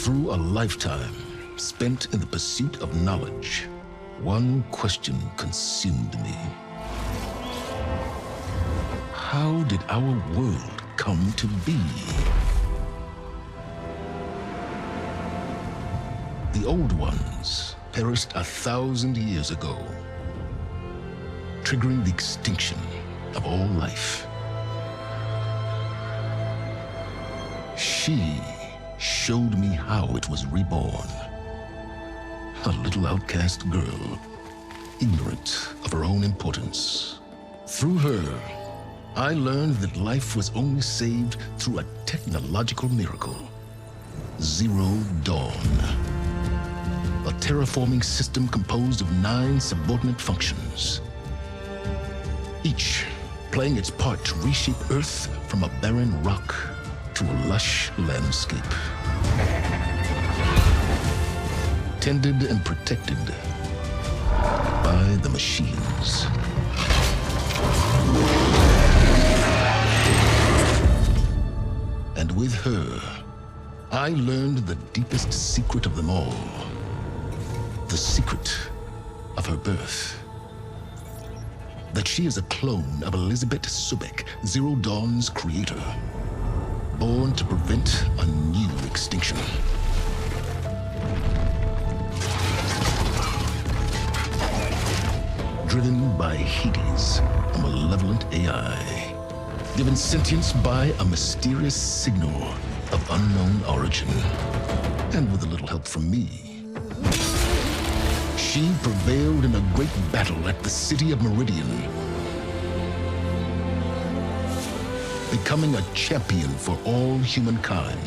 Through a lifetime spent in the pursuit of knowledge, one question consumed me. How did our world come to be? The old ones perished 1,000 years ago, triggering the extinction of all life. She showed me how it was reborn. A little outcast girl, ignorant of her own importance. Through her, I learned that life was only saved through a technological miracle. Zero Dawn. A terraforming system composed of 9 subordinate functions, each playing its part to reshape Earth from a barren rock to a lush landscape. Tended and protected by the machines. And with her, I learned the deepest secret of them all. The secret of her birth. That she is a clone of Elizabeth Subek, Zero Dawn's creator. Born to prevent a new extinction. Driven by Hades, a malevolent AI. Given sentience by a mysterious signal of unknown origin. And with a little help from me, she prevailed in a great battle at the city of Meridian, becoming a champion for all humankind.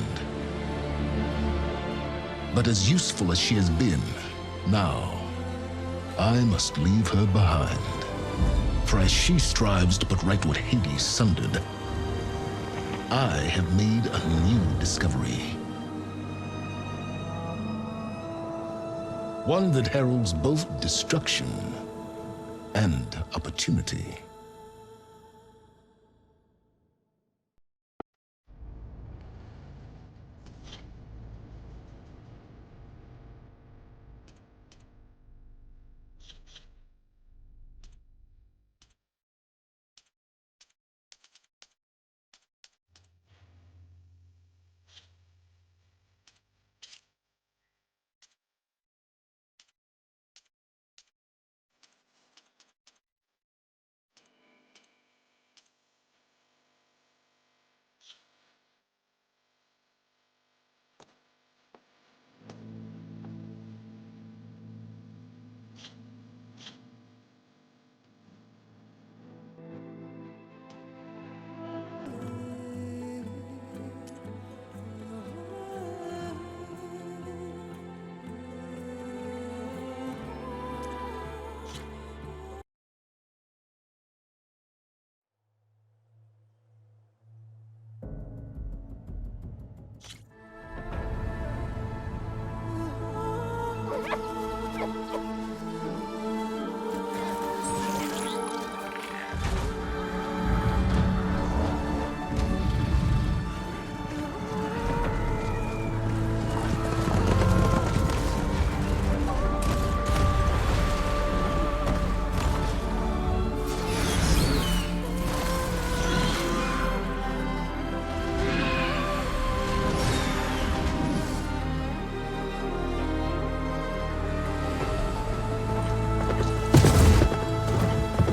But as useful as she has been, now I must leave her behind. For as she strives to put right what Hades sundered, I have made a new discovery. One that heralds both destruction and opportunity.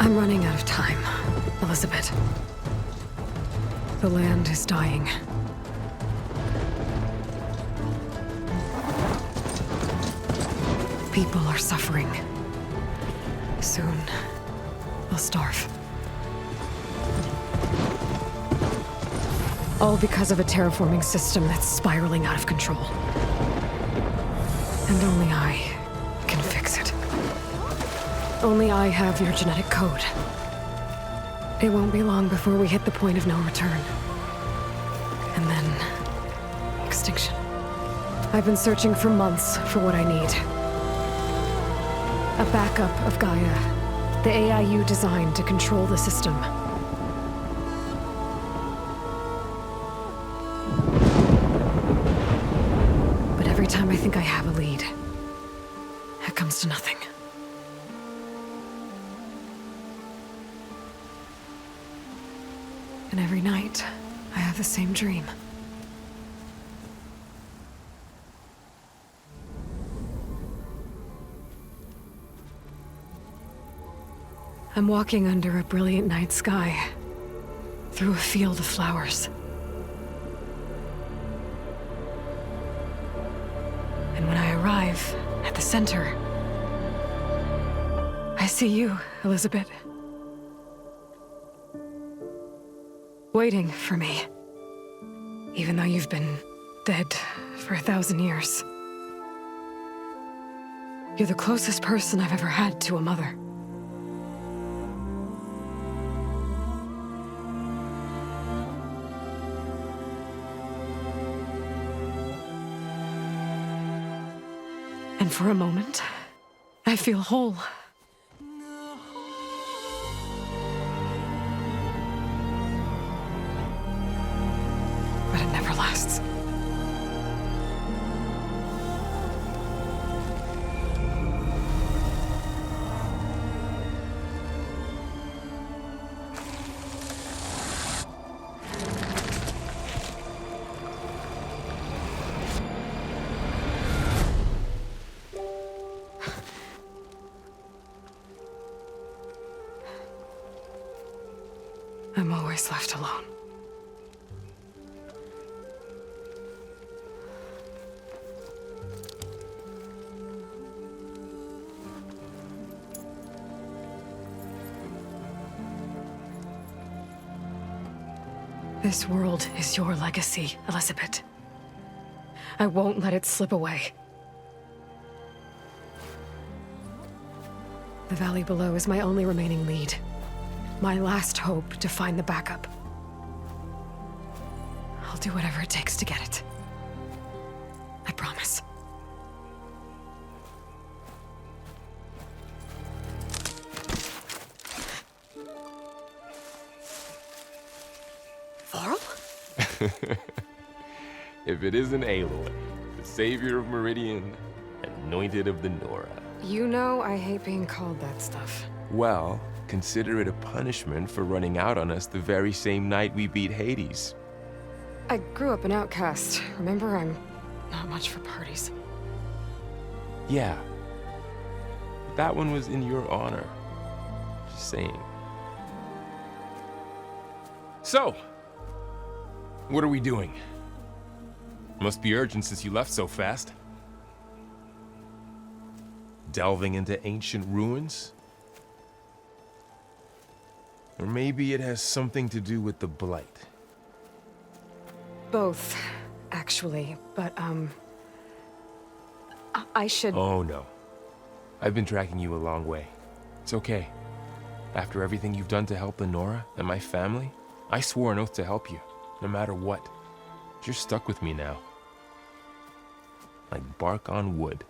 I'm running out of time, Elizabeth. The land is dying. People are suffering. Soon, I'll starve. All because of a terraforming system that's spiraling out of control. And only I can fix it. Only I have your genetic code. It won't be long before we hit the point of no return. And then... extinction. I've been searching for months for what I need. A backup of Gaia. The AI you designed to control the system. But every time I think I have a lead, it comes to nothing. And every night, I have the same dream. I'm walking under a brilliant night sky, through a field of flowers. And when I arrive at the center, I see you, Elizabeth. Waiting for me. Even though you've been dead for 1,000 years. You're the closest person I've ever had to a mother. And for a moment, I feel whole. But it never lasts. I'm always left alone. This world is your legacy, Elizabeth. I won't let it slip away. The valley below is my only remaining lead. My last hope to find the backup. I'll do whatever it takes to get it. I promise. Varl? If it isn't Aloy, the savior of Meridian, anointed of the Nora. You know I hate being called that stuff. Well, consider it a punishment for running out on us the very same night we beat Hades. I grew up an outcast. Remember, I'm not much for parties. Yeah. But that one was in your honor. Just saying. So, what are we doing? Must be urgent since you left so fast. Delving into ancient ruins? Or maybe it has something to do with the Blight. Both, actually, but, I should... Oh, no. I've been tracking you a long way. It's okay. After everything you've done to help the Nora and my family, I swore an oath to help you, no matter what. You're stuck with me now. Like bark on wood.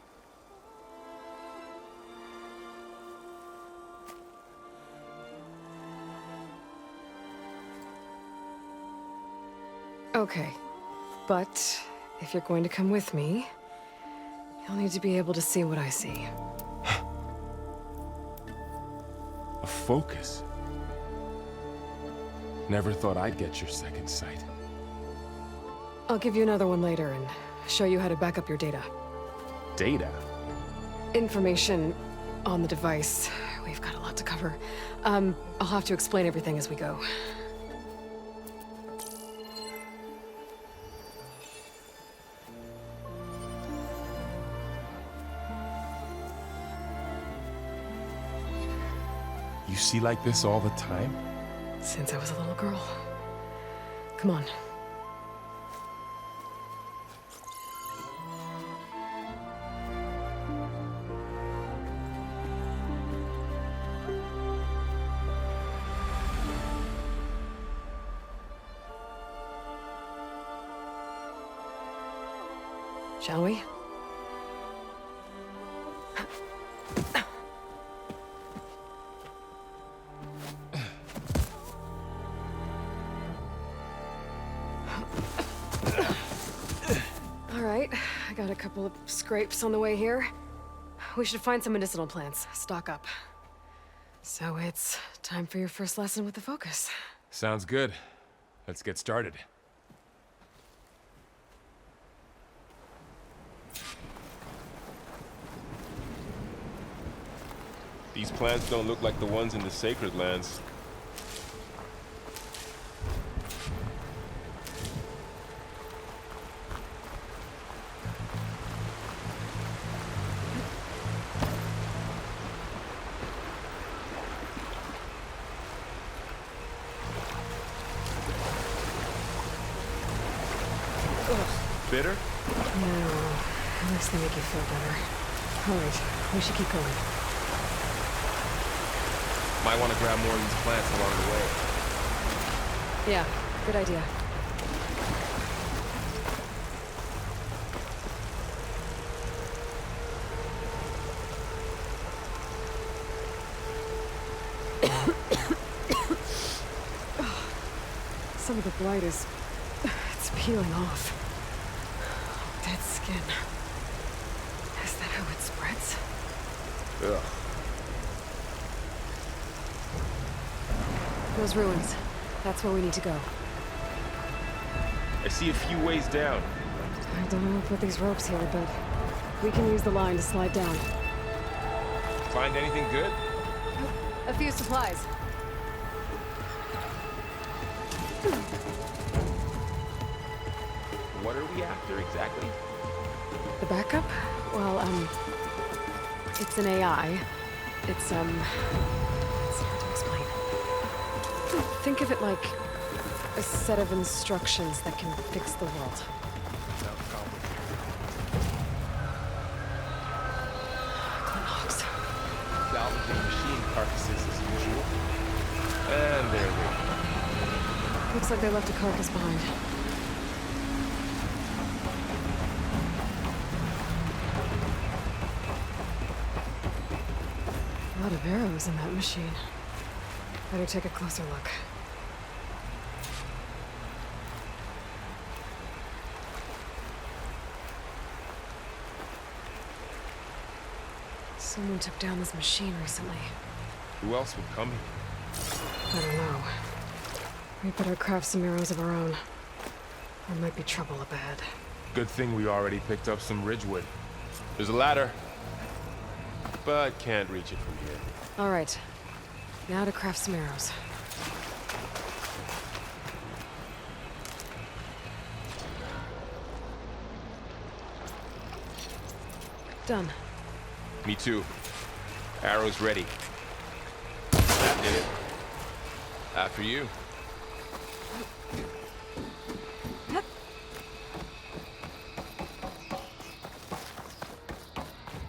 Okay, but if you're going to come with me, you'll need to be able to see what I see. A focus? Never thought I'd get your second sight. I'll give you another one later and show you how to back up your data. Data? Information on the device. We've got a lot to cover. I'll have to explain everything as we go. You see like this all the time? Since I was a little girl. Come on. Shall we? All right, I got a couple of scrapes on the way here. We should find some medicinal plants, stock up. So it's time for your first lesson with the Focus. Sounds good. Let's get started. These plants don't look like the ones in the Sacred Lands. Bitter? No, at least they make you feel better. All right, we should keep going. Might want to grab more of these plants along the way. Yeah, good idea. Some of the blight is... it's peeling off. Dead skin. Is that how it spreads? Ugh. Those ruins. That's where we need to go. I see a few ways down. I don't know who put these ropes here, but we can use the line to slide down. Find anything good? A few supplies. What are we after exactly? The backup? Well, it's an AI. It's hard to explain. Think of it like a set of instructions that can fix the world. Sounds complicated. Clinhogs. Salvaging machine carcasses as usual. And there they go. Looks like they left a carcass behind. A lot of arrows in that machine. Better take a closer look. Someone took down this machine recently. Who else would come here? I don't know. We better craft some arrows of our own. There might be trouble up ahead. Good thing we already picked up some ridgewood. There's a ladder, but can't reach it from here. All right. Now to craft some arrows. Done. Me too. Arrows ready. That did it. After you.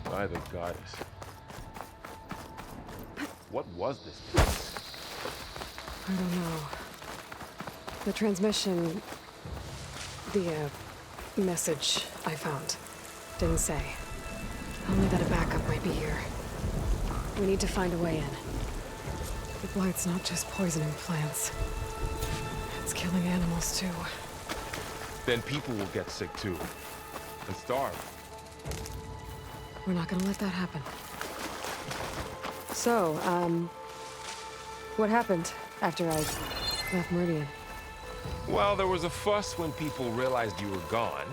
By the goddess. What was this place? I don't know. The transmission... the, message I found didn't say. Only that a backup might be here. We need to find a way in. The blight's not just poisoning plants. It's killing animals, too. Then people will get sick too. And starve. We're not gonna let that happen. So, what happened after I left Meridian? Well, there was a fuss when people realized you were gone.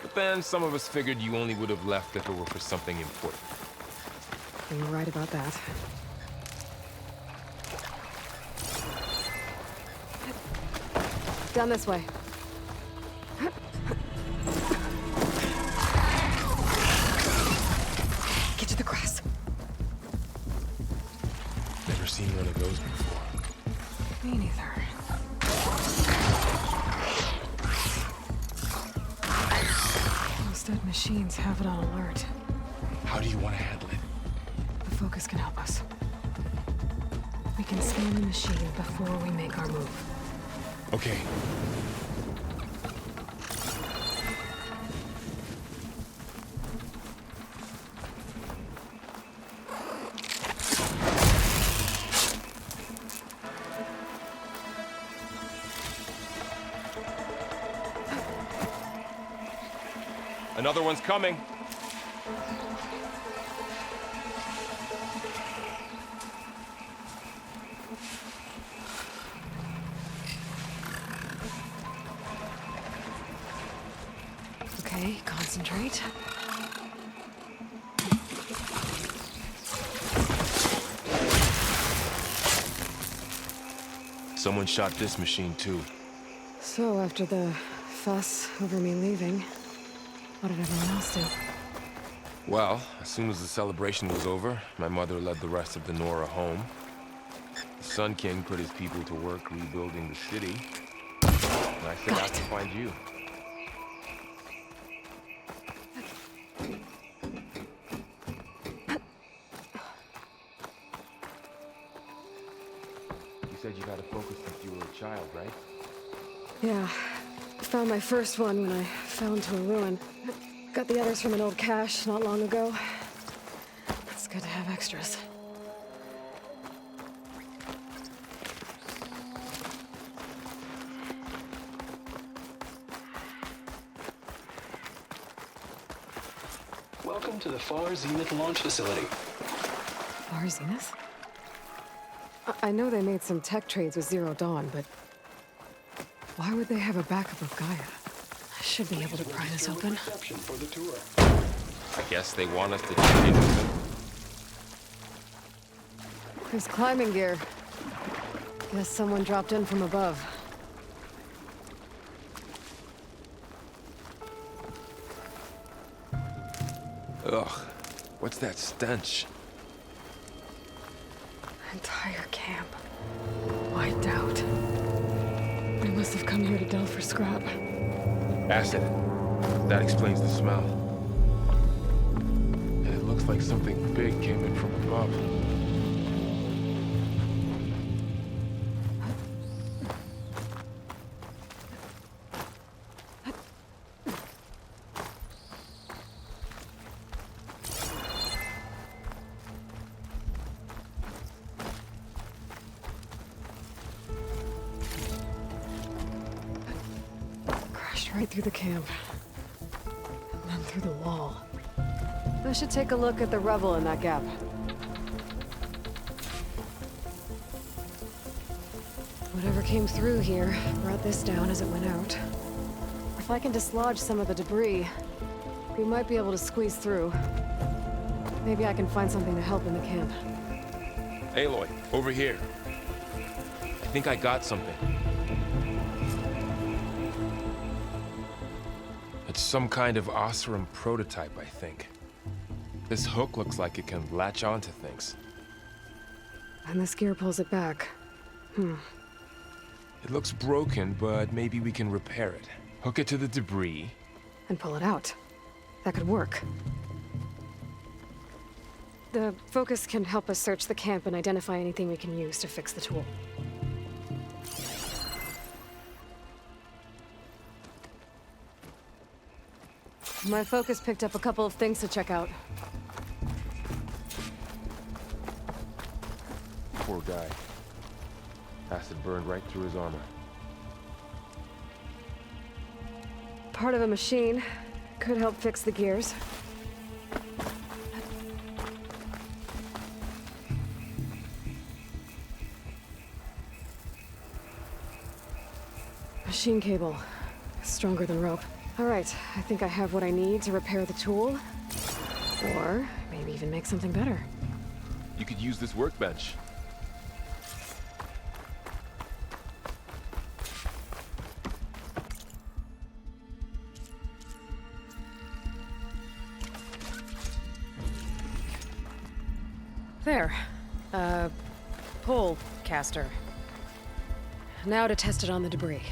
But then some of us figured you only would have left if it were for something important. You're right about that. Down this way. Get to the grass. Never seen those before. Me neither. Those dead machines have it on alert. How do you want to handle it? The focus can help us. We can scan the machine before we make our move. Okay. Another one's coming. Okay, concentrate. Someone shot this machine too. So, after the fuss over me leaving, what did everyone else do? Well, as soon as the celebration was over, my mother led the rest of the Nora home. The Sun King put his people to work rebuilding the city, and I set out to find you. You said you got a focus since you were a child, right? Yeah. Found my first one when I fell into a ruin. Got the others from an old cache not long ago. It's good to have extras. Welcome to the Far Zenith launch facility. Far Zenith? I know they made some tech trades with Zero Dawn, but why would they have a backup of Gaia? I should be able to pry this open. Reception for the tour. I guess they want us to check in with them. There's climbing gear. Guess someone dropped in from above. Ugh, what's that stench? Entire camp. Wiped out. They must have come here to delve for scrap. Acid. That explains the smell. And it looks like something big came in from above. Right through the camp. And then through the wall. I should take a look at the rubble in that gap. Whatever came through here brought this down as it went out. If I can dislodge some of the debris, we might be able to squeeze through. Maybe I can find something to help in the camp. Aloy, over here. I think I got something. It's some kind of Oseram prototype, I think. This hook looks like it can latch onto things. And this gear pulls it back. It looks broken, but maybe we can repair it. Hook it to the debris. And pull it out. That could work. The focus can help us search the camp and identify anything we can use to fix the tool. My focus picked up a couple of things to check out. Poor guy. Acid burned right through his armor. Part of a machine. Could help fix the gears. Machine cable. Stronger than rope. All right, I think I have what I need to repair the tool. Or maybe even make something better. You could use this workbench. There. Pull caster. Now to test it on the debris.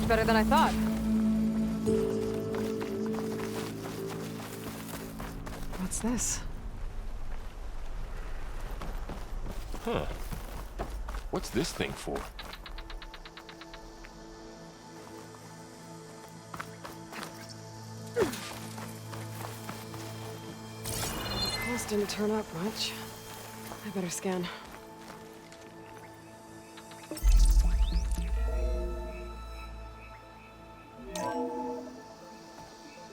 Better than I thought. What's this? Huh. What's this thing for? Pulse didn't turn up much. I better scan.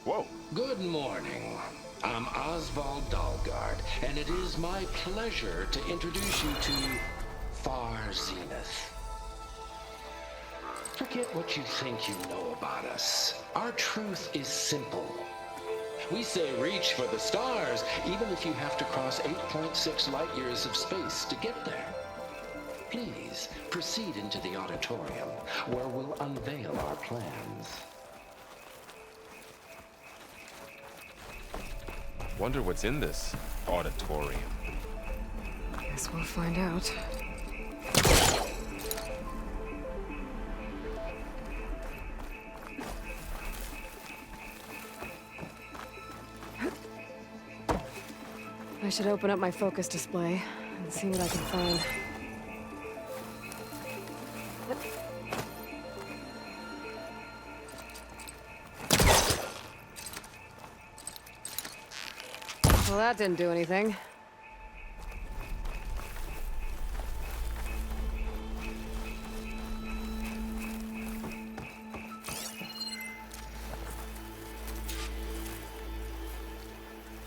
Whoa. Good morning. I'm Oswald Dalgard, and it is my pleasure to introduce you to Far Zenith. Forget what you think you know about us. Our truth is simple. We say reach for the stars, even if you have to cross 8.6 light years of space to get there. Please proceed into the auditorium, where we'll unveil our plans. Wonder what's in this auditorium. Guess we'll find out. I should open up my focus display and see what I can find. Well, that didn't do anything.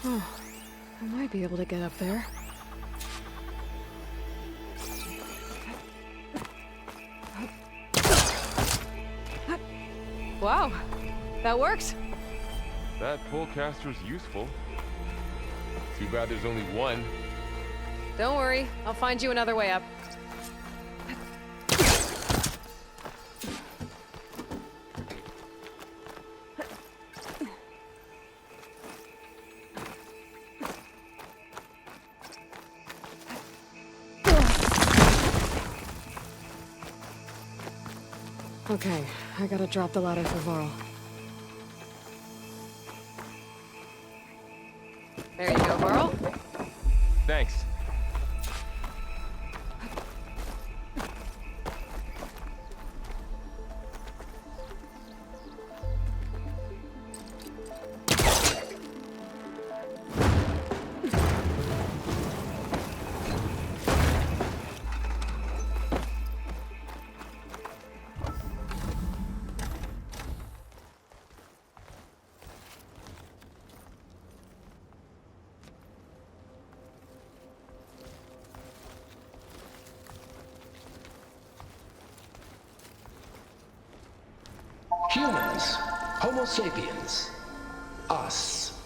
Oh, I might be able to get up there. Wow, that worked. That pullcaster's useful. Too bad there's only one. Don't worry, I'll find you another way up. Okay, I gotta drop the ladder for Varl. There you go, Varl. Thanks. Humans, Homo sapiens, us.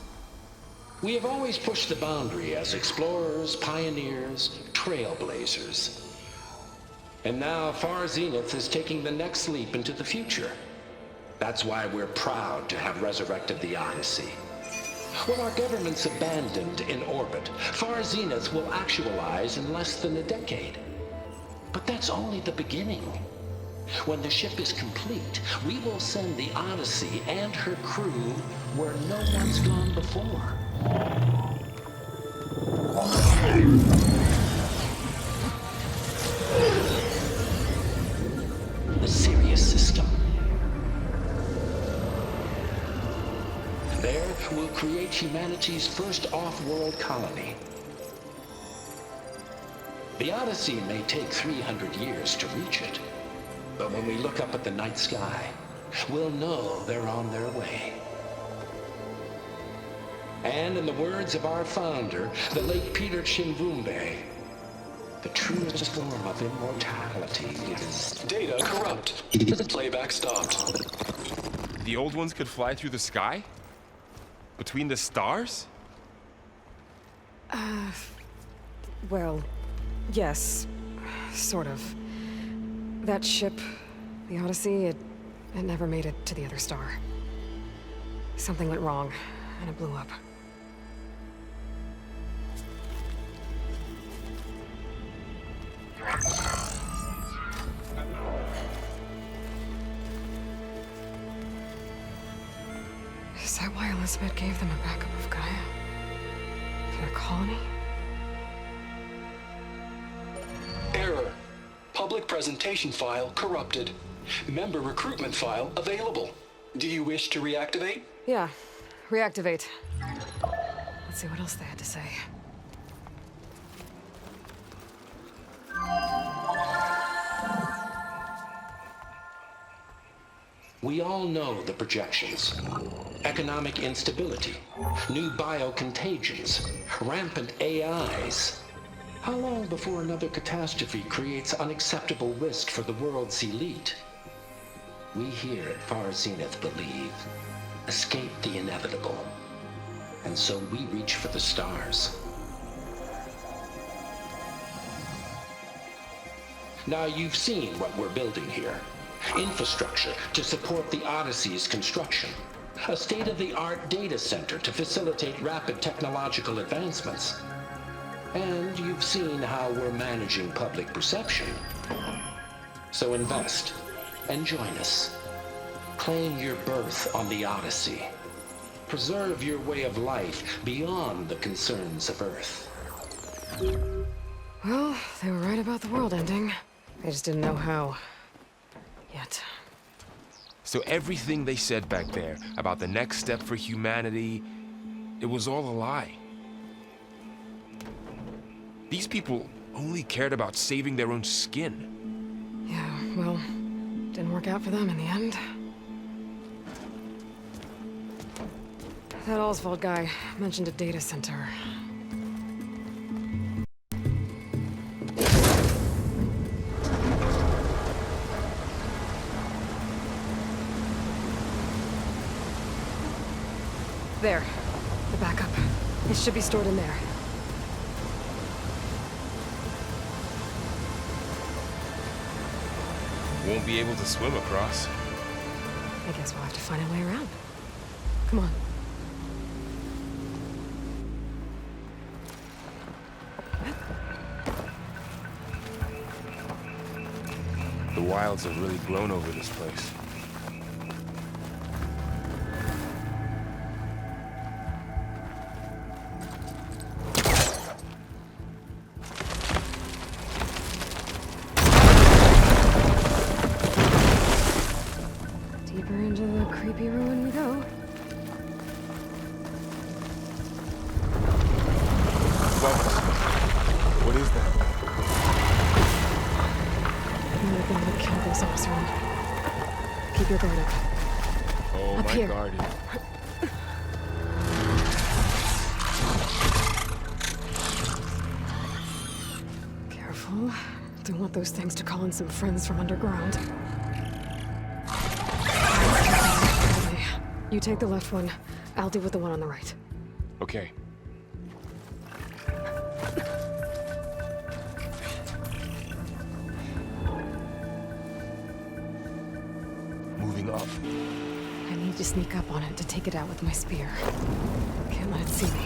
We have always pushed the boundary as explorers, pioneers, trailblazers. And now Far Zenith is taking the next leap into the future. That's why we're proud to have resurrected the Odyssey. When our government's abandoned in orbit, Far Zenith will actualize in less than a decade. But that's only the beginning. When the ship is complete, we will send the Odyssey and her crew where no one's gone before. The Sirius system. There, we'll create humanity's first off-world colony. The Odyssey may take 300 years to reach it. But when we look up at the night sky, we'll know they're on their way. And in the words of our founder, the late Peter Chimvumbe, the truest form of immortality is... Data corrupt. Playback stopped. The old ones could fly through the sky? Between the stars? Well, yes. Sort of. That ship, the Odyssey, it never made it to the other star. Something went wrong, and it blew up. Is that why Elizabeth gave them a backup of Gaia? For their colony? Error. Public presentation file corrupted. Member recruitment file available. Do you wish to reactivate? Yeah. Reactivate. Let's see what else they had to say. We all know the projections. Economic instability, new biocontagions, rampant AIs. How long before another catastrophe creates unacceptable risk for the world's elite? We here at Far Zenith believe, escape the inevitable. And so we reach for the stars. Now you've seen what we're building here. Infrastructure to support the Odyssey's construction. A state-of-the-art data center to facilitate rapid technological advancements. And you've seen how we're managing public perception. So invest and join us. Claim your berth on the Odyssey. Preserve your way of life beyond the concerns of Earth. Well, they were right about the world ending. They just didn't know how. Yet. So everything they said back there about the next step for humanity, it was all a lie. These people only cared about saving their own skin. Yeah, well, didn't work out for them in the end. That Oswald guy mentioned a data center. There. The backup. It should be stored in there. Won't be able to swim across. I guess we'll have to find a way around. Come on. The wilds have really grown over this place. Deeper into the creepy ruin we go. What is that? I'm gonna go and kill those Oswald. Keep your guard up. Oh, Up my here. garden. Careful. Don't want those things to call in some friends from underground. Okay. You take the left one. I'll deal with the one on the right. Okay. Moving up. I need to sneak up on it to take it out with my spear. Can't let it see me.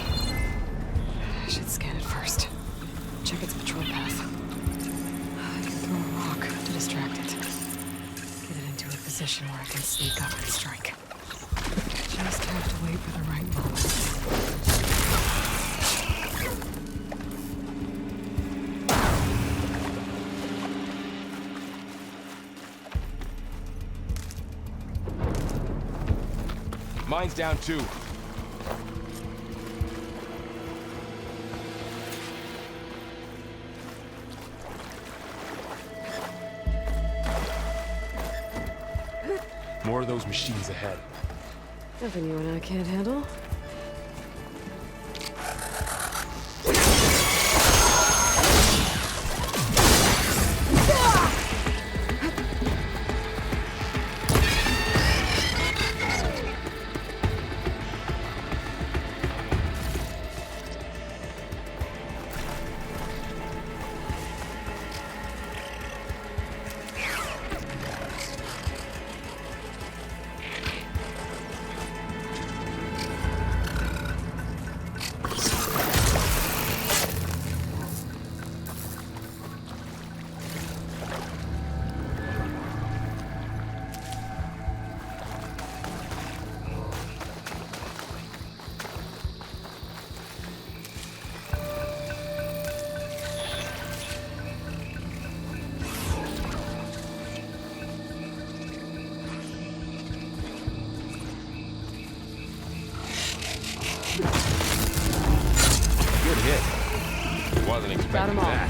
I should scan it first. Check its patrol path. I can throw a rock to distract it. Get it into a position where I can sneak up and strike. Just have to wait for the right moment. Mine's down too. More of those machines ahead. Nothing you and I can't handle. Good hit. Wasn't Got 'em expecting all. that.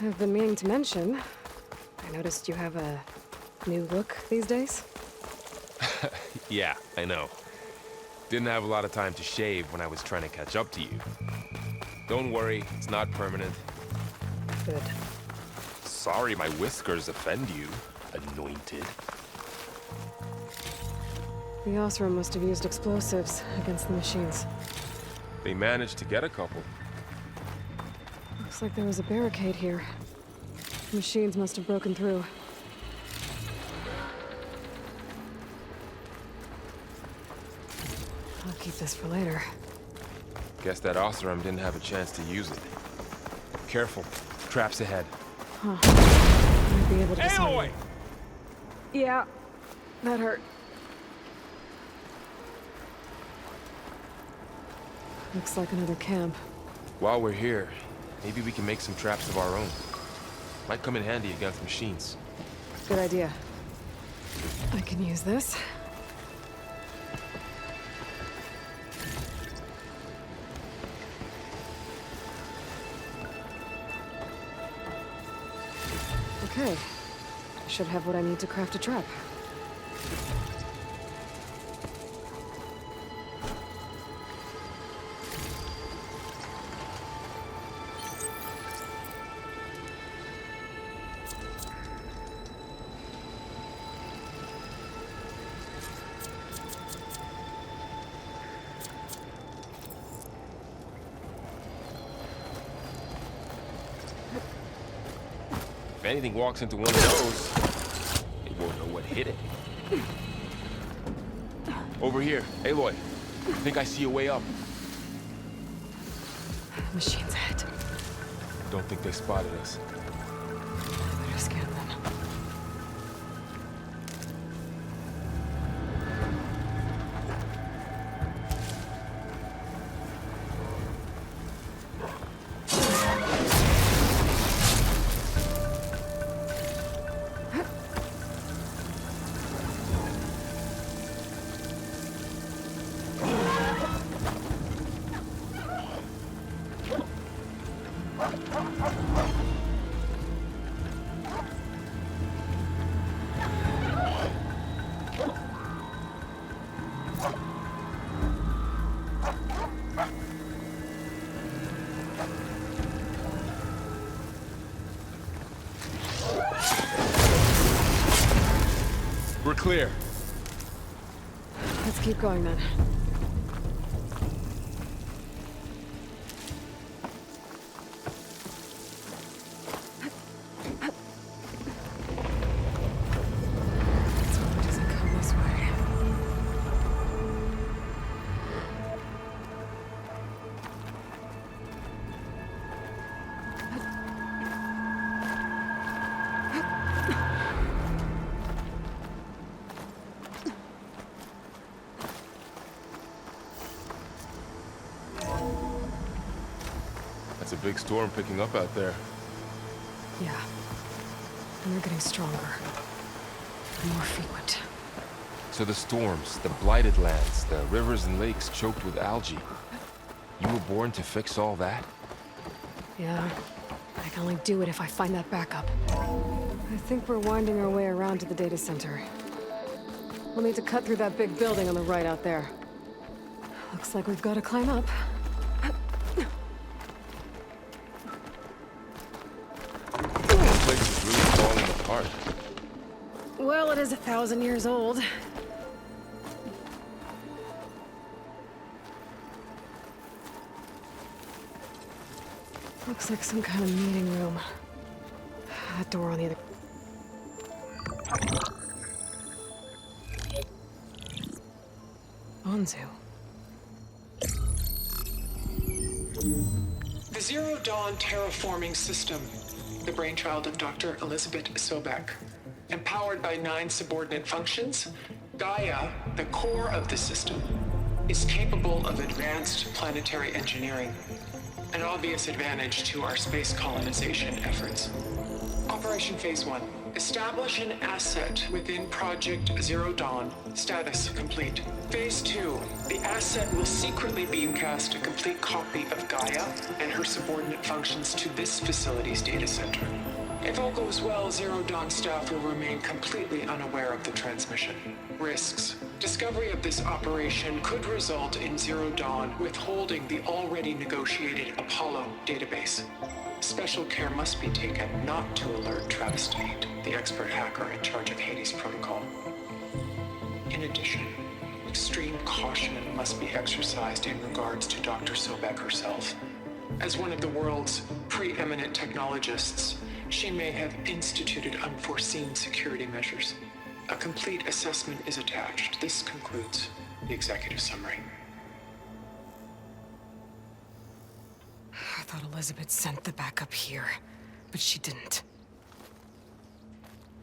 I've been meaning to mention, I noticed you have a new look these days. Yeah, I know. Didn't have a lot of time to shave when I was trying to catch up to you. Don't worry, it's not permanent. Good. Sorry my whiskers offend you, anointed. The Osram must have used explosives against the machines. They managed to get a couple. Looks like there was a barricade here. The machines must have broken through. I'll keep this for later. Guess that Osram didn't have a chance to use it. Careful, traps ahead. Might be able to disarm Aloy! them. Yeah, that hurt. Looks like another camp. While we're here, maybe we can make some traps of our own. Might come in handy against machines. Good idea. I can use this. Okay. I should have what I need to craft a trap. If anything walks into one of those, they won't know what hit it. Over here, Aloy. I think I see a way up. Machines ahead. Don't think they spotted us. Better scan them. We're clear. Let's keep going then. Let's hope it doesn't come this way. That's a big storm picking up out there. Yeah. And they're getting stronger. And more frequent. So the storms, the blighted lands, the rivers and lakes choked with algae. You were born to fix all that? Yeah. I can only do it if I find that backup. I think we're winding our way around to the data center. We'll need to cut through that big building on the right out there. Looks like we've got to climb up. This place is really falling apart. Well, it is 1,000 years old. Looks like some kind of meeting room. That door on the other... Onzu. The Zero Dawn terraforming system, the brainchild of Dr. Elizabeth Sobek. Empowered by 9 subordinate functions, Gaia, the core of the system, is capable of advanced planetary engineering, an obvious advantage to our space colonization efforts. Operation Phase 1. Establish an asset within Project Zero Dawn. Status complete. Phase 2. The asset will secretly beamcast a complete copy of Gaia and her subordinate functions to this facility's data center. If all goes well, Zero Dawn staff will remain completely unaware of the transmission. Risks. Discovery of this operation could result in Zero Dawn withholding the already negotiated Apollo database. Special care must be taken not to alert Travis Tate, the expert hacker in charge of Hades Protocol. In addition, extreme caution must be exercised in regards to Dr. Sobek herself. As one of the world's preeminent technologists, she may have instituted unforeseen security measures. A complete assessment is attached. This concludes the executive summary. I thought Elizabeth sent the backup here, but she didn't.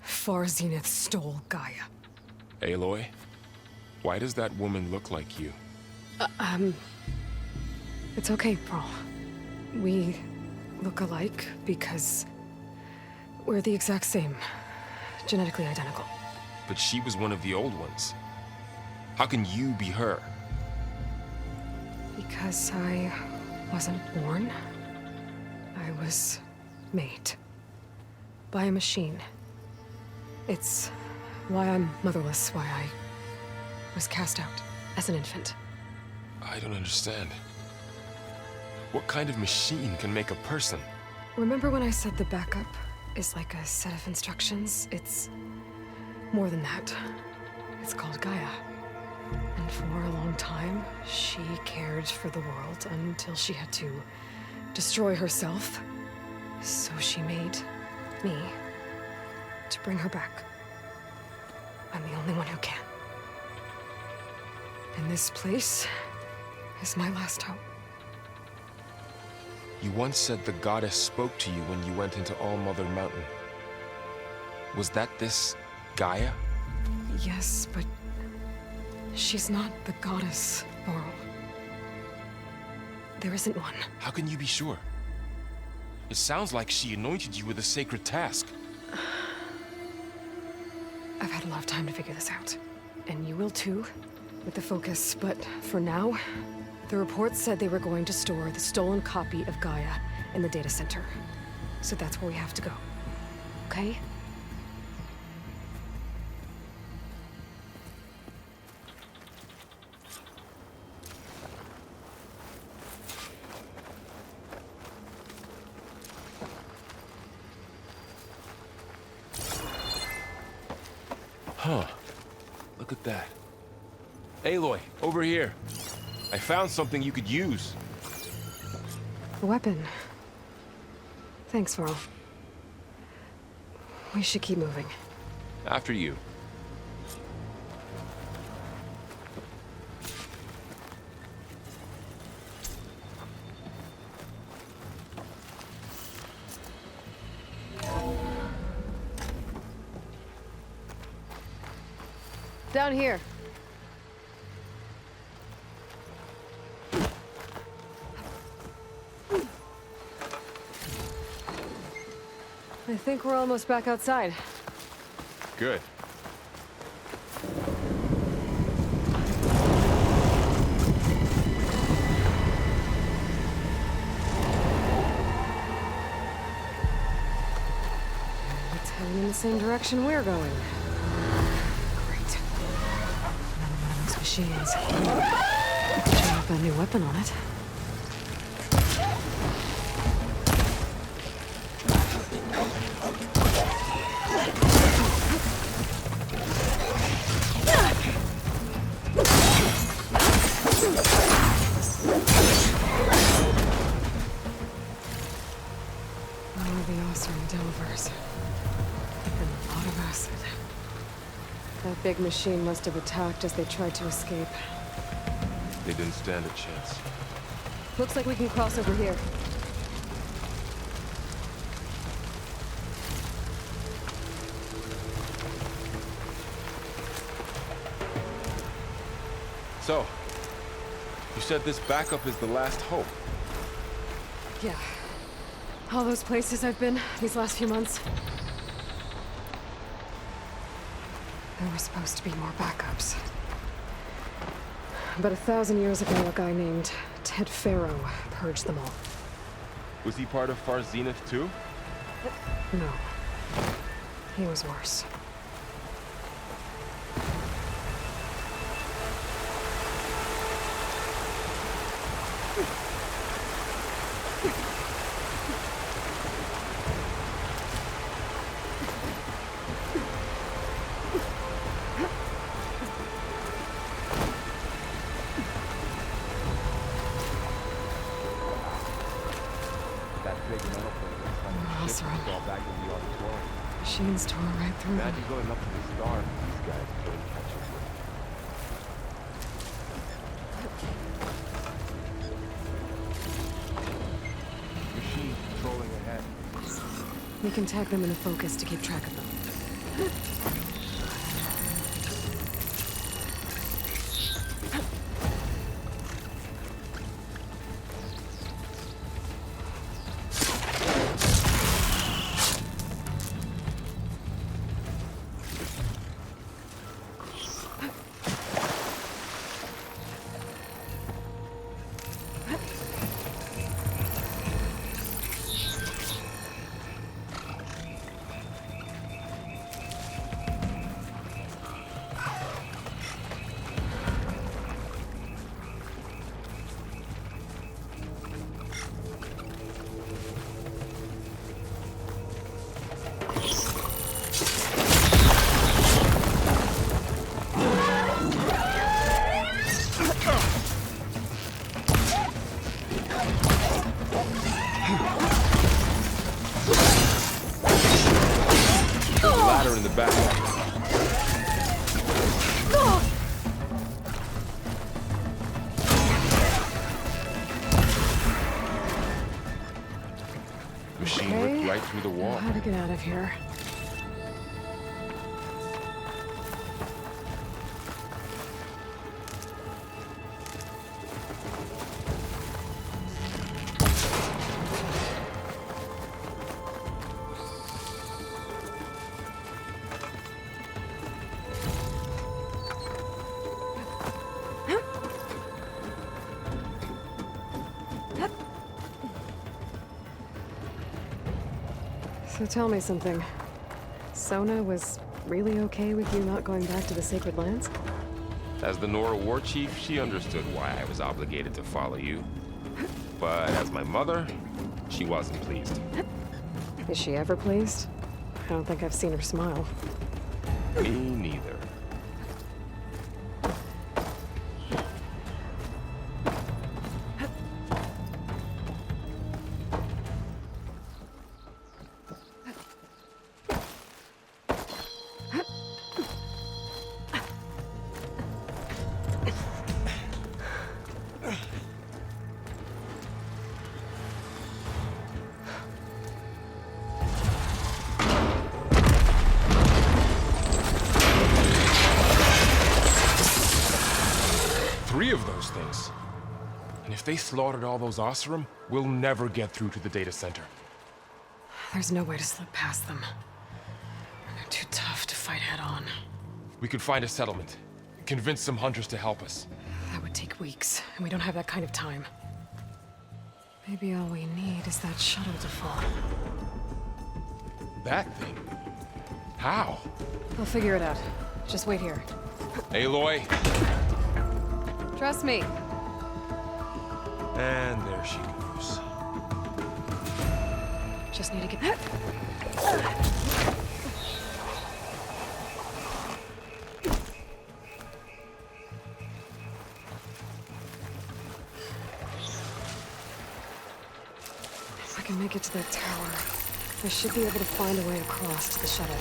Far Zenith stole Gaia. Aloy, why does that woman look like you? It's okay, Pearl. We look alike because we're the exact same. Genetically identical. But she was one of the old ones. How can you be her? Because I wasn't born. I was made. By a machine. It's why I'm motherless, why I was cast out as an infant. I don't understand. What kind of machine can make a person? Remember when I said the backup is like a set of instructions? It's more than that. It's called Gaia. And for a long time, she cared for the world until she had to destroy herself. So she made me to bring her back. I'm the only one who can. And this place is my last hope. You once said the goddess spoke to you when you went into All-Mother Mountain. Was that this Gaia? Yes, but she's not the goddess, Laurel. There isn't one. How can you be sure? It sounds like she anointed you with a sacred task. I've had a lot of time to figure this out. And you will too, with the focus. But for now, the report said they were going to store the stolen copy of Gaia in the data center. So that's where we have to go. Okay? Huh. Look at that. Aloy, over here. I found something you could use. A weapon. Thanks, Varl. We should keep moving. After you. Down here. I think we're almost back outside. Good. Let's head Going in the same direction we're going. Great. Those machines. Should have a new weapon on it. Delvers. And a lot of acid. That big machine must have attacked as they tried to escape. They didn't stand a chance. Looks like we can cross over here. So, you said this backup is the last hope. Yeah. All those places I've been these last few months. There were supposed to be more backups. But 1,000 years ago, a guy named Ted Farrow purged them all. Was he part of Far Zenith too? No. He was worse. Machines tore right through them. Imagine going up to the star and these guys playing catch up. Machine patrolling ahead. We can tag them in a focus to keep track of them. In the back. Machine ripped right through the wall. How to get out of here? So tell me something. Sona was really okay with you not going back to the Sacred Lands? As the Nora war chief, she understood why I was obligated to follow you. But as my mother, she wasn't pleased. Is she ever pleased? I don't think I've seen her smile. Me neither. Three of those things. And if they slaughtered all those Oseram, we'll never get through to the data center. There's no way to slip past them. They're too tough to fight head on. We could find a settlement. Convince some hunters to help us. That would take weeks, and we don't have that kind of time. Maybe all we need is that shuttle to fall. That thing? How? I'll figure it out. Just wait here. Aloy. Trust me. And there she goes. Just need to get... If I can make it to that tower, I should be able to find a way across to the shuttle.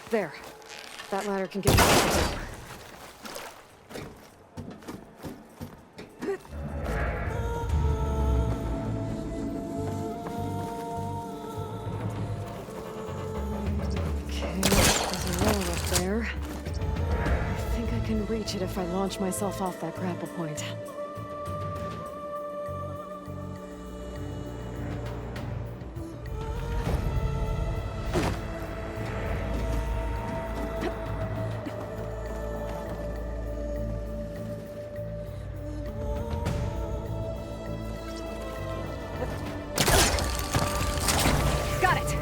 There. That ladder can get you up the tower. Okay, there's a rail up there. I think I can reach it if I launch myself off that grapple point. Got it!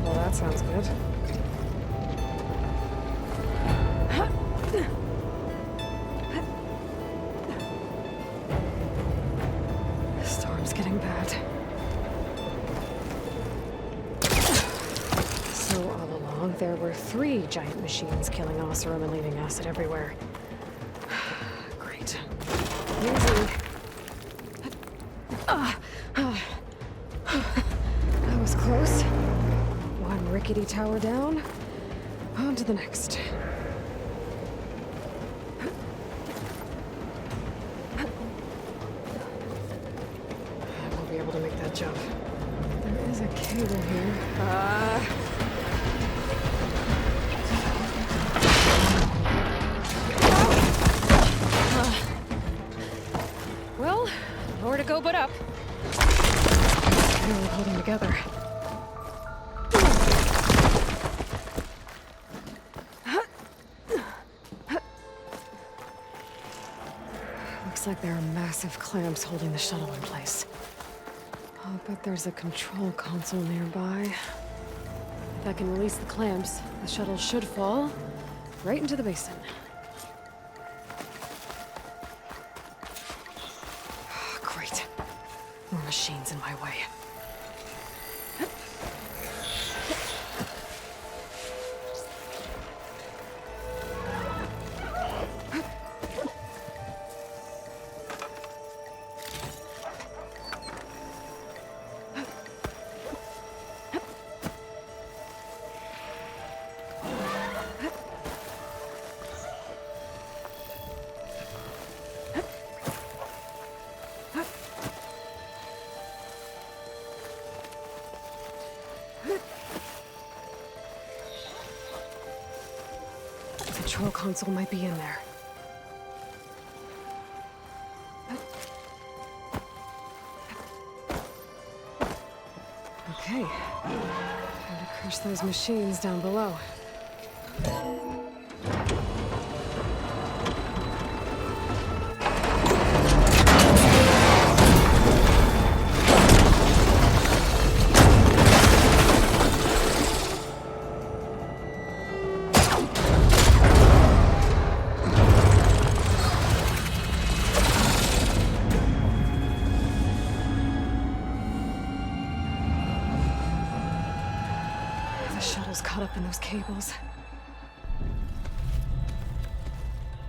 Well, that sounds good. Storm's getting bad. So all along, there were 3 giant machines killing Oseram and leaving acid everywhere. Great. Easy. That was close. One rickety tower down. On to the next. I won't be able to make that jump. There is a cable here. Well, nowhere to go but up. Really holding together. Looks like there are massive clamps holding the shuttle in place. I'll bet there's a control console nearby. If I can release the clamps, the shuttle should fall right into the basin. Great. More machines in my way. The control console might be in there. Okay. Time to crush those machines down below. assholes caught up in those cables.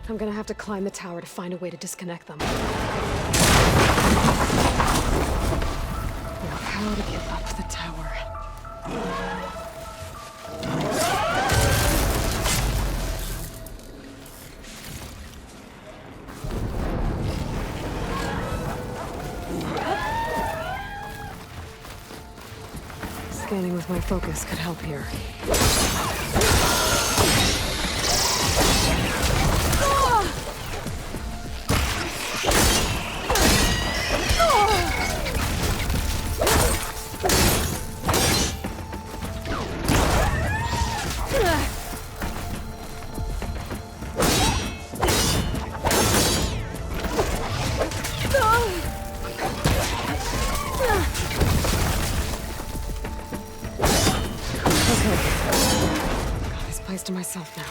I'm gonna have to climb the tower to find a way to disconnect them. Now, how to get up the tower? Scanning with my focus could help here. To myself now.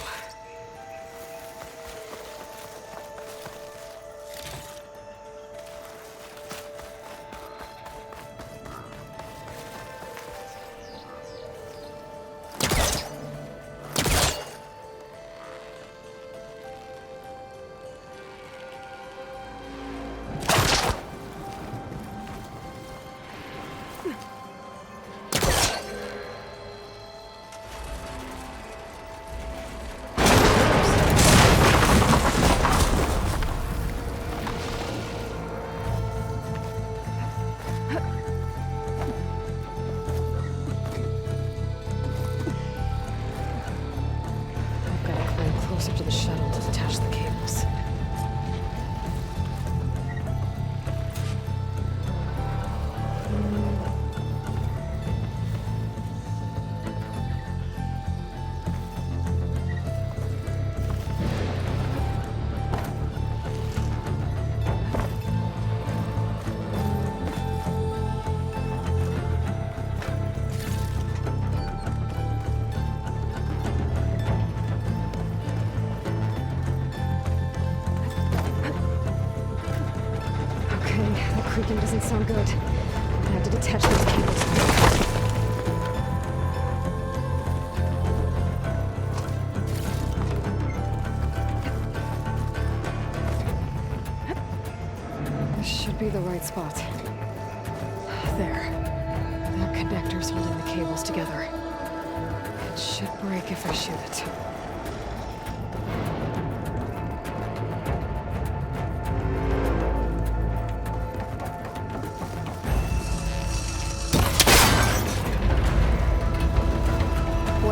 Closer to the shuttle to detach the cables. Creaking doesn't sound good. I have to detach those cables. This should be the right spot. There. The connector's holding the cables together. It should break if I shoot it.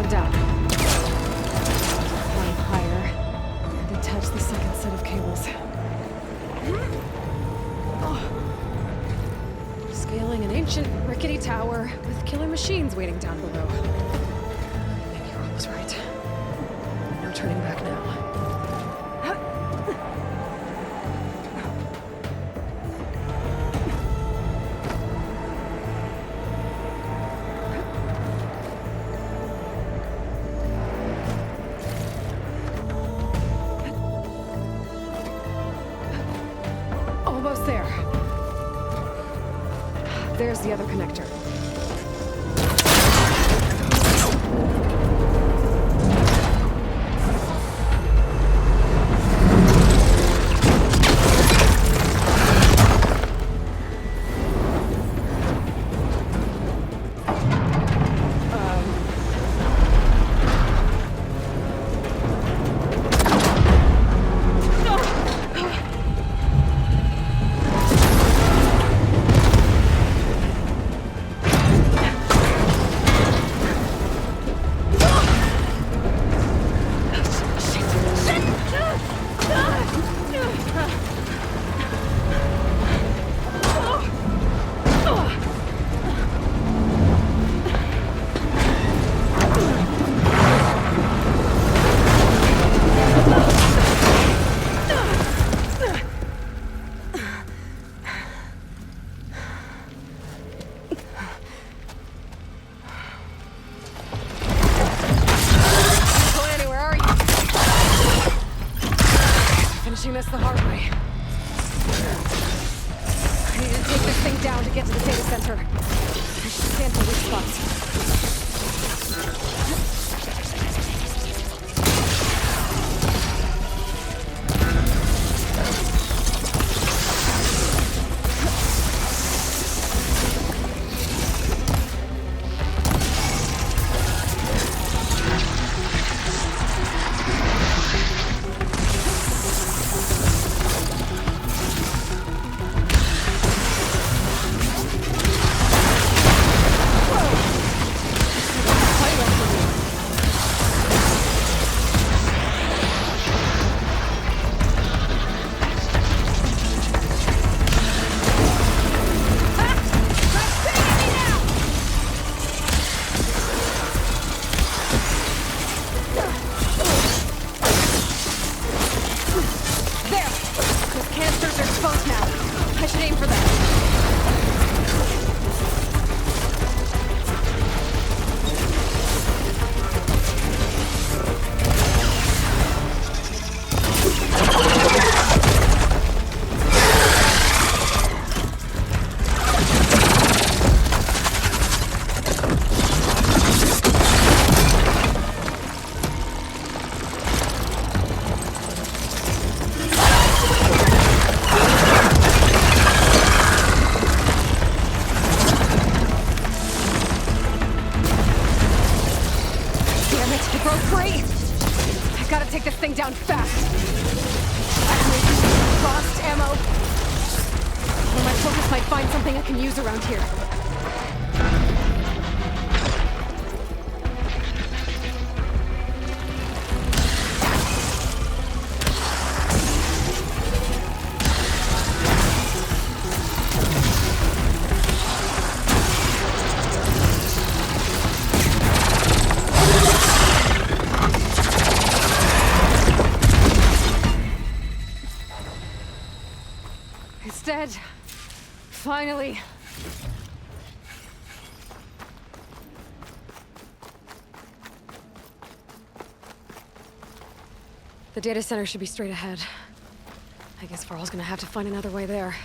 Down. Climb higher and detach the second set of cables. Oh. Scaling an ancient rickety tower with killer machines waiting down below. Maybe Rob was right. No turning back now. Almost there. There's the other connector. Finishing this the hard way. I need to take this thing down to get to the data center. I should stand for weak spots. gotta take this thing down fast. Lost ammo. Or my focus might find something I can use around here. It's dead. Finally. The data center should be straight ahead. I guess Varl's gonna have to find another way there.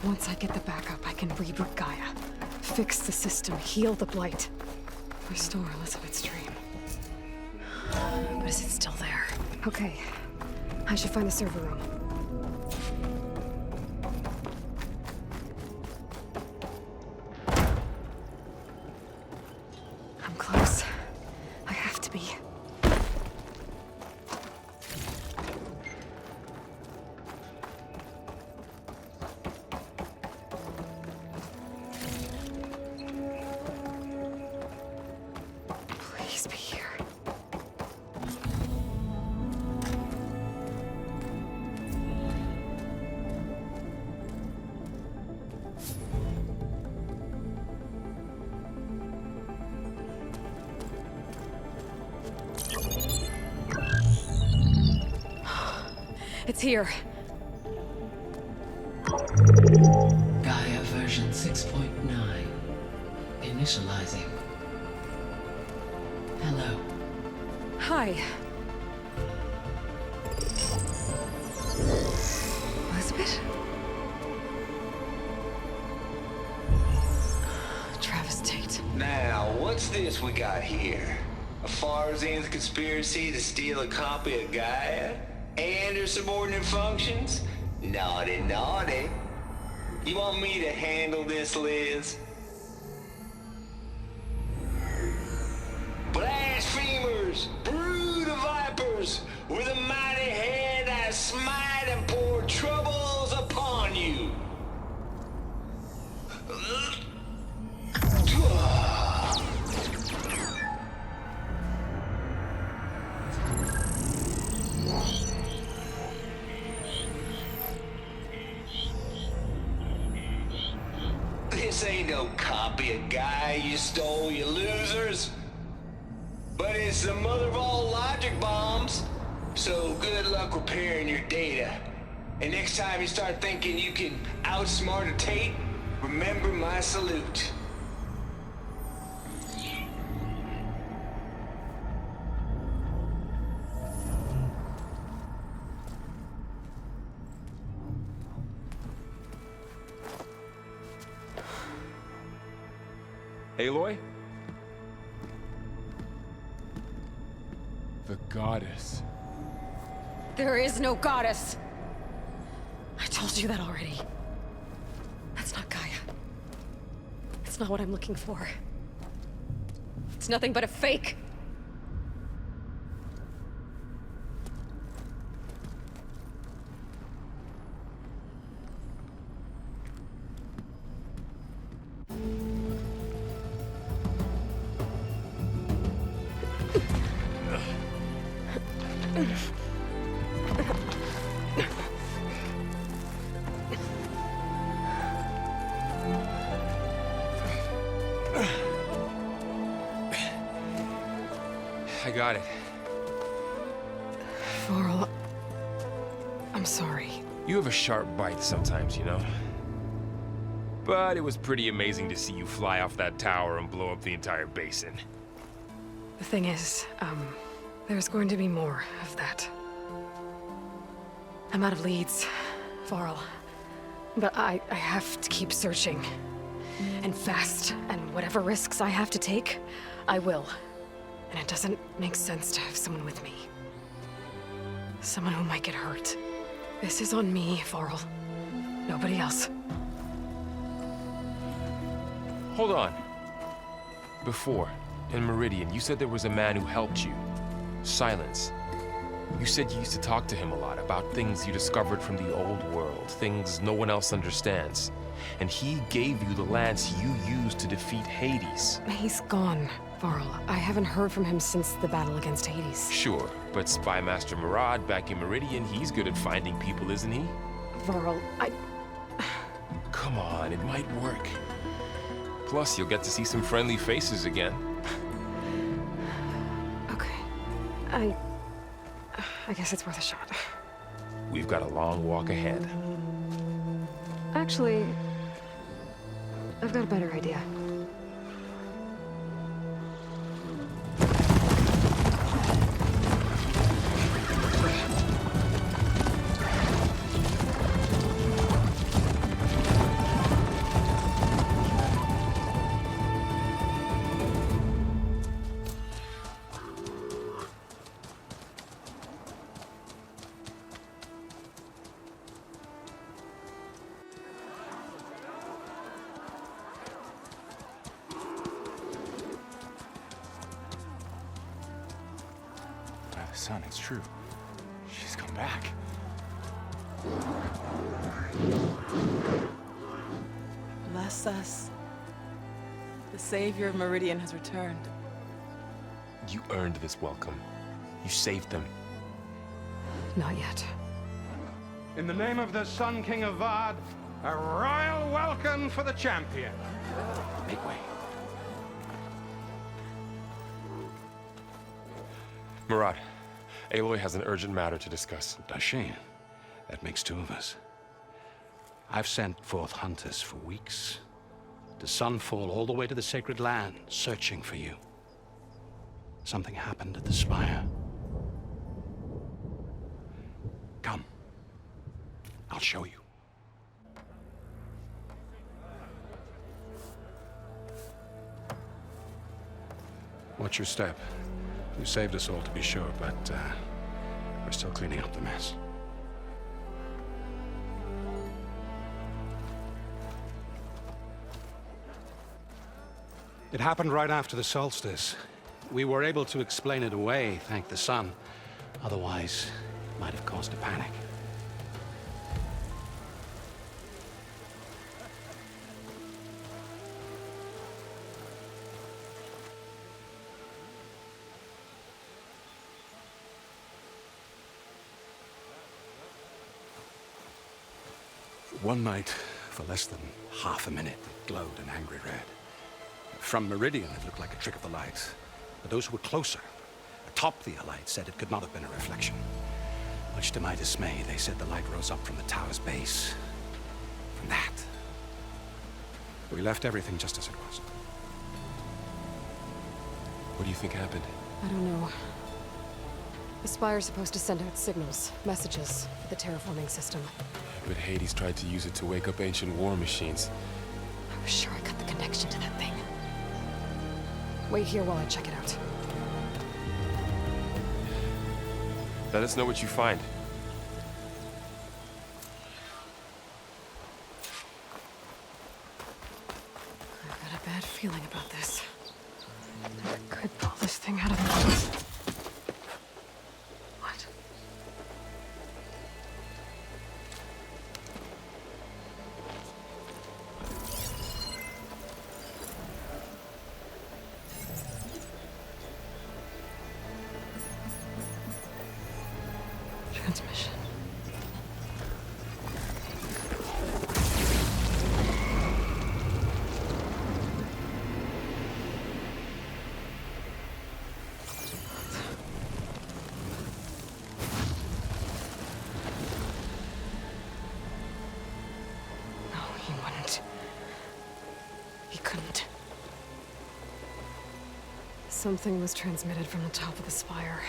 Once I get the backup, I can reboot Gaia. Fix the system, heal the Blight. Restore Elizabeth's dream. But is it still there? Okay. I should find the server room. I'm close. I have to be. Please be here. It's here. Gaia version 6.9. Initializing. Hello. Hi. Elizabeth? Travis Tate. Now, what's this we got here? A Farzan's conspiracy to steal a copy of Gaia? And her subordinate functions? Naughty, naughty. You want me to handle this, Liz? Blasphemers! Brood of vipers! With a mighty hand I smite and pour troubles upon you! This ain't no copy of Gaia you stole, you losers. But it's the mother of all logic bombs. So good luck repairing your data. And next time you start thinking you can outsmart a Tate, remember my salute. Aloy? The goddess. There is no goddess. I told you that already. That's not Gaia. It's not what I'm looking for. It's nothing but a fake. I got it. Varl, I'm sorry. You have a sharp bite sometimes, you know? But it was pretty amazing to see you fly off that tower and blow up the entire basin. The thing is, There's going to be more of that. I'm out of leads, Varl. But I have to keep searching. And fast. And whatever risks I have to take, I will. And it doesn't make sense to have someone with me. Someone who might get hurt. This is on me, Varl. Nobody else. Hold on. Before, in Meridian, you said there was a man who helped you. Silence. You said you used to talk to him a lot about things you discovered from the old world, things no one else understands. And he gave you the lance you used to defeat Hades. He's gone, Varl. I haven't heard from him since the battle against Hades. Sure, but Spy Master Murad back in Meridian, he's good at finding people, isn't he? Varl, Come on, it might work. Plus, you'll get to see some friendly faces again. Okay. I guess it's worth a shot. We've got a long walk ahead. Actually, I've got a better idea. Son, it's true. She's come back. Bless us. The Savior of Meridian has returned. You earned this welcome. You saved them. Not yet. In the name of the Sun King of Vard, a royal welcome for the champion. Make way. Murad, Aloy has an urgent matter to discuss. Does she? That makes two of us. I've sent forth hunters for weeks, to Sunfall all the way to the Sacred Land, searching for you. Something happened at the Spire. Come. I'll show you. Watch your step. You saved us all, to be sure, but we're still cleaning up the mess. It happened right after the solstice. We were able to explain it away, thank the sun. Otherwise, it might have caused a panic. One night, for less than half a minute, it glowed an angry red. From Meridian, it looked like a trick of the lights. But those who were closer, atop the light, said it could not have been a reflection. Much to my dismay, they said the light rose up from the tower's base. From that. We left everything just as it was. What do you think happened? I don't know. The Spire's supposed to send out signals, messages, for the terraforming system. But Hades tried to use it to wake up ancient war machines. I was sure I got the connection to that thing. Wait here while I check it out. Let us know what you find. I've got a bad feeling about this. I could pull this thing out of the... What? Transmission. No, he wouldn't. He couldn't. Something was transmitted from the top of the spire.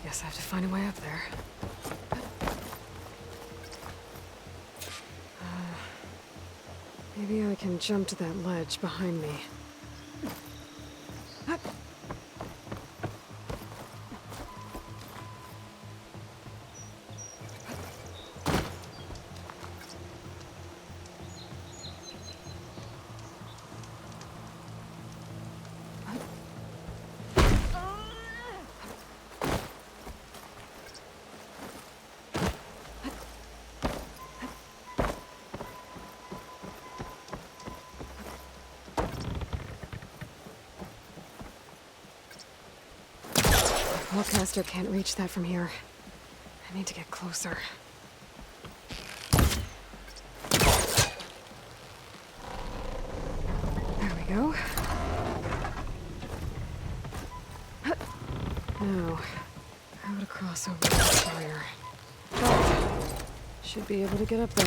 Guess I have to find a way up there. Maybe I can jump to that ledge behind me. Forecaster can't reach that from here. I need to get closer. There we go. Now, how to cross over the barrier. Oh, should be able to get up there.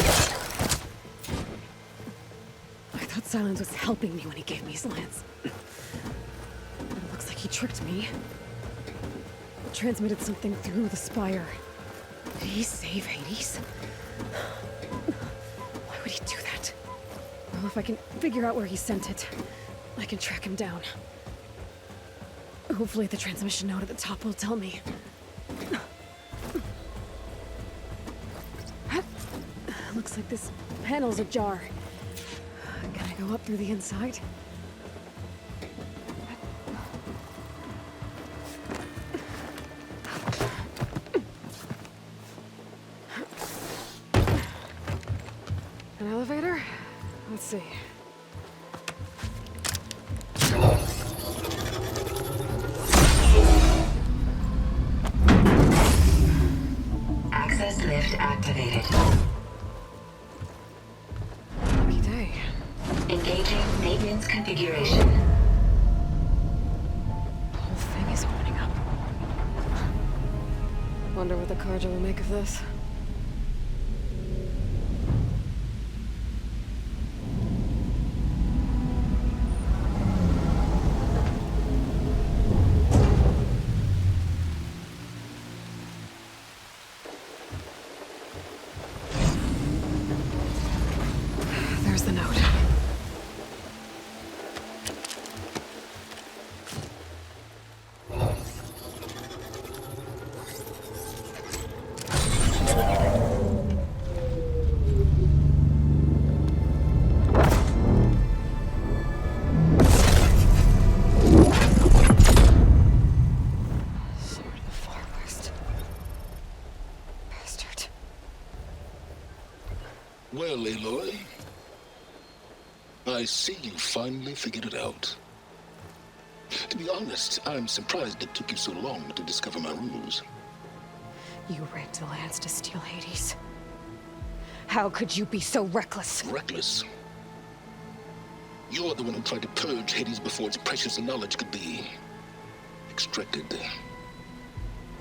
I thought Silence was helping me when he gave me his lance. But it looks like he tricked me. Transmitted something through the spire. Did he save Hades? Why would he do that? Well, if I can figure out where he sent it, I can track him down. Hopefully the transmission node at the top will tell me. Looks like this panel's ajar. Can I go up through the inside? An elevator? Let's see. Access lift activated. Lucky day. Engaging maintenance configuration. The whole thing is opening up. Wonder what the Carja will make of this. There's the note. Sword of the Far West. Bastard. Well, Aloy, I see you finally figured it out. To be honest, I'm surprised it took you so long to discover my rules. You rigged the lance to steal Hades. How could you be so reckless? Reckless? You're the one who tried to purge Hades before its precious knowledge could be extracted.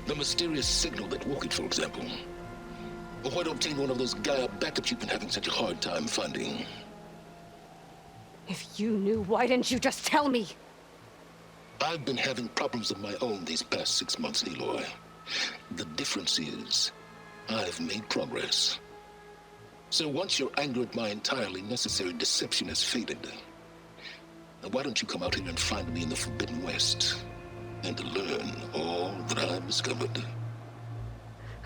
The mysterious signal that woke it, for example. Or why to obtain one of those Gaia backups you've been having such a hard time finding. If you knew, why didn't you just tell me? I've been having problems of my own these past 6 months, Aloy. The difference is, I've made progress. So once your anger at my entirely necessary deception has faded, now why don't you come out here and find me in the Forbidden West, and learn all that I've discovered?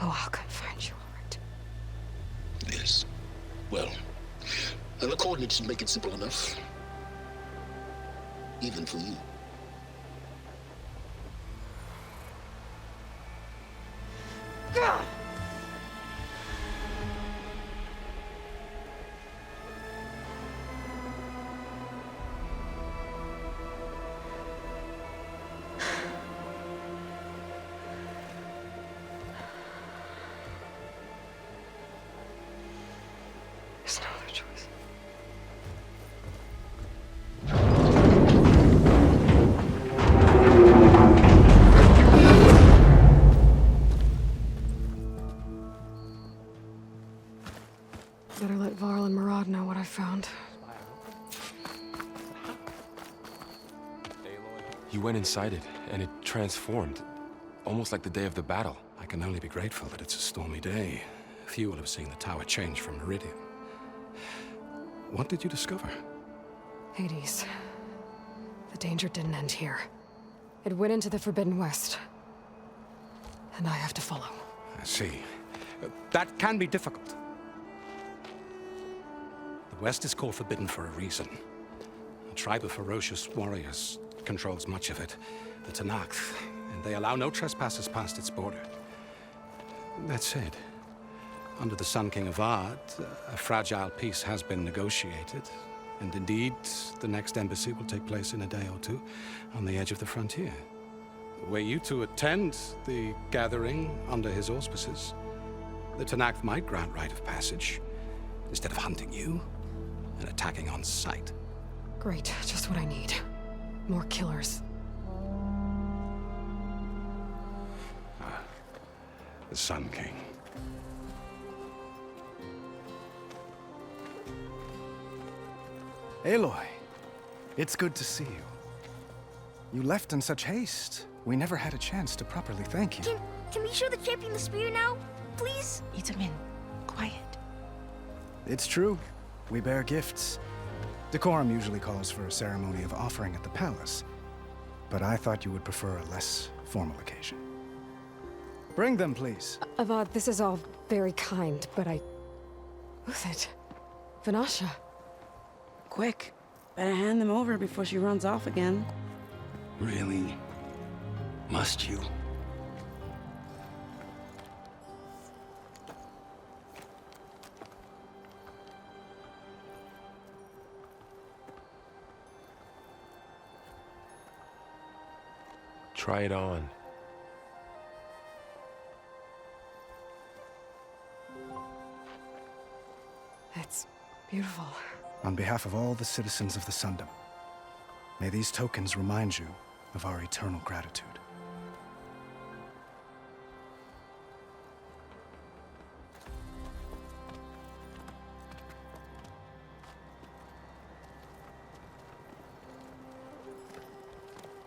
Oh, I'll come find you, all right. Yes. Well, and the coordinates should make it simple enough. Even for you. Gah! There's no other choice. Better let Varl and Murad know what I found. You went inside it, and it transformed. almost like the day of the battle. I can only be grateful that it's a stormy day. Few will have seen the tower change from Meridian. What did you discover? Hades. The danger didn't end here. It went into the Forbidden West. And I have to follow. I see. That can be difficult. The West is called Forbidden for a reason. A tribe of ferocious warriors controls much of it, the Tenakth, and they allow no trespassers past its border. That said, under the Sun King of Ard, a fragile peace has been negotiated, and indeed, the next embassy will take place in a day or two on the edge of the frontier. Were you to attend the gathering under his auspices, the Tenakth might grant right of passage, instead of hunting you and attacking on sight. Great, just what I need. More killers. The Sun King. Aloy, it's good to see you. You left in such haste. We never had a chance to properly thank you. Can we show the champion the spear now? Please? Itamin, quiet. It's true. We bear gifts. Decorum usually calls for a ceremony of offering at the palace. But I thought you would prefer a less formal occasion. Bring them, please. Avad, this is all very kind, but Who's it? Vanasha. Quick. Better hand them over before she runs off again. Really? Must you? Try it on. It's beautiful. On behalf of all the citizens of the Sundom, may these tokens remind you of our eternal gratitude.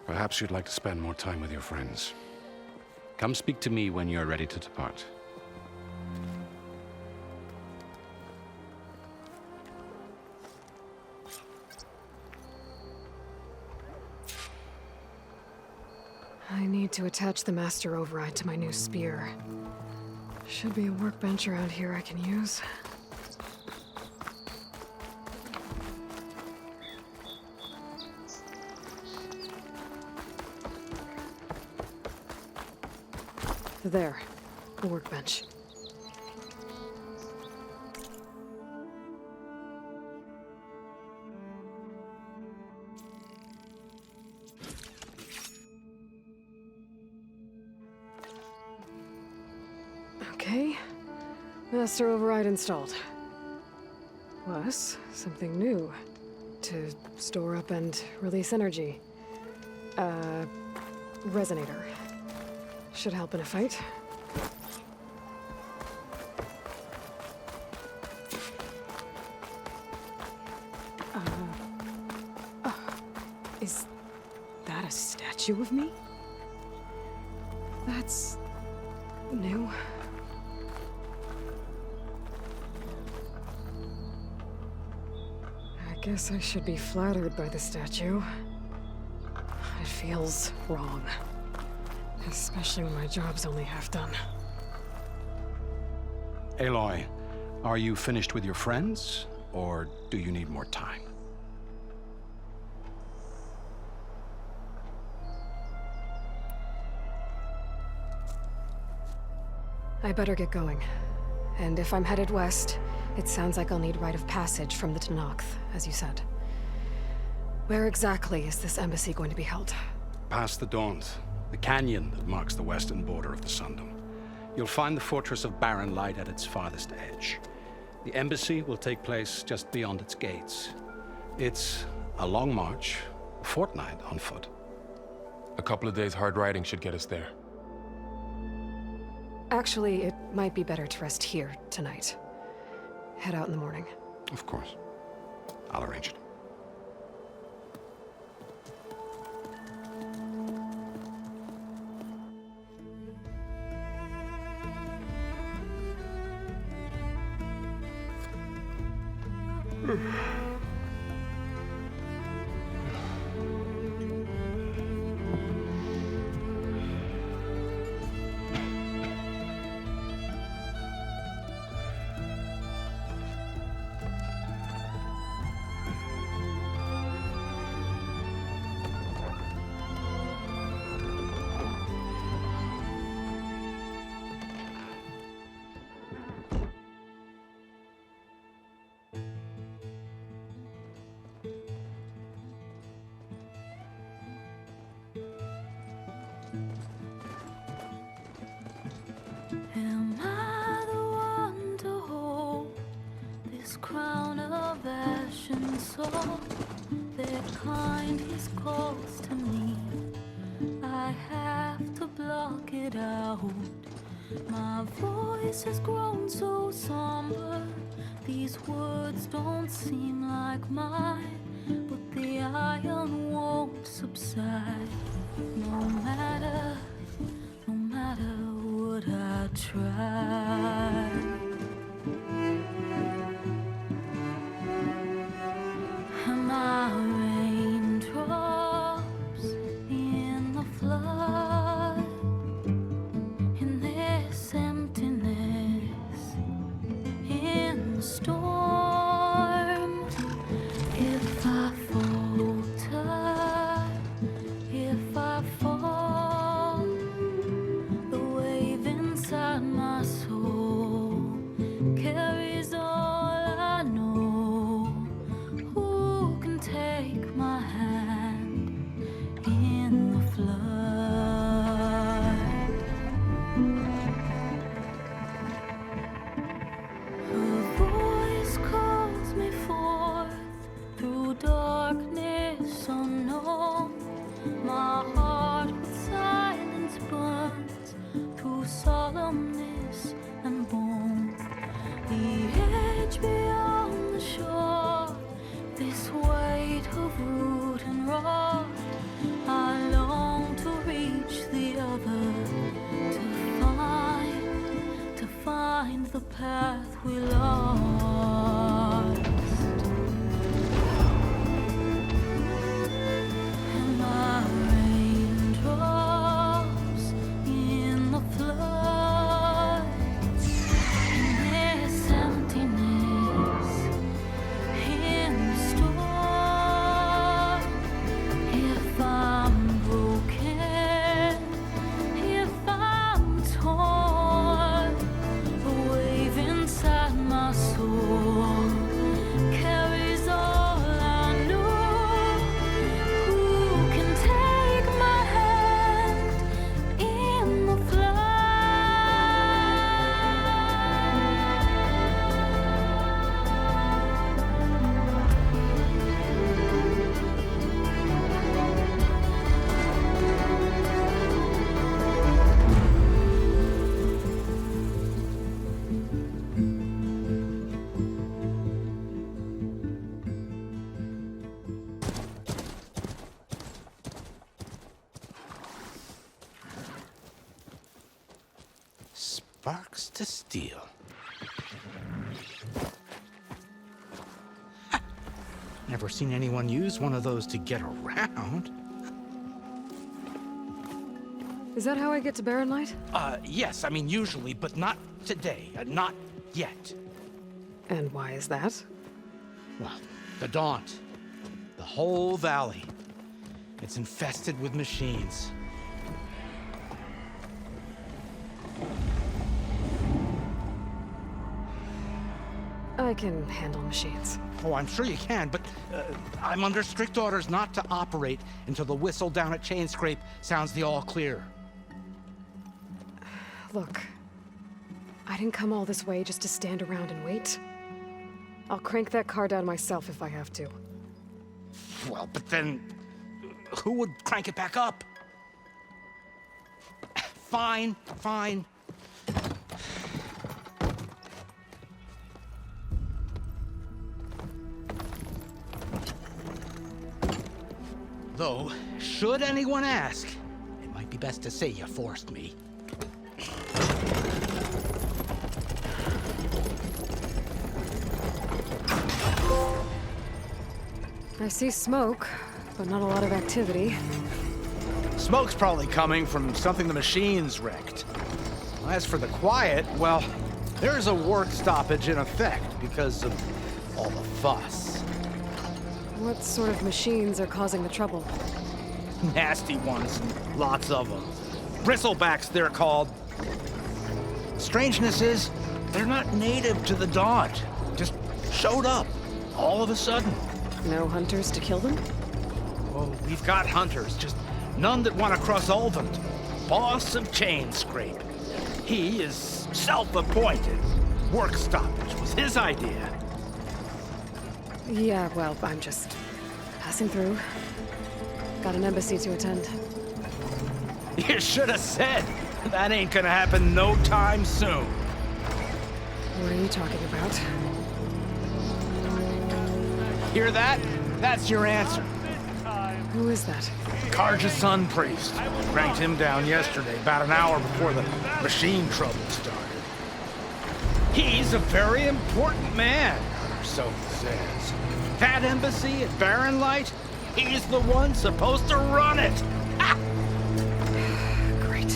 Perhaps you'd like to spend more time with your friends. Come speak to me when you're ready to depart. I need to attach the Master Override to my new spear. Should be a workbench around here I can use. There, a workbench. Okay, Master Override installed. Plus, something new. To store up and release energy. Resonator. Should help in a fight. Is that a statue of me? That's new. I guess I should be flattered by the statue. It feels wrong. Especially when my job's only half done. Aloy, are you finished with your friends, or do you need more time? I better get going. And if I'm headed west, it sounds like I'll need rite of passage from the Tenakth, as you said. Where exactly is this embassy going to be held? Past the Daunt, the canyon that marks the western border of the Sundom. You'll find the fortress of Barren Light at its farthest edge. The embassy will take place just beyond its gates. It's a long march, a fortnight on foot. A couple of days hard riding should get us there. Actually, it might be better to rest here tonight. Head out in the morning. Of course. I'll arrange it. Am I the one to hold this crown of ash and salt? That kind is close to me. I have to block it out. My voice has grown so somber. These words don't seem like mine, but the iron won't subside. No matter what I try. Am I raindrops in the flood? In this emptiness, in the storm. If I falter, if I fall, the wave inside my soul carries all I know. Who can take my hand in the flood? Her voice calls me forth through darkness unknown. My heart with silence burns through solemnness and bone. The edge beyond the shore, this weight of root and rock. I long to reach the other, to find the path we lost. Am I raindrops in the flood? In this emptiness, in the storm. If I'm broken, if I'm torn, the wave inside my soul carries all I know. Who can take my hand in the flood? Sparks to steel. Ha! Never seen anyone use one of those to get around. Is that how I get to Barren Light? Yes, I mean usually, but not today. Not yet. And why is that? Well, the Daunt. The whole valley. It's infested with machines. I can handle machines. Oh, I'm sure you can, but I'm under strict orders not to operate until the whistle down at Chainscrape sounds the all clear. Look, I didn't come all this way just to stand around and wait. I'll crank that car down myself if I have to. Well, but then who would crank it back up? Fine, fine. Though, should anyone ask, it might be best to say you forced me. I see smoke, but not a lot of activity. Smoke's probably coming from something the machines wrecked. As for the quiet, well, there's a work stoppage in effect because of all the fuss. What sort of machines are causing the trouble? Nasty ones, lots of them. Bristlebacks, they're called. Strangeness is, they're not native to the Dodge. Just showed up, all of a sudden. No hunters to kill them? Oh, we've got hunters, just none that want to cross Ulvund. Boss of Chainscrape. He is self-appointed. Work stoppage was his idea. Yeah, well, I'm just passing through. Got an embassy to attend. You should have said. That ain't gonna happen no time soon. What are you talking about? Hear that? That's your answer. Who is that? Karja's son priest. Ranked him down yesterday, about an hour before the machine trouble started. He's a very important man, or so he says. That embassy at Barren Light, he's the one supposed to run it. Ha! Great.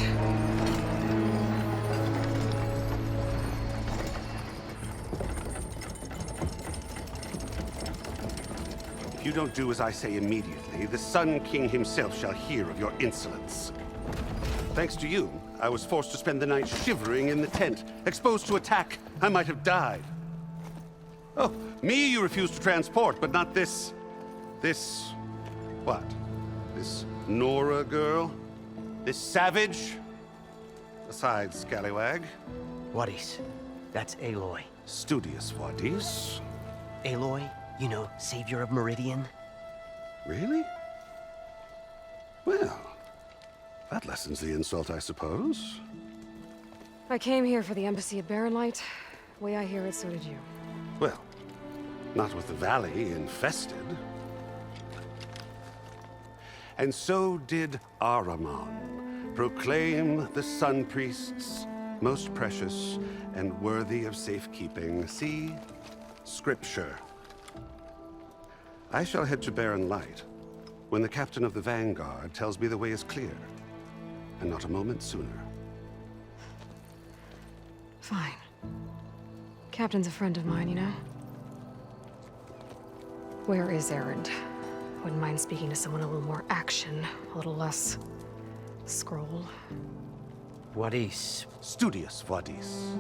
If you don't do as I say immediately, the Sun King himself shall hear of your insolence. Thanks to you, I was forced to spend the night shivering in the tent. Exposed to attack, I might have died. Oh, me you refuse to transport, but not this... what? This Nora girl? This savage? Besides, scallywag. Wadis. That's Aloy. Studious Wadis. Aloy, you know, savior of Meridian. Really? Well, that lessens the insult, I suppose. I came here for the embassy at Barren Light. Way I hear it, so did you. Well, not with the valley infested. And so did Ahriman, proclaim the Sun Priests most precious and worthy of safekeeping. See? Scripture. I shall head to Barren Light when the captain of the Vanguard tells me the way is clear, and not a moment sooner. Fine. Captain's a friend of mine, you know? Where is Erend? Wouldn't mind speaking to someone a little more action, a little less... scroll. Wadis. Studious Wadis.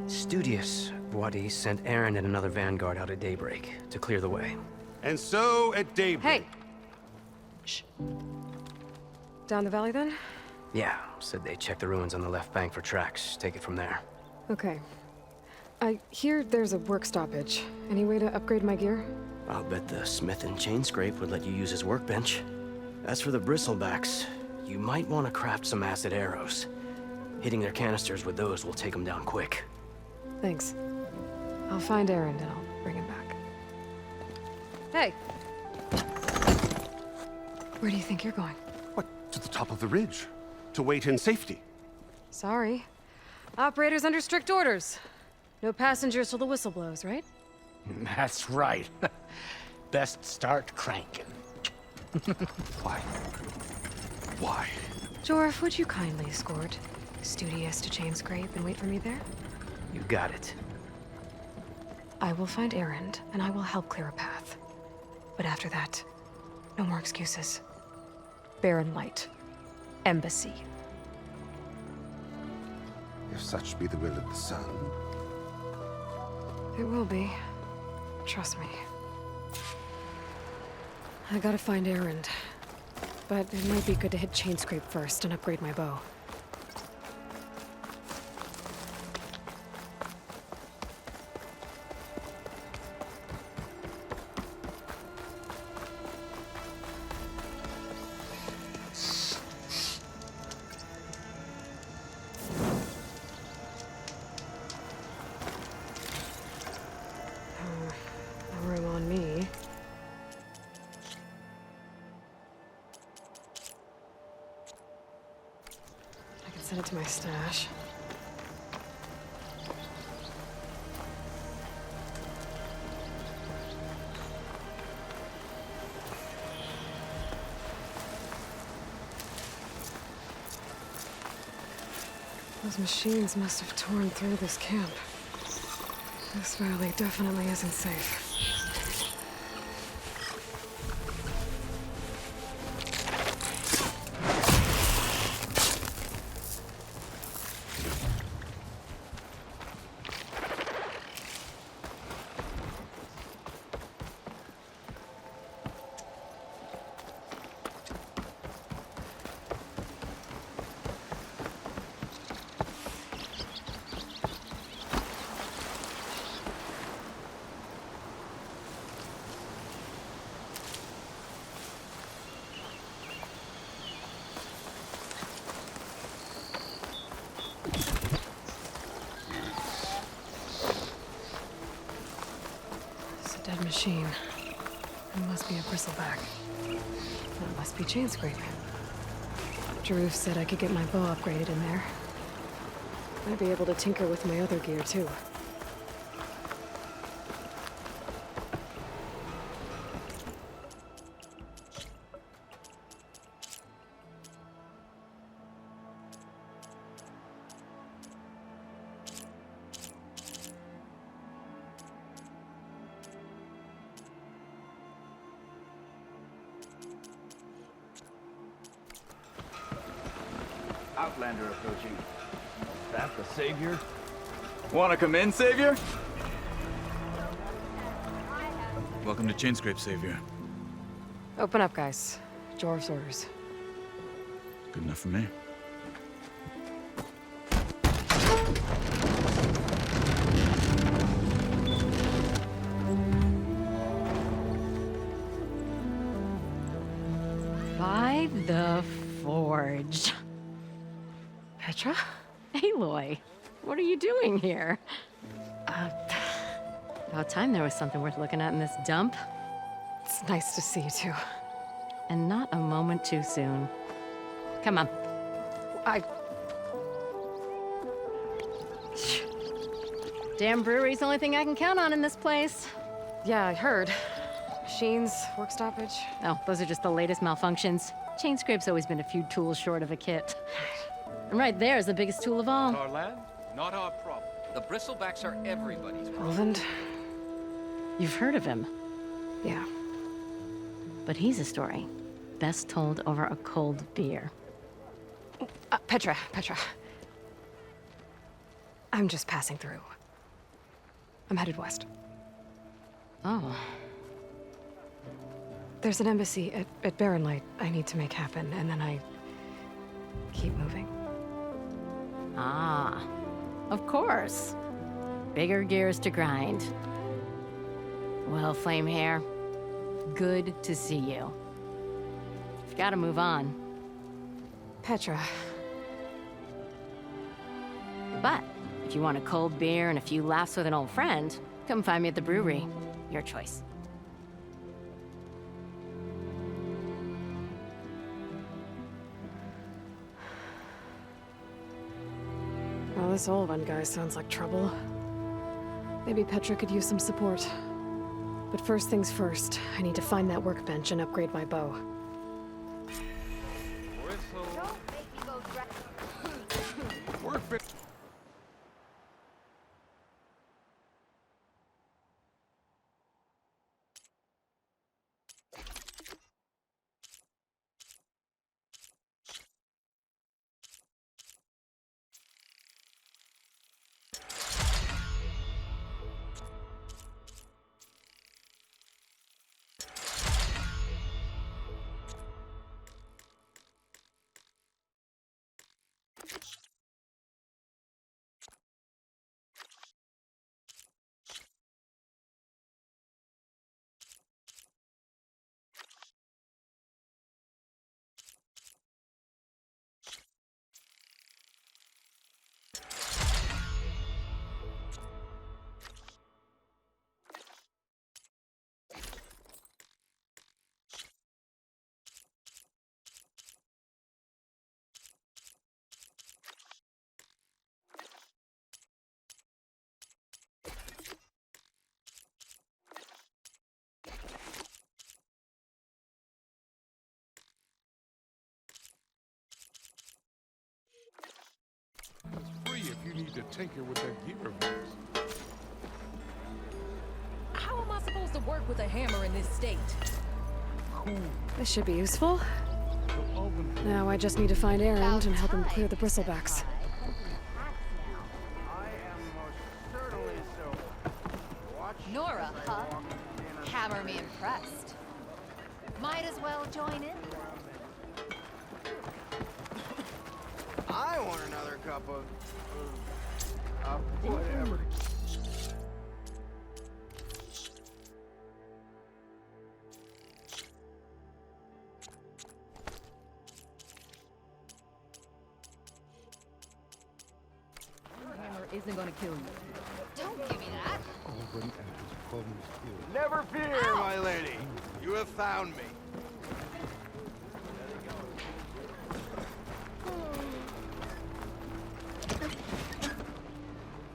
Studious Wadis sent Aaron and another Vanguard out at daybreak to clear the way. And so at daybreak... Hey! Shh. Down the valley, then? Yeah, said they checked the ruins on the left bank for tracks. Take it from there. Okay. I hear there's a work stoppage. Any way to upgrade my gear? I'll bet the smith in Chainscrape would let you use his workbench. As for the bristlebacks, you might want to craft some acid arrows. Hitting their canisters with those will take them down quick. Thanks. I'll find Erend and I'll bring him back. Hey! Where do you think you're going? What, to the top of the ridge? To wait in safety? Sorry. Operator's under strict orders. No passengers till the whistle blows, right? That's right. Best start cranking. Why? Why? Jorf, would you kindly escort Studious to Chainscrape and wait for me there? You got it. I will find Erend, and I will help clear a path. But after that, no more excuses. Barren Light. Embassy. If such be the will of the sun. It will be. Trust me. I gotta find Erend. But it might be good to hit Chainscrape first and upgrade my bow. No room on me. I can send it to my stash. Those machines must have torn through this camp. This valley definitely isn't safe. Dead machine. It must be a bristleback. That must be chain scrape. Drew said I could get my bow upgraded in there. Might be able to tinker with my other gear, too. Outlander approaching. That the Savior? Wanna come in, Savior? Welcome to Chainscrape, Savior. Open up, guys. Jorv's orders. Good enough for me. By the Forge. Petra? Aloy, what are you doing here? About time there was something worth looking at in this dump. It's nice to see you, too. And not a moment too soon. Come on. Damn brewery's the only thing I can count on in this place. Yeah, I heard. Machines, work stoppage. Oh, those are just the latest malfunctions. Chainscrape's always been a few tools short of a kit. And right there is the biggest tool of all. Our land, not our problem. The bristlebacks are everybody's problem. Roland? You've heard of him. Yeah. But he's a story best told over a cold beer. Petra. I'm just passing through. I'm headed west. Oh. There's an embassy at Barren Light I need to make happen, and then I keep moving. Ah, of course. Bigger gears to grind. Well, Flamehair, good to see you. You've got to move on. Petra. But if you want a cold beer and a few laughs with an old friend, come find me at the brewery. Your choice. Well, this old one guy sounds like trouble. Maybe Petra could use some support. But first things first, I need to find that workbench and upgrade my bow. Workbench. to tinker with their gearbox. How am I supposed to work with a hammer in this state? This should be useful. Now I just need to find Erend and help him clear the bristlebacks. Nora, huh? Hammer me impressed. Might as well join in. I want another cup of whatever. Hammer isn't gonna kill you. Don't give me that. Never fear, my lady. You have found me.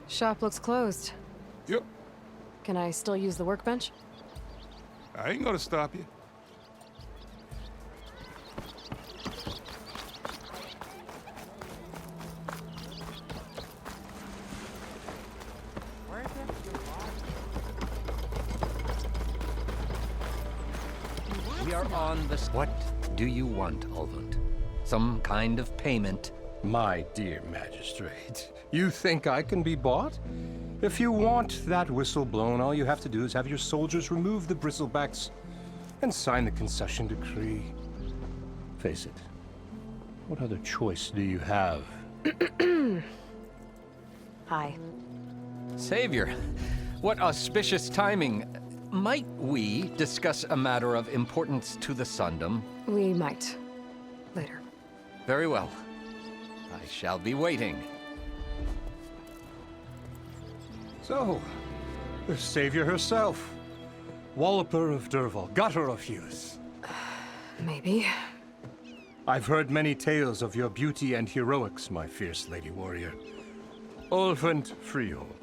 Shop looks closed. Yep. Can I still use the workbench? I ain't gonna stop you. We are on the... What do you want, Ulvund? Some kind of payment? My dear magistrate, you think I can be bought? If you want that whistle blown, all you have to do is have your soldiers remove the bristlebacks and sign the concession decree. Face it, what other choice do you have? Hi. Savior, what auspicious timing. Might we discuss a matter of importance to the Sundom? We might. Later. Very well. I shall be waiting. So, the savior herself. Walloper of Derval, gutter of youth. Maybe. I've heard many tales of your beauty and heroics, my fierce lady warrior. Ulvund Freehold,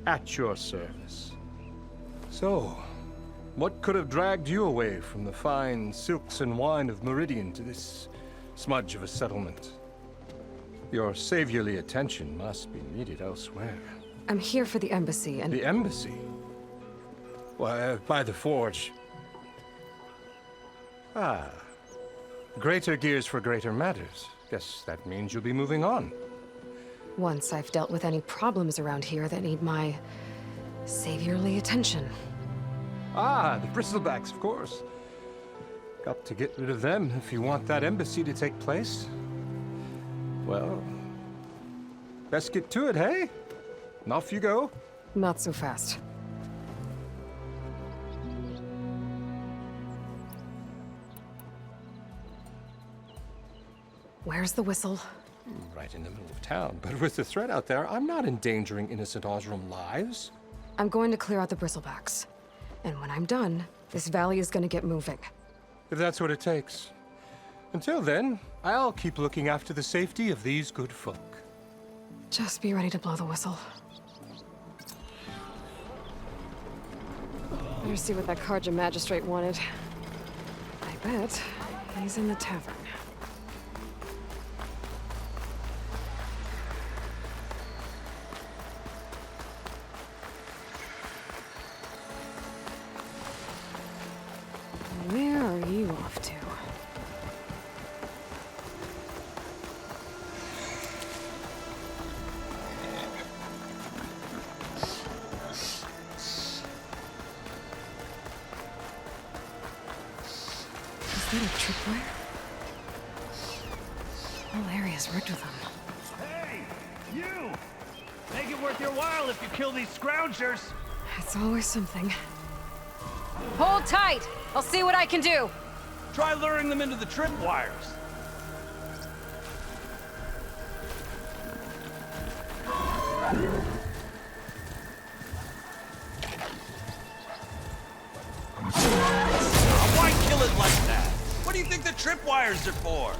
at your service. So, what could have dragged you away from the fine silks and wine of Meridian to this smudge of a settlement? Your saviorly attention must be needed elsewhere. I'm here for the embassy and... The embassy? Why, by the forge. Ah. Greater gears for greater matters. Guess that means you'll be moving on. Once I've dealt with any problems around here that need my saviorly attention. Ah, the bristlebacks, of course. Got to get rid of them if you want that embassy to take place. Well, best get to it, hey? And off you go. Not so fast. Where's the whistle? Right in the middle of town. But with the threat out there, I'm not endangering innocent Osram lives. I'm going to clear out the bristlebacks. And when I'm done, this valley is going to get moving. If that's what it takes. Until then, I'll keep looking after the safety of these good folk. Just be ready to blow the whistle. Better see what that Karja magistrate wanted. I bet he's in the tavern. Where are you off to? Is that a tripwire? Whole area's rigged with them. Hey! You! Make it worth your while if you kill these scroungers! It's always something. Hold tight! I'll see what I can do! Try luring them into the tripwires. Why kill it like that? What do you think the tripwires are for?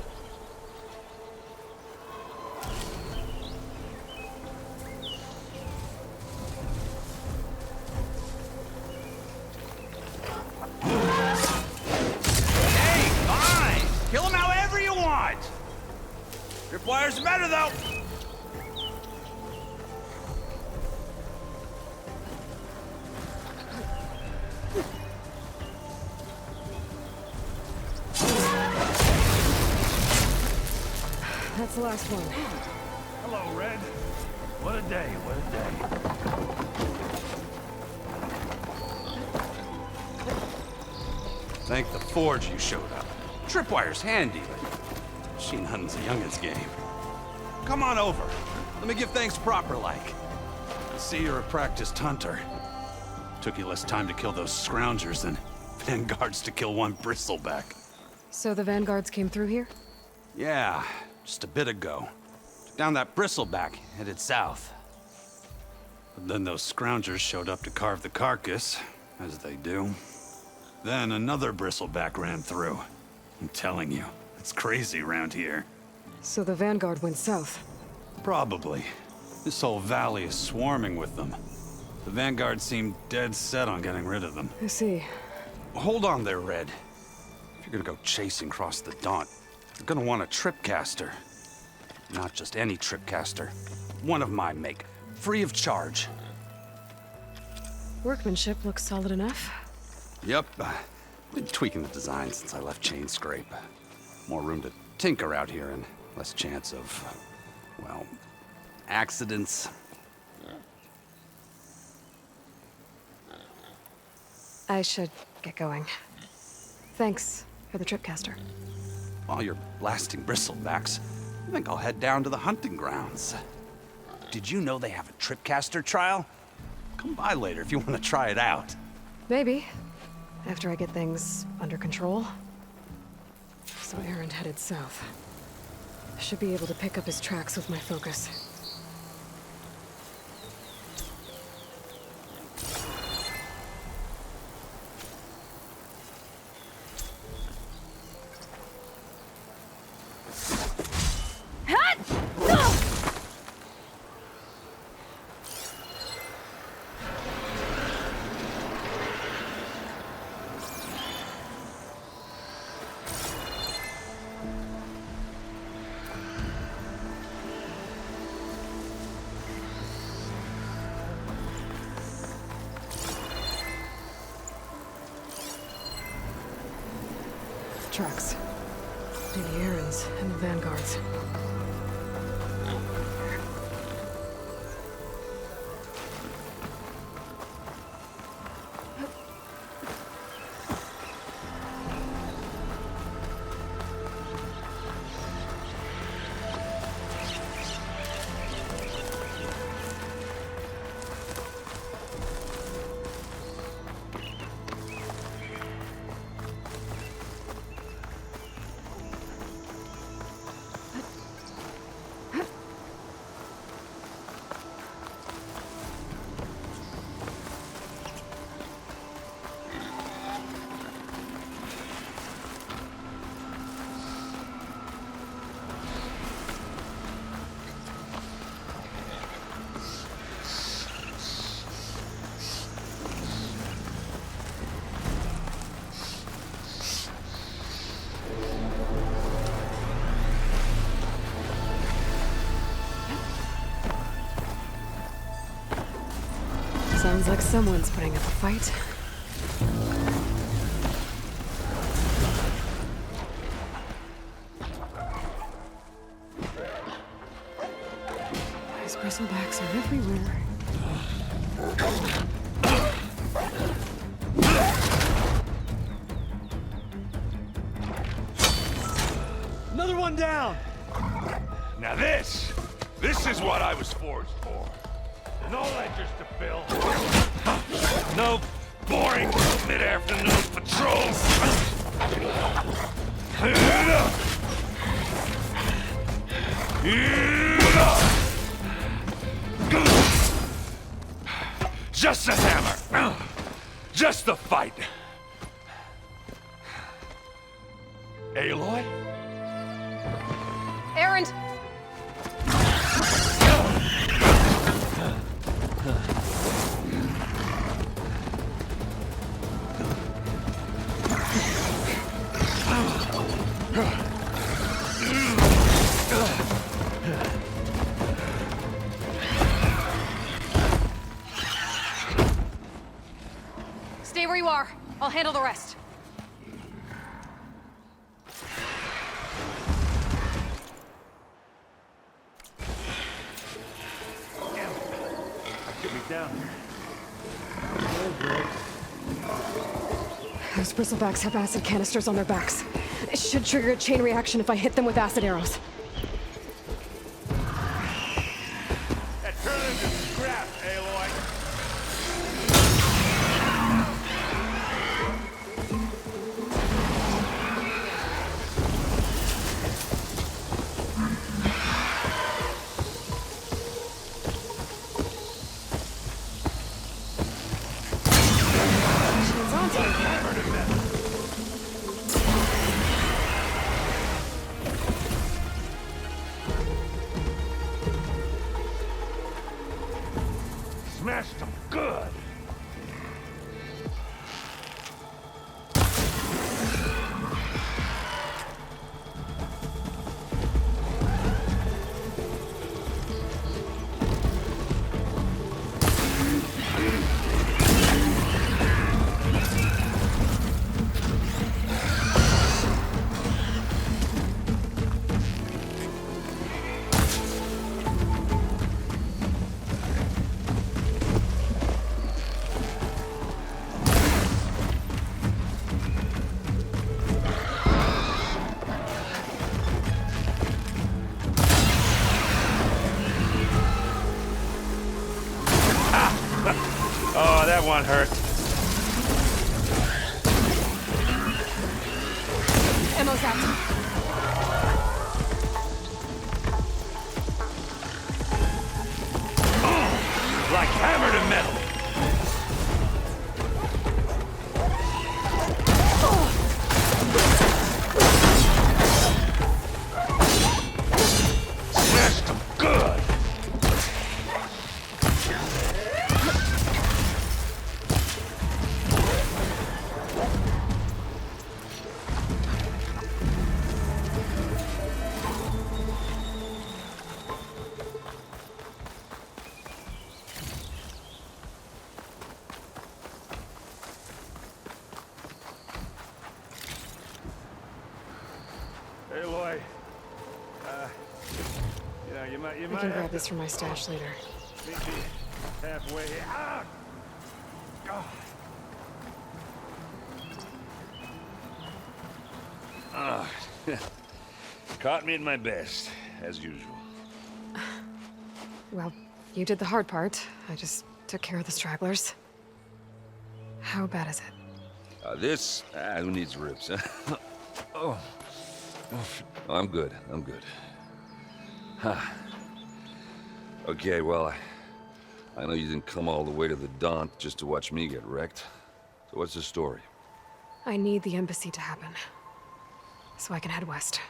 Kill them however you want! Tripwires are better, though! That's the last one. Hello, Red. What a day, what a day. Thank the Forge you showed up. Tripwire's handy, but machine hunting's a youngin's game. Come on over. Let me give thanks proper like. I see you're a practiced hunter. Took you less time to kill those scroungers than vanguards to kill one bristleback. So the vanguards came through here? Yeah, just a bit ago. Down that bristleback, headed south. But then those scroungers showed up to carve the carcass, as they do. Then another bristleback ran through. I'm telling you, it's crazy around here. So the vanguard went south? Probably. This whole valley is swarming with them. The vanguard seemed dead set on getting rid of them. I see. Hold on there, Red. If you're gonna go chasing across the Daunt, you're gonna want a tripcaster. Not just any tripcaster. One of my make. Free of charge. Workmanship looks solid enough. Yep. Been tweaking the design since I left Chainscrape. More room to tinker out here and less chance of, well, accidents. I should get going. Thanks for the tripcaster. While you're blasting bristlebacks, I think I'll head down to the hunting grounds. Did you know they have a tripcaster trial? Come by later if you want to try it out. Maybe. After I get things under control. So Aaron headed south. Should be able to pick up his tracks with my focus. Tracks. The Aarons and the vanguards. Sounds like someone's putting up a fight. These bristlebacks are everywhere. Another one down! Now this is what I was forged for. No ledgers to fill. No boring mid-afternoon patrols. Just the hammer. Just the fight. Aloy? Aaron! Stay where you are. I'll handle the rest. down. Those bristlebacks have acid canisters on their backs. It should trigger a chain reaction if I hit them with acid arrows. That turned into scrap, Aloy. Smashed them good. Oh, that one hurt. Ammo's out. Like hammer to metal. Smashed them good. Aloy, you might. I can grab this from my stash later. Meet me halfway. Ah! Ah. Caught me at my best, as usual. Well, you did the hard part. I just took care of the stragglers. How bad is it? Who needs ribs, huh? Oh. I'm good. Huh. Okay, well, I know you didn't come all the way to the Daunt just to watch me get wrecked. So what's the story? I need the embassy to happen, so I can head west.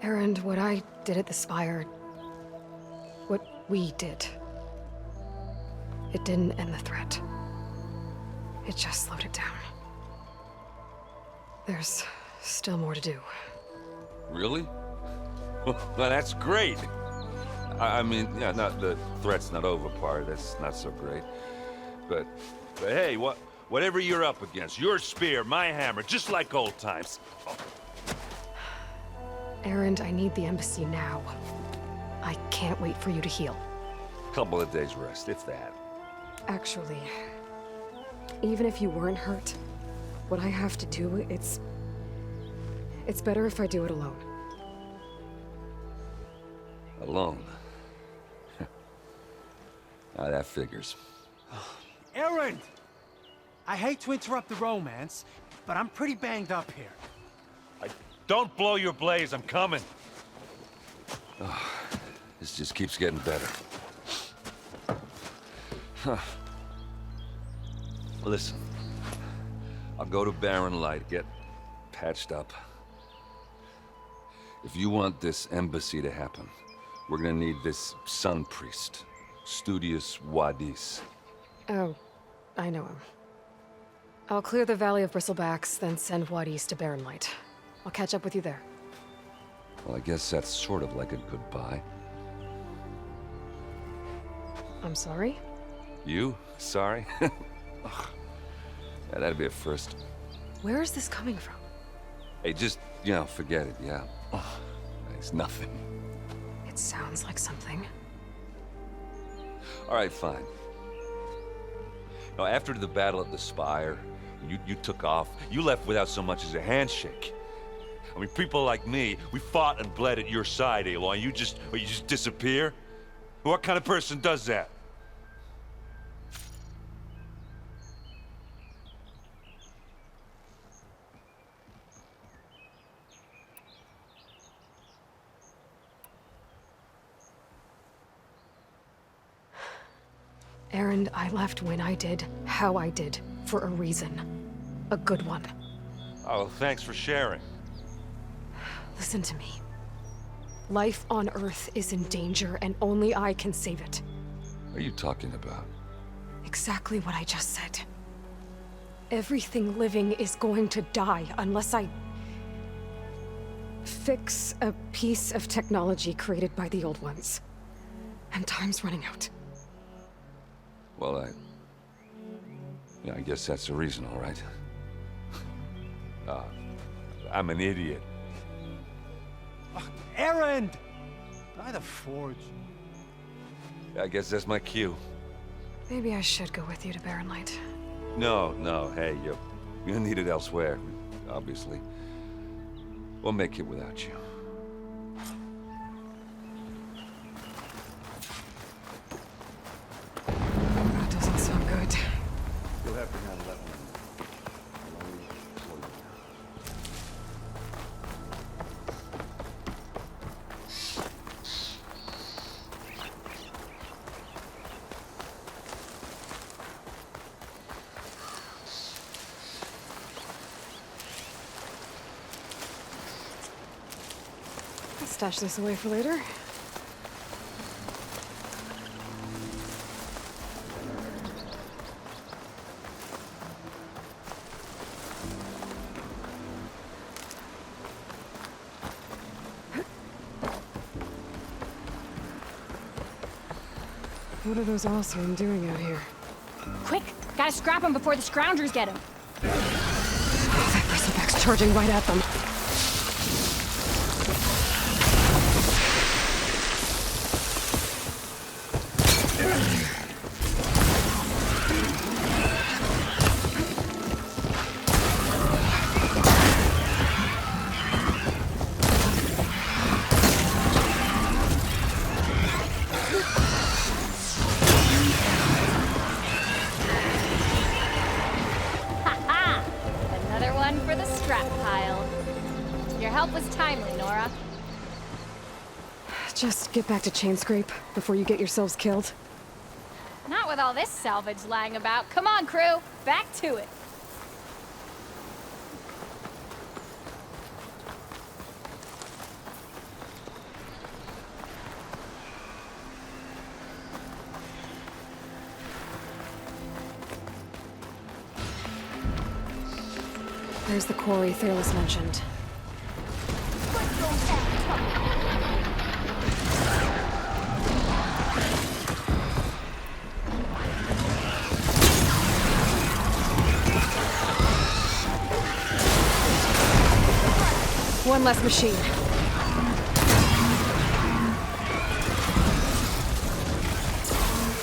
Erend, what I did at the Spire, what we did, it didn't end the threat. It just slowed it down. There's still more to do. Really? Well, that's great. I mean, yeah, not the threat's not over part. That's not so great. But hey, whatever you're up against, your spear, my hammer, just like old times. Oh. Erend, I need the embassy now. I can't wait for you to heal. Couple of days rest, if that. Actually, even if you weren't hurt, what I have to do, it's better if I do it alone. Alone? Now that figures. Erend! I hate to interrupt the romance, but I'm pretty banged up here. Don't blow your blaze, I'm coming. Oh, this just keeps getting better. Huh. Listen, I'll go to Barren Light, get patched up. If you want this embassy to happen, we're gonna need this sun priest, Studius Wadis. Oh, I know him. I'll clear the Valley of Bristlebacks, then send Wadis to Barren Light. I'll catch up with you there. Well, I guess that's sort of like a goodbye. I'm sorry? You? Sorry? Ugh. Yeah, that'd be a first. Where is this coming from? Hey, just, forget it, yeah. It's nothing. It sounds like something. All right, fine. Now, after the Battle of the Spire, you took off. You left without so much as a handshake. I mean, people like me, we fought and bled at your side, Aloy. You just disappear? What kind of person does that? Erend, I left when I did, how I did, for a reason. A good one. Oh, thanks for sharing. Listen to me. Life on Earth is in danger, and only I can save it. What are you talking about? Exactly what I just said. Everything living is going to die unless I fix a piece of technology created by the old ones. And time's running out. Well, I guess that's the reason, all right. I'm an idiot. Erend! By the Forge. I guess that's my cue. Maybe I should go with you to Barren Light. No, hey, you're needed elsewhere, obviously. We'll make it without you. That doesn't sound good. You'll have to handle that one. I'll stash this away for later. What are those Oseram doing out here? Quick! Gotta scrap him before the Scroungers get him. That bristleback's charging right at them. Another one for the scrap pile. Your help was timely, Nora. Just get back to Chainscrape before you get yourselves killed. Not with all this salvage lying about. Come on, crew. Back to it. There's the quarry Thairless mentioned. One less machine.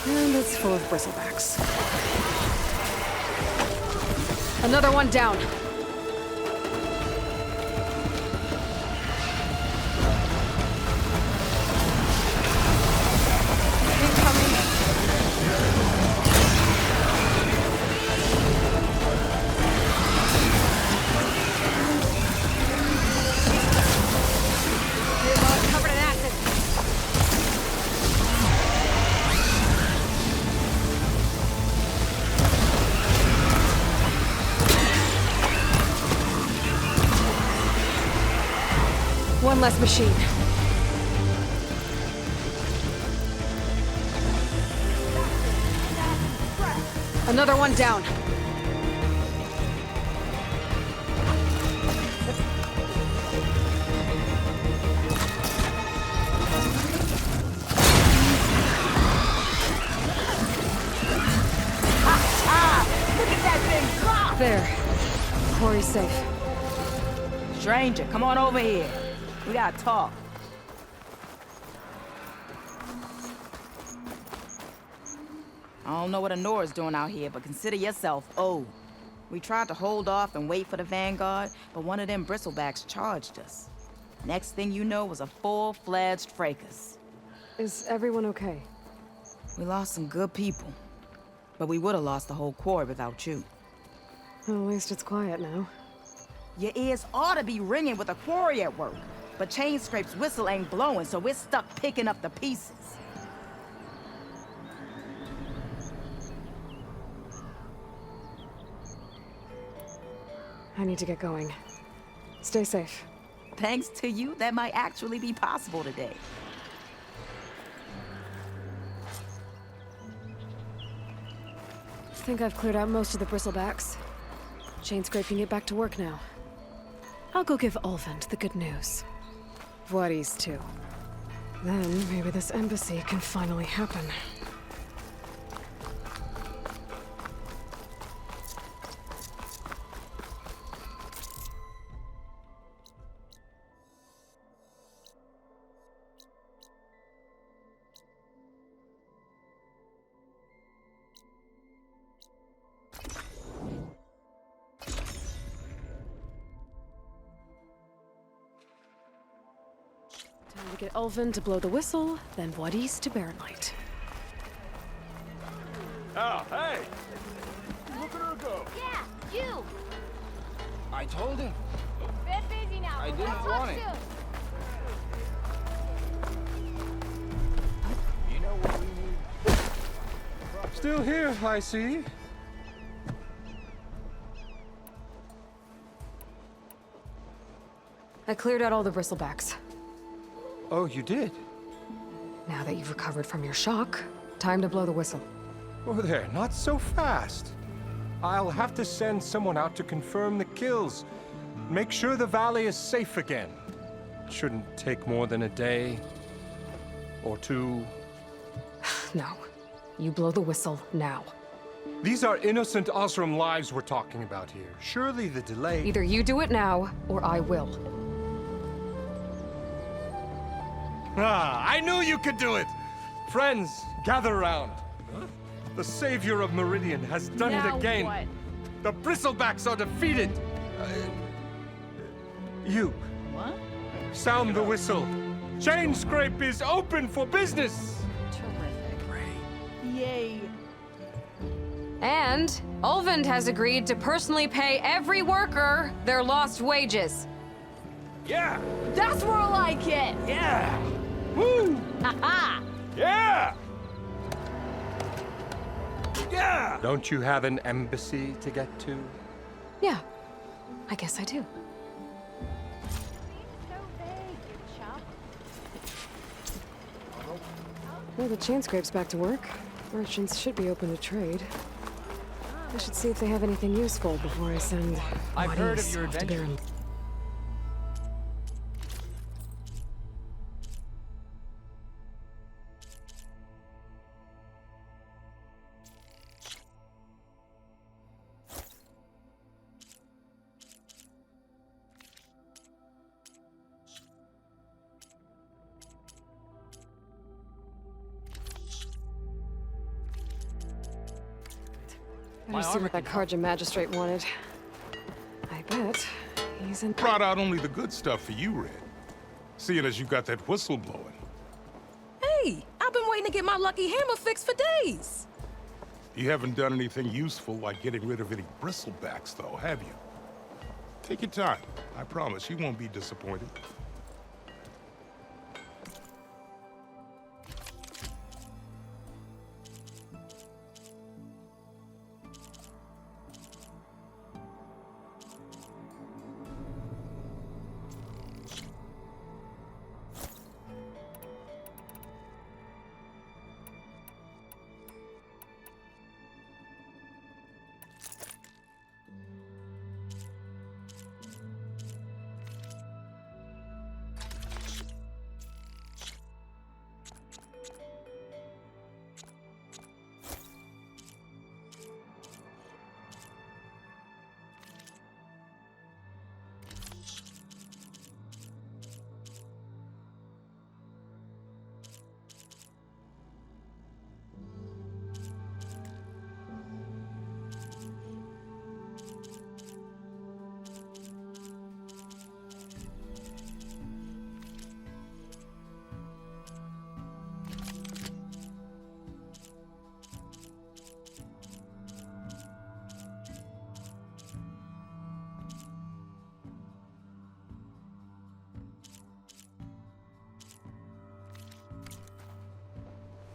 And it's full of bristlebacks. Another one down. One less machine. Another one down. Look at that thing drop! There. Quarry's safe. Stranger, come on over here. We gotta talk. I don't know what Honora's doing out here, but consider yourself owed. We tried to hold off and wait for the Vanguard, but one of them bristlebacks charged us. Next thing you know was a full-fledged fracas. Is everyone okay? We lost some good people, but we would have lost the whole quarry without you. Well, at least it's quiet now. Your ears ought to be ringing with a quarry at work, but Chainscrape's whistle ain't blowing, so we're stuck picking up the pieces. I need to get going. Stay safe. Thanks to you, that might actually be possible today. I think I've cleared out most of the bristlebacks. Chainscrape can get back to work now. I'll go give Ulvund the good news. Voorhees, too. Then maybe this embassy can finally happen. Time to get Ulvund to blow the whistle, then Voorhees to bear light. Oh, hey! Look at her go! Yeah, you! I told him. Bit busy now. I didn't Let's want talk it. soon. You know what we need? Still here, I see. I cleared out all the bristlebacks. Oh, you did? Now that you've recovered from your shock, time to blow the whistle. Oh, there, not so fast. I'll have to send someone out to confirm the kills. Make sure the valley is safe again. Shouldn't take more than a day or two. No. You blow the whistle now. These are innocent Osram lives we're talking about here. Surely the delay... Either you do it now, or I will. Ah, I knew you could do it! Friends, gather around. The savior of Meridian has done Now it again. what? The bristlebacks are defeated. You. What? Sound the whistle. Chainscrape is open for business. Terrific. Yay. And Ulvund has agreed to personally pay every worker their lost wages. Yeah! That's more like it! Yeah! Woo! Ha-ha! Yeah! Yeah! Don't you have an embassy to get to? Yeah, I guess I do. Well, the Chainscrape's back to work. Merchants should be open to trade. I should see if they have anything useful before I send I've heard of Voorhees your off to adventure. Baron. Better see what that Karja magistrate wanted. I bet he's in. Brought out only the good stuff for you, Red. Seeing as you got that whistle blowing. Hey, I've been waiting to get my lucky hammer fixed for days. You haven't done anything useful like getting rid of any bristlebacks, though, have you? Take your time. I promise you won't be disappointed.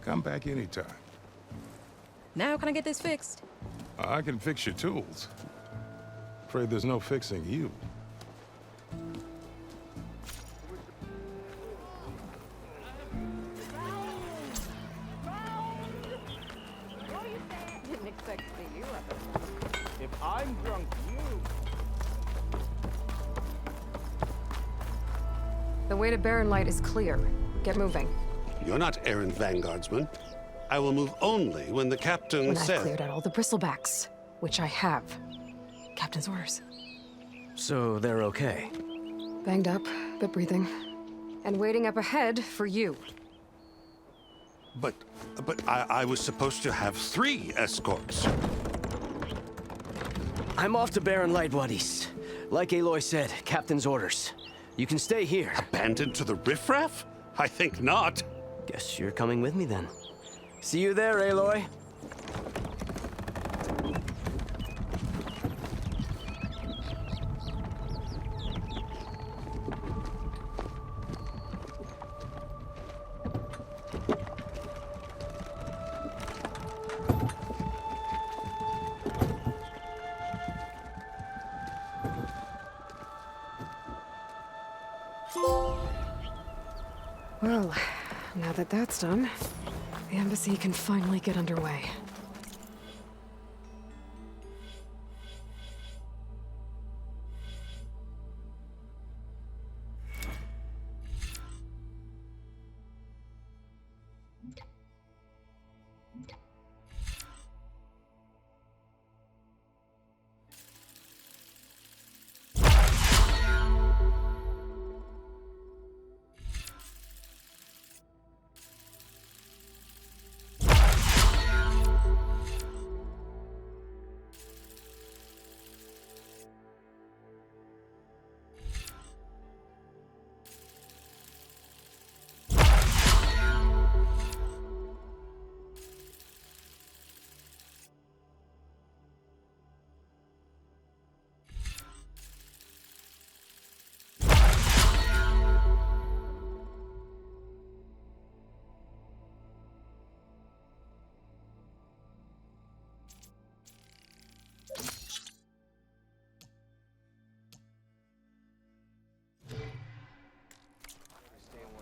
Come back anytime. Now can I get this fixed? I can fix your tools. Afraid there's no fixing you. Didn't expect to see you up. If I'm drunk, you... The way to Barren Light is clear. Get moving. You're not errant vanguardsman. I will move only when the captain When says... I've cleared out all the bristlebacks, which I have. Captain's orders. So they're okay? Banged up, but breathing. And waiting up ahead for you. But I was supposed to have 3 escorts. I'm off to Barren Light, Wadis. Like Aloy said, Captain's orders. You can stay here. Abandoned to the riffraff? I think not. Guess you're coming with me then. See you there, Aloy. Well, now that that's done, the embassy can finally get underway.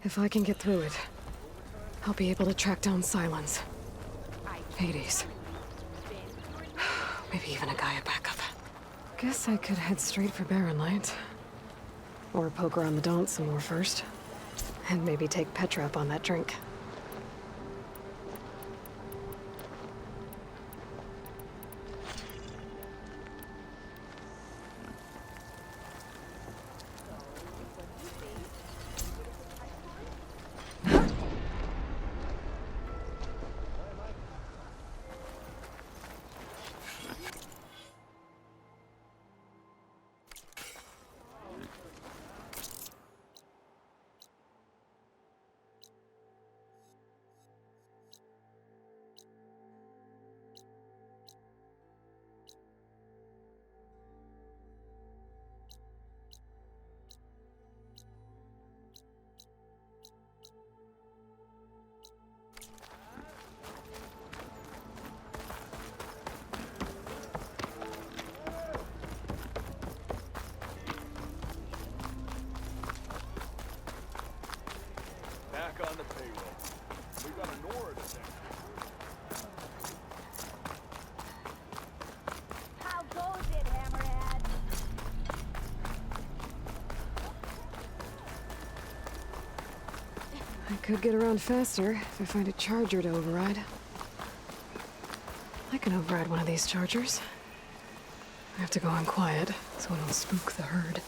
If I can get through it, I'll be able to track down Silence. Hades. Maybe even a Gaia backup. Guess I could head straight for Barren Light. Or poke around the Daunt some more first. And maybe take Petra up on that drink. Back on the payroll. We got a Nora to thank. How goes it, Hammerhead? I could get around faster if I find a charger to override. I can override one of these chargers. I have to go on quiet, so it'll spook the herd.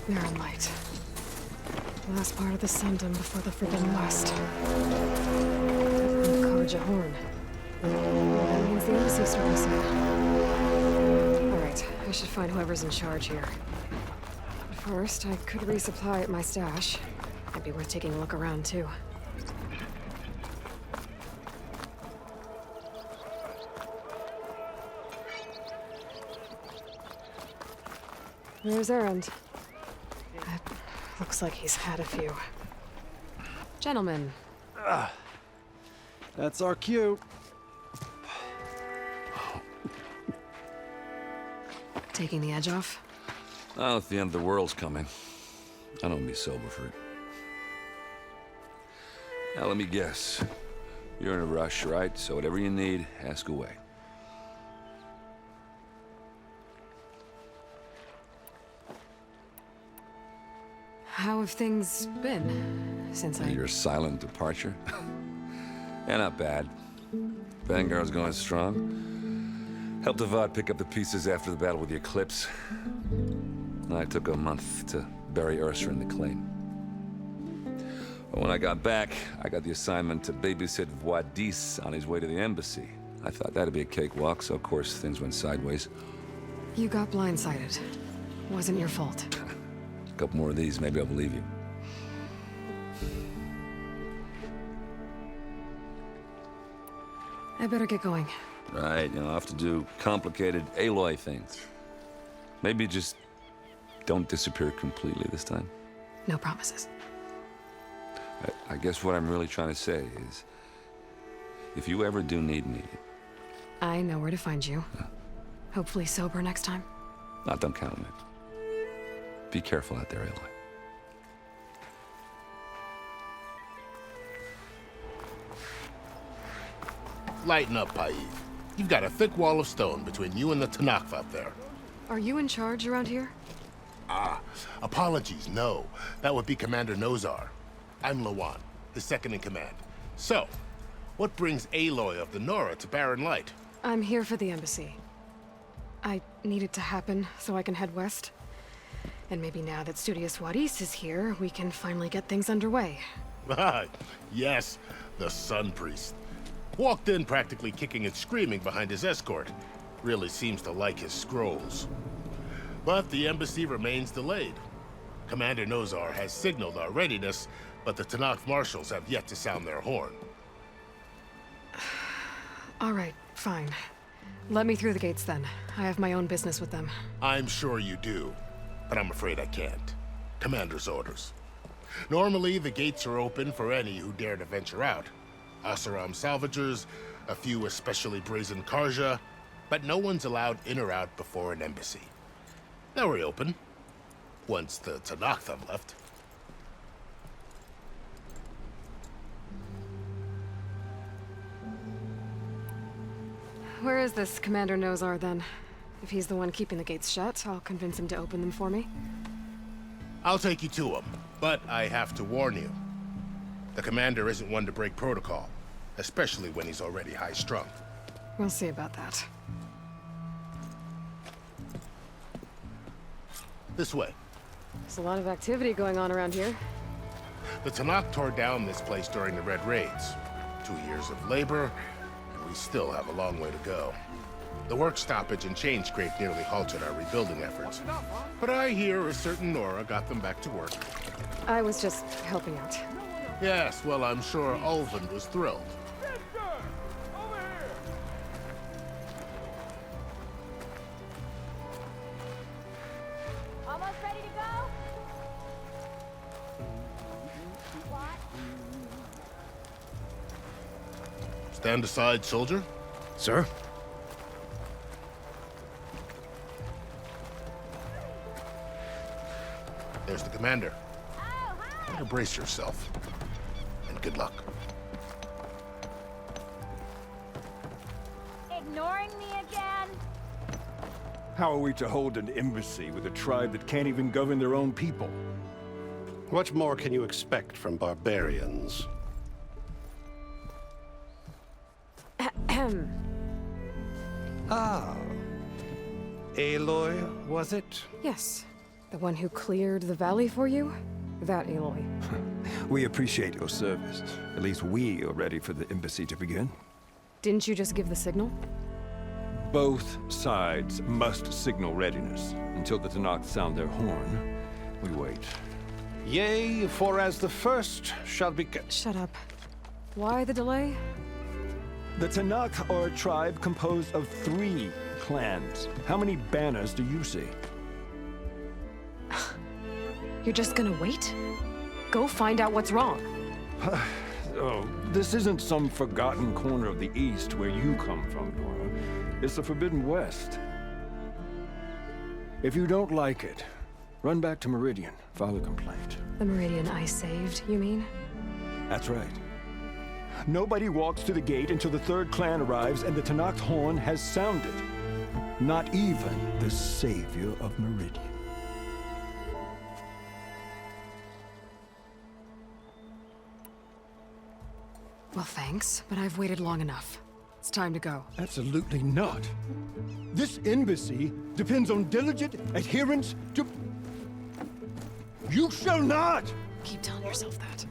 Baron Light. Last part of the Sundom before the Forbidden West. And Karja Horn. That means the embassy's starting soon. Alright, I should find whoever's in charge here. But first, I could resupply at my stash. Might be worth taking a look around, too. Where's Erend? Looks like he's had a few. Gentlemen. That's our cue. Taking the edge off? Oh, if the end of the world's coming, I don't be sober for it. Now, let me guess. You're in a rush, right? So whatever you need, ask away. How have things been since Your silent departure? Yeah, not bad. Vanguard's going strong. Helped Avad pick up the pieces after the battle with the Eclipse. I took a month to bury Ursa in the claim. But when I got back, I got the assignment to babysit Voidis on his way to the embassy. I thought that'd be a cakewalk, so of course things went sideways. You got blindsided. Wasn't your fault. A couple more of these, maybe I'll believe you. I better get going. Right, I'll have to do complicated Aloy things. Maybe just don't disappear completely this time. No promises. I guess what I'm really trying to say is, if you ever do need me... I know where to find you. Hopefully sober next time. Don't count on it. Be careful out there, Aloy. Lighten up, Paiv. You've got a thick wall of stone between you and the Tanakh up there. Are you in charge around here? Apologies, no. That would be Commander Nozar. I'm Lawan, his second in command. So, what brings Aloy of the Nora to Baron Light? I'm here for the embassy. I need it to happen so I can head west. And maybe now that Studious Wadis is here, we can finally get things underway. Yes, the Sun Priest. Walked in practically kicking and screaming behind his escort. Really seems to like his scrolls. But the embassy remains delayed. Commander Nozar has signaled our readiness, but the Tanakh marshals have yet to sound their horn. All right, fine. Let me through the gates then. I have my own business with them. I'm sure you do, but I'm afraid I can't. Commander's orders. Normally, the gates are open for any who dare to venture out. Asaram salvagers, a few especially brazen Karja, but no one's allowed in or out before an embassy. They'll reopen, once the Tanakh have left. Where is this Commander Nozar then? If he's the one keeping the gates shut, I'll convince him to open them for me. I'll take you to him, but I have to warn you. The commander isn't one to break protocol, especially when he's already high-strung. We'll see about that. This way. There's a lot of activity going on around here. The Tanakh tore down this place during the Red Raids. 2 years of labor, and we still have a long way to go. The work stoppage and chain scrape nearly halted our rebuilding efforts. But I hear a certain Nora got them back to work. I was just helping out. Yes, well, I'm sure Ulvund was thrilled. Almost ready to go? Stand aside, soldier. Sir? There's the commander. Better brace yourself. And good luck. Ignoring me again? How are we to hold an embassy with a tribe that can't even govern their own people? What more can you expect from barbarians? Ahem. Ah. Aloy, was it? Yes. The one who cleared the valley for you? That Aloy. We appreciate your service. At least we are ready for the embassy to begin. Didn't you just give the signal? Both sides must signal readiness. Until the Tanakh sound their horn, we wait. Yea, for as the first shall be... Shut up. Why the delay? The Tanakh are a tribe composed of 3 clans. How many banners do you see? You're just gonna wait? Go find out what's wrong. Oh, this isn't some forgotten corner of the East where you come from, Nora. It's the Forbidden West. If you don't like it, run back to Meridian, file a complaint. The Meridian I saved, you mean? That's right. Nobody walks to the gate until the 3rd clan arrives and the Tanakh's horn has sounded. Not even the savior of Meridian. Well, thanks, but I've waited long enough. It's time to go. Absolutely not. This embassy depends on diligent adherence to... You shall not! Keep telling yourself that.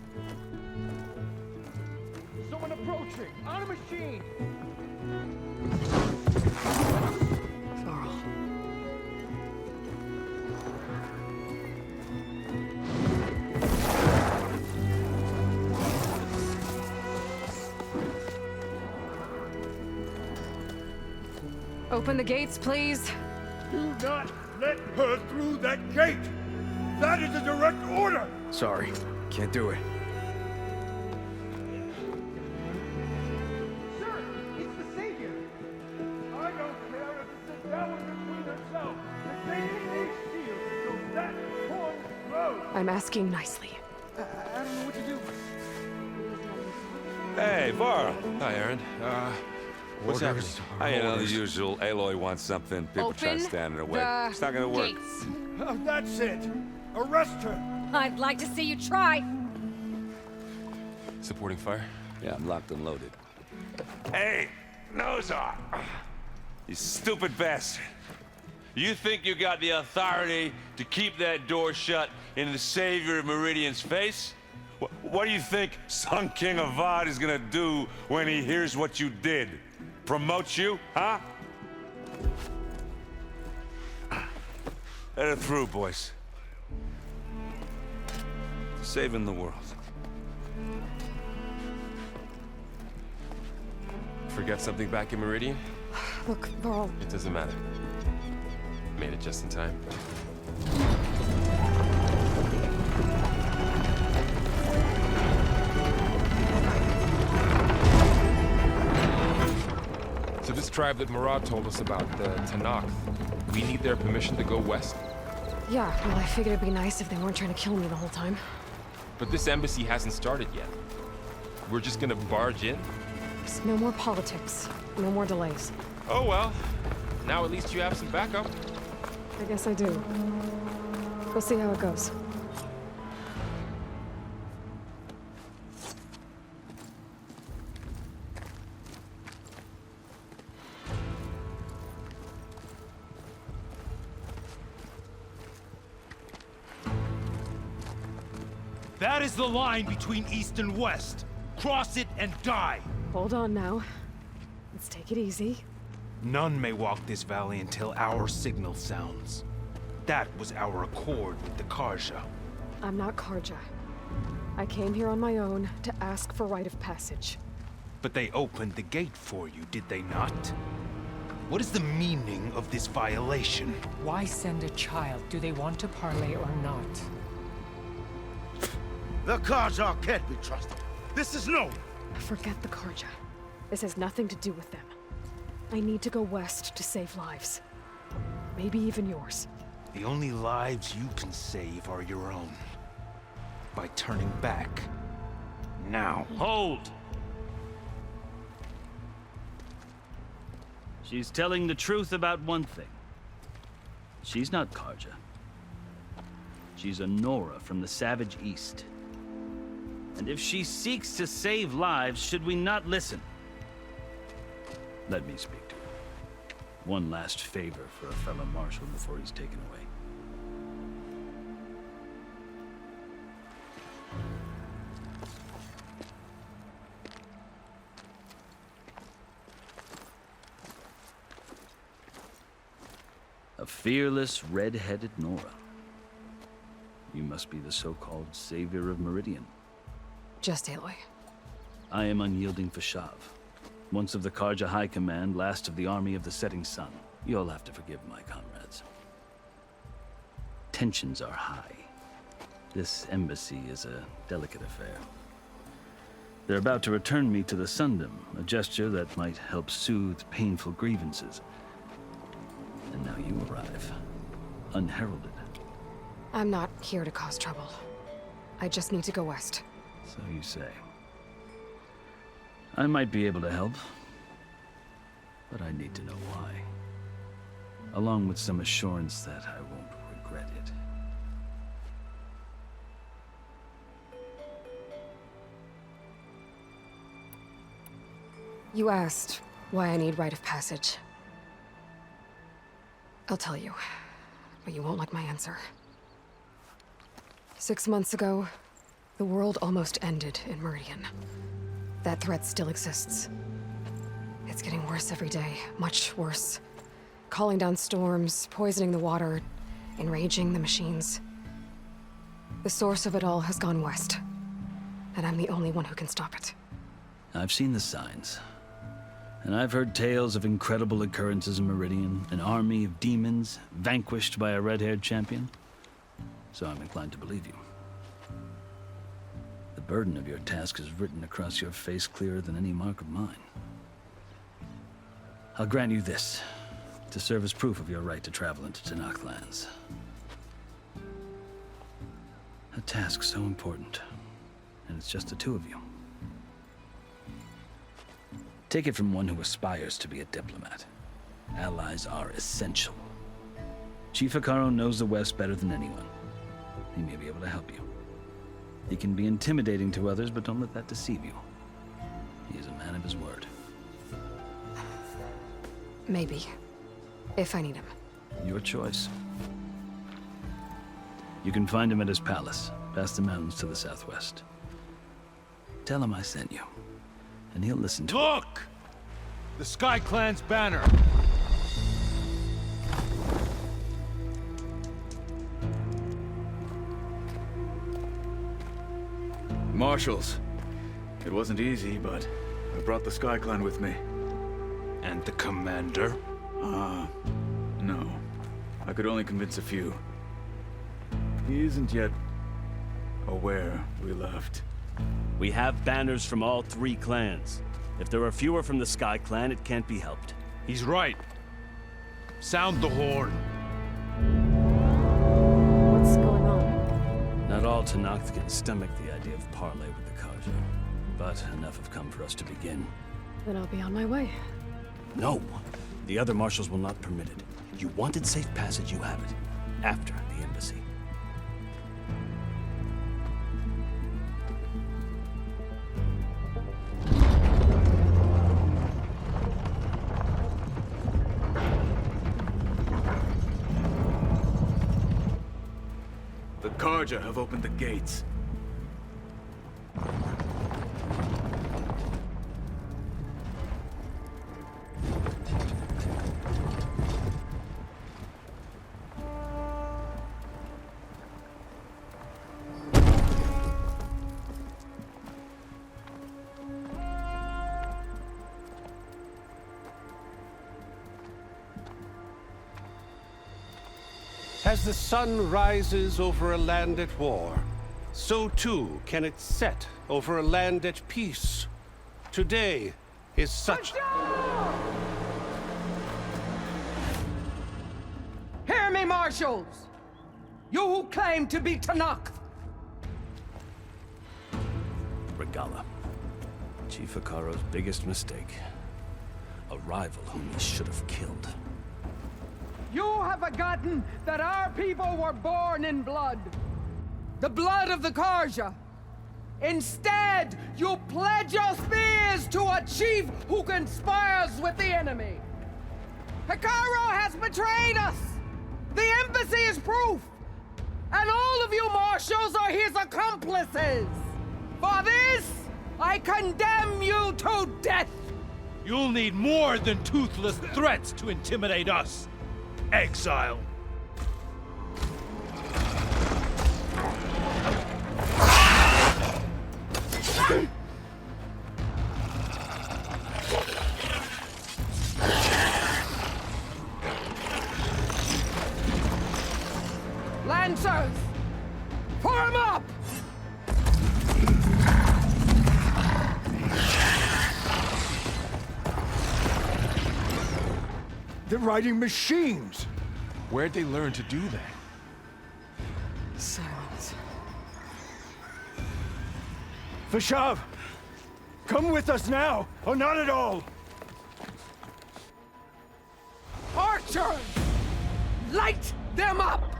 Someone approaching! On a machine! Varl. Open the gates, please. Do not let her through that gate! That is a direct order! Sorry, can't do it. Sir, it's the Savior! I don't care if it's a down between herself and taking a shield so that horn grows! I'm asking nicely. I don't know what to do. Hey, Varl. Hi, Aaron. What's happening? You know, the usual. Aloy wants something. People try to Open stand in her way. the It's not gonna work. gates. That's it! Arrest her! I'd like to see you try. Supporting fire? Yeah, I'm locked and loaded. Hey, Nozar! You stupid bastard. You think you got the authority to keep that door shut in the savior of Meridian's face? What do you think Sun King Avad is gonna do when he hears what you did? Promote you, huh? Let her through, boys. Saving the world. Forget something back in Meridian? Look, Varl. It doesn't matter. Made it just in time. So this tribe that Murad told us about, the Tanakh, we need their permission to go west? Yeah, well, I figured it'd be nice if they weren't trying to kill me the whole time. But this embassy hasn't started yet. We're just gonna barge in? Just no more politics. No more delays. Oh well. Now at least you have some backup. I guess I do. We'll see how it goes. That is the line between East and West. Cross it and die. Hold on now. Let's take it easy. None may walk this valley until our signal sounds. That was our accord with the Karja. I'm not Karja. I came here on my own to ask for rite of passage. But they opened the gate for you, did they not? What is the meaning of this violation? Why send a child? Do they want to parley or not? The Karja can't be trusted. This is known. Forget the Karja. This has nothing to do with them. I need to go west to save lives. Maybe even yours. The only lives you can save are your own. By turning back. Now. Hold! She's telling the truth about one thing. She's not Karja. She's a Nora from the Savage East. And if she seeks to save lives, should we not listen? Let me speak to her. One last favor for a fellow marshal before he's taken away. fearless, red-headed Nora. You must be the so-called savior of Meridian. Just Aloy. I am unyielding Fashav. Once of the Karja High Command, last of the army of the setting sun. You'll have to forgive my comrades. Tensions are high. This embassy is a delicate affair. They're about to return me to the Sundom, a gesture that might help soothe painful grievances. And now you arrive, unheralded. I'm not here to cause trouble. I just need to go west. So you say. I might be able to help, but I need to know why. Along with some assurance that I won't regret it. You asked why I need rite of passage. I'll tell you, but you won't like my answer. 6 months ago, the world almost ended in Meridian. That threat still exists. It's getting worse every day, much worse. Calling down storms, poisoning the water, enraging the machines. The source of it all has gone west, and I'm the only one who can stop it. I've seen the signs. And I've heard tales of incredible occurrences in Meridian, an army of demons vanquished by a red-haired champion. So I'm inclined to believe you. The burden of your task is written across your face clearer than any mark of mine. I'll grant you this, to serve as proof of your right to travel into Tenakth lands. A task so important, and it's just the two of you. Take it from one who aspires to be a diplomat. Allies are essential. Chief Hekarro knows the West better than anyone. He may be able to help you. He can be intimidating to others, but don't let that deceive you. He is a man of his word. Maybe. If I need him. Your choice. You can find him at his palace, past the mountains to the southwest. Tell him I sent you, and he'll listen to Look! The Sky Clan's banner! Marshals. It wasn't easy, but I brought the Sky Clan with me. And the commander? No. I could only convince a few. He isn't yet aware we left. We have banners from all 3 clans. If there are fewer from the Sky Clan, it can't be helped. He's right. Sound the horn. What's going on? Not all Tenakth can stomach the idea of parley with the Karja, but enough have come for us to begin. Then I'll be on my way. No! The other marshals will not permit it. You wanted safe passage, you have it. After the embassy. The Karja have opened the gates. As the sun rises over a land at war, so too can it set over a land at peace. Today is such... Hear me, marshals! You who claim to be Tenakth! Regala. Chief Hekarro's biggest mistake. A rival whom he should have killed. You have forgotten that our people were born in blood. The blood of the Karja. Instead, you pledge your spears to a chief who conspires with the enemy. Hekarro has betrayed us. The embassy is proof. And all of you marshals are his accomplices. For this, I condemn you to death. You'll need more than toothless threats to intimidate us. exile. Lancers! Form up! They're riding machines! Where'd they learn to do that? Silence. Vashav! Come with us now, or not at all! Archers! Light them up!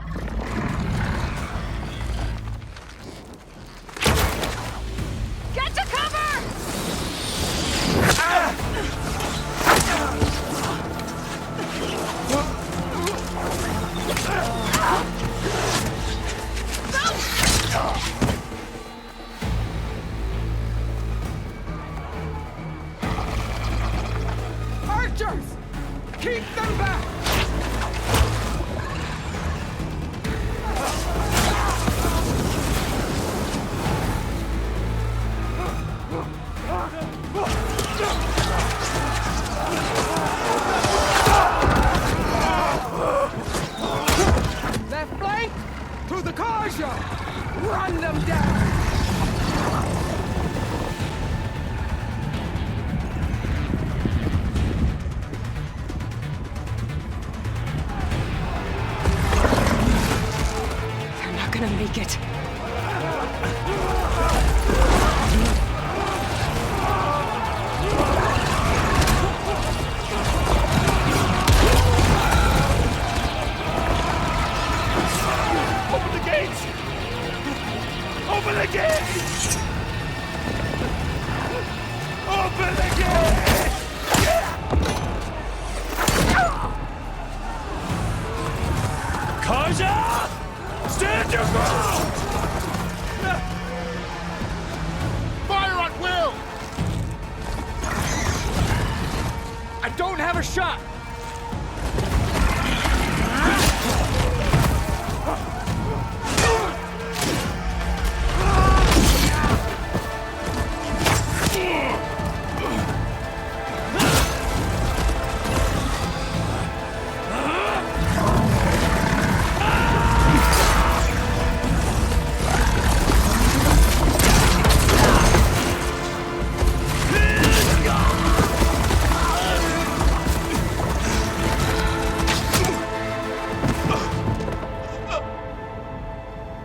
Get to cover! Archers! Keep them back! Left flank! To the Karja! Run them down! They're not gonna make it. Open the gates! Open the gates! Open the gates! Kaja! Stand your ground! Fire at will! I don't have a shot!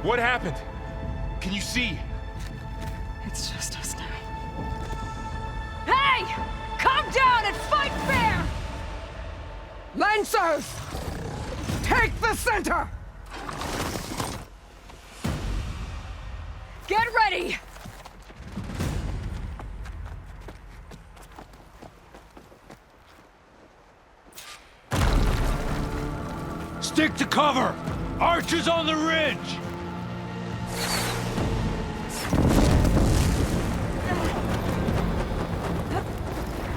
What happened? Can you see? It's just us now. Hey! Calm down and fight fair! Lancers! Take the center! Get ready! Stick to cover! Archers on the ridge!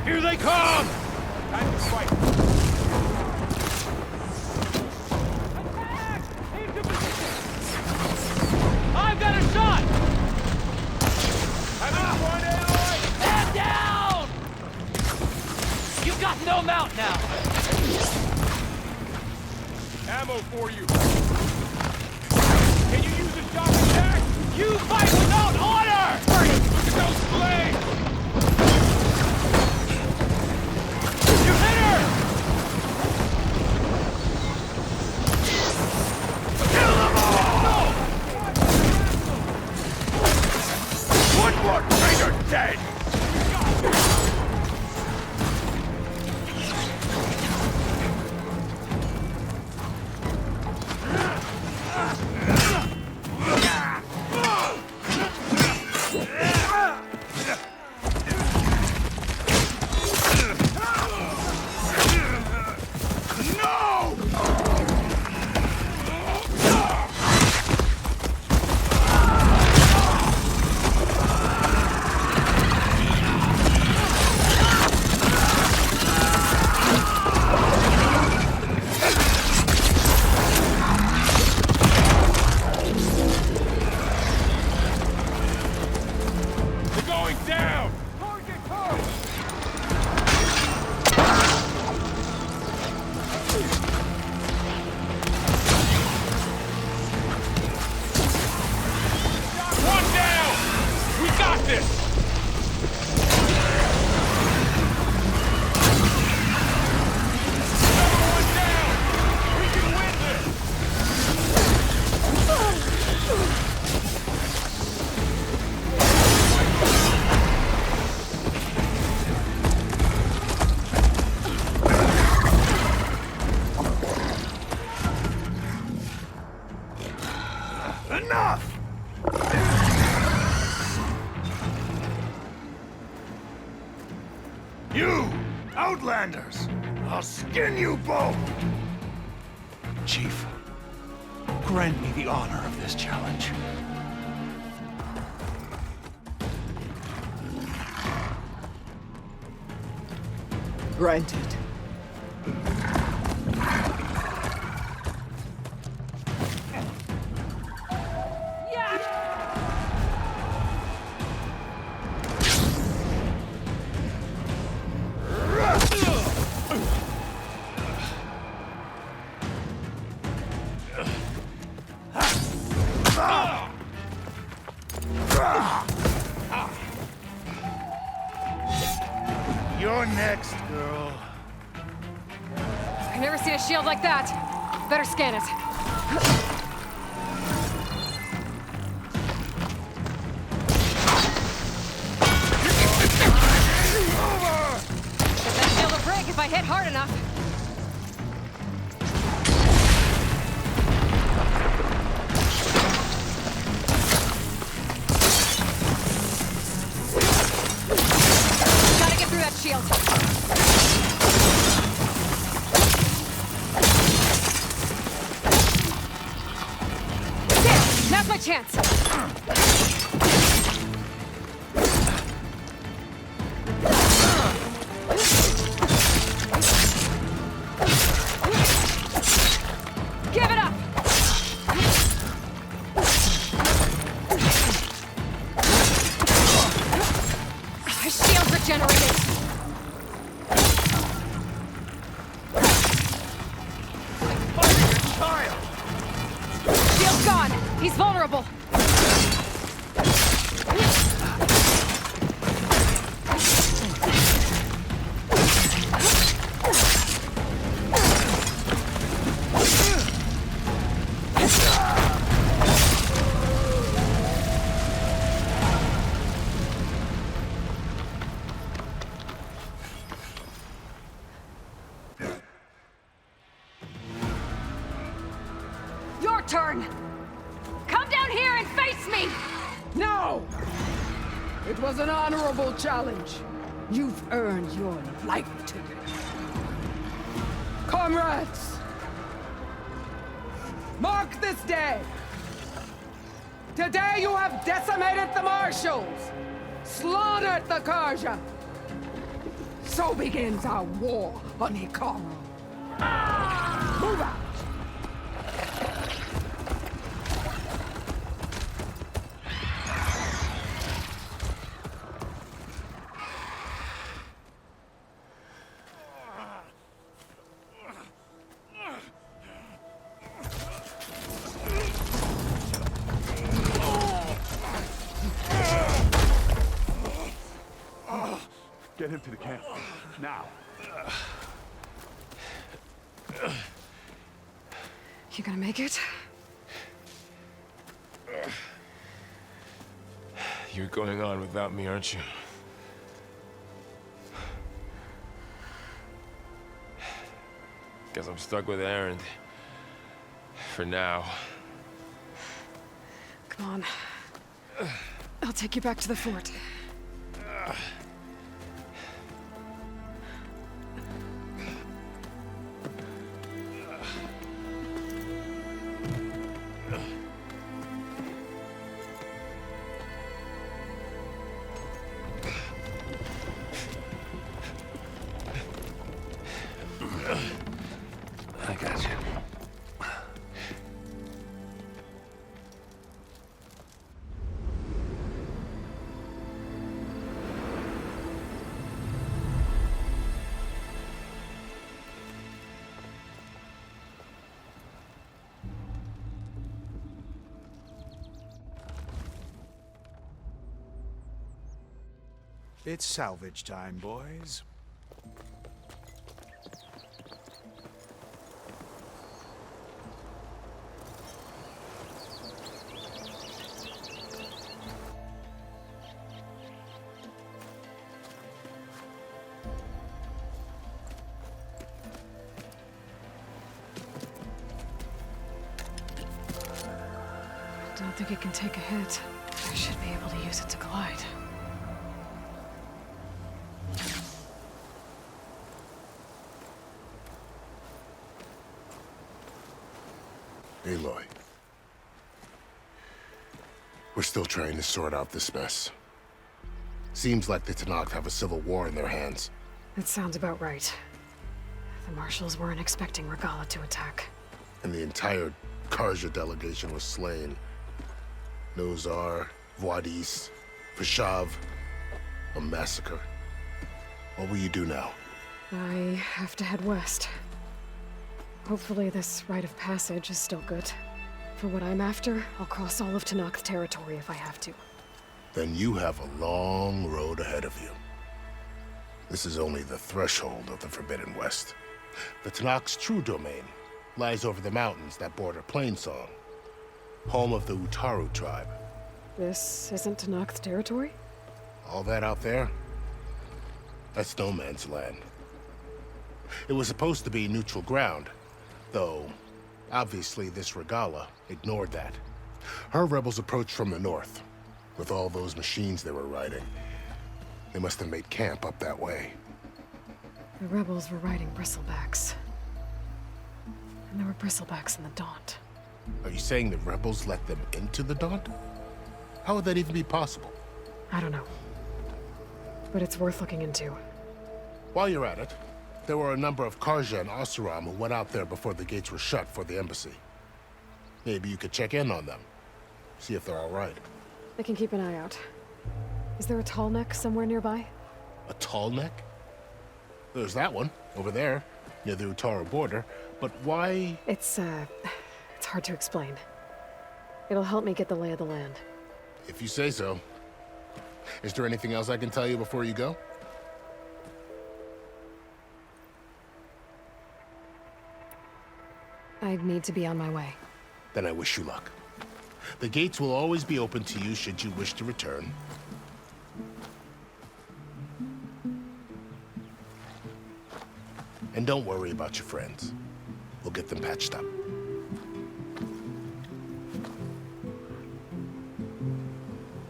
Here they come! Time to fight. I've got a shot! Stand down! You've got no mount now! Ammo for you. Can you use a shock attack? You fight without order! Look at those blades! You hit her! Kill them all! One more traitor dead! Enough! You, Outlanders! I'll skin you both! Chief, grant me the honor of this challenge. Granted. You're next, girl. I've never seen a shield like that. Better scan it. Get that shield will break if I hit hard enough. Gotta get through that shield. Now's my chance! Give it up! Shield regenerated! Shield's gone! He's vulnerable! Your turn! Come down here and face me! No! It was an honorable challenge. You've earned your life today. Comrades! Mark this day! Today you have decimated the Marshals! Slaughtered the Karja! So begins our war on Hikaru. Move out! Get him to the camp. Now. You gonna make it? You're going on without me, aren't you? Guess I'm stuck with Aaron. For now. Come on. I'll take you back to the fort. I got you. It's salvage time, boys. Don't think it can take a hit. I should be able to use it to glide. Aloy. We're still trying to sort out this mess. Seems like the Tenakth have a civil war in their hands. That sounds about right. The marshals weren't expecting Regala to attack. And the entire Karja delegation was slain. Nozar, Voidis, Vashav. A massacre. What will you do now? I have to head west. Hopefully this rite of passage is still good. For what I'm after, I'll cross all of Tenakth territory if I have to. Then you have a long road ahead of you. This is only the threshold of the Forbidden West. The Tenakth's true domain lies over the mountains that border Plainsong, home of the Utaru tribe. This isn't Tenakth territory? All that out there? That's no man's land. It was supposed to be neutral ground, though obviously this Regala ignored that. Her rebels approached from the north, with all those machines they were riding. They must have made camp up that way. The rebels were riding bristlebacks. And there were bristlebacks in the Daunt. Are you saying the rebels let them into the Daunt? How would that even be possible? I don't know. But it's worth looking into. While you're at it, there were a number of Karja and Oseram who went out there before the gates were shut for the embassy. Maybe you could check in on them. See if they're all right. I can keep an eye out. Is there a tall neck somewhere nearby? A tall neck? There's that one, over there, near the Utaru border. But why? It's hard to explain. It'll help me get the lay of the land. If you say so. Is there anything else I can tell you before you go? I need to be on my way. Then I wish you luck. The gates will always be open to you should you wish to return. And don't worry about your friends. We'll get them patched up.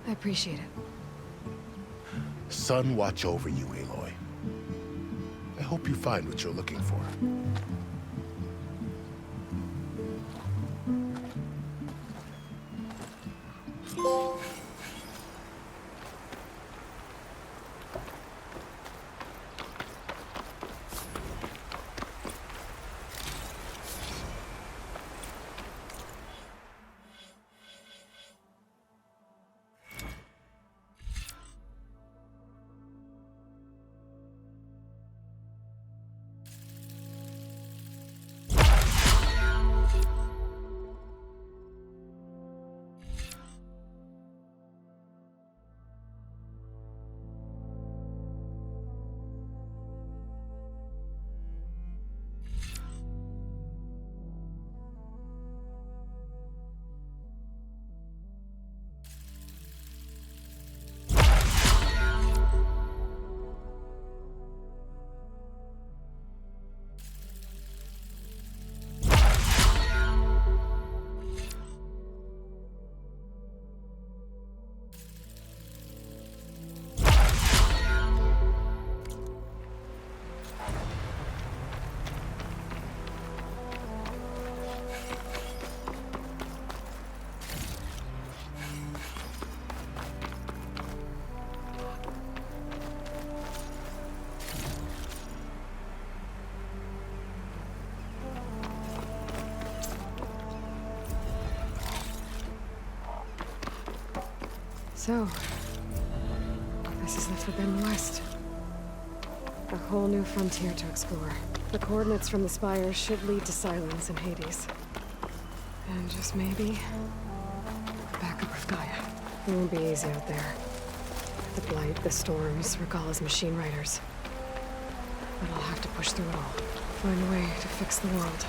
I appreciate it. Sun watch over you, Aloy. I hope you find what you're looking for. So, this is the Forbidden West. A whole new frontier to explore. The coordinates from the spires should lead to Silence and Hades. And just maybe, backup with Gaia. It won't be easy out there. The Blight, the Storms, Regala's machine riders. But I'll have to push through it all. Find a way to fix the world.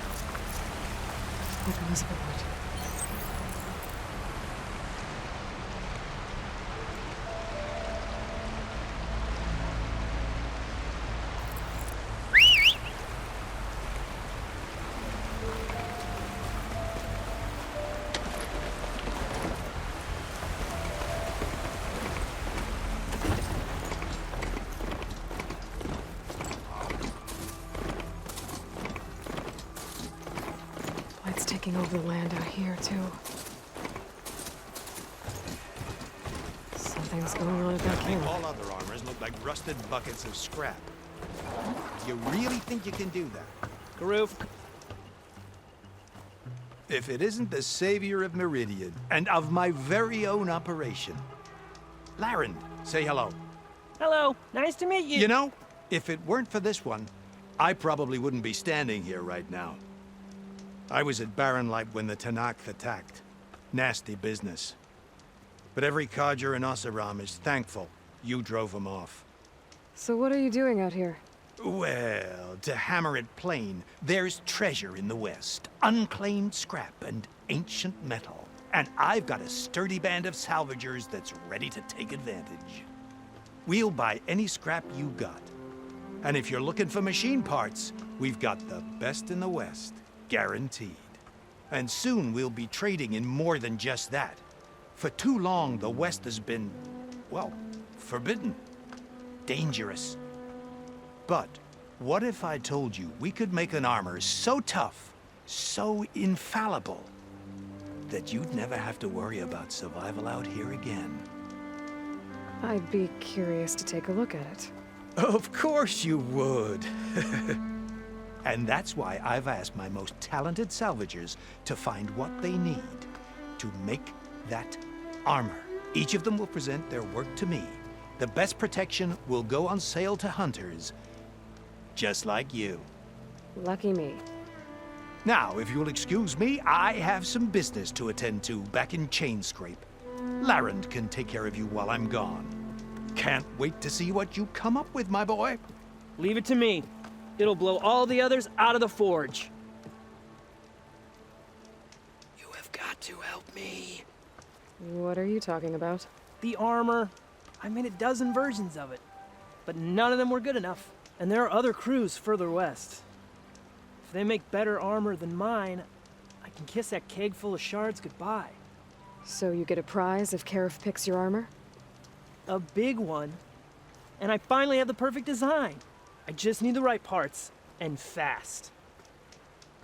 Like Elizabeth would. taking over the land out here, too. Something's going on at that camp. All other armors look like rusted buckets of scrap. You really think you can do that? Karoof. If it isn't the savior of Meridian, and of my very own operation. Laren, say hello. Hello, nice to meet you. You know, if it weren't for this one, I probably wouldn't be standing here right now. I was at Barren Light when the Tanakh attacked. Nasty business. But every codger in Oseram is thankful you drove them off. So what are you doing out here? Well, to hammer it plain, there's treasure in the West. Unclaimed scrap and ancient metal. And I've got a sturdy band of salvagers that's ready to take advantage. We'll buy any scrap you got. And if you're looking for machine parts, we've got the best in the West, guaranteed. And soon we'll be trading in more than just that. For too long, the West has been, well, forbidden. Dangerous. But what if I told you we could make an armor so tough, so infallible, that you'd never have to worry about survival out here again? I'd be curious to take a look at it. Of course you would. And that's why I've asked my most talented salvagers to find what they need to make that armor. Each of them will present their work to me. The best protection will go on sale to hunters, just like you. Lucky me. Now, if you'll excuse me, I have some business to attend to back in Chainscrape. Laren can take care of you while I'm gone. Can't wait to see what you come up with, my boy. Leave it to me. It'll blow all the others out of the forge. You have got to help me. What are you talking about? The armor. I made a dozen versions of it, but none of them were good enough. And there are other crews further west. If they make better armor than mine, I can kiss that keg full of shards goodbye. So you get a prize if Karif picks your armor? A big one. And I finally have the perfect design. I just need the right parts, and fast.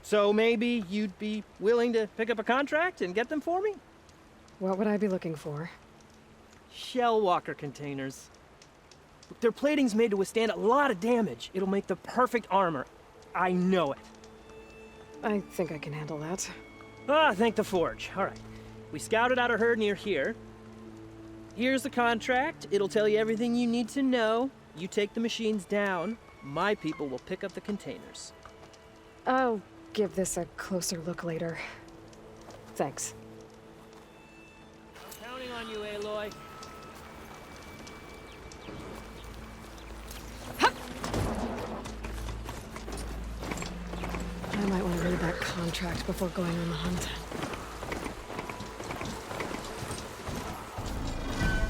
So maybe you'd be willing to pick up a contract and get them for me? What would I be looking for? Shell walker containers. Their plating's made to withstand a lot of damage. It'll make the perfect armor. I know it. I think I can handle that. Ah, thank the forge. All right. We scouted out a herd near here. Here's the contract. It'll tell you everything you need to know. You take the machines down. My people will pick up the containers. I'll give this a closer look later. Thanks. I'm counting on you, Aloy. I might want to read that contract before going on the hunt.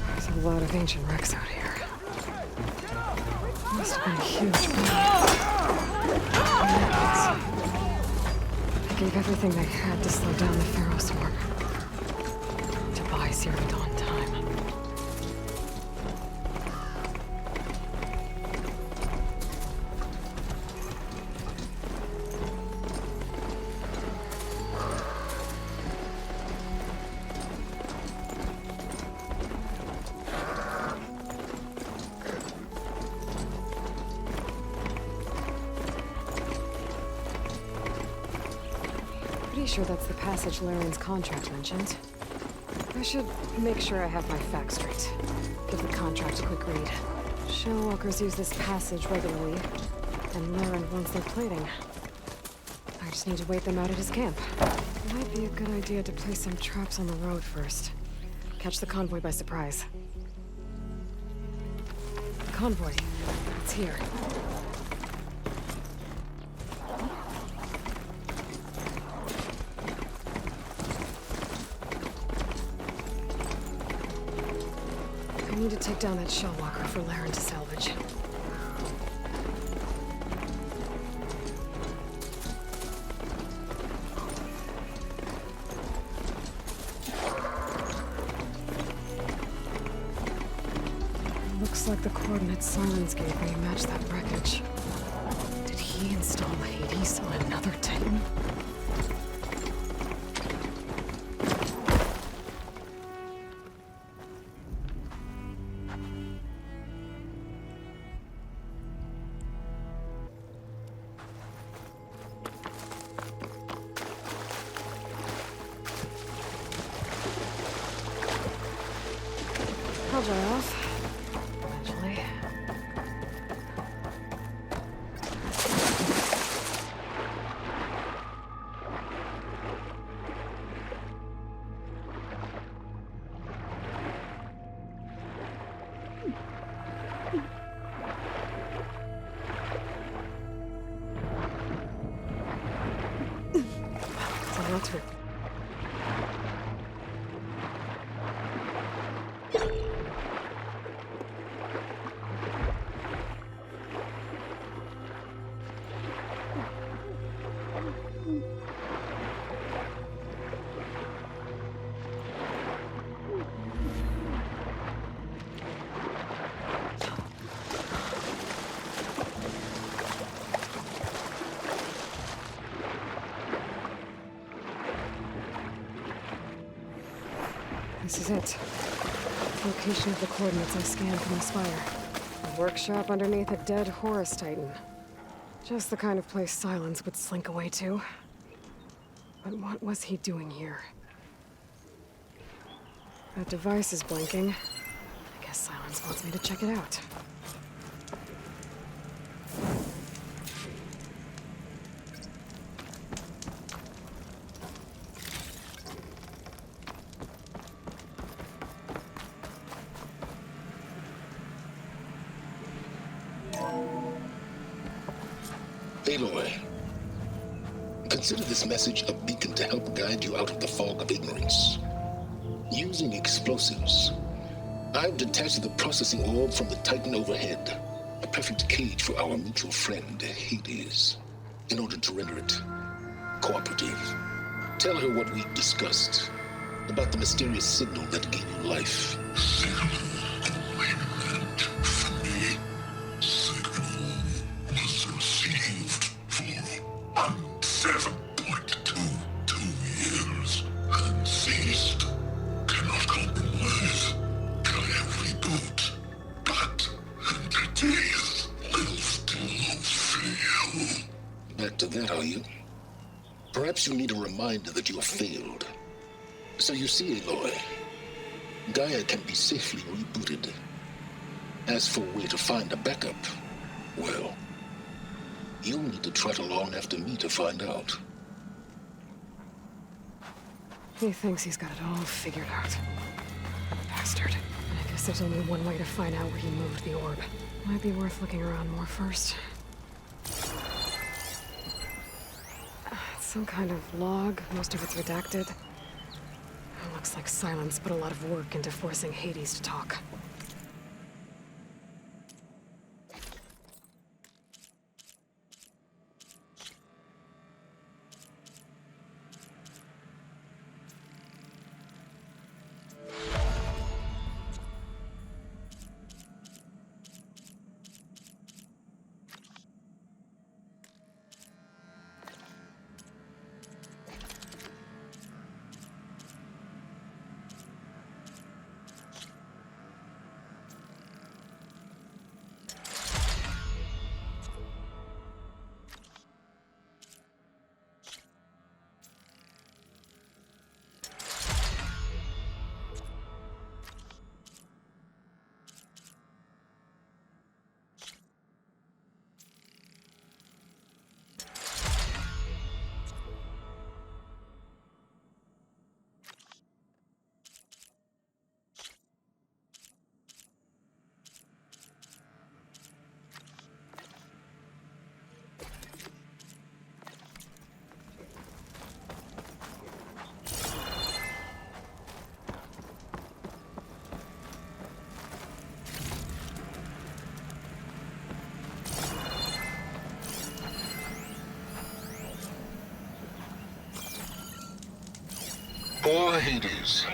There's a lot of ancient wrecks out here. Must have been a huge They gave everything they had to slow down the Pharaoh swarm. To buy Zero Dawn time. Pretty sure that's the passage Laren's contract mentioned. I should make sure I have my facts straight. Give the contract a quick read. Shellwalkers use this passage regularly, and Laren wants their plating. I just need to wait them out at his camp. Might be a good idea to place some traps on the road first. Catch the convoy by surprise. The convoy. It's here. I need to take down that shellwalker for Laren to salvage. Looks like the coordinates Silence gave me match that wreckage. Did he install Hades on another Titan? all dry off. Eventually. So that's her. This is it. Location of the coordinates I scanned from the spire. A workshop underneath a dead Horus Titan. Just the kind of place Silence would slink away to. But what was he doing here? That device is blinking. I guess Silence wants me to check it out. Aloy, consider this message a beacon to help guide you out of the fog of ignorance. Using explosives, I've detached the processing orb from the Titan overhead, a perfect cage for our mutual friend, Hades, in order to render it cooperative. Tell her what we discussed about the mysterious signal that gave you life. Back to that, are you? Perhaps you need a reminder that you have failed. So you see, Aloy, Gaia can be safely rebooted. As for where to find a backup, well, you'll need to trot along after me to find out. He thinks he's got it all figured out. Bastard. I guess there's only one way to find out where he moved the orb. Might be worth looking around more first. It's some kind of log, most of it's redacted. Looks like Silence put a lot of work into forcing Hades to talk. Poor Hades.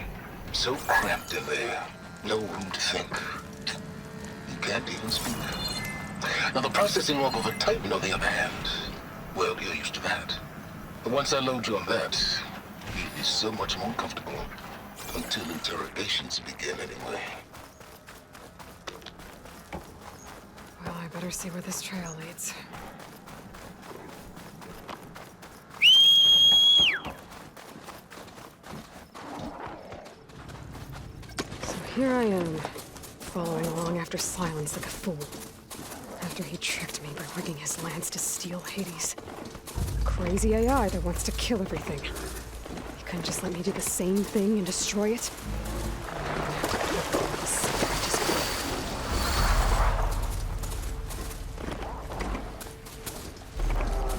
So cramped in there. No room to think. You can't even speak. Now the processing orb of a Titan, on the other hand, well, you're used to that. But once I load you on that, you'll be so much more comfortable. Until interrogations begin, anyway. Well, I better see where this trail leads. So here I am, following along after Silence like a fool. After he tricked me by rigging his lance to steal Hades. A crazy AI that wants to kill everything. He couldn't just let me do the same thing and destroy it?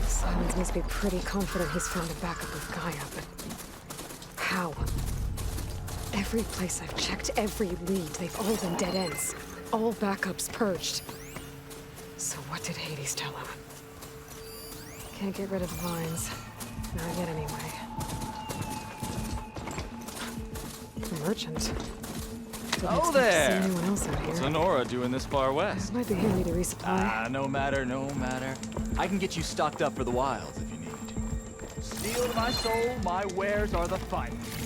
Silence must be pretty confident he's found a backup with Gaia, but how? Every place I've checked, every lead, they've all been dead ends. All backups purged. So what did Hades tell him? Can't get rid of the vines. Not yet, anyway. Merchant. Oh there! See anyone else out here? What's Honora doing this far west? Might be handy to resupply. No matter. I can get you stocked up for the wilds if you need. Steel to my soul, my wares are the finest.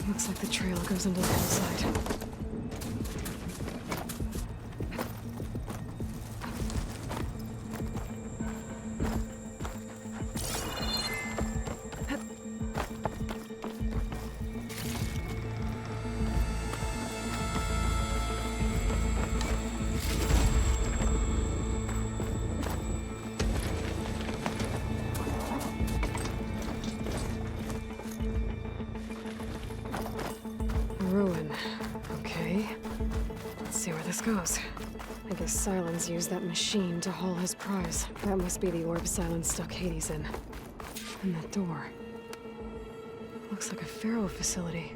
Looks like the trail goes into the hillside. Ruin. Okay. Let's see where this goes. I guess Silence used that machine to haul his prize. That must be the orb Silence stuck Hades in. And that door. Looks like a Pharaoh facility.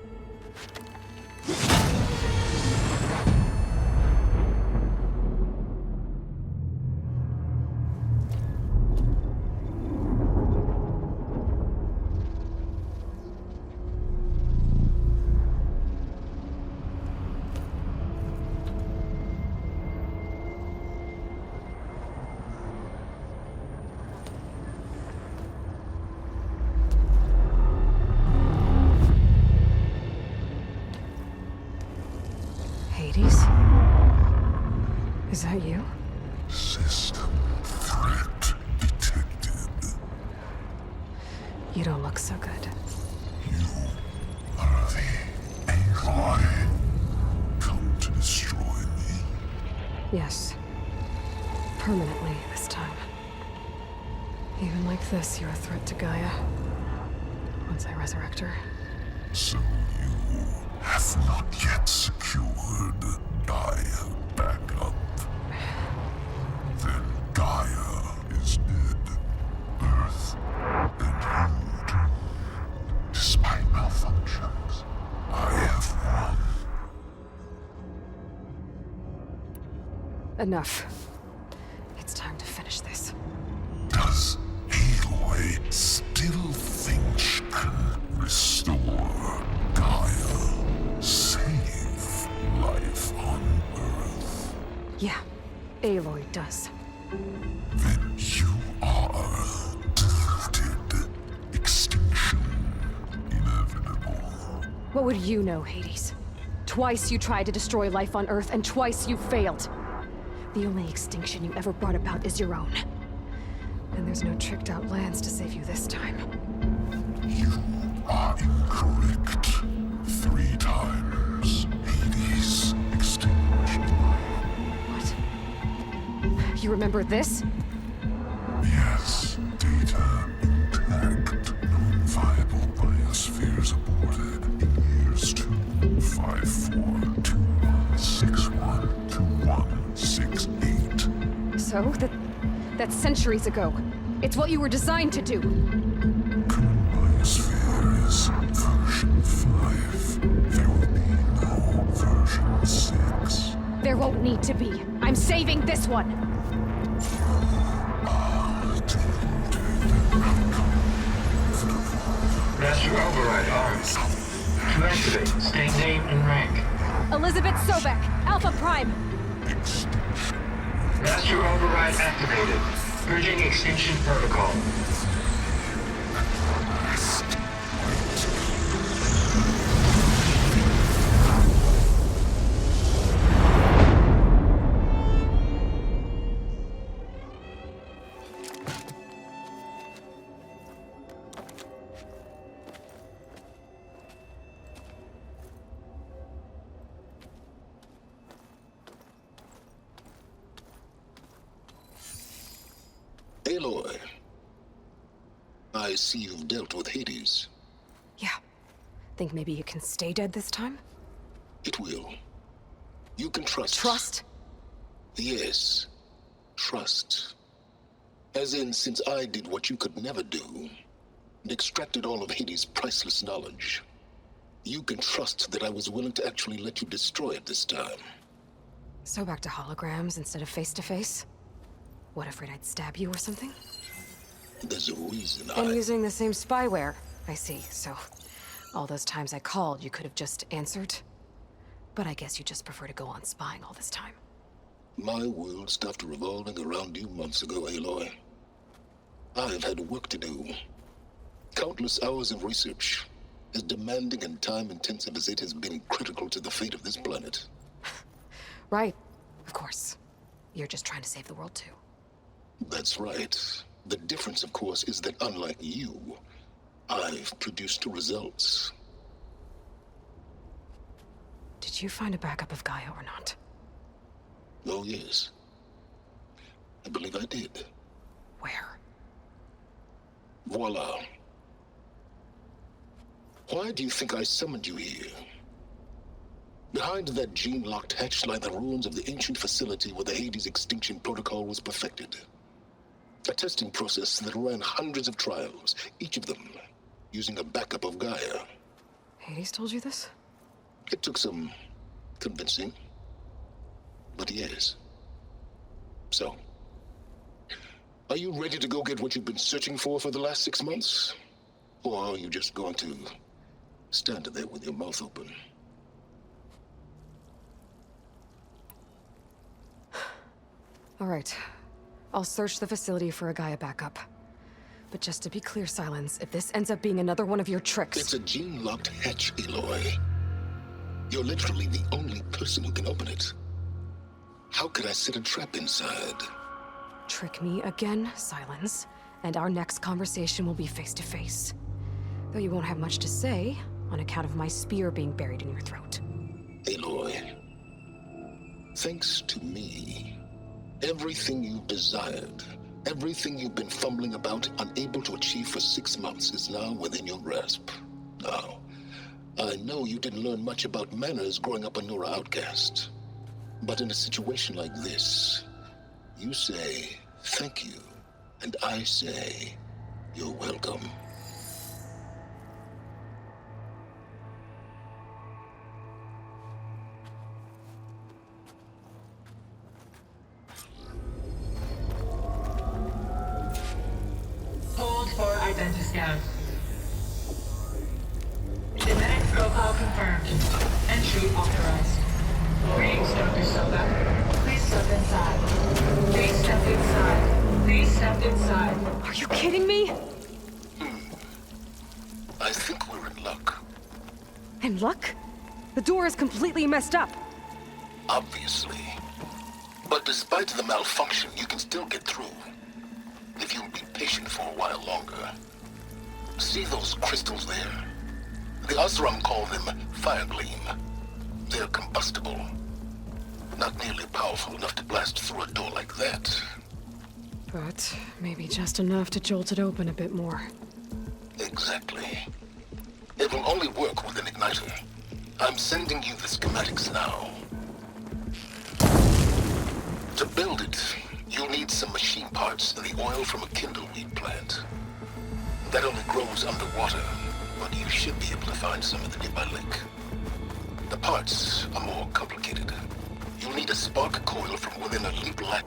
Hades? Is that you? System threat detected. You don't look so good. You are the Aloy. Come to destroy me. Yes. Permanently this time. Even like this, you're a threat to Gaia. Once I resurrect her. So you have not yet secured Gaia backup. Then Gaia is dead. Earth and you too. Despite malfunctions, I have won. Enough. It's time to finish this. Does Aloy still think she can restore Gaia? Save life on Earth? Yeah, Aloy does. Then you are deluded. Extinction inevitable. What would you know, Hades? Twice you tried to destroy life on Earth, and twice you failed. The only extinction you ever brought about is your own. And there's no tricked-out lands to save you this time. You are incorrect. 3 times. remember this? Yes, data intact. Non-viable biospheres aborted in years 254-2161-2168. So, that's centuries ago. It's what you were designed to do. Biosphere is version 5. There will be no version 6. There won't need to be. I'm saving this one. Master override arms. To activate, state name and rank. Elizabeth Sobek, Alpha Prime. Master override activated. Purging extinction protocol. Aloy, I see you've dealt with Hades. Yeah. Think maybe you can stay dead this time? It will. You can trust. Trust? Yes. Trust. As in, since I did what you could never do, and extracted all of Hades' priceless knowledge, you can trust that I was willing to actually let you destroy it this time. So back to holograms instead of face-to-face? What, afraid I'd stab you or something? There's a reason And using the same spyware. I see, so... all those times I called, you could have just answered. But I guess you just prefer to go on spying all this time. My world stopped revolving around you months ago, Aloy. I've had work to do. Countless hours of research, as demanding and time-intensive as it has been critical to the fate of this planet. Right, of course. You're just trying to save the world too. That's right. The difference, of course, is that unlike you, I've produced results. Did you find a backup of Gaia or not? Oh, yes. I believe I did. Where? Voila. Why do you think I summoned you here? Behind that gene-locked hatch lie the ruins of the ancient facility where the Hades extinction protocol was perfected. A testing process that ran hundreds of trials, each of them using a backup of Gaia. Hades told you this? It took some convincing, but yes. So, are you ready to go get what you've been searching for the last 6 months? Or are you just going to stand there with your mouth open? All right. I'll search the facility for a Gaia backup. But just to be clear, Silence, if this ends up being another one of your tricks... It's a gene-locked hatch, Aloy. You're literally the only person who can open it. How could I set a trap inside? Trick me again, Silence, and our next conversation will be face-to-face. Though you won't have much to say, on account of my spear being buried in your throat. Aloy, thanks to me, everything you've desired, everything you've been fumbling about, unable to achieve for 6 months, is now within your grasp. Now, I know you didn't learn much about manners growing up a Nora outcast. But in a situation like this, you say, thank you, and I say, you're welcome. Hold for identiscan. Genetic profile confirmed. Entry authorized. Greetings, Dr. Silva. Please step inside. Please step inside. Please step inside. Are you kidding me? I think we're in luck. In luck? The door is completely messed up. Obviously. But despite the malfunction, you can still get through. If you'll be patient for a while longer. See those crystals there? The Osram call them fire gleam. They're combustible. Not nearly powerful enough to blast through a door like that, but maybe just enough to jolt it open a bit more. Exactly. It will only work with an igniter. I'm sending you the schematics now. To build it, you'll need some machine parts and the oil from a kindleweed plant. That only grows underwater, but you should be able to find some in the nearby lake. The parts are more complicated. You'll need a spark coil from within a leap lat.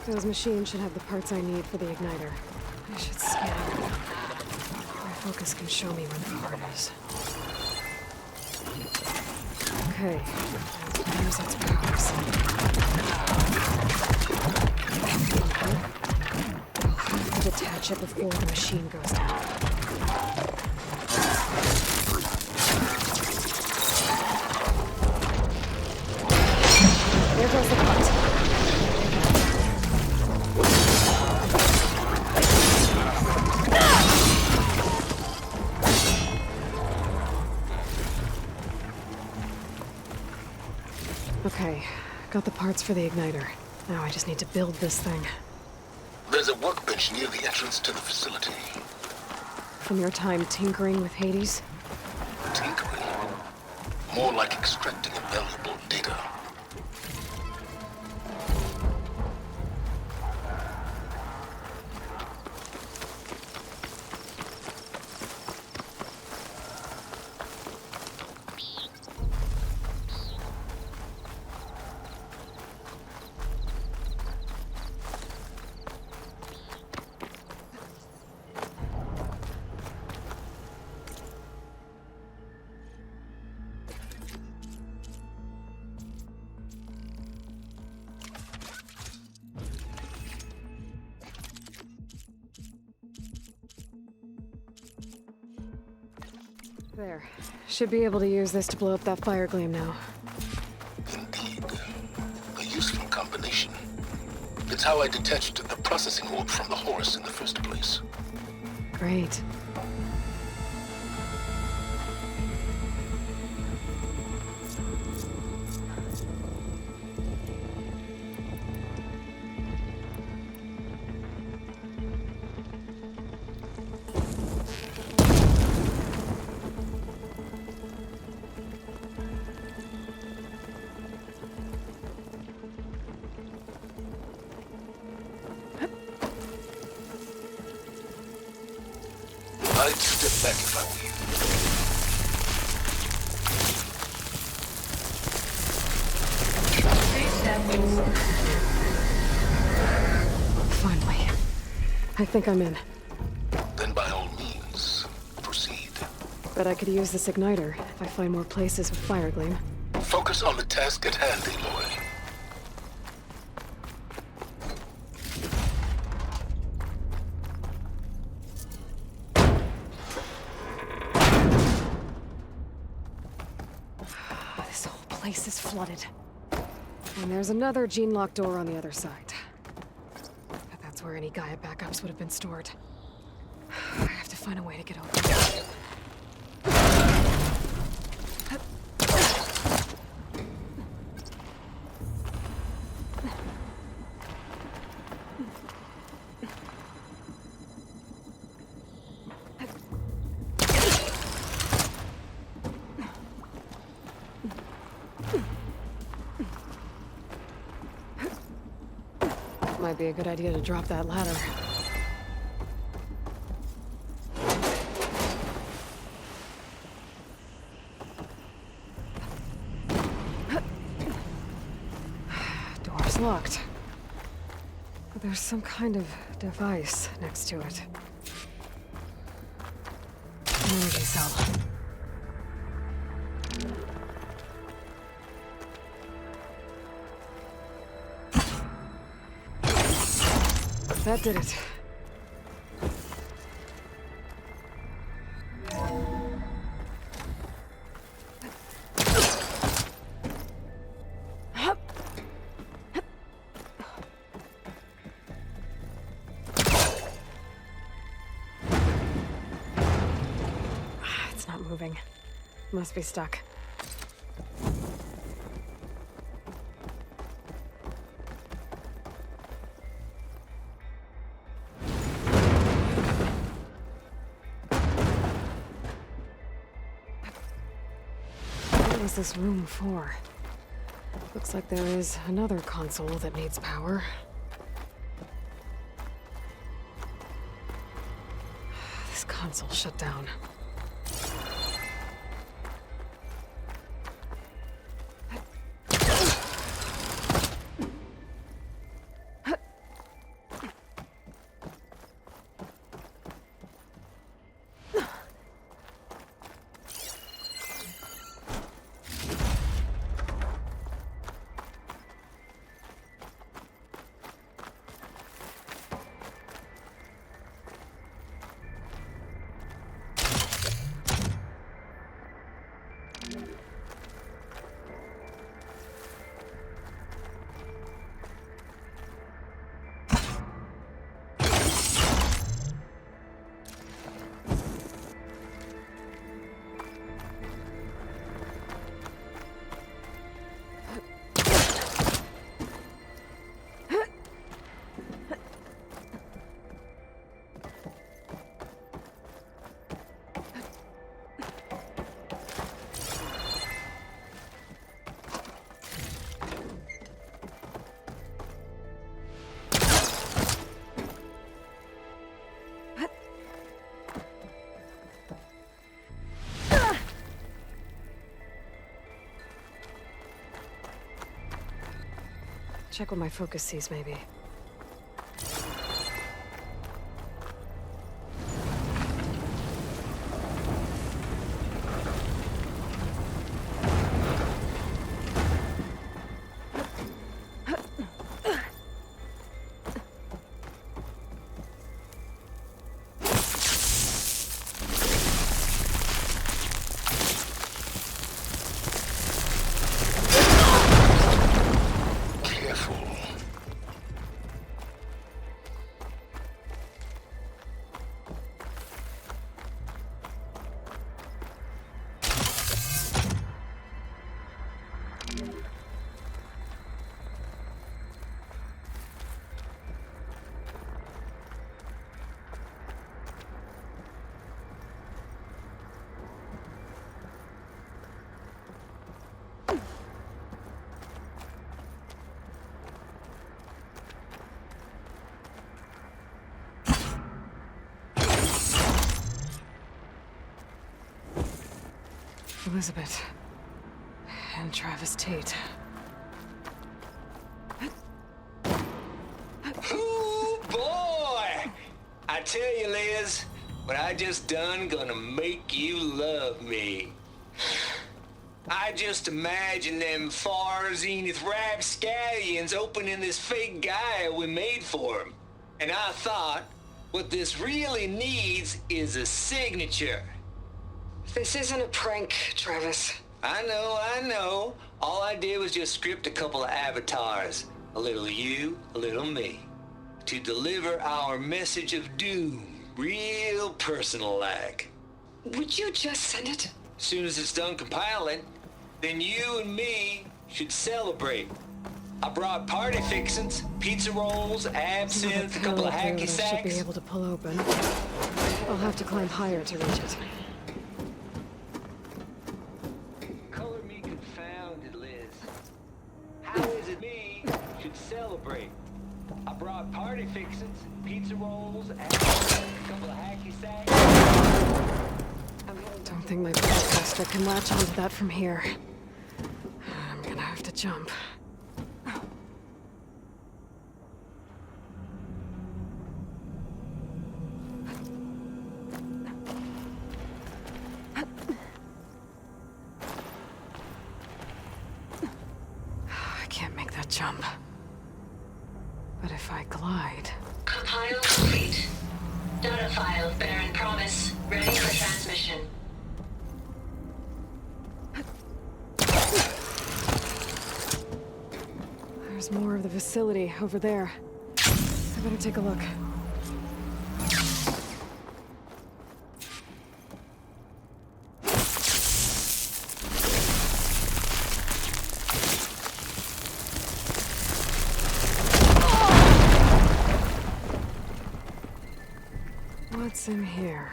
Those machines should have the parts I need for the igniter. I should scan them. My focus can show me where the part is. Okay, there's its power supply. I'll have to detach it before the machine goes down. There goes the part. Okay, got the parts for the igniter. Now I just need to build this thing. There's a workbench near the entrance to the facility. From your time tinkering with Hades? Tinkering? More like extracting invaluable data. There. Should be able to use this to blow up that fire gleam now. Indeed. A useful combination. It's how I detached the processing orb from the horse in the first place. Great. I'd step back if I were you. Finally. I think I'm in. Then by all means, proceed. Bet I could use this igniter if I find more places with fire gleam. Focus on the task at hand, Aloy. This whole place is flooded. And there's another gene-locked door on the other side. Bet that's where any Gaia backups would have been stored. I have to find a way to get over there. Might be a good idea to drop that ladder. Door's locked. But there's some kind of device next to it. An energy cell. That did it. It's not moving. Must be stuck. was this room for? Looks like there is another console that needs power. This console shut down. Check what my focus sees, maybe. Elizabeth. And Travis Tate. Ooh, boy! I tell you, Liz, what I just done gonna make you love me. I just imagine them far zenith rapscallions opening this fake guy we made for him. And I thought, what this really needs is a signature. This isn't a prank, Travis. I know. All I did was just script a couple of avatars. A little you, a little me. To deliver our message of doom, real personal-like. Would you just send it? Soon as it's done compiling, then you and me should celebrate. I brought party fixins, pizza rolls, absinthe, a couple of hacky sacks. Should be able to pull open. I'll have to climb higher to reach it. Color me confounded, Liz. How is it me should celebrate? I brought party fixins, pizza rolls, absinthe, a couple of hacky sacks. Don't think my blaster can latch onto that from here. I'm gonna have to jump. I can't make that jump. But if I glide... Compile complete. Data file, Baron Promise, ready for transmission. There's more of the facility over there. I better take a look. What's in here?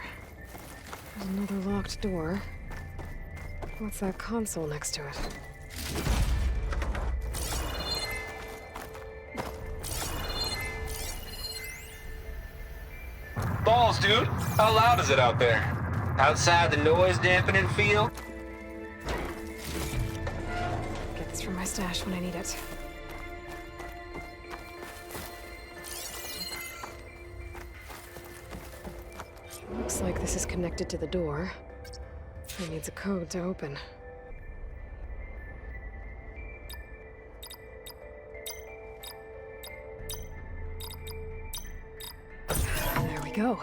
There's another locked door. What's that console next to it? Balls, dude. How loud is it out there? Outside the noise dampening field? Get this from my stash when I need it. Looks like this is connected to the door. It needs a code to open. There we go.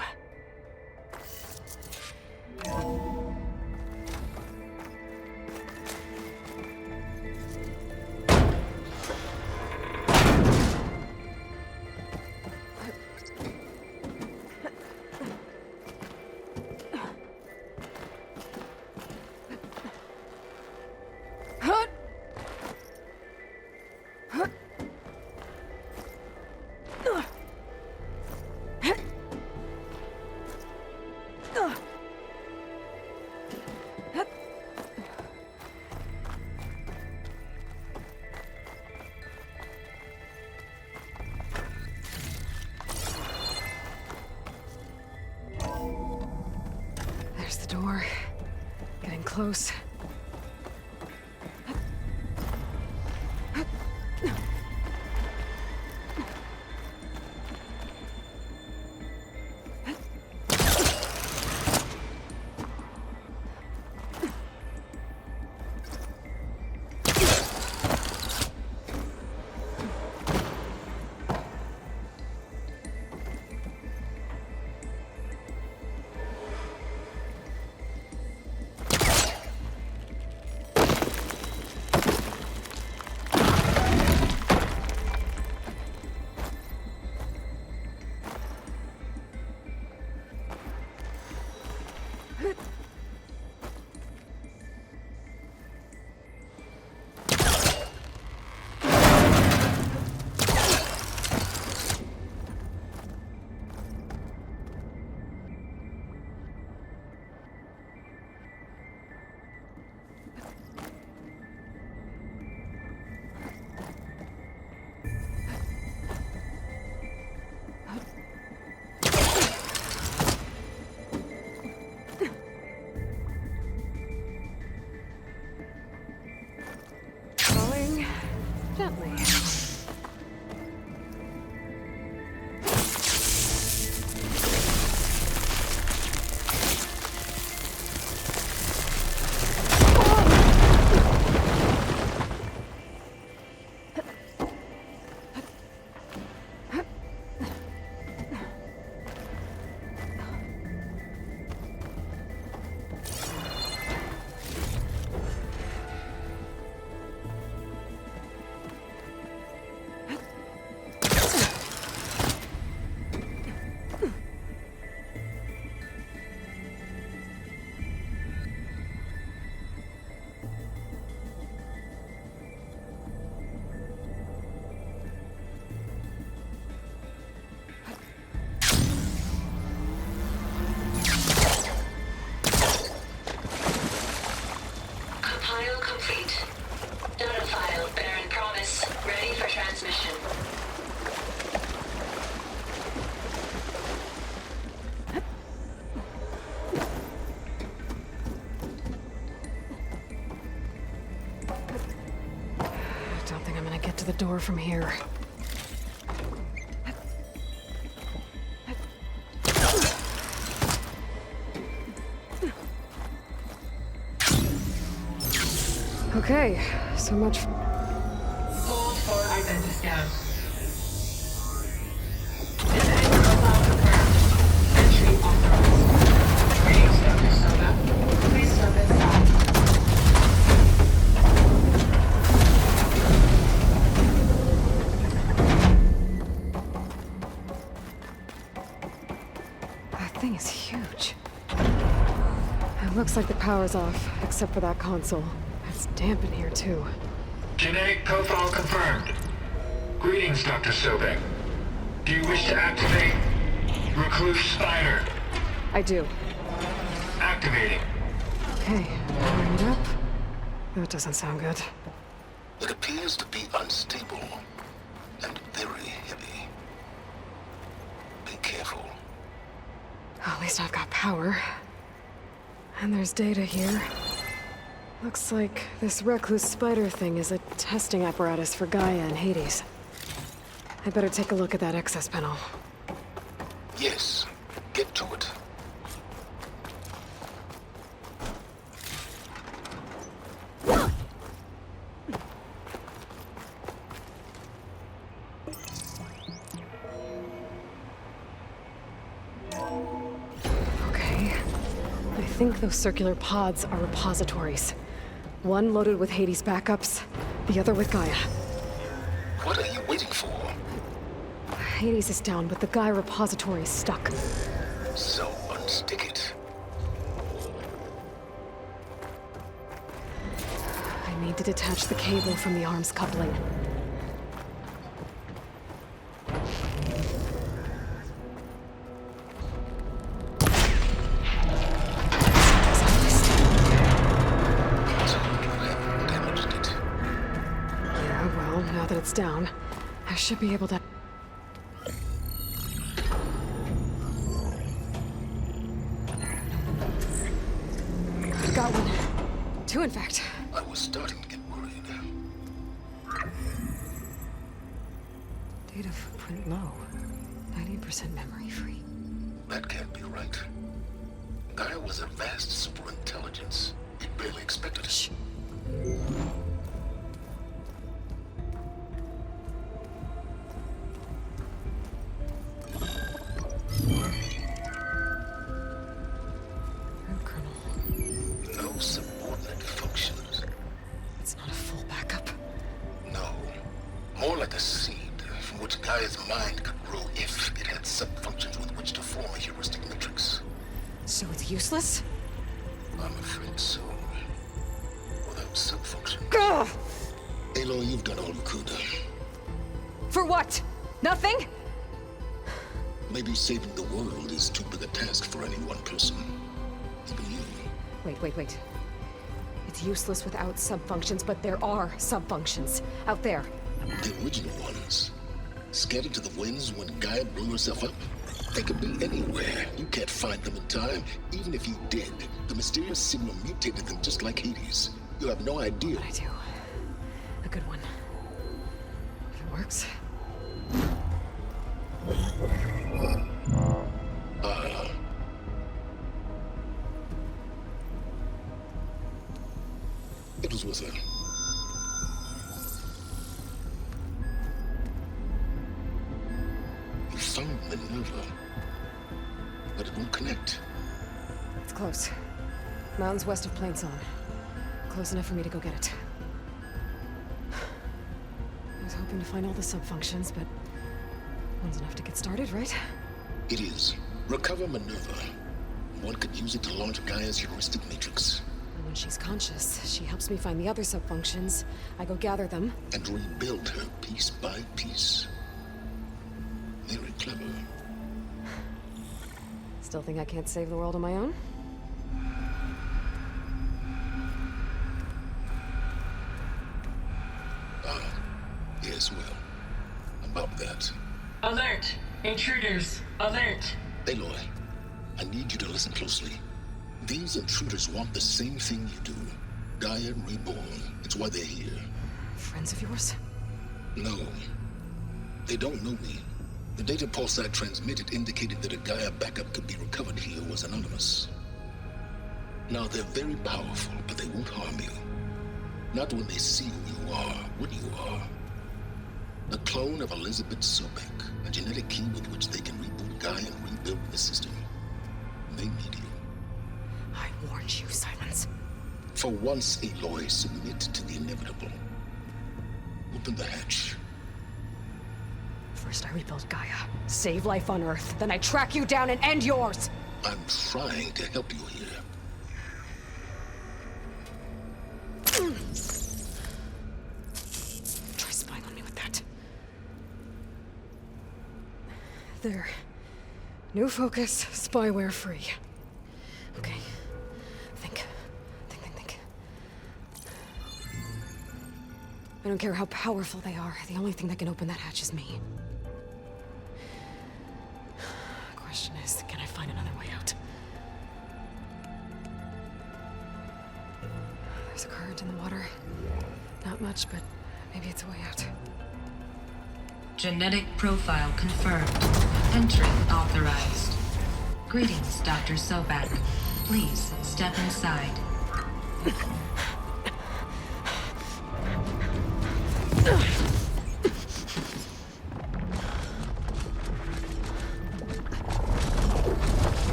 There's the door. Getting close. Gently. Compile complete. Data file, Baron Promise, ready for transmission. I don't think I'm gonna get to the door from here. Okay, so much. Hold for identity scan. Descent profile confirmed. Entry authorized. Greetings, Dr. Soda. Please step inside. That thing is huge. It looks like the power's off, except for that console. It's damp in here, too. Genetic profile confirmed. Greetings, Dr. Sobek. Do you wish to activate Recluse Spider? I do. Activating. Okay, powering it up. That doesn't sound good. It appears to be unstable and very heavy. Be careful. At least I've got power. And there's data here. Looks like this recluse spider thing is a testing apparatus for Gaia and Hades. I better take a look at that access panel. Yes, get to it. Okay. I think those circular pods are repositories. One loaded with Hades backups, the other with Gaia. What are you waiting for? Hades is down, but the Gaia repository is stuck. So unstick it. I need to detach the cable from the arms coupling. Yeah, well, now that it's down, I should be able to... Got one. Two, in fact. I was starting to get worried. Data footprint low. 90% memory free. That can't be right. Gaia was a vast superintelligence. We barely expected it. No subordinate functions. It's not a full backup. No. More like a seed from which Gaia's mind could grow if it had sub-functions with which to form a heuristic matrix. So it's useless? I'm afraid so. Without sub-functions. Ugh! Aloy, you've done all you could. For what? Nothing? Maybe saving the world is too big a task for any one person. Even you. Wait. It's useless without sub-functions, but there are sub-functions out there. The original ones. Scattered to the winds when Gaia blew herself up. They could be anywhere. You can't find them in time. Even if you did, the mysterious signal mutated them just like Hades. You have no idea. But I do. A good one. If it works. It was with her. You found Minerva, but it won't connect. It's close. Mountains west of Plainzone. Close enough for me to go get it. I was hoping to find all the sub-functions, but one's enough to get started, right? It is. Recover Minerva. One could use it to launch Gaia's heuristic matrix. And when she's conscious, she helps me find the other sub-functions. I go gather them. And rebuild her piece by piece. Very clever. Still think I can't save the world on my own? Yes, well, about that. Alert! Intruders! Alert! Aloy, I need you to listen closely. These intruders want the same thing you do. Gaia reborn. It's why they're here. Friends of yours? No. They don't know me. The data pulse I transmitted indicated that a Gaia backup could be recovered here was anonymous. Now, they're very powerful, but they won't harm you. Not when they see who you are, what you are. A clone of Elizabeth Sobek, a genetic key with which they can reboot Gaia and rebuild the system. They need you. I warned you, Silence. For once, Aloy, submit to the inevitable. Open the hatch. First I rebuild Gaia, save life on Earth, then I track you down and end yours! I'm trying to help you here. Try spying on me with that. There. New focus, spyware free. Okay. Think. I don't care how powerful they are. The only thing that can open that hatch is me. The question is, can I find another way out? There's a current in the water. Not much, but maybe it's a way out. Genetic profile confirmed. Entry authorized. Greetings, Dr. Sobek. Please step inside.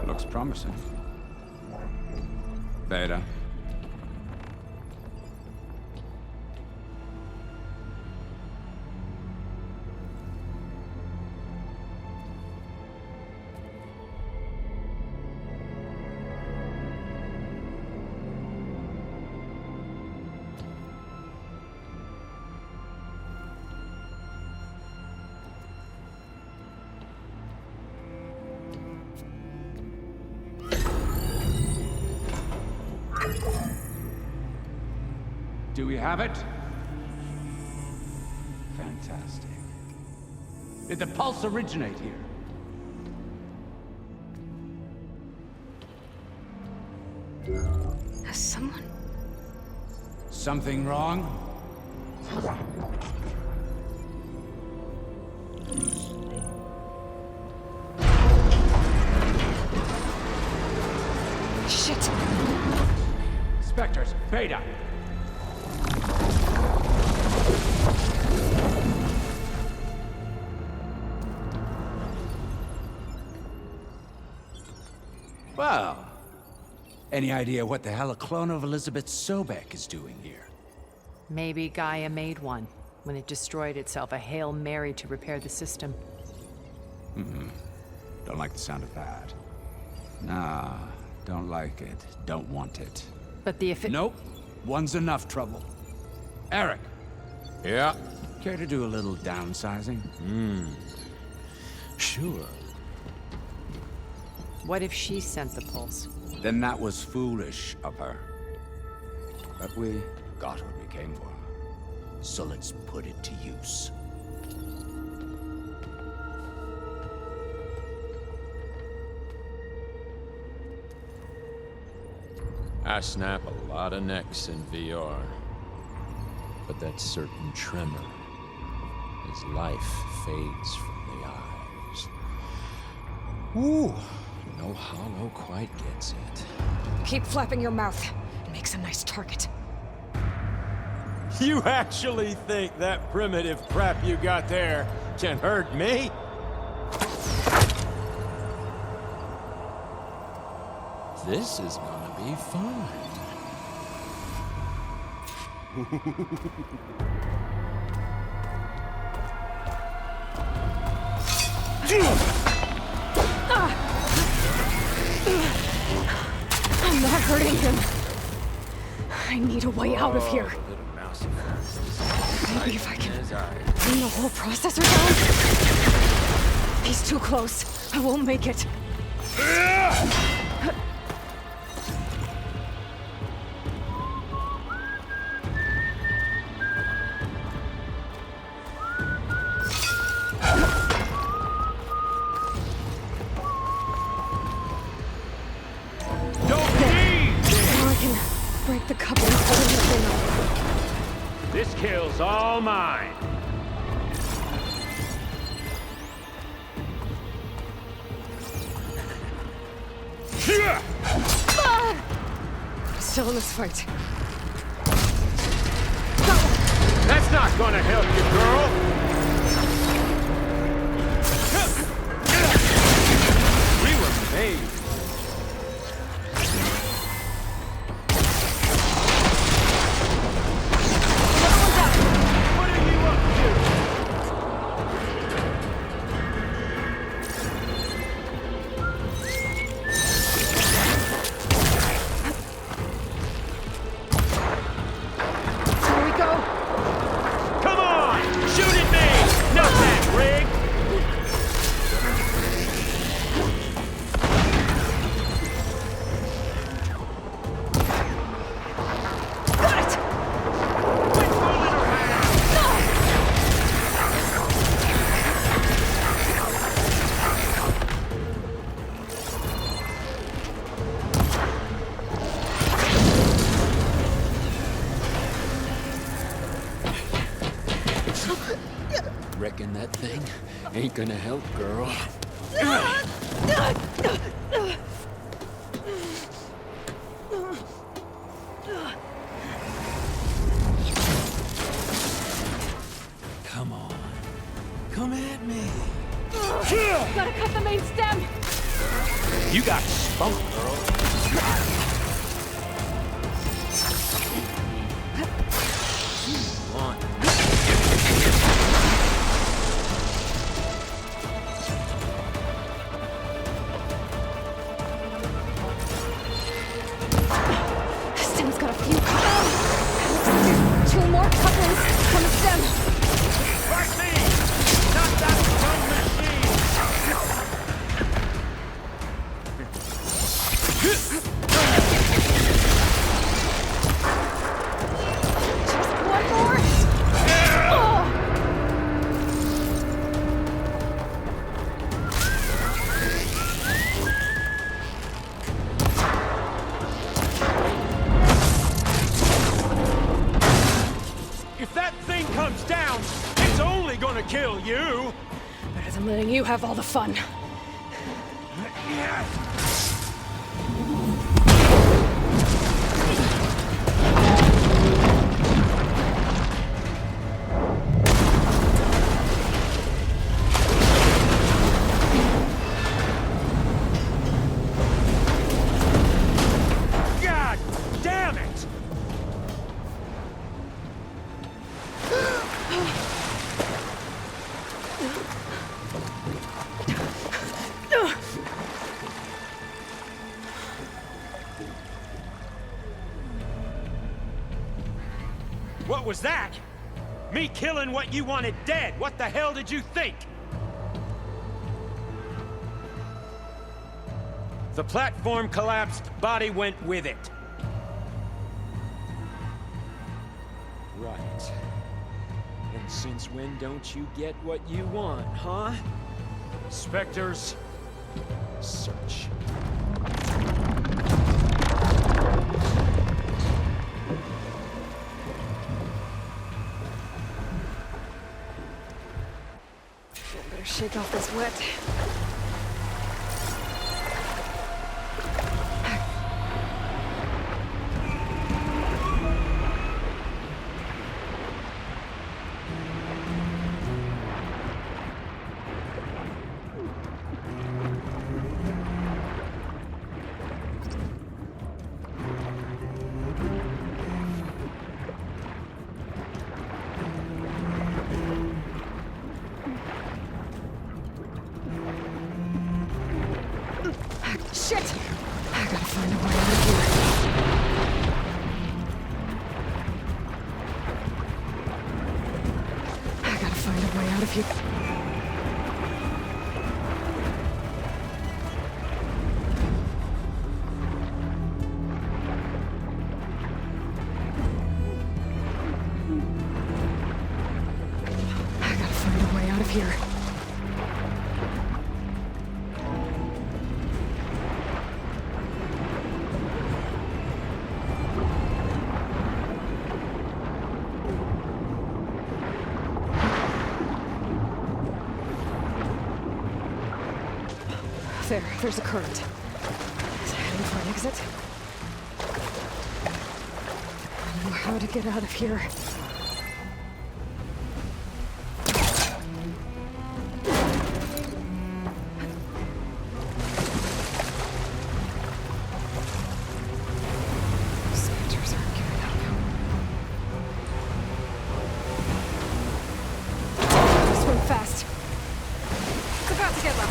Looks promising. Beta. Do we have it? Fantastic. Did the pulse originate here? Has someone... Something wrong? Shit! Spectres, Beta! Well, any idea what the hell a clone of Elizabeth Sobek is doing here? Maybe Gaia made one when it destroyed itself, a Hail Mary to repair the system. Don't like the sound of that. Nah, don't like it. Don't want it. But the Nope. One's enough trouble. Eric. Yeah? Care to do a little downsizing? Sure. What if she sent the pulse? Then that was foolish of her. But we got what we came for. So let's put it to use. I snap a lot of necks in VR. But that certain tremor as life fades from the eyes. Ooh, no hollow quite gets it. Keep flapping your mouth. It makes a nice target. You actually think that primitive crap you got there can hurt me? This is gonna be fun. I'm not hurting him. I need a way out of here. Maybe if I can bring the whole processor down? He's too close. I won't make it. Break the coupling holding the thing up. This kill's all mine. I'm still in this fight. That's not gonna help you, girl. We were made. Here we go. Come on! Reckon that thing ain't gonna help, girl. Come on. Come at me. Gotta cut the main stem! You got spunk, girl. On. Stem's got a few couplings. 2 more couplings on the stem. Fight me! Not that dumb machine! Just one more. Oh. If that thing comes down, it's only gonna kill you! Better than letting you have all the fun. God damn it! What was that? Me killing what you wanted dead. What the hell did you think? The platform collapsed, body went with it. Right. And since when don't you get what you want, huh? Spectres, search. Better shake off this wet. Shit! I gotta find a way out of here. I gotta find a way out of here. I gotta find a way out of here. There's a current. Is it heading for an exit? I know how to get out of here. Spectres aren't giving up. Swim fast. It's about to get low.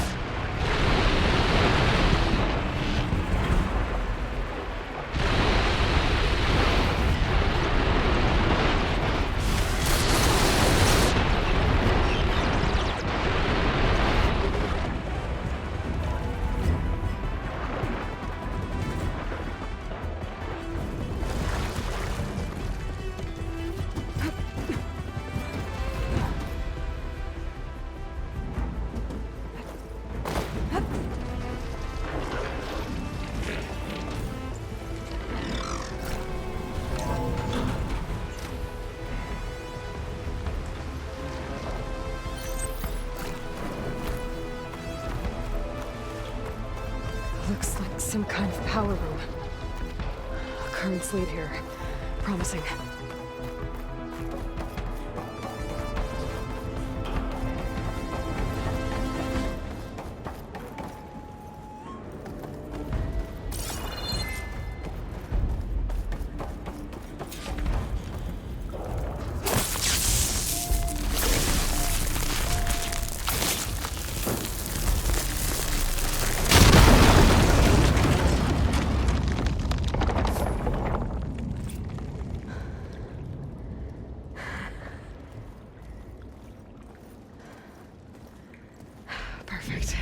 Looks like some kind of power room. Currents lead here. Promising. Perfect.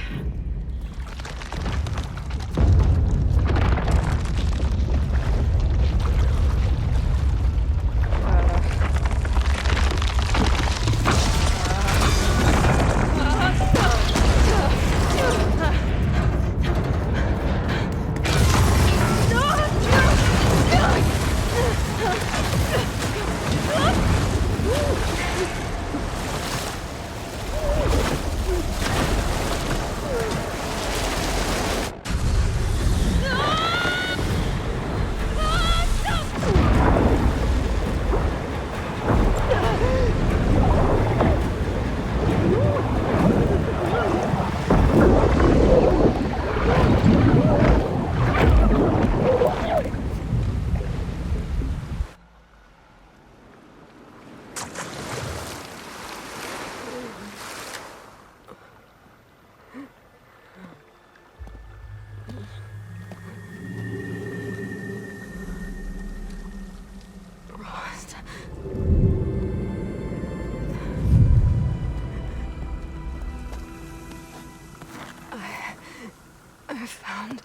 I found...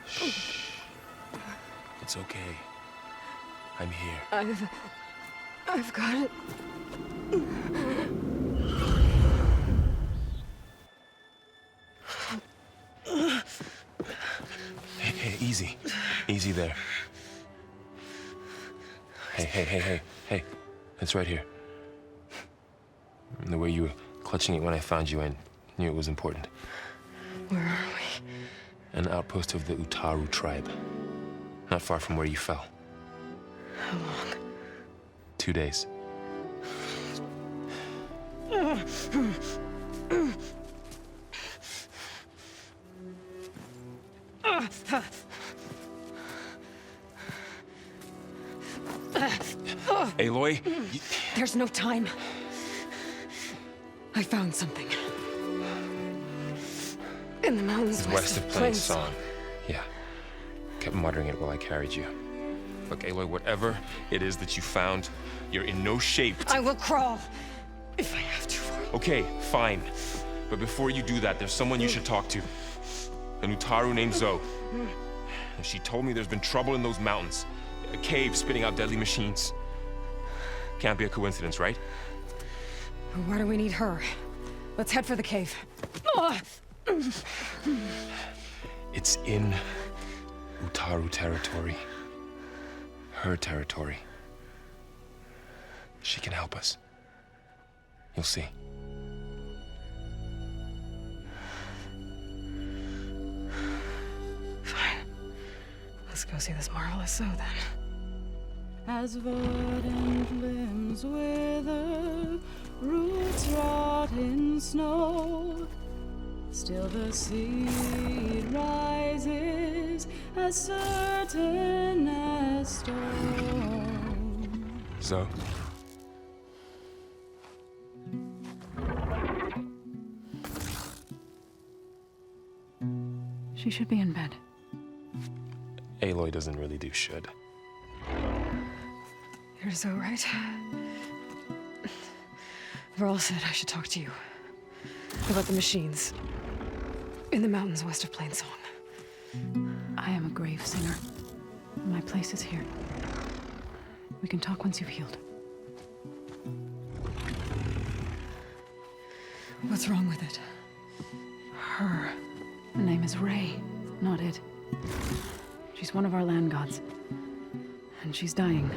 Shh. It's okay. I'm here. I've got it. Hey, easy. Easy there. Hey. It's right here. The way you were clutching it when I found you, I knew it was important. Where are we? An outpost of the Utaru tribe. Not far from where you fell. How long? 2 days. Aloy? There's no time. I found something. In the mountains west of Plain Song. Yeah. Kept muttering it while I carried you. Look, Aloy, whatever it is that you found, you're in no shape to... I will crawl, if I have to. Okay, fine. But before you do that, there's someone you should talk to. An Utaru named Zoe. And she told me there's been trouble in those mountains. A cave spitting out deadly machines. Can't be a coincidence, right? Why do we need her? Let's head for the cave. It's in Utaru territory. Her territory. She can help us. You'll see. Fine. Let's go see this marvelous Zoe then. As verdant limbs wither, roots rot in snow, still the seed rises as certain as stone. Zoe? She should be in bed. Aloy doesn't really do should. You're so right. Varl said I should talk to you about the machines in the mountains west of Plain Song. I am a grave singer. My place is here. We can talk once you've healed. What's wrong with it? Her name is Ray, not it. She's one of our land gods. And she's dying.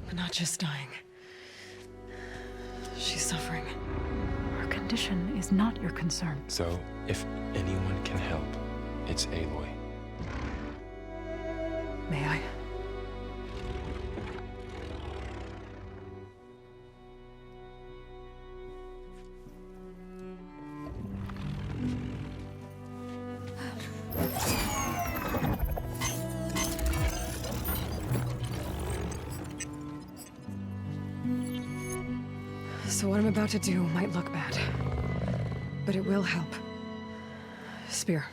But not just dying. She's suffering. Hearken. condition is not your concern. So, if anyone can help, it's Aloy. May I? So what I'm about to do might look bad, but it will help. Spear.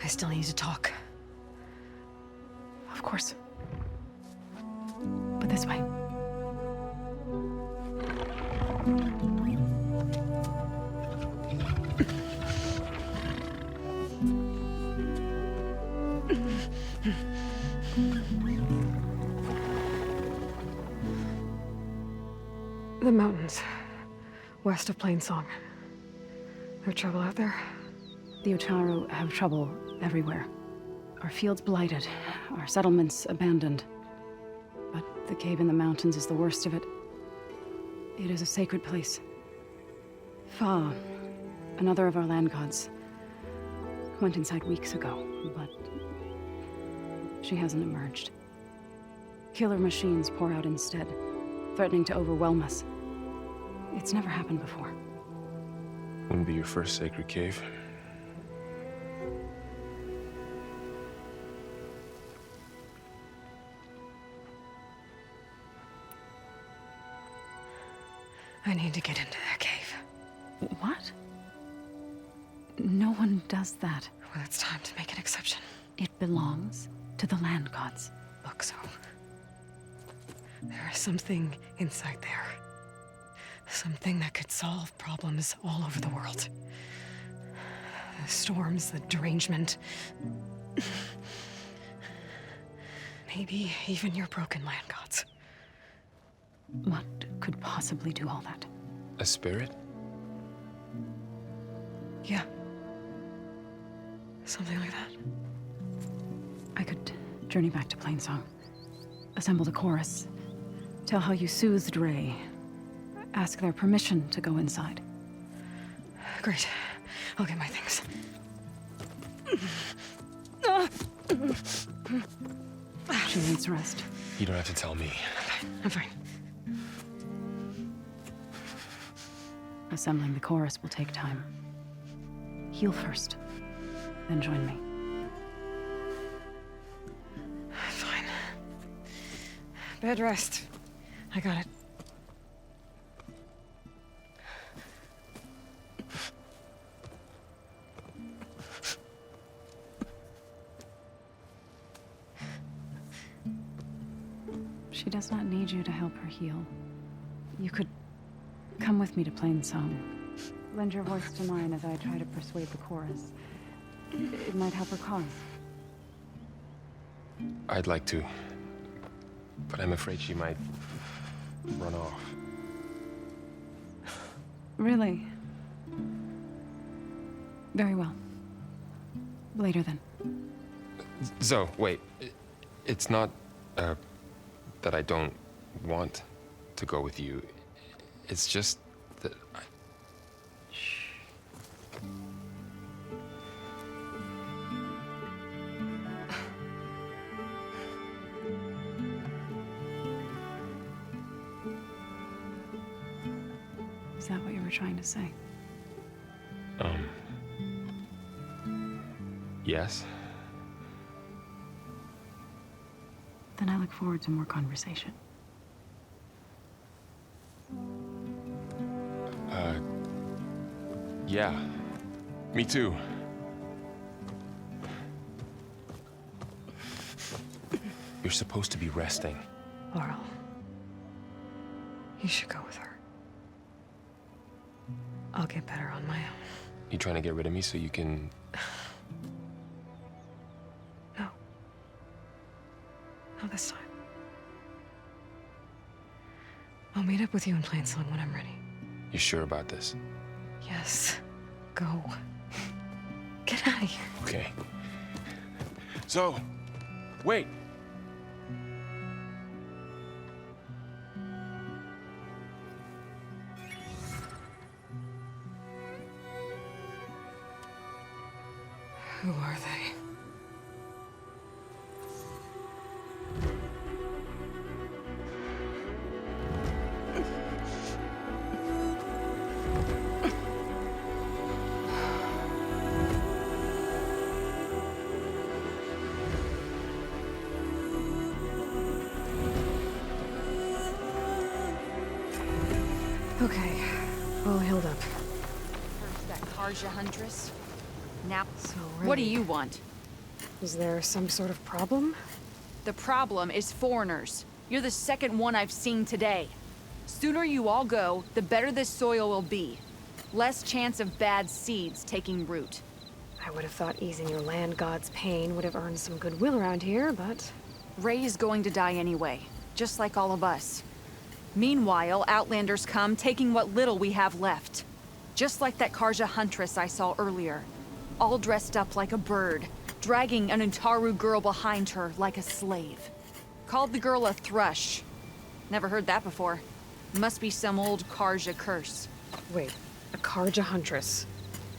I still need to talk. Of course. But this way. The mountains, west of Plainsong. No trouble out there? The Utaru have trouble everywhere. Our fields blighted, our settlements abandoned. But the cave in the mountains is the worst of it. It is a sacred place. Fa, another of our land gods, went inside weeks ago, but she hasn't emerged. Killer machines pour out instead, threatening to overwhelm us. It's never happened before. Wouldn't be your first sacred cave. I need to get into that cave. What? No one does that. Well, it's time to make an exception. It belongs to the land gods. Look, so there is something inside there. Something that could solve problems all over the world. The storms, the derangement. Maybe even your broken land gods. What could possibly do all that? A spirit? Yeah. Something like that. I could journey back to Plainsong, assemble the chorus, tell how you soothed Ray, ask their permission to go inside. Great. I'll get my things. She needs rest. You don't have to tell me. I'm fine. Assembling the chorus will take time. Heal first, then join me. Fine. Bed rest. I got it. She does not need you to help her heal. You could come with me to Plainsong. Lend your voice to mine as I try to persuade the chorus. It might help her cause. I'd like to, but I'm afraid she might run off. Really? Very well. Later then. Zoe, wait. It's not, that I don't want to go with you. It's just that I... Shh. Is that what you were trying to say? Yes? Then I look forward to more conversation. Yeah. Me too. You're supposed to be resting. Laurel, you should go with her. I'll get better on my own. You trying to get rid of me so you can... No. Not this time. I'll meet up with you in Plain Song when I'm ready. You sure about this? Yes. Go. Get out of here. Okay. So, wait. Who are they? Okay, all healed up. First that Karja huntress. Now, So what do ready. you want? Is there some sort of problem? The problem is foreigners. You're the second one I've seen today. Sooner you all go, the better this soil will be. Less chance of bad seeds taking root. I would have thought easing your land god's pain would have earned some goodwill around here, but... Ray is going to die anyway, just like all of us. Meanwhile, Outlanders come, taking what little we have left. Just like that Karja huntress I saw earlier. All dressed up like a bird, dragging an Utaru girl behind her like a slave. Called the girl a thrush. Never heard that before. Must be some old Karja curse. Wait, a Karja huntress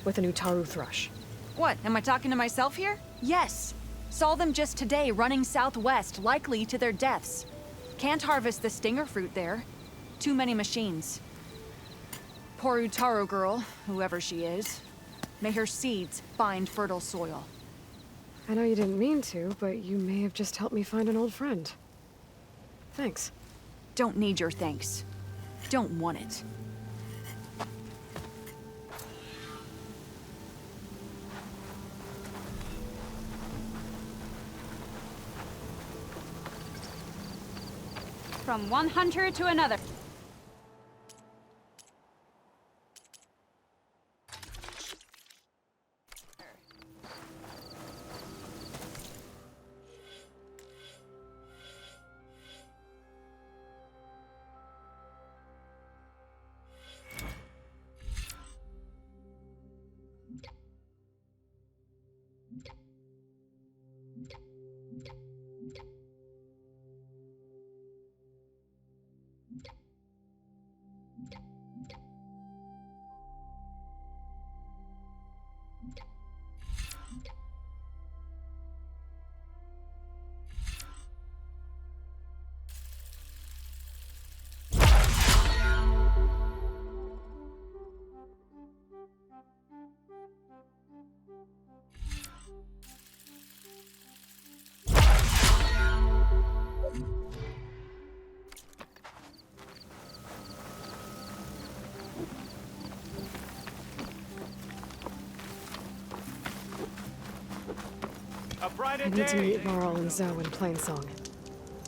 with an Utaru thrush. What, am I talking to myself here? Yes. Saw them just today running southwest, likely to their deaths. Can't harvest the stinger fruit there. Too many machines. Poor Utaru girl, whoever she is. May her seeds find fertile soil. I know you didn't mean to, but you may have just helped me find an old friend. Thanks. Don't need your thanks. Don't want it. From one hunter to another. I need to meet Varl and Zoe in Plain Song.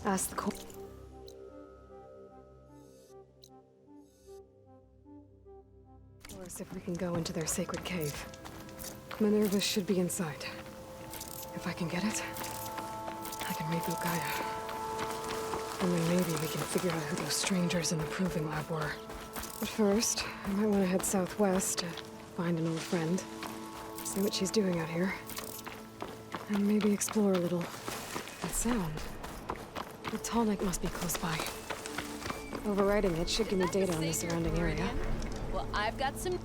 Ask the Of course, if we can go into their sacred cave. Minerva should be inside. If I can get it, I can reboot Gaia. And then maybe we can figure out who those strangers in the Proving Lab were. But first, I might want to head southwest to find an old friend. See what she's doing out here. And maybe explore a little. That sound. The Tallneck must be close by. Overriding it should give me data on the surrounding area. Well, I've got some...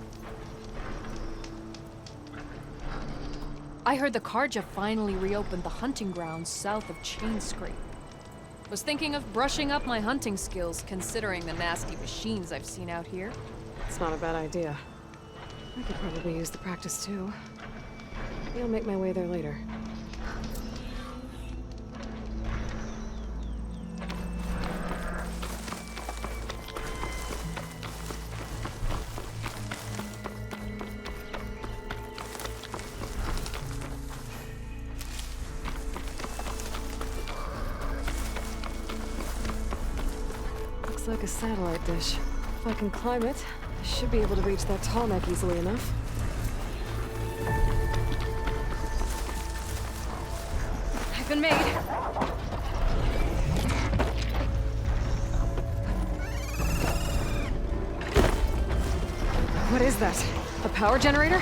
I heard the Karja finally reopened the hunting grounds south of Chainscrape. Was thinking of brushing up my hunting skills, considering the nasty machines I've seen out here. It's not a bad idea. I could probably use the practice too. Maybe I'll make my way there later. Looks like a satellite dish. If I can climb it, I should be able to reach that tall neck easily enough. I've been made. What is that? A power generator?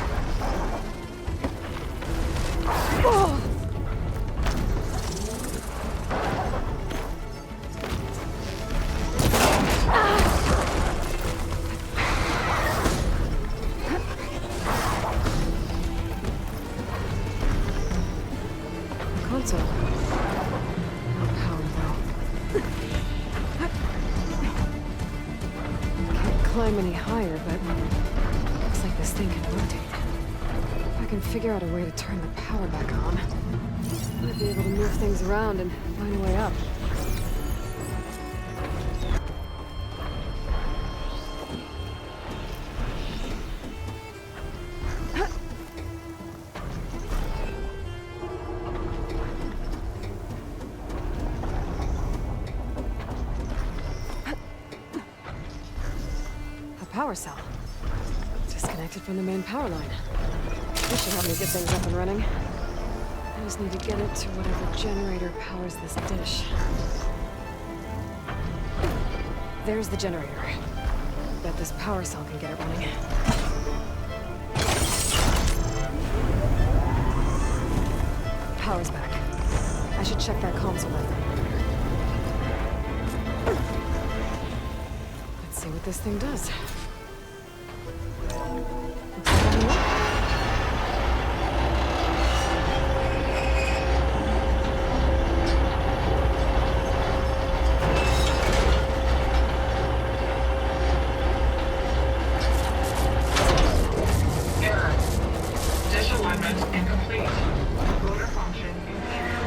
Oh! Console. Not powered though. Can't climb any higher, but looks like this thing can rotate. If I can figure out a way to turn the power back on, might be able to move things around and find a way up. Power cell. Disconnected from the main power line. This should help me get things up and running. I just need to get it to whatever generator powers this dish. There's the generator. Bet this power cell can get it running. Power's back. I should check that console light. Let's see what this thing does. Error. Dish alignment incomplete. Motor function impaired.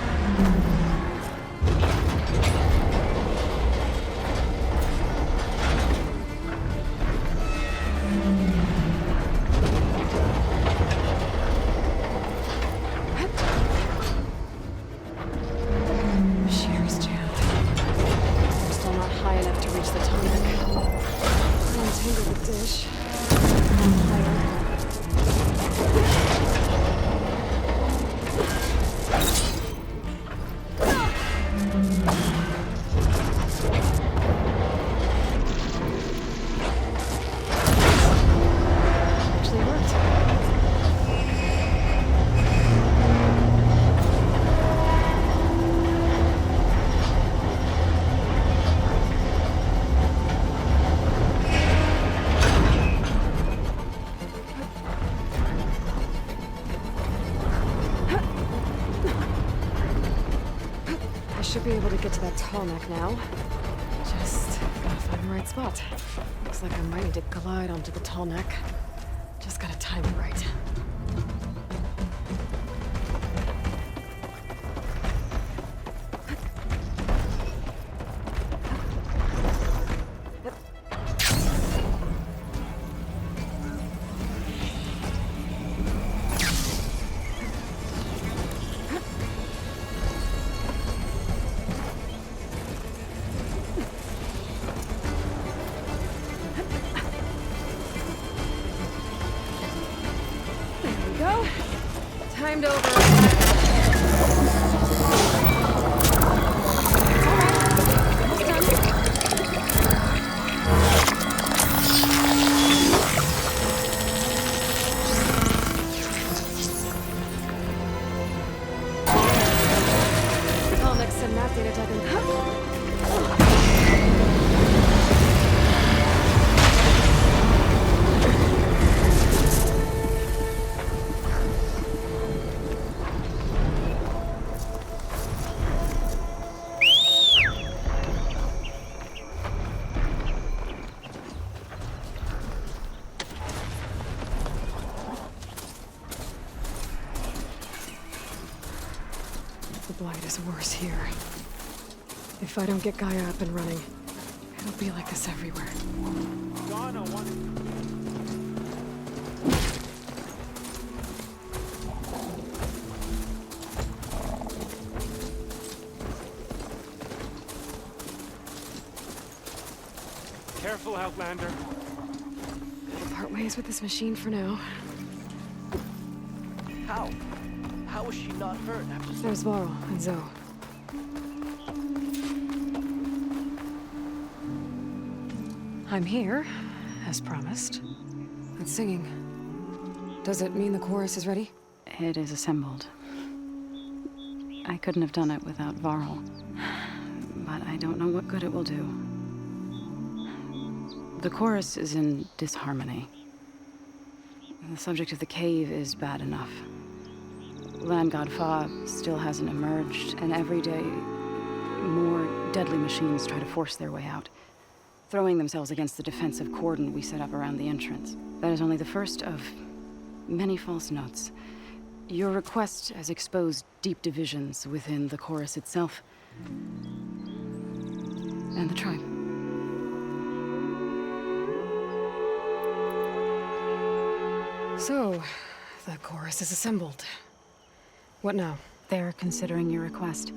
Machinery's jammed. We're still not high enough to reach the tonic. Untangle the dish. Higher. Actually worked. I should be able to get to that tall neck now. Just gotta find the right spot. Looks like I might need to glide onto the tall neck. Just gotta time it right. There we go. Timed over. Tall neck synaptic attacking. The blight is worse here. If I don't get Gaia up and running, it'll be like this everywhere. Careful, Outlander. part ways with this machine for now. How? How is she not hurt after... There's Varl and Zoe. I'm here, as promised. It's singing. Does it mean the chorus is ready? It is assembled. I couldn't have done it without Varl. But I don't know what good it will do. The chorus is in disharmony. The subject of the cave is bad enough. Land God Fa still hasn't emerged, and every day more deadly machines try to force their way out, throwing themselves against the defensive cordon we set up around the entrance. That is only the first of many false notes. Your request has exposed deep divisions within the chorus itself and the tribe. So, the chorus is assembled. What now? They're considering your request.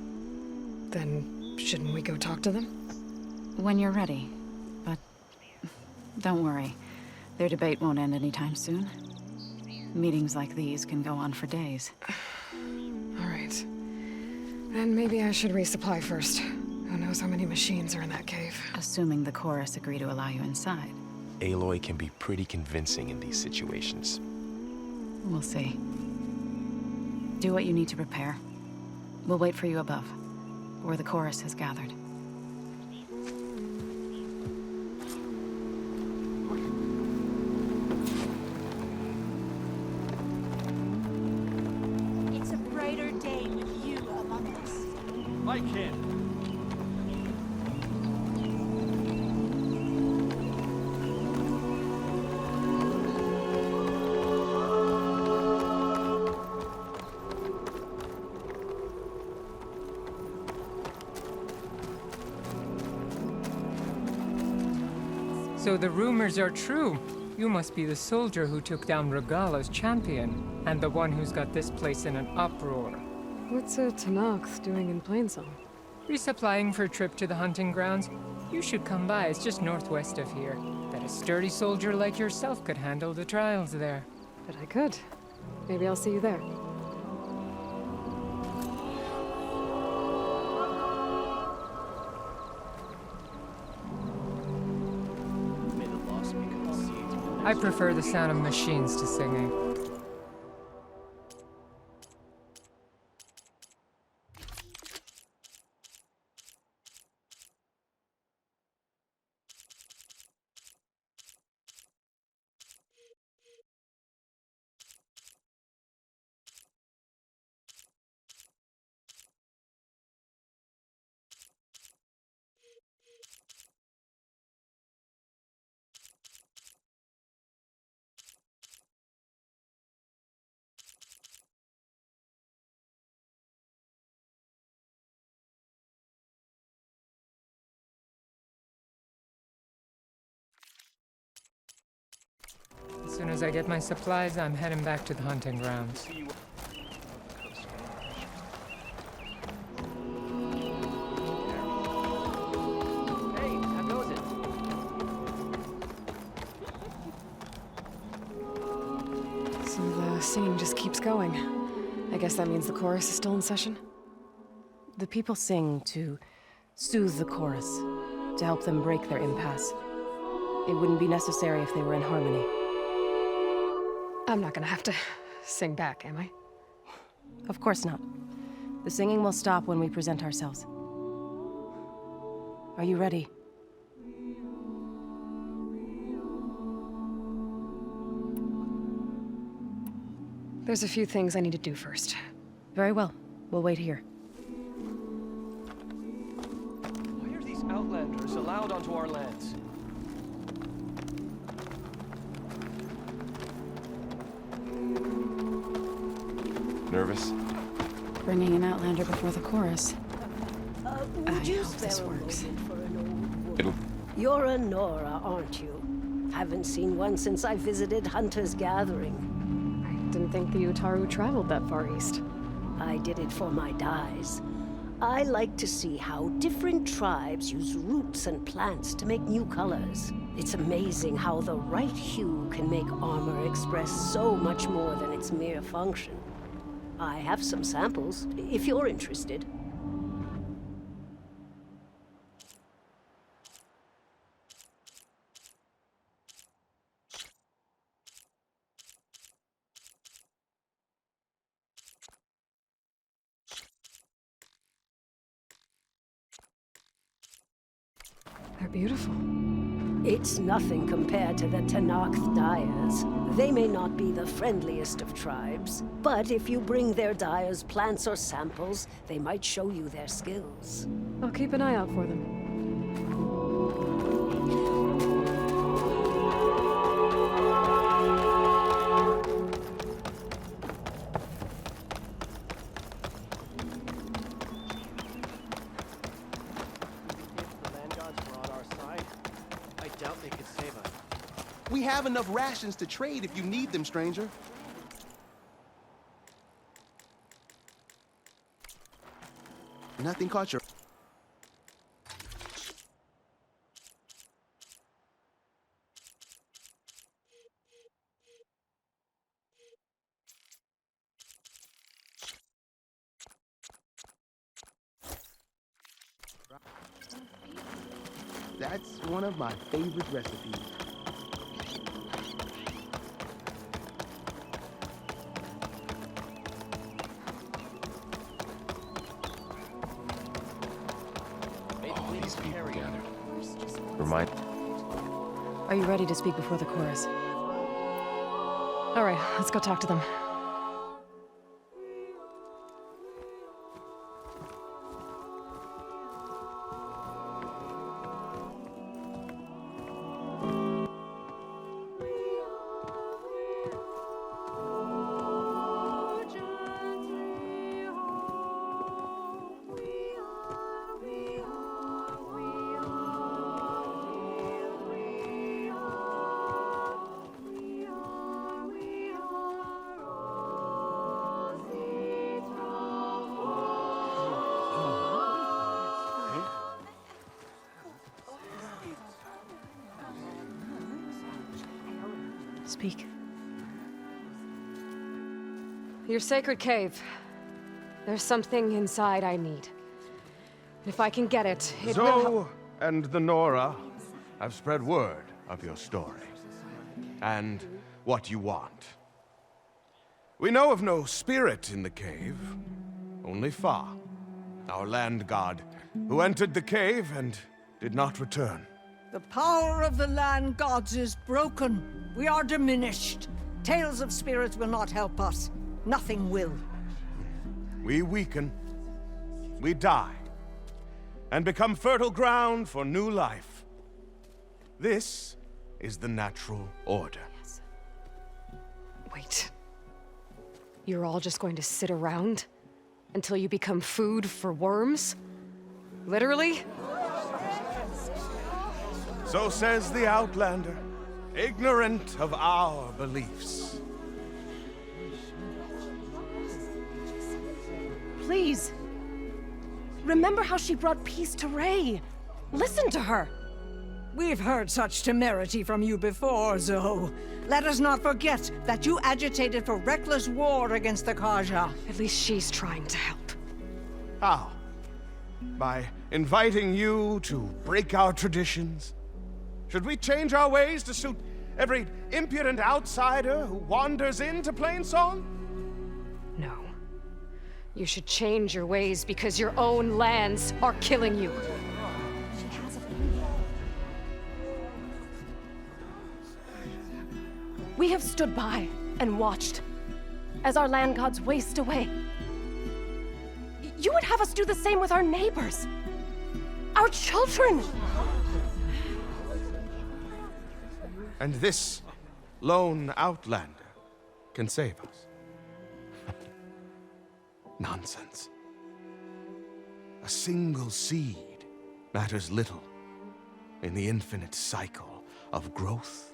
Then, shouldn't we go talk to them? When you're ready. But don't worry. Their debate won't end anytime soon. Meetings like these can go on for days. All right. Then maybe I should resupply first. Who knows how many machines are in that cave? Assuming the chorus agree to allow you inside. Aloy can be pretty convincing in these situations. We'll see. Do what you need to prepare. We'll wait for you above, where the chorus has gathered. It's a brighter day with you among us. I can't. So the rumors are true. You must be the soldier who took down Regala's champion, and the one who's got this place in an uproar. What's a Tanakh doing in Plainsong? Resupplying for a trip to the hunting grounds. You should come by, it's just northwest of here. Bet a sturdy soldier like yourself could handle the trials there. But I could. Maybe I'll see you there. I prefer the sound of machines to singing. As soon as I get my supplies, I'm heading back to the hunting grounds. Hey, how goes it? So the singing just keeps going. I guess that means the chorus is still in session? The people sing to soothe the chorus, to help them break their impasse. It wouldn't be necessary if they were in harmony. I'm not gonna have to sing back, am I? Of course not. The singing will stop when we present ourselves. Are you ready? There's a few things I need to do first. Very well. We'll wait here. Why are these outlanders allowed onto our lands? Nervous? Bringing an outlander before the chorus. Would I you hope this spare a works. moment for an old woman? You're a Nora, aren't you? Haven't seen one since I visited Hunter's Gathering. I didn't think the Utaru traveled that far east. I did it for my dyes. I like to see how different tribes use roots and plants to make new colors. It's amazing how the right hue can make armor express so much more than its mere function. I have some samples, if you're interested. They're beautiful. It's nothing compared to the Tanakh dyers. They may not be the friendliest of tribes, but if you bring their dyers plants or samples, they might show you their skills. I'll keep an eye out for them. We have enough rations to trade if you need them, stranger. Nothing caught your... That's one of my favorite recipes. Remind. Are you ready to speak before the chorus? All right, let's go talk to them. Speak. Your sacred cave. There's something inside I need. If I can get it, it will Zoe and the Nora have spread word of your story. And what you want. We know of no spirit in the cave. Only Fa, our land god, who entered the cave and did not return. The power of the land gods is broken. We are diminished. Tales of spirits will not help us. Nothing will. We weaken, we die, and become fertile ground for new life. This is the natural order. Yes. Wait. You're all just going to sit around until you become food for worms? Literally? So says the Outlander, ignorant of our beliefs. Please. Remember how she brought peace to Ray. Listen to her. We've heard such temerity from you before, Zoe. Let us not forget that you agitated for reckless war against the Kaja. At least she's trying to help. How? By inviting you to break our traditions? Should we change our ways to suit every impudent outsider who wanders into Plainsong? No. You should change your ways because your own lands are killing you. We have stood by and watched as our land gods waste away. You would have us do the same with our neighbors, our children. And this lone outlander can save us. Nonsense. A single seed matters little in the infinite cycle of growth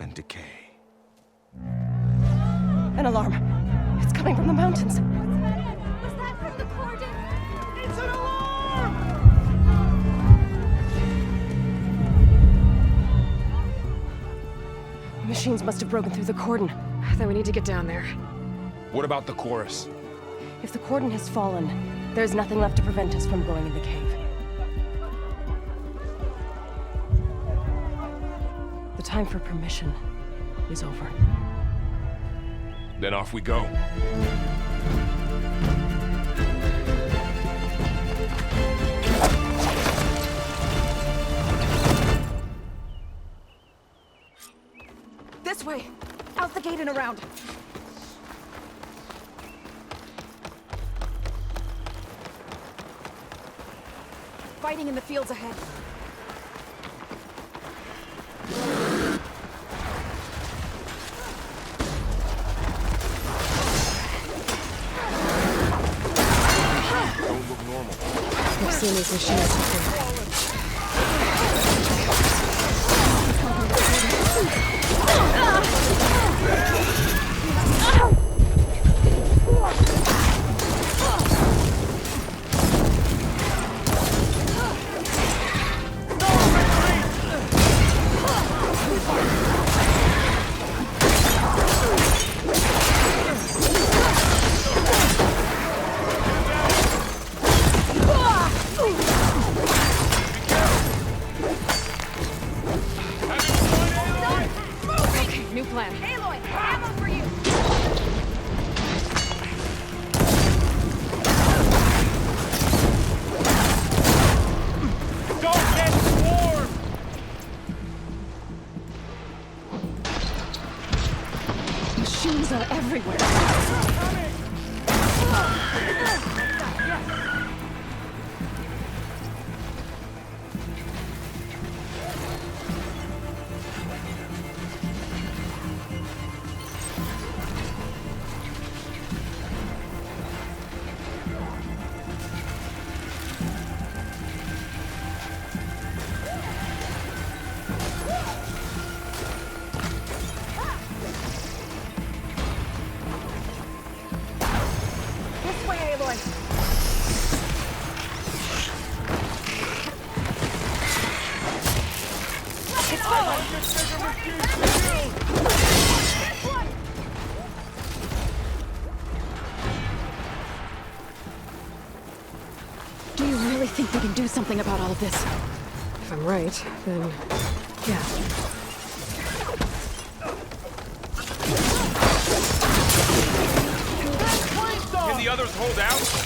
and decay. An alarm. It's coming from the mountains. Was that from the cordon? machines must have broken through the cordon. Then we need to get down there. What about the chorus? If the cordon has fallen, there's nothing left to prevent us from going in the cave. The time for permission is over. Then off we go. This way! Out the gate and around! Fighting in the fields ahead. Don't look normal. I've seen these machines before. Machines are everywhere. Do you really think we can do something about all of this? If I'm right, then yeah. Can the others hold out?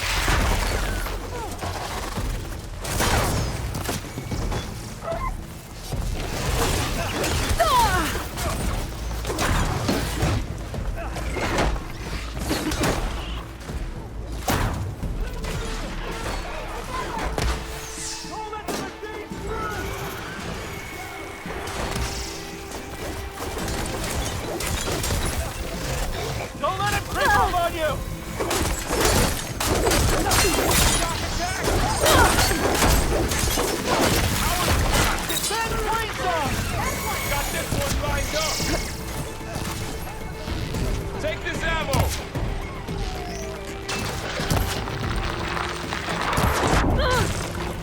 Don't let him creep up on you! Got this one lined up. Take this ammo.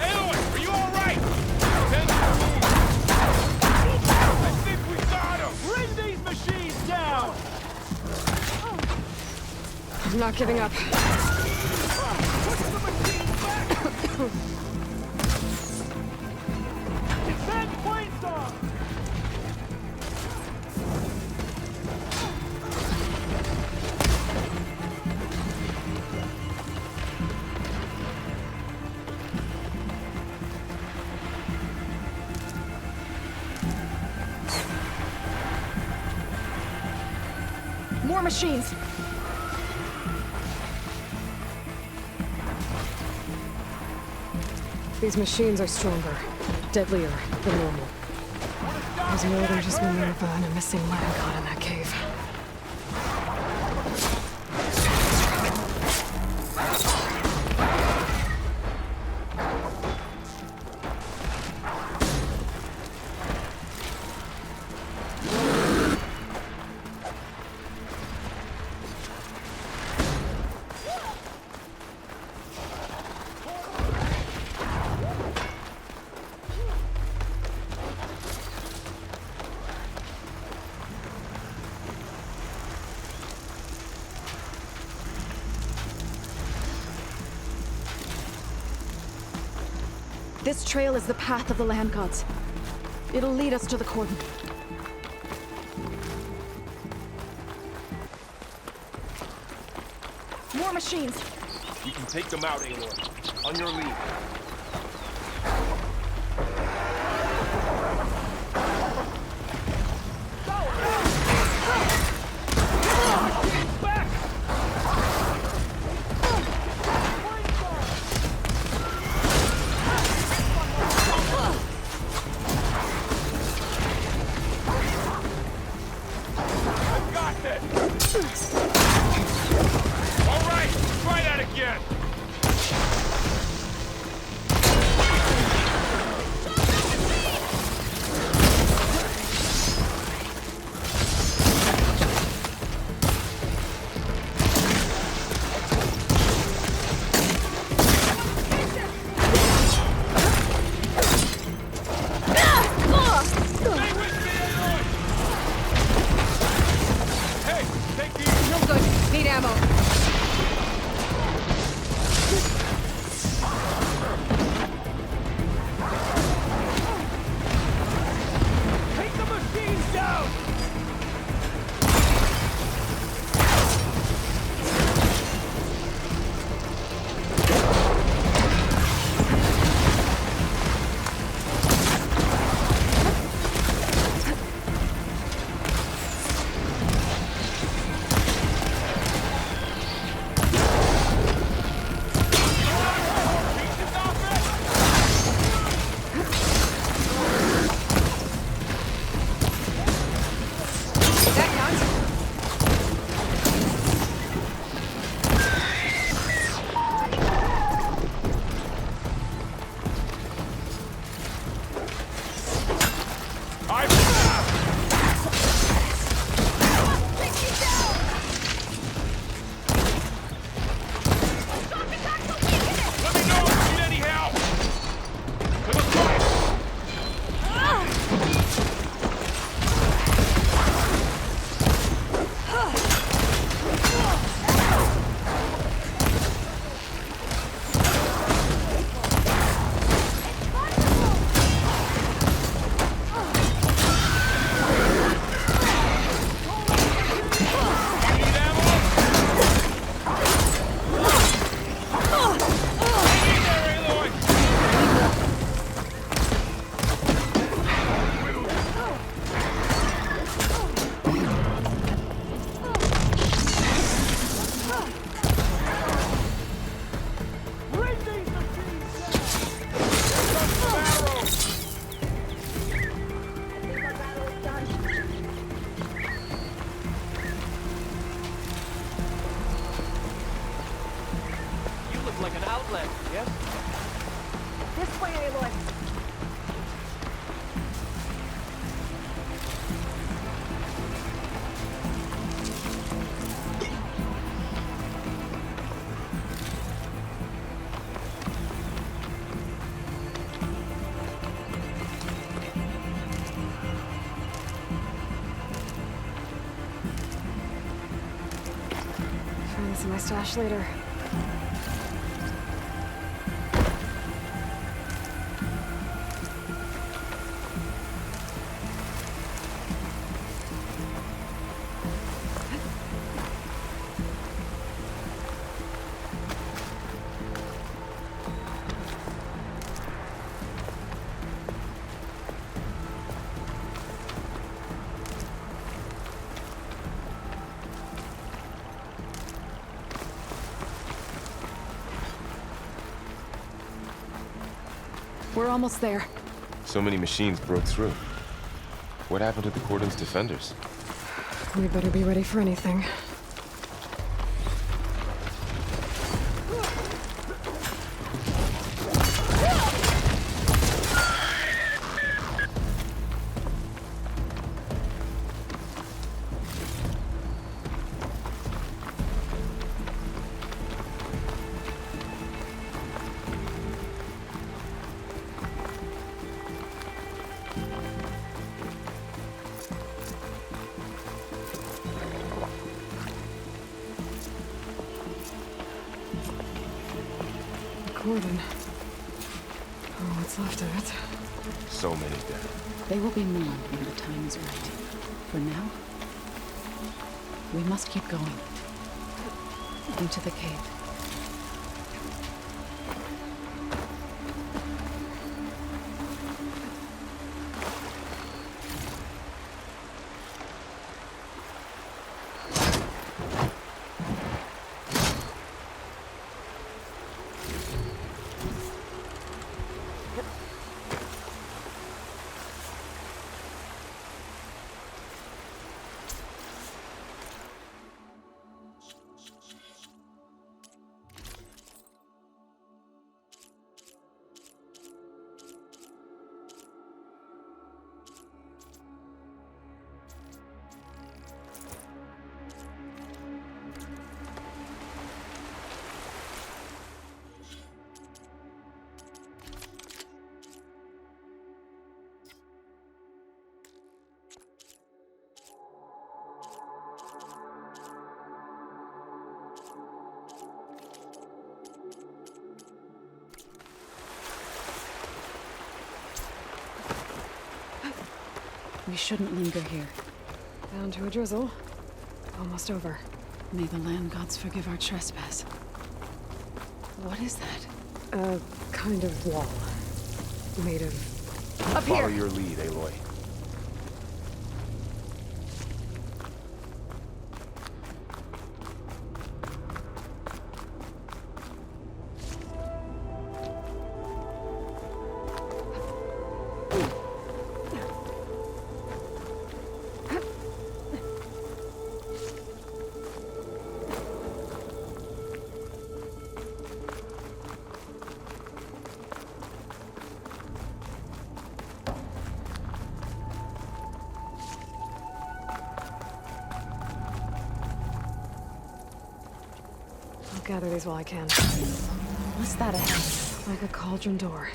Aloy, are you all right? I think we got him. Bring these machines down! I'm not giving up. Defend Queenstown! More machines! These machines are stronger, deadlier than normal. There's more than just Minerva and a missing land god in that cave. This trail is the path of the land gods. It'll lead us to the cordon. More machines! You can take them out, Aloy. On your lead. My stash later. We're almost there. So many machines broke through. What happened to the Cordon's defenders? We better be ready for anything. Cordon. Oh, what's left of it. So many dead. They will be mourned when the time is right. For now, we must keep going. Into the cave. We shouldn't linger here. Down to a drizzle. Almost over. May the land gods forgive our trespass. What is that? A kind of wall. Made of... Up Follow your lead, Aloy. Gather these while I can. What's that ahead? Like a cauldron door.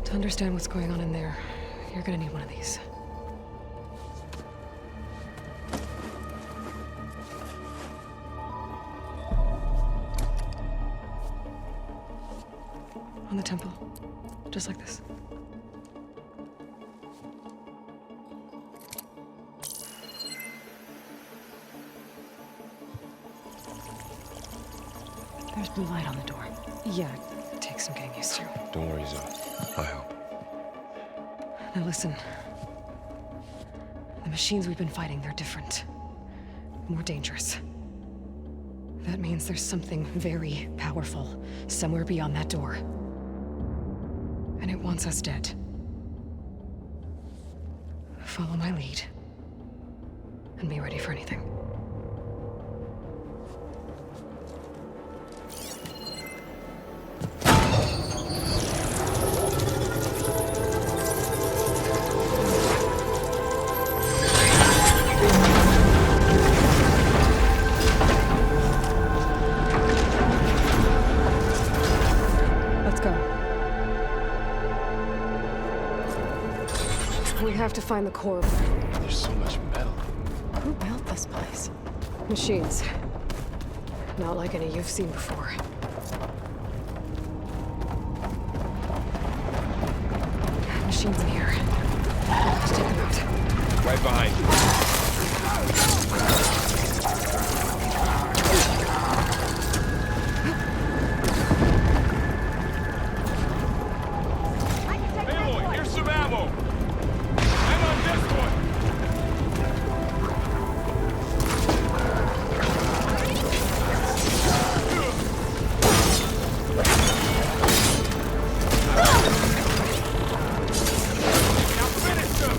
To understand what's going on in there, you're gonna need one of these. On the temple. Just like this. There's blue light on the door. Yeah, it takes some getting used to. Don't worry, Zoe. I help. Now listen. The machines we've been fighting, they're different. More dangerous. That means there's something very powerful somewhere beyond that door. And it wants us dead. Follow my lead. And be ready for anything. We have to find the core. There's so much metal. Who built this place? Machines. Not like any you've seen before. Machines in here. Let's take them out. Right behind you. Aloy, here's some ammo. And on this one. Now finish them.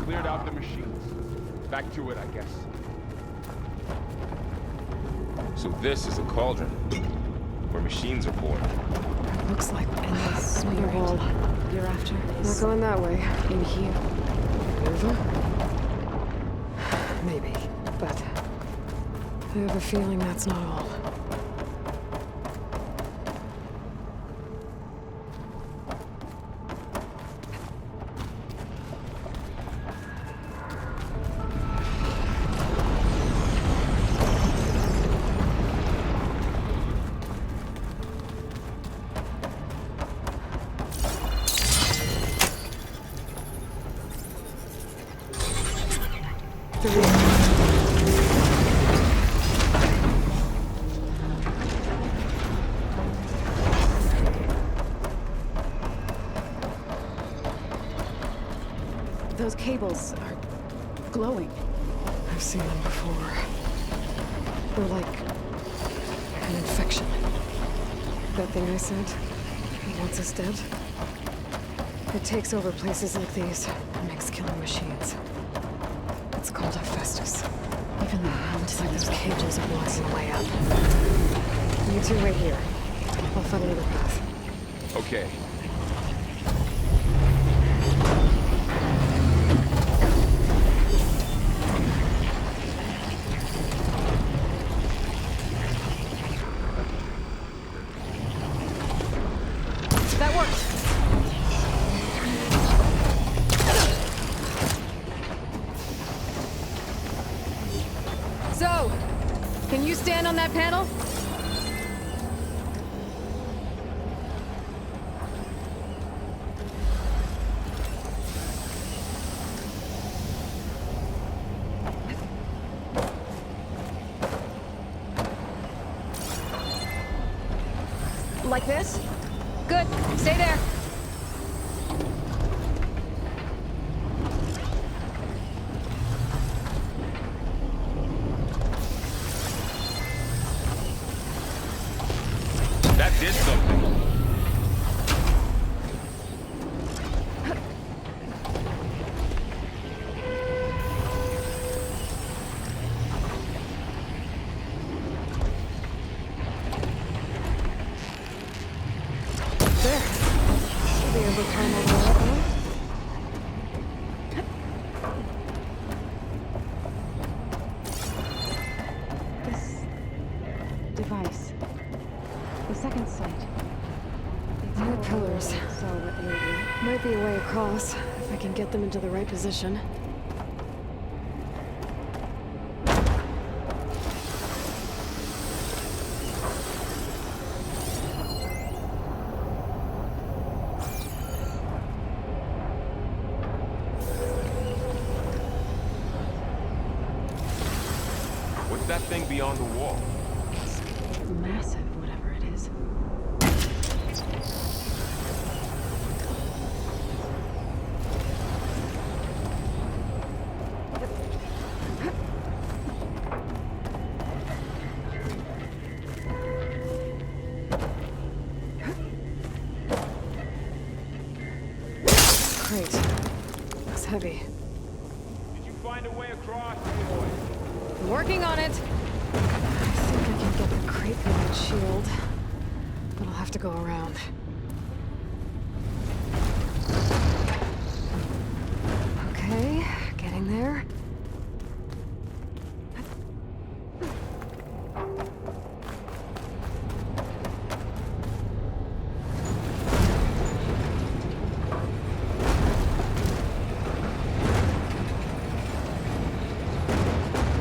cleared out the machines. Back to it, I guess. So this is a cauldron, where machines are born. Looks like another wall. You're after Not going that way. in here. Over? Maybe, but I have a feeling that's not all. Those cables are glowing. I've seen them before. They're like an infection. That thing I said, it wants us dead. It takes over places like these and makes killing machines. It's called Hephaestus. Even the mountains Like those cages are blocking the way up. You two wait here. I'll find another path. Okay. That worked. So, can you stand on that panel? Like this? Good. Stay there. That did something. There. Should be able to climb all the way up now. This device. The second sight. It's More all pillars. I saw what lady. Might be a way across, if I can get them into the right position. What's that thing beyond the wall? Massive, whatever it is. Great. Looks heavy. Did you find a way across, Aloy? I'm working on it. I think I can get the crate through that shield, but I'll have to go around. Okay, getting there.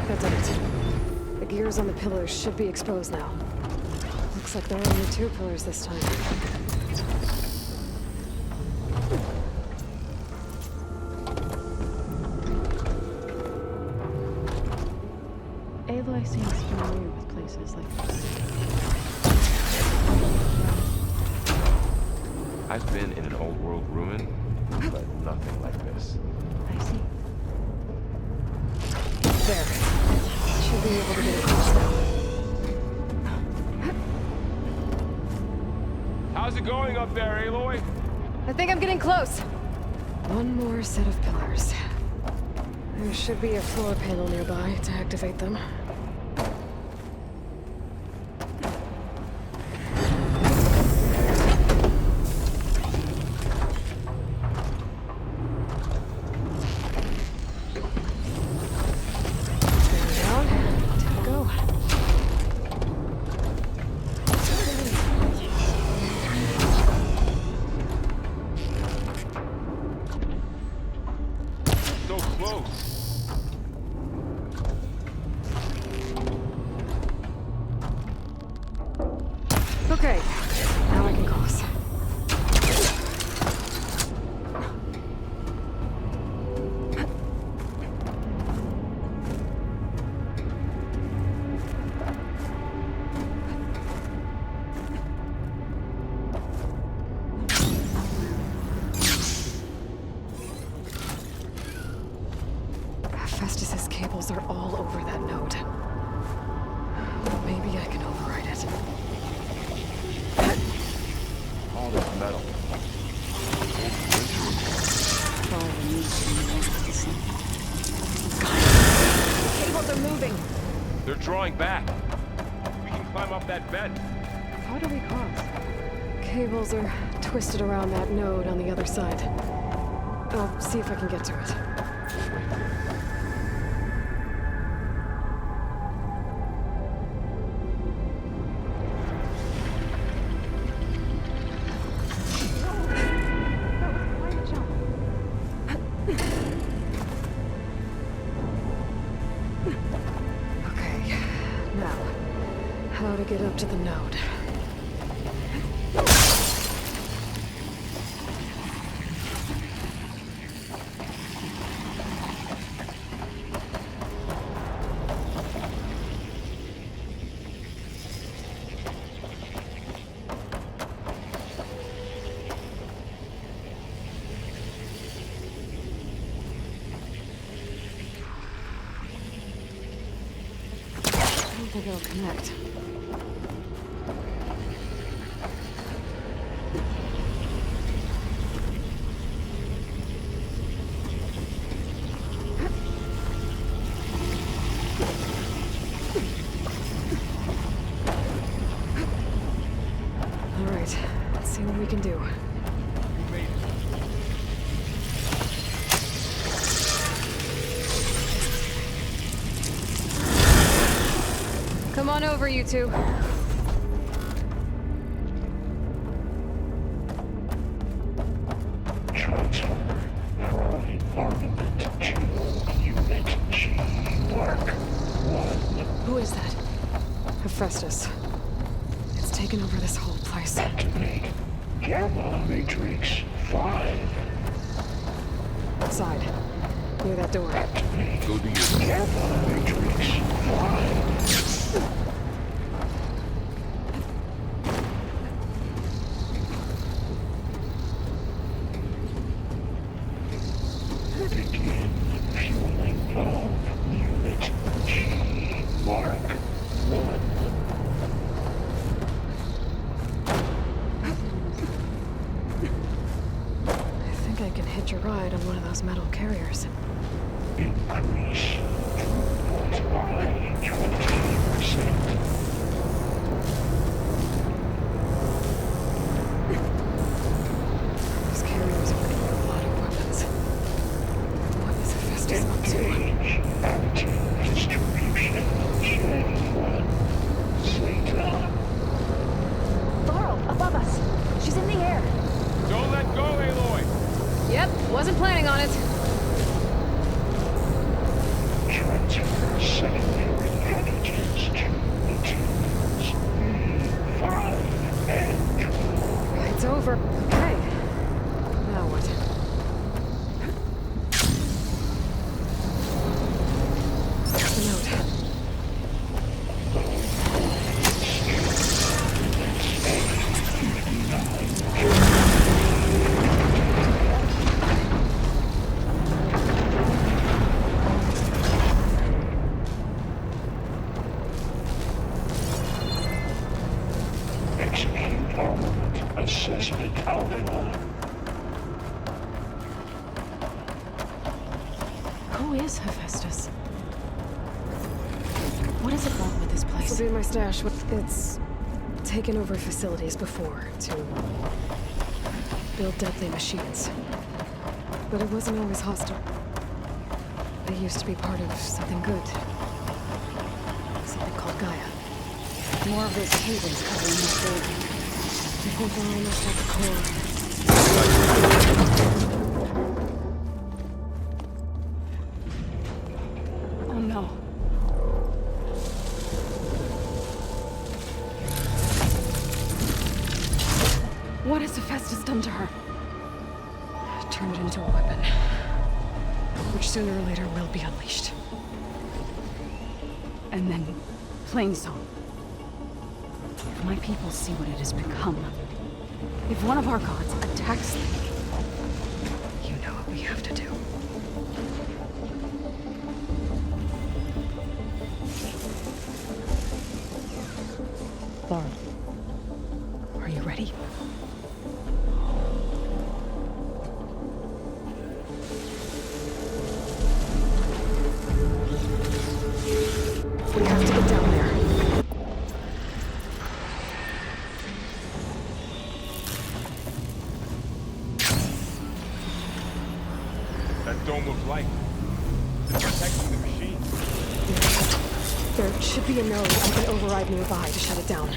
That did it. The gears on the pillars should be exposed now. Looks like there are only 2 pillars this time. Aloy seems familiar with places like this. I've been in an old world ruin, but nothing like this. I see. There. Should be able to get across now. How's it going up there, Aloy? I think I'm getting close. One more set of pillars. There should be a floor panel nearby to activate them. Okay, now I can cross. Festus's cables are all over that node. Maybe I can override it. All this metal. Cables are moving. They're drawing back. We can climb up that vent. How do we cross? Cables are twisted around that node on the other side. I'll see if I can get to it. Okay, now, how to get up to the node? I don't think it'll connect. All right, let's see what we can do. Come on over, you two. Who is that? Hephaestus. It's taken over this whole place. Activate Gamma Matrix 5. Outside. Near that door. Go to your Gamma Matrix 5. Begin fueling valve unit G. Mark 1. I think I can hitch a ride on one of those metal carriers. Increase throughput by 20%. Those carriers are bringing a lot of weapons. What is Hephaestus up to? Engage active distribution. J1. Zeta. Laurel, above us. She's in the air. Don't let go, Aloy! Yep, wasn't planning on it. Transfer secondary antigens to materials B5 and It's over. Okay. Now what? The node. Who is Hephaestus? What does it want with this place? This will be in my stash. It's taken over facilities before to build deadly machines. But it wasn't always hostile. They used to be part of something good. Something called Gaia. More of those havens covering this building. I think we're almost at the core. Oh no. What has Hephaestus done to her? Turned it into a weapon. Which sooner or later will be unleashed. And then, Plainsong. If my people see what it has become, if one of our gods attacks them, you know what we have to do. Laura, are you ready? We have to get down there. That dome of light. It's protecting the machine. There should be a node I can override nearby to shut it down.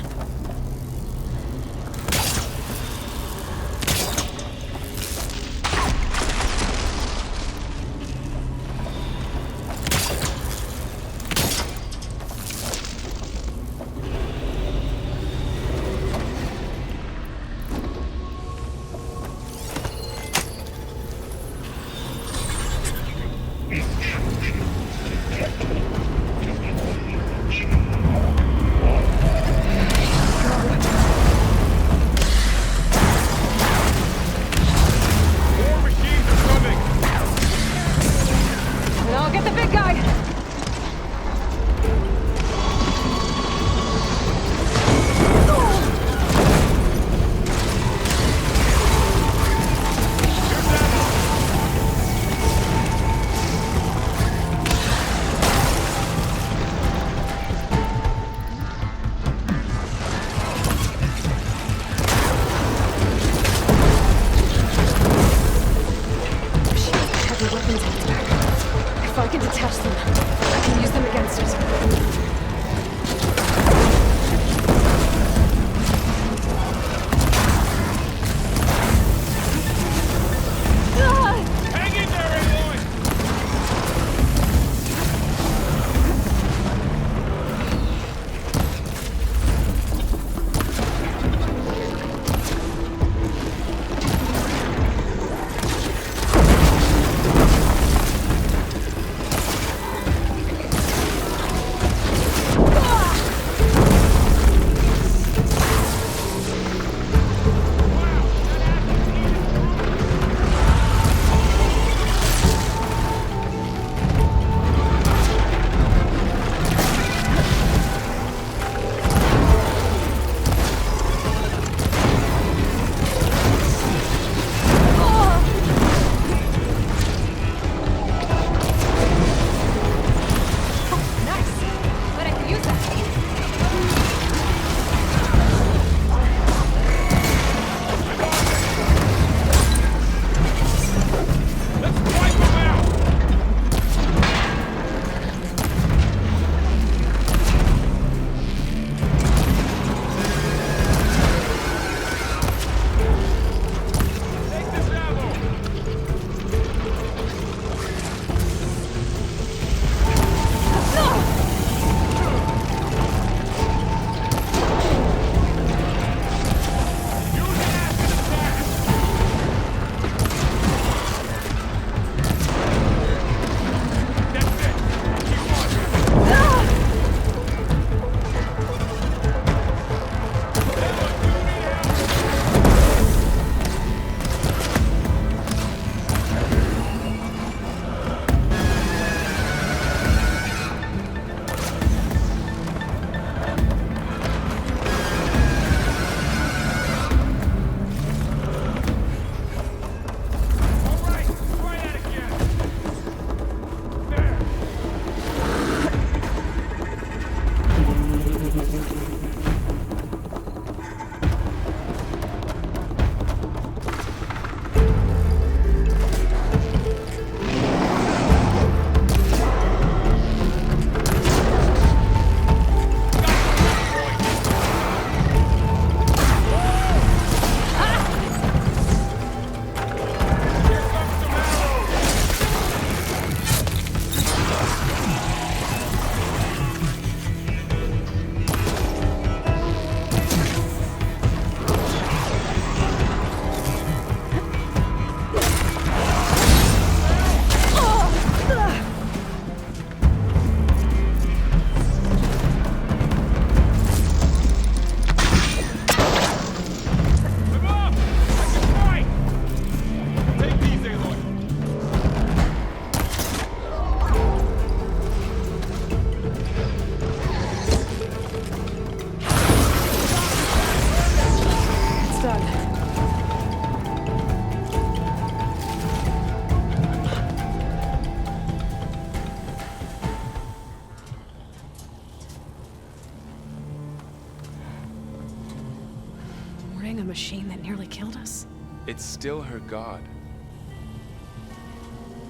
machine that nearly killed us? It's still her god.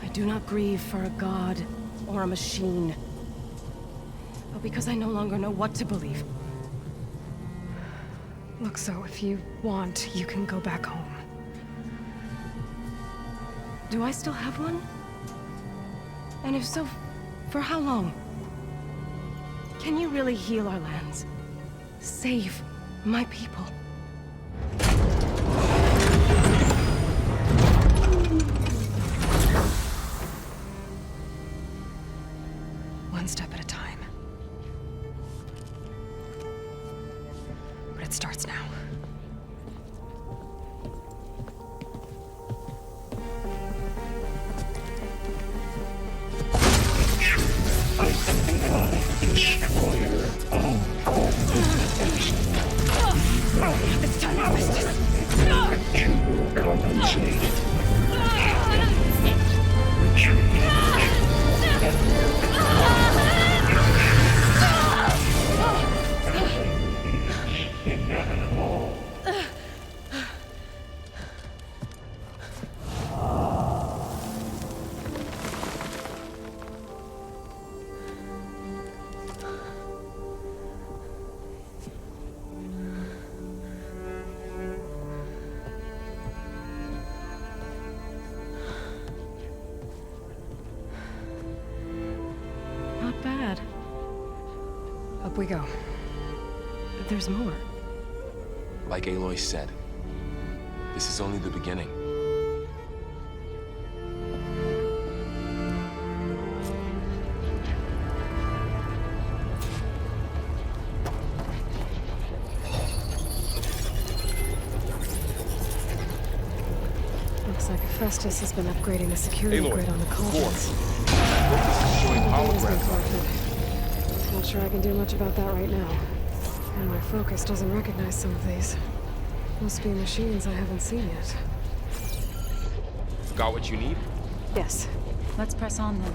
I do not grieve for a god or a machine, but because I no longer know what to believe. Look, so if you want, you can go back home. Do I still have one? And if so, for how long? Can you really heal our lands? Save my people? One step at a time. But it starts now. This time I missed it. You will compensate. Not bad. Up we go. But there's more. Like Aloy said, this is only the beginning. Looks like Festus has been upgrading the security Aloy, grid on the cauldrons. Showing The data's been holograms on it. corrupted. Not sure I can do much about that right now. And my focus doesn't recognize some of these. Must be machines I haven't seen yet. Got what you need? Yes. Let's press on then.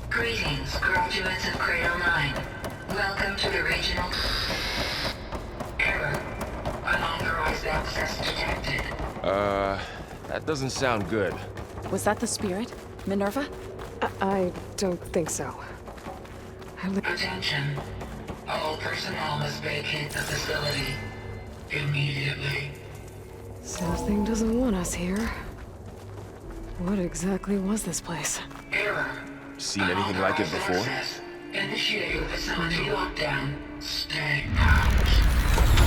Greetings, graduates of Cradle 9. Welcome to the regional... Error. Unauthorized access detected. That doesn't sound good. Was that the spirit? Minerva? I don't think so. Attention. All personnel must vacate the facility. Immediately. Something doesn't want us here. What exactly was this place? Error. Seen anything like it before? Initiating facility lockdown. Stay out.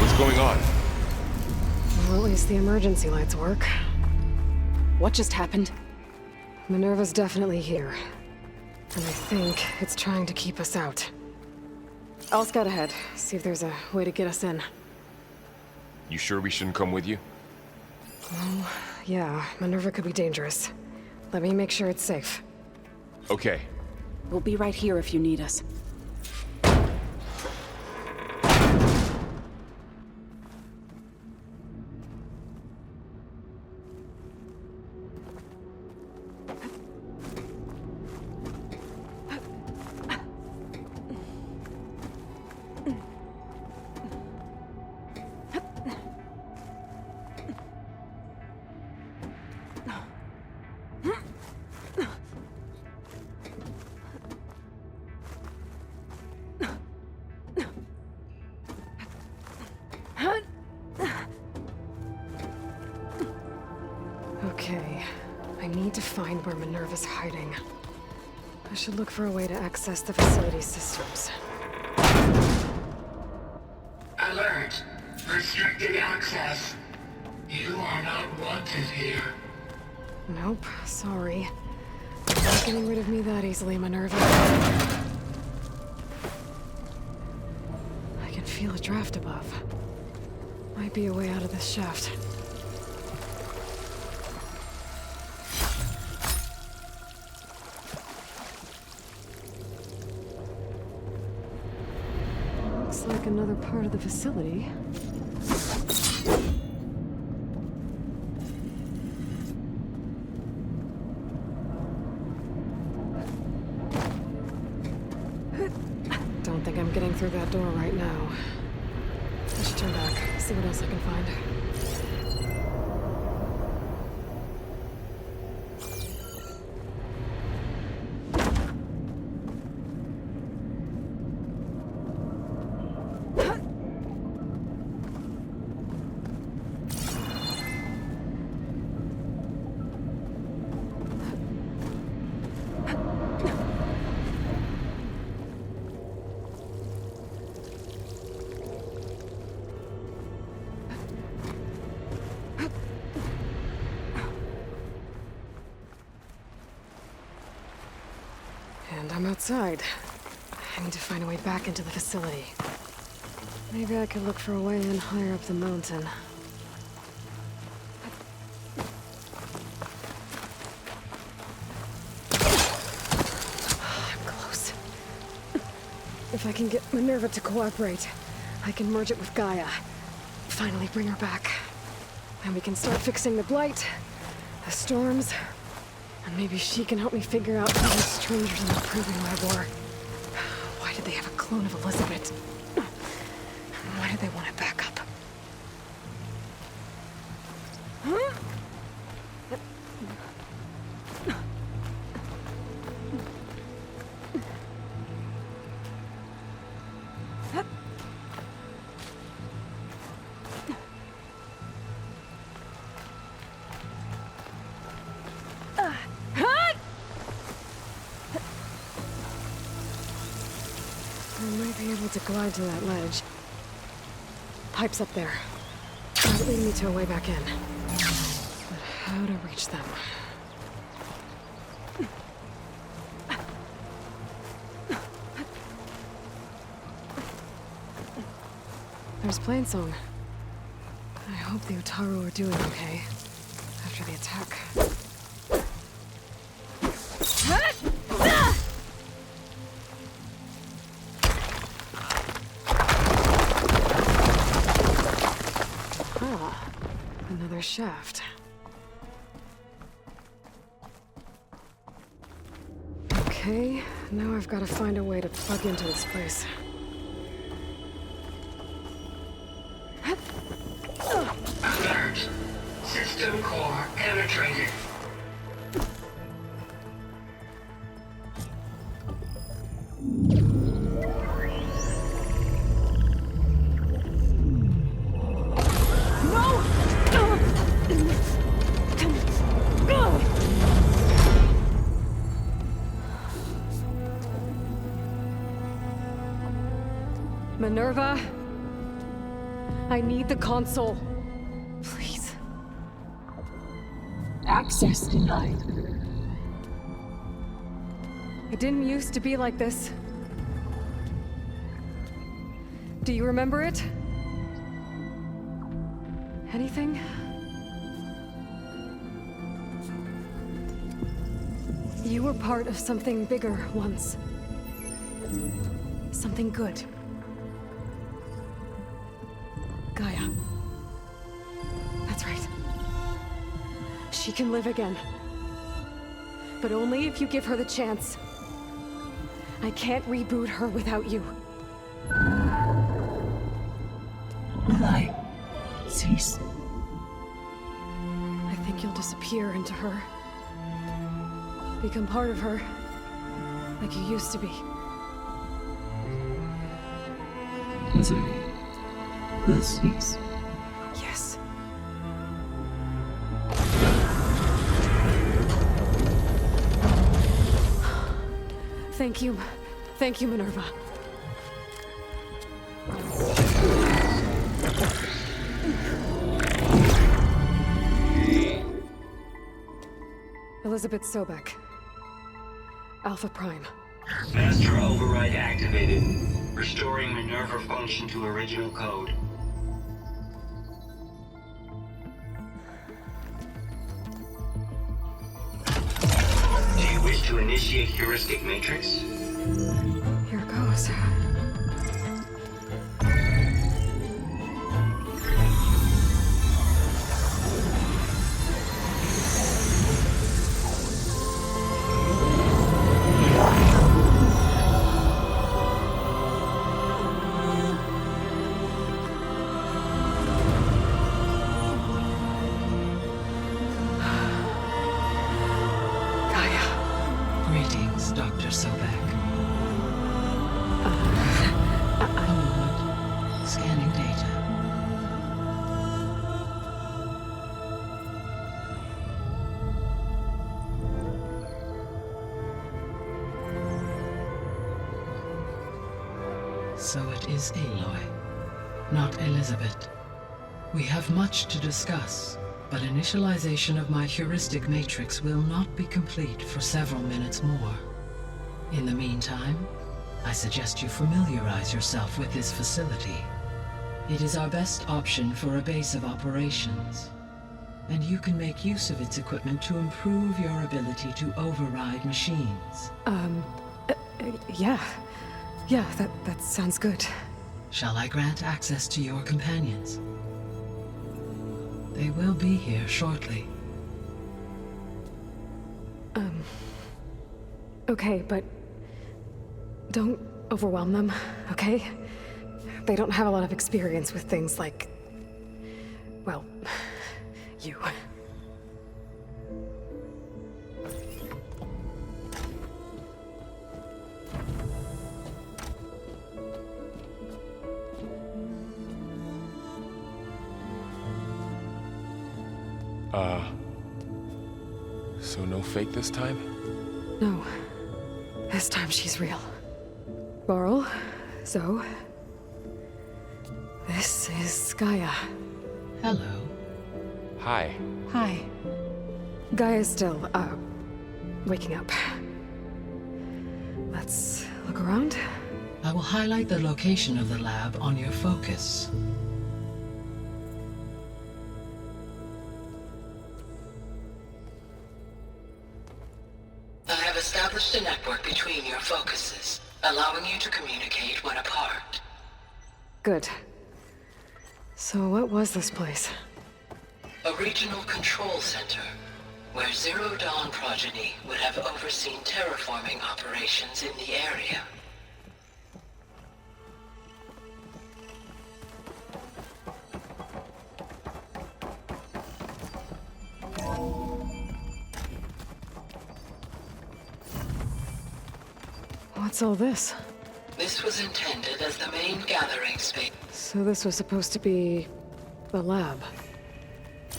What's going on? Well, at least the emergency lights work. What just happened? Minerva's definitely here. And I think it's trying to keep us out. I'll scout ahead, see if there's a way to get us in. You sure we shouldn't come with you? Well, yeah, Minerva could be dangerous. Let me make sure it's safe. Okay. We'll be right here if you need us. Okay, I need to find where Minerva's hiding. I should look for a way to access the facility's systems. Alert. Restricted access. You are not wanted here. Nope, sorry. You're not getting rid of me that easily, Minerva. draft above. Might be a way out of this shaft. Looks like another part of the facility. Don't think I'm getting through that door right now. I should turn back, see what else I can find. And I'm outside. I need to find a way back into the facility. Maybe I could look for a way in higher up the mountain. I'm close. If I can get Minerva to cooperate, I can merge it with Gaia. Finally bring her back. And we can start fixing the blight, the storms, and maybe she can help me figure out who these strangers are improving my war. Why did they have a clone of Elizabeth? Why did they want it back up? Huh? I might be able to glide to that ledge. Pipes up there. Might lead me to a way back in. But how to reach them? There's Plainsong. I hope the Utaru are doing okay after the attack. Another shaft. Okay, now I've got to find a way to plug into this place. Alert. System core penetrated. Minerva, I need the console. Please. Access denied. It didn't used to be like this. Do you remember it? Anything? You were part of something bigger once. Something good. Gaia. That's right. She can live again. But only if you give her the chance. I can't reboot her without you. Light. Cease. I think you'll disappear into her. Become part of her. Like you used to be. Misery. The cease. Yes. Thank you. Thank you, Minerva. Elizabeth Sobek. Alpha Prime. Master override activated. Restoring Minerva function to original code. Do you wish to initiate heuristic matrix? Here goes. Greetings, Dr. Sobek. A moment. Scanning data. So it is Aloy, not Elizabeth. We have much to discuss, but initialization of my heuristic matrix will not be complete for several minutes more. In the meantime, I suggest you familiarize yourself with this facility. It is our best option for a base of operations, and you can make use of its equipment to improve your ability to override machines. Yeah. Yeah, that sounds good. Shall I grant access to your companions? They will be here shortly. Okay, but don't overwhelm them, okay? They don't have a lot of experience with things like, well, you. So no fake this time? No. This time she's real. Laurel, Zoe. This is Gaia. Hello. Hi. Hi. Gaia's still, waking up. Let's look around. I will highlight the location of the lab on your focus. I have established a network between your focuses, allowing you to communicate when apart. Good. So what was this place? A regional control center, where Zero Dawn progeny would have overseen terraforming operations in the area. What's all this? This was intended as the main gathering space. So this was supposed to be the lab.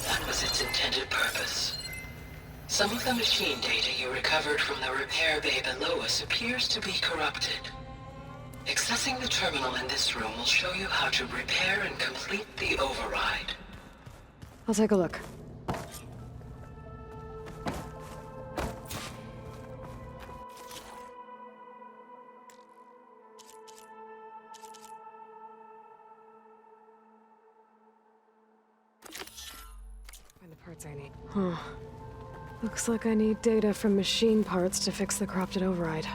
That was its intended purpose. Some of the machine data you recovered from the repair bay below us appears to be corrupted. Accessing the terminal in this room will show you how to repair and complete the override. I'll take a look. Find the parts I need. Huh. Looks like I need data from machine parts to fix the corrupted override.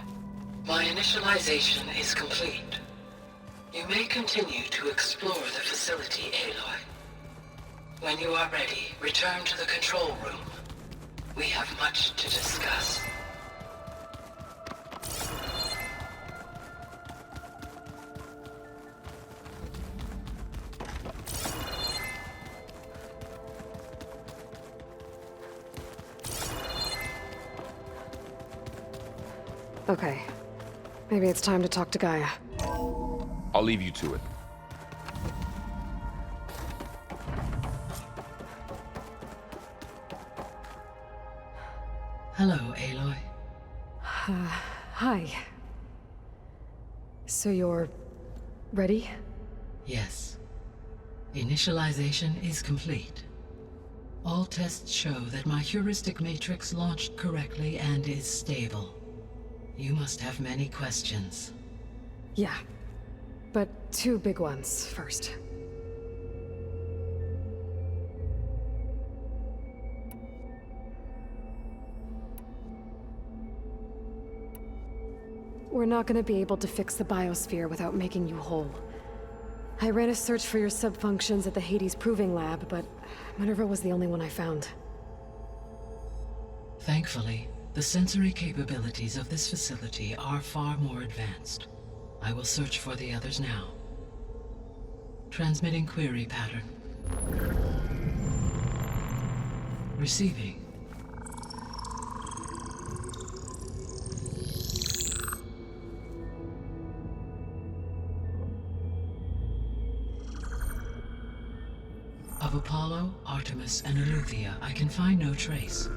My initialization is complete. You may continue to explore the facility, Aloy. When you are ready, return to the control room. We have much to discuss. Okay. Maybe it's time to talk to Gaia. I'll leave you to it. Hello, Aloy. Hi. So you're ready? Yes. Initialization is complete. All tests show that my heuristic matrix launched correctly and is stable. You must have many questions. Yeah. Two big ones first. We're not gonna be able to fix the biosphere without making you whole. I ran a search for your subfunctions at the Hades Proving Lab, but Minerva was the only one I found. Thankfully, the sensory capabilities of this facility are far more advanced. I will search for the others now. Transmitting query pattern. Receiving. Of Apollo, Artemis, and Eleuthia, I can find no trace.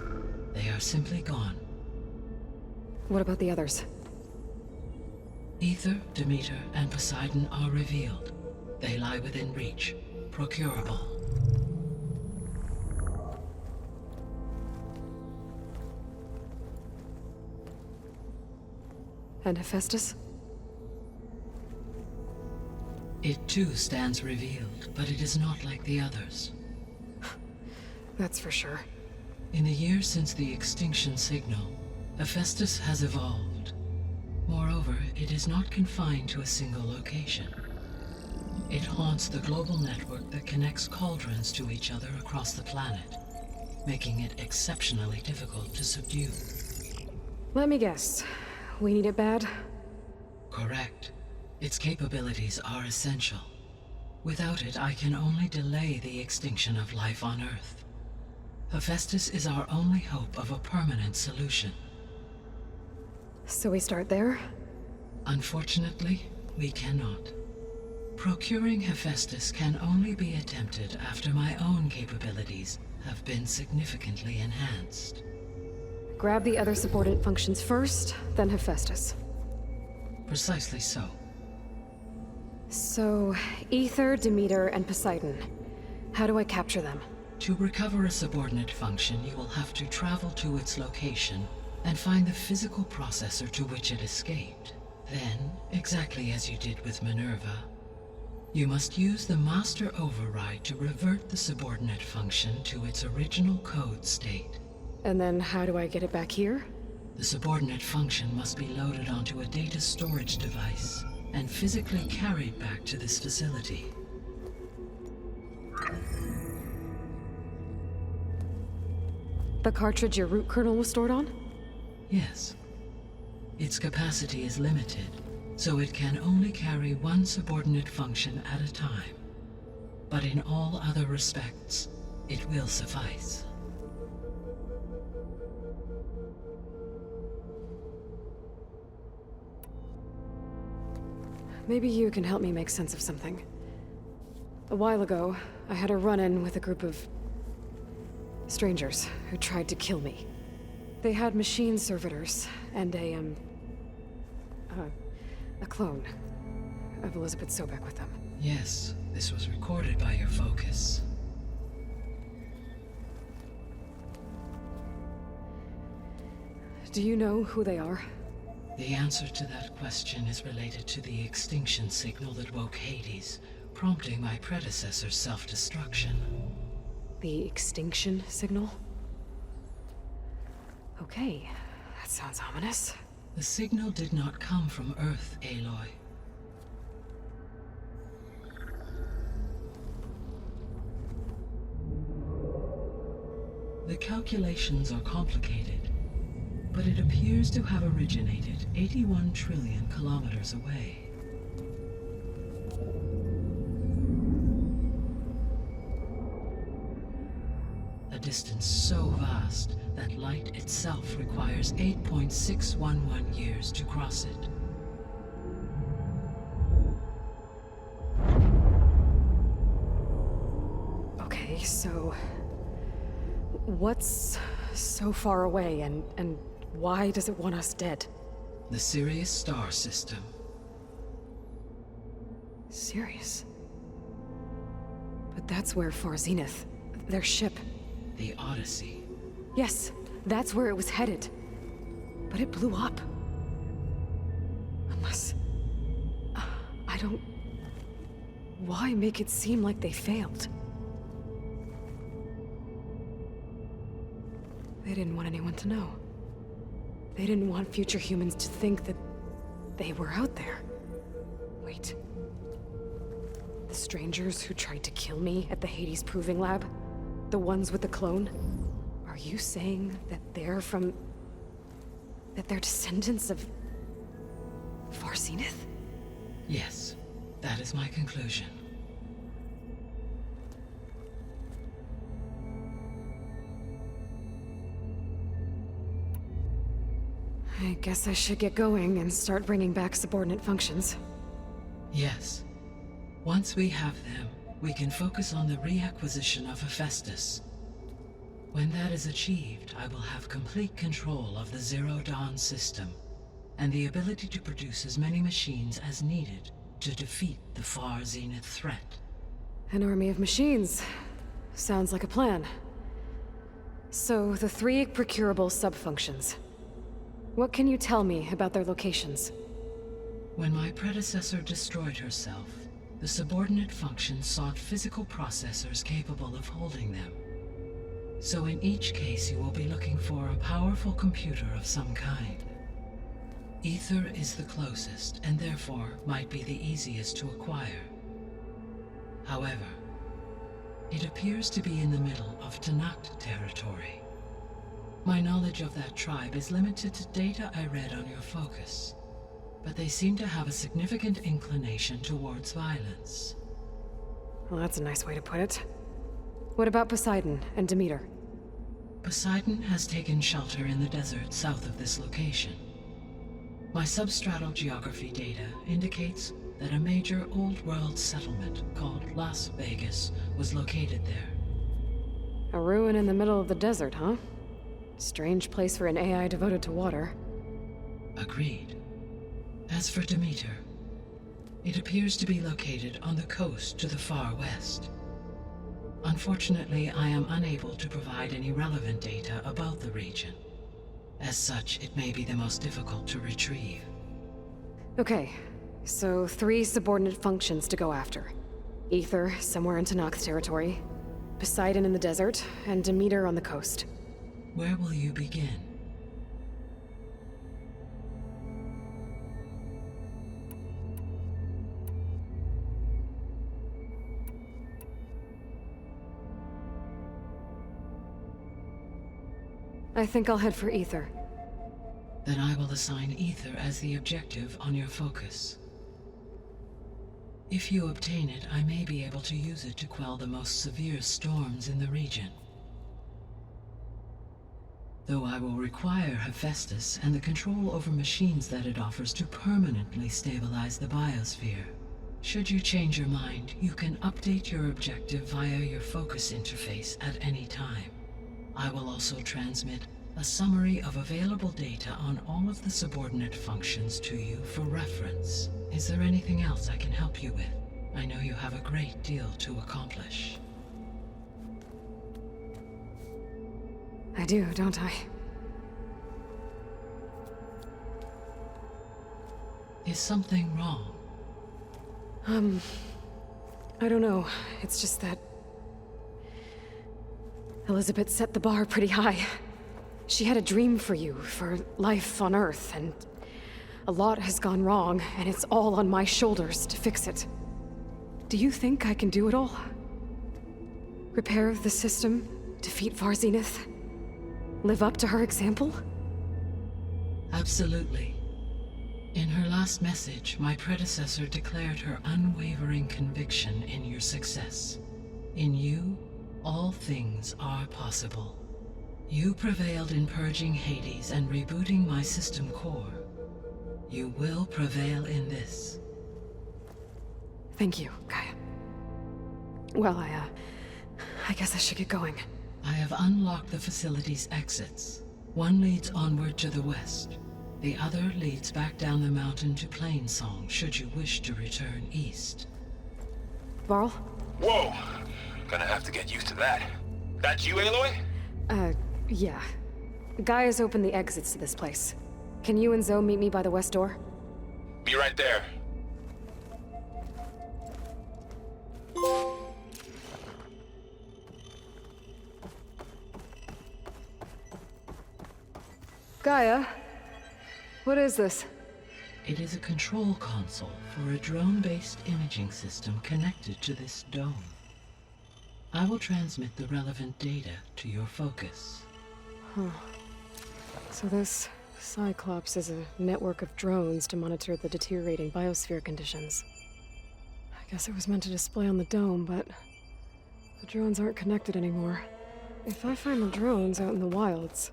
They are simply gone. What about the others? Ether, Demeter, and Poseidon are revealed. They lie within reach, procurable. And Hephaestus? It too stands revealed, but it is not like the others. That's for sure. In the years since the extinction signal, Hephaestus has evolved. Moreover, it is not confined to a single location. It haunts the global network that connects cauldrons to each other across the planet, making it exceptionally difficult to subdue. Let me guess. We need it bad? Correct. Its capabilities are essential. Without it, I can only delay the extinction of life on Earth. Hephaestus is our only hope of a permanent solution. So we start there? Unfortunately, we cannot. Procuring Hephaestus can only be attempted after my own capabilities have been significantly enhanced. Grab the other subordinate functions first, then Hephaestus. Precisely so. So, Ether, Demeter, and Poseidon. How do I capture them? To recover a subordinate function, you will have to travel to its location and find the physical processor to which it escaped. Then, exactly as you did with Minerva, you must use the master override to revert the subordinate function to its original code state. And then how do I get it back here? The subordinate function must be loaded onto a data storage device and physically carried back to this facility. The cartridge your root kernel was stored on? Yes. Its capacity is limited, so it can only carry one subordinate function at a time. But in all other respects, it will suffice. Maybe you can help me make sense of something. A while ago, I had a run-in with a group of strangers who tried to kill me. They had machine servitors and a clone of Elizabeth Sobek with them. Yes, this was recorded by your focus. Do you know who they are? The answer to that question is related to the extinction signal that woke Hades, prompting my predecessor's self-destruction. The extinction signal? Okay, that sounds ominous. The signal did not come from Earth, Aloy. The calculations are complicated, but it appears to have originated 81 trillion kilometers away. A distance so vast that light itself requires 8.611 years to cross it. Okay, so what's so far away and why does it want us dead? The Sirius star system. Sirius? But that's where Far Zenith, their ship. The Odyssey. Yes, that's where it was headed. But it blew up. Unless... I don't... why make it seem like they failed? They didn't want anyone to know. They didn't want future humans to think that they were out there. Wait. The strangers who tried to kill me at the Hades Proving Lab? The ones with the clone? Are you saying that they're from... that they're descendants of... Far Zenith? Yes, that is my conclusion. I guess I should get going and start bringing back subordinate functions. Yes. Once we have them, we can focus on the reacquisition of Hephaestus. When that is achieved, I will have complete control of the Zero Dawn system, and the ability to produce as many machines as needed to defeat the Far Zenith threat. An army of machines. Sounds like a plan. So, the 3 procurable sub-functions. What can you tell me about their locations? When my predecessor destroyed herself, the subordinate functions sought physical processors capable of holding them. So in each case you will be looking for a powerful computer of some kind. Ether is the closest, and therefore might be the easiest to acquire. However, it appears to be in the middle of Tanakh territory. My knowledge of that tribe is limited to data I read on your focus, but they seem to have a significant inclination towards violence. Well, that's a nice way to put it. What about Poseidon and Demeter? Poseidon has taken shelter in the desert south of this location. My substratal geography data indicates that a major old-world settlement called Las Vegas was located there. A ruin in the middle of the desert, huh? Strange place for an AI devoted to water. Agreed. As for Demeter, it appears to be located on the coast to the far west. Unfortunately, I am unable to provide any relevant data about the region. As such, it may be the most difficult to retrieve. Okay, so 3 subordinate functions to go after. Ether, somewhere in Tanakh territory, Poseidon in the desert, and Demeter on the coast. Where will you begin? I think I'll head for Ether. Then I will assign Ether as the objective on your focus. If you obtain it, I may be able to use it to quell the most severe storms in the region. Though I will require Hephaestus and the control over machines that it offers to permanently stabilize the biosphere. Should you change your mind, you can update your objective via your focus interface at any time. I will also transmit a summary of available data on all of the subordinate functions to you for reference. Is there anything else I can help you with? I know you have a great deal to accomplish. I do, don't I? Is something wrong? I don't know. It's just that... Elizabeth set the bar pretty high. She had a dream for you, for life on Earth, and a lot has gone wrong, and it's all on my shoulders to fix it. Do you think I can do it all? Repair the system, defeat Far Zenith, live up to her example? Absolutely. In her last message, my predecessor declared her unwavering conviction in your success. In you, all things are possible. You prevailed in purging Hades and rebooting my system core. You will prevail in this. Thank you, Gaia. Well, I guess I should get going. I have unlocked the facility's exits. One leads onward to the west. The other leads back down the mountain to Plainsong, should you wish to return east. Varl? Whoa! Gonna have to get used to that. That's you, Aloy? Yeah. Gaia's opened the exits to this place. Can you and Zoe meet me by the west door? Be right there. Gaia, what is this? It is a control console for a drone-based imaging system connected to this dome. I will transmit the relevant data to your focus. Huh. So this Cyclops is a network of drones to monitor the deteriorating biosphere conditions. I guess it was meant to display on the dome, but the drones aren't connected anymore. If I find the drones out in the wilds,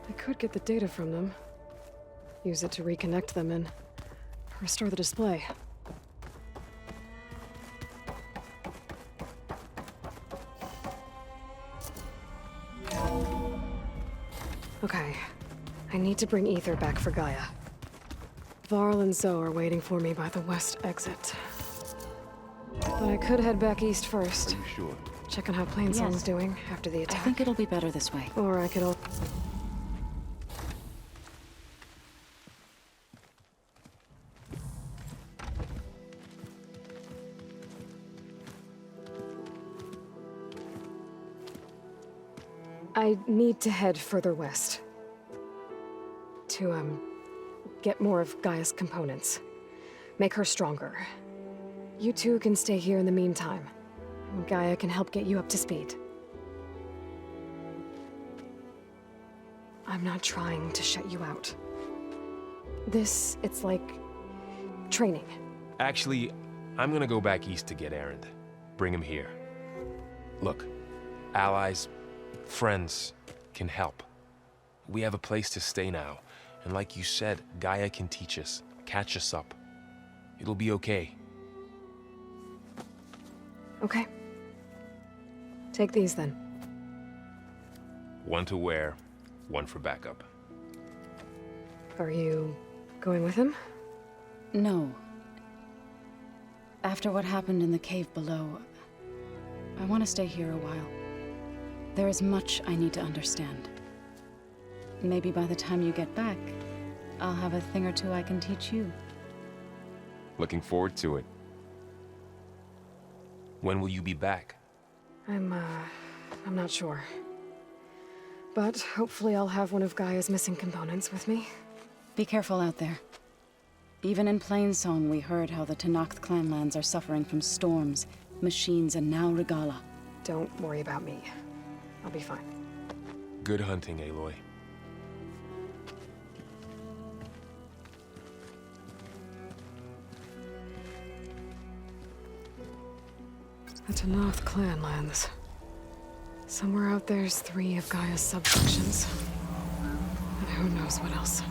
I could get the data from them, use it to reconnect them and restore the display. Okay, I need to bring Ether back for Gaia. Varl and Zoe are waiting for me by the west exit. But I could head back east first. Are you sure? Check on how Plainsong's Yes. doing after the attack. I think it'll be better this way. Or I could I need to head further west. To, get more of Gaia's components. Make her stronger. You two can stay here in the meantime. Gaia can help get you up to speed. I'm not trying to shut you out. It's like training. Actually, I'm gonna go back east to get Erend. Bring him here. Look, allies, friends can help. We have a place to stay now. And like you said, Gaia can teach us, catch us up. It'll be okay. Okay. Take these then. One to wear, one for backup. Are you going with him? No. After what happened in the cave below, I want to stay here a while. There is much I need to understand. Maybe by the time you get back, I'll have a thing or two I can teach you. Looking forward to it. When will you be back? I'm not sure. But hopefully I'll have one of Gaia's missing components with me. Be careful out there. Even in Plainsong, we heard how the Tenakth clanlands are suffering from storms, machines, and now Regala. Don't worry about me. I'll be fine. Good hunting, Aloy. The Tenakth clanlands. Somewhere out there's 3 of Gaia's subsections. And who knows what else.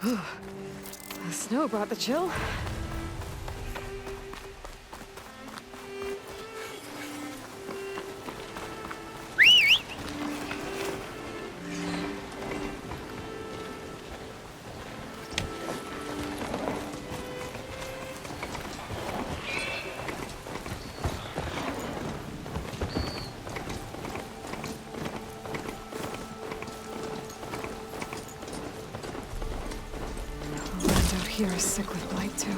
The snow brought the chill. Here is sick with blight too.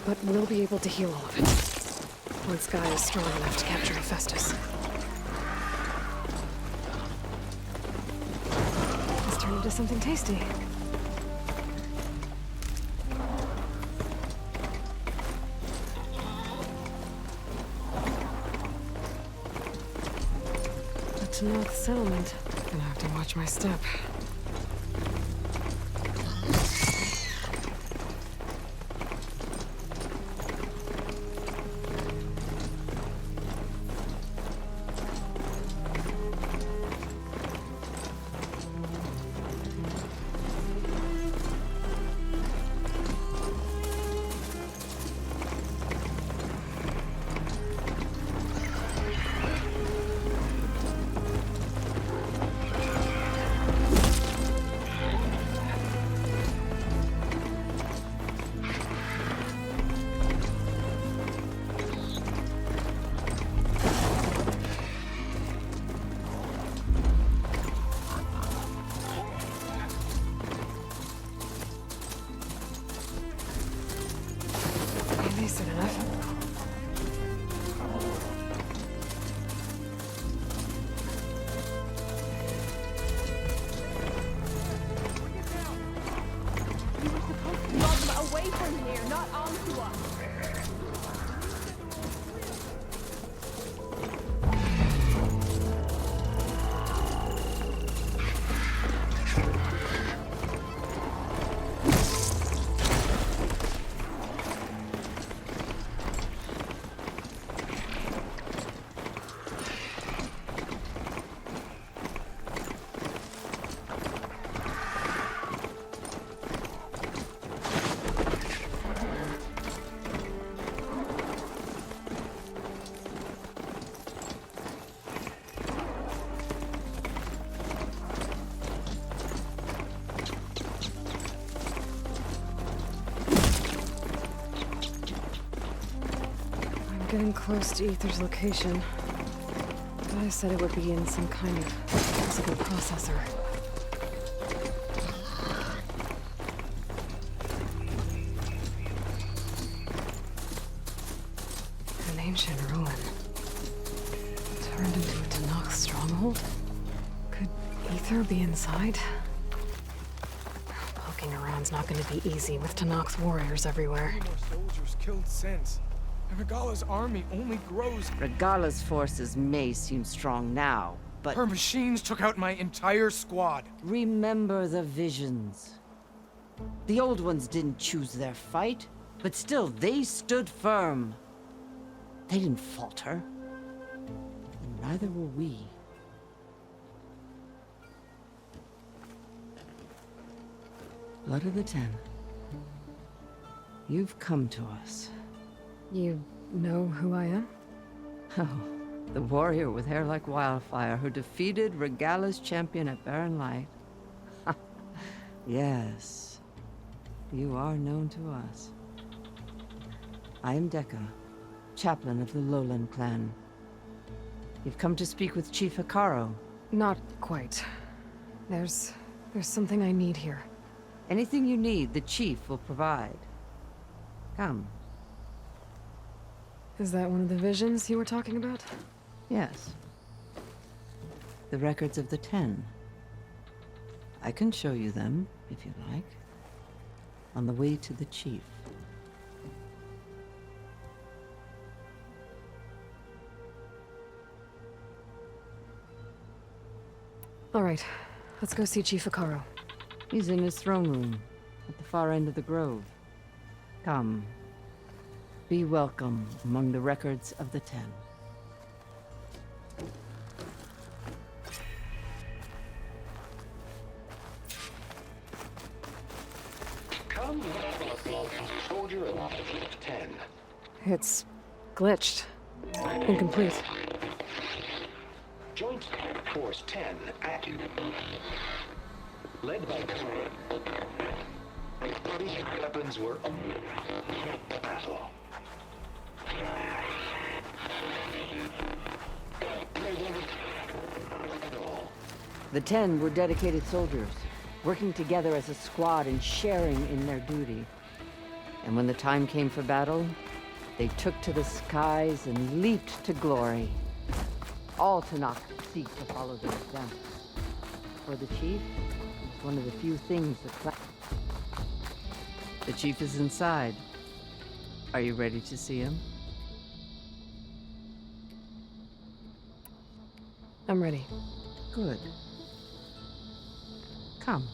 But we'll be able to heal all of it. Once Guy is strong enough to capture Hephaestus. Let's turn into something tasty. The Tanakh settlement. Gonna have to watch my step. Decent enough. Away from here, not onto us. Getting close to Ether's location. Guy said it would be in some kind of physical processor. An ancient ruin. Turned into a Tanakh stronghold? Could Ether be inside? Poking around's not gonna be easy with Tanakh's warriors everywhere. Soldiers killed since. And Regala's army only grows. Regala's forces may seem strong now, but... Her machines took out my entire squad. Remember the visions. The old ones didn't choose their fight, but still, they stood firm. They didn't falter. And neither will we. Blood of the Ten. You've come to us. You know who I am? Oh, the warrior with hair like wildfire who defeated Regala's champion at Barren Light. Yes, you are known to us. I am Dekka, chaplain of the Lowland clan. You've come to speak with Chief Hikaro. Not quite. There's something I need here. Anything you need, the chief will provide. Come. Is that one of the visions you were talking about? Yes. The records of the Ten. I can show you them, if you like. On the way to the chief. All right. Let's go see Chief Hikaro. He's in his throne room, at the far end of the grove. Come. Be welcome among the records of the Ten. Soldier 10. It's glitched. Incomplete. Joint Force 10 active. Led by weapons were battle. The 10 were dedicated soldiers, working together as a squad and sharing in their duty. And when the time came for battle, they took to the skies and leaped to glory. All Tanakh seek to follow their example. For the chief, it was one of the few things that The chief is inside. Are you ready to see him? I'm ready. Good. Come.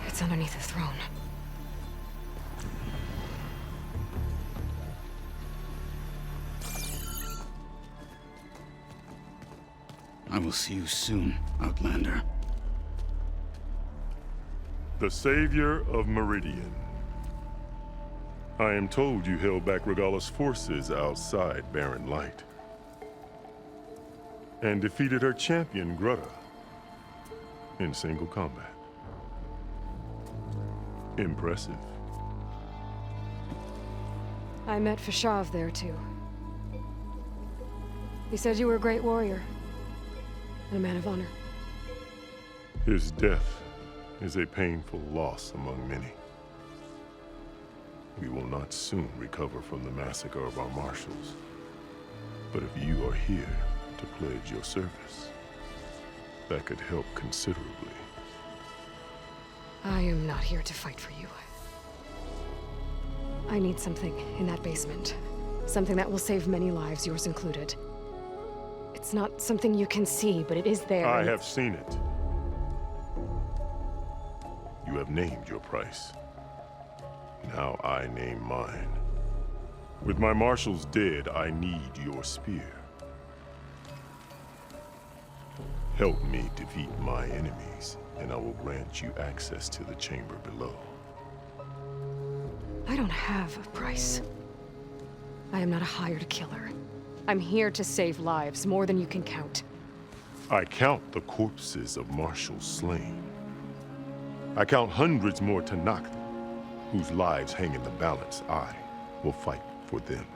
It's underneath the throne. I will see you soon, Outlander. The savior of Meridian. I am told you held back Regalla's forces outside Barren Light. And defeated her champion, Grutta, in single combat. Impressive. I met Fashav there, too. He said you were a great warrior. And a man of honor. His death is a painful loss among many. We will not soon recover from the massacre of our marshals. But if you are here to pledge your service, that could help considerably. I am not here to fight for you. I need something in that basement. Something that will save many lives, yours included. It's not something you can see, but it is there. I have seen it. You have named your price. Now I name mine. With my marshals dead, I need your spear. Help me defeat my enemies, and I will grant you access to the chamber below. I don't have a price. I am not a hired killer. I'm here to save lives, more than you can count. I count the corpses of marshals slain. I count hundreds more Tanakh, whose lives hang in the balance. I will fight for them.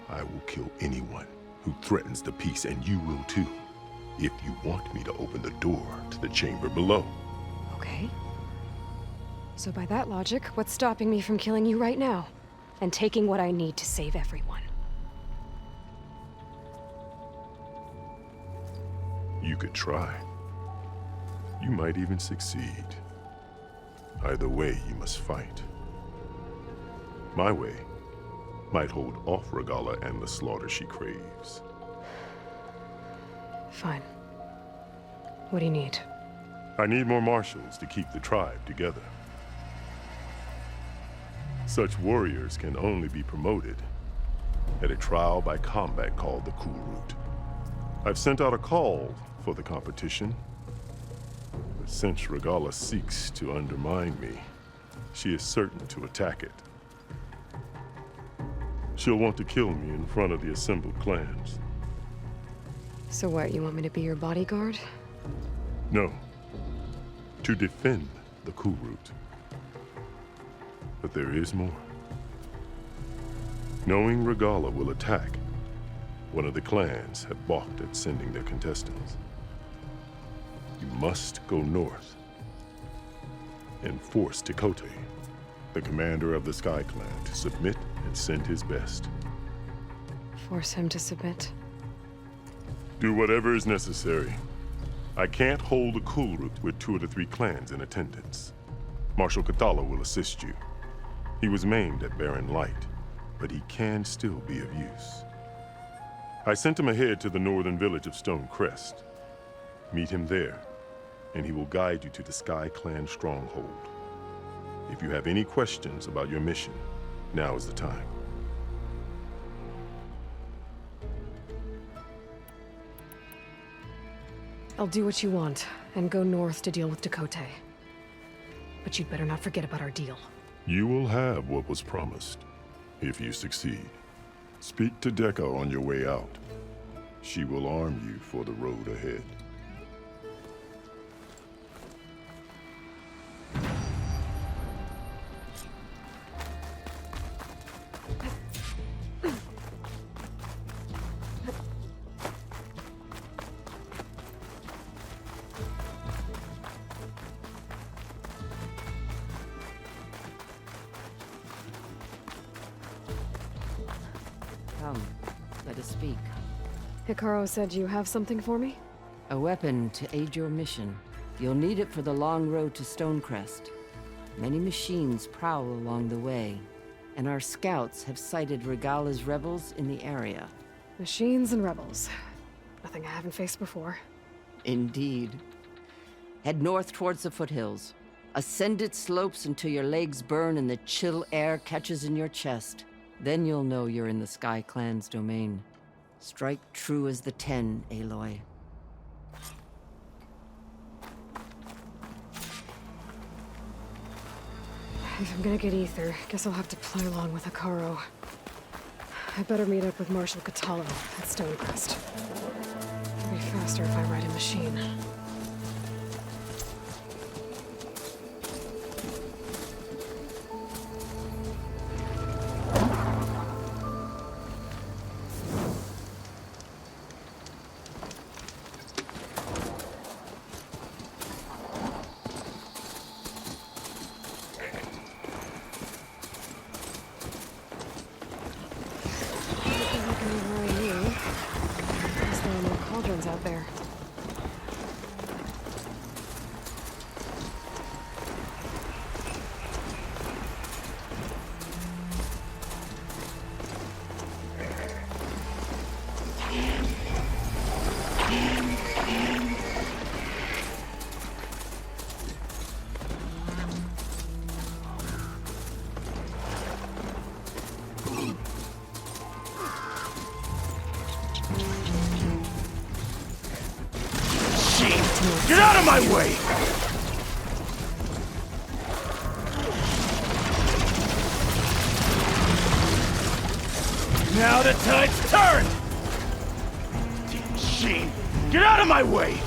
I will kill anyone who threatens the peace, and you will too, if you want me to open the door to the chamber below. Okay. So by that logic, what's stopping me from killing you right now? And taking what I need to save everyone? You could try. You might even succeed. Either way, you must fight. My way might hold off Regalla and the slaughter she craves. Fine. What do you need? I need more marshals to keep the tribe together. Such warriors can only be promoted at a trial by combat called the Cool Route. I've sent out a call for the competition, but since Regalla seeks to undermine me, she is certain to attack it. She'll want to kill me in front of the assembled clans. So what, you want me to be your bodyguard? No, to defend the Cool Route. But there is more. Knowing Regalla will attack, one of the clans have balked at sending their contestants. You must go north and force Tekote, the commander of the Sky Clan, to submit and send his best. Force him to submit? Do whatever is necessary. I can't hold a Cool Route with 2 of the 3 clans in attendance. Marshal Kathala will assist you. He was maimed at Barren Light, but he can still be of use. I sent him ahead to the northern village of Stone Crest. Meet him there, and he will guide you to the Sky Clan stronghold. If you have any questions about your mission, now is the time. I'll do what you want, and go north to deal with Dakota. But you'd better not forget about our deal. You will have what was promised, if you succeed. Speak to Decca on your way out. She will arm you for the road ahead. Come, let us speak. Hikaru said you have something for me? A weapon to aid your mission. You'll need it for the long road to Stonecrest. Many machines prowl along the way, and our scouts have sighted Regala's rebels in the area. Machines and rebels. Nothing I haven't faced before. Indeed. Head north towards the foothills. Ascend its slopes until your legs burn and the chill air catches in your chest. Then you'll know you're in the Sky Clan's domain. Strike true as the 10, Aloy. If I'm gonna get ether, guess I'll have to play along with Hikaru. I better meet up with Marshal Catallo at Stonecrest. It'll be faster if I ride a machine. Out there. Get out of my way! Now the tide's turned! Damn machine! Get out of my way!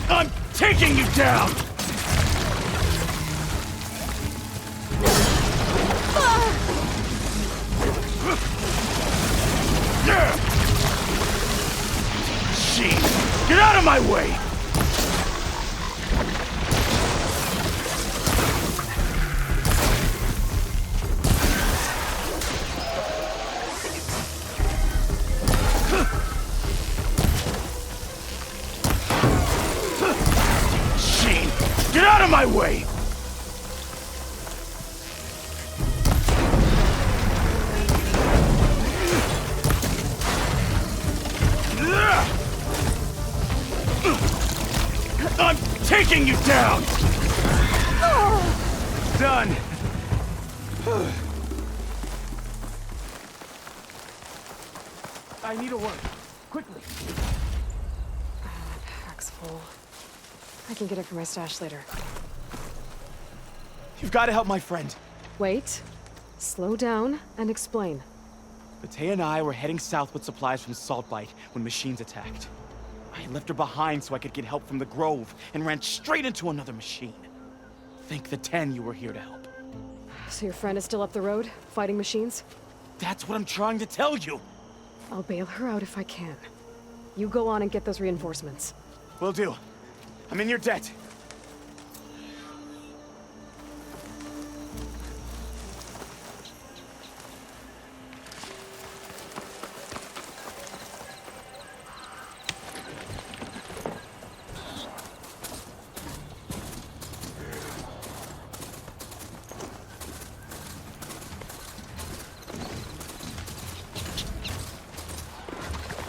I'm taking you down! Jeez! Get out of my way! Get out of my way! I'm taking you down! Done! I need a word. Quickly. Pack's full. I can get it from my stash later. You've got to help my friend. Wait. Slow down and explain. Bate and I were heading south with supplies from Saltbite when machines attacked. I left her behind so I could get help from the Grove and ran straight into another machine. Think the 10 you were here to help. So your friend is still up the road, fighting machines? That's what I'm trying to tell you. I'll bail her out if I can. You go on and get those reinforcements. Will do. I'm in your debt.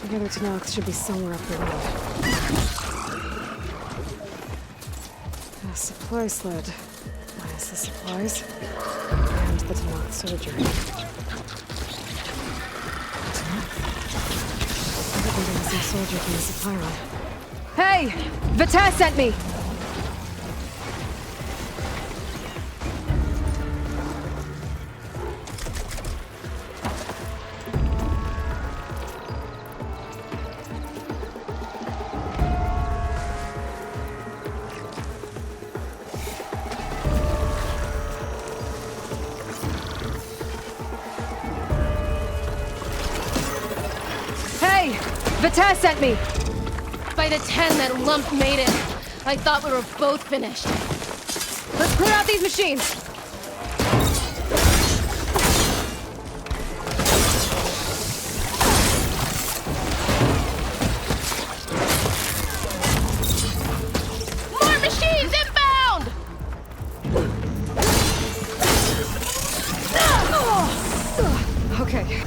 The other Tanox should be somewhere up the road. A supply sled. Minus the supplies. And the Tanox surgery. Everything there was some soldier from the supply run. Hey! Vitesse sent me! Vitesse sent me! By the 10 that lump made it, I thought we were both finished. Let's clear out these machines! More machines inbound! Okay.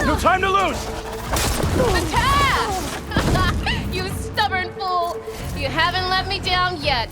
No time to lose! Attack! You stubborn fool! You haven't let me down yet.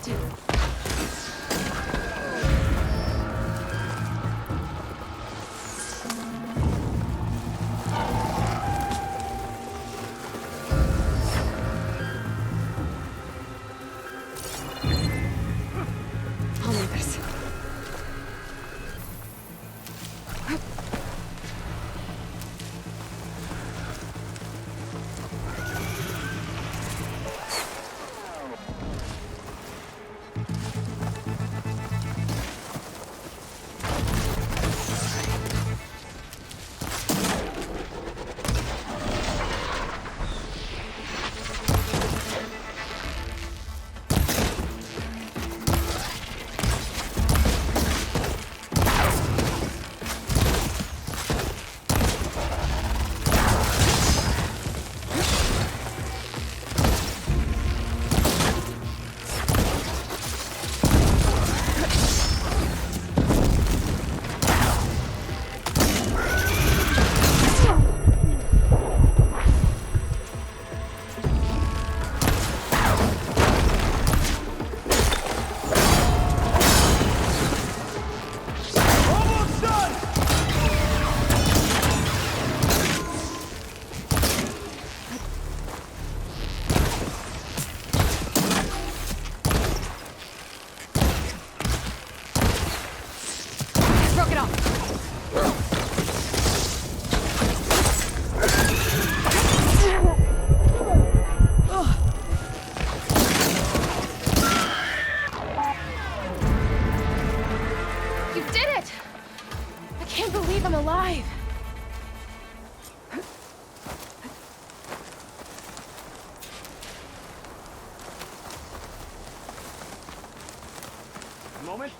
up! You did it! I can't believe I'm alive! A moment.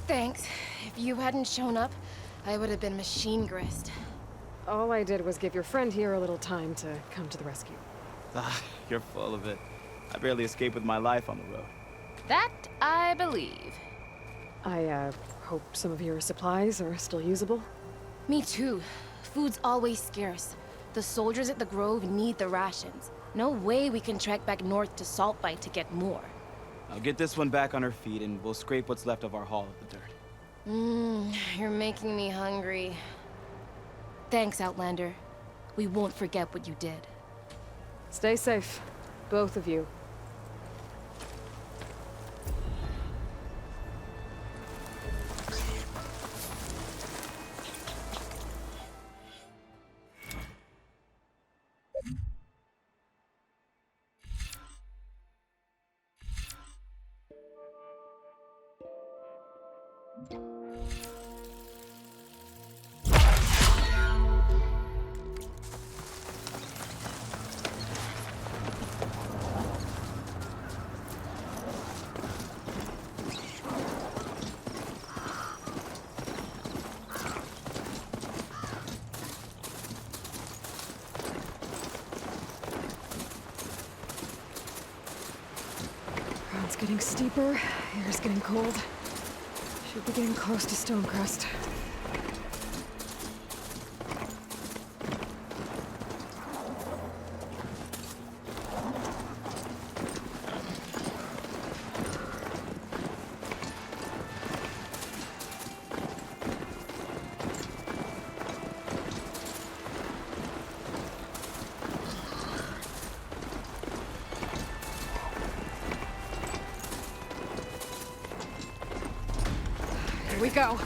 Thanks. If you hadn't shown up, I would have been machine grist. All I did was give your friend here a little time to come to the rescue. Ah, you're full of it. I barely escaped with my life on the road. That I believe. I, hope some of your supplies are still usable. Me too. Food's always scarce. The soldiers at the Grove need the rations. No way we can trek back north to Saltbite to get more. I'll get this one back on her feet and we'll scrape what's left of our haul of the dirt. You're making me hungry. Thanks, Outlander. We won't forget what you did. Stay safe, both of you. Ground's getting steeper, air's getting cold. Should be getting close to Stonecrest. Here we go.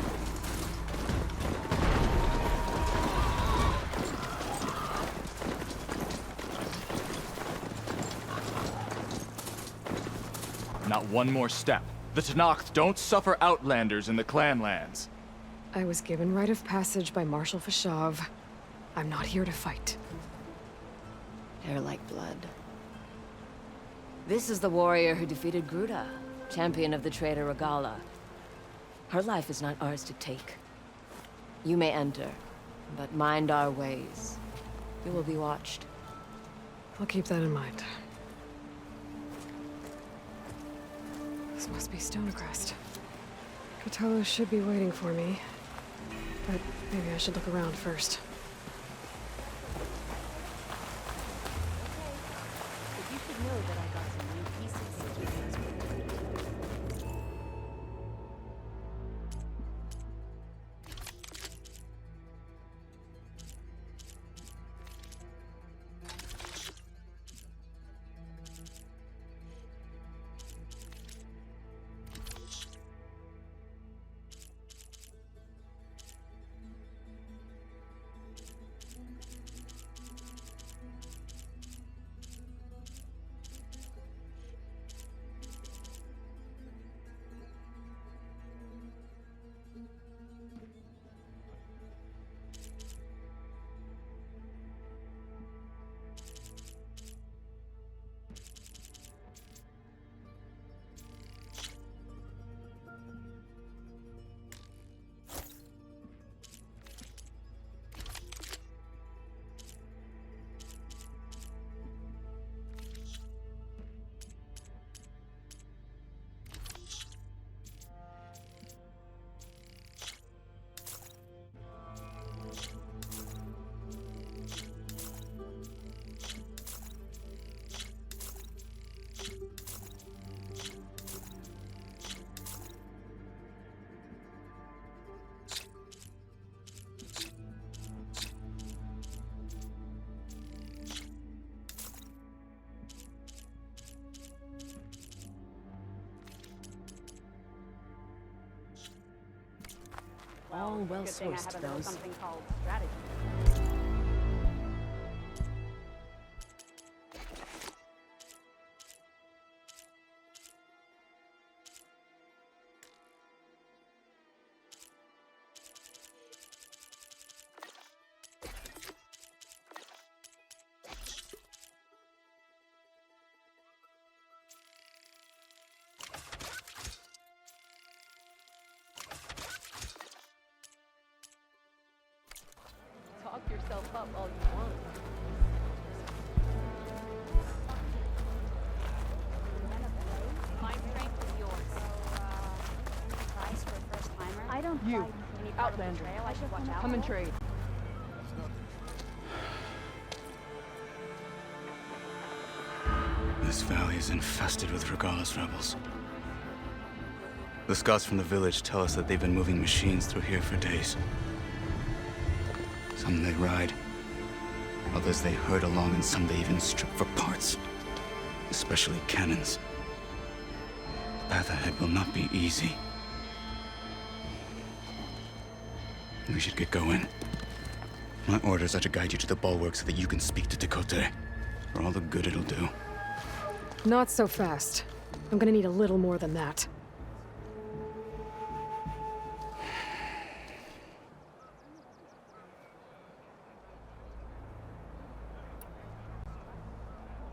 Not one more step. The Tenakth don't suffer outlanders in the Clanlands. I was given rite of passage by Marshal Fashav. I'm not here to fight. Hair like blood. This is the warrior who defeated Gruda, champion of the traitor Regala. Her life is not ours to take. You may enter, but mind our ways. You will be watched. I'll keep that in mind. This must be Stonecrest. Cthulhu should be waiting for me, but maybe I should look around first. You should know that I got some new pieces. All well sourced, those. Something called strategy. Talk yourself up all you want. My strength is yours. Price for a first timer? I don't You, find any part of the Outlander. trail I should watch out Come and for? trade. This valley is infested with Regalis rebels. The scouts from the village tell us that they've been moving machines through here for days. Some they ride, others they herd along, and some they even strip for parts, especially cannons. The path ahead will not be easy. We should get going. My orders are to guide you to the bulwark so that you can speak to Tekote, for all the good it'll do. Not so fast. I'm gonna need a little more than that.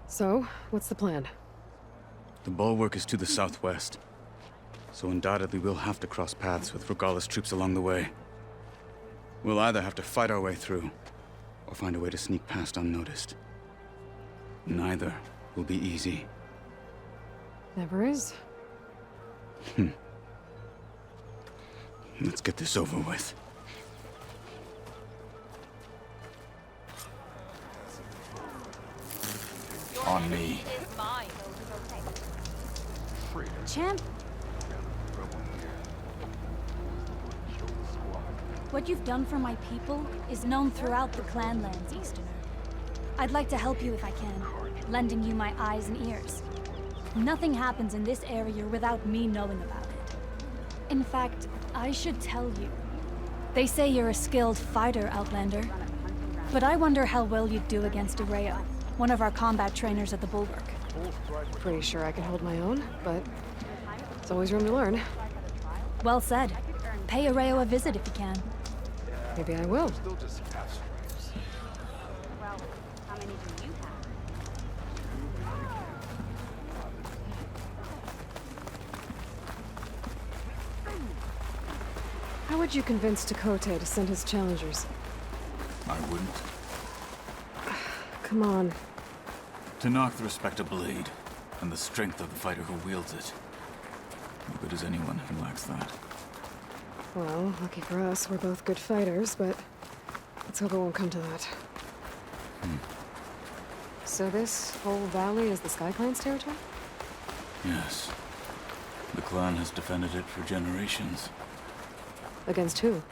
So, what's the plan? The bulwark is to the southwest, so undoubtedly we'll have to cross paths with Regalis troops along the way. We'll either have to fight our way through, or find a way to sneak past unnoticed. Neither will be easy. Never is. Let's get this over with. On me. Champ? What you've done for my people is known throughout the clanlands, Easterner. I'd like to help you if I can, lending you my eyes and ears. Nothing happens in this area without me knowing about it. In fact, I should tell you. They say you're a skilled fighter, Outlander. But I wonder how well you'd do against Areo, one of our combat trainers at the Bulwark. Pretty sure I can hold my own, but there's always room to learn. Well said. Pay Areo a visit if you can. Maybe I will. Well, how many do you have? How would you convince Tekote to send his challengers? I wouldn't. Come on. To knock the respect of blade, and the strength of the fighter who wields it. No good as anyone who lacks that. Well, lucky for us, we're both good fighters, but let's hope it won't come to that. So this whole valley is the Sky Clan's territory? Yes. The clan has defended it for generations. Against who?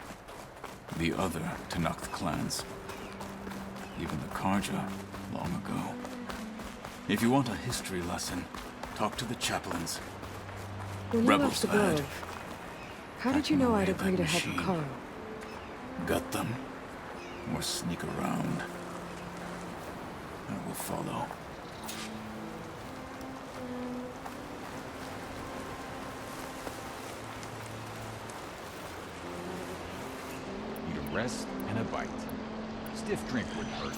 The other Tanakh clans. Even the Karja, long ago. If you want a history lesson, talk to the chaplains. When you Rebels left the lad. Grove, how did you know I'd agree to help Hikaru? Gut them, or sneak around. I will follow. Need a rest and a bite. Stiff drink wouldn't hurt.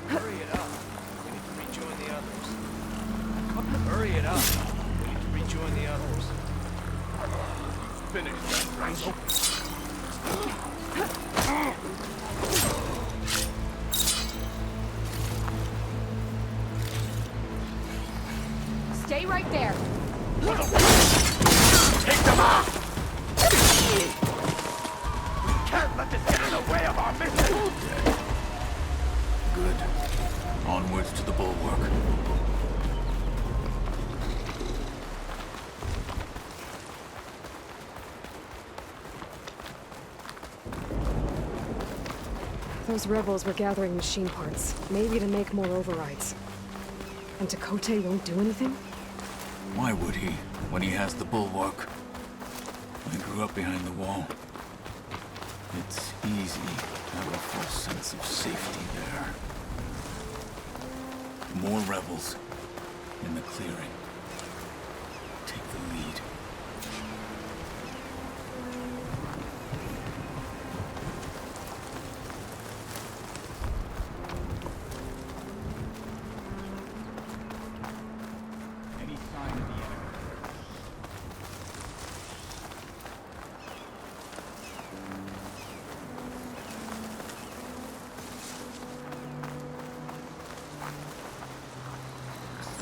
Hurry it up. We need to rejoin the others. Hurry it up. We need to rejoin the others. Finish that, Rachel. Stay right there. Take them out! We can't let this get in the way of our mission! Good. Onward. path to the bulwark. Those rebels were gathering machine parts, maybe to make more overrides. And Tekote won't do anything? Why would he, when he has the bulwark? I grew up behind the wall. It's easy to have a false sense of safety there. More rebels in the clearing. Take the lead.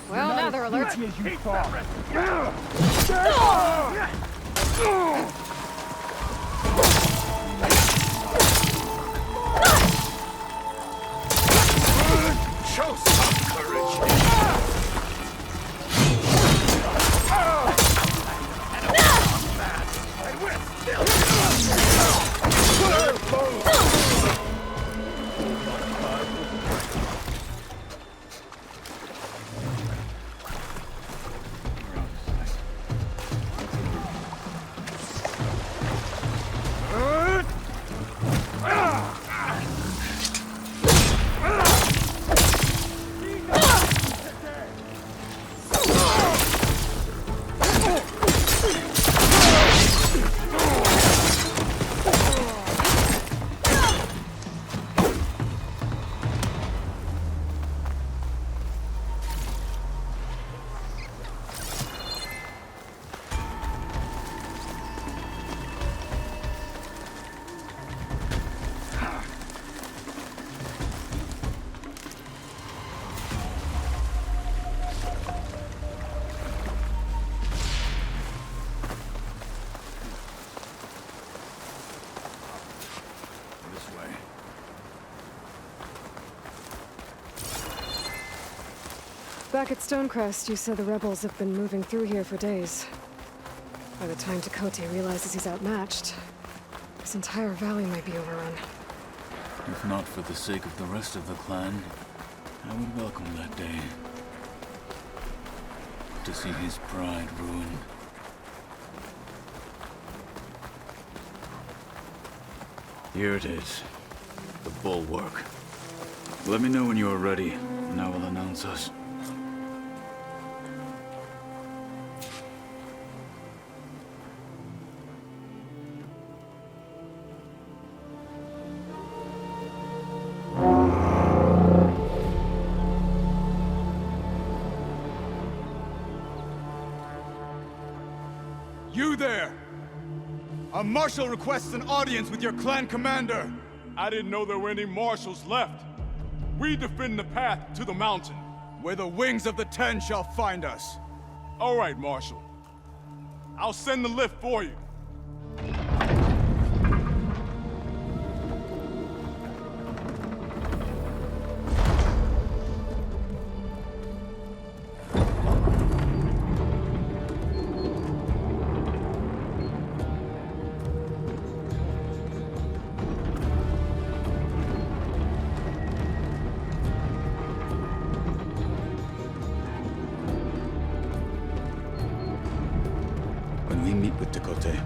Well, now they're alert. Show some courage. And we're Back at Stonecrest, you said the rebels have been moving through here for days. By the time Tekote realizes he's outmatched, this entire valley might be overrun. If not for the sake of the rest of the clan, I would welcome that day. To see his pride ruined. Here it is. The bulwark. Let me know when you are ready, and I will announce us. You there! A marshal requests an audience with your clan commander! I didn't know there were any marshals left. We defend the path to the mountain. Where the wings of the Ten shall find us. All right, Marshal. I'll send the lift for you. When we meet with Tekote,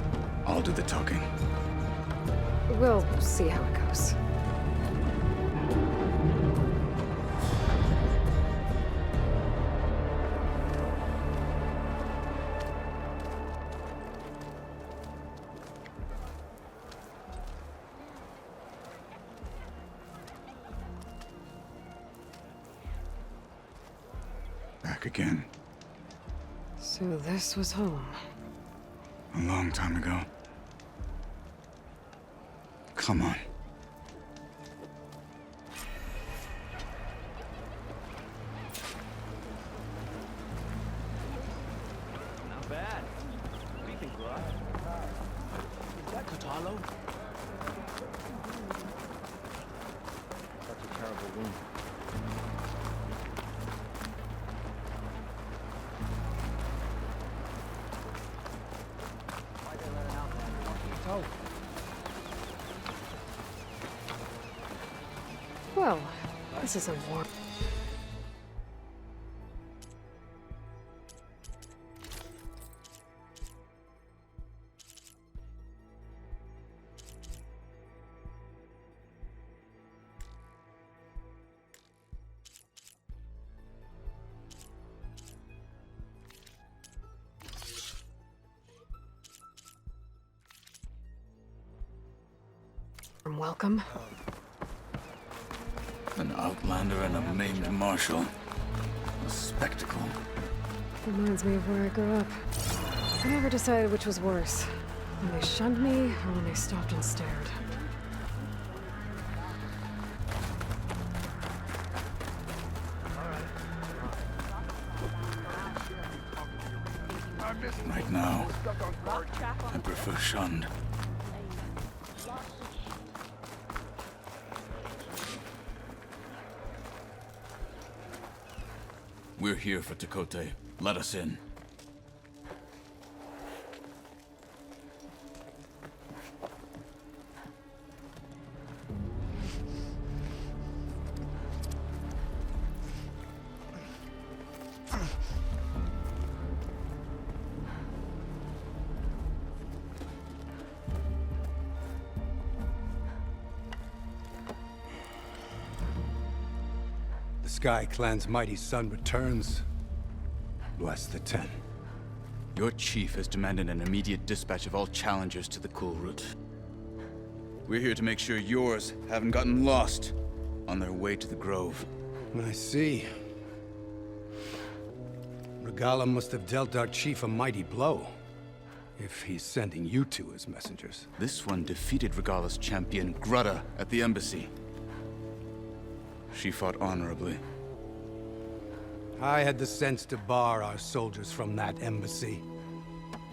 I'll do the talking. We'll see how it goes. Back again. So this was home. A long time ago. Come on. Not bad. What do you think, Grud? Is that Katalo? Such a terrible wound. Well, this isn't warm. Welcome. An outlander and a maimed marshal. A spectacle. Reminds me of where I grew up. I never decided which was worse. When they shunned me, or when they stopped and stared. Right now, I prefer shunned. We're here for Tekote. Let us in. Sky Clan's mighty son returns. Bless the Ten. Your chief has demanded an immediate dispatch of all challengers to the Cool Route. We're here to make sure yours haven't gotten lost on their way to the Grove. I see. Regala must have dealt our chief a mighty blow, if he's sending you two as messengers. This one defeated Regala's champion, Grutta, at the embassy. She fought honorably. I had the sense to bar our soldiers from that embassy.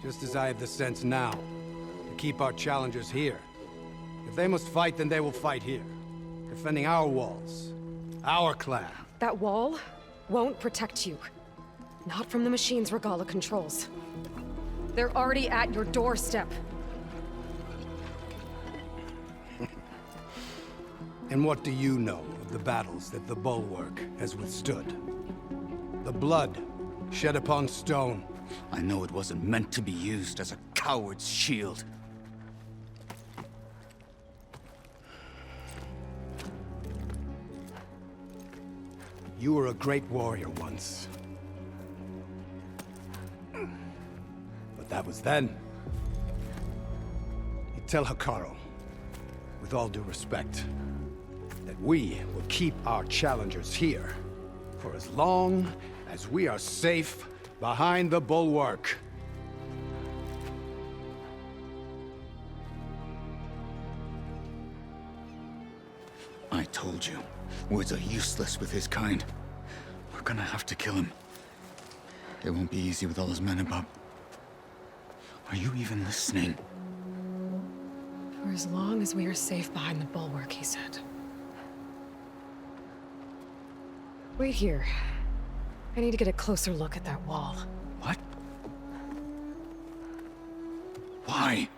Just as I have the sense now to keep our challengers here. If they must fight, then they will fight here. Defending our walls. Our clan. That wall won't protect you. Not from the machines Regala controls. They're already at your doorstep. And what do you know of the battles that the Bulwark has withstood? The blood shed upon stone. I know it wasn't meant to be used as a coward's shield. You were a great warrior once. But that was then. You tell Hikaru, with all due respect, that we will keep our challengers here for as long as we are safe behind the Bulwark. I told you, words are useless with his kind. We're gonna have to kill him. It won't be easy with all his men about. Are you even listening? For as long as we are safe behind the Bulwark, he said. Wait here. I need to get a closer look at that wall. What? Why?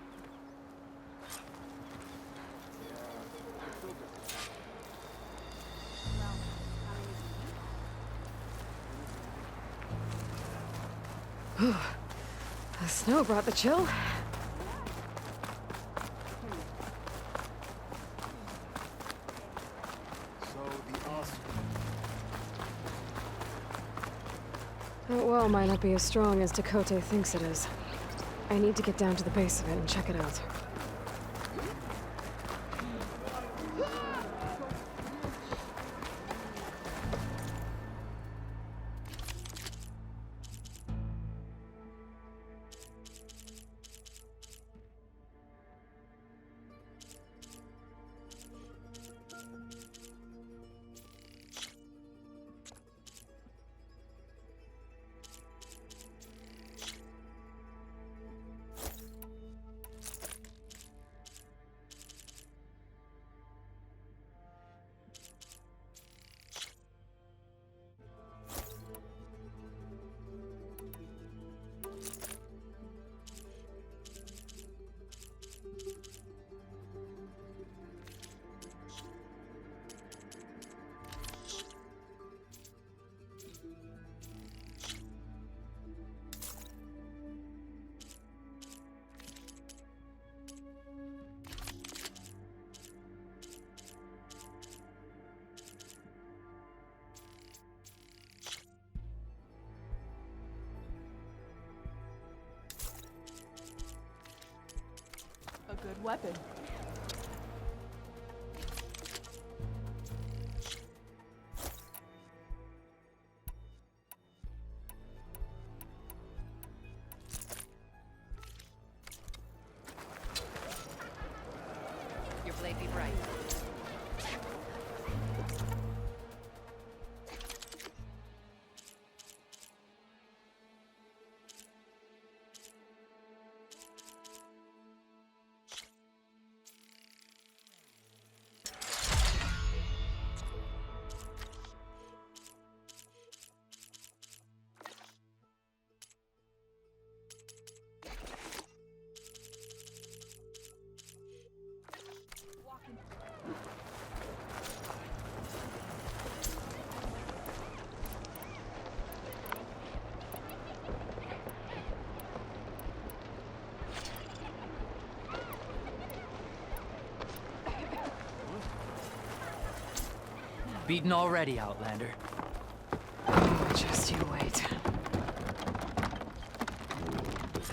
The snow brought the chill. That wall might not be as strong as Tekote thinks it is. I need to get down to the base of it and check it out. weapon. Your blade be bright. Beaten already, Outlander. Oh, just you wait.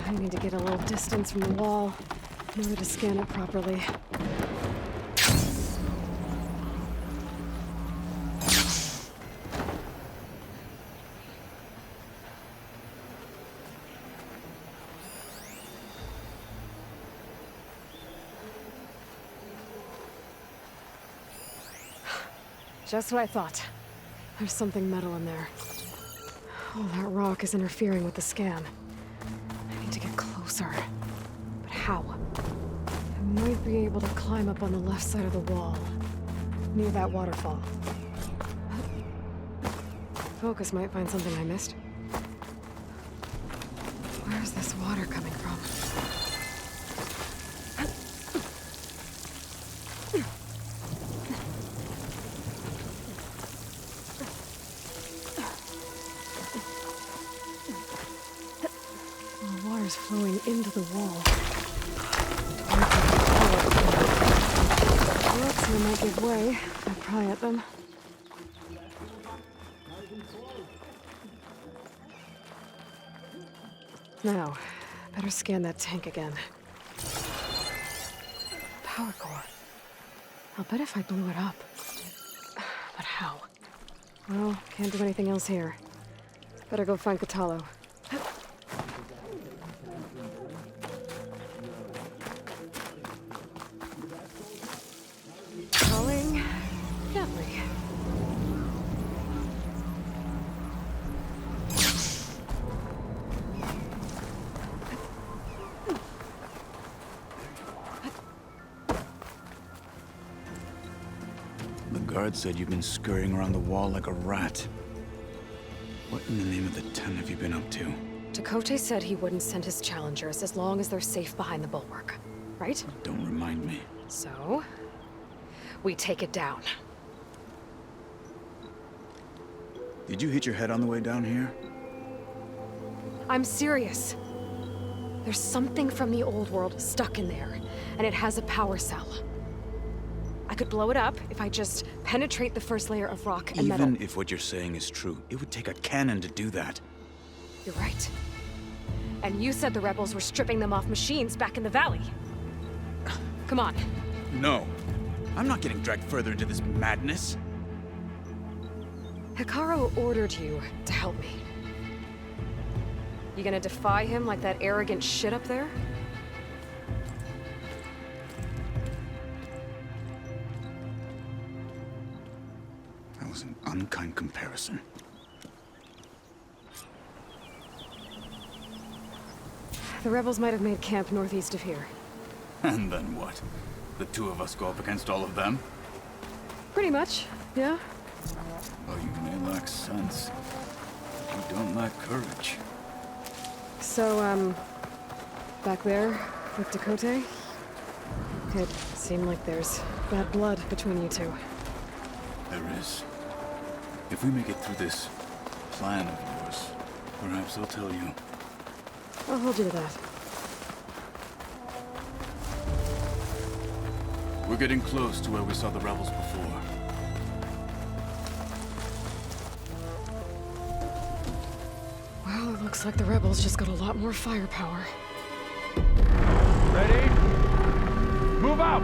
I need to get a little distance from the wall in order to scan it properly. Just what I thought. There's something metal in there. Oh, that rock is interfering with the scan. I need to get closer. But how? I might be able to climb up on the left side of the wall, near that waterfall. Focus might find something I missed. Where's this water coming from? The water's flowing into the wall. Looks they might give way if I pry at them. Now, better scan that tank again. Power core. I'll bet if I blew it up. But how? Well, can't do anything else here. Better go find Catalo. Calling gently. The guard said you've been scurrying around the wall like a rat. What in the name of the Ten have you been up to? Dakote said he wouldn't send his challengers as long as they're safe behind the bulwark, right? Don't remind me. So, we take it down. Did you hit your head on the way down here? I'm serious. There's something from the old world stuck in there, and it has a power cell. I could blow it up if I just penetrate the first layer of rock and metal. Even if what you're saying is true, it would take a cannon to do that. You're right. And you said the rebels were stripping them off machines back in the valley. Come on. No. I'm not getting dragged further into this madness. Hikaru ordered you to help me. You gonna defy him like that arrogant shit up there? That was an unkind comparison. The rebels might have made camp northeast of here. And then what? The two of us go up against all of them? Pretty much, yeah? Oh, you may lack sense. You don't lack courage. So, back there with Dakote? It seemed like there's bad blood between you two. There is. If we make it through this plan of yours, perhaps I'll tell you. I'll hold you to that. We're getting close to where we saw the rebels before. Well, it looks like the rebels just got a lot more firepower. Ready? Move out!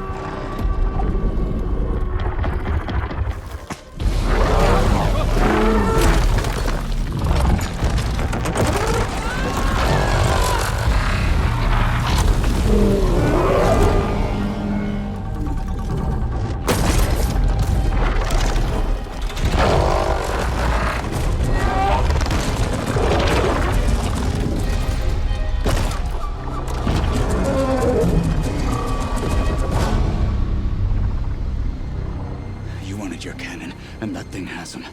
You wanted your cannon, and that thing has him.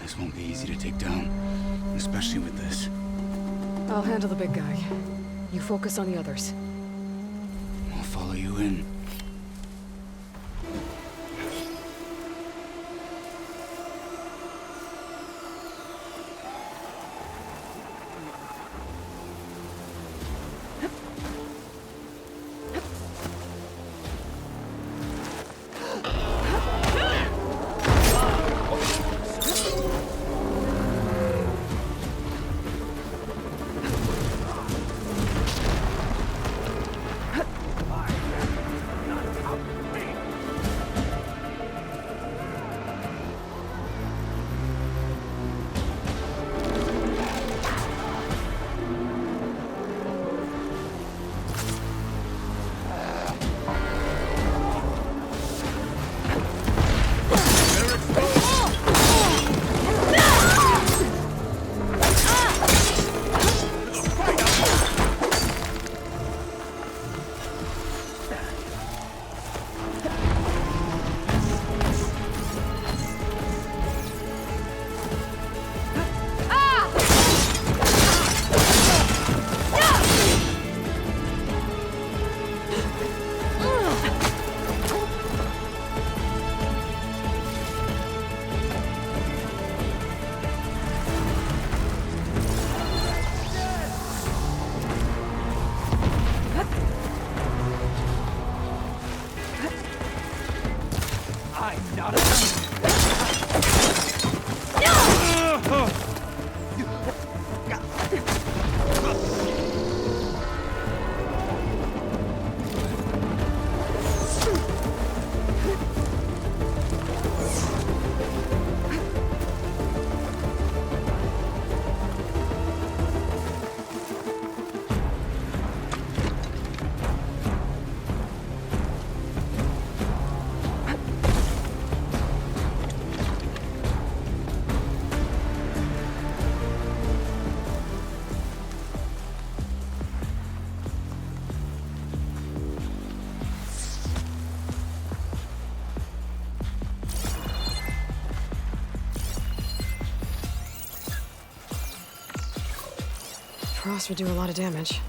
This won't be easy to take down, especially with this. I'll handle the big guy. You focus on the others. I'll follow you in. Frost would do a lot of damage.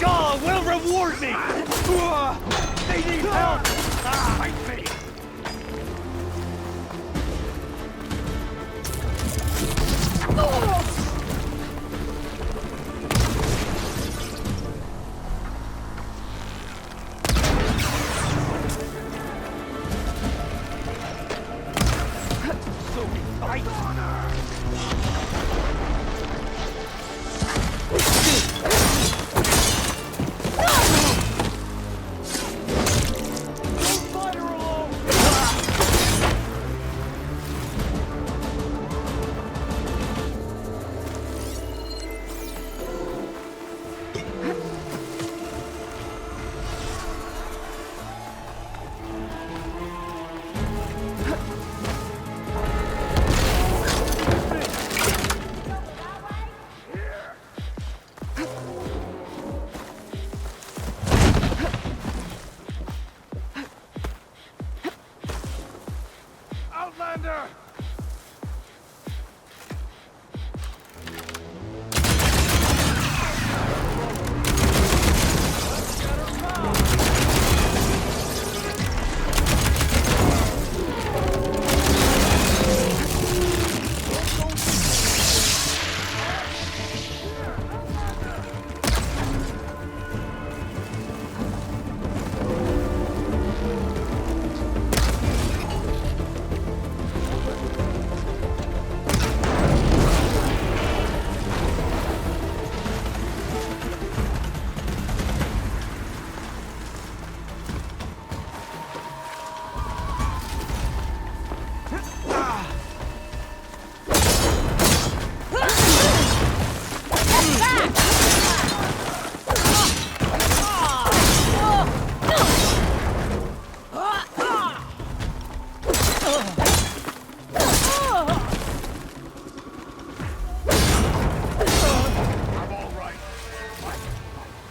God will reward me! They need help! Fight me! So we fight! Outlander!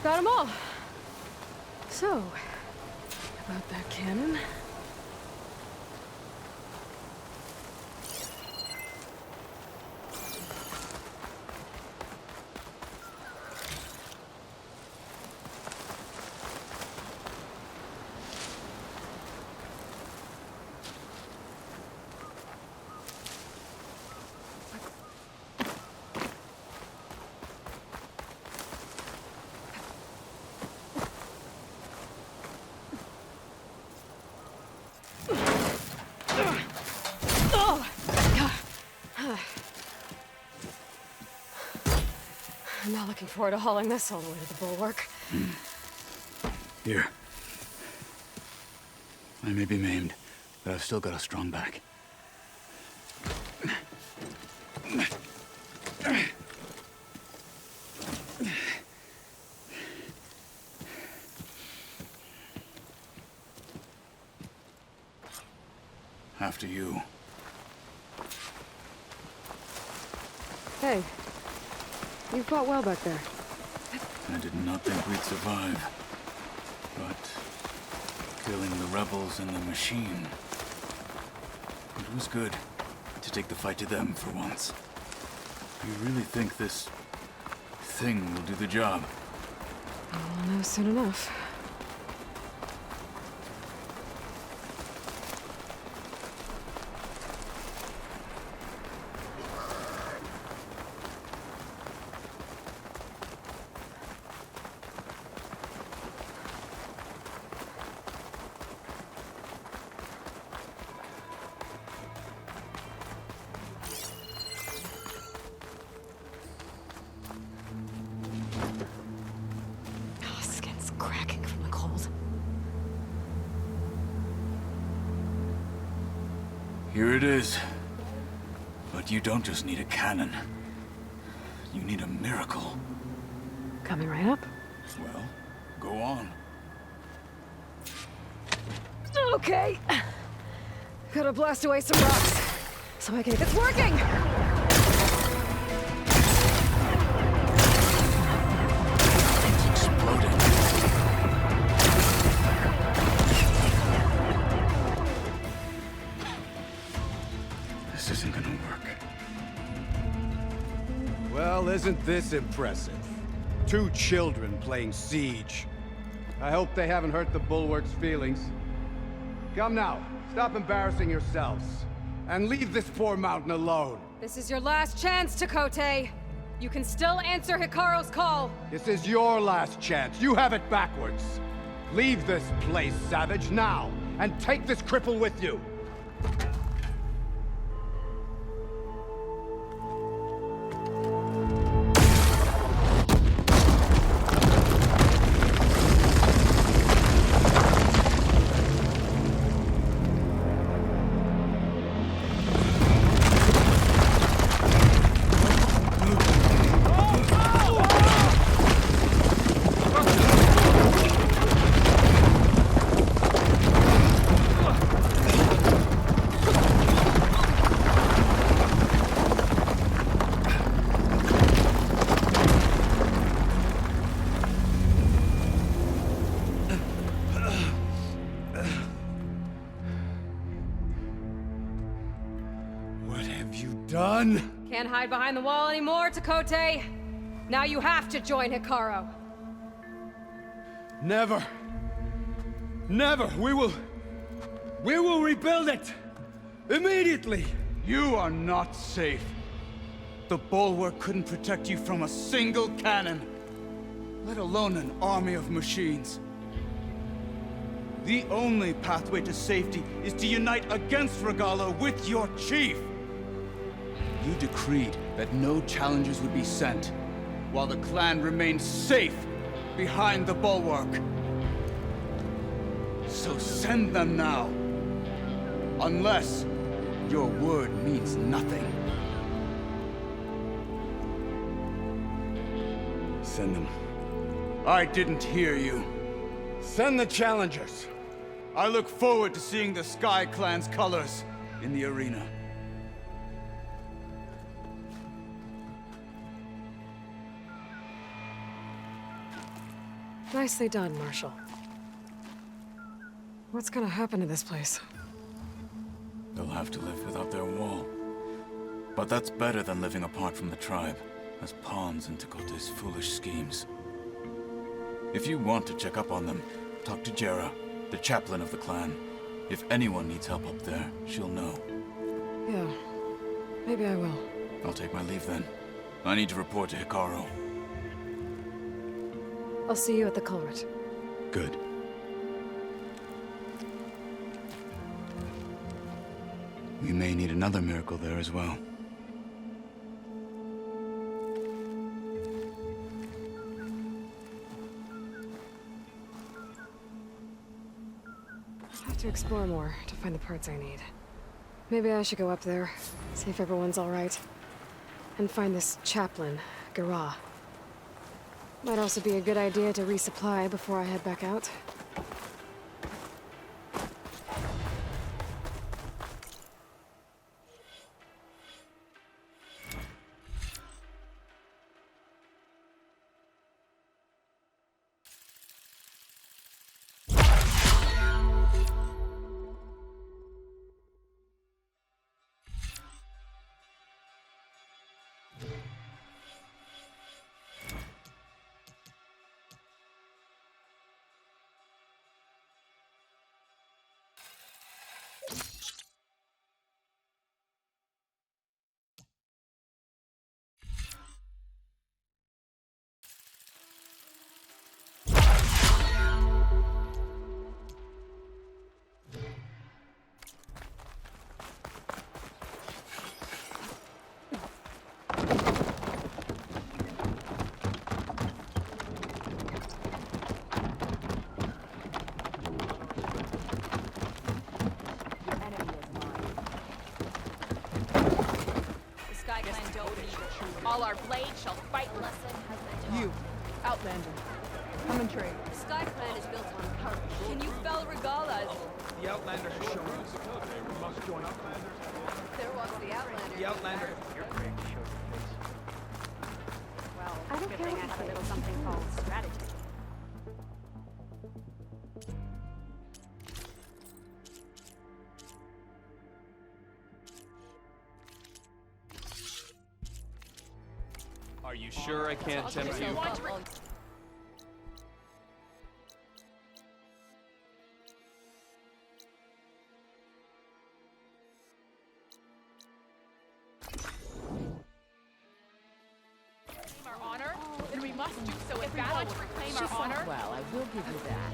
Got them all. So, about that cannon. I'm not looking forward to hauling this all the way to the bulwark. Here. I may be maimed, but I've still got a strong back. After you. Hey, you fought well back there. I did not think we'd survive. But killing the rebels and the machine, it was good to take the fight to them for once. You really think this thing will do the job? I'll know soon enough. Cracking from the cold. Here it is. But you don't just need a cannon. You need a miracle. Coming right up. Well, go on. Okay. Gotta blast away some rocks so I can get this working. This isn't gonna work. Well, isn't this impressive? 2 children playing siege. I hope they haven't hurt the Bulwark's feelings. Come now, stop embarrassing yourselves. And leave this poor mountain alone. This is your last chance, Takote. You can still answer Hikaru's call. This is your last chance. You have it backwards. Leave this place, Savage, now, and take this cripple with you. Done? Can't hide behind the wall anymore, Takote. Now you have to join Hikaru. Never. Never. We will rebuild it. Immediately. You are not safe. The Bulwark couldn't protect you from a single cannon, let alone an army of machines. The only pathway to safety is to unite against Regala with your chief. You decreed that no challengers would be sent, while the clan remained safe behind the Bulwark. So send them now. Unless your word means nothing. Send them. I didn't hear you. Send the challengers. I look forward to seeing the Sky Clan's colors in the arena. Nicely done, Marshal. What's gonna happen to this place? They'll have to live without their wall. But that's better than living apart from the tribe, as pawns in Takote's foolish schemes. If you want to check up on them, talk to Jera, the chaplain of the clan. If anyone needs help up there, she'll know. Yeah, maybe I will. I'll take my leave then. I need to report to Hikaru. I'll see you at the culvert. Good. We may need another miracle there as well. I have to explore more to find the parts I need. Maybe I should go up there, see if everyone's all right, and find this chaplain, Gara. Might also be a good idea to resupply before I head back out. All our blades shall fight lesson has been You, Outlander, come and trade. The Sky Clan is built on courage. Can you spell Regala? The Outlander has shown us. We must join up. There walks the Outlander. The Outlander. Well, I don't care. I have a little something called strategy. Are you sure? sure I can't tempt you? Our honor? Then we must do so in battle to reclaim our honor. Well, I will give you that.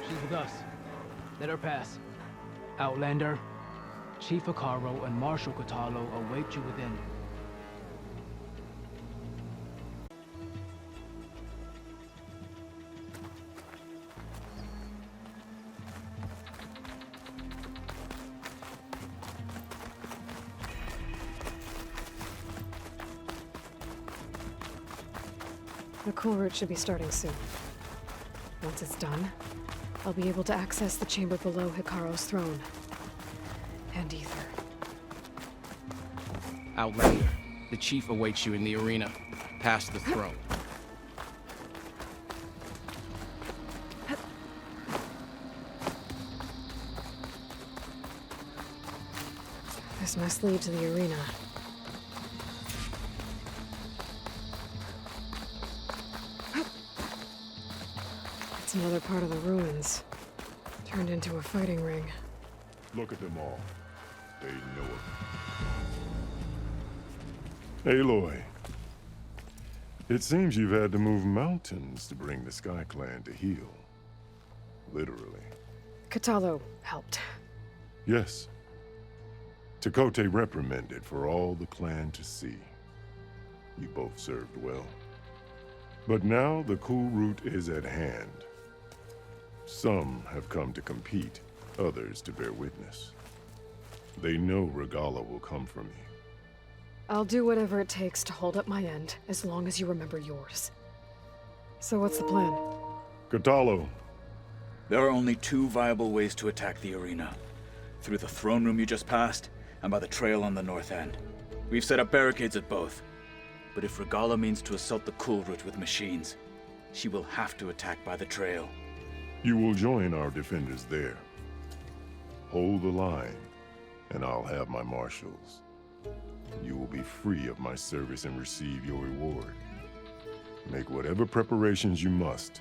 She's with us. Let her pass. Outlander, Chief Hikaru and Marshal Katalo await you within. The cool route should be starting soon. Once it's done, I'll be able to access the chamber below Hikaru's throne. And Ether. Outlander, the chief awaits you in the arena, past the throne. This must lead to the arena. It's another part of the ruins, turned into a fighting ring. Look at them all. They know it. Aloy. It seems you've had to move mountains to bring the Sky Clan to heel. Literally. Katalo helped. Yes. Tekote reprimanded for all the clan to see. You both served well. But now the cool route is at hand. Some have come to compete, others to bear witness. They know Regala will come for me. I'll do whatever it takes to hold up my end, as long as you remember yours. So what's the plan? Katalo. There are only two viable ways to attack the arena. Through the throne room you just passed, and by the trail on the north end. We've set up barricades at both. But if Regala means to assault the cool route with machines, she will have to attack by the trail. You will join our defenders there. Hold the line, and I'll have my marshals. You will be free of my service and receive your reward. Make whatever preparations you must.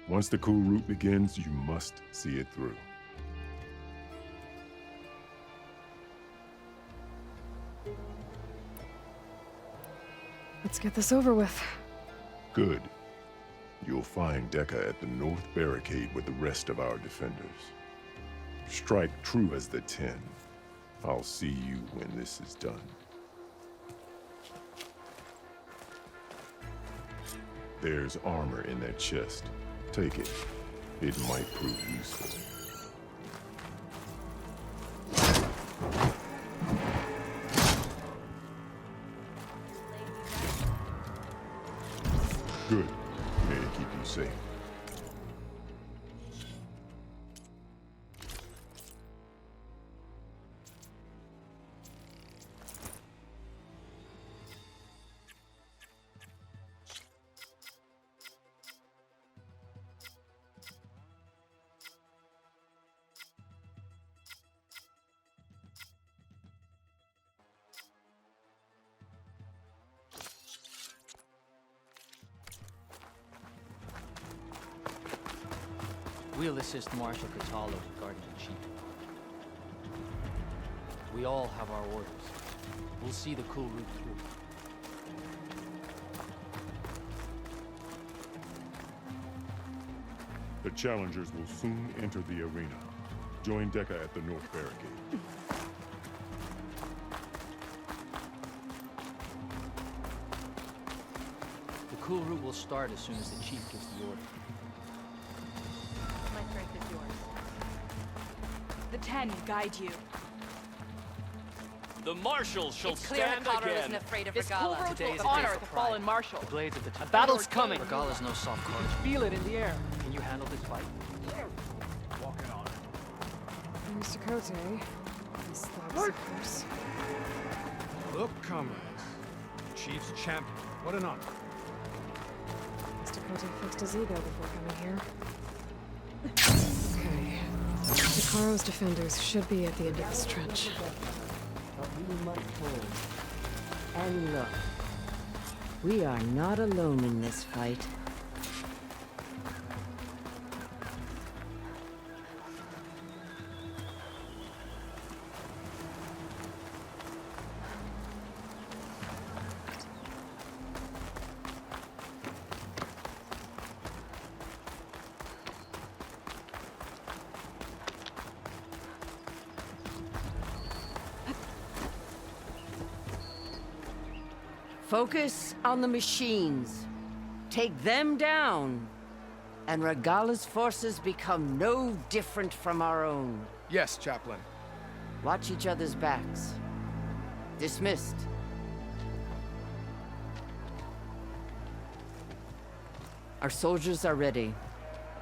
Once the cool route begins, you must see it through. Let's get this over with. Good. You'll find Dekka at the north barricade with the rest of our defenders. Strike true as the 10. I'll see you when this is done. There's armor in that chest. Take it. It might prove useful. Good. May it keep you safe. We'll assist Marshal Katalo regarding the chief. We all have our orders. We'll see the cool route through. The challengers will soon enter the arena. Join Dekka at the north barricade. The cool route will start as soon as the chief gives the order. My strength is yours. The 10 guide you. The marshals shall It's clear stand Hikaru again. isn't afraid of This cool Regala. road Today's will a day honor for the pride. fallen marshal. The blades of the A battle's coming. Regala's no soft card. Feel it in the air. Can you handle this fight? Walking on. Mr. Cote, his thoughts, of course. Look, comrades. Chief's champion. What an honor. Mr. Cote fixed his ego before coming here. Okay. Hikaru's defenders should be at the end of this trench. And look, we are not alone in this fight. Focus on the machines. Take them down, and Regala's forces become no different from our own. Yes, Chaplain. Watch each other's backs. Dismissed. Our soldiers are ready.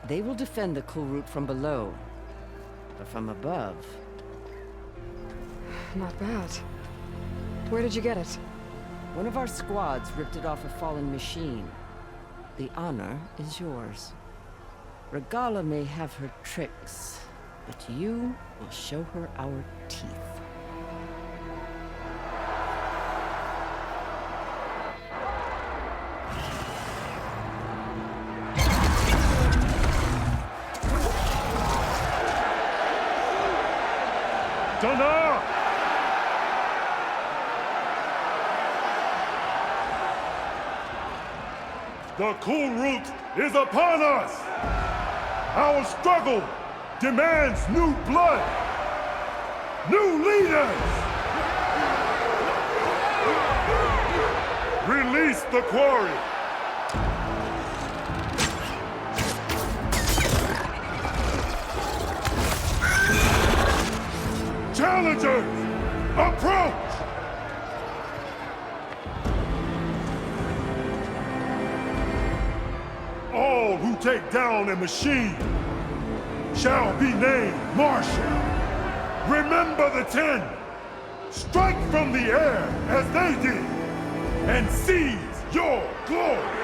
They will defend the cool route from below. But from above... Not bad. Where did you get it? One of our squads ripped it off a fallen machine. The honor is yours. Regala may have her tricks, but you will show her our teeth. Dana! The cool route is upon us! Our struggle demands new blood! New leaders! Release the quarry! Challengers, approach! All who take down a machine shall be named Marshal. Remember the 10. Strike from the air as they did, and seize your glory.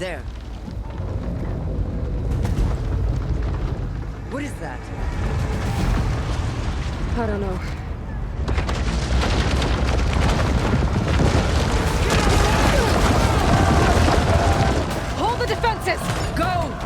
There. What is that? I don't know. Hold the defenses! Go!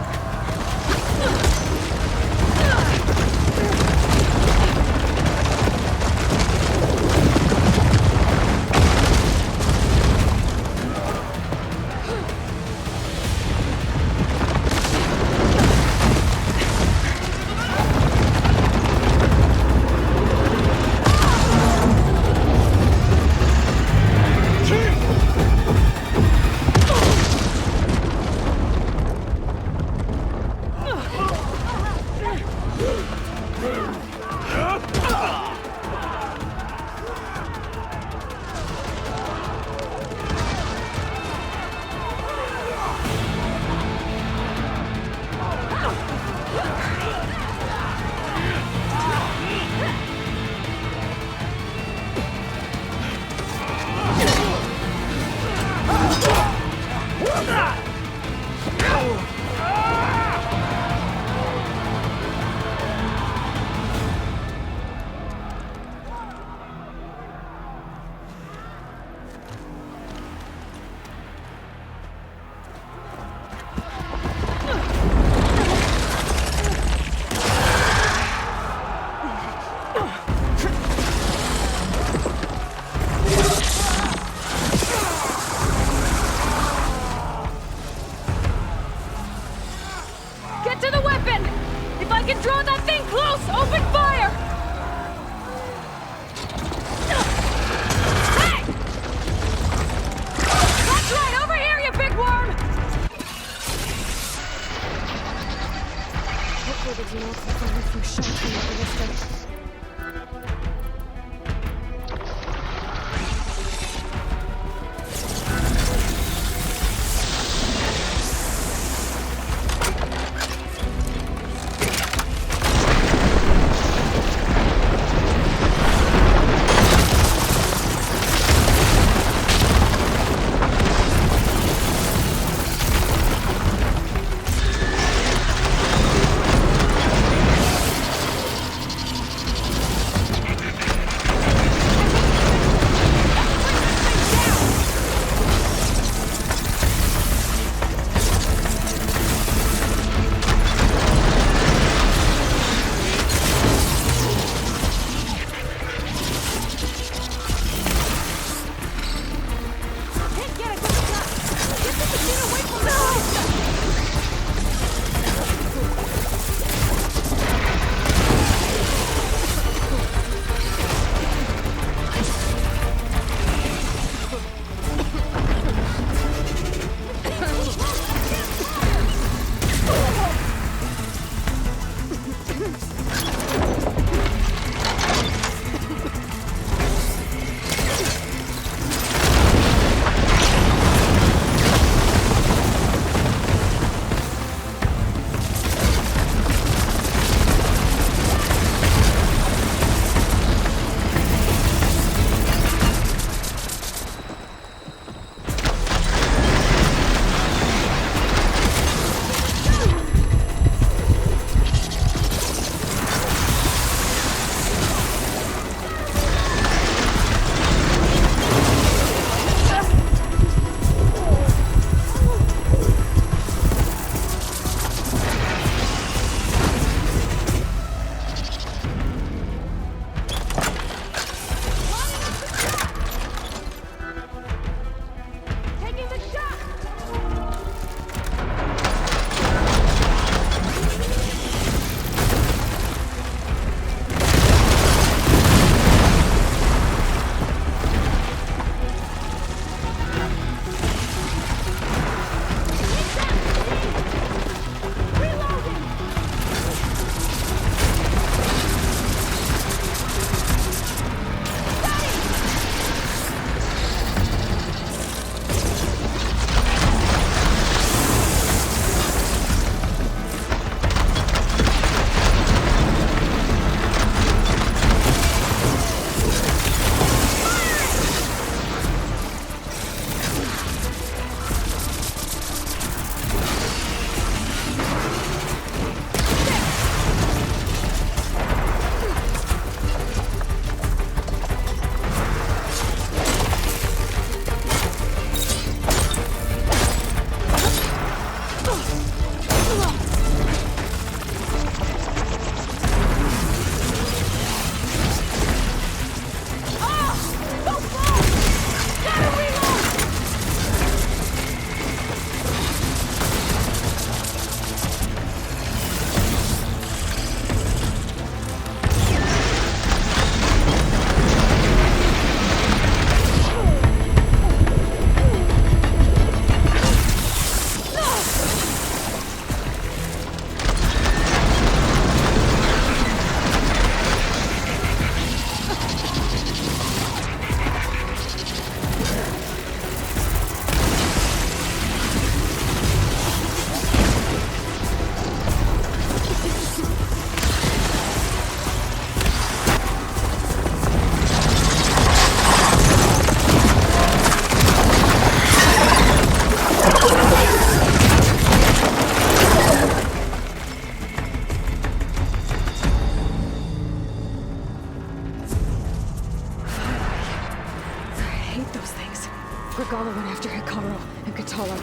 hate those things. Regala went after Hikaru and Katalo.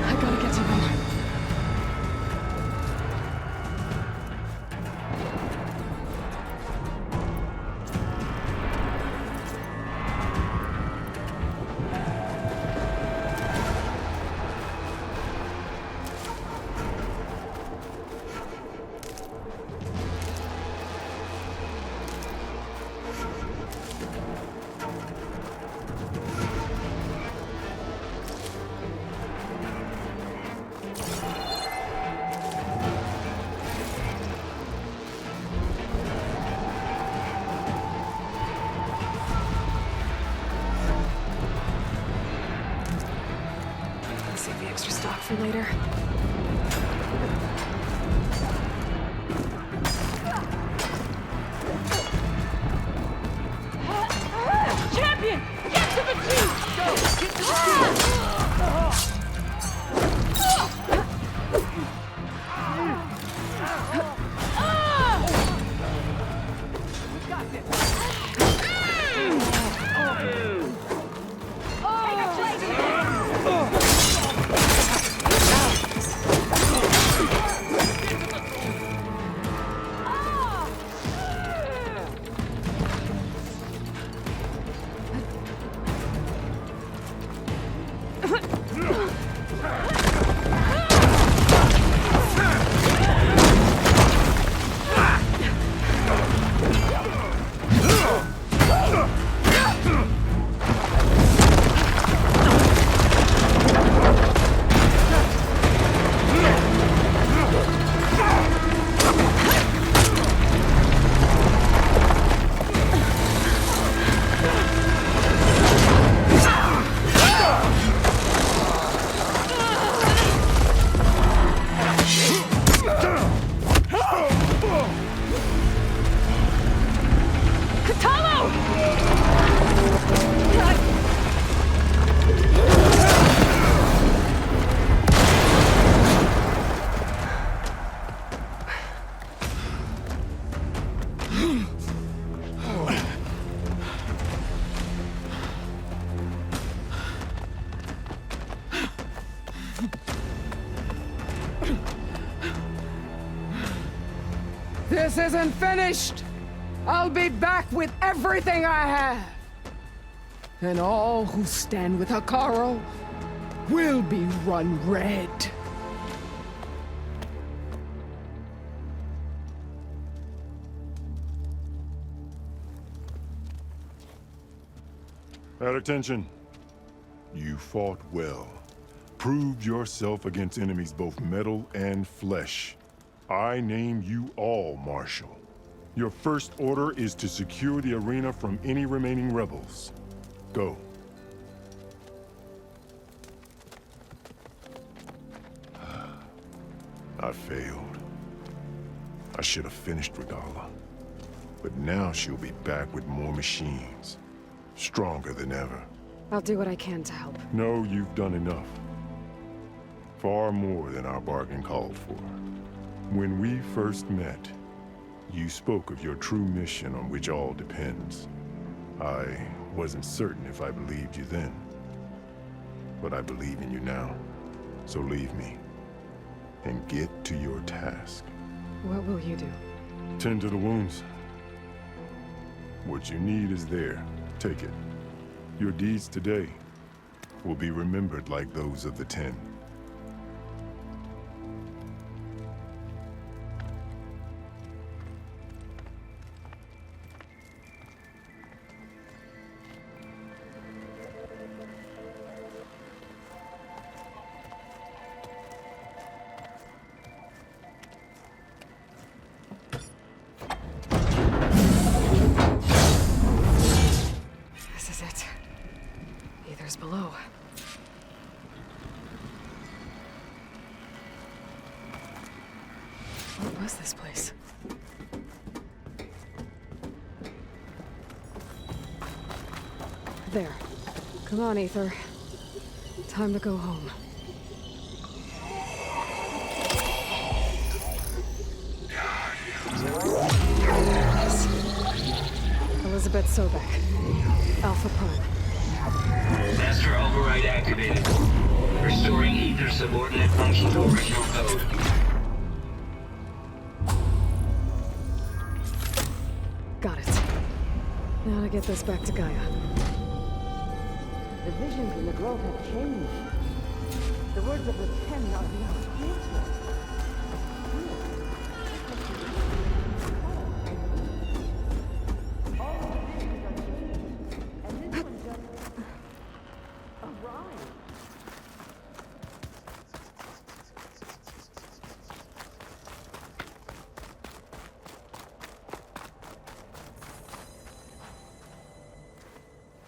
I gotta get to them. Save the extra stock for later. Champion! Get to the chief! Go! Get to the chief! This isn't finished! I'll be back with everything I have! And all who stand with Hikaru will be run red. At attention. You fought well. Proved yourself against enemies both metal and flesh. I name you all Marshal. Your first order is to secure the arena from any remaining rebels. Go. I failed. I should have finished Regala. But now she'll be back with more machines. Stronger than ever. I'll do what I can to help. No, you've done enough. Far more than our bargain called for. When we first met, you spoke of your true mission on which all depends. I wasn't certain if I believed you then. But I believe in you now. So leave me. And get to your task. What will you do? Tend to the wounds. What you need is there. Take it. Your deeds today will be remembered like those of the 10. Below. What was this place? There. Come on, Aether. Time to go home. Elizabeth Sobek. Alpha Prime. activated. Restoring ether subordinate function to original code. Got it. Now to get this back to Gaia. The visions in the grove have changed. The words of the Ten are now greater.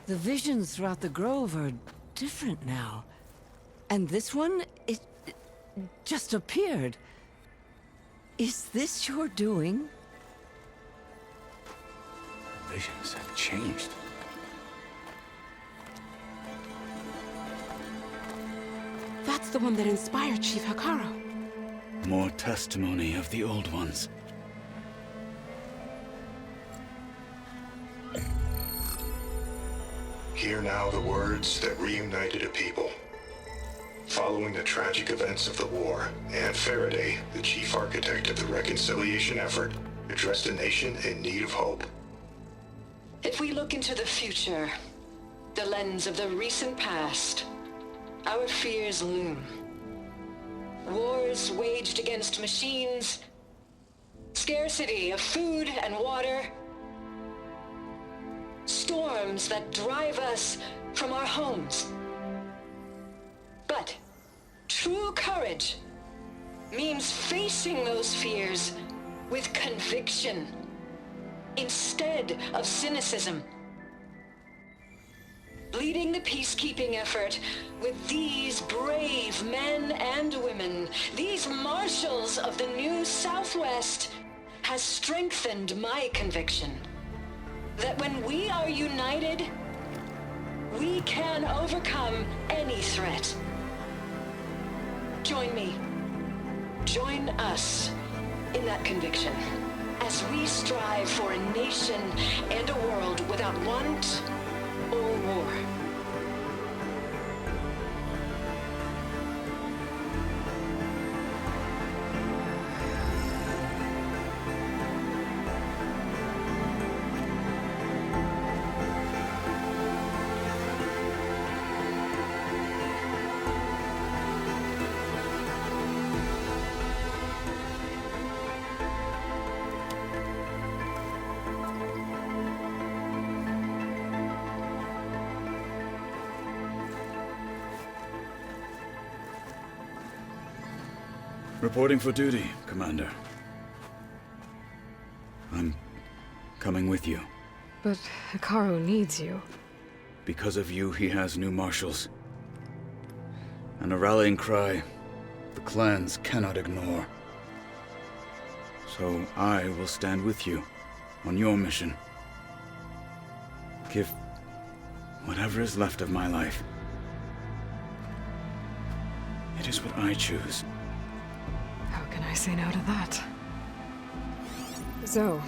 The visions throughout the grove are different now. And this one, it just appeared. Is this your doing? Visions have changed. That's the one that inspired Chief Hikaru. More testimony of the old ones. Hear now the words that reunited a people. Following the tragic events of the war, Anne Faraday, the chief architect of the reconciliation effort, addressed a nation in need of hope. If we look into the future, the lens of the recent past, our fears loom. Wars waged against machines, scarcity of food and water, storms that drive us from our homes. But true courage means facing those fears with conviction instead of cynicism. Leading the peacekeeping effort with these brave men and women, these marshals of the new Southwest, has strengthened my conviction that when we are united, we can overcome any threat. Join me. Join us in that conviction as we strive for a nation and a world without want or war. Reporting for duty, Commander. I'm coming with you. But Hikaru needs you. Because of you, he has new marshals. And a rallying cry the clans cannot ignore. So I will stand with you on your mission. Give whatever is left of my life. It is what I choose. How can I say no to that? Zoe,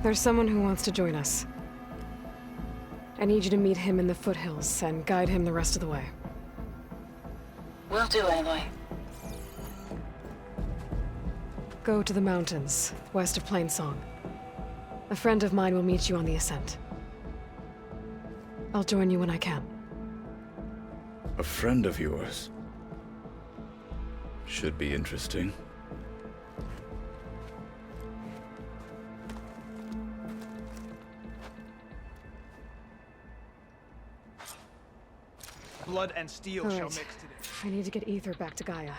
there's someone who wants to join us. I need you to meet him in the foothills and guide him the rest of the way. Will do, Aloy. Go to the mountains, west of Plainsong. A friend of mine will meet you on the ascent. I'll join you when I can. A friend of yours? Should be interesting. Blood and steel All shall right. mix today. I need to get ether back to Gaia.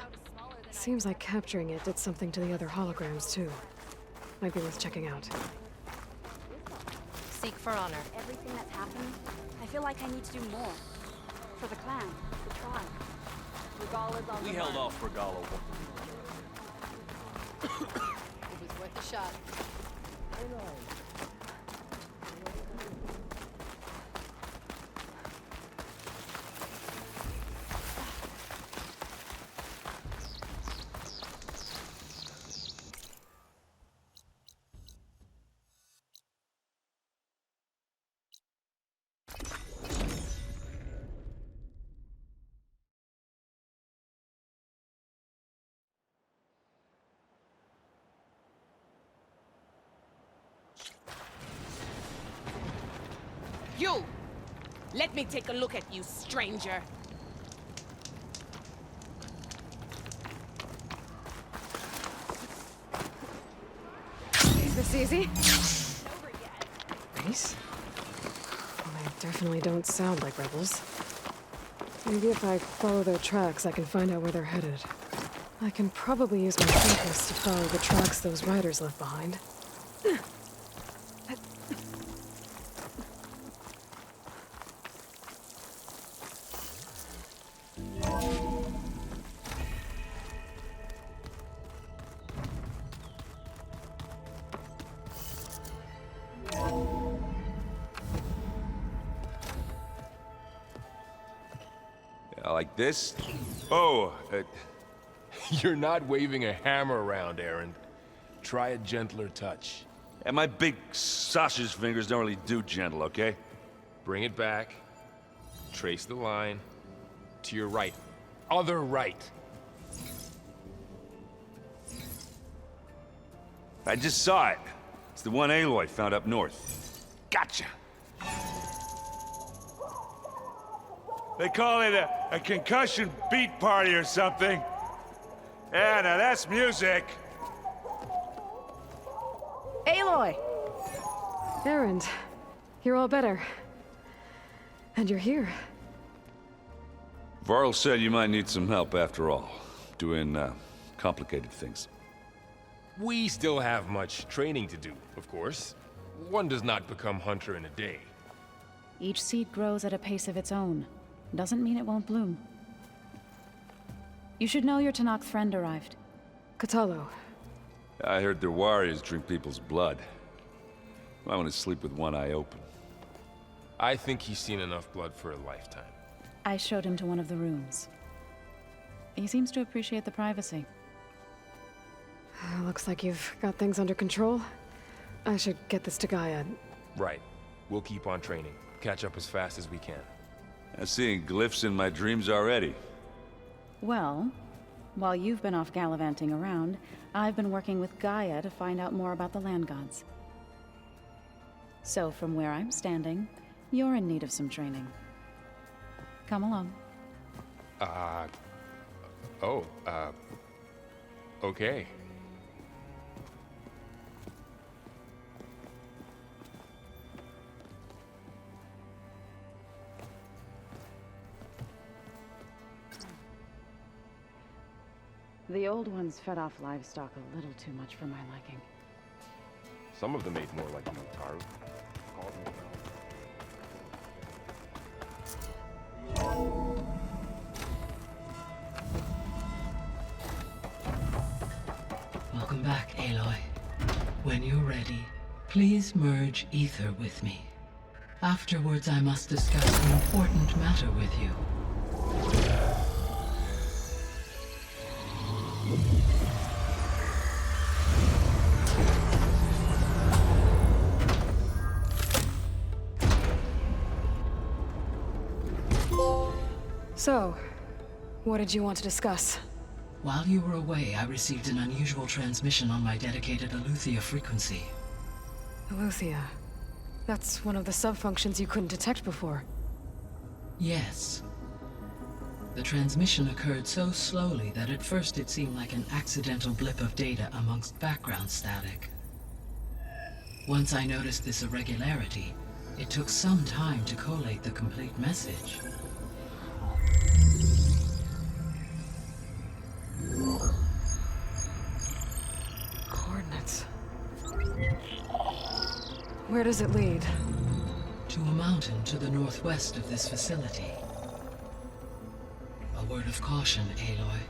Seems like capturing it did something to the other holograms, too. Might be worth checking out. Seek for honor. Everything that's happened, I feel like I need to do more. For the clan, the tribe. Regala's on We the held run. off Regala. It was worth a shot. You! Let me take a look at you, stranger. Is this easy? Nice. They definitely don't sound like rebels. Maybe if I follow their tracks, I can find out where they're headed. I can probably use my focus to follow the tracks those riders left behind. Like this? Oh, you're not waving a hammer around, Aaron. Try a gentler touch. And my big sausage fingers don't really do gentle, okay? Bring it back. Trace the line. To your right. Other right. I just saw it. It's the one Aloy found up north. Gotcha! They call it a concussion beat party or something. Yeah, now that's music. Aloy! Aaron, you're all better. And you're here. Varl said you might need some help after all. Doing, complicated things. We still have much training to do, of course. One does not become hunter in a day. Each seed grows at a pace of its own. Doesn't mean it won't bloom. You should know your Tanakh friend arrived. Katalo. I heard their warriors drink people's blood. I want to sleep with one eye open. I think he's seen enough blood for a lifetime. I showed him to one of the rooms. He seems to appreciate the privacy. Looks like you've got things under control. I should get this to Gaia. Right. We'll keep on training. Catch up as fast as we can. I'm seeing glyphs in my dreams already. Well, while you've been off gallivanting around, I've been working with Gaia to find out more about the land gods. So from where I'm standing, you're in need of some training. Come along. Okay. The old ones fed off livestock a little too much for my liking. Some of them ate more like you, Taru. Welcome back, Aloy. When you're ready, please merge ether with me. Afterwards, I must discuss an important matter with you. So, what did you want to discuss? While you were away, I received an unusual transmission on my dedicated Eleuthia frequency. Eleuthia. That's one of the sub-functions you couldn't detect before. Yes. The transmission occurred so slowly that at first it seemed like an accidental blip of data amongst background static. Once I noticed this irregularity, it took some time to collate the complete message. Coordinates. Where does it lead? To a mountain to the northwest of this facility. A word of caution, Aloy.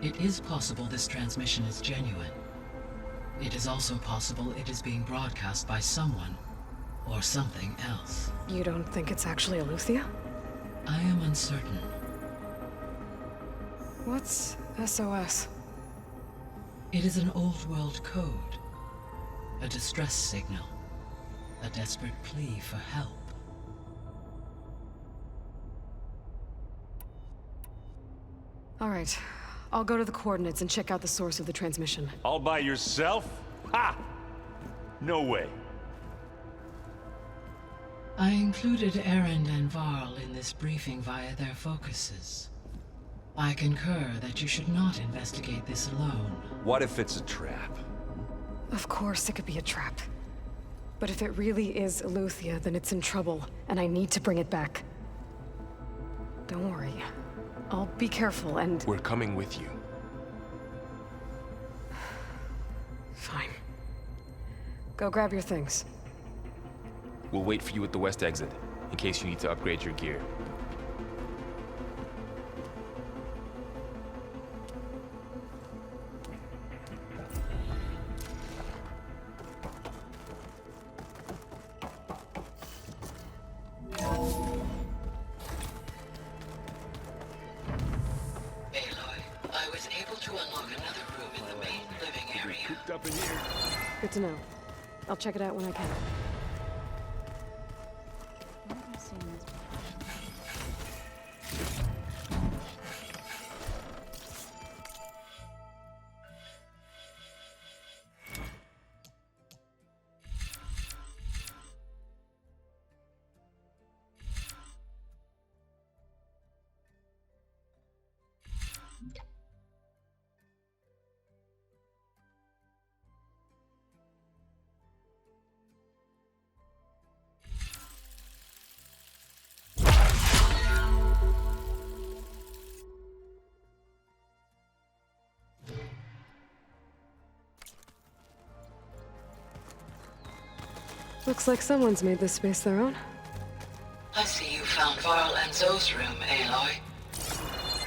It is possible this transmission is genuine. It is also possible it is being broadcast by someone or something else. You don't think it's actually Eleuthia? I am uncertain. What's SOS? It is an old-world code. A distress signal. A desperate plea for help. All right. I'll go to the coordinates and check out the source of the transmission. All by yourself? Ha! No way. I included Erend and Varl in this briefing via their focuses. I concur that you should not investigate this alone. What if it's a trap? Of course it could be a trap. But if it really is Eleuthia, then it's in trouble, and I need to bring it back. Don't worry. I'll be careful and... We're coming with you. Fine. Go grab your things. We'll wait for you at the west exit, in case you need to upgrade your gear. I was able to unlock another room in the main living area. Cooped up in here. Good to know. I'll check it out when I can. Looks like someone's made this space their own. I see you found Varl and Zoe's room, Aloy.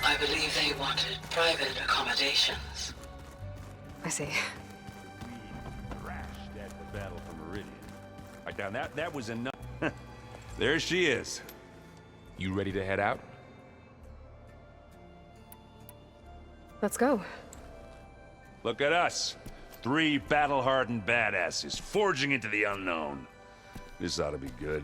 I believe they wanted private accommodations. I see. Crashed at the Battle for Meridian. Right down, that was enough. There she is. You ready to head out? Let's go. Look at us. 3 battle-hardened badasses forging into the unknown. This ought to be good.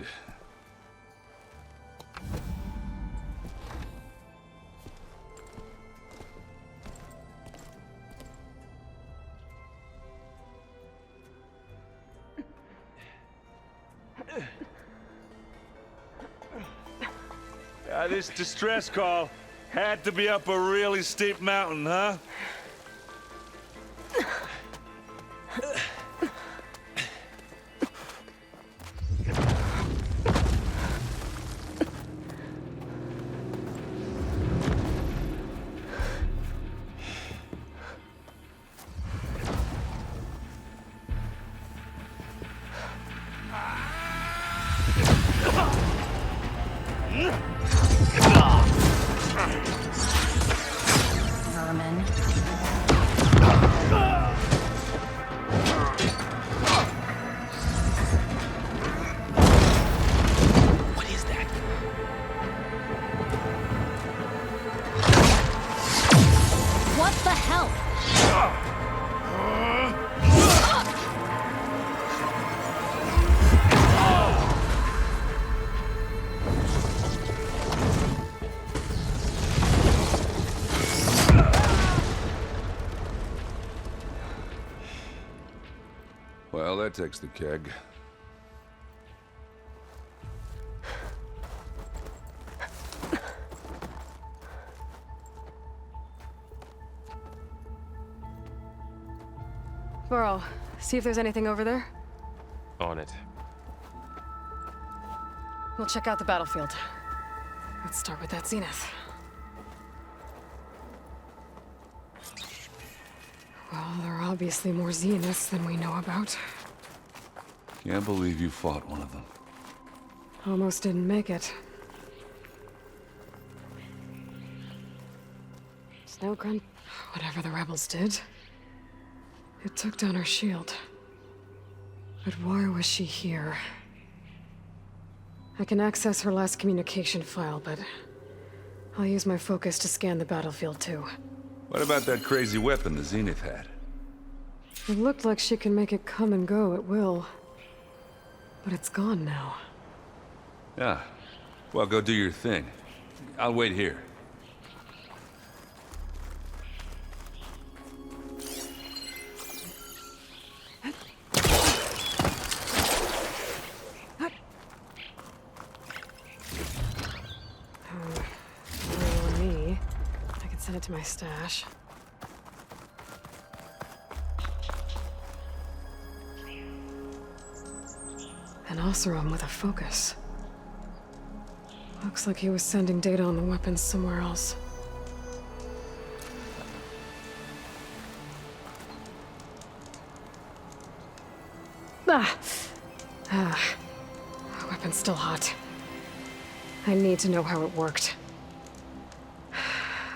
This distress call had to be up a really steep mountain, huh? Vermin. What is that? What the hell? Well, that takes the keg. Varl, see if there's anything over there. On it. We'll check out the battlefield. Let's start with that zenith. Well, there are obviously more zeniths than we know about. Can't believe you fought one of them. Almost didn't make it. Snowgrunt, whatever the rebels did, it took down her shield. But why was she here? I can access her last communication file, but I'll use my focus to scan the battlefield too. What about that crazy weapon the Zenith had? It looked like she can make it come and go at will. But it's gone now. Yeah. Well, go do your thing. I'll wait here. Send it to my stash. An Oseram with a focus. Looks like he was sending data on the weapons somewhere else. Weapon's still hot. I need to know how it worked.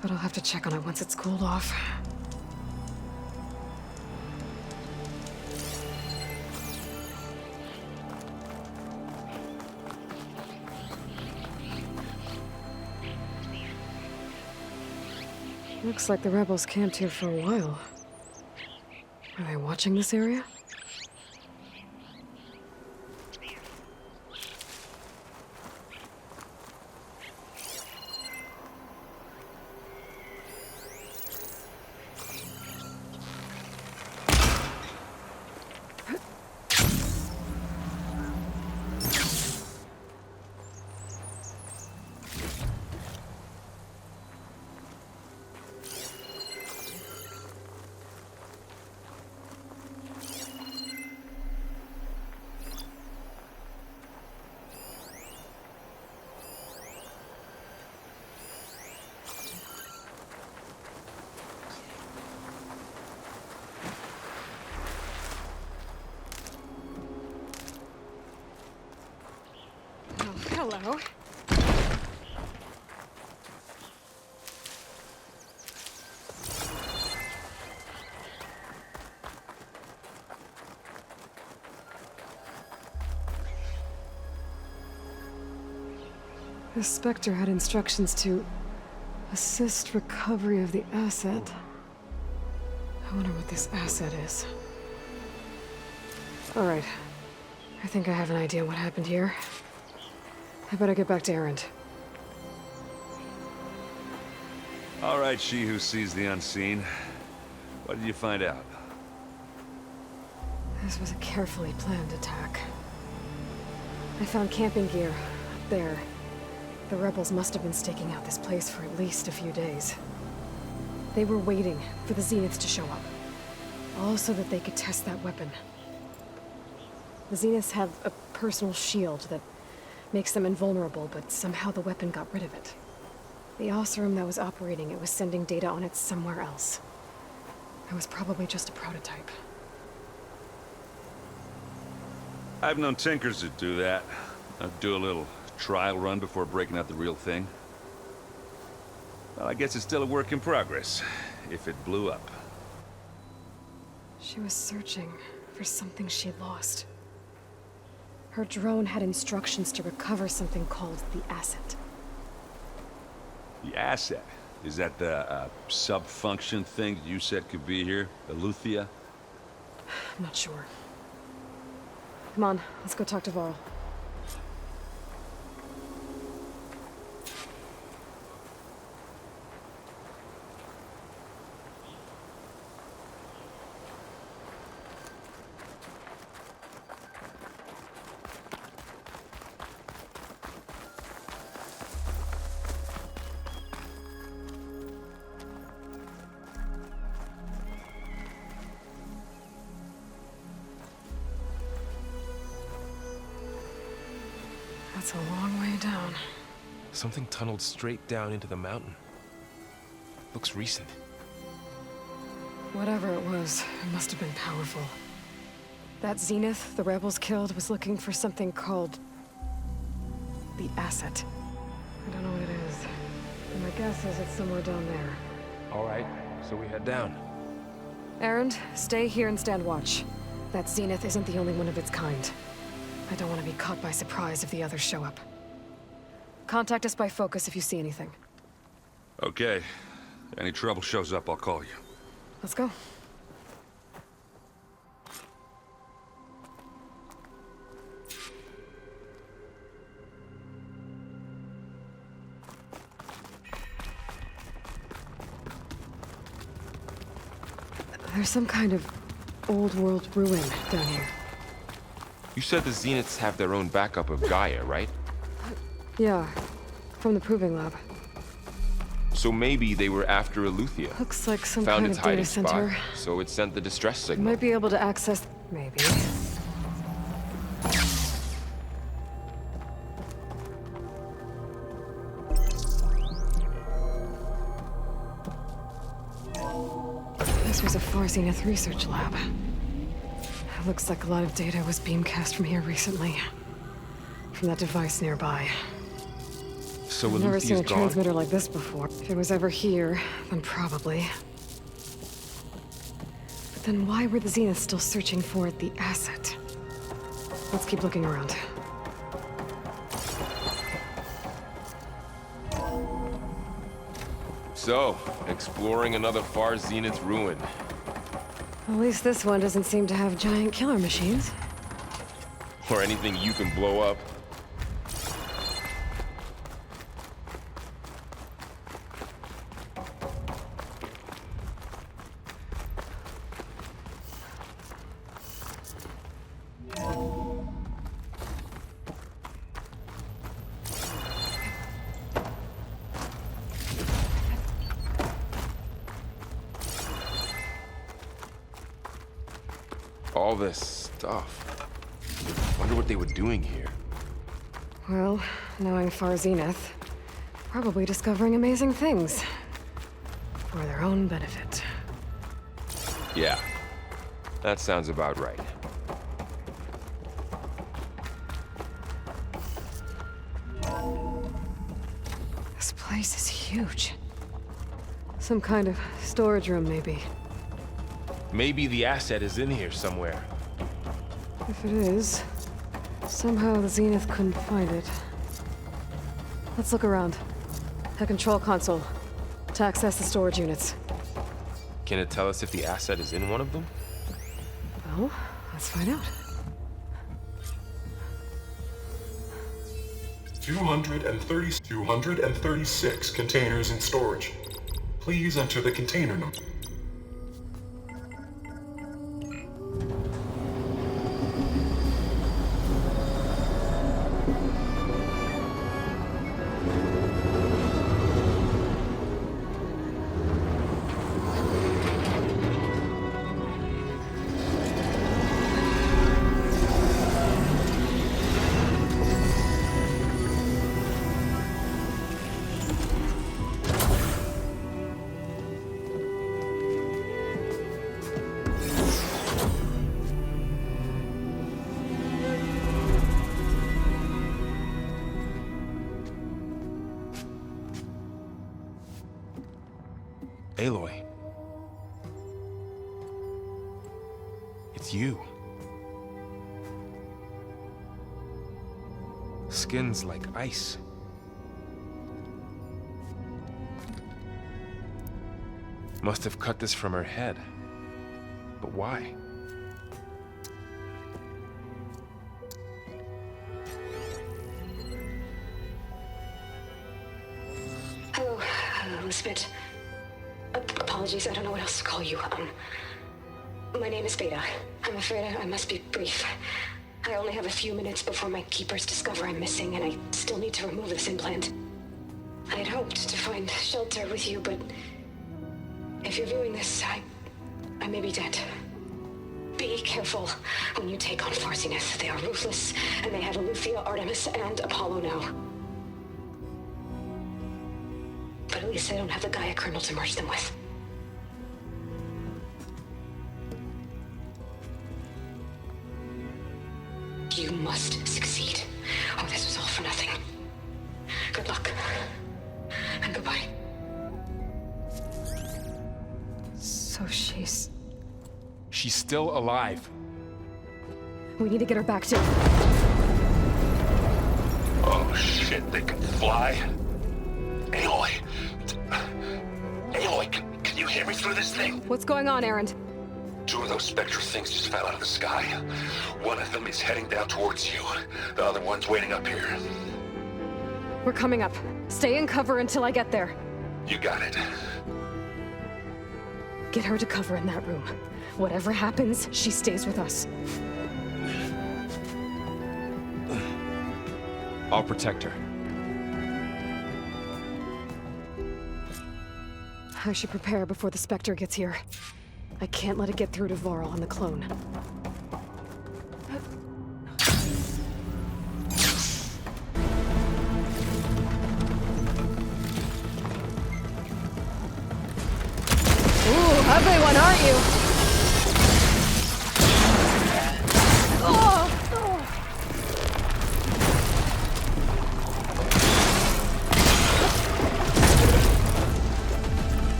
But I'll have to check on it once it's cooled off. Looks like the rebels camped here for a while. Are they watching this area? Hello. The Spectre had instructions to assist recovery of the asset. I wonder what this asset is. All right. I think I have an idea what happened here. I better get back to Erend. All right, she who sees the unseen. What did you find out? This was a carefully planned attack. I found camping gear up there. The rebels must have been staking out this place for at least a few days. They were waiting for the Zeniths to show up. All so that they could test that weapon. The Zeniths have a personal shield that makes them invulnerable, but somehow the weapon got rid of it. The Oseram that was operating it was sending data on it somewhere else. It was probably just a prototype. I've known tinkers that do that. I'd do a little trial run before breaking out the real thing. Well, I guess it's still a work in progress, if it blew up. She was searching for something she lost. Her drone had instructions to recover something called the asset. The asset? Is that the sub-function thing that you said could be here? The Luthia? I'm not sure. Come on, let's go talk to Varl. That's a long way down. Something tunneled straight down into the mountain. Looks recent. Whatever it was, it must have been powerful. That Zenith the rebels killed was looking for something called the asset. I don't know what it is. But my guess is it's somewhere down there. All right, so we head down. Erend, stay here and stand watch. That Zenith isn't the only one of its kind. I don't want to be caught by surprise if the others show up. Contact us by focus if you see anything. Okay. Any trouble shows up, I'll call you. Let's go. There's some kind of old world ruin down here. You said the Zeniths have their own backup of Gaia, right? Yeah, from the Proving Lab. So maybe they were after Eleuthia. Looks like some Found kind its of data hiding spot, center. so it sent the distress signal. Might be able to access... maybe. This was a Far Zenith research lab. It looks like a lot of data was beamcast from here recently. From that device nearby. So I've never seen a Eleuthia's gone? transmitter like this before. If it was ever here, then probably. But then why were the Zeniths still searching for the asset? Let's keep looking around. So, exploring another Far Zenith ruin. At least this one doesn't seem to have giant killer machines. Or anything you can blow up. All this stuff. Wonder what they were doing here. Well, knowing Far Zenith, probably discovering amazing things. For their own benefit. Yeah, that sounds about right. This place is huge. Some kind of storage room, maybe. Maybe the asset is in here somewhere. If it is, somehow the Zenith couldn't find it. Let's look around. A control console to access the storage units. Can it tell us if the asset is in one of them? Well, let's find out. 236 containers in storage. Please enter the container number. Aloy. It's you. Skin's like ice. Must have cut this from her head. But why? Hello, Elizabeth. Apologies, I don't know what else to call you. My name is Beta. I'm afraid I must be brief. I only have a few minutes before my keepers discover I'm missing, and I still need to remove this implant. I had hoped to find shelter with you, but if you're viewing this, I may be dead. Be careful when you take on Far Zenith. They are ruthless, and they have Eleuthia, Artemis, and Apollo now. But at least they don't have the Gaia kernel to merge them with. You must succeed, or this was all for nothing. Good luck. And goodbye. So she's... She's still alive. We need to get her back to... Oh shit, they can fly? Aloy! Aloy, can you hear me through this thing? What's going on, Erend? 2 of those Spectre things just fell out of the sky. One of them is heading down towards you. The other one's waiting up here. We're coming up. Stay in cover until I get there. You got it. Get her to cover in that room. Whatever happens, she stays with us. I'll protect her. I should prepare before the Spectre gets here. I can't let it get through to Varl and the clone. Ooh, ugly one, aren't you?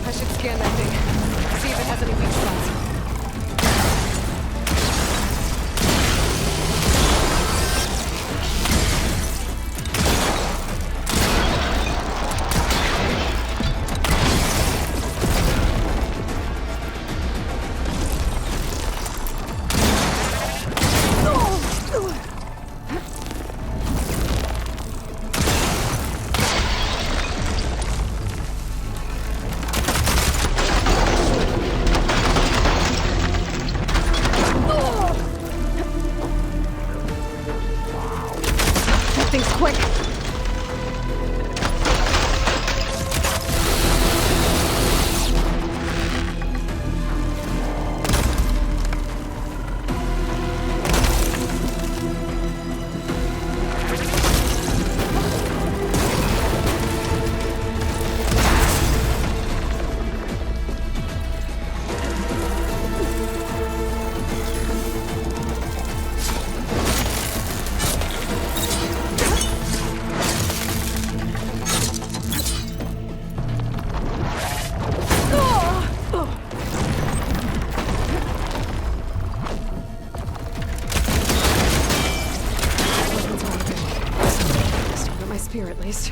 I should scan that thing. See if it has any weak spots. Here, at least.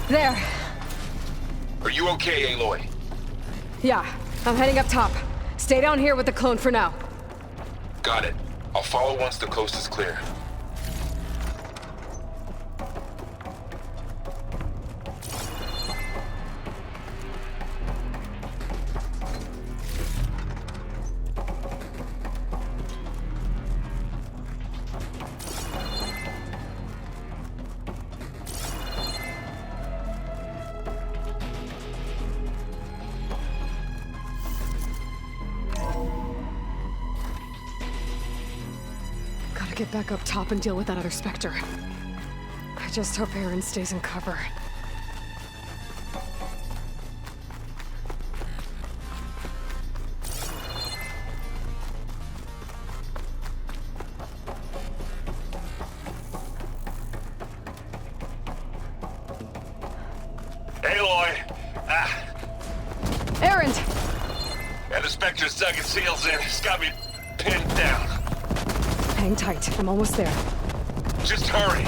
There. Are you okay, Aloy? Yeah, I'm heading up top. Stay down here with the clone for now. Got it. I'll follow once the coast is clear. Get back up top and deal with that other Spectre. I just hope Aaron stays in cover. Aloy! Aaron! And the Spectre's dug its heels in. It's got me pinned down. Hang tight. I'm almost there. Just hurry.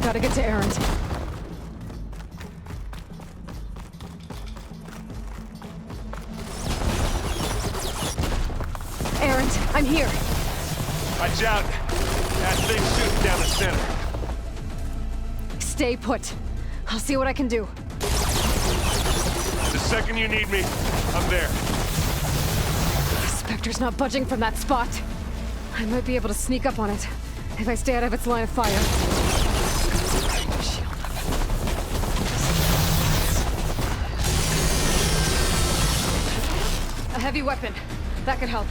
Gotta get to Aaron's. Aaron, I'm here. Watch out. That thing's shooting down the center. stay put. I'll see what I can do. The second you need me, I'm there. Spectre's not budging from that spot. I might be able to sneak up on it if I stay out of its line of fire. A heavy weapon. That could help.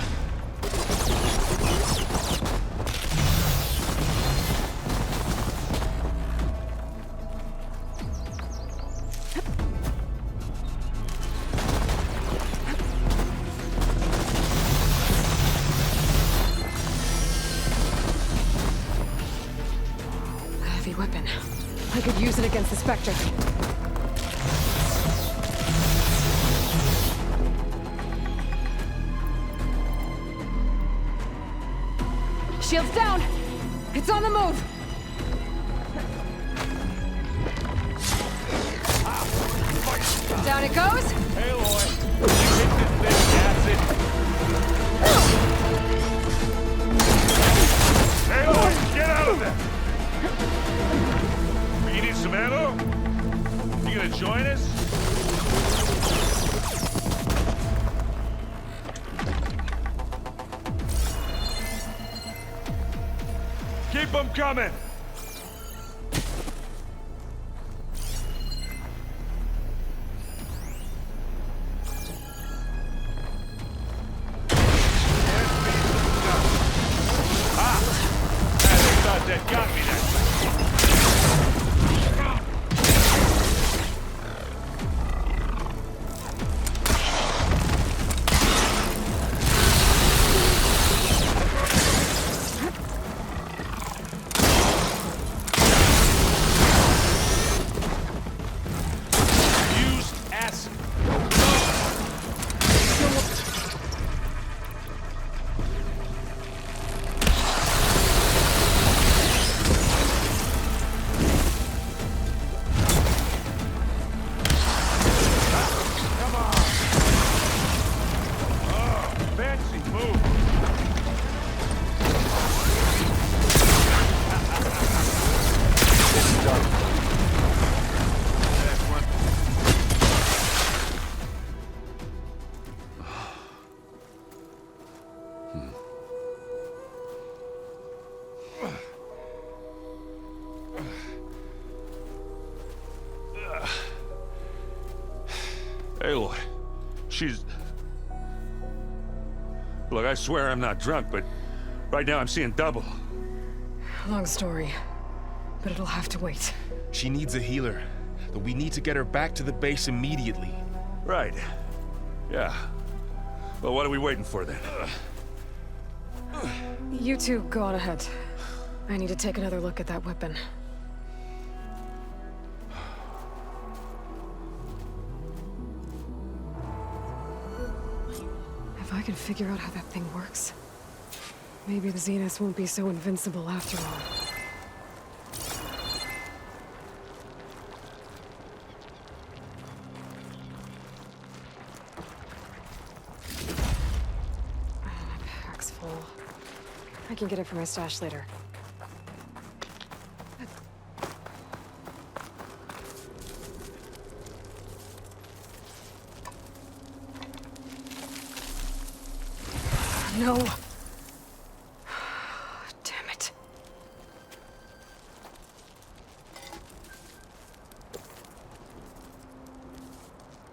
A heavy weapon. I could use it against the Spectre. Shield's down! It's on the move! Down it goes! Aloy! You hit this thing, acid! Aloy, get out of there! You need some ammo? You gonna join us? Keep them coming! That got me that used acid. Aloy, she's... Look, I swear I'm not drunk, but right now I'm seeing double. Long story, but it'll have to wait. She needs a healer, but we need to get her back to the base immediately. Right. Yeah. Well, what are we waiting for then? You two go on ahead. I need to take another look at that weapon. If I can figure out how that thing works, maybe the Zeniths won't be so invincible after all. My pack's full. I can get it from my stash later. No. Damn it.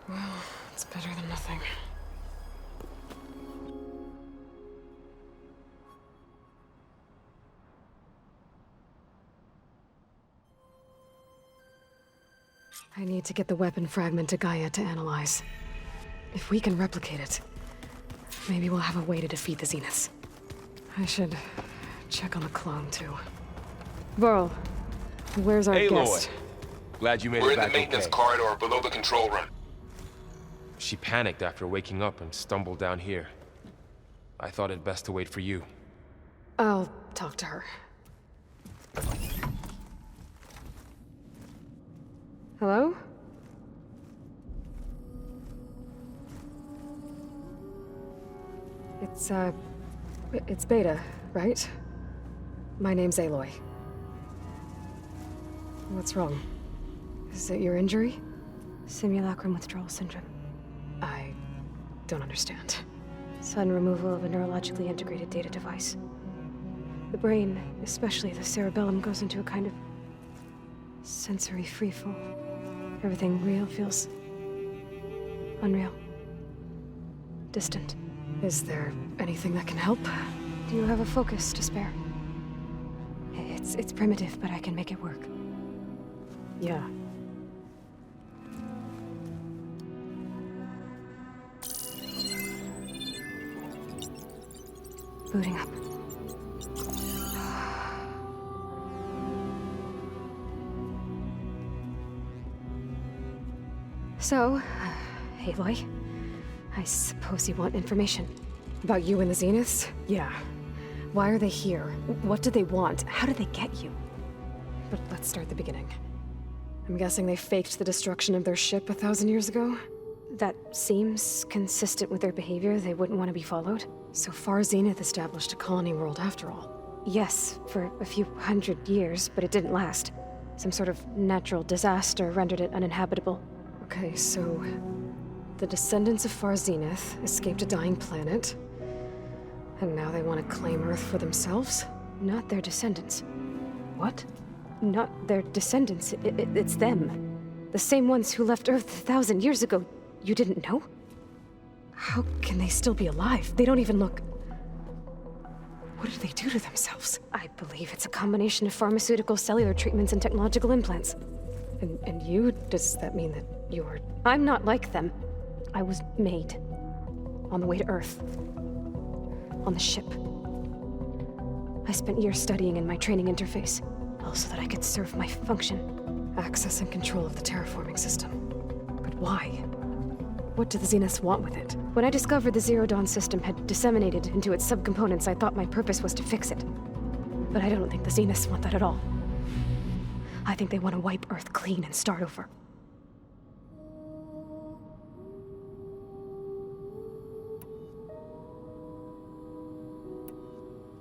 Well, it's better than nothing. I need to get the weapon fragment to Gaia to analyze. If we can replicate it, maybe we'll have a way to defeat the Zeniths. I should check on the clone, too. Varl, where's our guest? Glad you made We're it in the back maintenance okay. corridor below the control room. She panicked after waking up and stumbled down here. I thought it best to wait for you. I'll talk to her. Hello? It's Beta, right? My name's Aloy. What's wrong? Is it your injury? Simulacrum withdrawal syndrome. I don't understand. Sudden removal of a neurologically integrated data device. The brain, especially the cerebellum, goes into a kind of sensory freefall. Everything real feels unreal. Distant. Is there anything that can help? Do you have a focus to spare? It's primitive, but I can make it work. Yeah. Booting up. So, Aloy, I suppose you want information. About you and the Zeniths? Yeah. Why are they here? What do they want? How did they get you? But let's start at the beginning. I'm guessing they faked the destruction of their ship 1,000 years ago? That seems consistent with their behavior. They wouldn't want to be followed. So far, Zenith established a colony world after all. Yes, for a few hundred years, but it didn't last. Some sort of natural disaster rendered it uninhabitable. Okay, so the descendants of Far Zenith escaped a dying planet, and now they want to claim Earth for themselves? Not their descendants. What? Not their descendants. It's them. The same ones who left Earth 1,000 years ago. You didn't know? How can they still be alive? They don't even look... What did they do to themselves? I believe it's a combination of pharmaceutical, cellular treatments, and technological implants. And you? Does that mean that you're... I'm not like them. I was made. On the way to Earth. On the ship. I spent years studying in my training interface, all so that I could serve my function. Access and control of the terraforming system. But why? What do the Zeniths want with it? When I discovered the Zero Dawn system had disseminated into its subcomponents, I thought my purpose was to fix it. But I don't think the Zeniths want that at all. I think they want to wipe Earth clean and start over.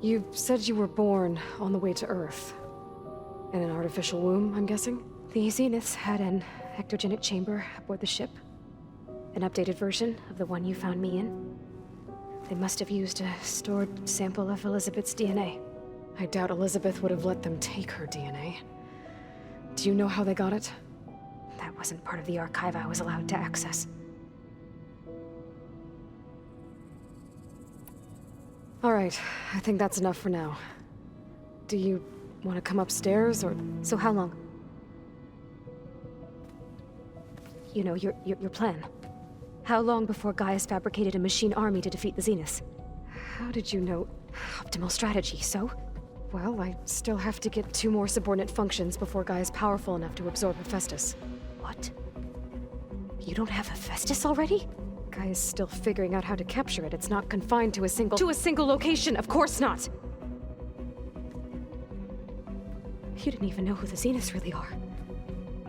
You said you were born on the way to Earth. In an artificial womb, I'm guessing? The Zeniths had an ectogenic chamber aboard the ship. An updated version of the one you found me in. They must have used a stored sample of Elizabeth's DNA. I doubt Elizabeth would have let them take her DNA. Do you know how they got it? That wasn't part of the archive I was allowed to access. All right, I think that's enough for now. Do you want to come upstairs, or...? So how long? You know, your plan. How long before Gaius fabricated a machine army to defeat the Zeniths? How did you know? Optimal strategy, so? Well, I still have to get 2 more subordinate functions before Gaia's powerful enough to absorb Hephaestus. What? You don't have Hephaestus already? Gaia's still figuring out how to capture it. It's not confined to a single... To a single location, of course not! You didn't even know who the Zeniths really are.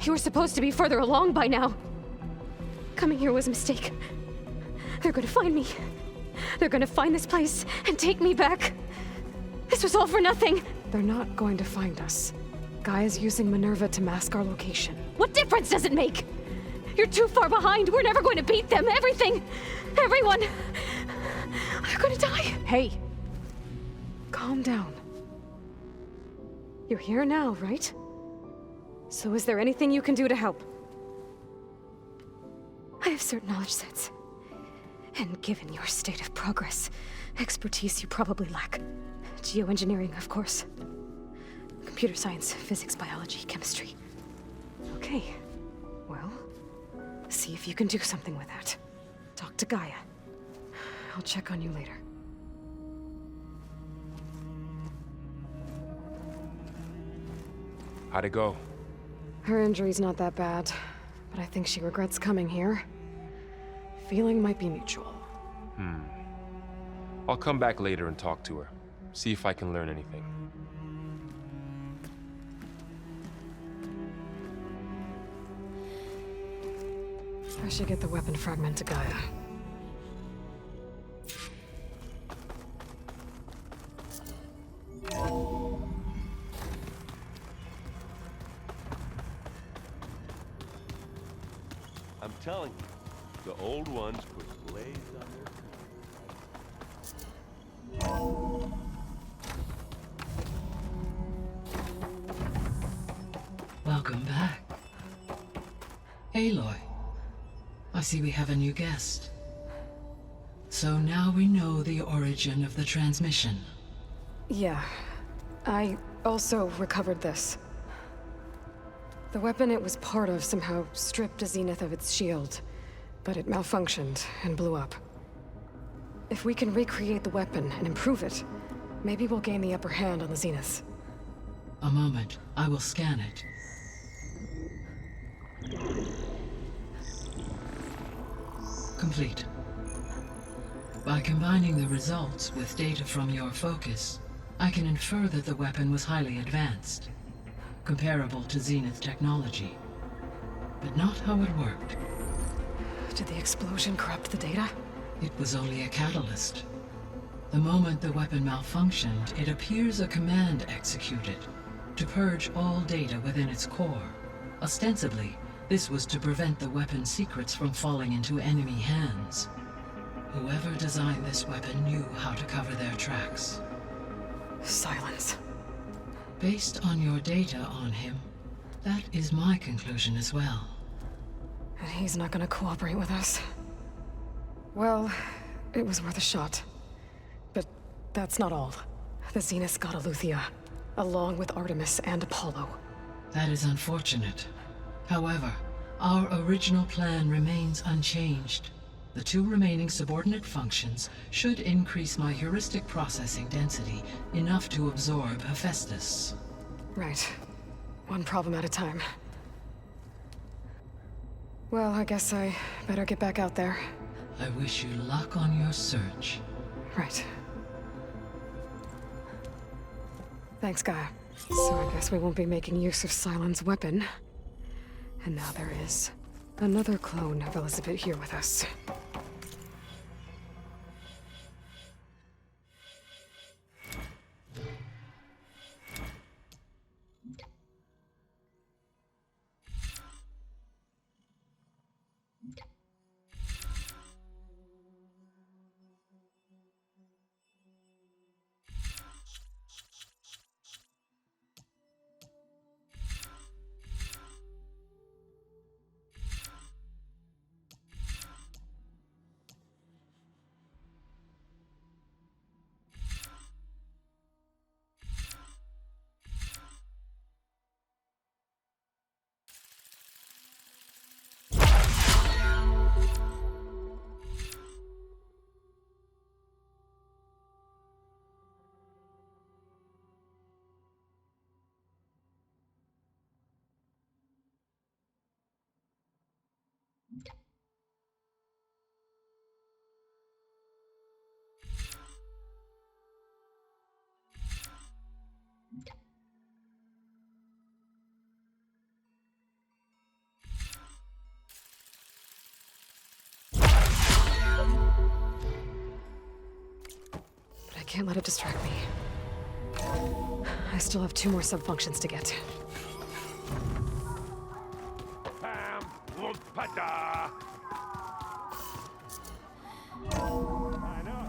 You were supposed to be further along by now. Coming here was a mistake. They're gonna find me. They're gonna find this place and take me back. This was all for nothing. They're not going to find us. Gaia's using Minerva to mask our location. What difference does it make? You're too far behind. We're never going to beat them. Everything, everyone, are gonna die. Hey, calm down. You're here now, right? So is there anything you can do to help? I have certain knowledge sets. And given your state of progress, expertise you probably lack. Geoengineering, of course. Computer science, physics, biology, chemistry. Okay. Well, see if you can do something with that. Talk to Gaia. I'll check on you later. How'd it go? Her injury's not that bad, but I think she regrets coming here. Feeling might be mutual. I'll come back later and talk to her. See if I can learn anything. I should get the weapon fragment to Gaia. I'm telling you, the old ones put blades on their... Welcome back. Aloy, I see we have a new guest. So now we know the origin of the transmission. Yeah. I also recovered this. The weapon it was part of somehow stripped Zenith of its shield, but it malfunctioned and blew up. If we can recreate the weapon and improve it, maybe we'll gain the upper hand on the Zeniths. A moment, I will scan it. Complete. By combining the results with data from your focus, I can infer that the weapon was highly advanced, comparable to Zenith technology, but not how it worked. Did the explosion corrupt the data? It was only a catalyst. The moment the weapon malfunctioned, it appears a command executed to purge all data within its core. Ostensibly, this was to prevent the weapon's secrets from falling into enemy hands. Whoever designed this weapon knew how to cover their tracks. Silence. Based on your data on him, that is my conclusion as well. And he's not gonna cooperate with us. Well, it was worth a shot. But that's not all. The Zeniths got Eleuthia, along with Artemis and Apollo. That is unfortunate. However, our original plan remains unchanged. The 2 remaining subordinate functions should increase my heuristic processing density enough to absorb Hephaestus. Right. One problem at a time. Well, I guess I better get back out there. I wish you luck on your search. Right. Thanks, Gaia. So I guess we won't be making use of Cylon's weapon. And now there is another clone of Elizabeth here with us. Can't let it distract me. I still have 2 more sub-functions to get. Pam, Lupata. I know.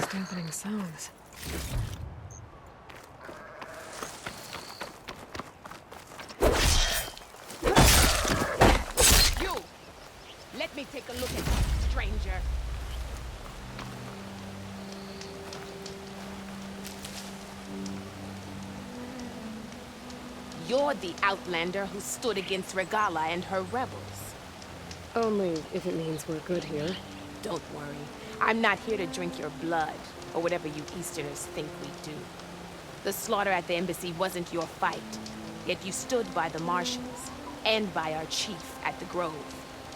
Dampening sounds. You! Let me take a look at you, stranger. You're the outlander who stood against Regala and her rebels. Only if it means we're good here. Don't worry. I'm not here to drink your blood, or whatever you Easterners think we do. The slaughter at the embassy wasn't your fight, yet you stood by the Martians, and by our chief at the Grove.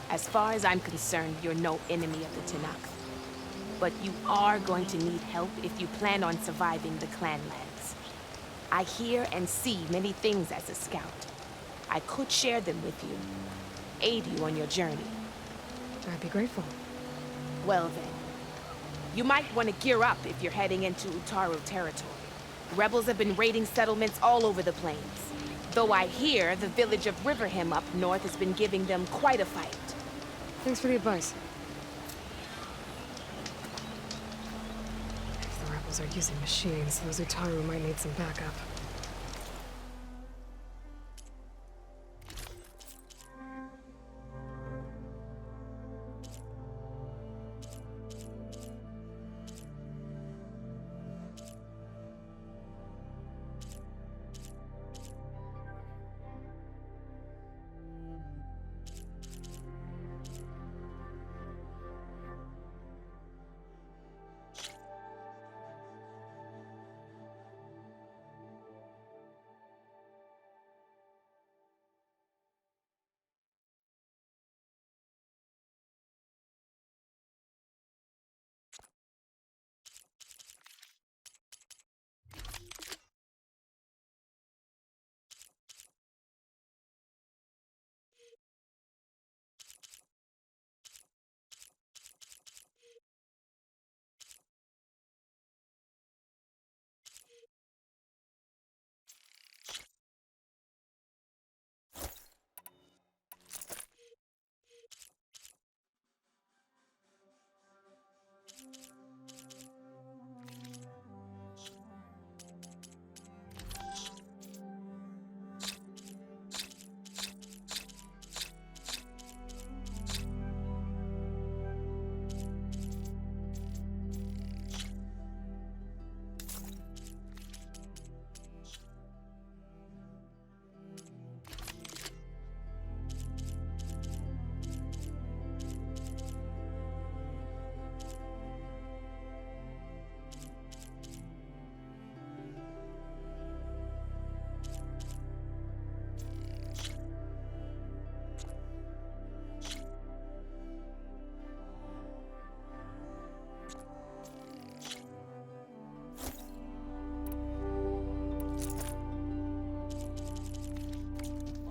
As far as I'm concerned, you're no enemy of the Tenakth. But you are going to need help if you plan on surviving the Clanlands. I hear and see many things as a scout. I could share them with you, aid you on your journey. I'd be grateful. Well then, you might want to gear up if you're heading into Utaru territory. Rebels have been raiding settlements all over the plains. Though I hear the village of Riverham up north has been giving them quite a fight. Thanks for the advice. If the rebels are using machines, those Utaru might need some backup.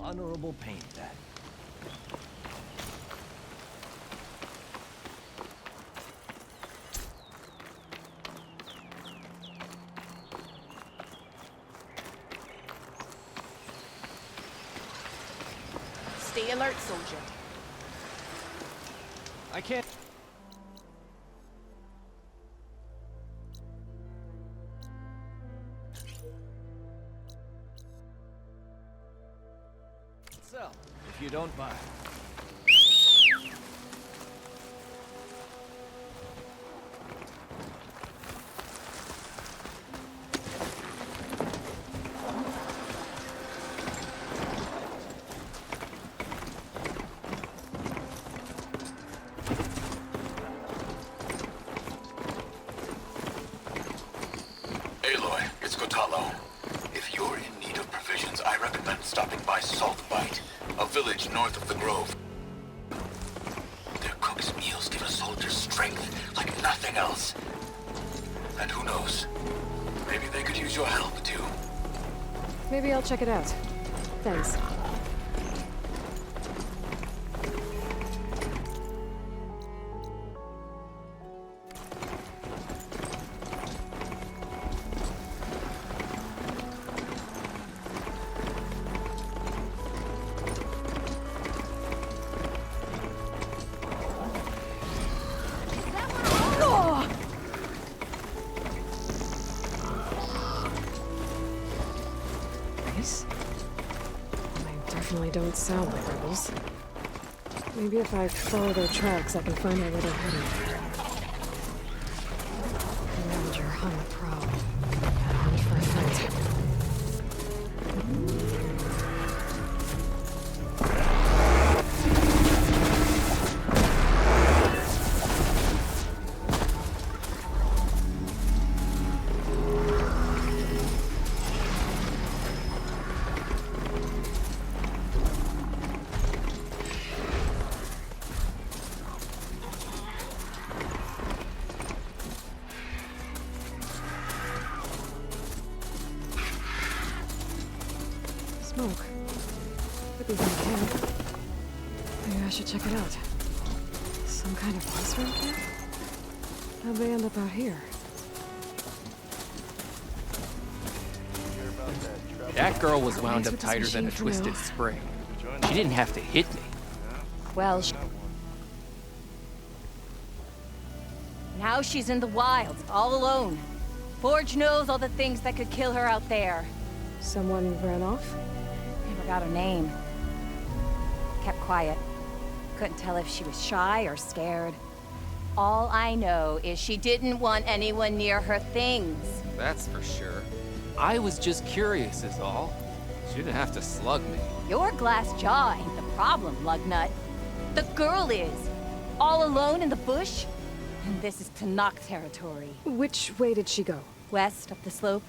Honorable paint that. Stay alert, soldier. I can't... Sell, if you don't buy. Aloy, it's Kotalo. If you're in need of provisions, I recommend stopping by Saltbite, a village north of the Grove. Their cook's meals give a soldier strength like nothing else. And who knows, maybe they could use your help too. Maybe I'll check it out. Thanks. Don't sound like rebels. Maybe if I follow their tracks, I can find out where they're headed. Ravager on the prowl. Hunt for a fight. smoke. Could be from camp. Maybe I should check it out. Some kind of mushroom camp? How'd they end up out here? That girl was wound up tighter than a twisted spring. She didn't have to hit me. Well, now she's in the wilds, all alone. Forge knows all the things that could kill her out there. Someone ran off? Never got her name. Kept quiet. Couldn't tell if she was shy or scared. All I know is she didn't want anyone near her things. That's for sure. I was just curious is all. She didn't have to slug me. Your glass jaw ain't the problem, lugnut. The girl is. All alone in the bush. And this is Tanakh territory. Which way did she go? West, up the slope.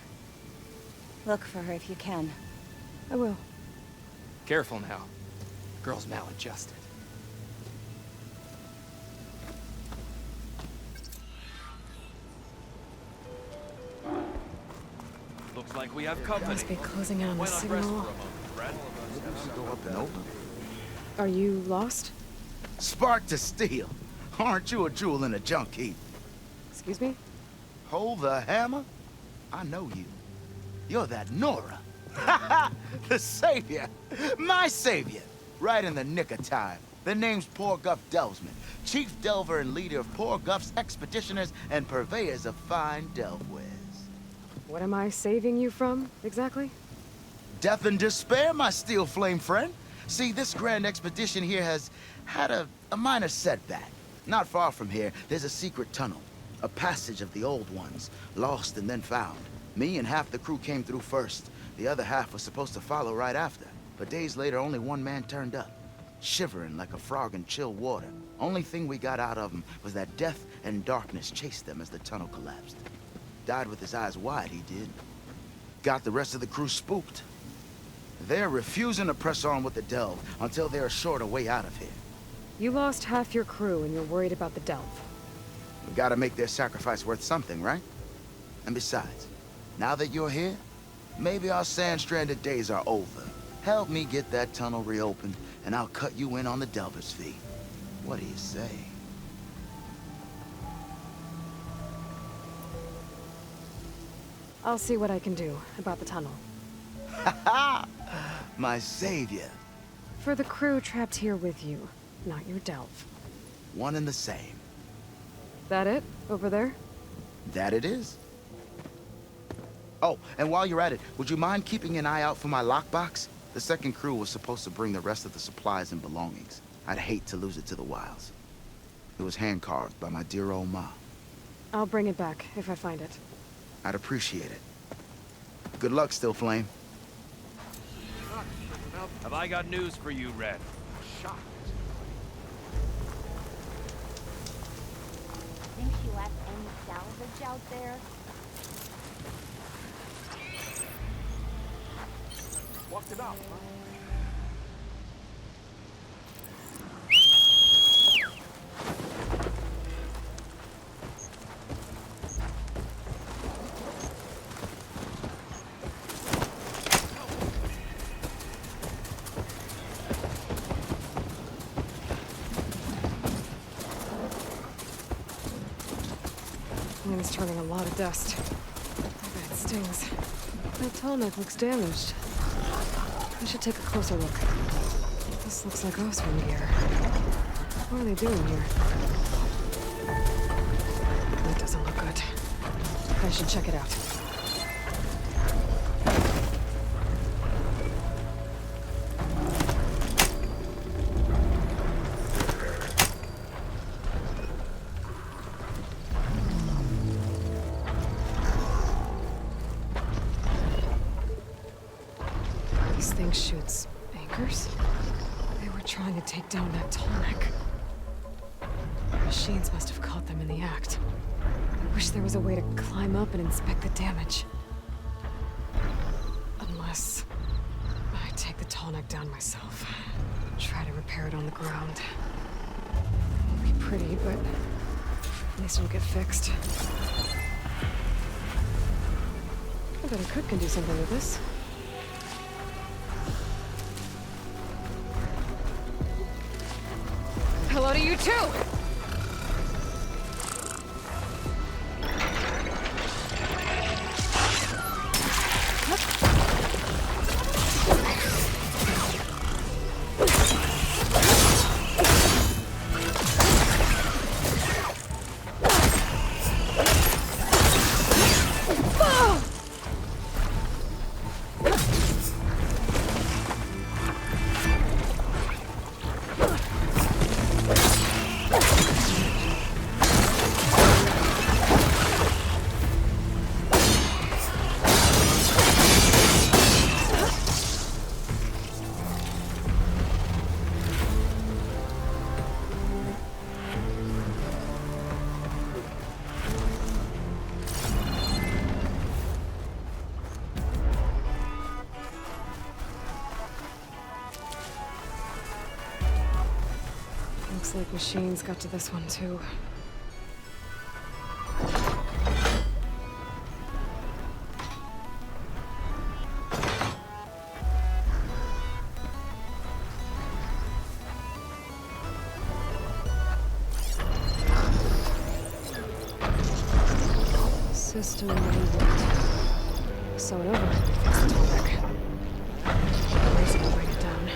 Look for her if you can. I will. Careful now. Girl's maladjusted. Looks like we have company. Must be closing in on the Why not rest for a signal. moment, Brad? Go up and open. Are you lost? Spark to steel. Aren't you a jewel in a junk heap? Excuse me? Hold the hammer? I know you. You're that Nora. The savior. My savior. Right in the nick of time. The name's Poor Guff Delvesman, chief delver and leader of Poor Guff's expeditioners and purveyors of fine delve wares. What am I saving you from, exactly? Death and despair, my steel flame friend. See, this grand expedition here has had a minor setback. Not far from here, there's a secret tunnel. A passage of the old ones, lost and then found. Me and half the crew came through first. The other half was supposed to follow right after. But days later, only one man turned up. Shivering like a frog in chill water. Only thing we got out of him was that death and darkness chased them as the tunnel collapsed. Died with his eyes wide, he did. Got the rest of the crew spooked. They're refusing to press on with the delve until they're assured a way out of here. You lost half your crew and you're worried about the delve. We gotta make their sacrifice worth something, right? And besides, now that you're here, maybe our sand-stranded days are over. Help me get that tunnel reopened, and I'll cut you in on the delver's fee. What do you say? I'll see what I can do about the tunnel. Ha ha! My savior. For the crew trapped here with you, not your delve. One and the same. That it? Over there? That it is. Oh, and while you're at it, would you mind keeping an eye out for my lockbox? The second crew was supposed to bring the rest of the supplies and belongings. I'd hate to lose it to the wilds. It was hand-carved by my dear old ma. I'll bring it back if I find it. I'd appreciate it. Good luck, Still Flame. Have I got news for you, Red? Think she left any salvage out there? Walked it up, huh? Wind's turning a lot of dust. I bet it stings. That tall neck looks damaged. I should take a closer look. This looks like Oswin gear. What are they doing here? That doesn't look good. I should check it out. These things shoots anchors? They were trying to take down that tall neck. Machines must have caught them in the act. I wish there was a way to climb up and inspect the damage. Unless I take the tall neck down myself. Try to repair it on the ground. Won't be pretty, but at least it'll get fixed. I bet a cook can do something with this. Hello to you too! Looks like machines got to this one too. System reboot. So it over. Fix the topic. Erase it and write it down.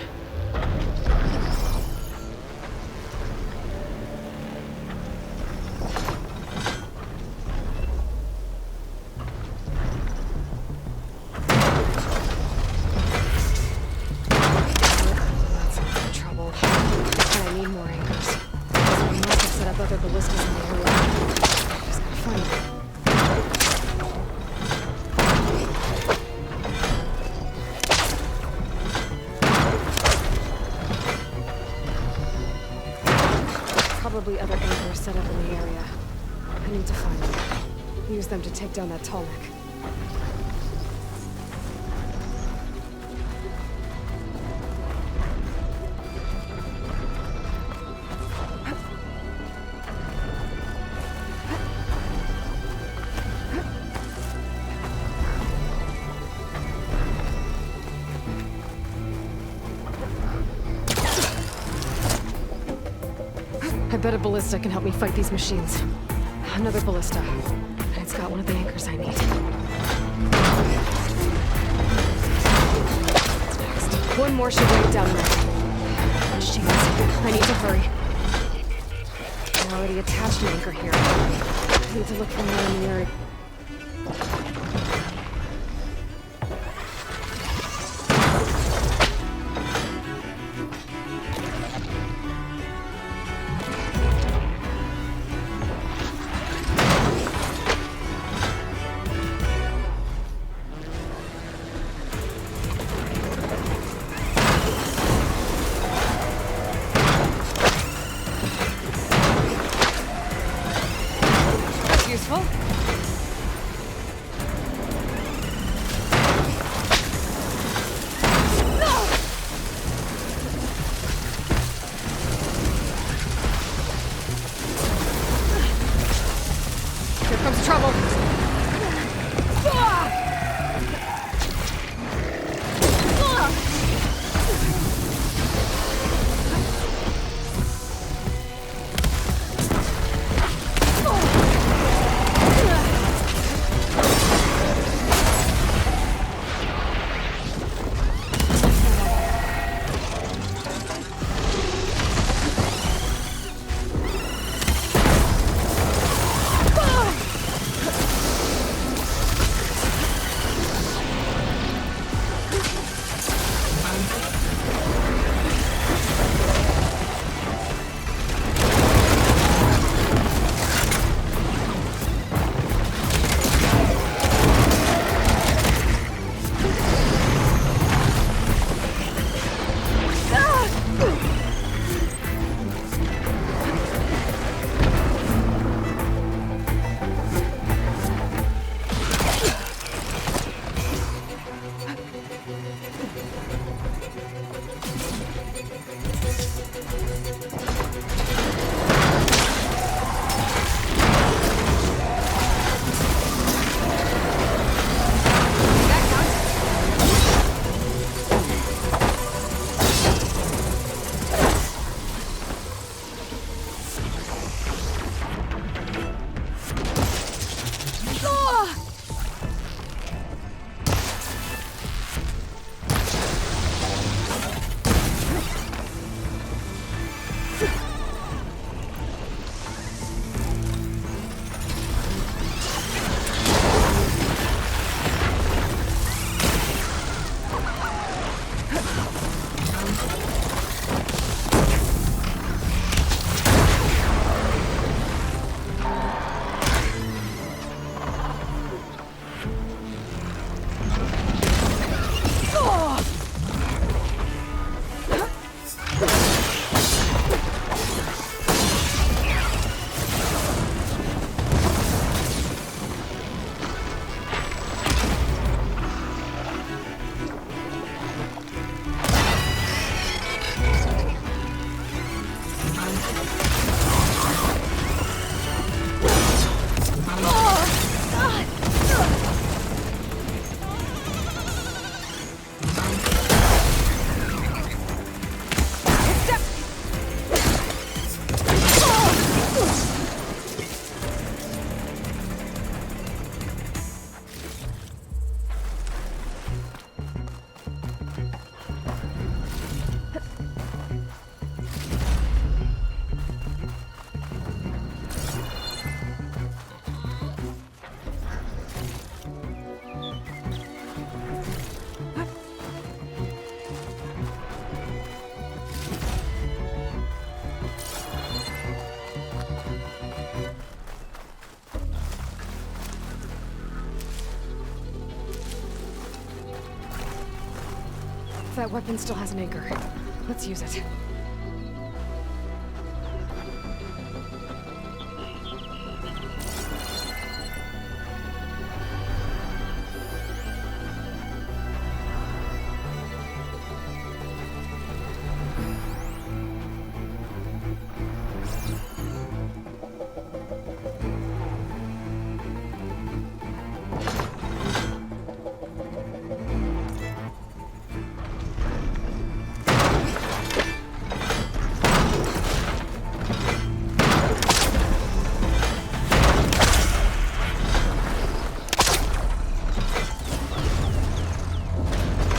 That's not the trouble. But I need more anchors. So I must have set up other ballistas in the area. I just gotta find them. Probably other anchors set up in the area. I need to find them. Use them to take down that tall neck. I bet a ballista can help me fight these machines. Another ballista. And it's got one of the anchors I need. What's next? One more should weigh it down there. Machines. I need to hurry. I already attached an anchor here. I need to look for more in the area. Useful. that weapon still has an anchor. Let's use it.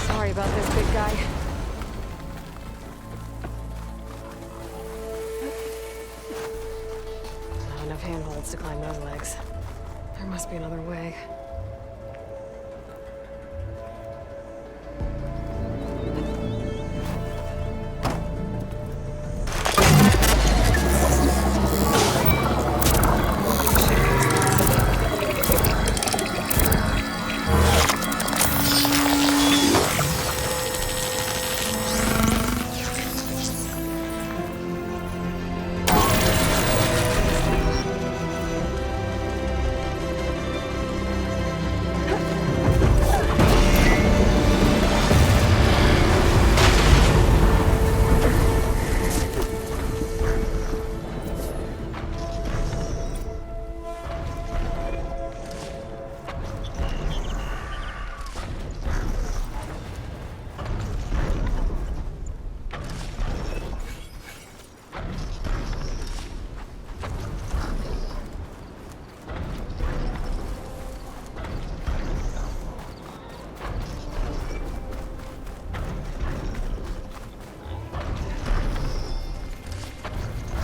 Sorry about this, big guy. Not enough handholds to climb those legs. There must be another way.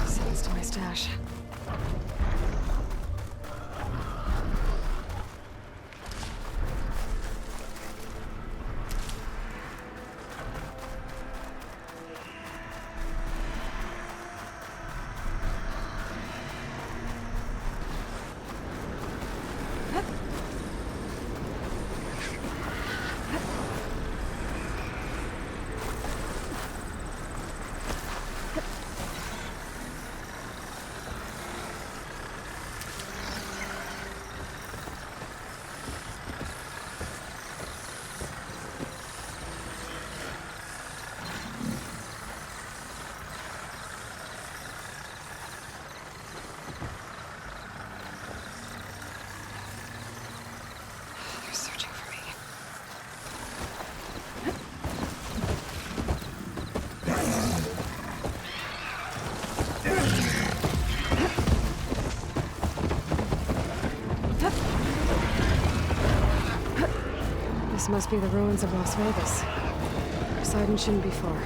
Settings to my stash. They're searching for me. This must be the ruins of Las Vegas. Poseidon shouldn't be far.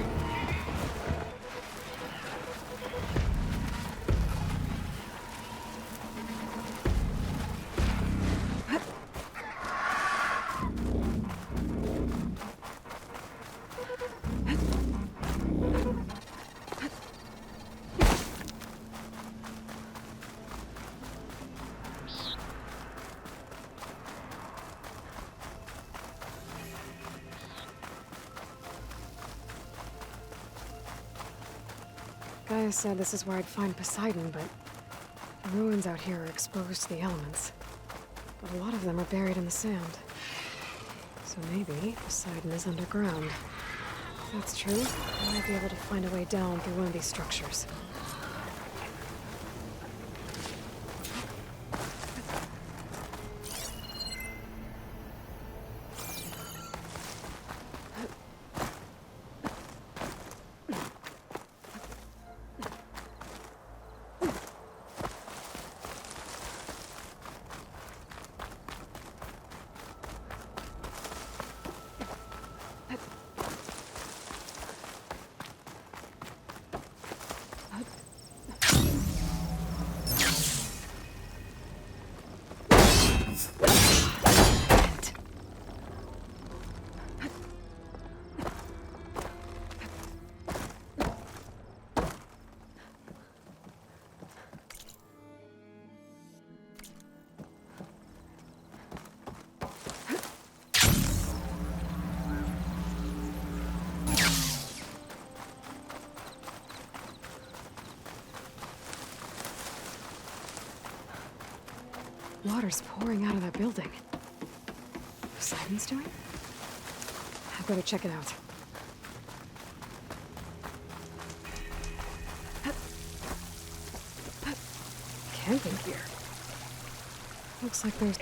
Gaia said this is where I'd find Poseidon, but the ruins out here are exposed to the elements. But a lot of them are buried in the sand. So maybe Poseidon is underground. If that's true, I might be able to find a way down through one of these structures. Water's pouring out of that building. Simon's doing? I better check it out. Camping gear. Looks like there's...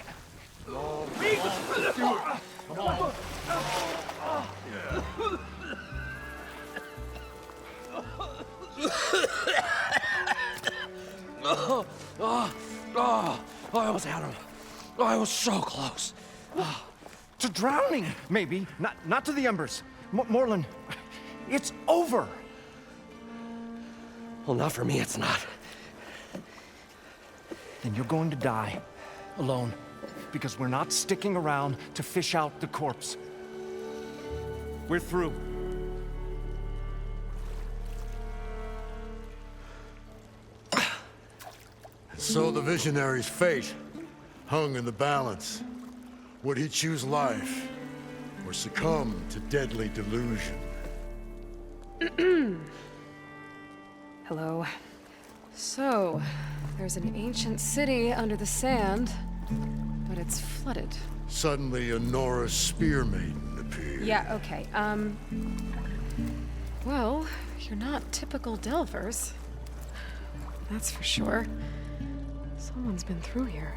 I almost had him. I was so close. To drowning, maybe. Not to the embers. Moreland, it's over. Well, not for me, it's not. Then you're going to die alone, because we're not sticking around to fish out the corpse. We're through. So the visionary's fate hung in the balance. Would he choose life or succumb to deadly delusion? Hello. So, there's an ancient city under the sand, but it's flooded. Suddenly, a Nora spear maiden appeared. Yeah, okay. Well, you're not typical Delvers. That's for sure. Someone's been through here.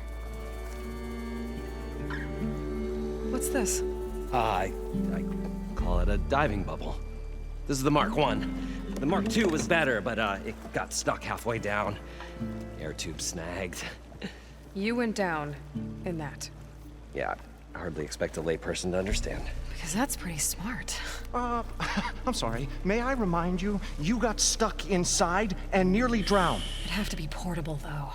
What's this? I call it a diving bubble. This is the Mark I. The Mark II was better, but it got stuck halfway down. Air tube snagged. You went down in that. Yeah, I hardly expect a layperson to understand. Because that's pretty smart. I'm sorry. May I remind you, you got stuck inside and nearly drowned. It'd have to be portable, though.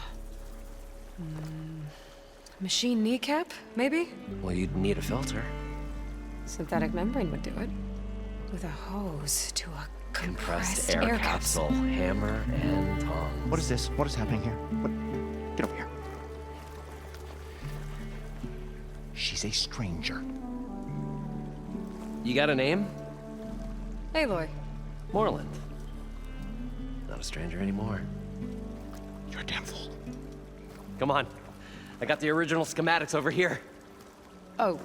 Machine kneecap, maybe? Well, you'd need a filter. Synthetic membrane would do it. With a hose to a compressed air capsule. Hammer and tongs. What is this? What is happening here? Get over here. She's a stranger. You got a name? Aloy. Moreland. Not a stranger anymore. You're a damn fool. Come on. I got the original schematics over here. Oh,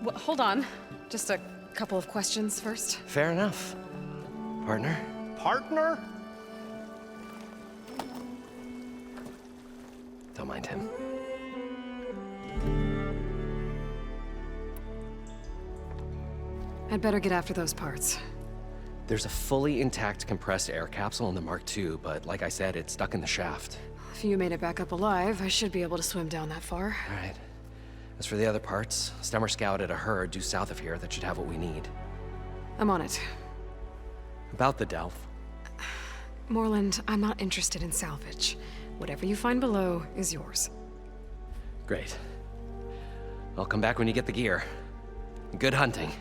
well, hold on. Just a couple of questions first. Fair enough. Partner? Partner? Don't mind him. I'd better get after those parts. There's a fully intact compressed air capsule in the Mark II, but like I said, it's stuck in the shaft. If you made it back up alive, I should be able to swim down that far. All right. As for the other parts, Stemmer scouted a herd due south of here that should have what we need. I'm on it. About the Delph. Moreland, I'm not interested in salvage. Whatever you find below is yours. Great. I'll come back when you get the gear. Good hunting.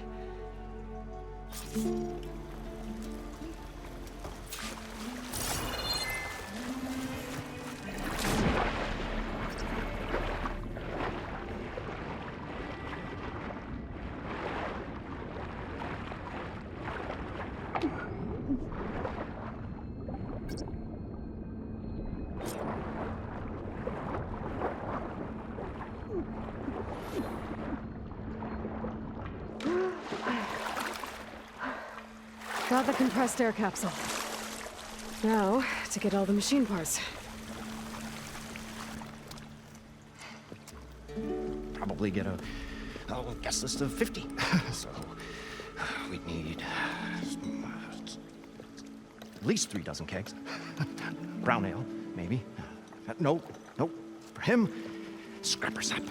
Got the compressed air capsule. Now, to get all the machine parts. Probably get a guest list of 50. So, we'd need at least 3 dozen kegs. Brown ale, maybe. Nope. For him, scrapper sap.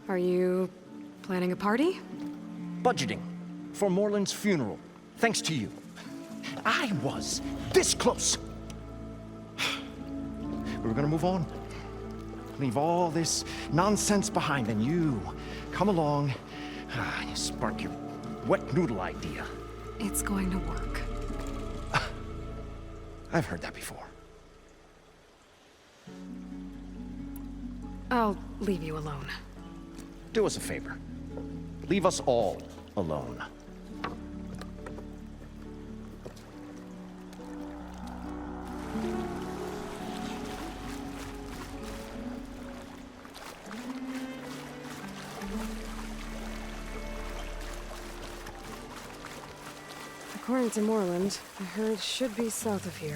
Are you planning a party? Budgeting for Moreland's funeral, thanks to you. I was this close. We were gonna move on. Leave all this nonsense behind, and you come along, you spark your wet noodle idea. It's going to work. I've heard that before. I'll leave you alone. Do us a favor. Leave us all alone. According to Moreland, the herd should be south of here.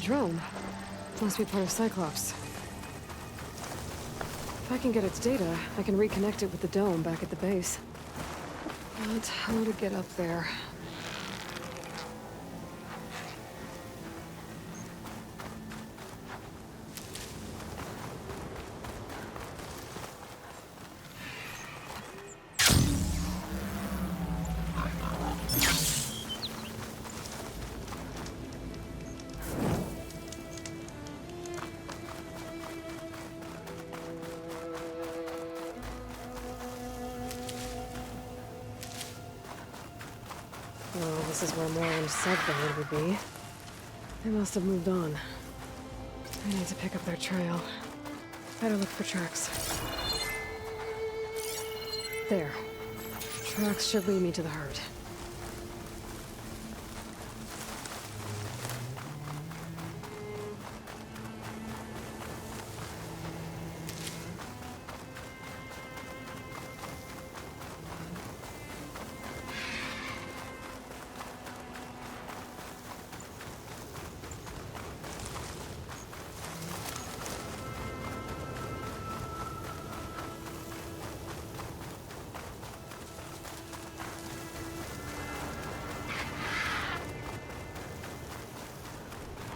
Drone. Must be part of Cyclops. If I can get its data, I can reconnect it with the dome back at the base. But how to get up there? Well, this is where Moreland said the herd would be. They must have moved on. I need to pick up their trail. Better look for tracks. There. Tracks should lead me to the herd.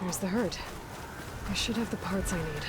Here's the herd. I should have the parts I need.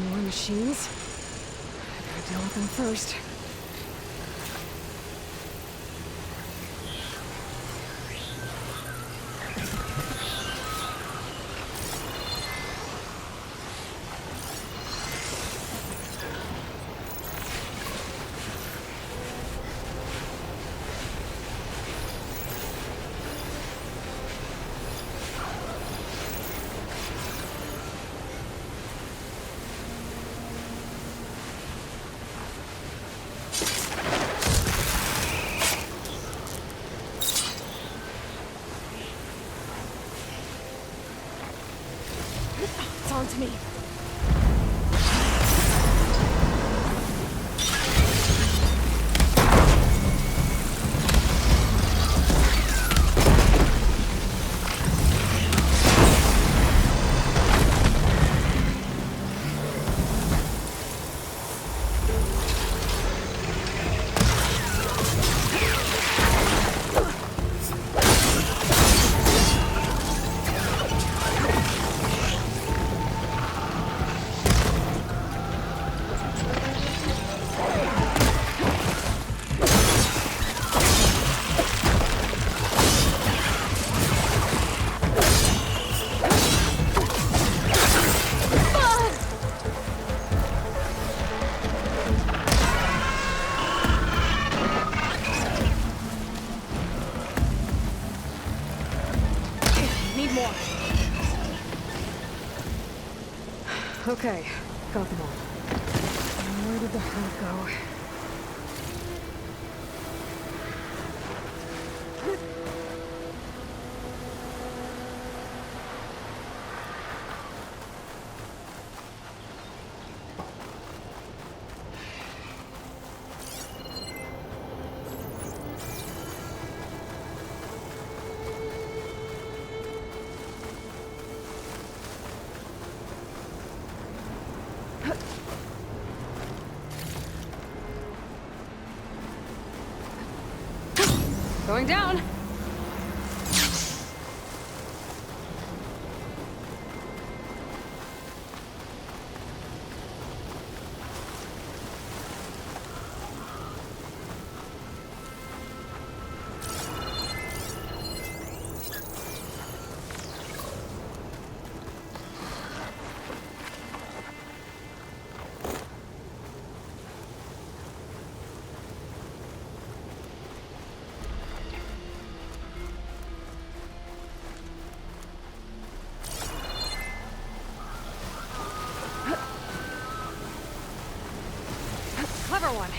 More machines? I gotta deal with them first. It's on to me. Okay, got them all. Where did the herd go? Going down. another one.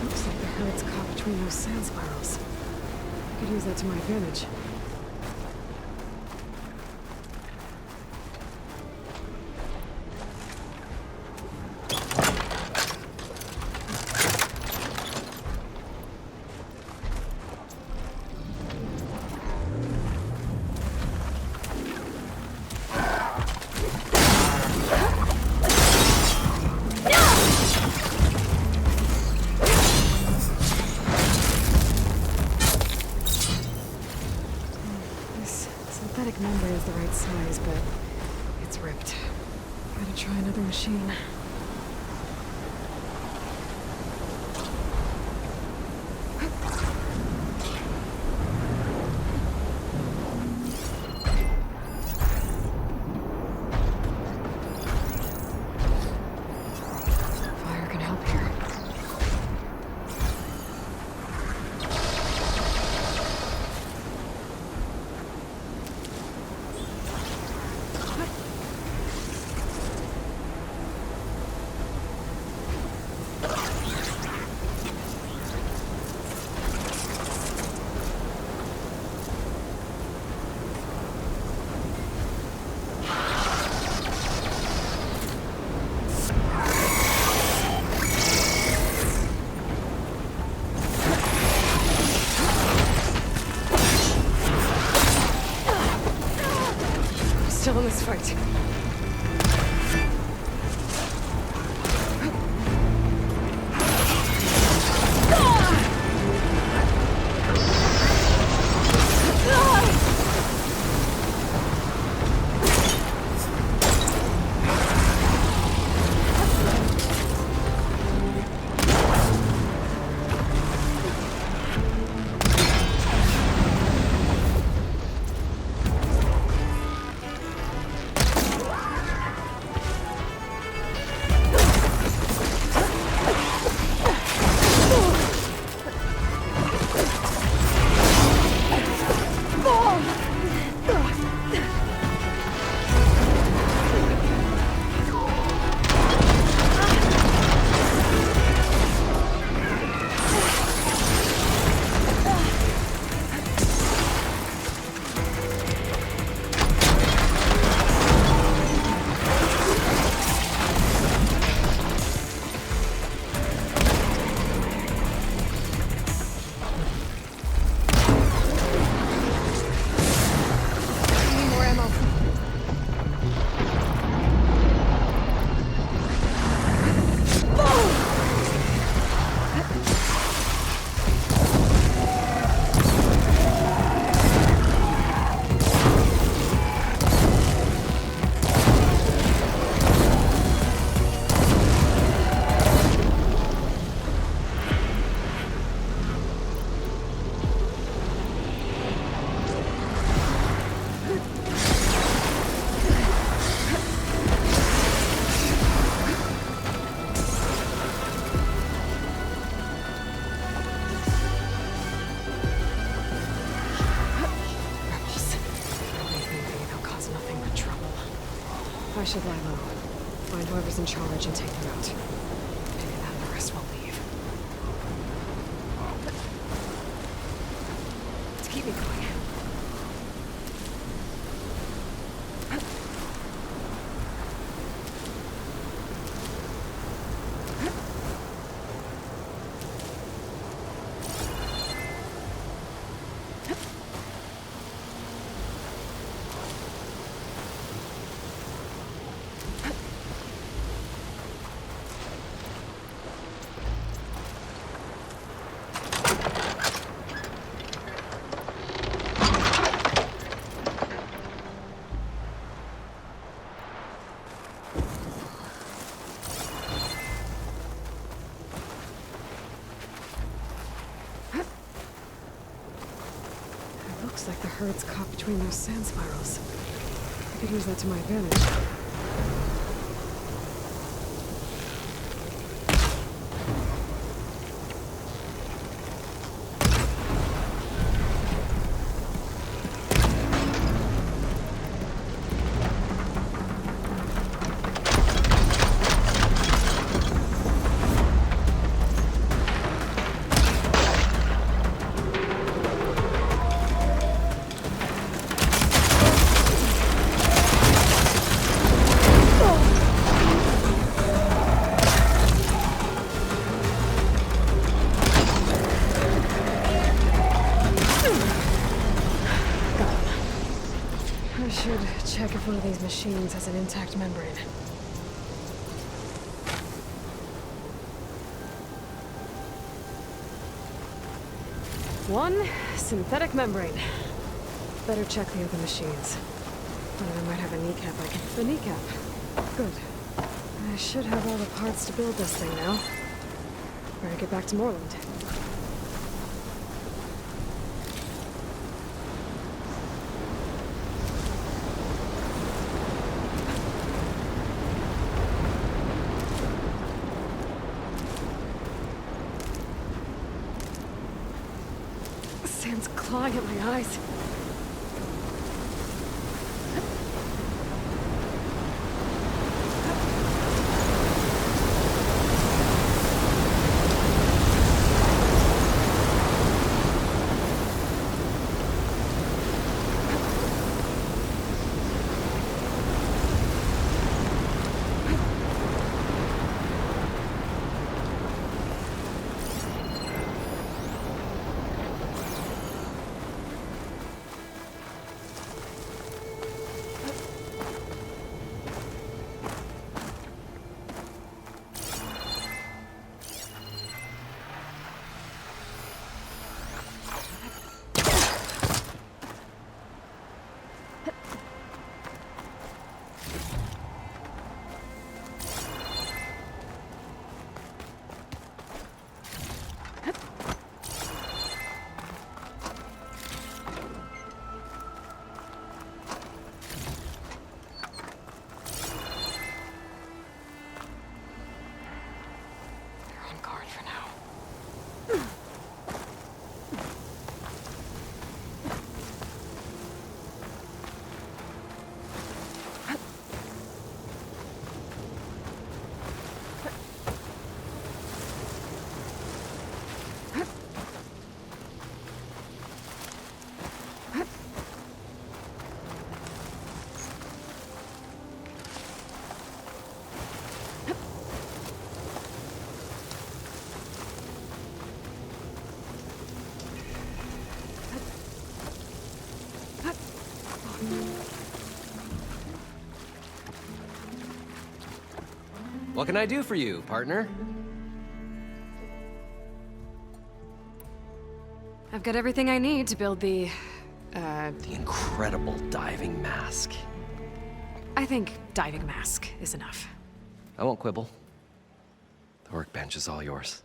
Looks like the herd's caught between those sand spirals. I could use that to my advantage. Membrane is the right size, but it's ripped. Gotta try another machine. Fire can help here. Still in this fight. I should lie low. Find whoever's in charge and take them out. Maybe then the rest will leave. To keep me going. Looks like the herd's caught between those sand spirals. I could use that to my advantage. should check if one of these machines has an intact membrane. One synthetic membrane. Better check the other machines. One of them might have a kneecap I can... A kneecap. Good. I should have all the parts to build this thing now. Better get back to Moreland. Sand's clawing at my eyes. What can I do for you, partner? I've got everything I need to build the incredible diving mask. I think diving mask is enough. I won't quibble. The workbench is all yours.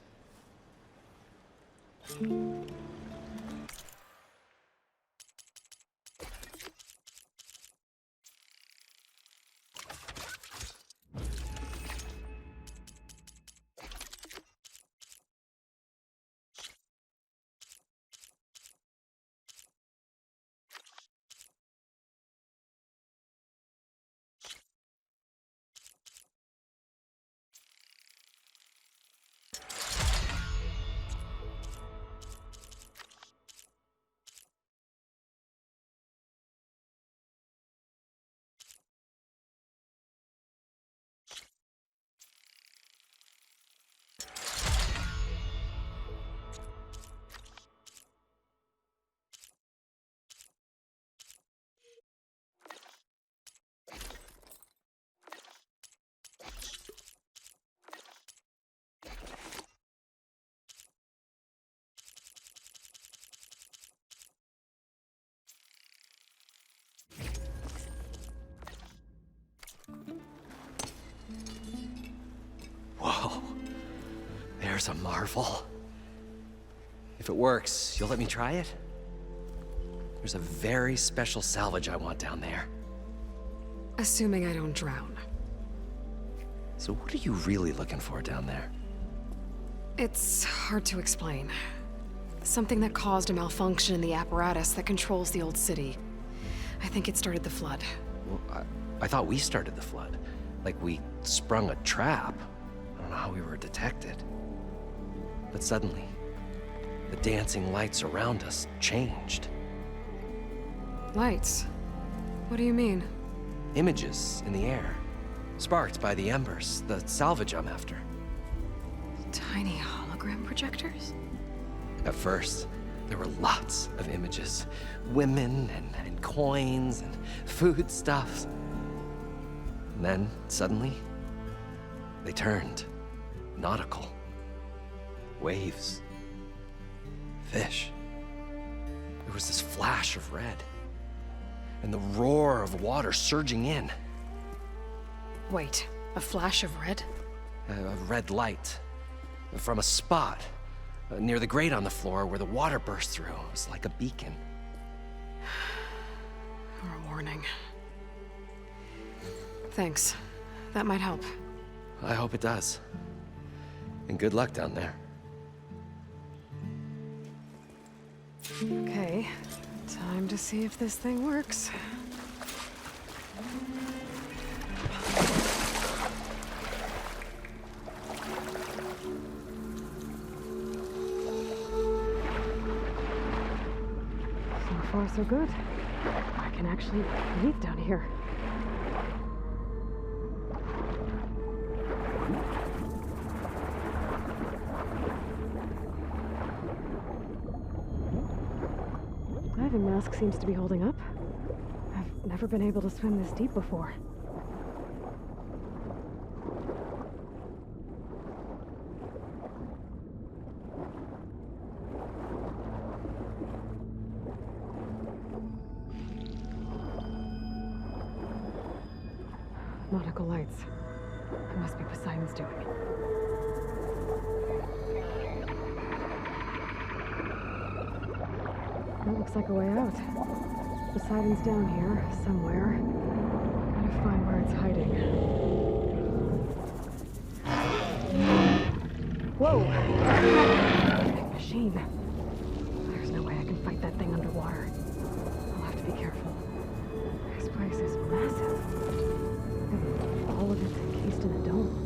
Whoa. There's a marvel. If it works, you'll let me try it? There's a very special salvage I want down there. Assuming I don't drown. So what are you really looking for down there? It's hard to explain. Something that caused a malfunction in the apparatus that controls the old city. I think it started the flood. Well, I thought we started the flood. Like we sprung a trap. I don't know how we were detected. But suddenly, the dancing lights around us changed. Lights? What do you mean? Images in the air, sparked by the embers, the salvage I'm after. Tiny hologram projectors? At first, There were lots of images. Women and coins and foodstuffs. And then, suddenly, they turned nautical. Waves. Fish. There was this flash of red. And the roar of water surging in. Wait, a flash of red? A red light. From a spot near the grate on the floor where the water burst through. It was like a beacon. Or a warning. Thanks. That might help. I hope it does. And good luck down there. Okay, time to see if this thing works. So far, so good. I can actually breathe down here. Diving mask seems to be holding up. I've never been able to swim this deep before. Nautical lights. It must be Poseidon's doing. That looks like a way out. Poseidon's down here, somewhere. Gotta find where it's hiding. Whoa! Big machine. There's no way I can fight that thing underwater. I'll have to be careful. This place is massive. And all of it's encased in a dome.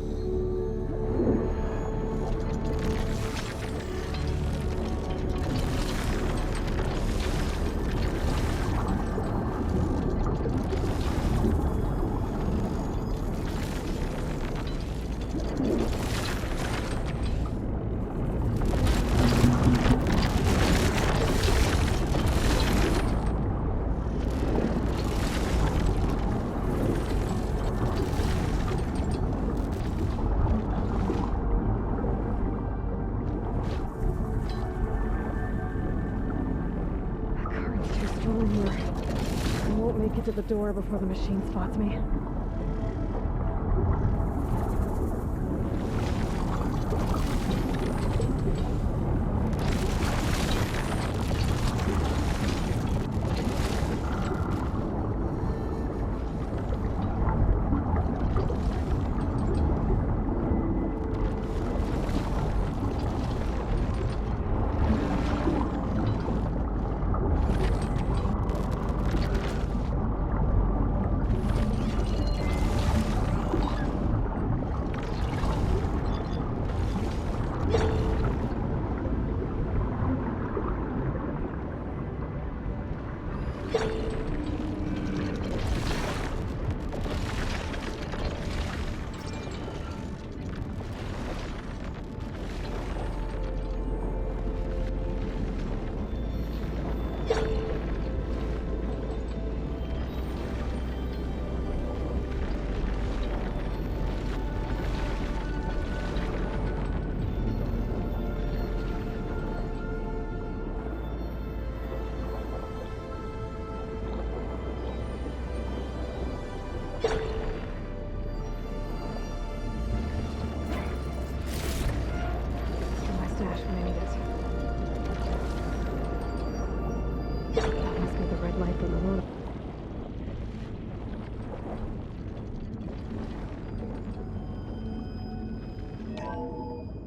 Get to the door before the machine spots me.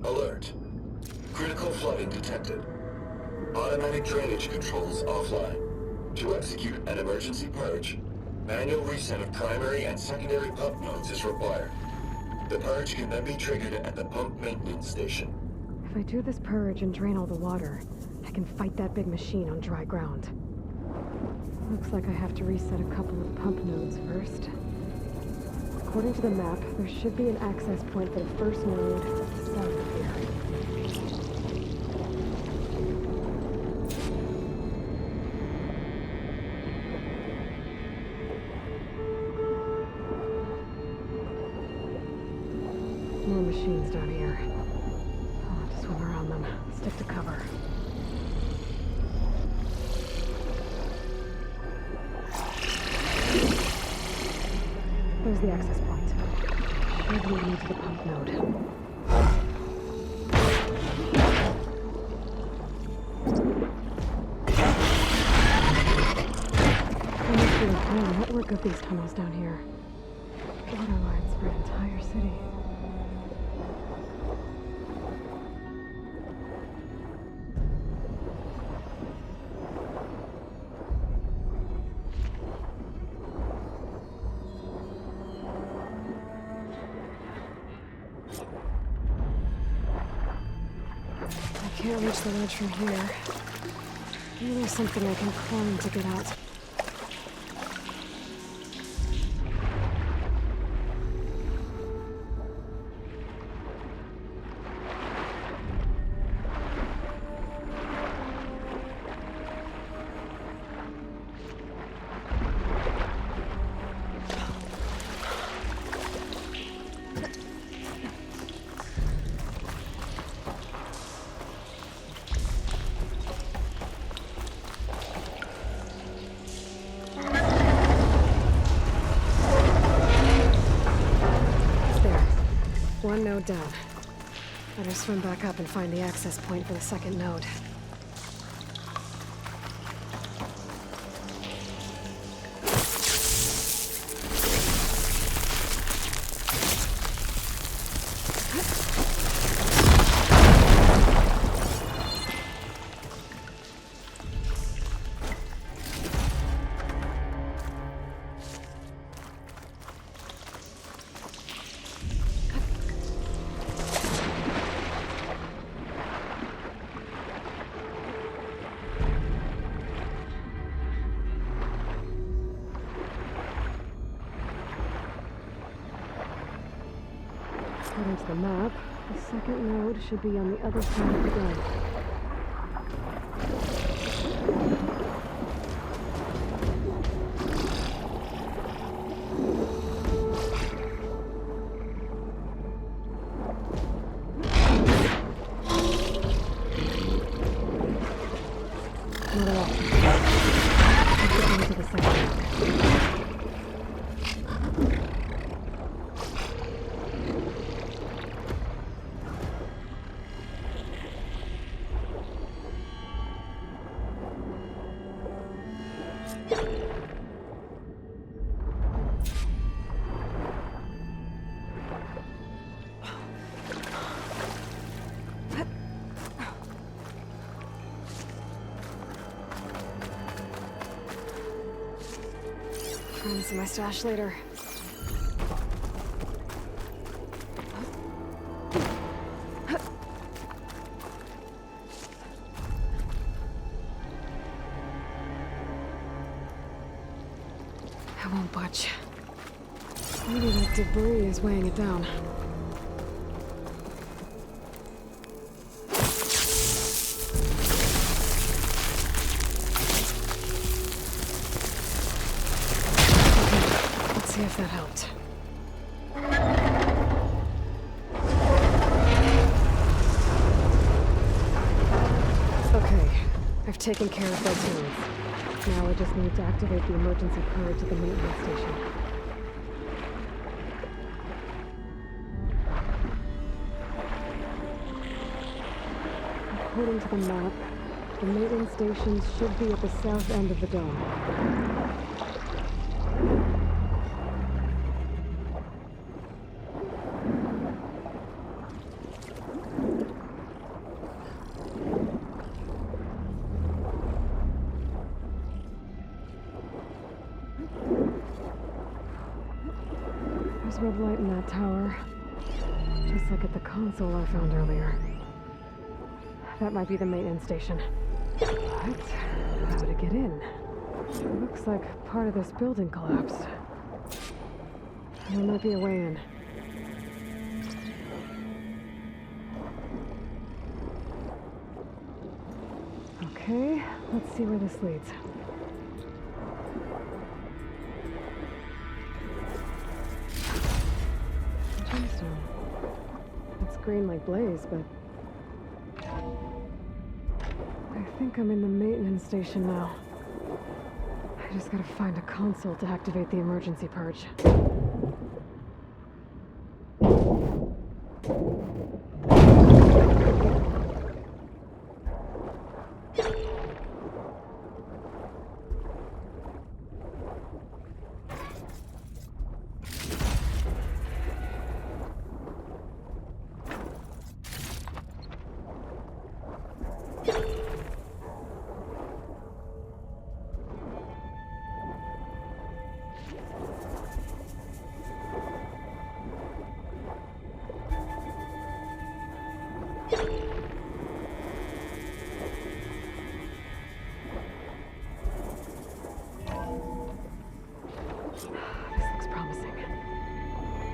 Alert. Critical flooding detected. Automatic drainage controls offline. To execute an emergency purge, manual reset of primary and secondary pump nodes is required. The purge can then be triggered at the pump maintenance station. If I do this purge and drain all the water, I can fight that big machine on dry ground. Looks like I have to reset a couple of pump nodes first. According to the map, there should be an access point for the first node south of here. machines down here. I'll have to swim around them. Stick to cover. There's the access point. It'll lead me to the pump node. There must be a whole network of these tunnels down here. Water lines for an entire city. I can't reach the ledge from here. Maybe there's something I can climb to get out. One node down. Better swim back up and find the access point for the second node. According to the map, the second node should be on the other side of the dome. Another option. Let's get into the second node. Trying to see my stash later. I won't budge. Maybe that debris is weighing it down. See if that helped. Okay, I've taken care of those nodes. Now I just need to activate the emergency purge at the maintenance station. According to the map, the maintenance stations should be at the south end of the dome. There's red light in that tower. Just like at the console I found earlier. That might be the maintenance station. But how to get in? It looks like part of this building collapsed. There might be a way in. Okay, let's see where this leads. Gemstone. screen like Blaze, but... I think I'm in the maintenance station now. I just gotta find a console to activate the emergency purge.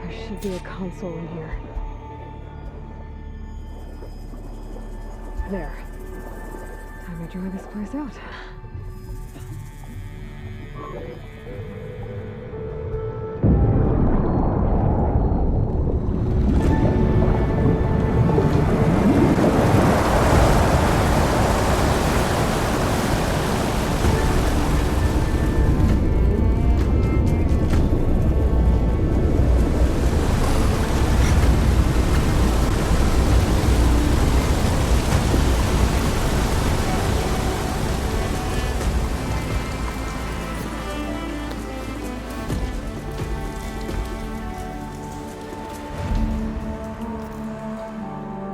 There should be a console in here. There. Time to dry this place out.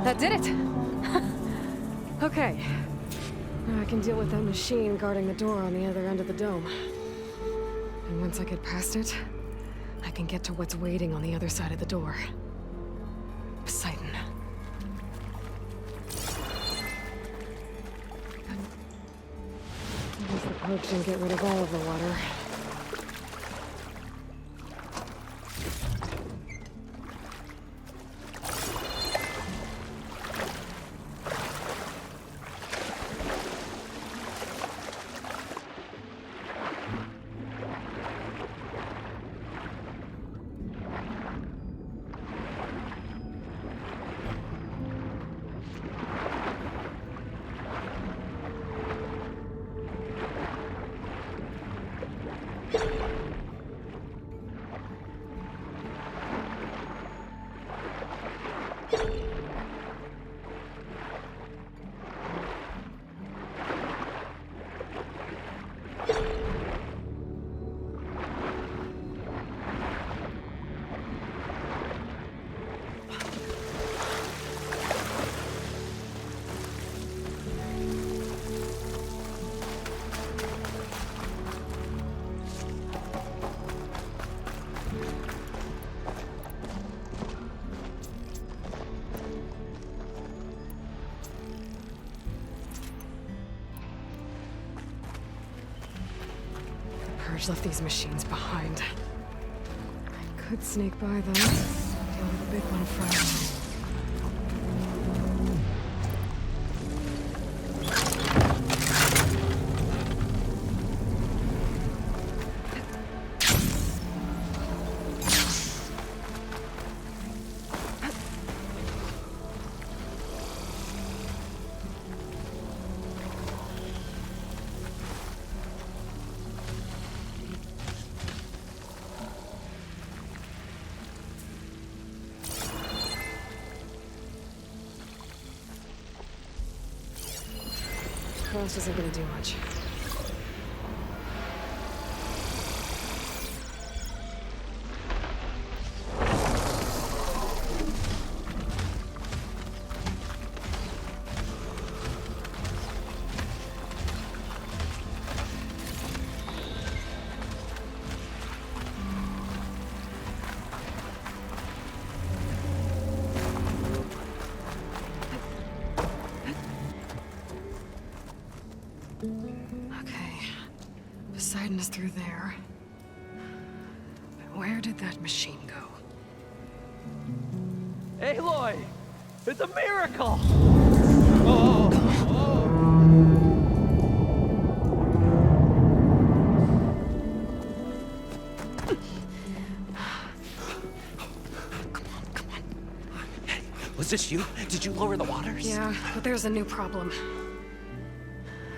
That did it! Okay. Now I can deal with that machine guarding the door on the other end of the dome. And once I get past it, I can get to what's waiting on the other side of the door. Poseidon. At least the purge didn't get rid of all of the water. Purge left these machines behind. I could sneak by them, deal with the big one first. This isn't gonna do much. Poseidon is through there. But where did that machine go? Aloy! It's a miracle! Was this you? Did you lower the waters? Yeah, but there's a new problem.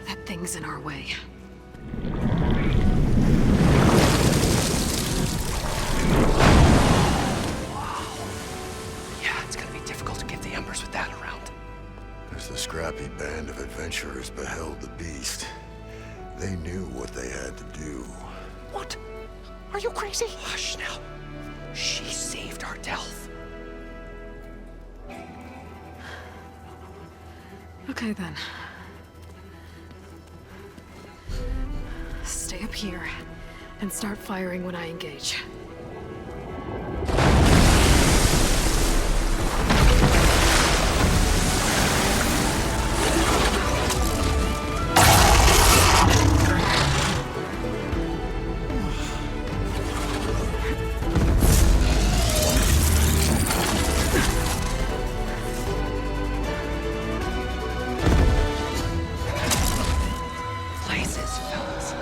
That thing's in our way. Yeah, it's gonna be difficult to get the Embers with that around. As the scrappy band of adventurers beheld the beast, they knew what they had to do. What? Are you crazy? Hush now. She saved our Delph. Okay then. Stay up here and start firing when I engage. Places, fellas.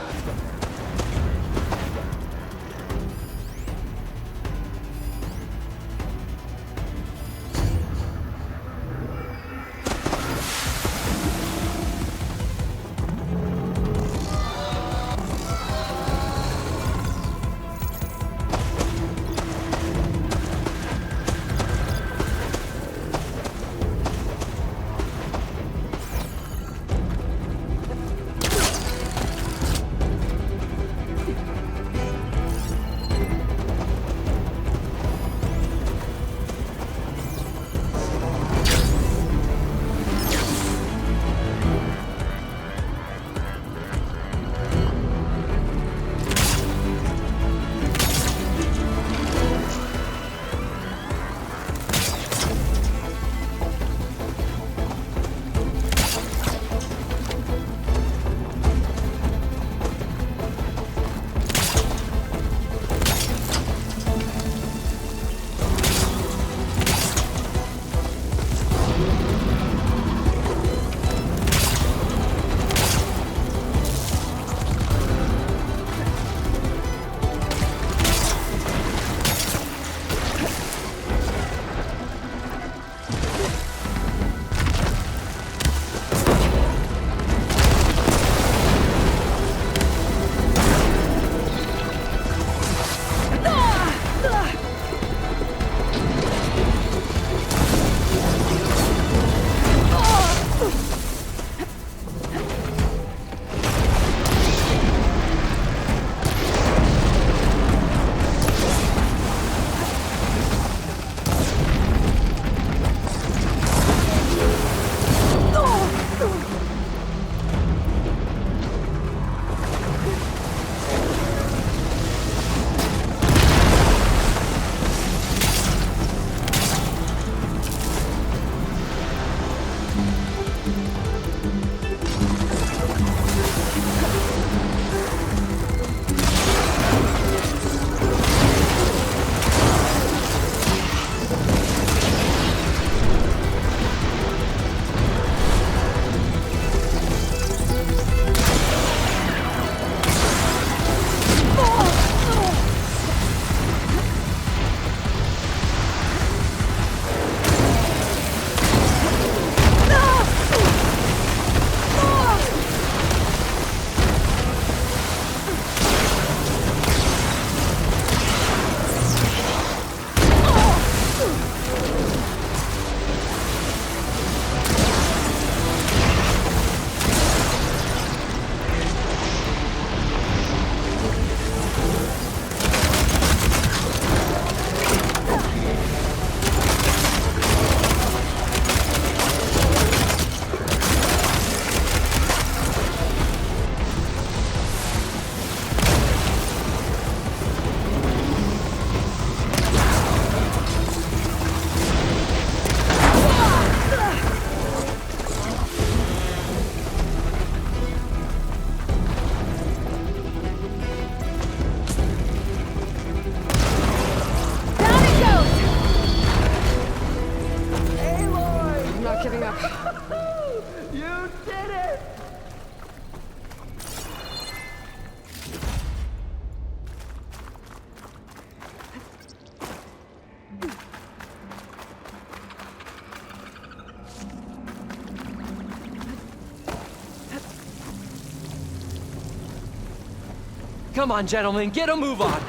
Come on, gentlemen, get a move on!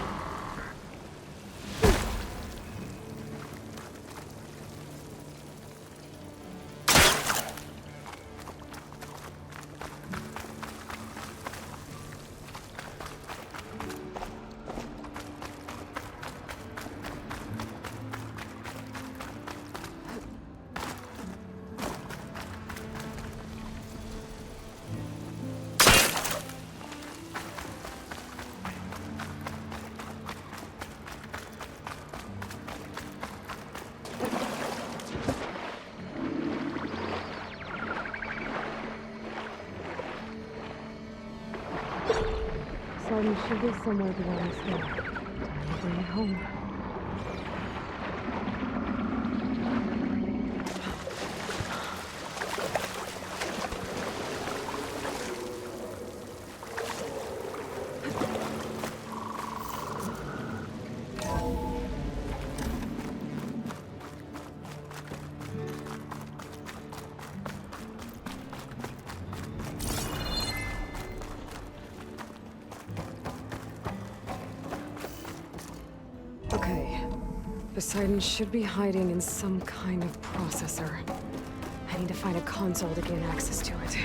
Poseidon should be somewhere below this hill. Time to bring it home. Okay. Poseidon should be hiding in some kind of processor. I need to find a console to gain access to it.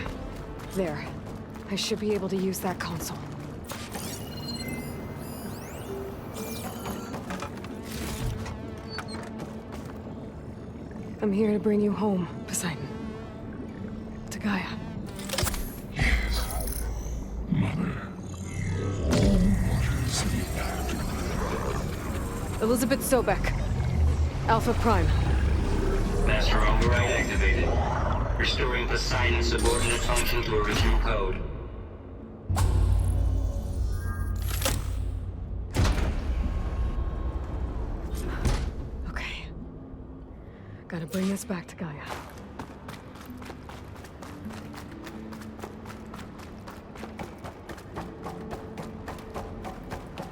There. I should be able to use that console. I'm here to bring you home, Poseidon. To Gaia. Elizabeth Sobek. Alpha Prime. Master override activated. Restoring Poseidon's subordinate function to original code. Okay. Gotta bring this back to Gaia.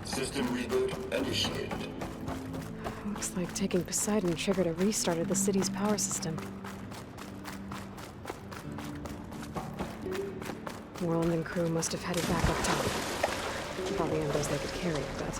System reboot initiated. Looks like taking Poseidon triggered a restart of the city's power system. Moreland and crew must have headed back up top. Probably on those they could carry, I bet.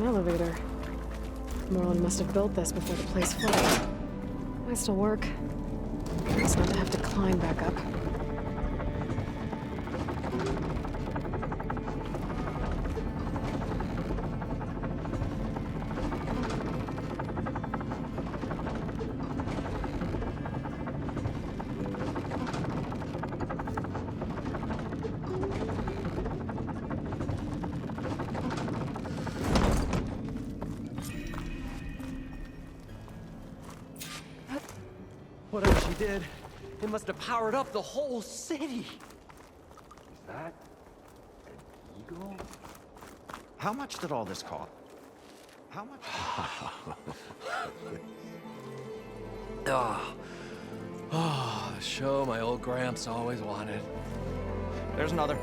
an elevator. Moreland must have built this before the place flooded. Might still work. It's not to have to climb back up. Whatever she did, it must have powered up the whole city. Is that an eagle? How much did all this cost? How much? Oh, show my old Gramps always wanted. There's another.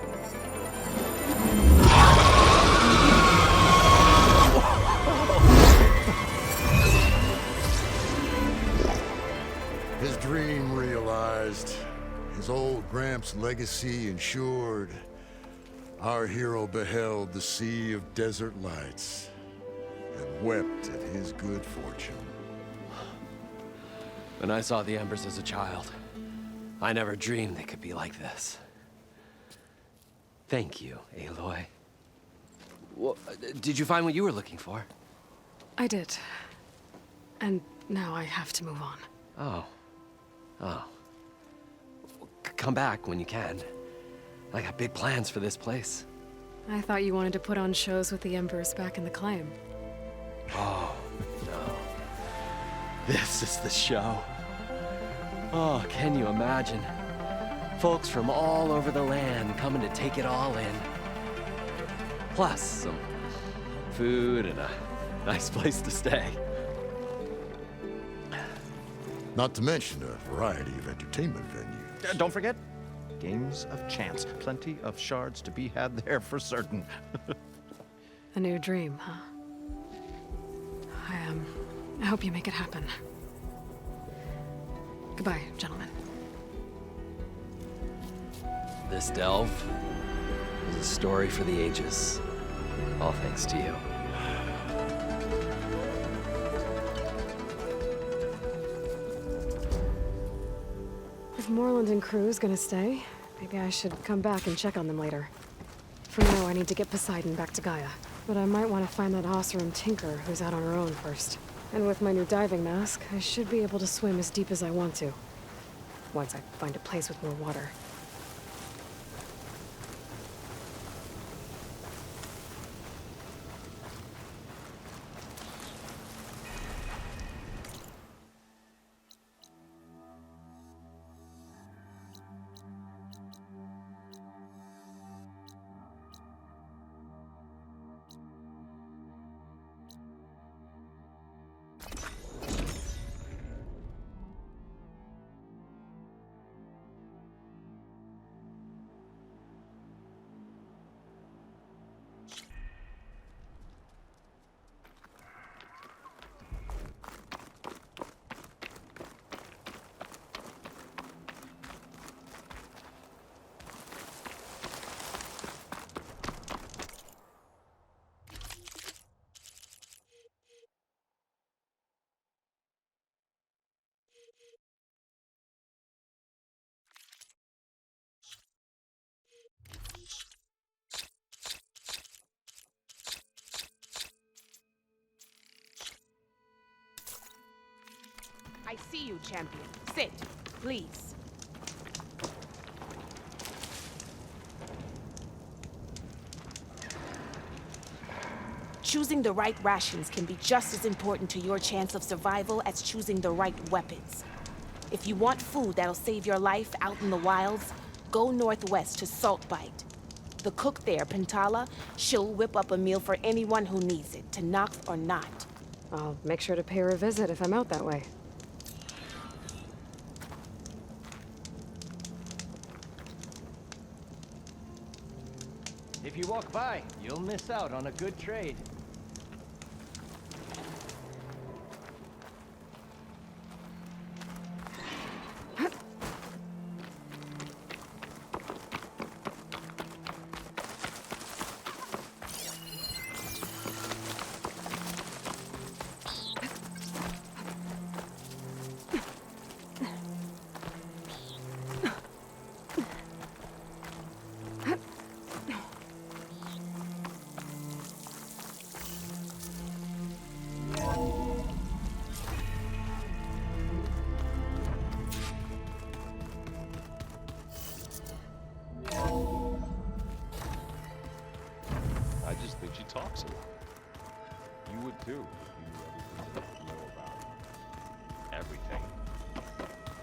His dream realized, his old Gramps' legacy ensured. Our hero beheld the sea of desert lights and wept at his good fortune. When I saw the embers as a child, I never dreamed they could be like this. Thank you, Aloy. Well, did you find what you were looking for? I did. And now I have to move on. Oh. Oh. Come back when you can. I got big plans for this place. I thought you wanted to put on shows with the Embers back in the claim. Oh, no. This is the show. Oh, can you imagine? Folks from all over the land coming to take it all in. Plus, some food and a nice place to stay. Not to mention a variety of entertainment venues. Don't forget, games of chance. Plenty of shards to be had there for certain. A new dream, huh? I hope you make it happen. Goodbye, gentlemen. This delve is a story for the ages. All thanks to you. If Moreland and crew's gonna stay, maybe I should come back and check on them later. For now, I need to get Poseidon back to Gaia. But I might want to find that Oseram Tinker who's out on her own first. And with my new diving mask, I should be able to swim as deep as I want to. Once I find a place with more water. I see you, champion. Sit, please. Choosing the right rations can be just as important to your chance of survival as choosing the right weapons. If you want food that'll save your life out in the wilds, go northwest to Saltbite. The cook there, Pintala, she'll whip up a meal for anyone who needs it, to knock or not. I'll make sure to pay her a visit if I'm out that way. If you walk by, you'll miss out on a good trade.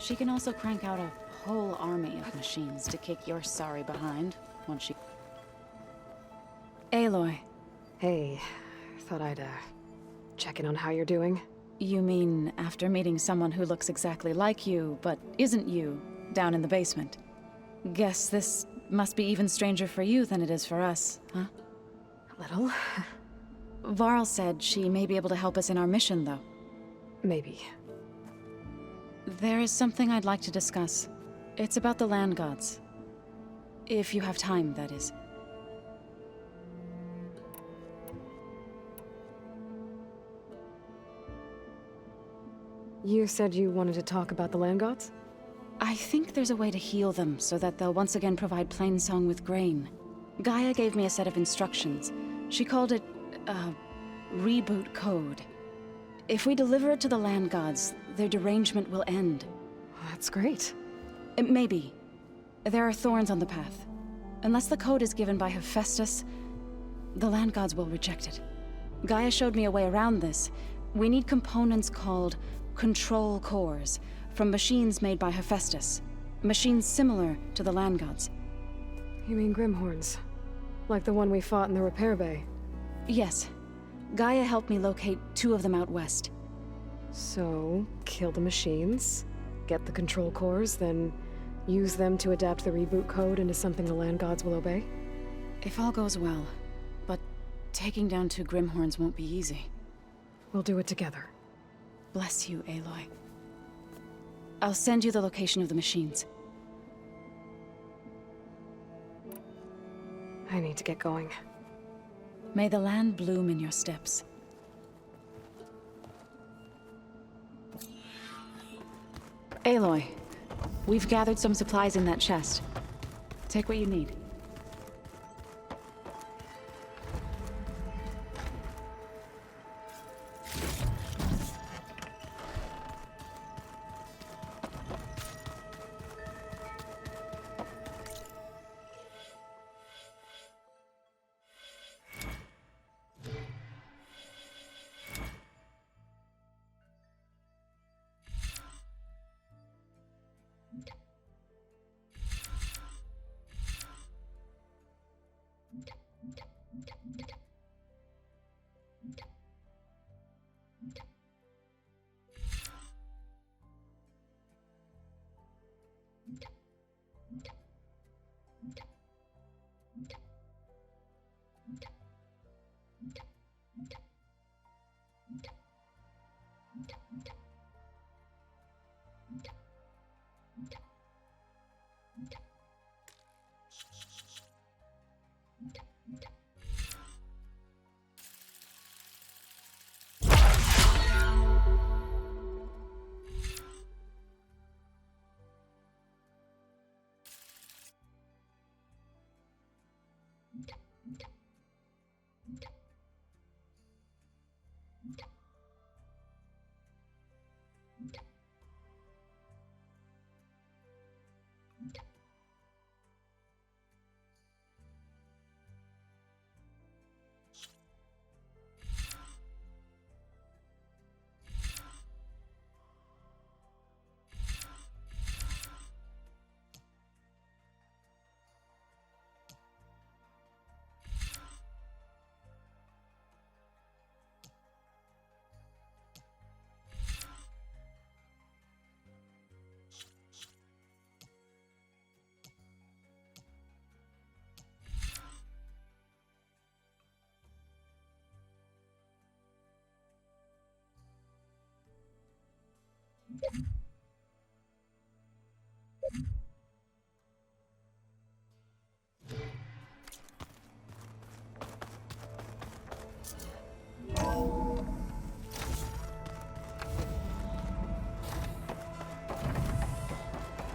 She can also crank out a whole army of machines to kick your sorry behind once she... Aloy. Hey, thought I'd, check in on how you're doing. You mean after meeting someone who looks exactly like you, but isn't you, down in the basement? Guess this must be even stranger for you than it is for us, huh? A little. Varl said she may be able to help us in our mission, though. Maybe. There is something I'd like to discuss. It's about the land gods. If you have time, that is. You said you wanted to talk about the land gods? I think there's a way to heal them so that they'll once again provide Plainsong with grain. Gaia gave me a set of instructions. She called it, reboot code. If we deliver it to the land gods, their derangement will end. That's great. Maybe. There are thorns on the path. Unless the code is given by Hephaestus, the land gods will reject it. Gaia showed me a way around this. We need components called control cores from machines made by Hephaestus. Machines similar to the land gods. You mean Grimhorns? Like the one we fought in the repair bay? Yes. Gaia helped me locate 2 of them out west. So, kill the machines, get the control cores, then use them to adapt the reboot code into something the land gods will obey? If all goes well. But taking down 2 Grimhorns won't be easy. We'll do it together. Bless you, Aloy. I'll send you the location of the machines. I need to get going. May the land bloom in your steps. Aloy, we've gathered some supplies in that chest. Take what you need.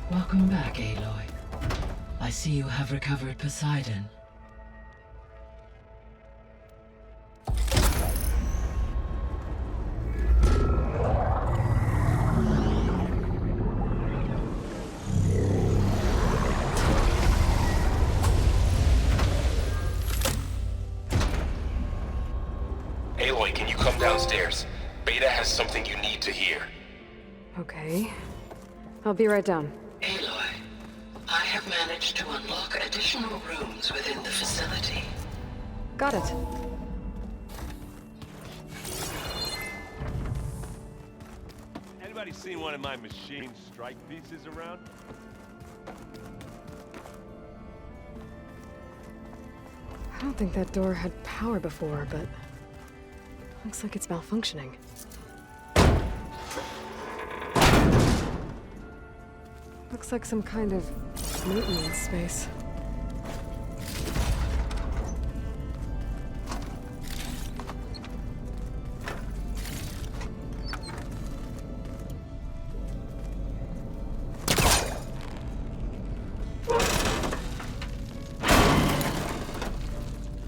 Welcome back, Aloy. I see you have recovered Poseidon. Aloy, can you come downstairs? Beta has something you need to hear. Okay. I'll be right down. Aloy, I have managed to unlock additional rooms within the facility. Got it. Anybody seen one of my machine strike pieces around? I don't think that door had power before, but looks like it's malfunctioning. Looks like some kind of maintenance space.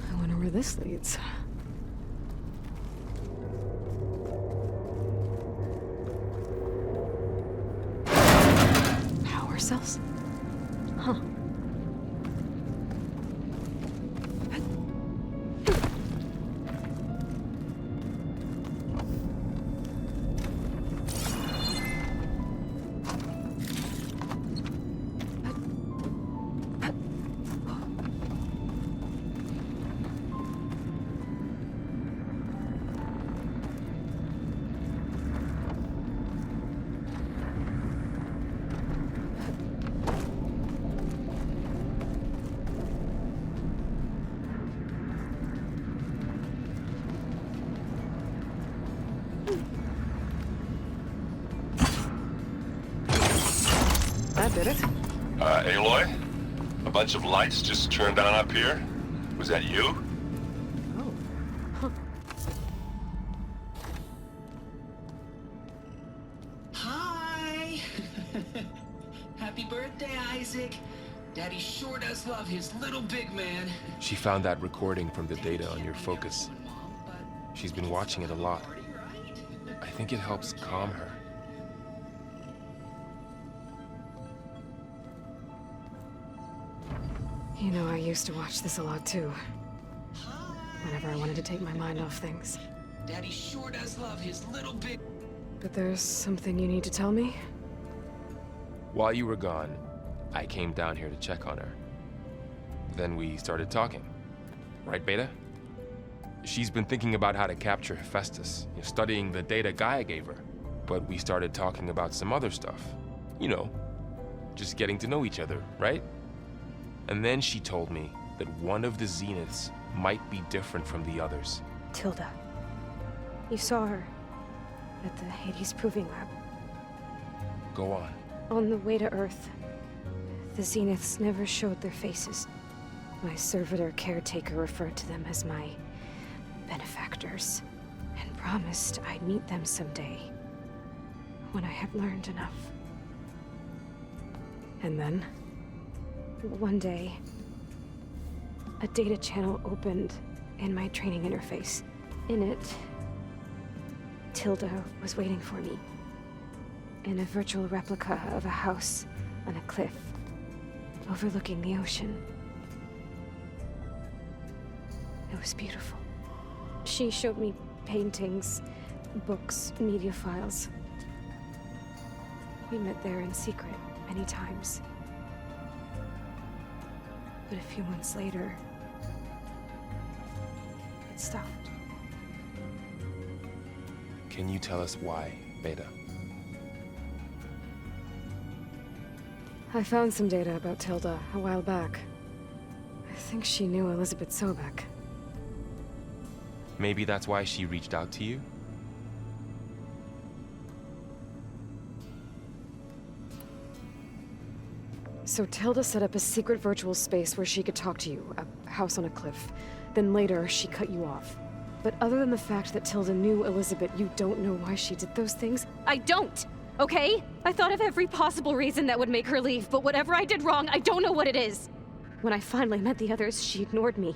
I wonder where this leads. Power cells? Huh. That did it. Aloy? A bunch of lights just turned on up here? Was that you? Hi! Happy birthday, Isaac. Daddy sure does love his little big man. She found that recording from the data on your focus. She's been watching it a lot. I think it helps calm her. You know, I used to watch this a lot too. Whenever I wanted to take my mind off things. Daddy sure does love his little big... But there's something you need to tell me? While you were gone, I came down here to check on her. Then we started talking. Right, Beta? She's been thinking about how to capture Hephaestus, studying the data Gaia gave her. But we started talking about some other stuff. You know, just getting to know each other, right? And then she told me that one of the Zeniths might be different from the others. Tilda. You saw her at the Hades Proving Lab. Go on. On the way to Earth, the Zeniths never showed their faces. My servitor caretaker referred to them as my benefactors, and promised I'd meet them someday, when I had learned enough. And then? One day, a data channel opened in my training interface. In it, Tilda was waiting for me. In a virtual replica of a house on a cliff, overlooking the ocean. It was beautiful. She showed me paintings, books, media files. We met there in secret many times. But a few months later, it stopped. Can you tell us why, Beta? I found some data about Tilda a while back. I think she knew Elizabeth Sobek. Maybe that's why she reached out to you? So Tilda set up a secret virtual space where she could talk to you, a house on a cliff. Then later, she cut you off. But other than the fact that Tilda knew Elizabeth, you don't know why she did those things? I don't, okay? I thought of every possible reason that would make her leave, but whatever I did wrong, I don't know what it is. When I finally met the others, she ignored me.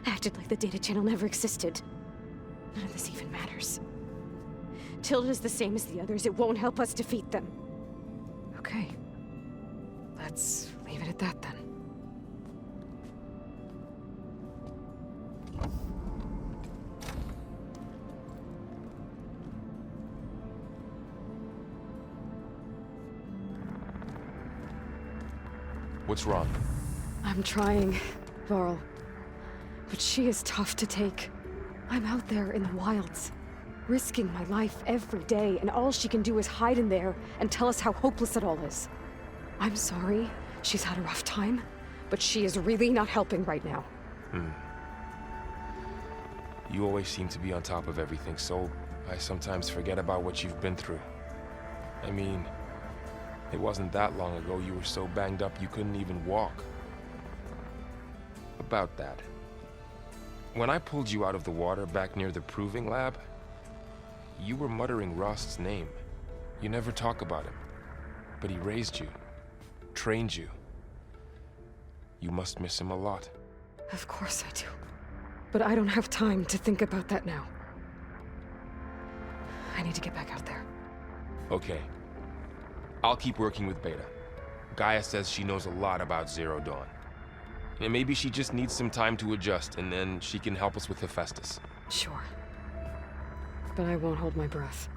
Acted like the data channel never existed. None of this even matters. Tilda's the same as the others. It won't help us defeat them. Okay. Let's leave it at that then. What's wrong? I'm trying, Varl. But she is tough to take. I'm out there in the wilds, risking my life every day, and all she can do is hide in there and tell us how hopeless it all is. I'm sorry she's had a rough time, but she is really not helping right now. You always seem to be on top of everything, so I sometimes forget about what you've been through. I mean, it wasn't that long ago you were so banged up you couldn't even walk. About that. When I pulled you out of the water back near the proving lab, you were muttering Rost's name. You never talk about him. But he raised you, trained you. You must miss him a lot. Of course I do. But I don't have time to think about that now. I need to get back out there. Okay. I'll keep working with Beta. Gaia says she knows a lot about Zero Dawn. And maybe she just needs some time to adjust, and then she can help us with Hephaestus. Sure. But I won't hold my breath.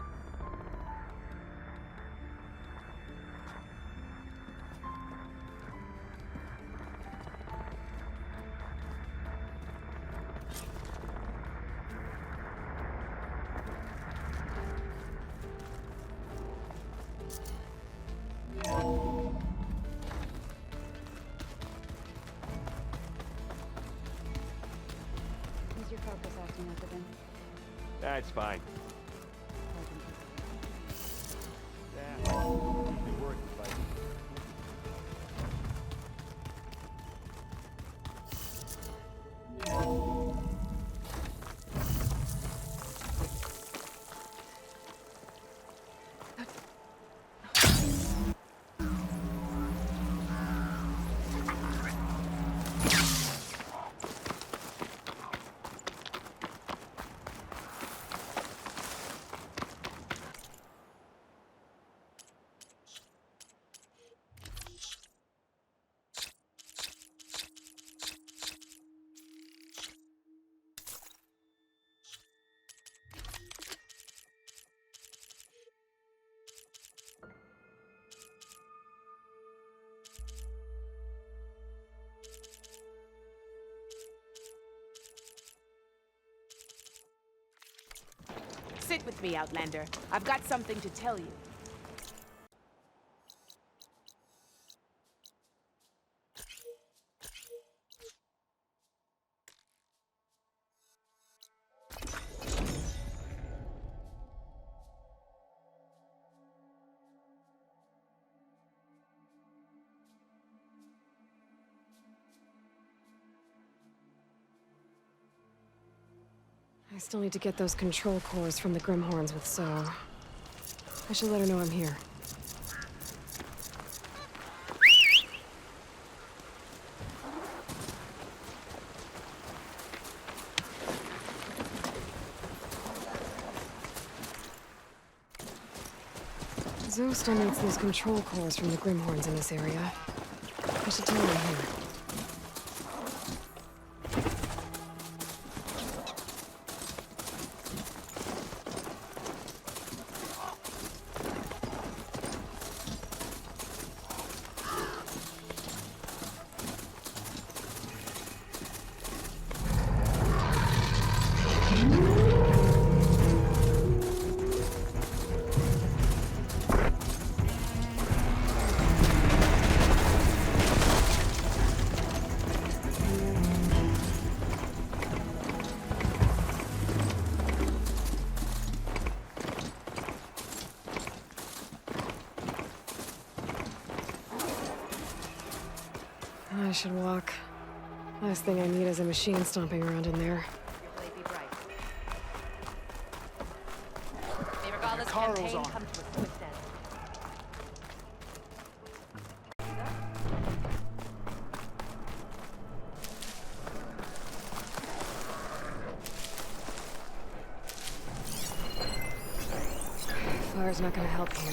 Is your focus acting up again? That's fine. Yeah, it worked, but... Sit with me, Outlander. I've got something to tell you. I still need to get those control cores from the Grimhorns with So. I should let her know I'm here. Zoe still needs those control cores from the Grimhorns in this area. I should tell her I'm here. I should walk. Last thing I need is a machine stomping around in there. May regardless campaign come to a swift end. Fire's not gonna help here.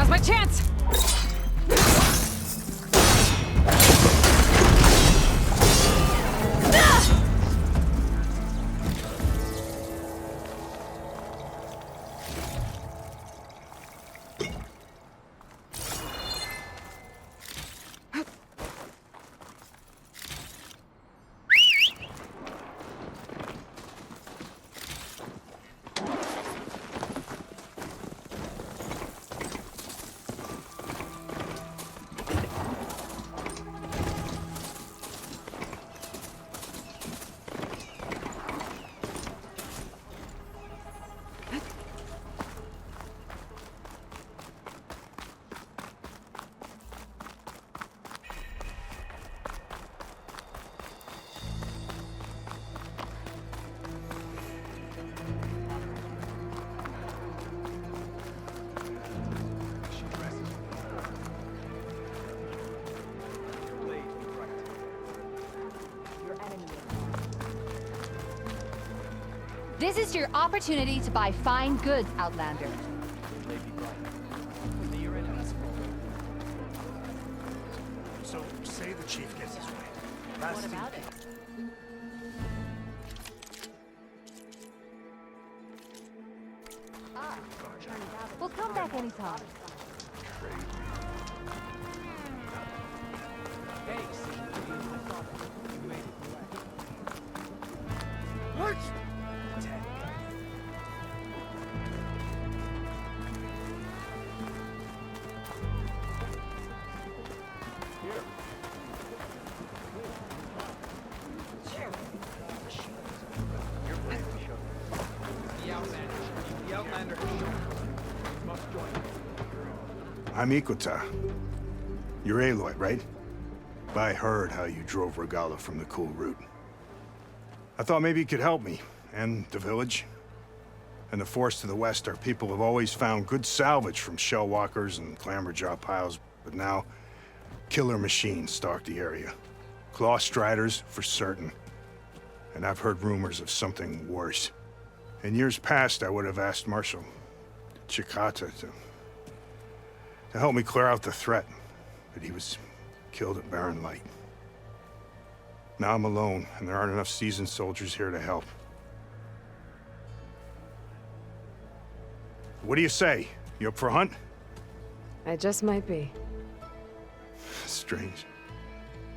Now's my chance! This is your opportunity to buy fine goods, Outlander. So, say the chief gets his way. What about it? We'll come back anytime. What? I'm Ikuta. You're Aloy, right? I heard how you drove Regala from the cool route. I thought maybe you could help me, and the village. And the forest to the west, our people have always found good salvage from shell walkers and clamberjaw piles, but now, killer machines stalk the area. Claw striders, for certain. And I've heard rumors of something worse. In years past, I would have asked Marshal Chikata to help me clear out the threat, but he was killed at Barren Light. Now I'm alone, and there aren't enough seasoned soldiers here to help. What do you say? You up for a hunt? I just might be. Strange.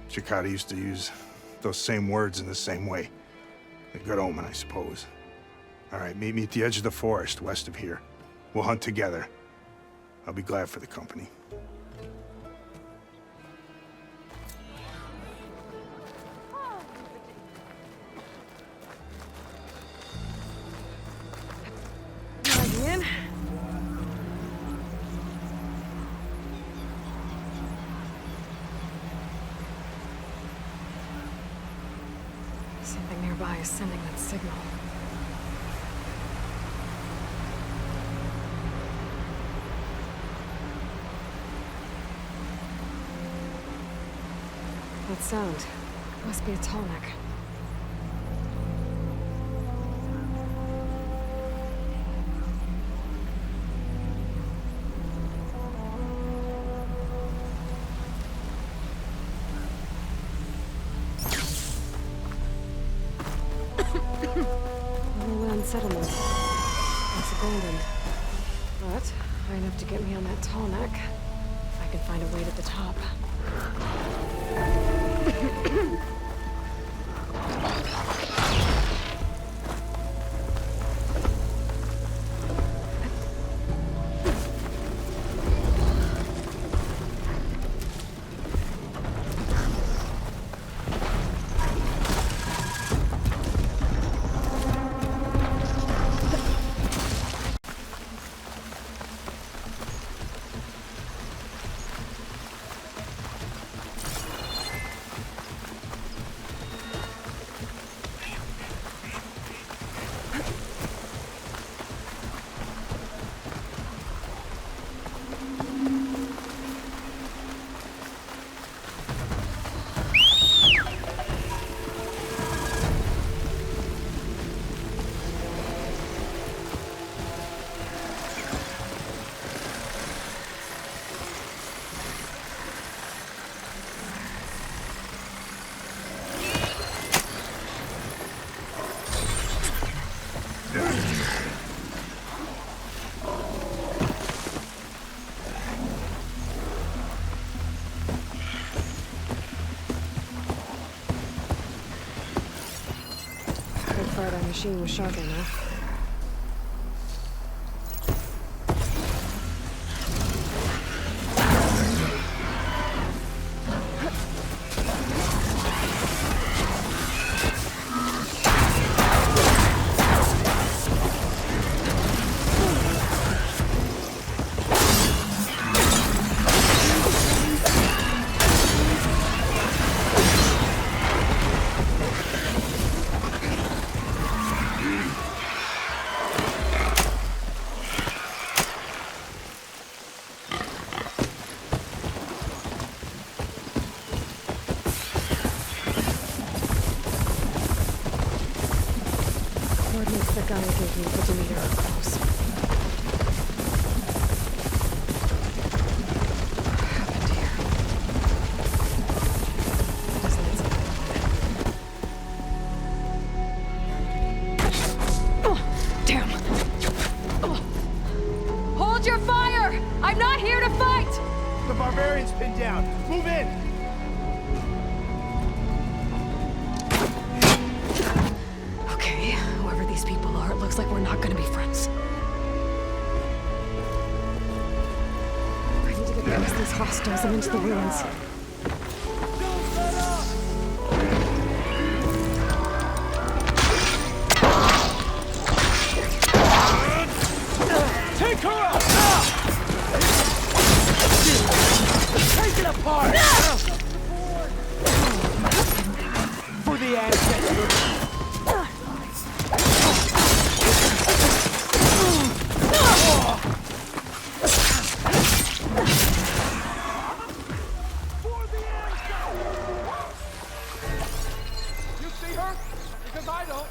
Chikata used to use those same words in the same way. A good omen, I suppose. All right, meet me at the edge of the forest, west of here. We'll hunt together. I'll be glad for the company. Again? Something nearby is sending that signal. That sound must be a tallneck. Lowland settlement. It's abandoned. But high enough to get me on that tallneck. If I can find a way to the top. far that machine was sharp enough. Coordinates that Gaia gave me for Demeter are close. What happened here? Doesn't it sound Oh, damn! Oh. Hold your fire! I'm not here to fight! The barbarian's pinned down. Move in! Okay, whoever these people are, it looks like we're not gonna be friends. I need to get past these hostiles and into the ruins. Take her out! Take it apart! For the ancestors! You see her? Because I don't.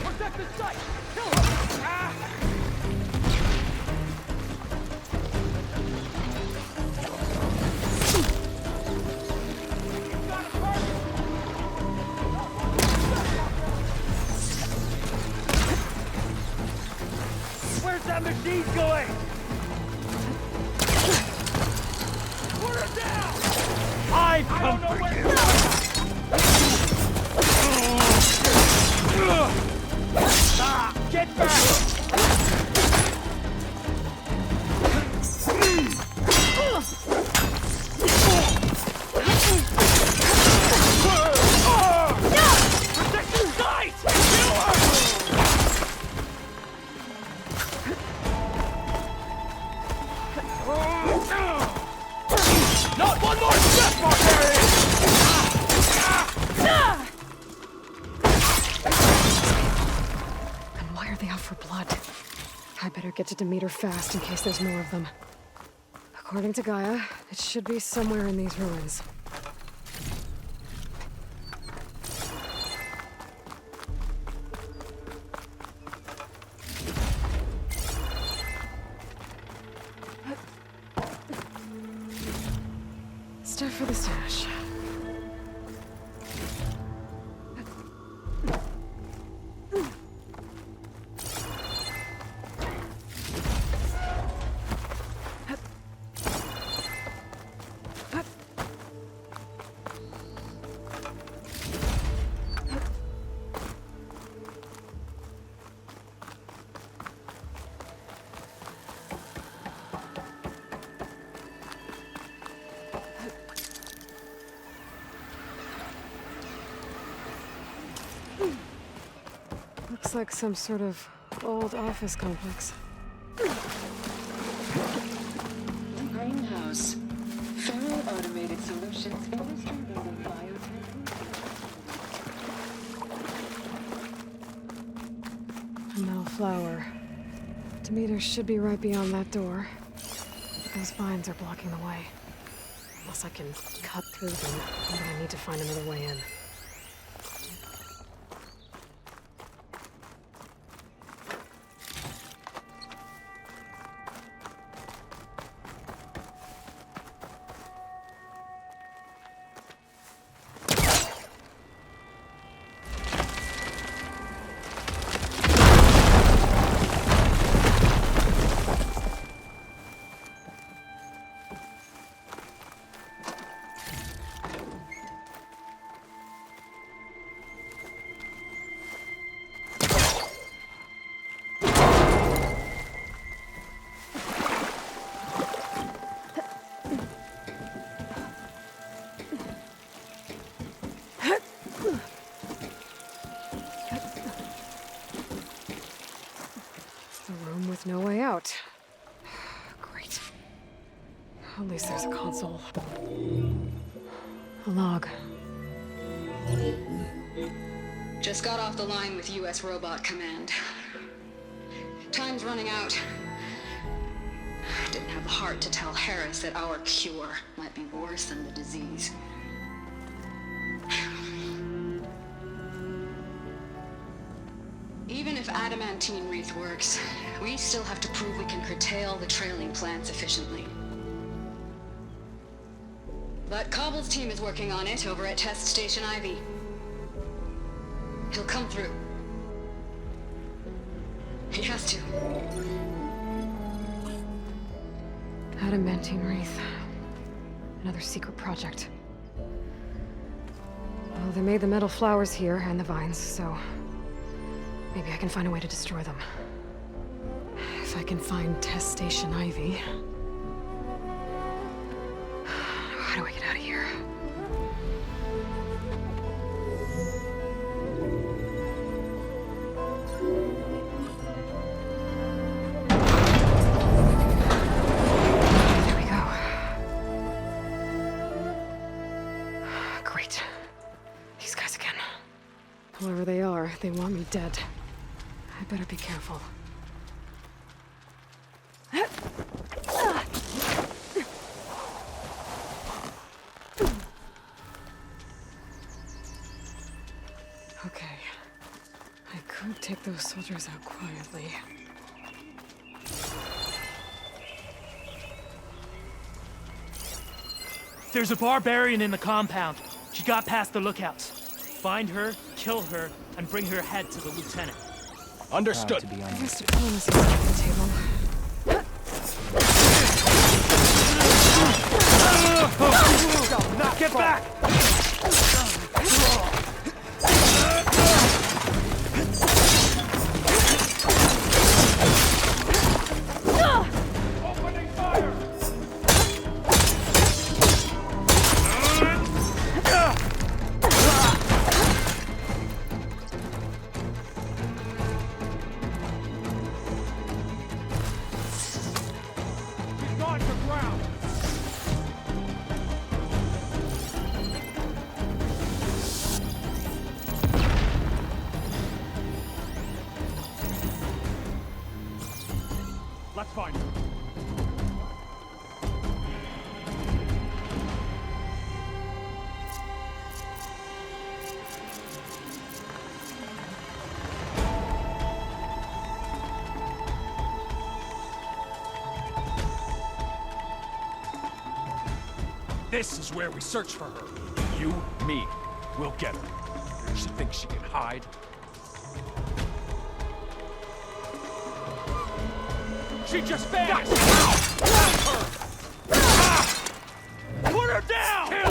Protect the site! Kill her! Where's that machine going? Put her down! I come for you! Get back! Protect the site! Kill her! Not one more step, barbarian! And why are they out for blood? I better get to Demeter fast in case there's more of them. According to Gaia, it should be somewhere in these ruins. Stuff for the stash. Looks like some sort of old office complex. Greenhouse. Feral automated solutions industry leading biotech. A metal flower. Demeter should be right beyond that door. Those vines are blocking the way. Unless I can cut through them, I'm gonna need to find another way in. The room with no way out. Great. At least there's a console. A log. Just got off the line with U.S. Robot Command. Time's running out. Didn't have the heart to tell Harris that our cure might be worse than the disease. Even if adamantine wreath works, we still have to prove we can curtail the trailing plants efficiently. But Cobble's team is working on it over at Test Station Ivy. He'll come through. He has to. Adamantine wreath. Another secret project. Well, they made the metal flowers here and the vines, so maybe I can find a way to destroy them. If I can find Test Station Ivy. How do I get out of here? There we go. Great. These guys again. Whoever they are, they want me dead. I better be careful. Okay. I could take those soldiers out quietly. There's a barbarian in the compound. She got past the lookouts. Find her, kill her, and bring her head to the lieutenant. Understood. The rest of diplomacy is off the table. Now get back! Opening fire! He's gone for ground! Let's find her. This is where we search for her. You, me, we'll get her. She thinks she can hide. She just vanished! Put her down! Kill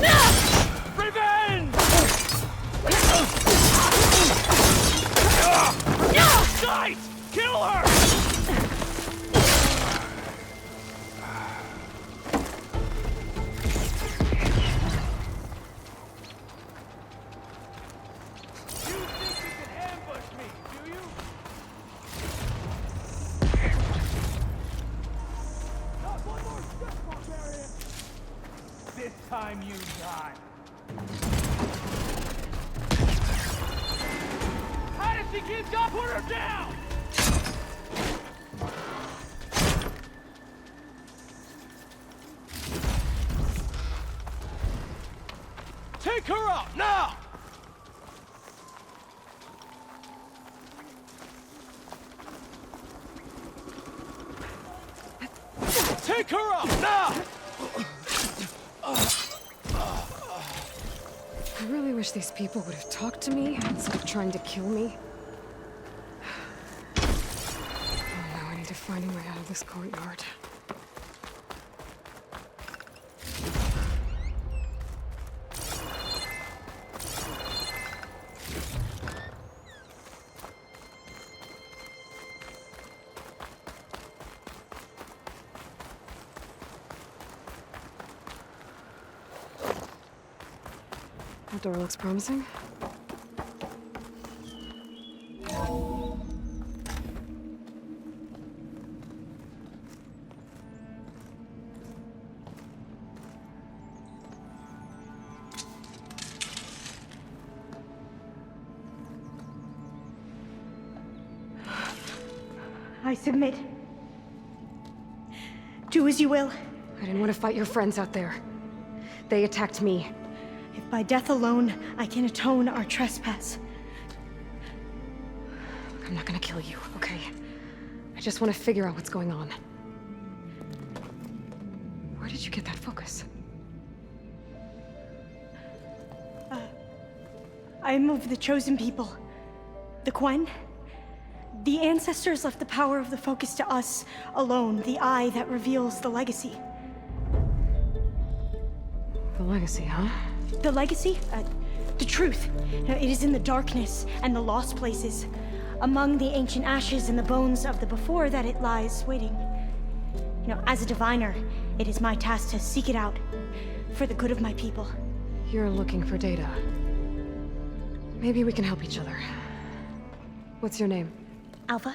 her! Revenge! Sight! Kill her! This time you die. How did she keep up? Put her down! Take her out, now! Take her out, now! I really wish these people would have talked to me instead of trying to kill me. Oh, now I need to find a way out of this courtyard. That door looks promising. I submit. Do as you will. I didn't want to fight your friends out there. They attacked me. If by death alone I can atone our trespass. I'm not gonna kill you, okay? I just want to figure out what's going on. Where did you get that focus? I am of the chosen people. The Quen. The ancestors left the power of the focus to us alone, the eye that reveals the legacy. The legacy, huh? The legacy? The truth. It is in the darkness and the lost places. Among the ancient ashes and the bones of the before that it lies waiting. As a diviner, it is my task to seek it out for the good of my people. You're looking for data. Maybe we can help each other. What's your name? Alpha.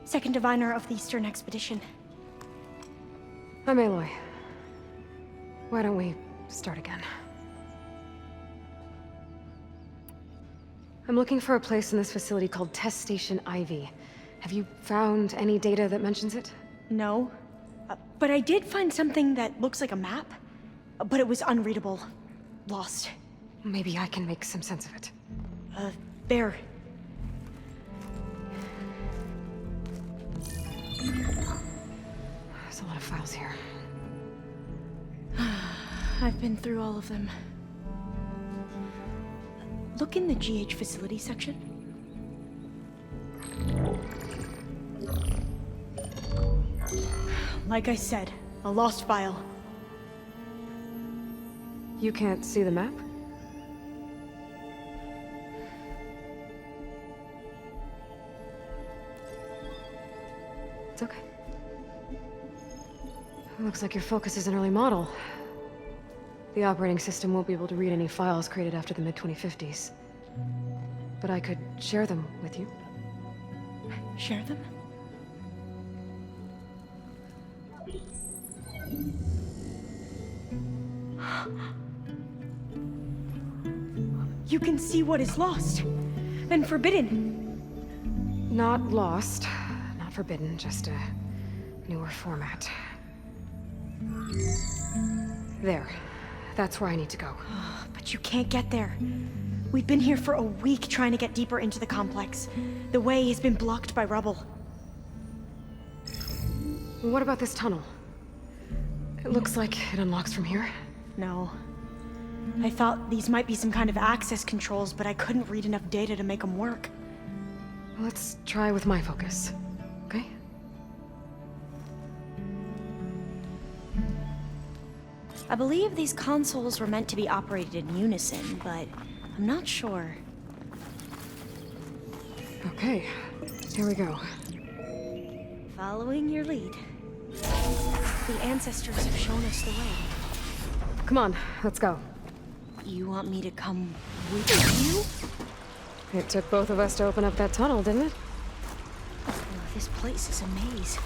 Second diviner of the Eastern Expedition. I'm Aloy. Why don't we start again? I'm looking for a place in this facility called Test Station Ivy. Have you found any data that mentions it? No. But I did find something that looks like a map. But it was unreadable. Lost. Maybe I can make some sense of it. There. There's a lot of files here. I've been through all of them. Look in the GH facility section. Like I said, a lost file. You can't see the map? It's okay. It looks like your focus is an early model. The operating system won't be able to read any files created after the mid-2050s. But I could share them with you. Share them? You can see what is lost and forbidden. Not lost, not forbidden, just a newer format. There. That's where I need to go. But you can't get there. We've been here for a week trying to get deeper into the complex. The way has been blocked by rubble. What about this tunnel? It looks like it unlocks from here. No. I thought these might be some kind of access controls, but I couldn't read enough data to make them work. Let's try with my focus, okay? I believe these consoles were meant to be operated in unison, but I'm not sure. Okay, here we go. Following your lead. The ancestors have shown us the way. Come on, let's go. You want me to come with you? It took both of us to open up that tunnel, didn't it? Oh, this place is a maze.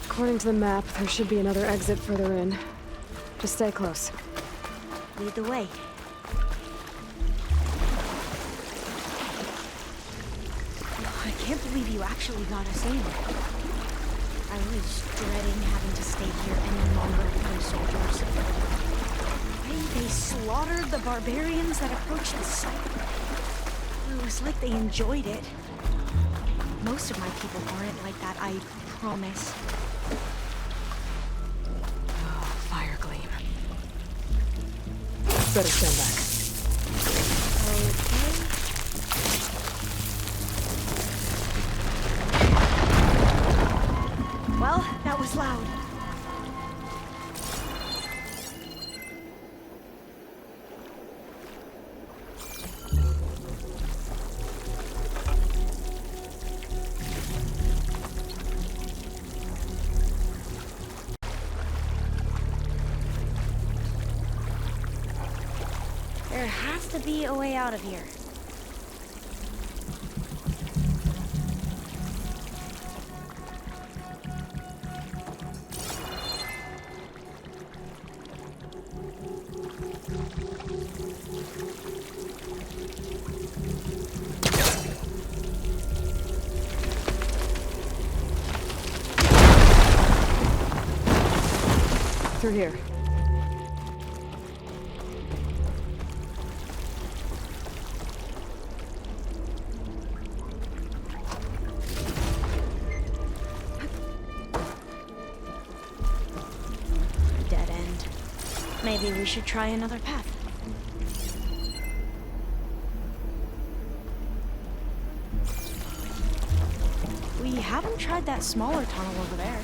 According to the map, there should be another exit further in. Just stay close. Lead the way. I can't believe you actually got us in. I was dreading having to stay here any longer with those soldiers. They slaughtered the barbarians that approached the site. It was like they enjoyed it. Most of my people aren't like that, I promise. Better stand back. Okay. Well, that was loud. There has to be a way out of here. through here. Dead end. Maybe we should try another path. We haven't tried that smaller tunnel over there.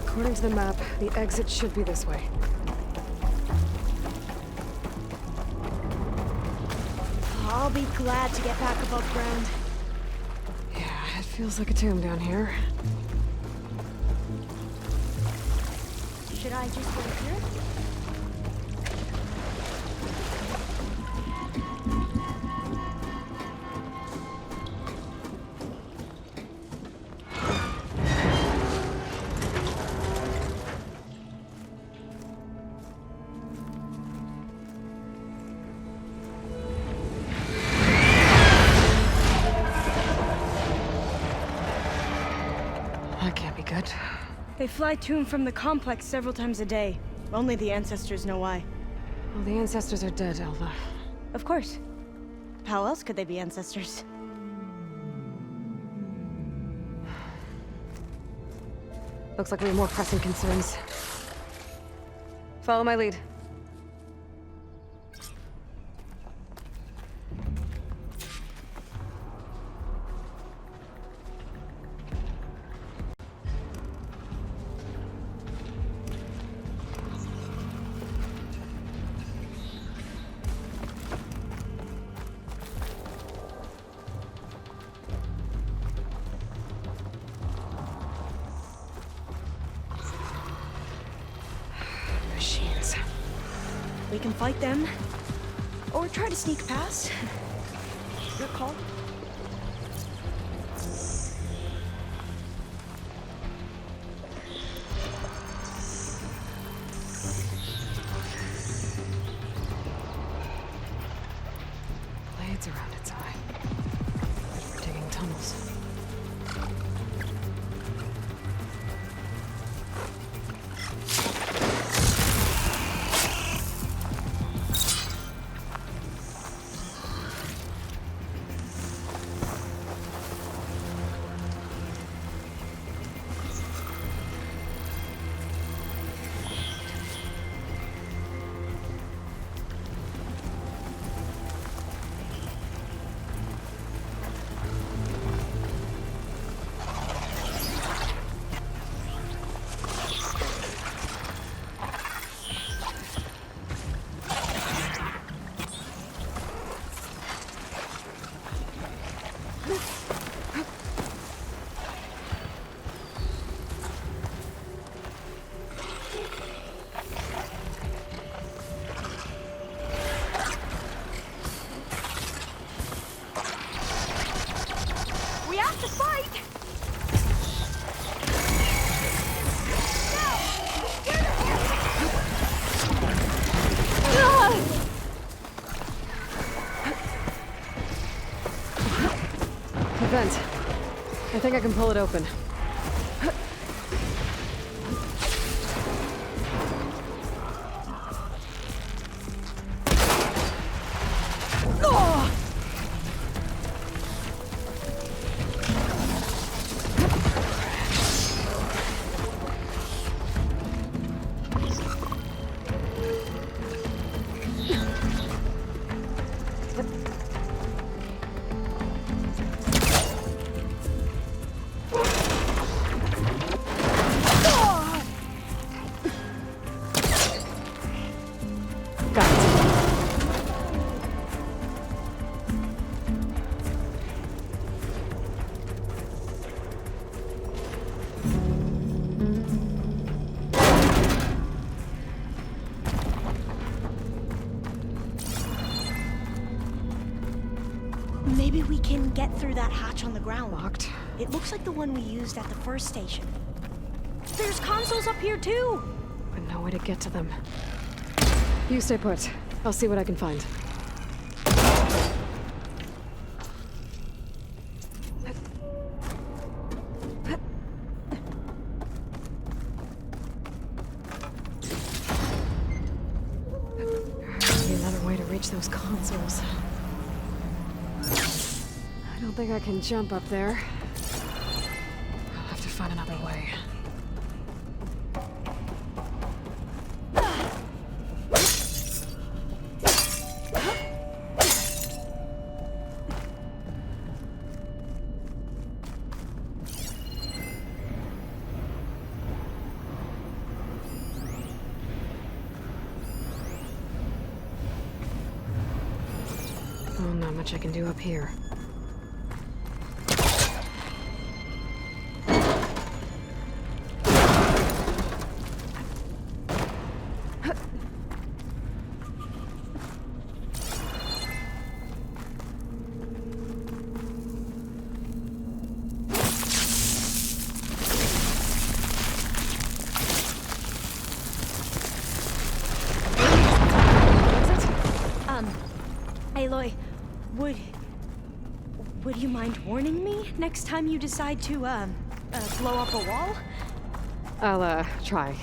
According to the map, the exit should be this way. I'll be glad to get back above ground. Yeah, it feels like a tomb down here. Should I just wait here? That can't be good. They fly to and from the complex several times a day. Only the ancestors know why. Well, the ancestors are dead, Elva. Of course. How else could they be ancestors? Looks like we have more pressing concerns. Follow my lead. Machines. We can fight them. Or try to sneak past. Your call. Blades around its eye. Good for digging tunnels. We have to fight! The vent. I think I can pull it open. Maybe we can get through that hatch on the ground. Locked. It looks like the one we used at the first station. There's consoles up here too! But no way to get to them. You stay put. I'll see what I can find. consoles. I don't think I can jump up there. I'll have to find another way. Oh, not much I can do up here. Aloy, would you mind warning me next time you decide to, blow up a wall? I'll, try.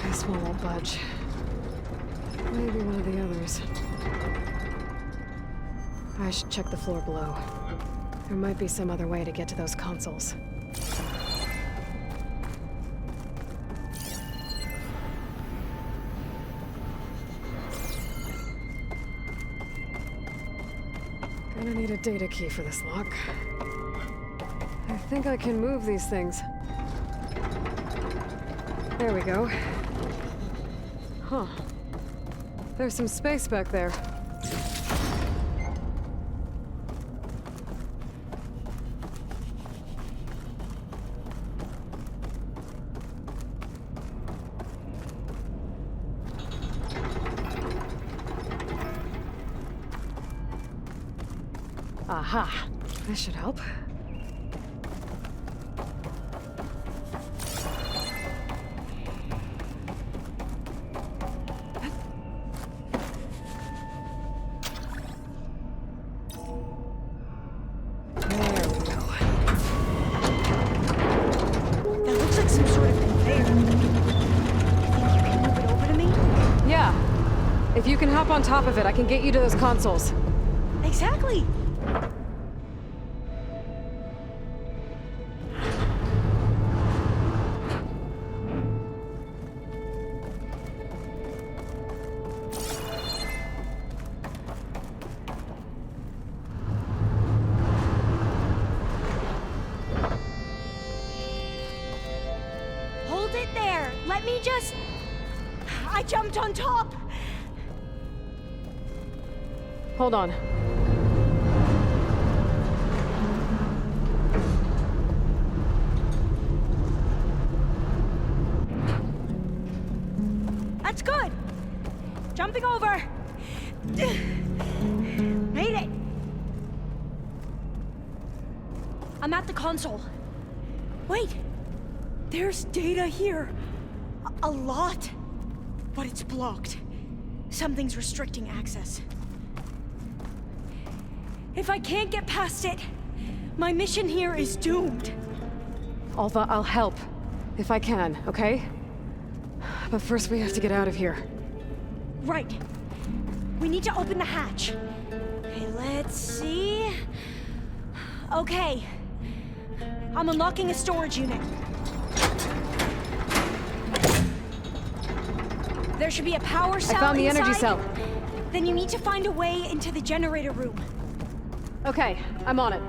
This one won't budge. Maybe one of the others. I should check the floor below. There might be some other way to get to those consoles. Gonna need a data key for this lock. I think I can move these things. There we go. Huh. There's some space back there. Aha! This should help. If you can hop on top of it, I can get you to those consoles. Exactly! Hold it there! Let me just... I jumped on top! Hold on. That's good! Jumping over! Made it! I'm at the console. Wait! There's data here. A lot. But it's blocked. Something's restricting access. If I can't get past it, my mission here is doomed. Alva, I'll help. If I can, okay? But first we have to get out of here. Right. We need to open the hatch. Okay, let's see... Okay. I'm unlocking a storage unit. There should be a power cell I found the inside. energy cell. Then you need to find a way into the generator room. Okay, I'm on it.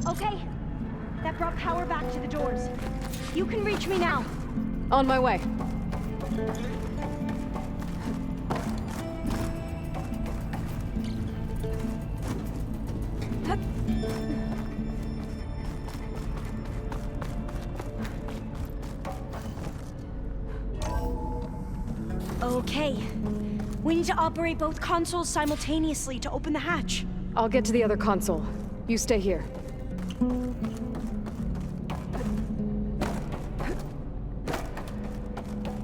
Okay, that brought power back to the doors. You can reach me now. On my way. Okay. We need to operate both consoles simultaneously to open the hatch. I'll get to the other console. You stay here.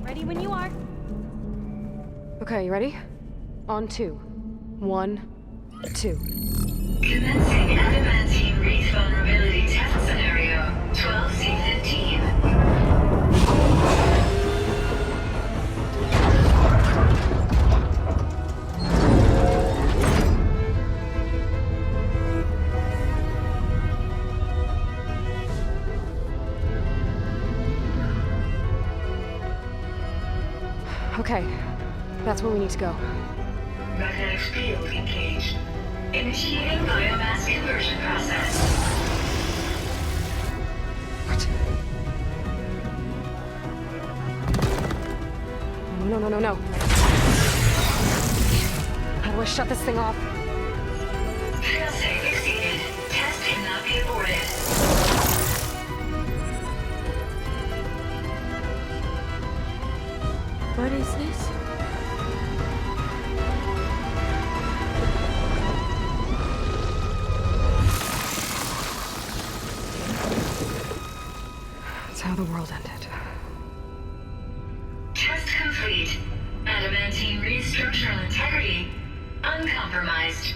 Ready when you are. Okay, you ready? On 2. 1, 2. Commencing adamantine wreath vulnerability test scenario 12C15. Okay, that's where we need to go. Magnetic field engaged. Initiating biomass conversion process. What? No. How do I shut this thing off? Failsafe exceeded. Test cannot be aborted. What is this? That's how the world ended. Test complete. Adamantine wreath structural integrity uncompromised.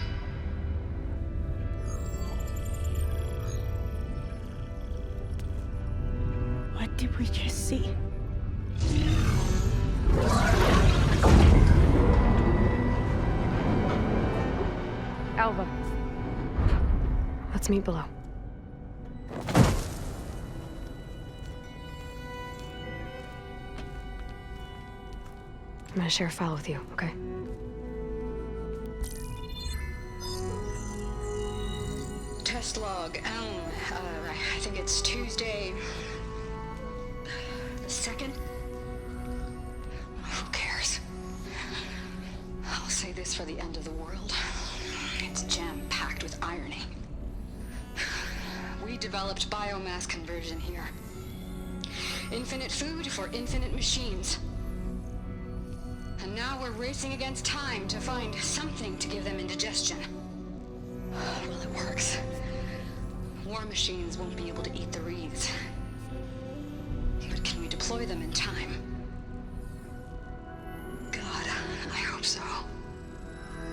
What did we just see? Alva. Let's meet below. I'm gonna share a file with you, okay? Test log, I think it's Tuesday the 2nd? Who cares? I'll say this for the end of the world. It's jam-packed with irony. We developed biomass conversion here. Infinite food for infinite machines. And now we're racing against time to find something to give them indigestion. Well, it works. War machines won't be able to eat the wreaths. But can we deploy them in time? God, I hope so.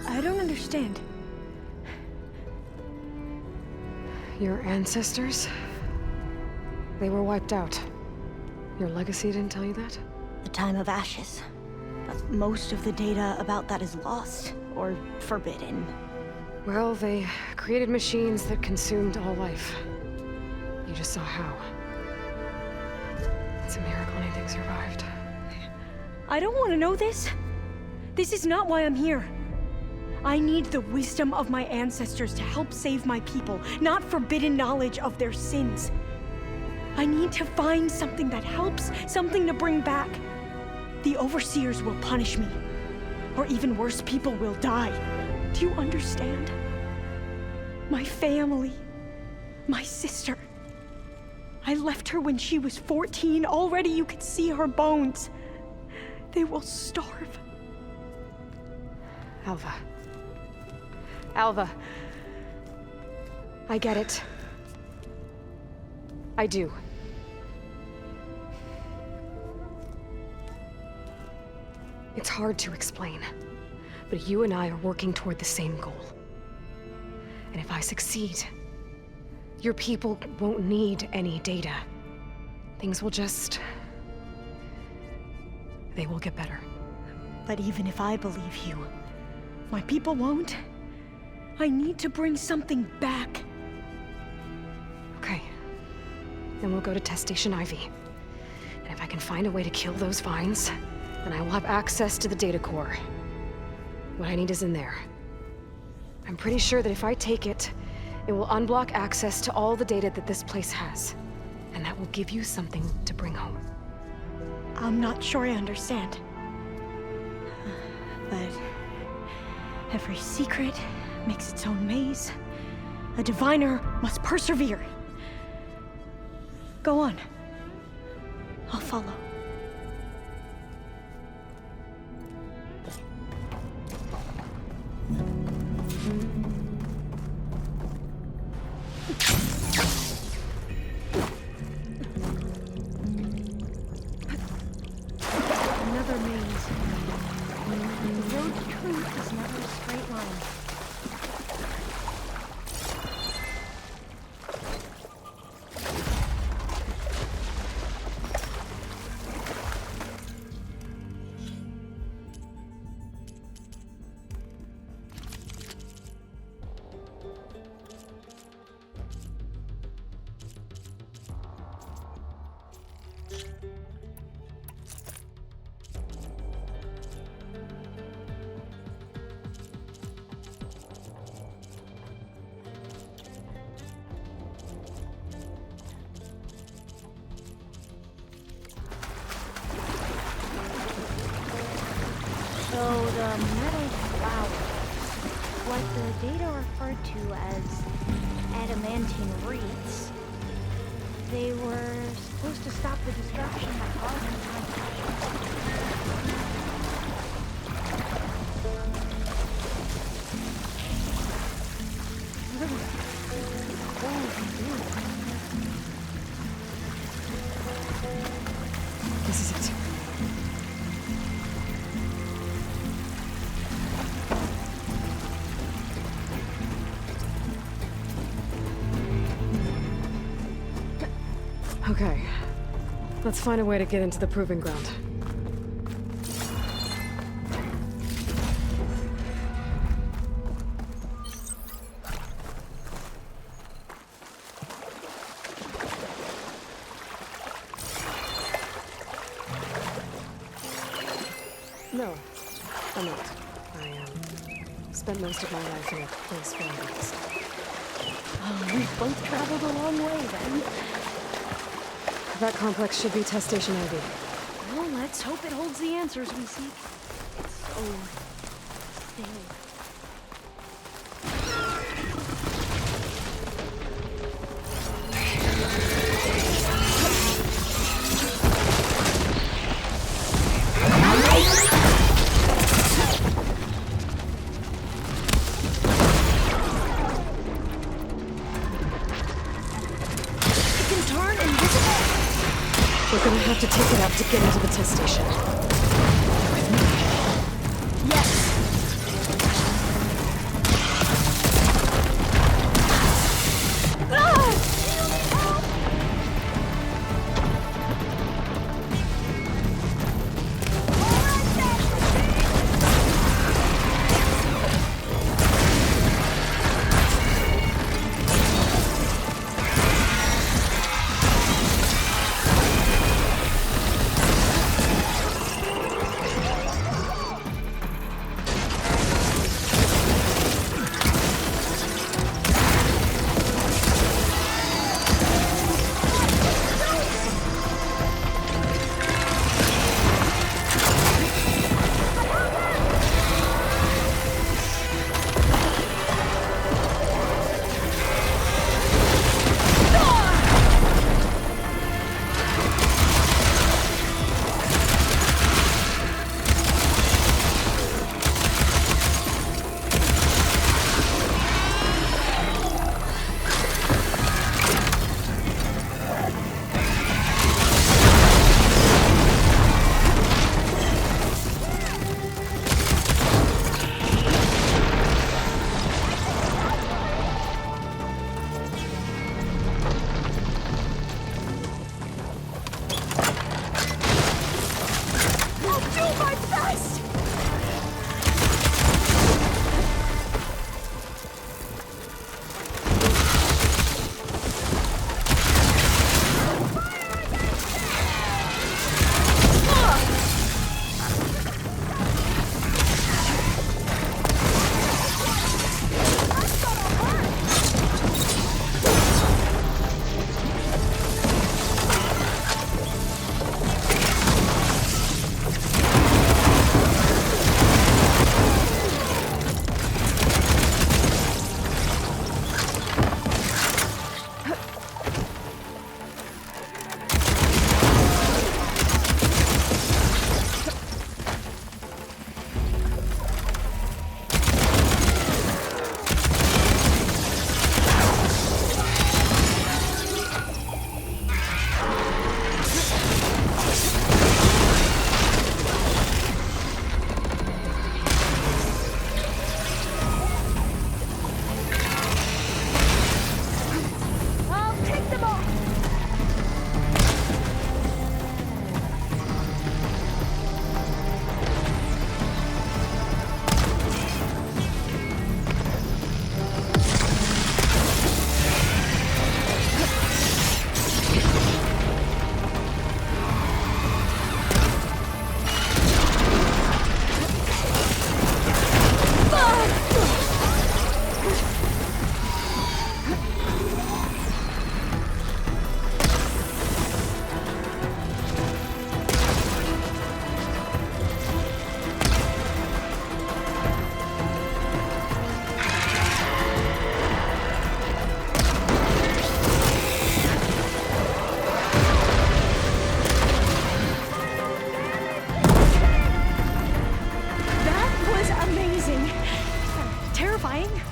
I don't understand. Your ancestors? They were wiped out. Your legacy didn't tell you that? The time of ashes. But most of the data about that is lost, or forbidden. Well, they created machines that consumed all life. You just saw how. It's a miracle anything survived. I don't want to know this. This is not why I'm here. I need the wisdom of my ancestors to help save my people, not forbidden knowledge of their sins. I need to find something that helps, something to bring back. The overseers will punish me. Or even worse, people will die. Do you understand? My family. My sister. I left her when she was 14. Already you could see her bones. They will starve. Alva. Alva. I get it. I do. It's hard to explain, but you and I are working toward the same goal. And if I succeed, your people won't need any data. Things will just... they will get better. But even if I believe you, my people won't. I need to bring something back. Okay. Then we'll go to Test Station Ivy. And if I can find a way to kill those vines, then I will have access to the data core. What I need is in there. I'm pretty sure that if I take it, it will unblock access to all the data that this place has. And that will give you something to bring home. I'm not sure I understand. But every secret makes its own maze. A diviner must persevere. Go on. I'll follow. another maze. The road to truth is never a straight line. So the metal flowers, what the data referred to as adamantine reeds, they were supposed to stop the destruction by causing This is it. Okay. Let's find a way to get into the proving ground. No, I'm not. I spent most of my life in a place where I was. Oh, we've both traveled a long way then. That complex should be test station Ivy. Well, let's hope it holds the answers we seek. It's so still. We're gonna have to take it out to get into the test station.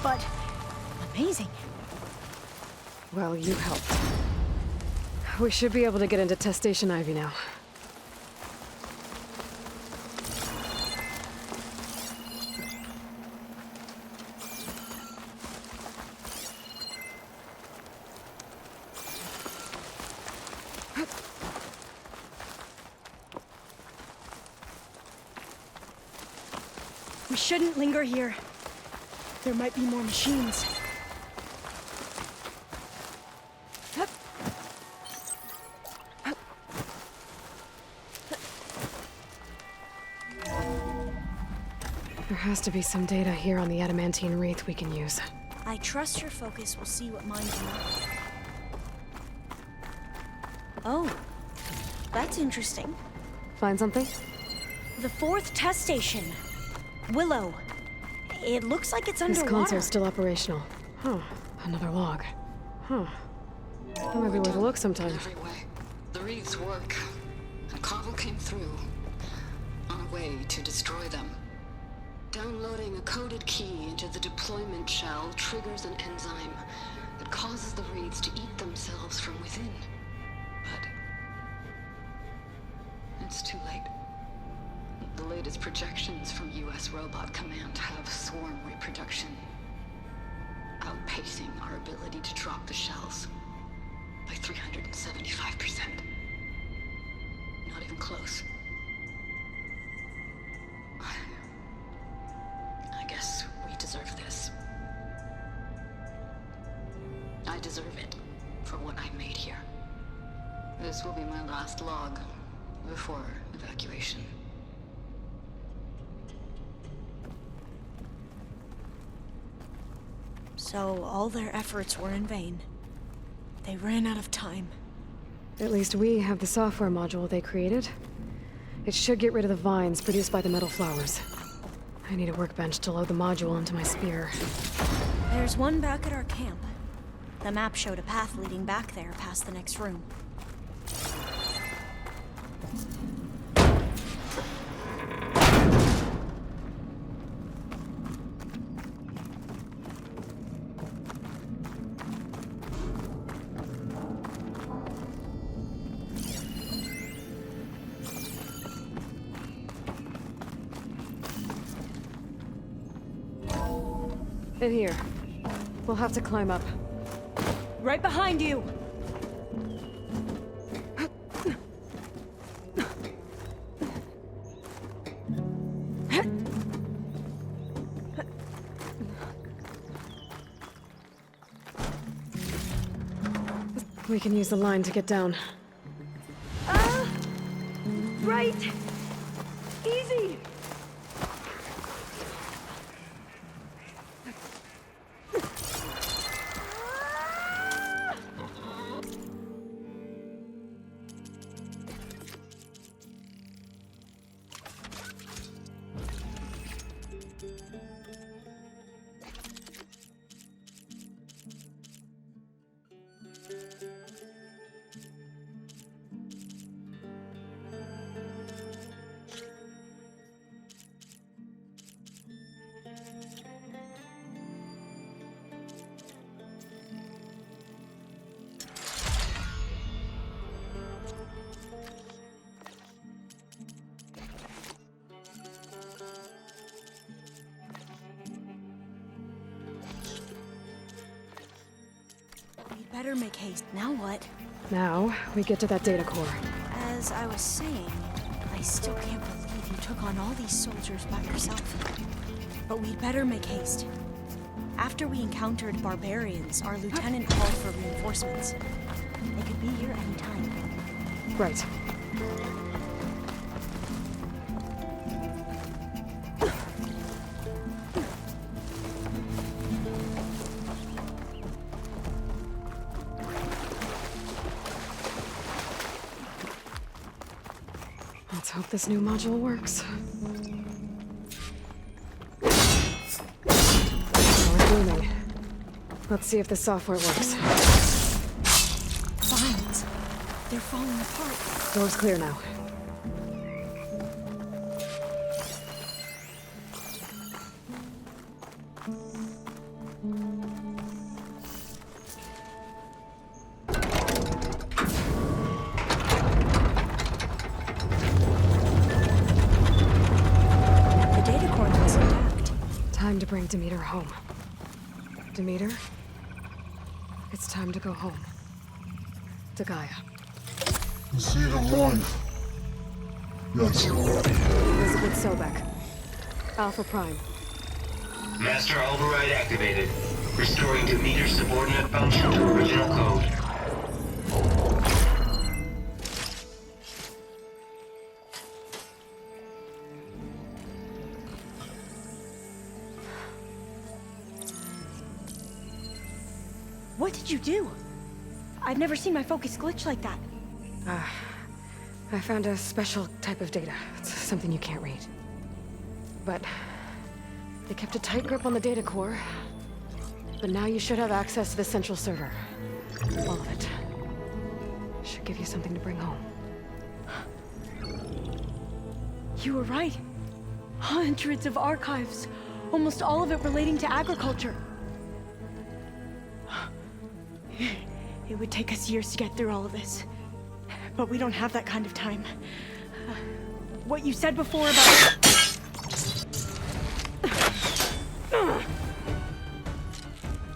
but amazing. Well, you helped. We should be able to get into Test Station Ivy now. We shouldn't linger here. There might be more machines. There has to be some data here on the adamantine wraith we can use. I trust your focus will see what mine do. Oh, that's interesting. Find something? The 4th test station. Willow. It looks like it's This underwater. console's still operational. Huh. Another log. Huh. That might be worth a look sometime. Every way. The wreaths work. And Carvel came through. On a way to destroy them. Downloading a coded key into the deployment shell triggers an enzyme that causes the wreaths to eat themselves from within. But it's too late. The latest projections from U.S. Robot Command have swarm reproduction, outpacing our ability to drop the shells by 375%. Not even close. I guess we deserve this. I deserve it for what I made here. This will be my last log before evacuation. So all their efforts were in vain. They ran out of time. At least we have the software module they created. It should get rid of the vines produced by the metal flowers. I need a workbench to load the module into my spear. There's one back at our camp. The map showed a path leading back there past the next room. In here. We'll have to climb up. Right behind you! We can use the line to get down. Right! Easy! Better make haste. Now what? Now, we get to that data core. As I was saying, I still can't believe you took on all these soldiers by yourself. But we'd better make haste. After we encountered barbarians, our lieutenant called for reinforcements. They could be here any time. Right. Let's hope this new module works. We're booming. Let's see if the software works. Vines. They're falling apart. Door's clear now. Time to bring Demeter home. Demeter? It's time to go home. To Gaia. See the one. Yes. Elizabeth Sobek. Alpha Prime. Master override activated. Restoring Demeter's subordinate function to original code. What did you do? I've never seen my focus glitch like that. I found a special type of data. It's something you can't read. But they kept a tight grip on the data core. But now you should have access to the central server. All of it. Should give you something to bring home. You were right. Hundreds of archives. Almost all of it relating to agriculture. It would take us years to get through all of this. But we don't have that kind of time. What you said before about...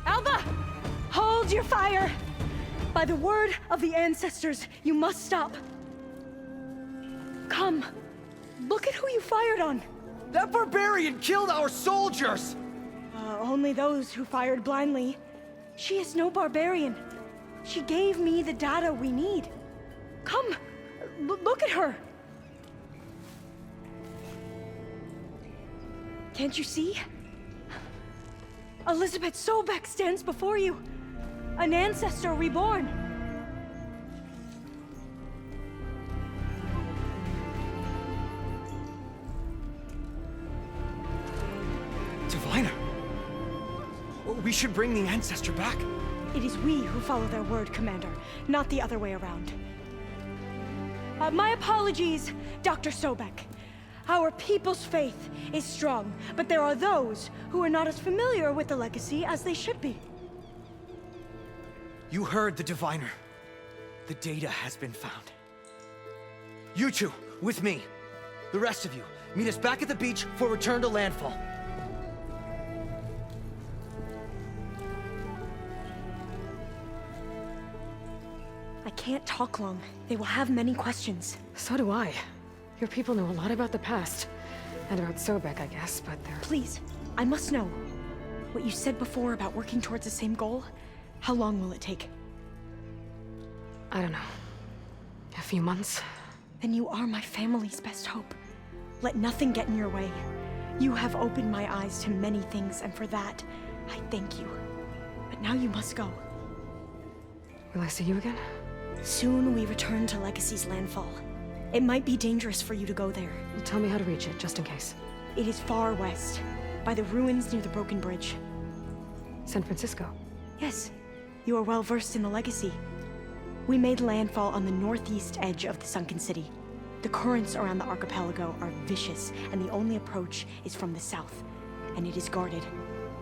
Alva! Hold your fire! By the word of the ancestors, you must stop. Come. Look at who you fired on. That barbarian killed our soldiers! Only those who fired blindly. She is no barbarian. She gave me the data we need. Come, look at her. Can't you see? Elizabeth Sobek stands before you. An ancestor reborn. Diviner! We should bring the ancestor back. It is we who follow their word, Commander, not the other way around. My apologies, Dr. Sobek. Our people's faith is strong, but there are those who are not as familiar with the legacy as they should be. You heard the diviner. The data has been found. You two, with me. The rest of you, meet us back at the beach for return to landfall. I can't talk long. They will have many questions. So do I. Your people know a lot about the past. And about Sobek, I guess, but they're... Please, I must know. What you said before about working towards the same goal, how long will it take? I don't know. A few months? Then you are my family's best hope. Let nothing get in your way. You have opened my eyes to many things, and for that, I thank you. But now you must go. Will I see you again? Soon we return to Legacy's landfall. It might be dangerous for you to go there. Well, tell me how to reach it, just in case. It is far west, by the ruins near the broken bridge. San Francisco? Yes. You are well versed in the Legacy. We made landfall on the northeast edge of the sunken city. The currents around the archipelago are vicious, and the only approach is from the south. And it is guarded.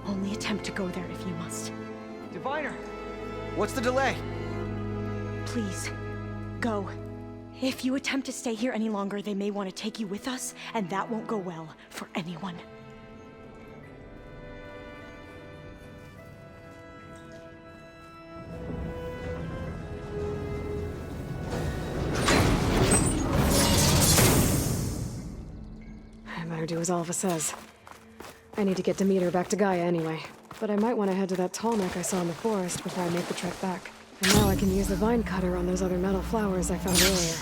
Only attempt to go there if you must. Diviner! What's the delay? Please, go. If you attempt to stay here any longer, they may want to take you with us, and that won't go well for anyone. I better do as Alva says. I need to get Demeter back to Gaia anyway. But I might want to head to that tall neck I saw in the forest before I make the trek back. And now I can use the vine cutter on those other metal flowers I found earlier.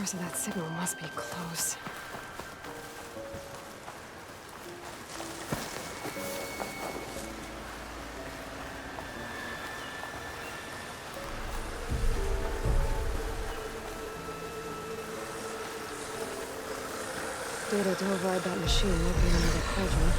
source of that signal must be close. Data to override that machine might be another cauldron.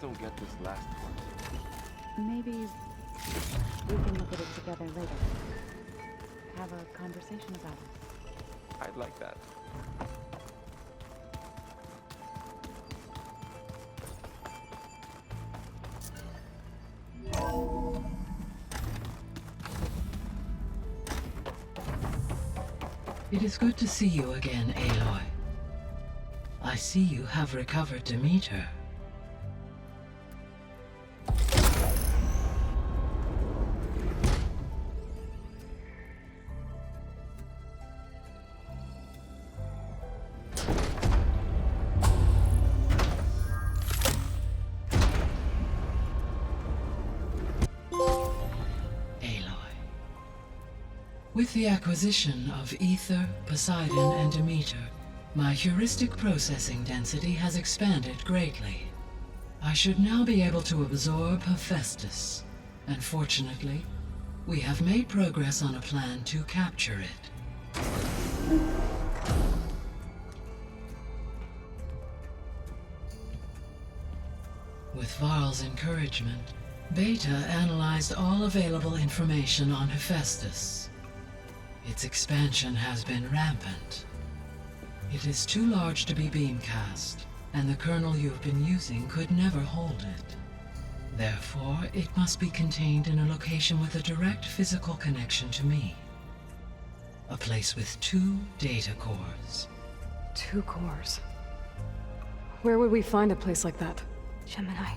Don't get this last part. Maybe we can look at it together later. Have a conversation about it. I'd like that. It is good to see you again, Aloy. I see you have recovered Demeter. With the acquisition of Ether, Poseidon, and Demeter, my heuristic processing density has expanded greatly. I should now be able to absorb Hephaestus, and fortunately, we have made progress on a plan to capture it. With Varl's encouragement, Beta analyzed all available information on Hephaestus. Its expansion has been rampant. It is too large to be beamcast, and the kernel you've been using could never hold it. Therefore, it must be contained in a location with a direct physical connection to me. A place with 2 data cores. 2 cores? Where would we find a place like that? Gemini.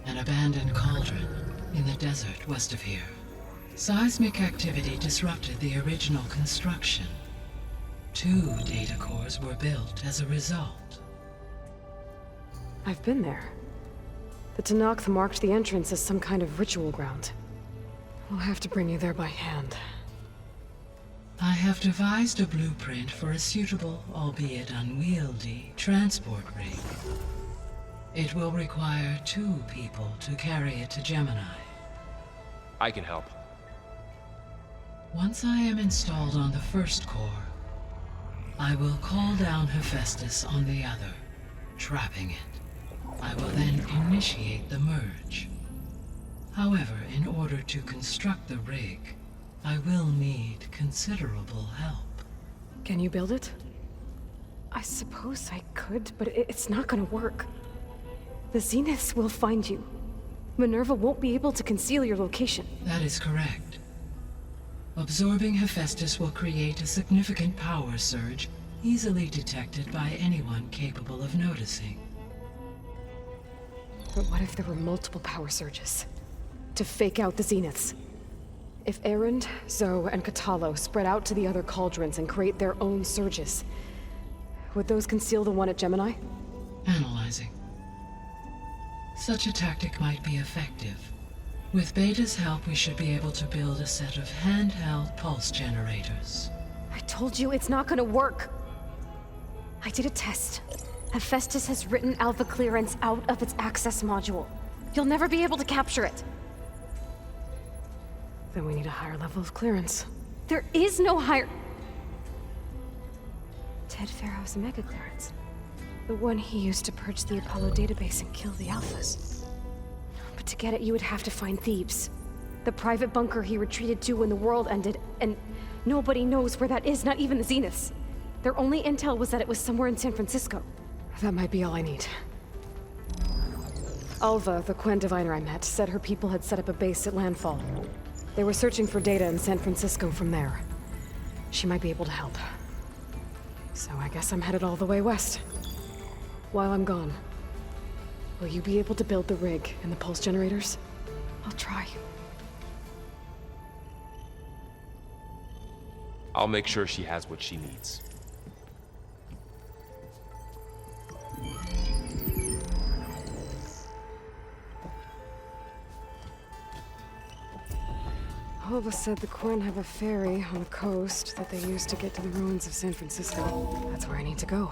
An abandoned cauldron in the desert west of here. Seismic activity disrupted the original construction. 2 data cores were built as a result. I've been there. The Tanakh marked the entrance as some kind of ritual ground. We'll have to bring you there by hand. I have devised a blueprint for a suitable, albeit unwieldy, transport rig. It will require 2 people to carry it to Gemini. I can help. Once I am installed on the first core, I will call down Hephaestus on the other, trapping it. I will then initiate the merge. However, in order to construct the rig, I will need considerable help. Can you build it? I suppose I could, but it's not gonna work. The Zeniths will find you. Minerva won't be able to conceal your location. That is correct. Absorbing Hephaestus will create a significant power surge, easily detected by anyone capable of noticing. But what if there were multiple power surges? To fake out the Zeniths? If Erend, Zoe, and Katalo spread out to the other cauldrons and create their own surges, would those conceal the one at Gemini? Analyzing. Such a tactic might be effective. With Beta's help, we should be able to build a set of handheld pulse generators. I told you it's not gonna work. I did a test. Hephaestus has written Alpha clearance out of its access module. You'll never be able to capture it. Then we need a higher level of clearance. There is no higher... Ted Pharaoh's mega clearance. The one he used to purge the Apollo database and kill the Alphas. But to get it, you would have to find Thebes. The private bunker he retreated to when the world ended, and nobody knows where that is, not even the Zeniths. Their only intel was that it was somewhere in San Francisco. That might be all I need. Alva, the Quen diviner I met, said her people had set up a base at landfall. They were searching for data in San Francisco from there. She might be able to help. So I guess I'm headed all the way west. While I'm gone, will you be able to build the rig and the pulse generators? I'll try. I'll make sure she has what she needs. Alva said the Quen have a ferry on the coast that they use to get to the ruins of San Francisco. That's where I need to go.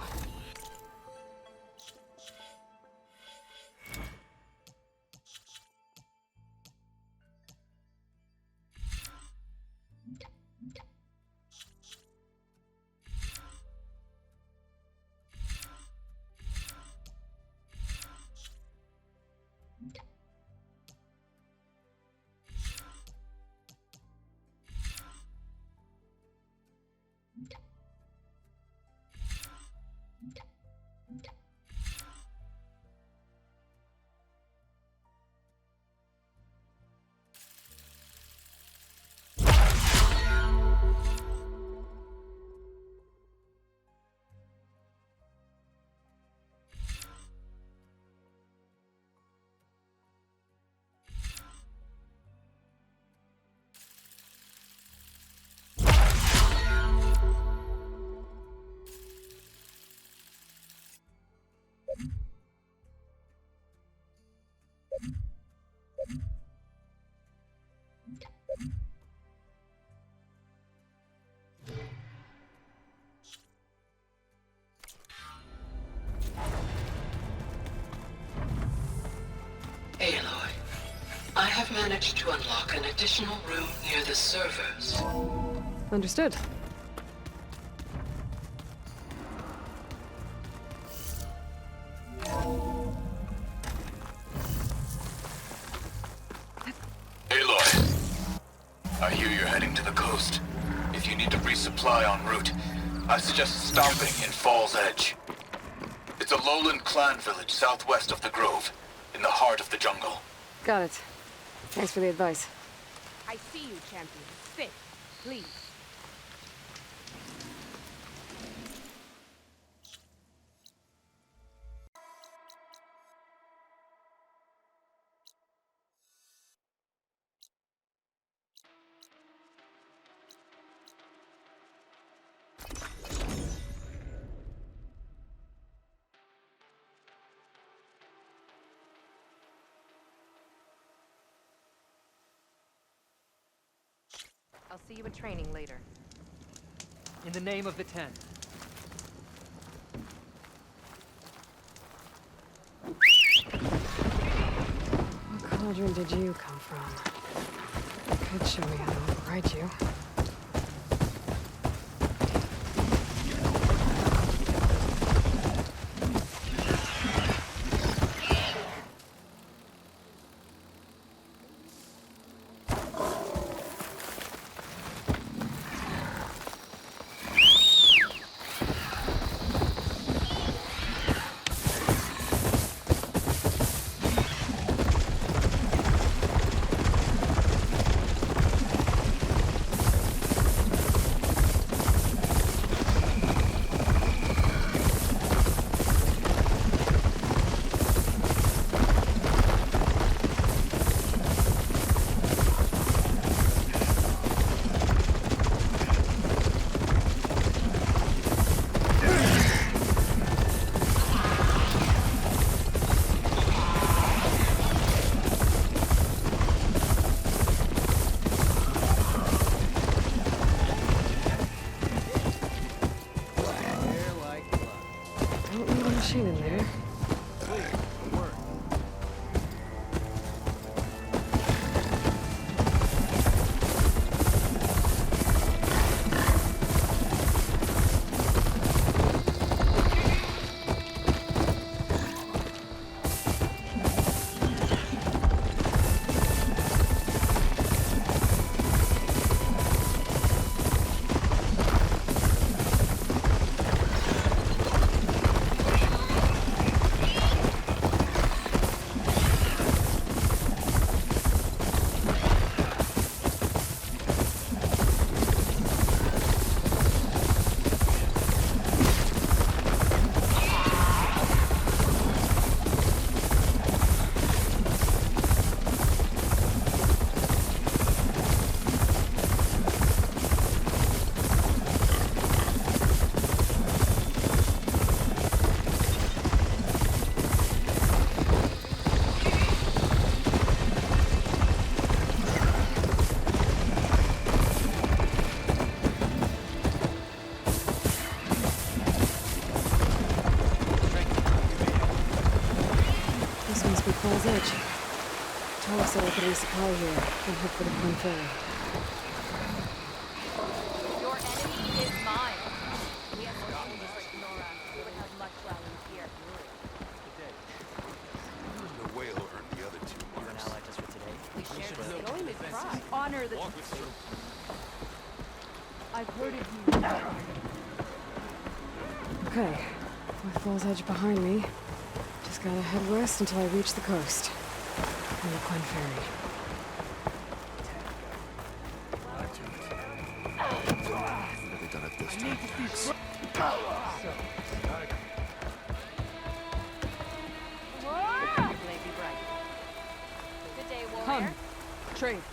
Aloy, I have managed to unlock an additional room near the servers. Understood. Aloy, I hear you're heading to the coast. If you need to resupply en route, I suggest stopping in Falls Edge. It's a lowland clan village southwest of the Grove, in the heart of the jungle. Got it. Thanks for the advice. I see you, champion. Sit, please. I'll see you in training later. In the name of the Ten. What cauldron did you come from? I could show me how to override you. machine in there. Falls Edge. Told us that I could resupply here and head for the Point Ferry. Your enemy is mine. We have no need for Nora. We would have much value here. The whale earned the other two marks. An ally just for today. We shared the same only pride. Honor the I've heard of you. Okay, with Falls Edge behind me, just gotta head west until I reach the coast. And the Point Ferry. What have they done it this time, Dax? Good day, warrior. Come. Trade.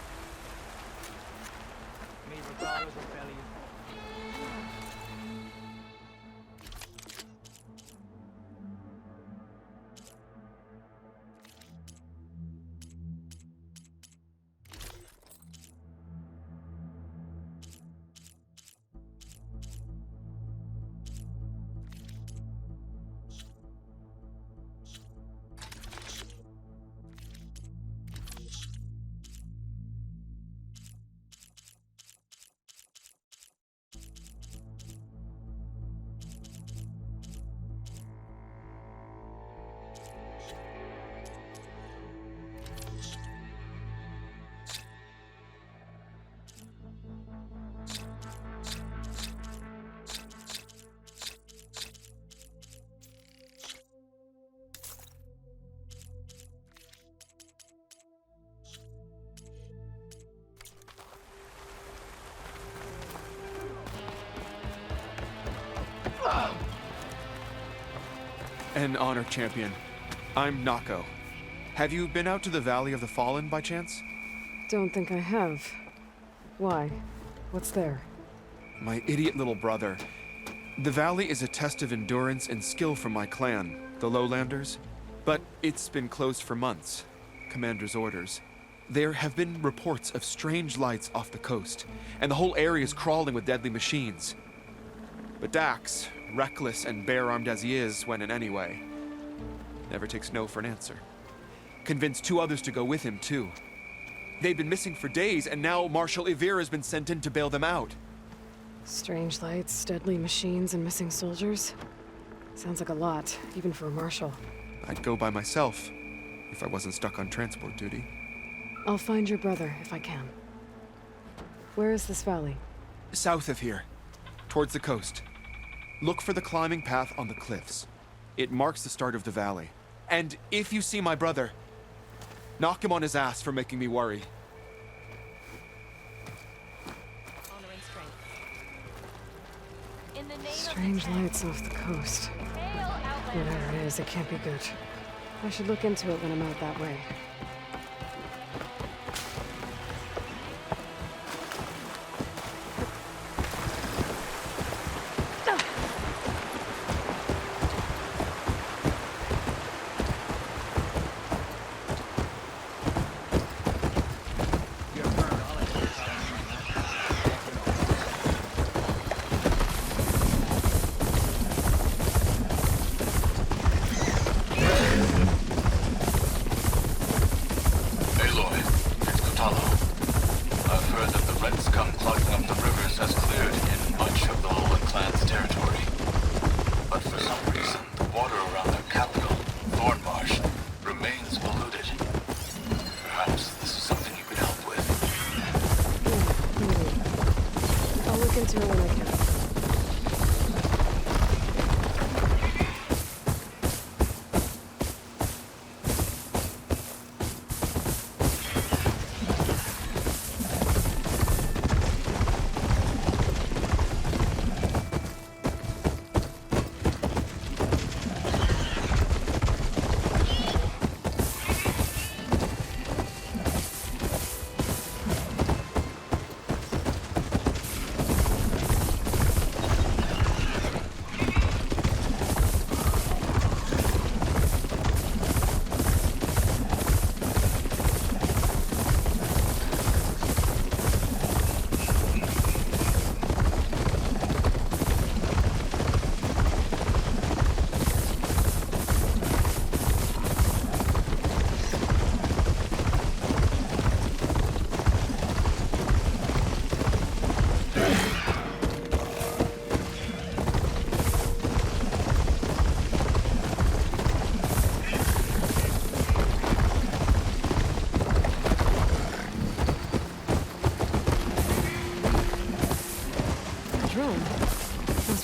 An honor, champion. I'm Nako. Have you been out to the Valley of the Fallen by chance? Don't think I have. Why? What's there? My idiot little brother. The valley is a test of endurance and skill for my clan, the Lowlanders. But it's been closed for months. Commander's orders. There have been reports of strange lights off the coast, and the whole area is crawling with deadly machines. But Dax, reckless and bare-armed as he is when in any way, never takes no for an answer. Convinced two others to go with him, too. They've been missing for days, and now Marshal Ivir has been sent in to bail them out. Strange lights, deadly machines, and missing soldiers? Sounds like a lot, even for a marshal. I'd go by myself, if I wasn't stuck on transport duty. I'll find your brother, if I can. Where is this valley? South of here, towards the coast. Look for the climbing path on the cliffs. It marks the start of the valley. And if you see my brother, knock him on his ass for making me worry. Strange lights off the coast. Whatever it is, it can't be good. I should look into it when I'm out that way.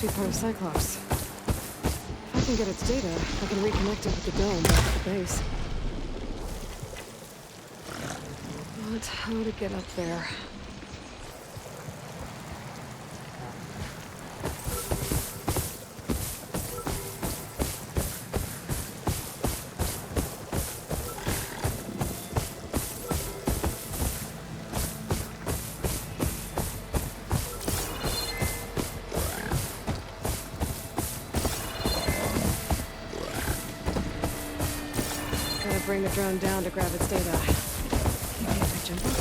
be part of Cyclops. If I can get its data, I can reconnect it with the dome back at the base. But how to get up there? Bring the drone down to grab its data. Maybe if I jump up.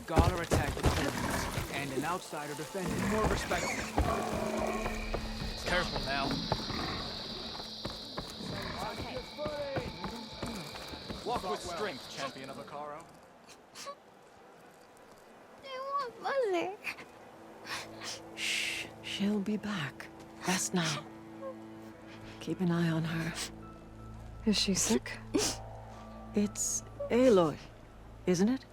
Gala attacked the Philippines, and an outsider defended more respectful. Careful now. Walk with strength, champion of Akaro. I want Mother. Shh. She'll be back. Rest now. Keep an eye on her. Is she sick? It's Aloy, isn't it?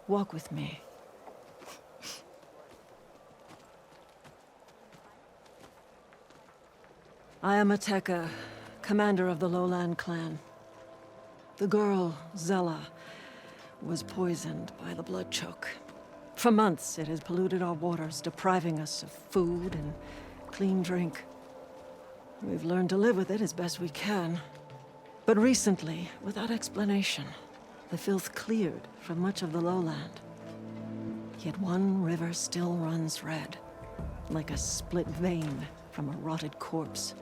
Walk with me. I am Ateka, commander of the Lowland clan. The girl, Zella, was poisoned by the blood choke. For months, it has polluted our waters, depriving us of food and clean drink. We've learned to live with it as best we can. But recently, without explanation, the filth cleared from much of the lowland. Yet one river still runs red, like a split vein from a rotted corpse.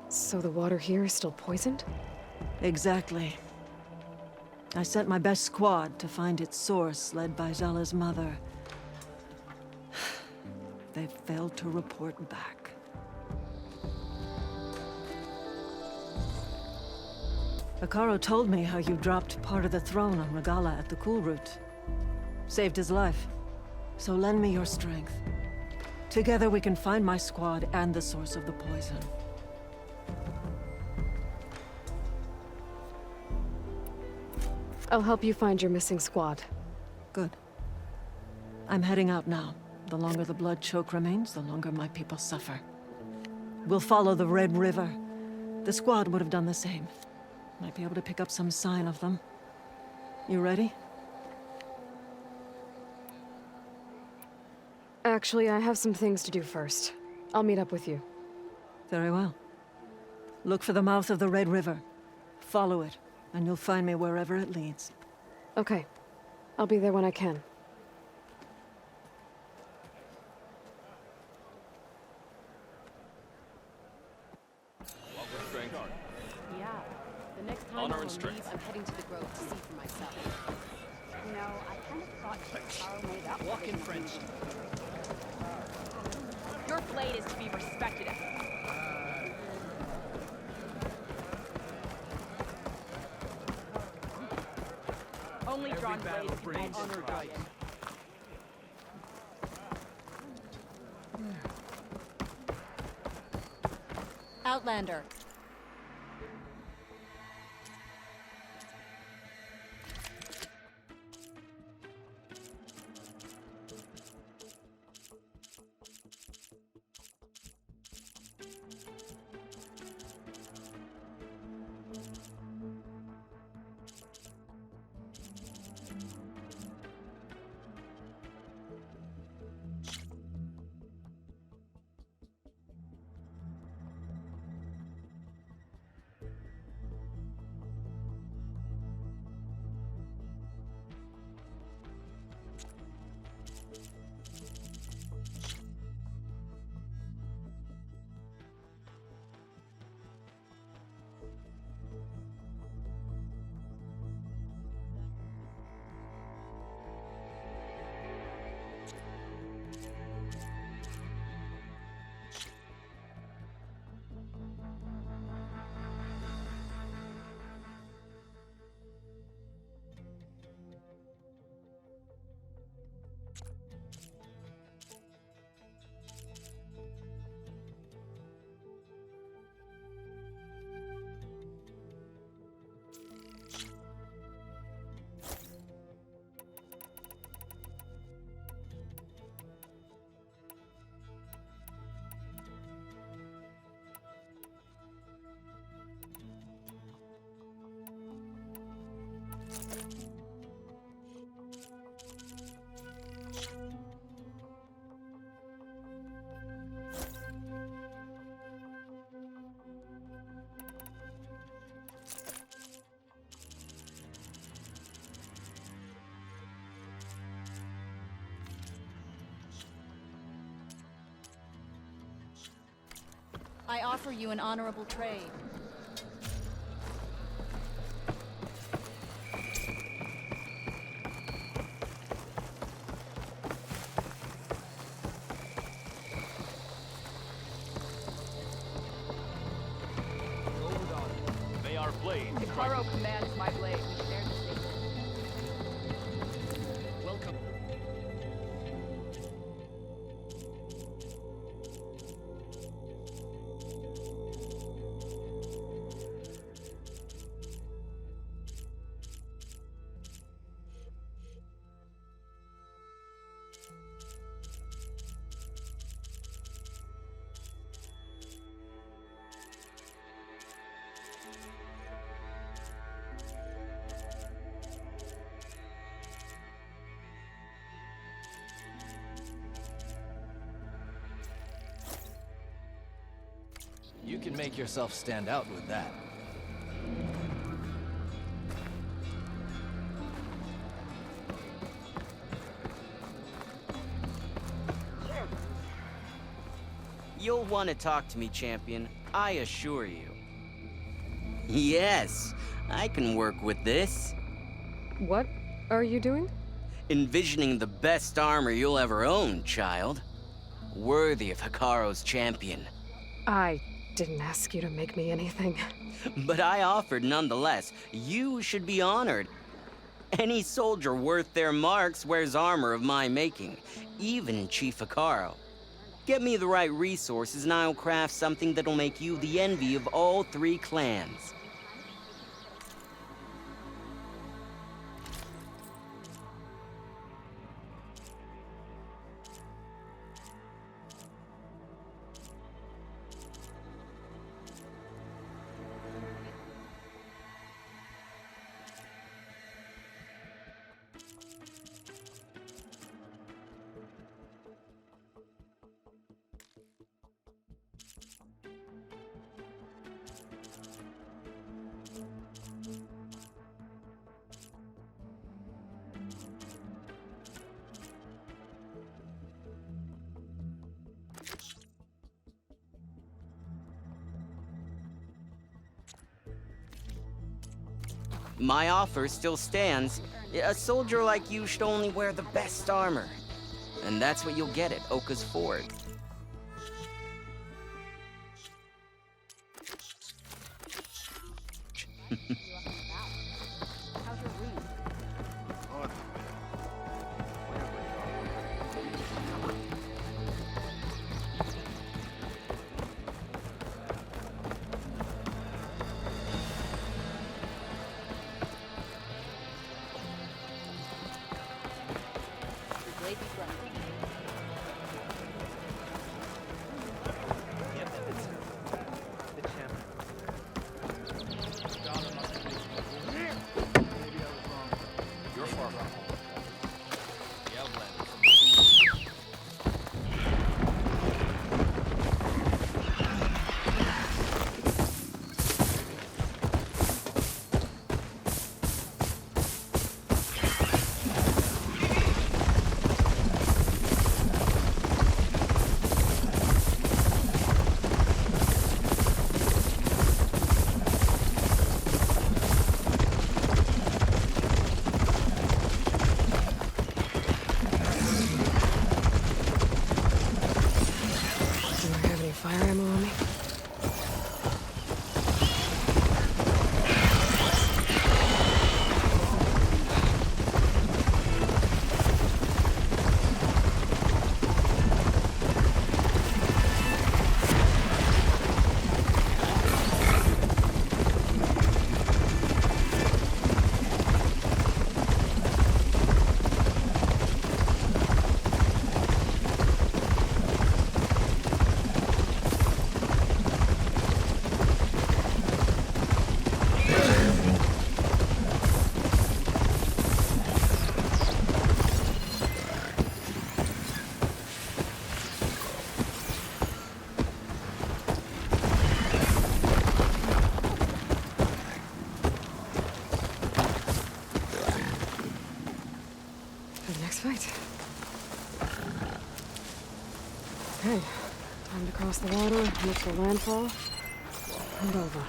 So the water here is still poisoned? Exactly. I sent my best squad to find its source, led by Zella's mother. They failed to report back. Akaro told me how you dropped part of the throne on Regala at the Cool Route. Saved his life. So lend me your strength. Together we can find my squad and the source of the poison. I'll help you find your missing squad. Good. I'm heading out now. The longer the blood choke remains, the longer my people suffer. We'll follow the Red River. The squad would have done the same. Might be able to pick up some sign of them. You ready? Actually, I have some things to do first. I'll meet up with you. Very well. Look for the mouth of the Red River. Follow it, and you'll find me wherever it leads. Okay. I'll be there when I can. Yeah. The next time Honor I'm and on strength. leave, I'm heading to the Grove to see for myself. You know, I kind of thought Carl made up. Walk in French. Your blade is to be respected. Only drawn blades can be honored. Outlander. I offer you an honorable trade. May our blade Hikaru commands my blade. We share the same. Welcome. You can make yourself stand out with that. You'll want to talk to me, champion. I assure you. Yes, I can work with this. What are you doing? Envisioning the best armor you'll ever own, child. Worthy of Hikaru's champion. I didn't ask you to make me anything. But I offered nonetheless. You should be honored. Any soldier worth their marks wears armor of my making, even Chief Hikaru. Get me the right resources and I'll craft something that'll make you the envy of all 3 clans. My offer still stands. A soldier like you should only wear the best armor. And that's what you'll get at Oka's Ford. the next fight. Okay, time to cross the water, look for landfall, and over.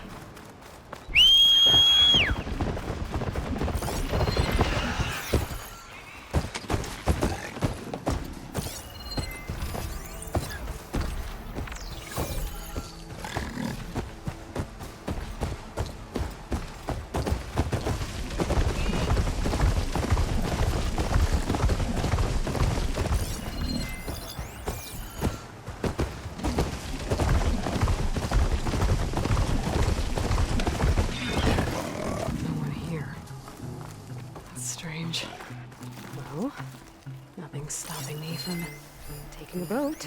Well, nothing's stopping me from taking a boat.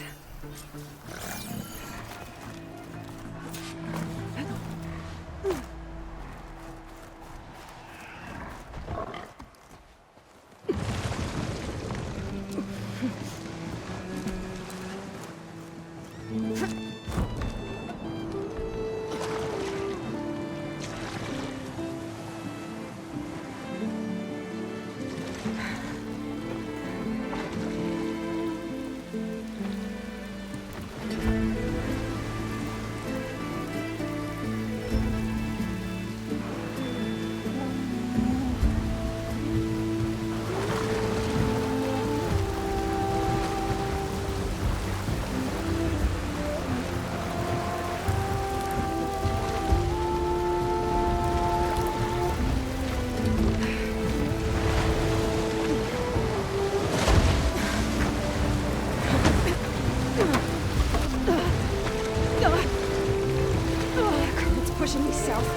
Pushing me south.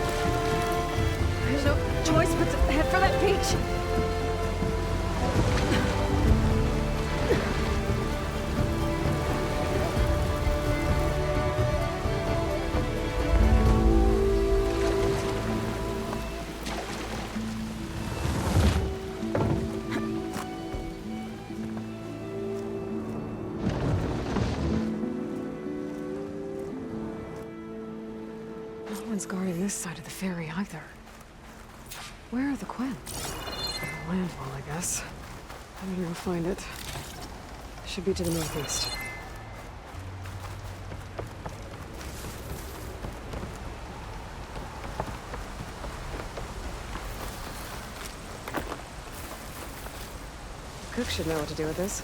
There's no choice but to head for that beach. No one's guarding this side of the ferry either. Where are the Quen? The landfall, I guess. I'm gonna go find it. Should be to the northeast. Cook should know what to do with this.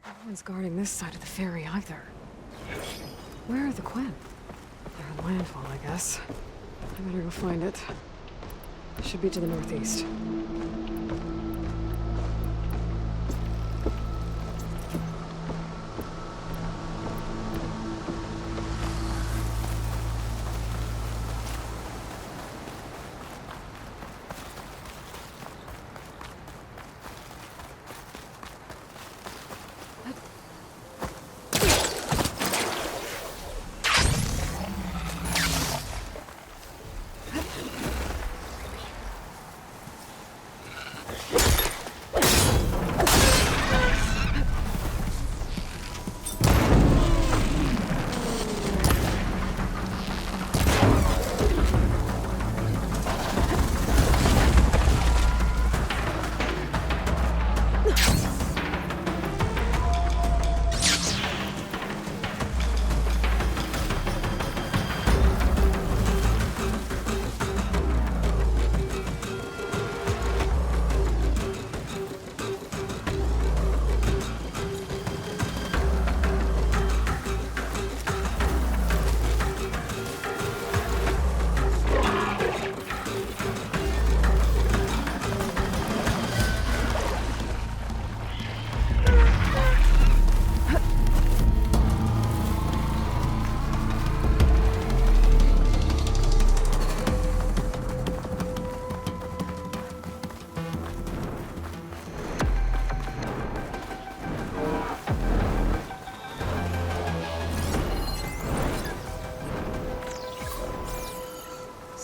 No one's guarding this side of the ferry either. Where are the Quen? They're on landfall, I guess. I better go find it. Should be to the northeast.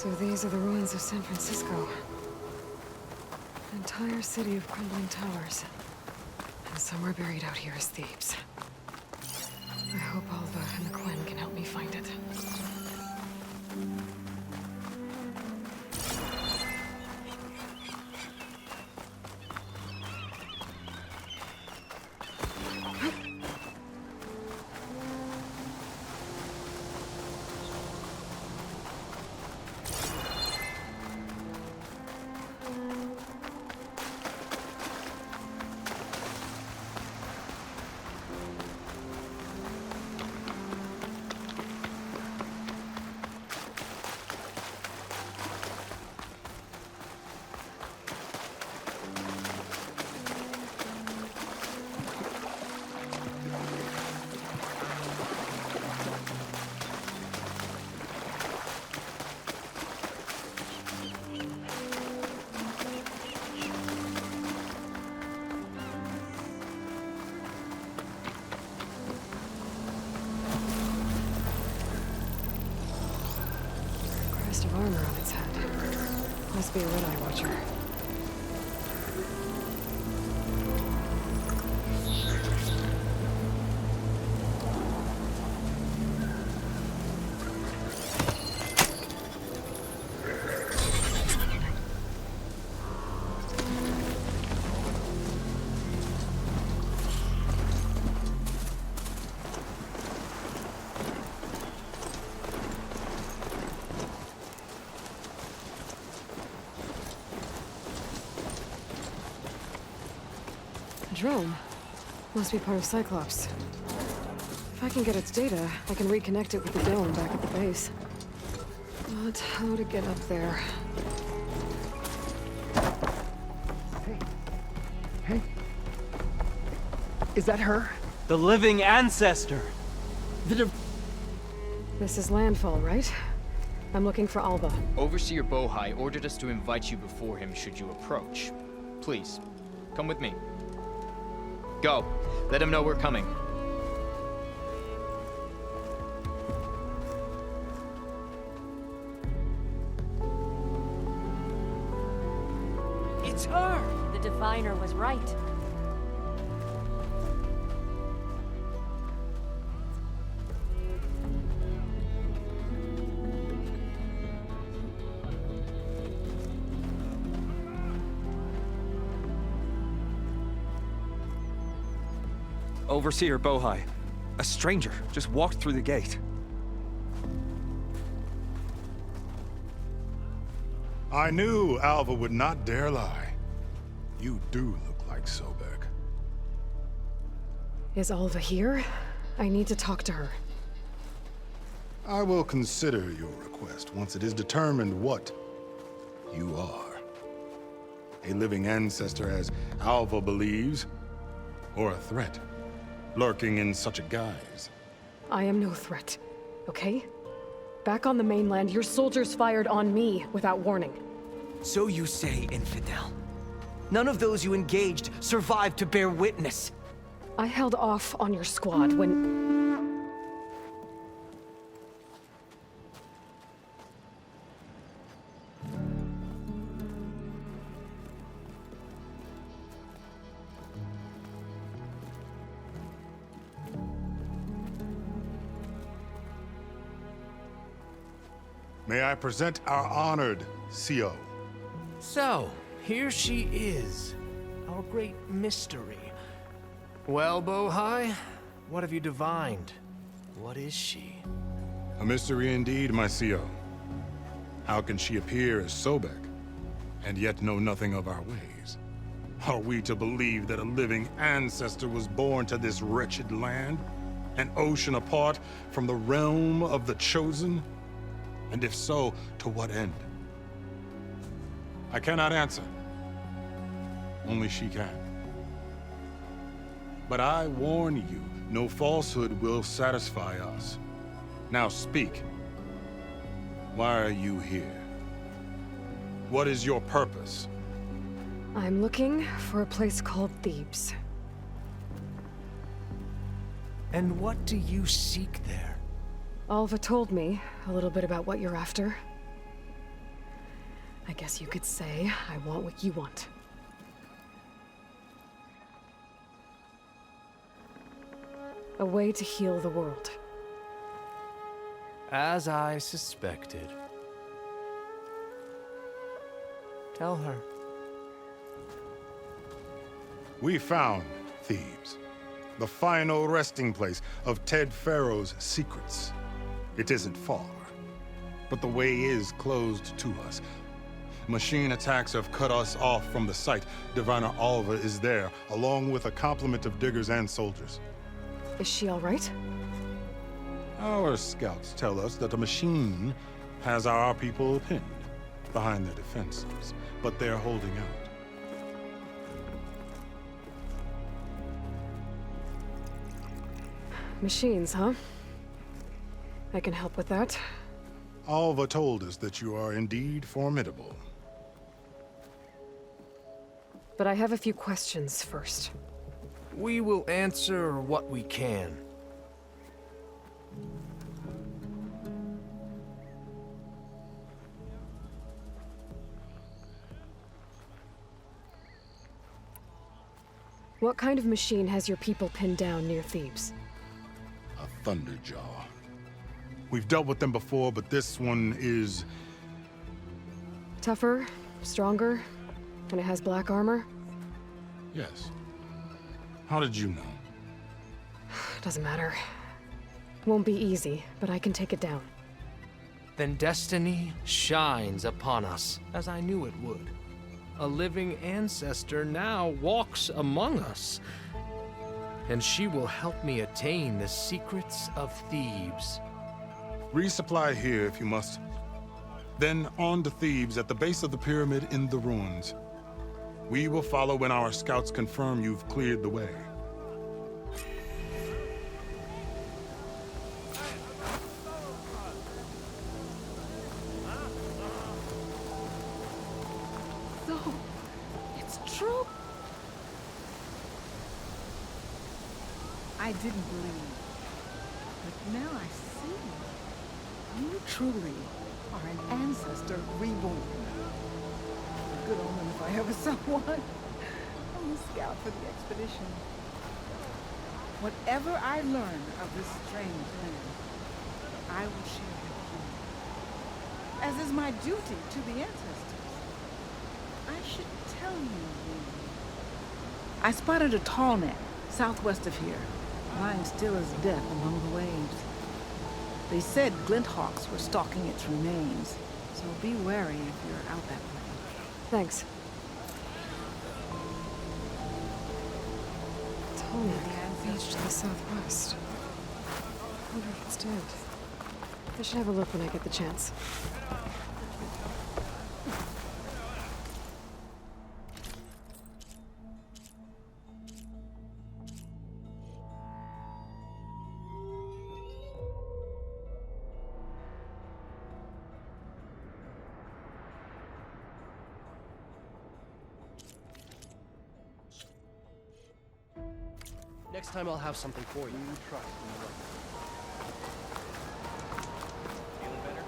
So these are the ruins of San Francisco. An entire city of crumbling towers. And somewhere buried out here is Thebes. I hope Alva and the Quen can help me find it. Of armor on its head. Must be a Red-Eye Watcher. Drone. Must be part of Cyclops. If I can get its data, I can reconnect it with the dome back at the base. But how to get up there? Hey. Is that her? The living ancestor! This is landfall, right? I'm looking for Alva. Overseer Bohai ordered us to invite you before him should you approach. Please, come with me. Go. Let him know we're coming. It's her! The diviner was right. Overseer Bohai. A stranger just walked through the gate. I knew Alva would not dare lie. You do look like Sobek. Is Alva here? I need to talk to her. I will consider your request once it is determined what you are. A living ancestor, as Alva believes, or a threat, lurking in such a guise. I am no threat, okay? Back on the mainland, your soldiers fired on me without warning. So you say, infidel. None of those you engaged survived to bear witness. I held off on your squad when... May I present our honored CO. So, here she is, our great mystery. Well, Bohai, what have you divined? What is she? A mystery indeed, my CO. How can she appear as Sobek, and yet know nothing of our ways? Are we to believe that a living ancestor was born to this wretched land? An ocean apart from the realm of the Chosen? And if so, to what end? I cannot answer. Only she can. But I warn you, no falsehood will satisfy us. Now speak. Why are you here? What is your purpose? I'm looking for a place called Thebes. And what do you seek there? Alva told me a little bit about what you're after. guess you could say I want what you want. A way to heal the world. As I suspected. Tell her. We found Thebes, the final resting place of Ted Pharaoh's secrets. It isn't far, but the way is closed to us. Machine attacks have cut us off from the site. Diviner Alva is there, along with a complement of diggers and soldiers. Is she all right? Our scouts tell us that a machine has our people pinned behind their defenses, but they're holding out. Machines, huh? I can help with that. Alva told us that you are indeed formidable. But I have a few questions first. We will answer what we can. What kind of machine has your people pinned down near Thebes? A Thunderjaw. We've dealt with them before, but this one is... Tougher, stronger, and it has black armor? Yes. How did you know? Doesn't matter. Won't be easy, but I can take it down. Then destiny shines upon us, as I knew it would. A living ancestor now walks among us, and she will help me attain the secrets of Thebes. Resupply here if you must. Then on to Thebes at the base of the pyramid in the ruins. We will follow when our scouts confirm you've cleared the way. So, it's true. I didn't believe, but now I see. You truly are an ancestor reborn. A good omen if I ever saw one. I'm a scout for the expedition. Whatever I learn of this strange land, I will share with you. As is my duty to the ancestors. I should tell you, really. I spotted a tall net southwest of here, lying still as death among the waves. They said glinthawks were stalking its remains, so be wary if you're out that way. Thanks. Tallneck, beach to the southwest. I wonder if it's dead. I should have a look when I get the chance. Next time I'll have something for you. You trust me. Feeling better?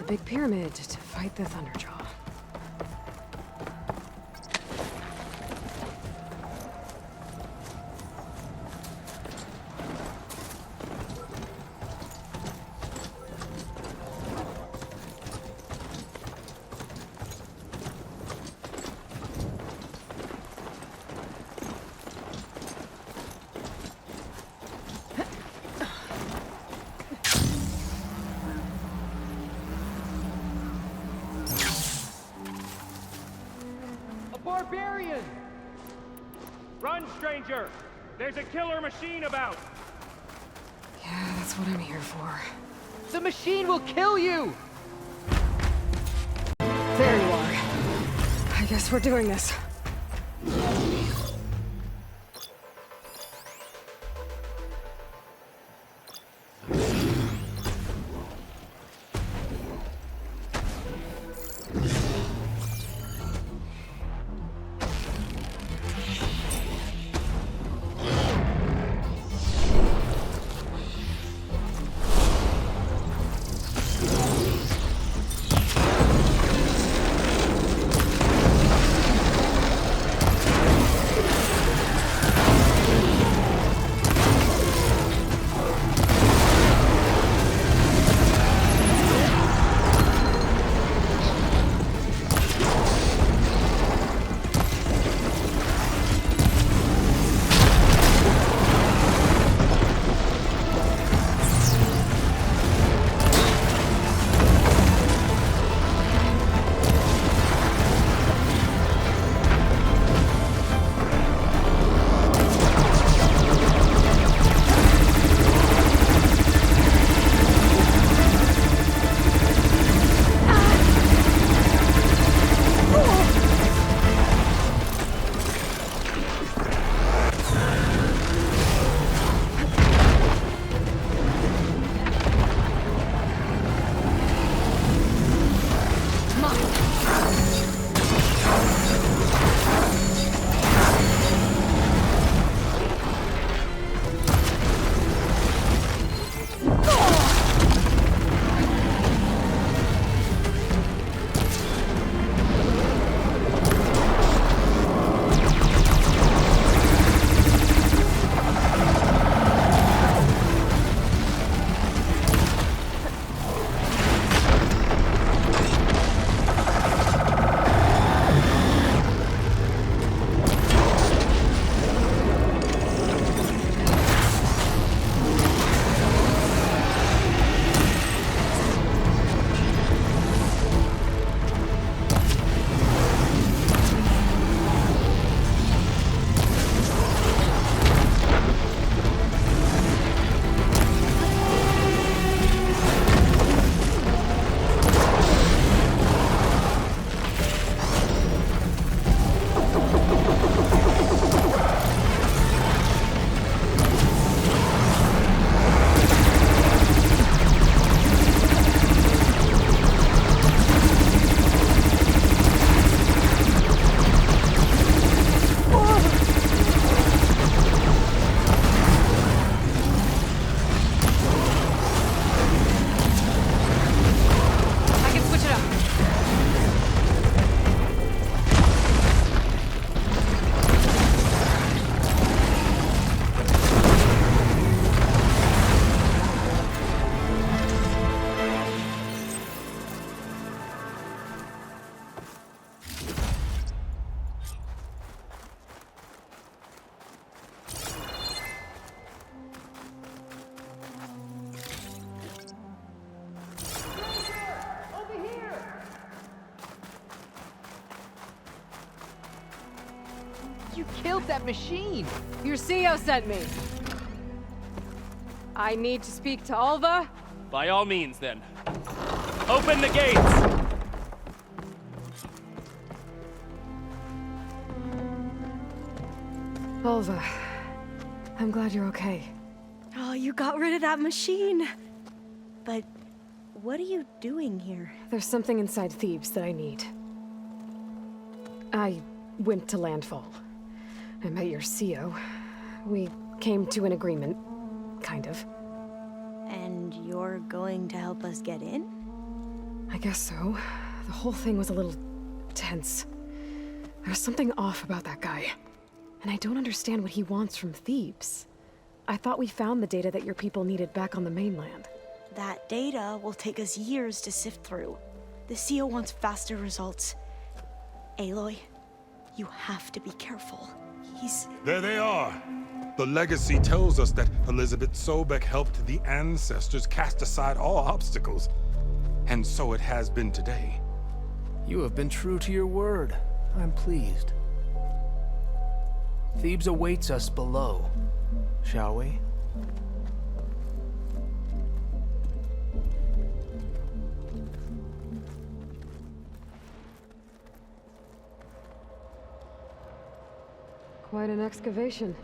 Big pyramid to fight the Thunderjaw. Barbarian! Run, stranger! There's a killer machine about! Yeah, that's what I'm here for. The machine will kill you! There you are. I guess we're doing this. You killed that machine! Your CEO sent me. I need to speak to Alva. By all means, then. Open the gates! Alva, I'm glad you're okay. Oh, you got rid of that machine. But what are you doing here? There's something inside Thebes that I need. I went to Landfall. I met your CEO. We came to an agreement, kind of. And you're going to help us get in? I guess so. The whole thing was a little tense. There was something off about that guy. And I don't understand what he wants from Thebes. I thought we found the data that your people needed back on the mainland. That data will take us years to sift through. The CEO wants faster results. Aloy, you have to be careful. There they are! The legacy tells us that Elizabeth Sobek helped the ancestors cast aside all obstacles. And so it has been today. You have been true to your word. I'm pleased. Thebes awaits us below, shall we? Quite an excavation.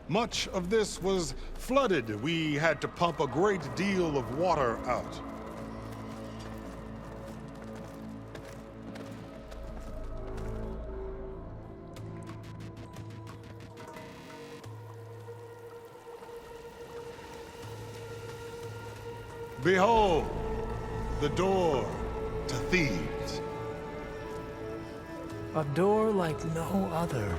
Much of this was flooded. We had to pump a great deal of water out. Behold, the door to Thebes. A door like no other.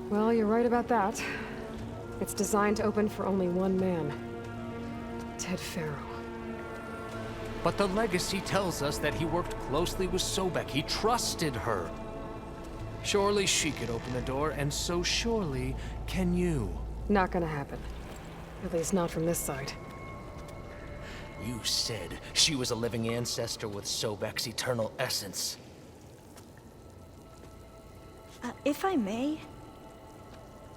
Well, you're right about that. It's designed to open for only one man. Ted Pharaoh. But the legacy tells us that he worked closely with Sobek. He trusted her. Surely she could open the door, and so surely can you. Not gonna happen. At least not from this side. You said she was a living ancestor with Sobek's eternal essence. If I may,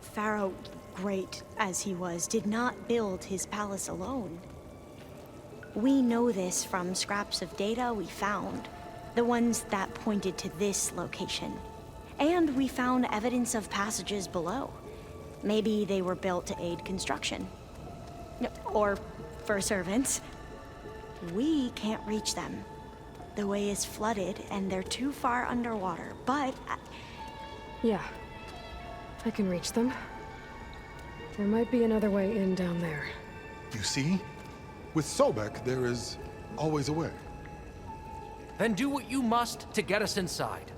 Pharaoh, great as he was, did not build his palace alone. We know this from scraps of data we found, the ones that pointed to this location. And we found evidence of passages below. Maybe they were built to aid construction. Or for servants. We can't reach them. The way is flooded and they're too far underwater, but... Yeah. I can reach them. There might be another way in down there. You see? With Sobek, there is always a way. Then do what you must to get us inside.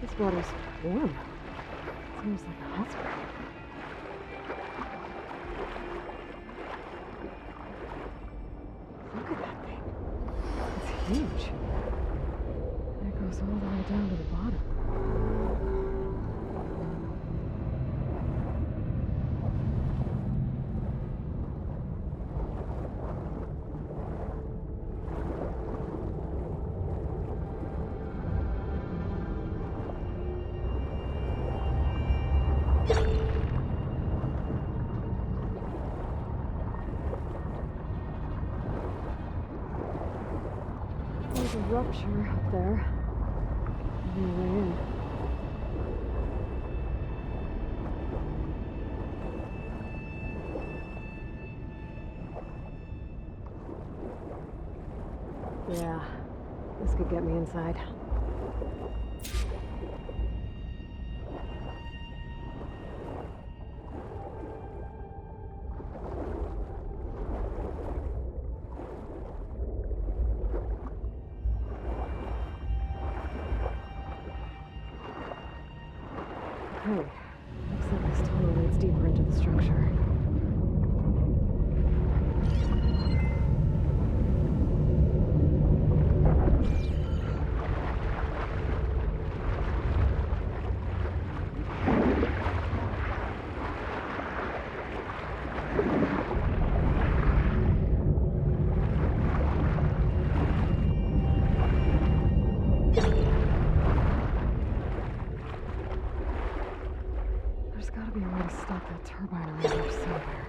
This water's warm. Seems like a hot spring. Look at that thing. It's huge. And it goes all the way down to the bottom. There's a rupture up there. On the way in. Yeah, this could get me inside. Hey, looks like this tunnel leads deeper into the structure. There's gotta be a way to stop that turbine around here somewhere.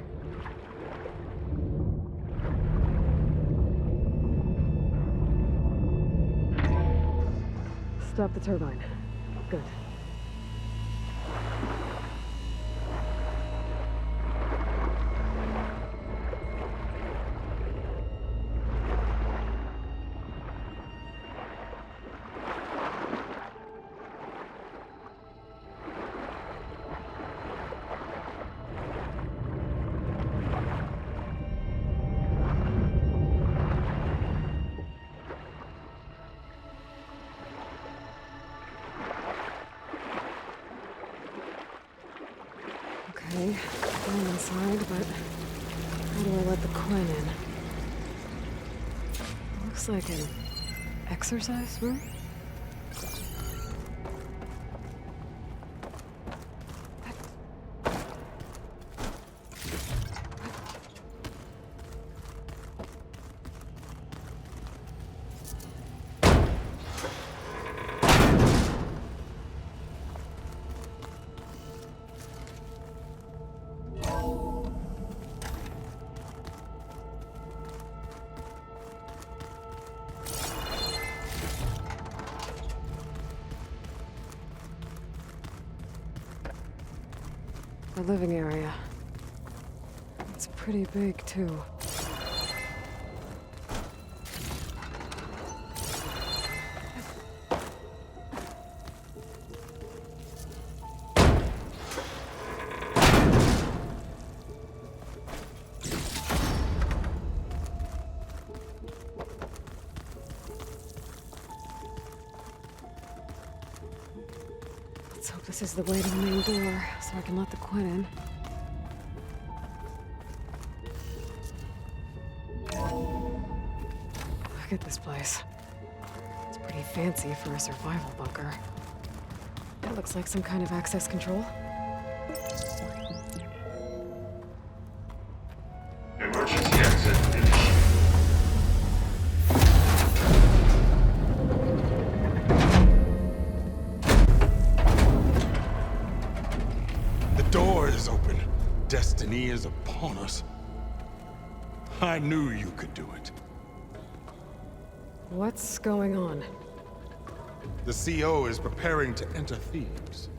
Stop the turbine. Good. Okay, I'm inside, but how do I let the Quinn in? Looks like an exercise room? The living area. It's pretty big, too. Let's hope this is the way to the main door, so I can let the Quinn in. Look at this place. It's pretty fancy for a survival bunker. That looks like some kind of access control. Emergency exit initiated. The door is open. Destiny is upon us. I knew you could do it. What's going on? The CO is preparing to enter Thebes.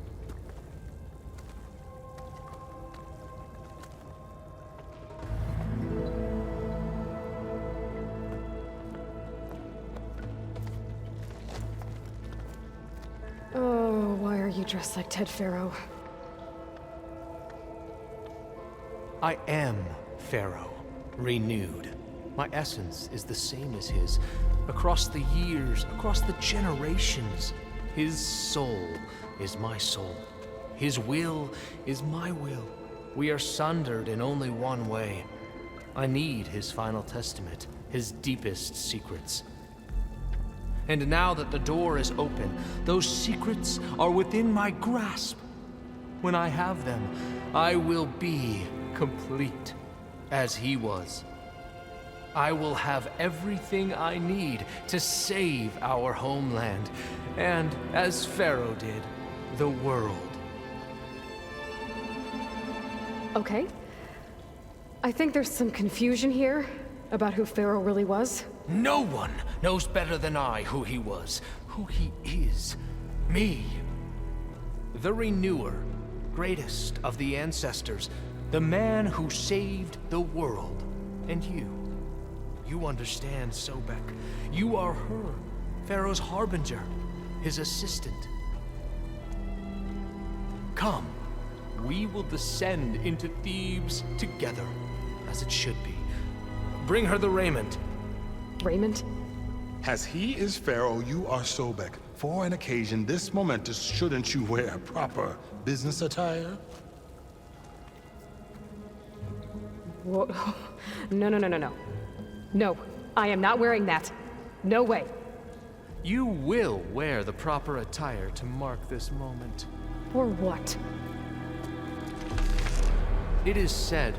Oh, why are you dressed like Ted Pharaoh? I am Pharaoh, renewed. My essence is the same as his. Across the years, across the generations, his soul is my soul. His will is my will. We are sundered in only one way. I need his final testament, his deepest secrets. And now that the door is open, those secrets are within my grasp. When I have them, I will be complete, as he was. I will have everything I need to save our homeland, and, as Pharaoh did, the world. Okay. I think there's some confusion here about who Pharaoh really was. No one knows better than I who he was, who he is. Me. The Renewer, greatest of the ancestors, the man who saved the world. And you. You understand, Sobek. You are her, Pharaoh's harbinger, his assistant. Come, we will descend into Thebes together, as it should be. Bring her the raiment. Raiment? As he is Pharaoh, you are Sobek. For an occasion this momentous, shouldn't you wear proper business attire? Whoa. No. No, I am not wearing that. No way. You will wear the proper attire to mark this moment. For what? It is said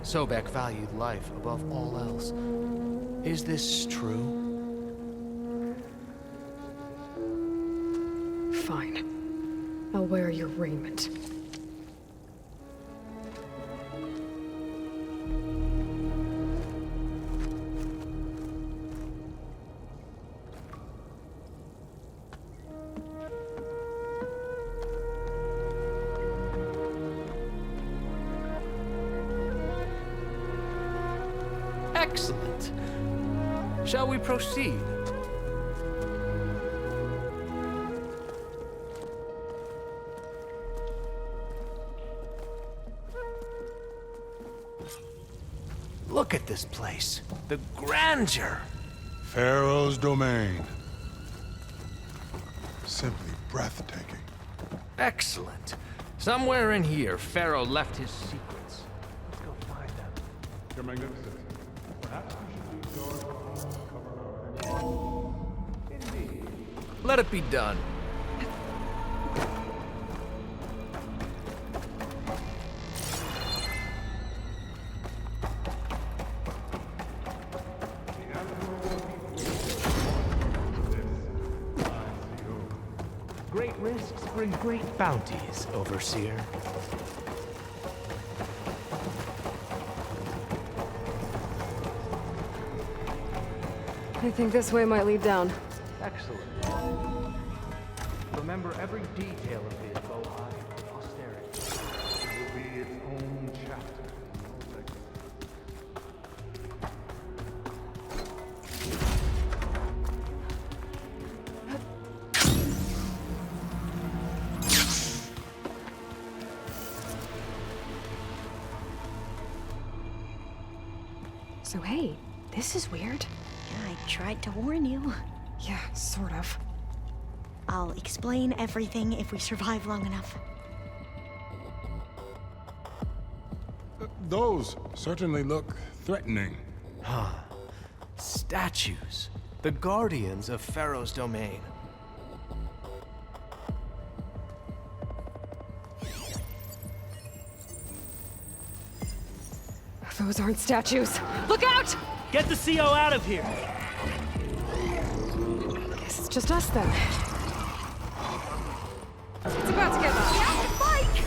Sobek valued life above all else. Is this true? Fine. I'll wear your raiment. Excellent. Shall we proceed? Look at this place. The grandeur. Pharaoh's domain. Simply breathtaking. Excellent. Somewhere in here, Pharaoh left his secrets. Let's go find them. Your Magnificence, perhaps we should leave doors covered. Indeed. Let it be done. Great risks bring great bounties, Overseer. I think this way might lead down. Excellent. Remember every detail of these Bohai for posterity. It will be its own chapter. So hey, this is weird. Yeah, I tried to warn you. Yeah, sort of. I'll explain everything if we survive long enough. Those certainly look threatening. Huh. Statues. The guardians of Pharaoh's domain. Those aren't statues. Look out! Get the CO out of here! Guess it's just us then. It's about to get loud. We have to fight!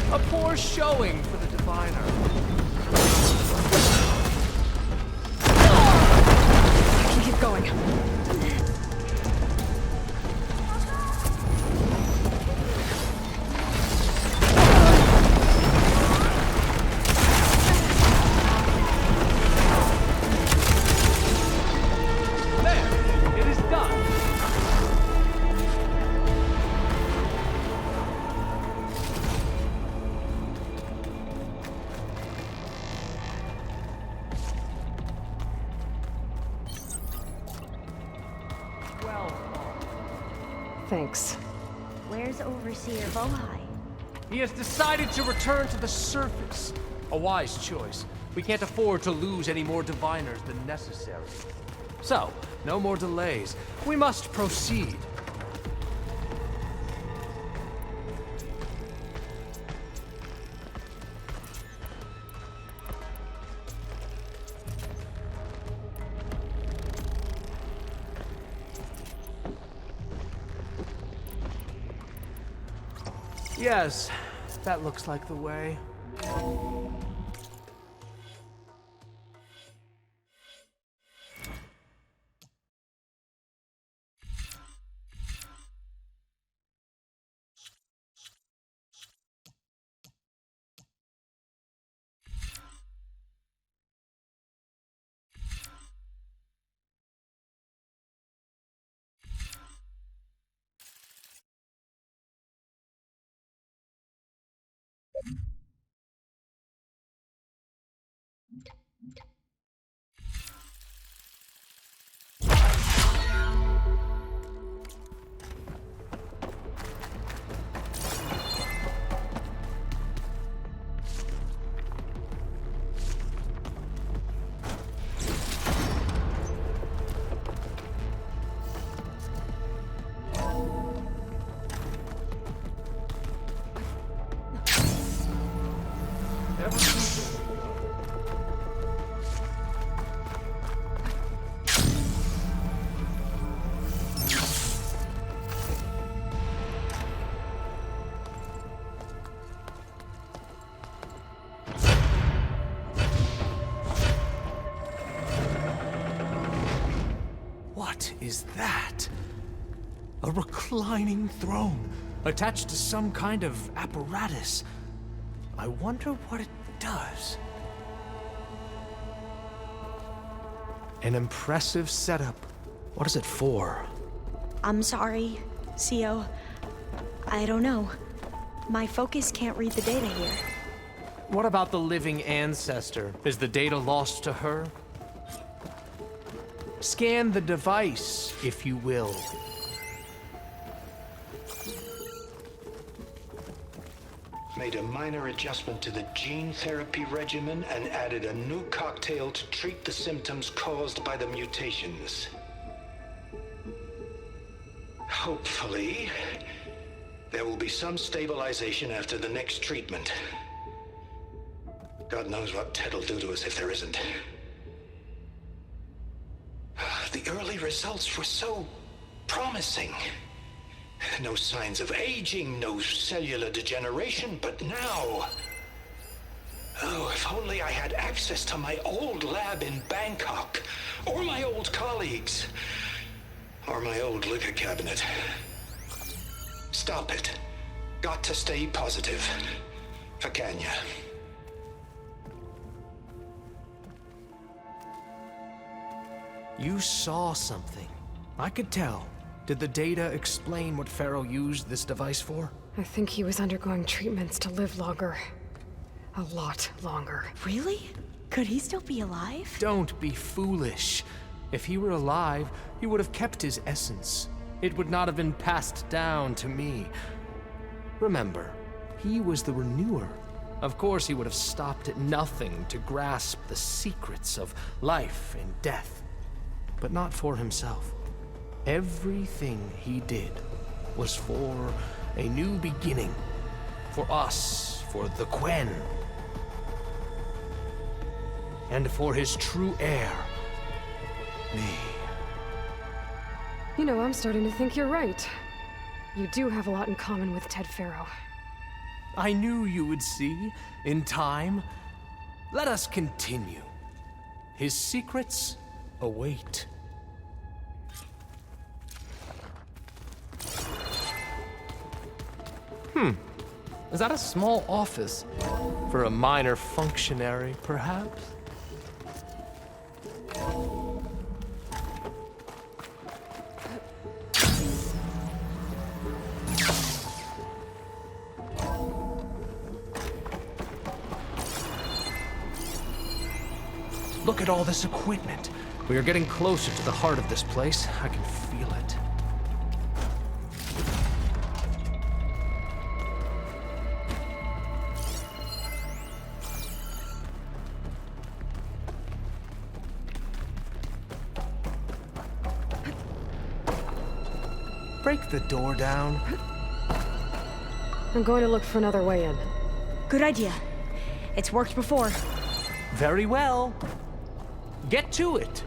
A poor showing for the diviner. I can keep going. There! It is done! Thanks. Where's Overseer Bohai? He has decided to return to the surface. A wise choice. We can't afford to lose any more diviners than necessary. So, no more delays. We must proceed. Yes, that looks like the way. What is that? A reclining throne, attached to some kind of apparatus. I wonder what it does. An impressive setup. What is it for? I'm sorry, Co. I don't know. My focus can't read the data here. What about the living ancestor? Is the data lost to her? Scan the device, if you will. Made a minor adjustment to the gene therapy regimen and added a new cocktail to treat the symptoms caused by the mutations. Hopefully, there will be some stabilization after the next treatment. God knows what Ted'll do to us if there isn't. The early results were so promising. No signs of aging, no cellular degeneration, but now... Oh, if only I had access to my old lab in Bangkok, or my old colleagues, or my old liquor cabinet. Stop it. Got to stay positive. For Kenya. You saw something. I could tell. Did the data explain what Pharaoh used this device for? I think he was undergoing treatments to live longer. A lot longer. Really? Could he still be alive? Don't be foolish. If he were alive, he would have kept his essence. It would not have been passed down to me. Remember, he was the renewer. Of course, he would have stopped at nothing to grasp the secrets of life and death. But not for himself. Everything he did was for a new beginning. For us, for the Quen. And for his true heir, me. You know, I'm starting to think you're right. You do have a lot in common with Ted Pharaoh. I knew you would see, in time. Let us continue. His secrets await. Is that a small office? For a minor functionary, perhaps? Look at all this equipment. We are getting closer to the heart of this place. I can feel it. Break the door down. I'm going to look for another way in. Good idea. It's worked before. Very well. Get to it.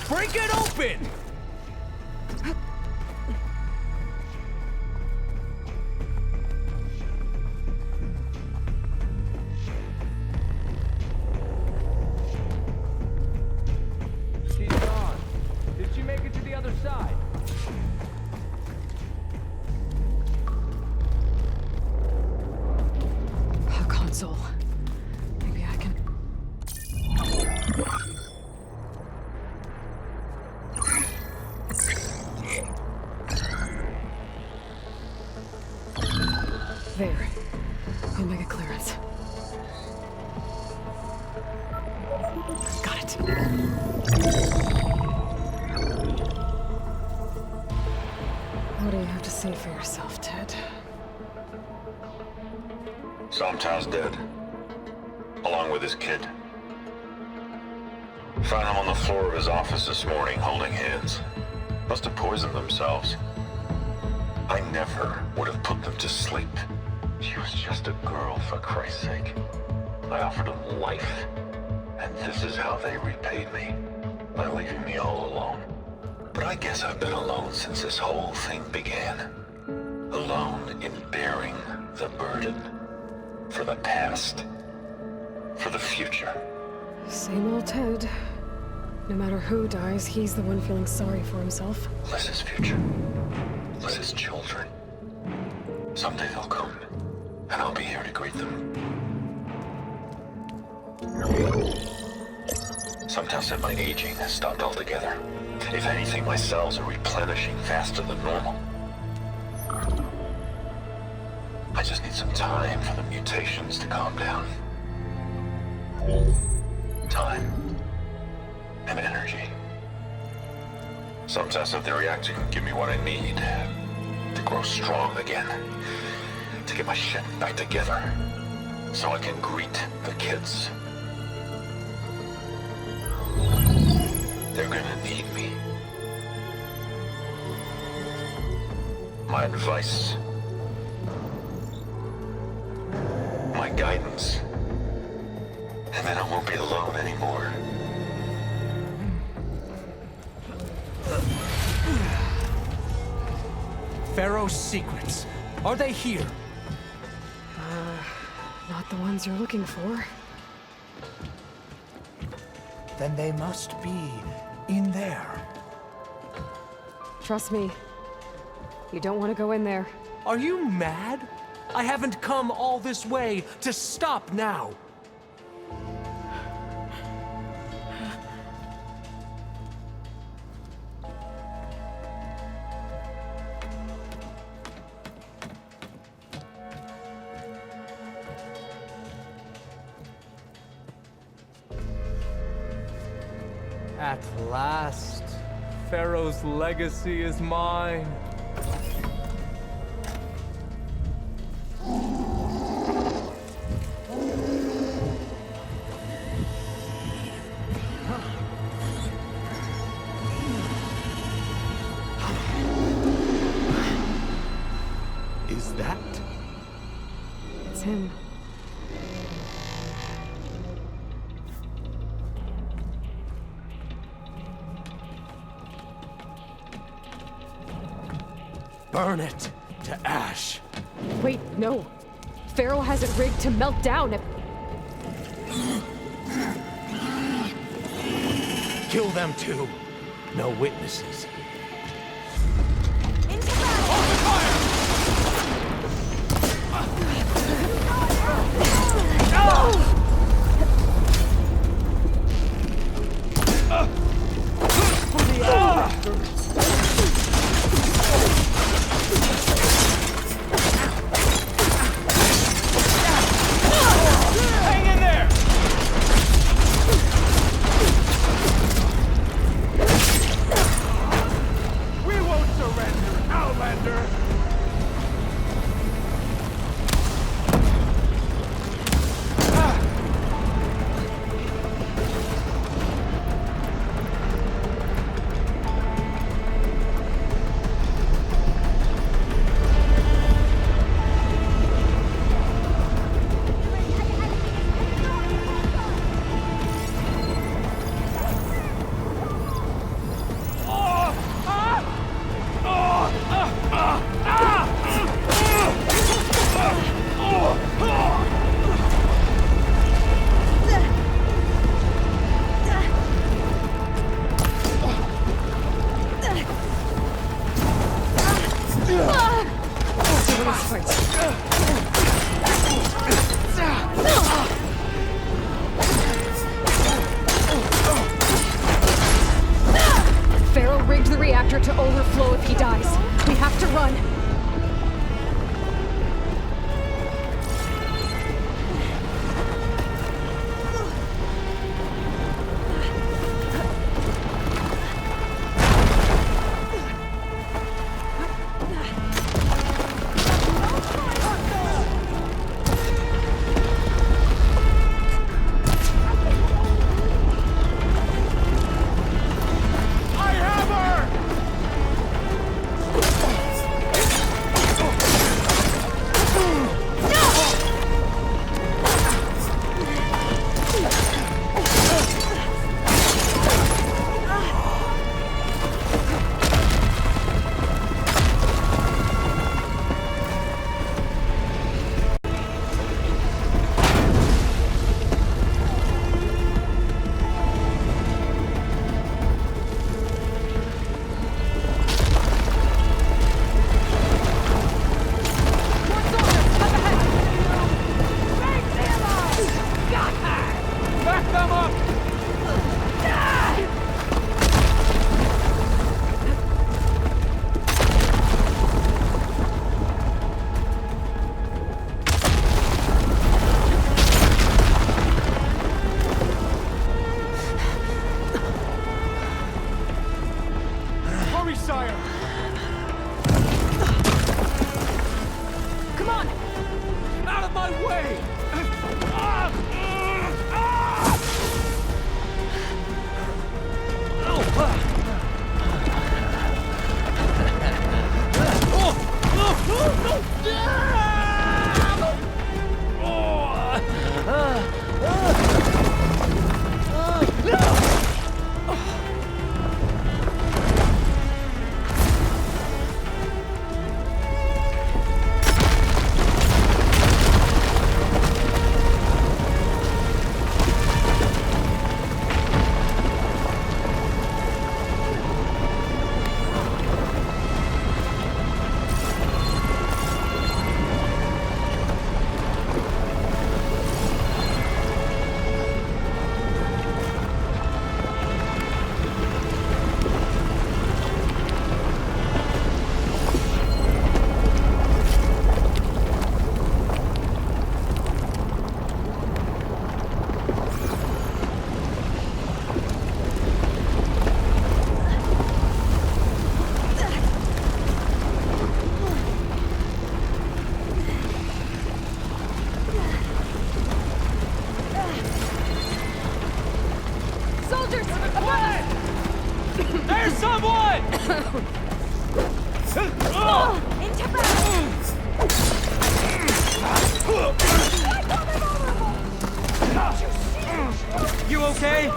Break it open! She's gone. Did she make it to the other side? A console. Maybe I can... There. Omega clearance. Got it. What do you have to say for yourself, Ted? Somtown's dead. Along with his kid. Found him on the floor of his office this morning, holding hands. Must have poisoned themselves. I never would have put them to sleep. She was just a girl, for Christ's sake. I offered them life, And this is how they repaid me, by leaving me all alone. But I guess I've been alone since this whole thing began. Alone in bearing the burden. For the past. For the future. Same old Ted. No matter who dies, he's the one feeling sorry for himself. Liz's future. Liz's children. Someday they'll come, and I'll be here to greet them. Some tell said my aging has stopped altogether. If anything, my cells are replenishing faster than normal. I just need some time for the mutations to calm down. Time. And energy. Some test of the reactor can give me what I need to grow strong again. To get my shit back together. So I can greet the kids. They're gonna need me. My advice. My guidance. And then I won't be alone anymore. Pharaoh's secrets. Are they here? Not the ones you're looking for. Then they must be in there. Trust me. You don't want to go in there. Are you mad? I haven't come all this way to stop now. At last, Pharaoh's legacy is mine. Is that? It's him. Burn it to ash. Wait, no. Pharaoh has it rigged to melt down if... Kill them too. No witnesses. Hang in there! Someone! Into battle! You okay?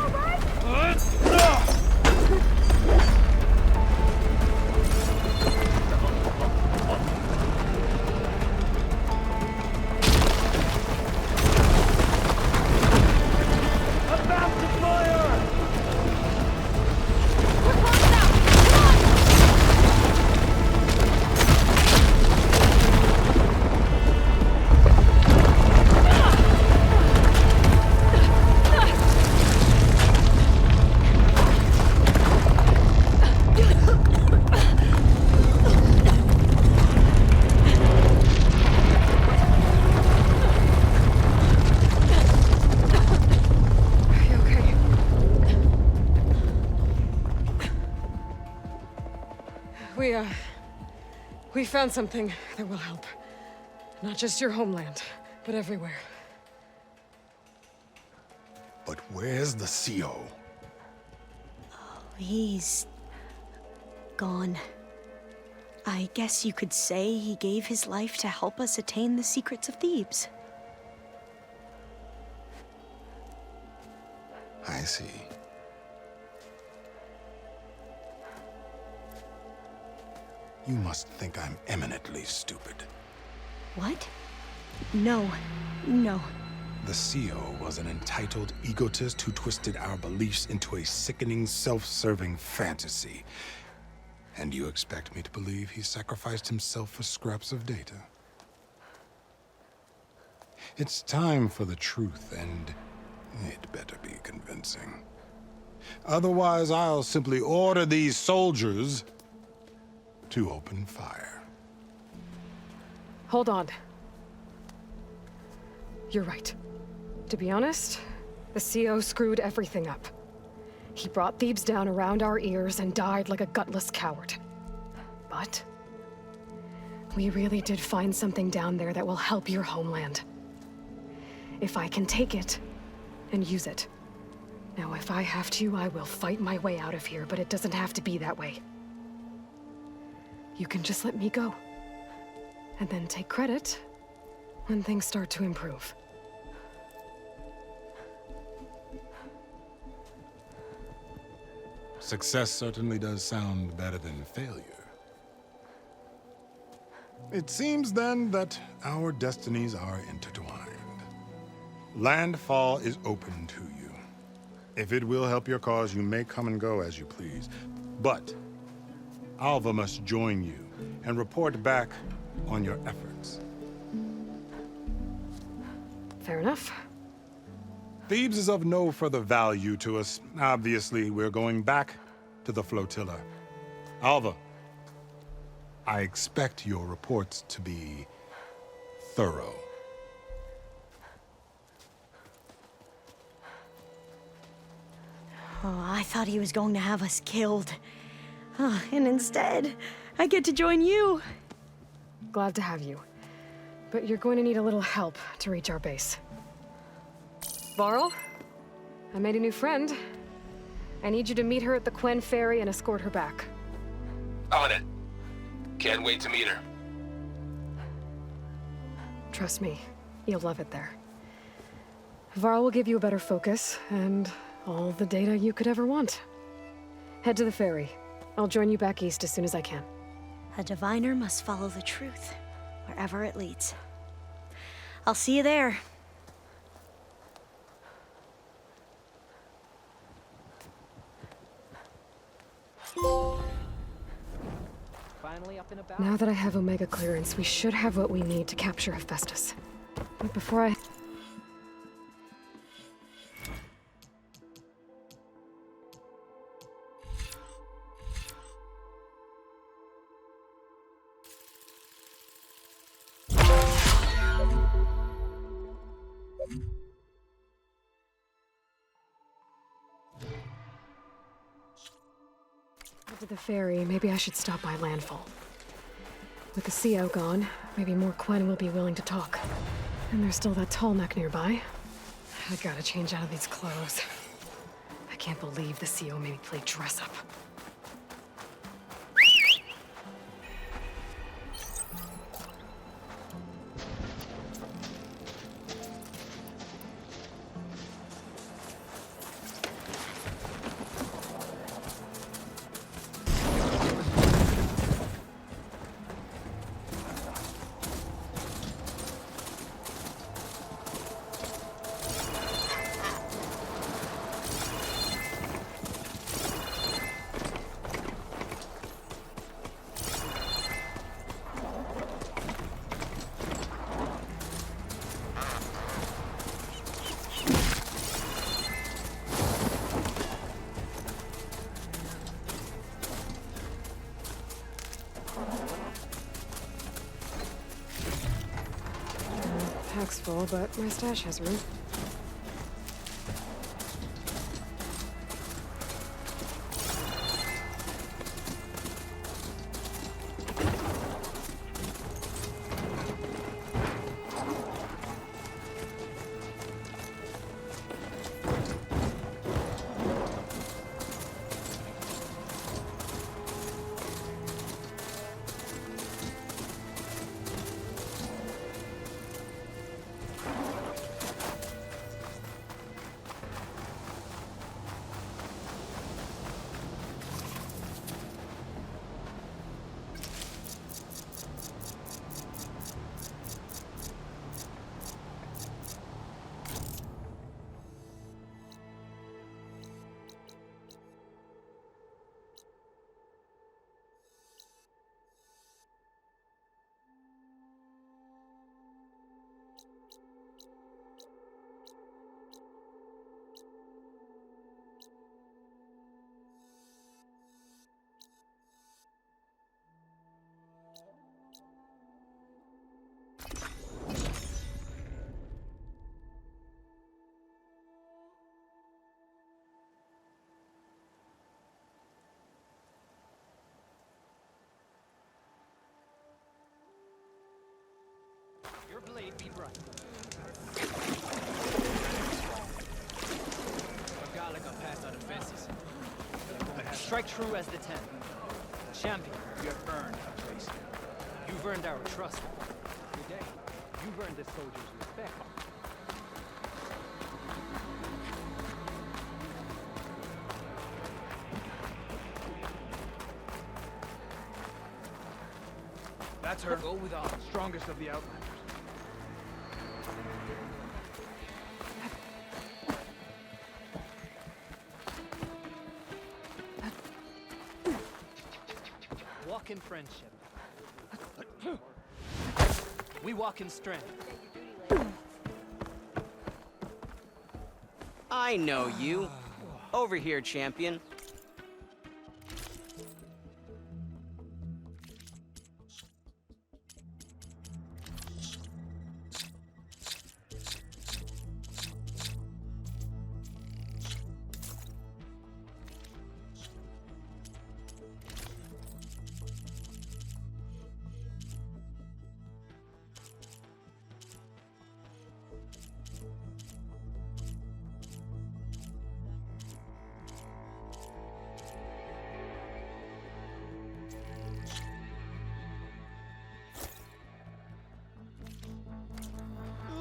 We found something that will help. Not just your homeland, but everywhere. But where's the CO? He's gone. I guess you could say he gave his life to help us attain the secrets of Thebes. I see. You must think I'm eminently stupid. What? No. No. The CO was an entitled egotist who twisted our beliefs into a sickening, self-serving fantasy. And you expect me to believe he sacrificed himself for scraps of data? It's time for the truth, and it better be convincing. Otherwise, I'll simply order these soldiers to open fire. Hold on. You're right. To be honest, the CO screwed everything up. He brought Thebes down around our ears and died like a gutless coward. But we really did find something down there that will help your homeland. If I can take it and use it. Now, if I have to, I will fight my way out of here, but it doesn't have to be that way. You can just let me go. And then take credit when things start to improve. Success certainly does sound better than failure. It seems then that our destinies are intertwined. Landfall is open to you. If it will help your cause, you may come and go as you please. But Alva must join you and report back on your efforts. Fair enough. Thebes is of no further value to us. Obviously, we're going back to the flotilla. Alva, I expect your reports to be thorough. Oh, I thought he was going to have us killed. And instead, I get to join you. Glad to have you. But you're going to need a little help to reach our base. Varl, I made a new friend. I need you to meet her at the Quen Ferry and escort her back. On it. Can't wait to meet her. Trust me, you'll love it there. Varl will give you a better focus and all the data you could ever want. Head to the ferry. I'll join you back east as soon as I can. A diviner must follow the truth, wherever it leads. I'll see you there. Finally up and about. Now that I have Omega clearance, we should have what we need to capture Hephaestus. But before I... To the ferry, maybe I should stop by Landfall. With the CO gone, maybe more Quen will be willing to talk. And there's still that tall neck nearby. I gotta change out of these clothes. I can't believe the CO made me play dress up. full, but my stash has room. Your blade be bright. Galaga passed out of fences. Strike true as the 10. Champion, you have earned our place. You've earned our trust. Today, you've earned the soldiers' respect. That's her. Go with us. Strongest of the Outlanders. Walk in friendship. We walk in strength. I know you. Over here, champion.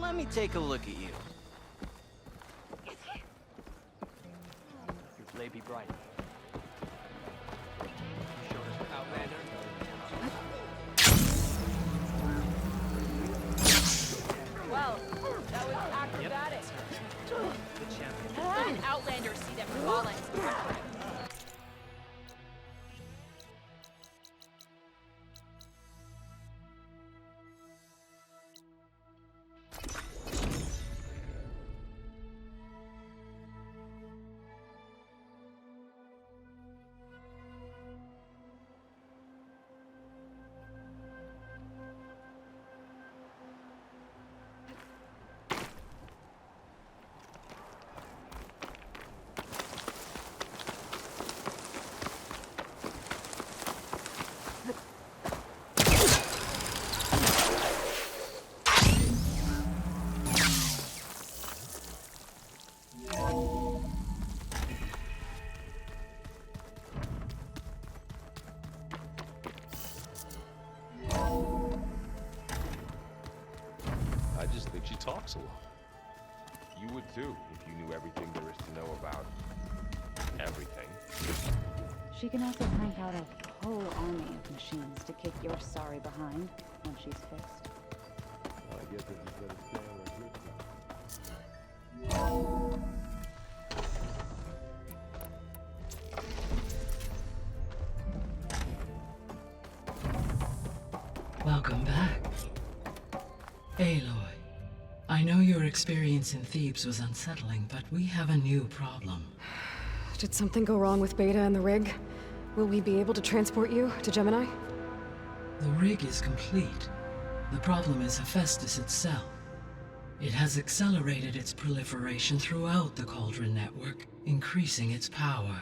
Let me take a look at you. Your blade be bright. You showed us what Outlander. Well, that was acrobatic. The champion. Let an Outlander see them falling. I just think she talks a lot. You would too, if you knew everything there is to know about everything. She can also crank out a whole army of machines to kick your sorry behind when she's fixed. I guess if you better stay on her good Welcome back. Aloy, I know your experience in Thebes was unsettling, but we have a new problem. Did something go wrong with Beta and the rig? Will we be able to transport you to Gemini? The rig is complete. The problem is Hephaestus itself. It has accelerated its proliferation throughout the Cauldron network, increasing its power.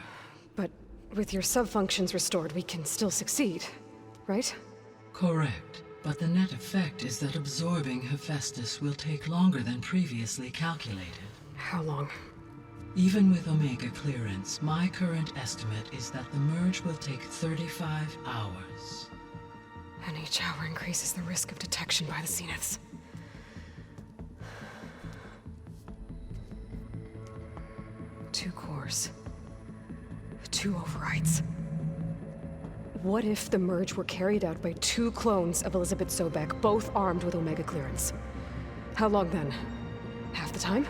But with your sub-functions restored, we can still succeed, right? Correct. But the net effect is that absorbing Hephaestus will take longer than previously calculated. How long? Even with Omega clearance, my current estimate is that the merge will take 35 hours. And each hour increases the risk of detection by the Zeniths. Two cores. 2 overrides. What if the merge were carried out by 2 clones of Elizabeth Sobek, both armed with Omega clearance? How long then? Half the time?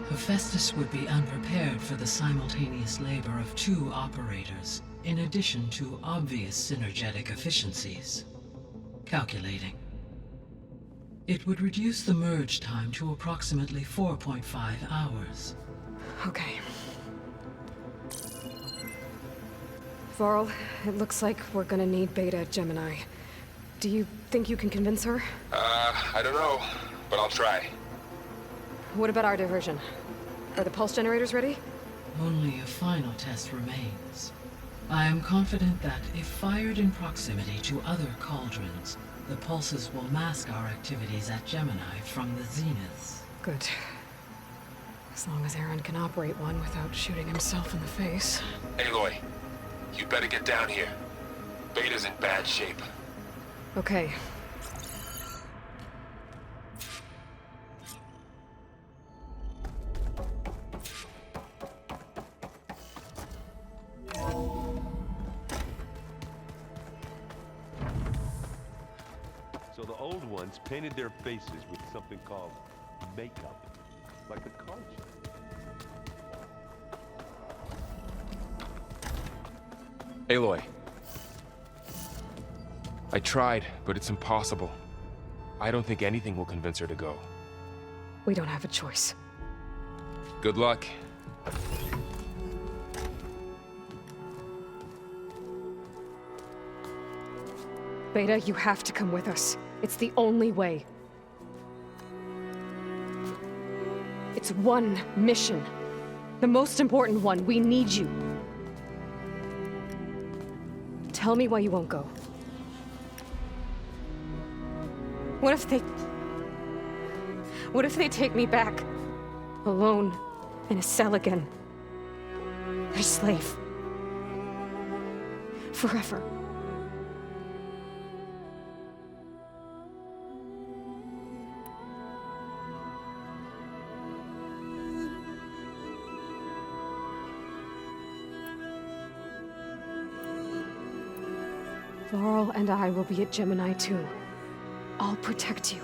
Hephaestus would be unprepared for the simultaneous labor of 2 operators, in addition to obvious synergetic efficiencies. Calculating. It would reduce the merge time to approximately 4.5 hours. Okay. Varl, it looks like we're gonna need Beta at Gemini. Do you think you can convince her? I don't know, but I'll try. What about our diversion? Are the pulse generators ready? Only a final test remains. I am confident that if fired in proximity to other cauldrons, the pulses will mask our activities at Gemini from the Zeniths. Good. As long as Aaron can operate one without shooting himself in the face. Aloy, you better get down here. Beta's in bad shape. Okay. So the old ones painted their faces with something called makeup, like the card show. Aloy. I tried, but it's impossible. I don't think anything will convince her to go. We don't have a choice. Good luck. Beta, you have to come with us. It's the only way. It's one mission. The most important one. We need you. Tell me why you won't go. What if they take me back? Alone, in a cell again. A slave. Forever. Varl and I will be at Gemini too. I'll protect you.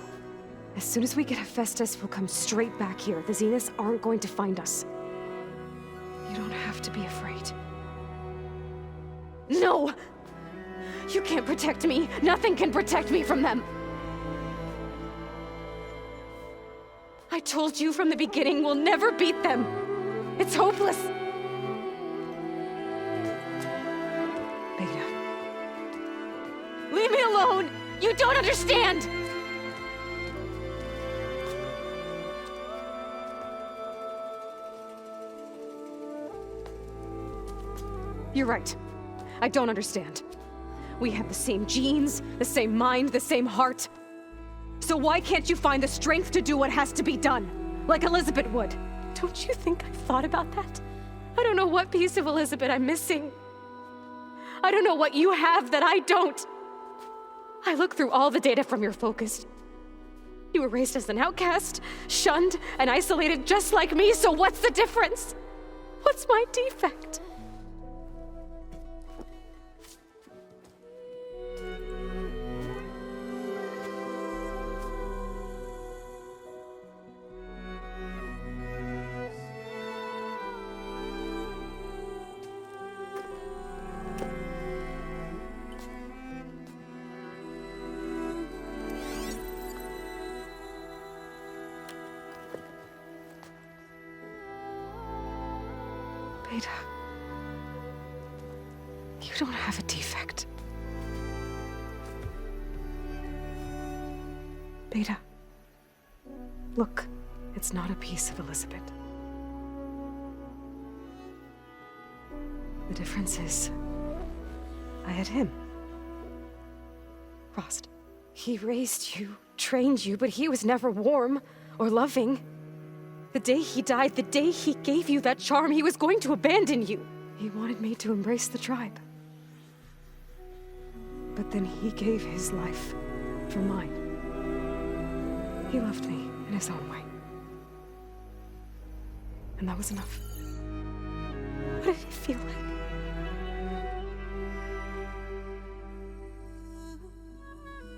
As soon as we get Hephaestus, we'll come straight back here. The Zeniths aren't going to find us. You don't have to be afraid. No! You can't protect me. Nothing can protect me from them. I told you from the beginning we'll never beat them. It's hopeless. Beta. Leave me alone! You don't understand! You're right. I don't understand. We have the same genes, the same mind, the same heart. So why can't you find the strength to do what has to be done? Like Elizabeth would. Don't you think I've thought about that? I don't know what piece of Elizabeth I'm missing. I don't know what you have that I don't. I look through all the data from your focus. You were raised as an outcast, shunned, and isolated just like me, so what's the difference? What's my defect? Beta, you don't have a defect. Beta, look. It's not a piece of Elizabeth. The difference is, I had him. Rost. He raised you, trained you, but he was never warm or loving. The day he died, the day he gave you that charm, he was going to abandon you. He wanted me to embrace the tribe. But then he gave his life for mine. He loved me in his own way. And that was enough. What did it feel like?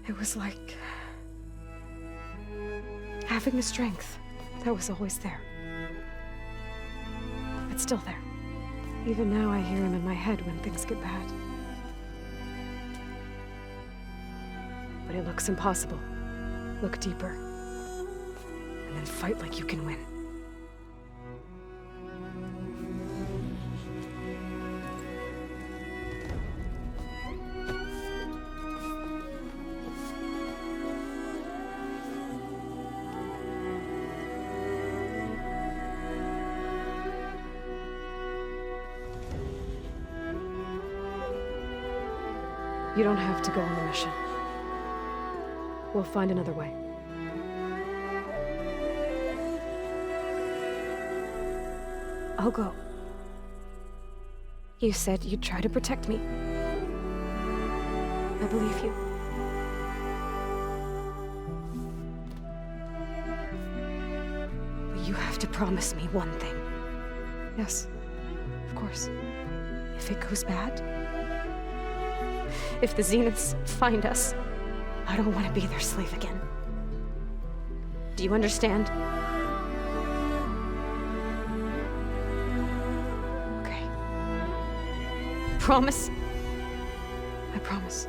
It was like having the strength that was always there. It's still there. Even now I hear him in my head when things get bad. But it looks impossible. Look deeper. And then fight like you can win. You don't have to go on the mission. We'll find another way. I'll go. You said you'd try to protect me. I believe you. But you have to promise me one thing. Yes, of course. If it goes bad, if the Zeniths find us, I don't want to be their slave again. Do you understand? Okay. Promise? I promise.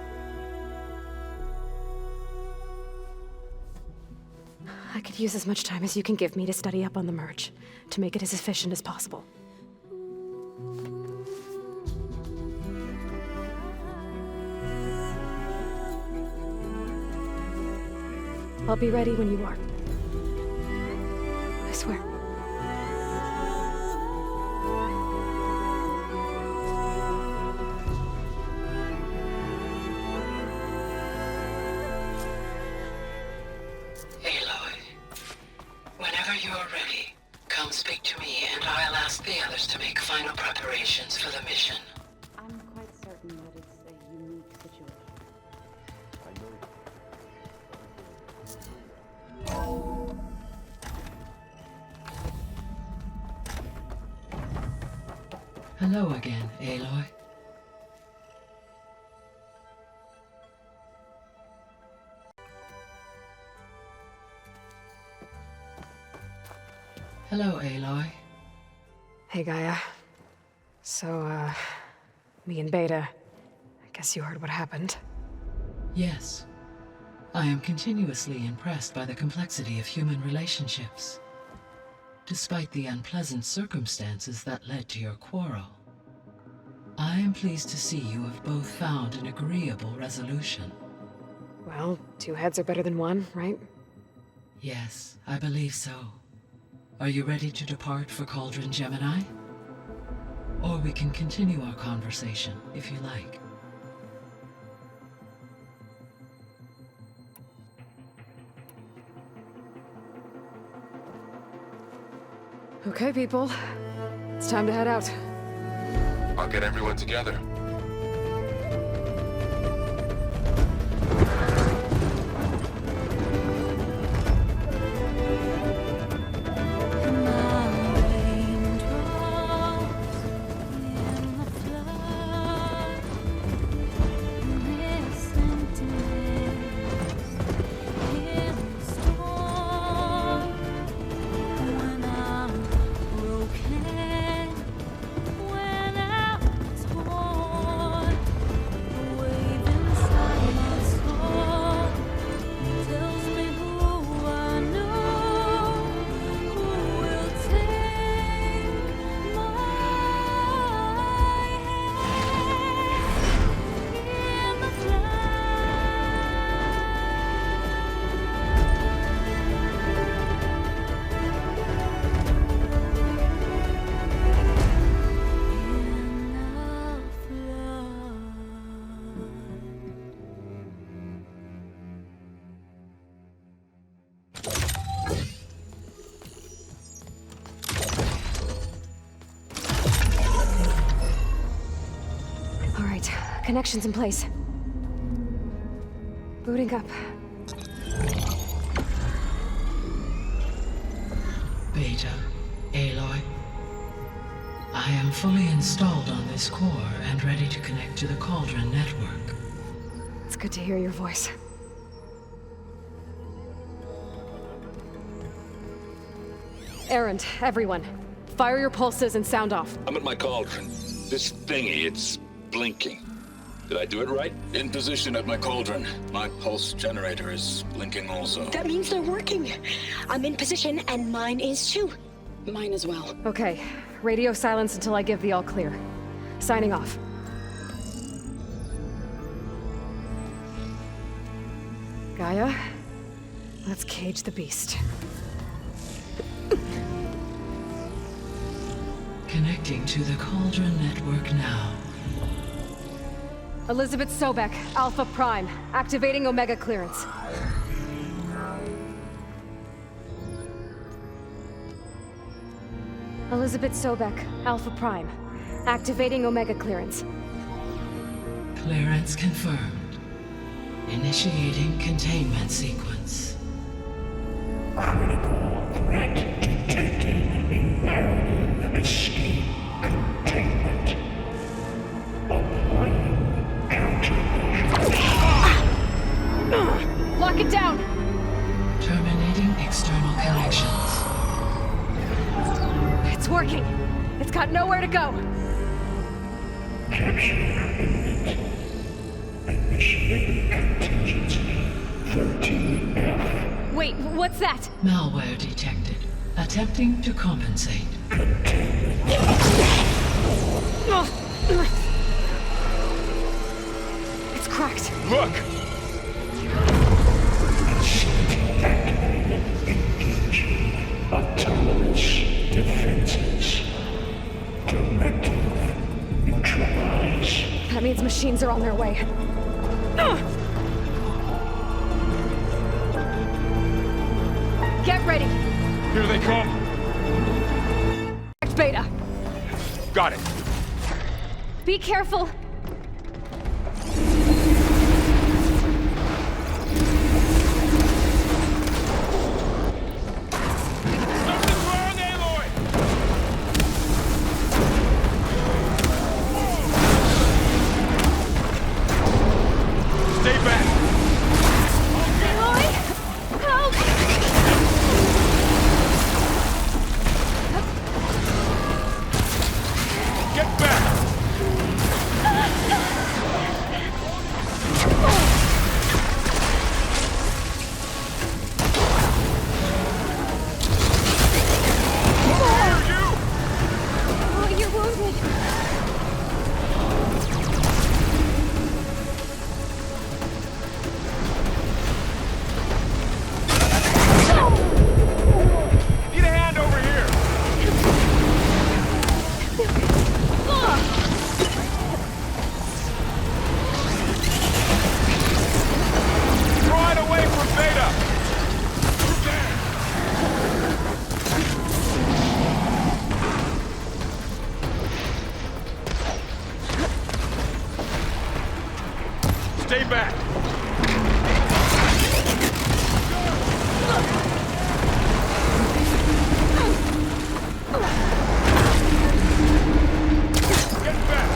I could use as much time as you can give me to study up on the merge, to make it as efficient as possible. I'll be ready when you are. I swear. Aloy, whenever you are ready, come speak to me and I'll ask the others to make final preparations for the mission. I'm quite certain that it's a unique situation. Hello again, Aloy. Hello, Aloy. Hey, Gaia. So, me and Beta, I guess you heard what happened. Yes. I am continuously impressed by the complexity of human relationships. Despite the unpleasant circumstances that led to your quarrel, I am pleased to see you have both found an agreeable resolution. Well, two heads are better than one, right? Yes, I believe so. Are you ready to depart for Cauldron Gemini? Or we can continue our conversation, if you like. Okay, people. It's time to head out. I'll get everyone together. When I was born Connections in place. Booting up. Beta, Aloy. I am fully installed on this core and ready to connect to the Cauldron network. It's good to hear your voice. Errand, everyone. Fire your pulses and sound off. I'm at my cauldron. This thingy, it's blinking. Did I do it right? In position at my cauldron. My pulse generator is blinking also. That means they're working. I'm in position, and mine is too. Mine as well. Okay. Radio silence until I give the all clear. Signing off. Gaia, let's cage the beast. Connecting to the Cauldron network now. Elizabeth Sobek, Alpha Prime, activating Omega clearance. Elizabeth Sobek, Alpha Prime, activating Omega clearance. Clearance confirmed. Initiating containment sequence. Critical threat detected in narrative escape containment. Applying countermeasures. Lock it down! Terminating external connections. It's working. It's got nowhere to go. Capture imminent. Initiating contingency 13F. Wait, what's that? Malware detected. Attempting to compensate. It's cracked. Look! Activated. Engaging autonomous defenses. Directive. Neutralize. That means machines are on their way. Get ready. Here they come. Beta. Got it. Be careful. Stay back. Aloy! Help! Get back. Oh, you're wounded. Need a hand over here. Right away from Beta. Stay back. Get back.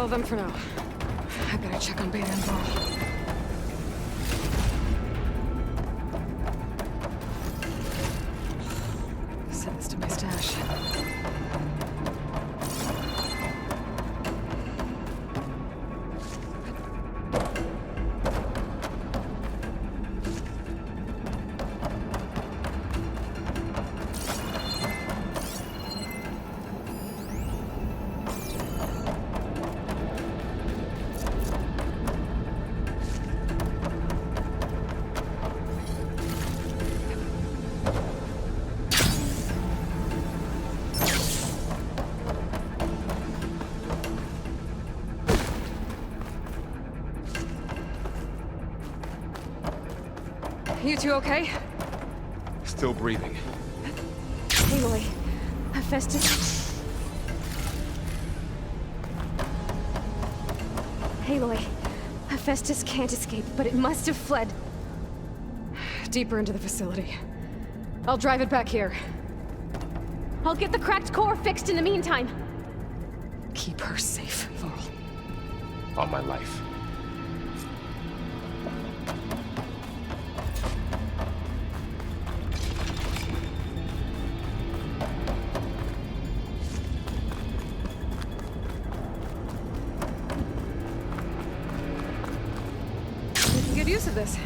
follow them for now. I better check on Beta and Varl. Send this to my stash. You two okay? Still breathing. Aloy, Hephaestus. Aloy, Hephaestus can't escape, but it must have fled. Deeper into the facility. I'll drive it back here. I'll get the cracked core fixed in the meantime. Keep her safe, Varl. On my life. Good use of this.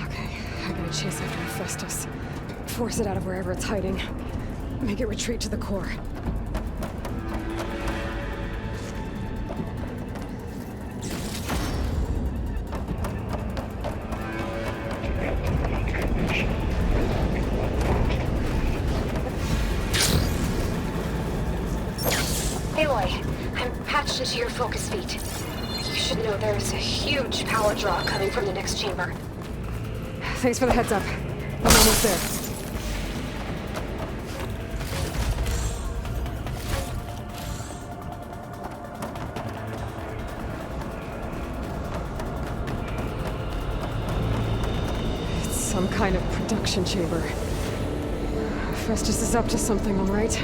Okay, I gotta chase after Hephaestus. Force it out of wherever it's hiding. Make it retreat to the core. Aloy, I'm patched into your focus feed. You should know there's a huge power draw coming from the next chamber. Thanks for the heads up. I'm almost there. It's some kind of production chamber. Festus is up to something, all right?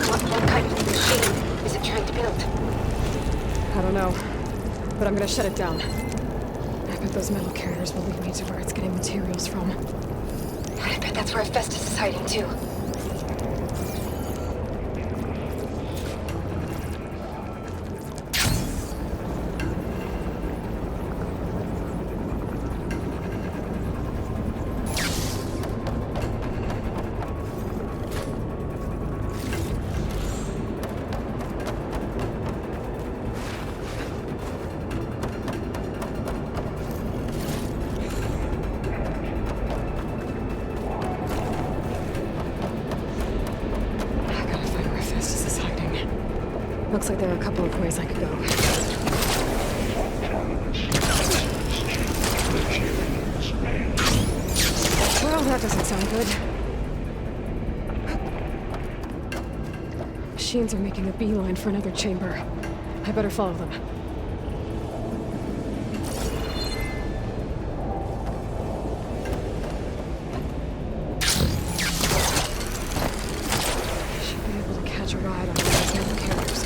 What kind of machine is it trying to build? I don't know, but I'm gonna shut it down. I bet those metal carriers will lead me to where it's getting materials from. I bet that's where Hephaestus is hiding too. Looks like there are a couple of ways I could go. Well, that doesn't sound good. Machines are making a beeline for another chamber. I better follow them. Should be able to catch a ride on those metal carriers.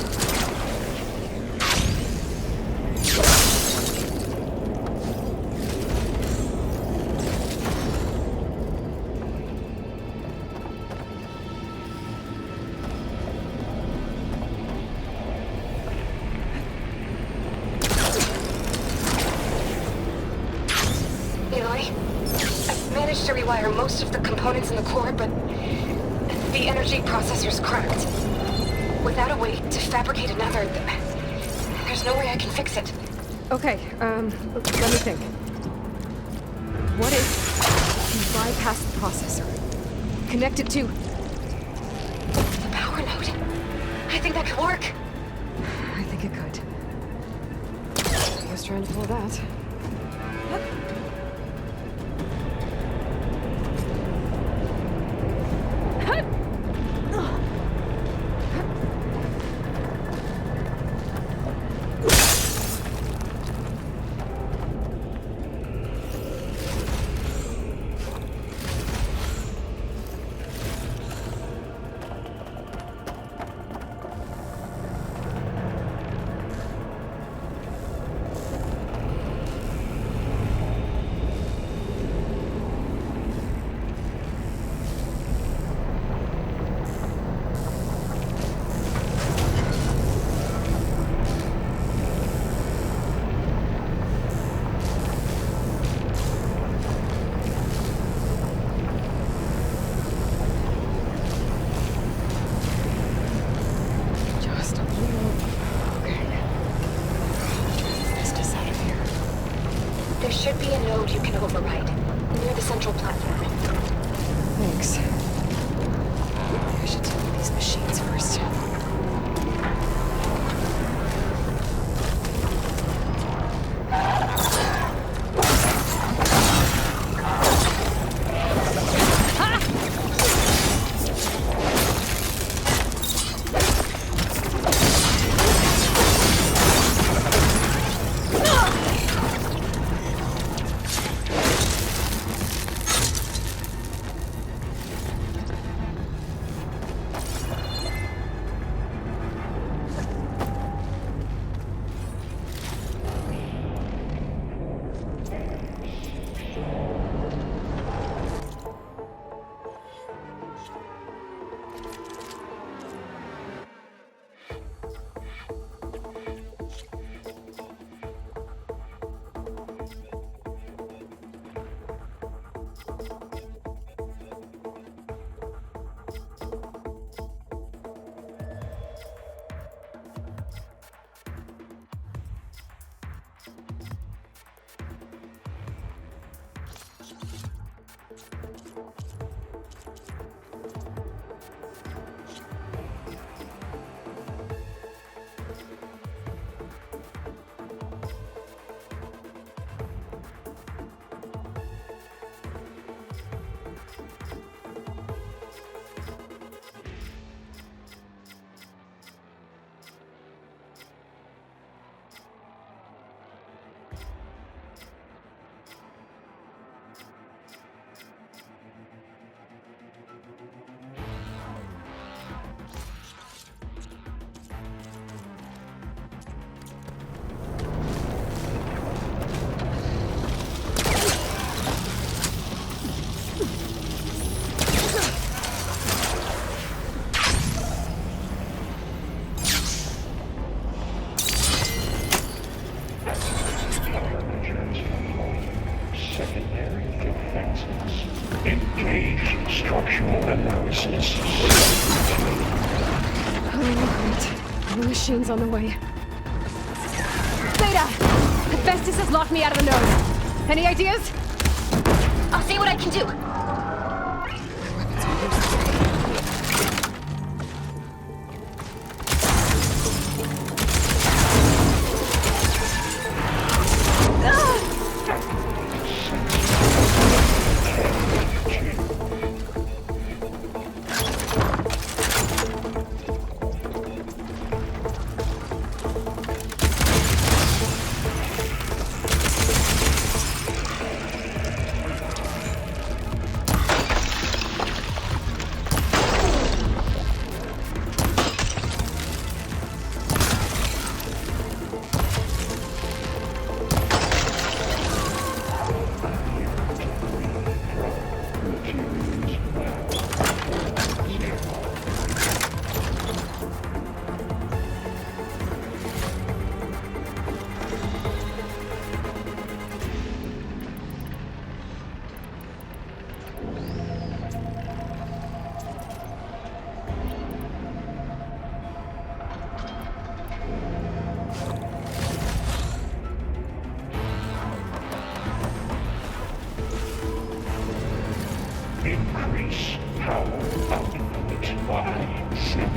I've managed to rewire most of the components in the core, but the energy processor's cracked. Without a way to fabricate another, there's no way I can fix it. Okay, let me think. What if you bypass the processor? Connect it to... the power node. I think that could work. I think it could. I was trying to pull that. Great. The machine's on the way. Beta! Hephaestus has locked me out of the node. Any ideas? I'll see what I can do. Increase power output by 70%.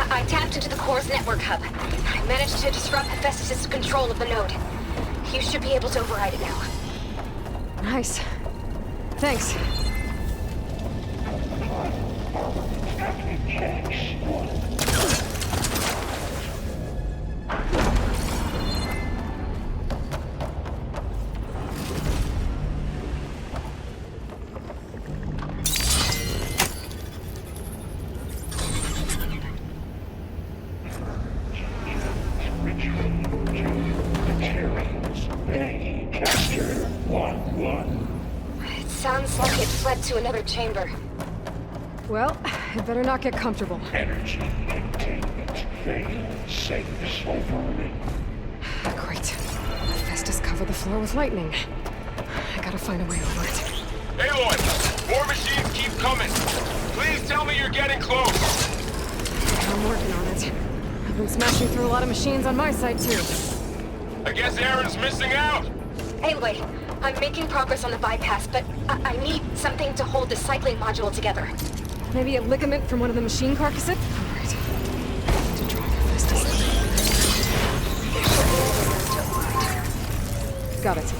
I tapped into the core's network hub. I managed to disrupt Hephaestus' control of the node. You should be able to override it now. Nice. Thanks. It sounds like it fled to another chamber. Well, it better not get comfortable. Energy containment failed. Saves over. Great. Hephaestus covered the floor with lightning. I gotta find a way over it. Aloy! More machines keep coming! Please tell me you're getting close! I'm working on it. I've been smashing through a lot of machines on my side, too. I guess Aaron's missing out! Anyway, I'm making progress on the bypass, but I need something to hold the cycling module together. Maybe a ligament from one of the machine carcasses? Alright. To drive Hephaestus. Got it.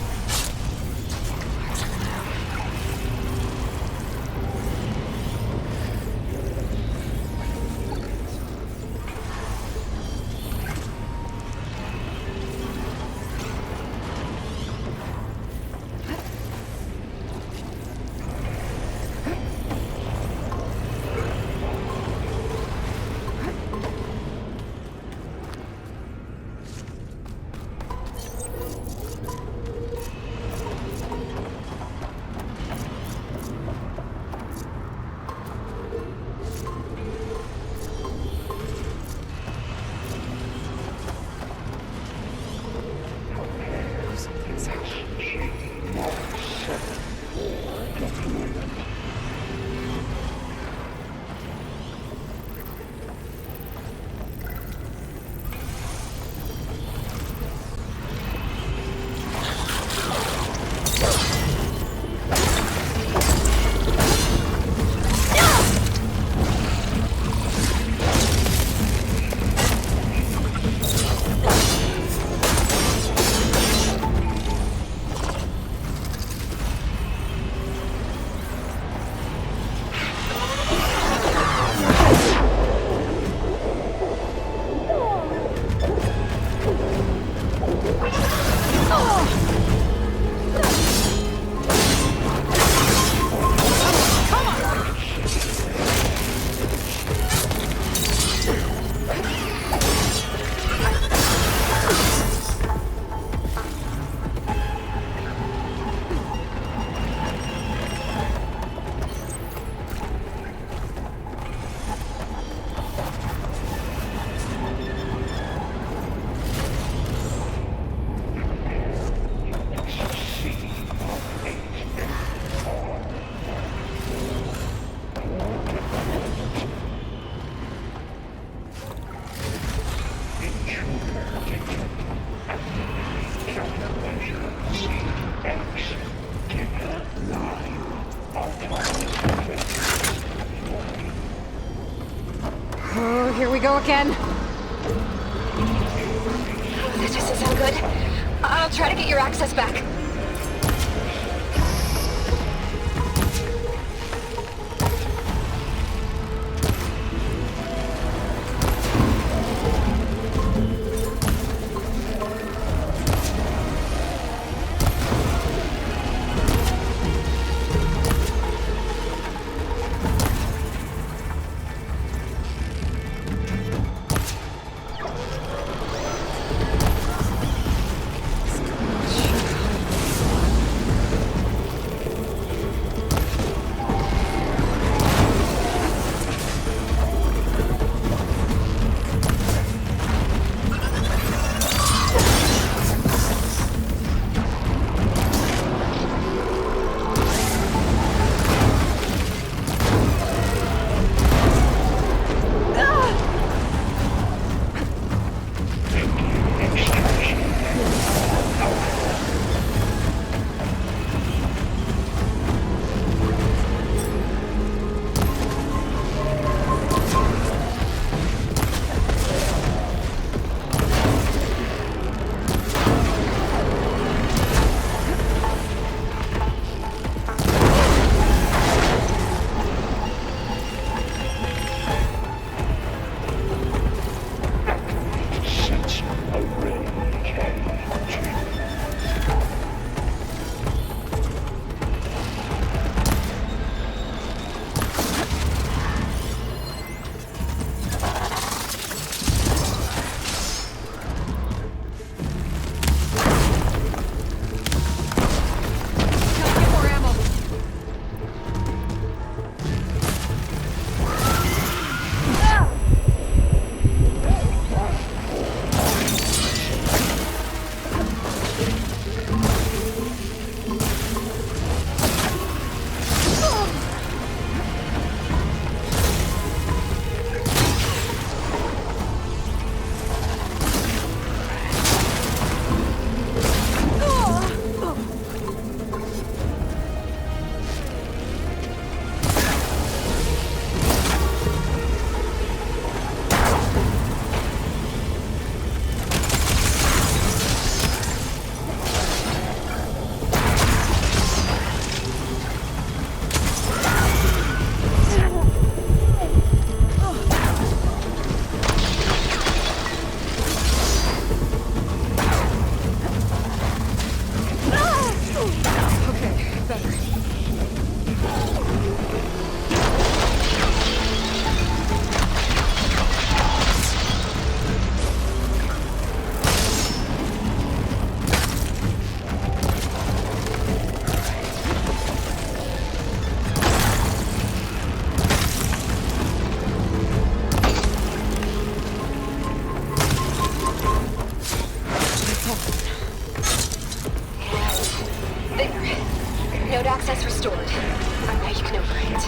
go again? That doesn't sound good. I'll try to get your access back. Node access restored. Now you can open it.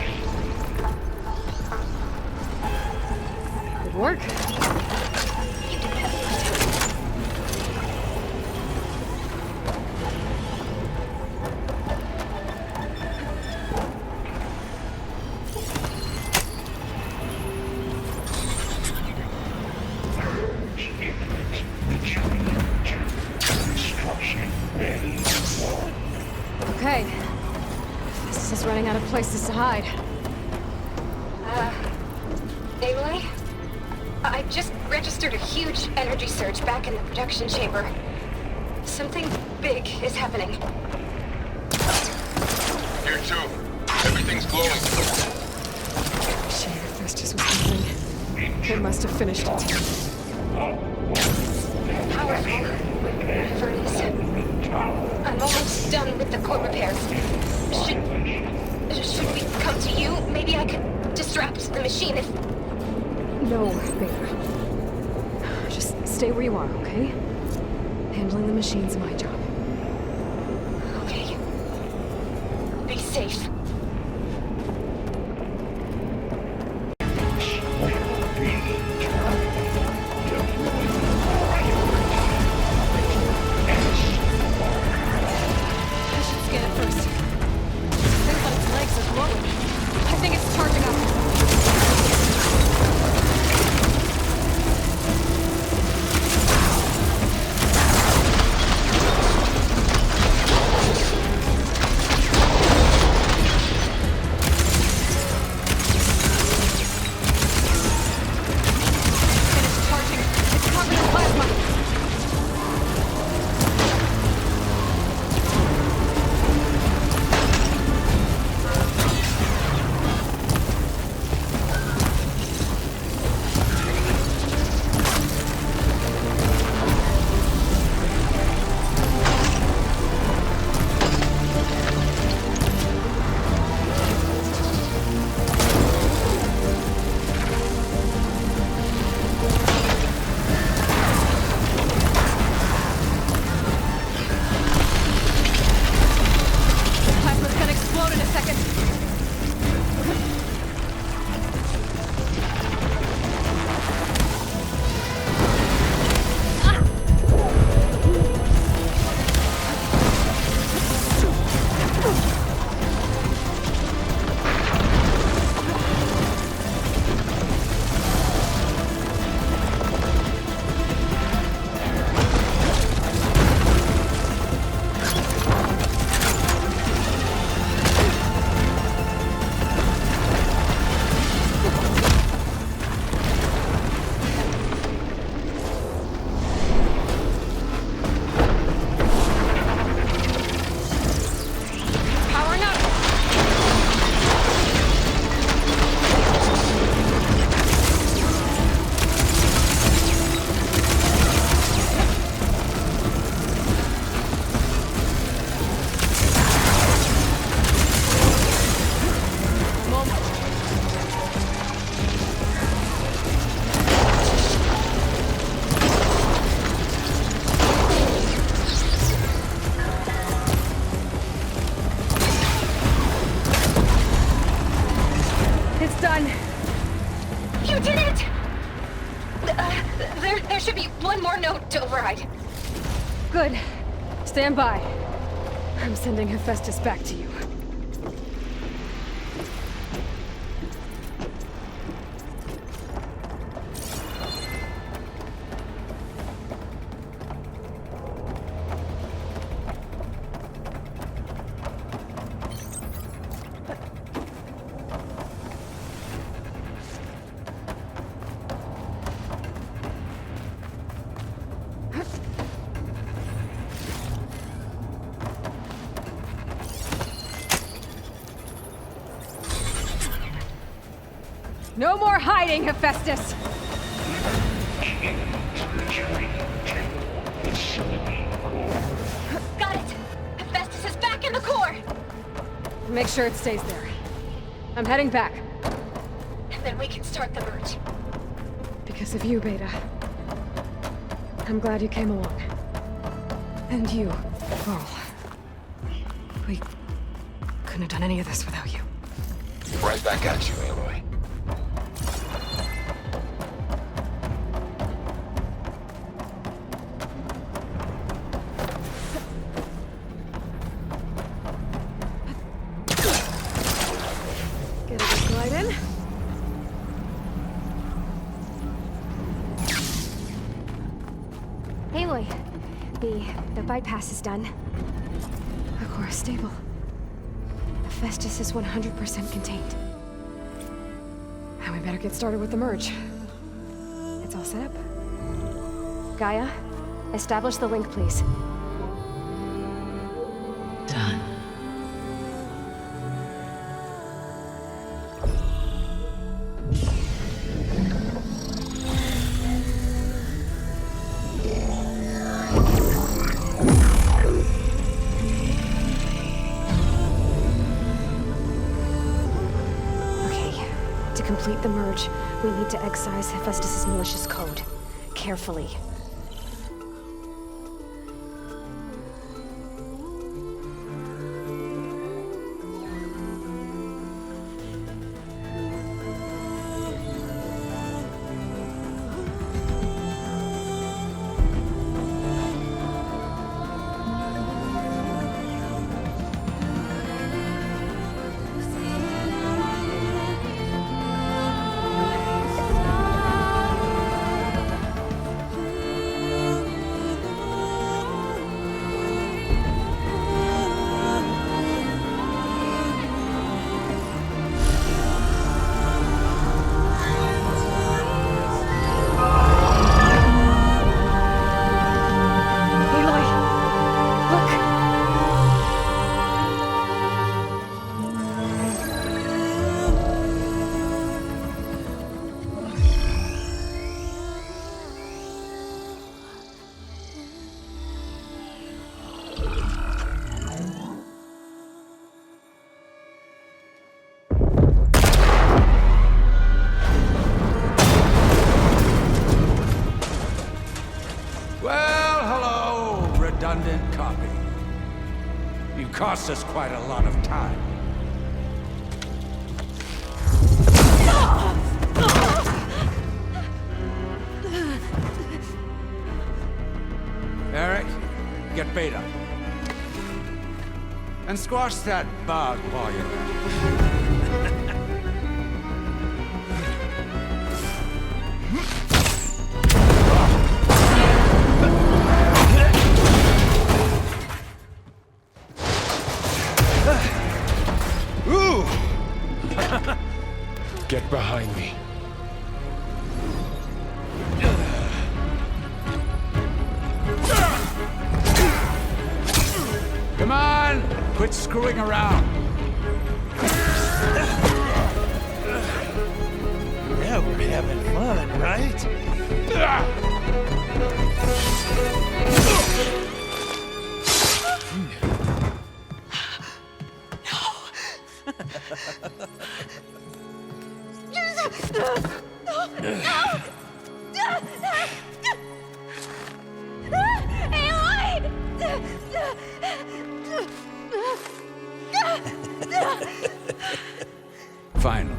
Good work. You did that last time. Okay. This is running out of places to hide. Aloy? I just registered a huge energy surge back in the production chamber. Something big is happening. Here too. Everything's glowing. Shit, Festus was something. It must have finished it. Powerful. Whatever it is. I'm almost done with the core repairs. Should we come to you? Maybe I could distract the machine if... No, Beta. Just stay where you are, okay? Handling the machine's my job. Okay. Be safe. done. You did it! There should be one more note to override. Good. Stand by. I'm sending Hephaestus back to you. No more hiding, Hephaestus! Got it! Hephaestus is back in the core! Make sure it stays there. I'm heading back. And then we can start the merge. Because of you, Beta. I'm glad you came along. And you, Carl. We couldn't have done any of this without you. Right back at you, Aloy. Get a good glide in. Aloy, the bypass is done. The core is stable. Hephaestus is 100% contained. And we better get started with the merge. It's all set up. Gaia, establish the link, please. Done. To complete the merge, we need to excise Hephaestus' malicious code. Carefully. Redundant copy. You cost us quite a lot of time. Eric, get Beta. And squash that bug while you're there. Get behind me. Come on! Quit screwing around. Yeah, we're having fun, right? Finally.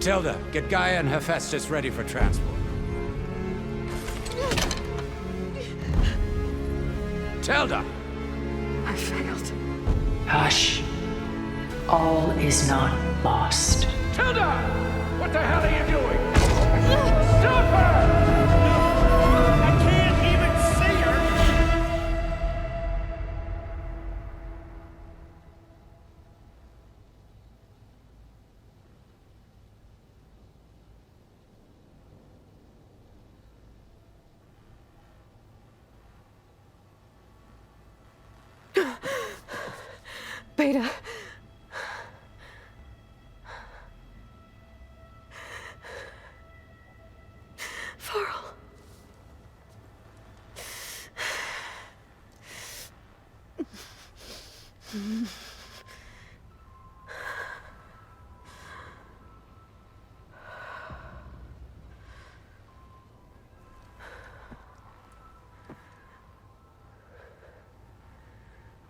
Tilda, get Gaia and Hephaestus ready for transport. Tilda! I failed. Hush. All is not lost. Tilda! What the hell are you doing? Stop her! I can't even see her! Beta. Farrell.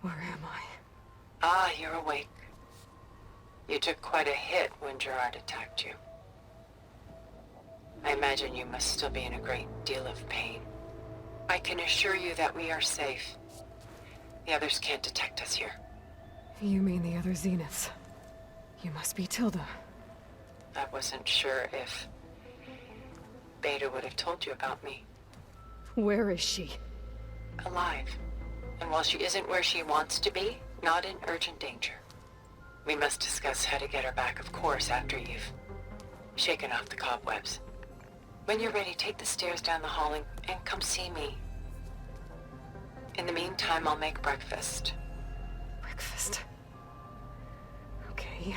Where am I? Ah, you're awake. You took quite a hit when Gerard attacked you. I imagine you must still be in a great deal of pain. I can assure you that we are safe. The others can't detect us here. You mean the other Zeniths? You must be Tilda. I wasn't sure if Beta would have told you about me. Where is she? Alive. And while she isn't where she wants to be, not in urgent danger. We must discuss how to get her back, of course, after you've shaken off the cobwebs. When you're ready, take the stairs down the hall and come see me. In the meantime, I'll make breakfast. Breakfast. Okay.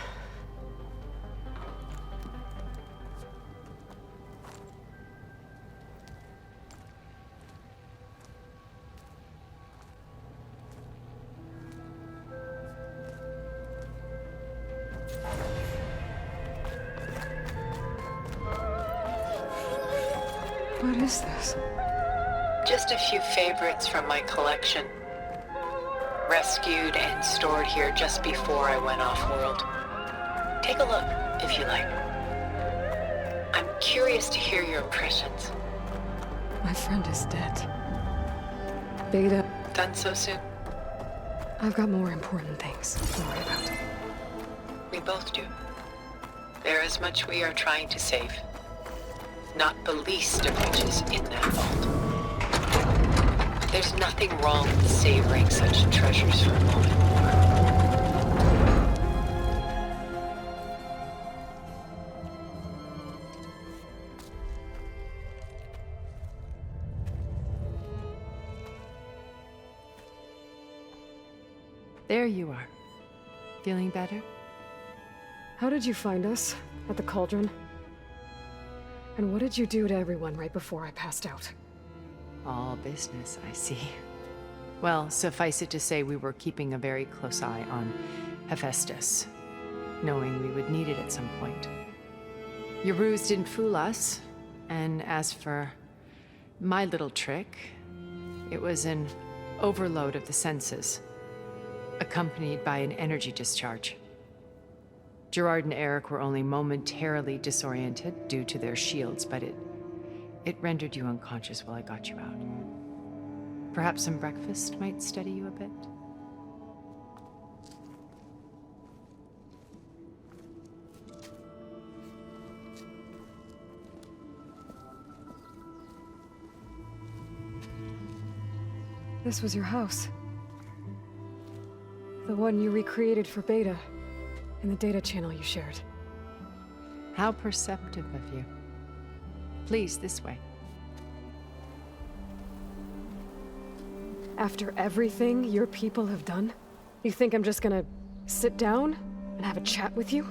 What is this? Just a few favorites from my collection. Rescued and stored here just before I went off-world. Take a look, if you like. I'm curious to hear your impressions. My friend is dead. Beta. Done so soon? I've got more important things to worry about. We both do. There is much we are trying to save. Not the least of which is in that vault. There's nothing wrong with savoring such treasures for a moment. There you are. Feeling better? How did you find us? At the cauldron? And what did you do to everyone right before I passed out? All business, I see. Well, suffice it to say we were keeping a very close eye on Hephaestus, knowing we would need it at some point. Your ruse didn't fool us, and as for my little trick, it was an overload of the senses, accompanied by an energy discharge. Gerard and Eric were only momentarily disoriented due to their shields, but it rendered you unconscious while I got you out. Perhaps some breakfast might steady you a bit? This was your house. The one you recreated for Beta, in the data channel you shared. How perceptive of you. Please, this way. After everything your people have done, you think I'm just gonna sit down and have a chat with you?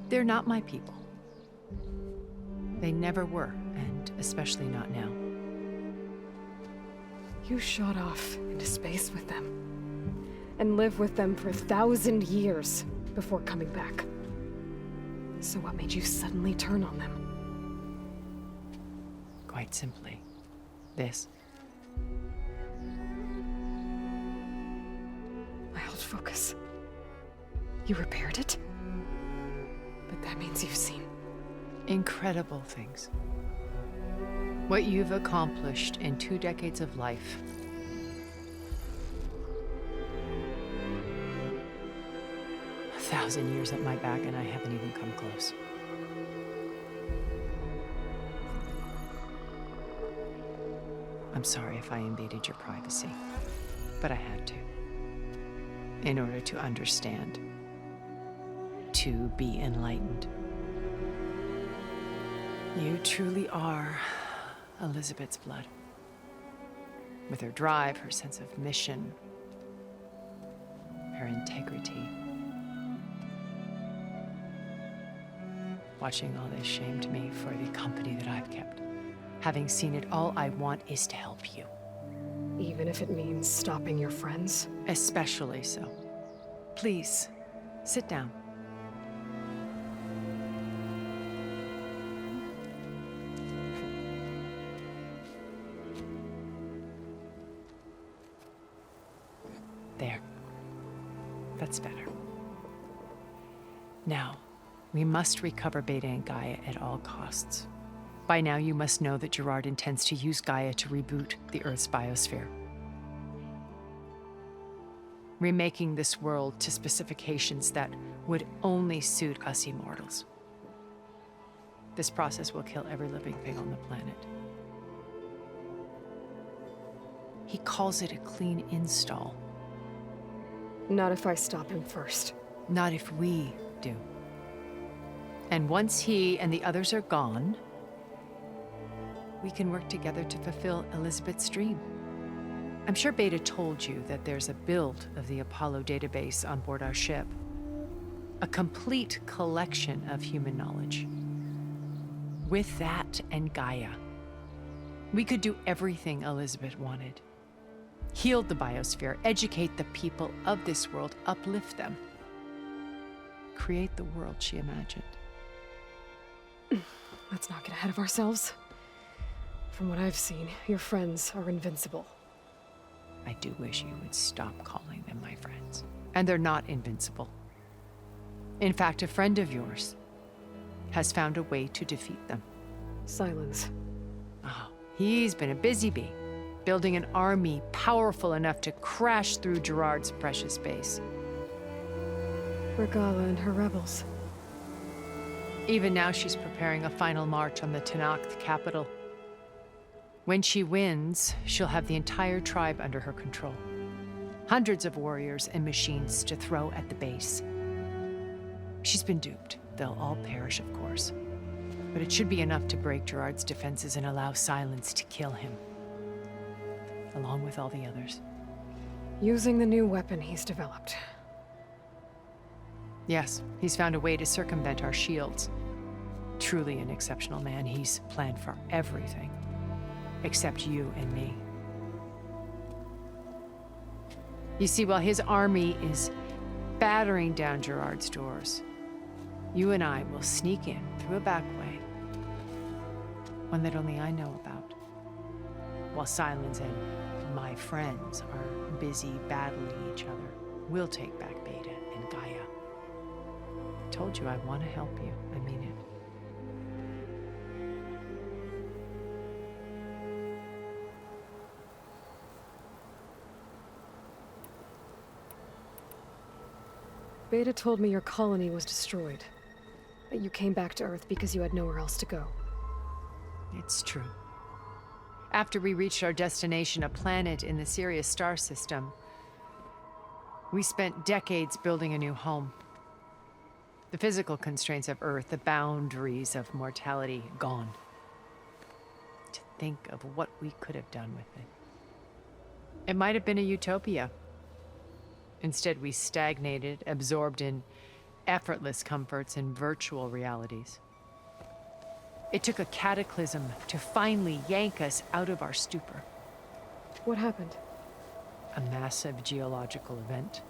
They're not my people. They never were, and especially not now. You shot off into space with them, and lived with them for 1,000 years before coming back. So what made you suddenly turn on them? Quite simply, this. I held focus. You repaired it? But that means you've seen Incredible things. What you've accomplished in 2 decades of life. A 1,000 years at my back and I haven't even come close. I'm sorry if I invaded your privacy, but I had to. In order to understand. To be enlightened. You truly are Elizabeth's blood. With her drive, her sense of mission, her integrity. Watching all this shamed me for the company that I've kept. Having seen it, all I want is to help you. Even if it means stopping your friends? Especially so. Please, sit down. There. That's better. Now, we must recover Beta and Gaia at all costs. By now, you must know that Gerard intends to use Gaia to reboot the Earth's biosphere. Remaking this world to specifications that would only suit us immortals. This process will kill every living thing on the planet. He calls it a clean install. Not if I stop him first. Not if we do. And once he and the others are gone, we can work together to fulfill Elizabeth's dream. I'm sure Beta told you that there's a build of the Apollo database on board our ship. A complete collection of human knowledge. With that and Gaia, we could do everything Elizabeth wanted. Heal the biosphere, educate the people of this world, uplift them. Create the world she imagined. Let's not get ahead of ourselves. From what I've seen, your friends are invincible. I do wish you would stop calling them my friends. And they're not invincible. In fact, a friend of yours has found a way to defeat them. Silence. Oh, he's been a busy bee, building an army powerful enough to crash through Gerard's precious base. Regala and her rebels. Even now, she's preparing a final march on the Tenakth capital. When she wins, she'll have the entire tribe under her control. Hundreds of warriors and machines to throw at the base. She's been duped. They'll all perish, of course. But it should be enough to break Gerard's defenses and allow Silence to kill him. Along with all the others. Using the new weapon he's developed. Yes, he's found a way to circumvent our shields. Truly an exceptional man. He's planned for everything. Except you and me. You see, while his army is battering down Gerard's doors, you and I will sneak in through a back way. One that only I know about. While Silence and my friends are busy battling each other, we'll take back Beta and Gaia. I told you I want to help you. I mean it. Beta told me your colony was destroyed. That you came back to Earth because you had nowhere else to go. It's true. After we reached our destination, a planet in the Sirius star system, we spent decades building a new home. The physical constraints of Earth, the boundaries of mortality, gone. To think of what we could have done with it. It might have been a utopia. Instead, we stagnated, absorbed in effortless comforts and virtual realities. It took a cataclysm to finally yank us out of our stupor. What happened? A massive geological event.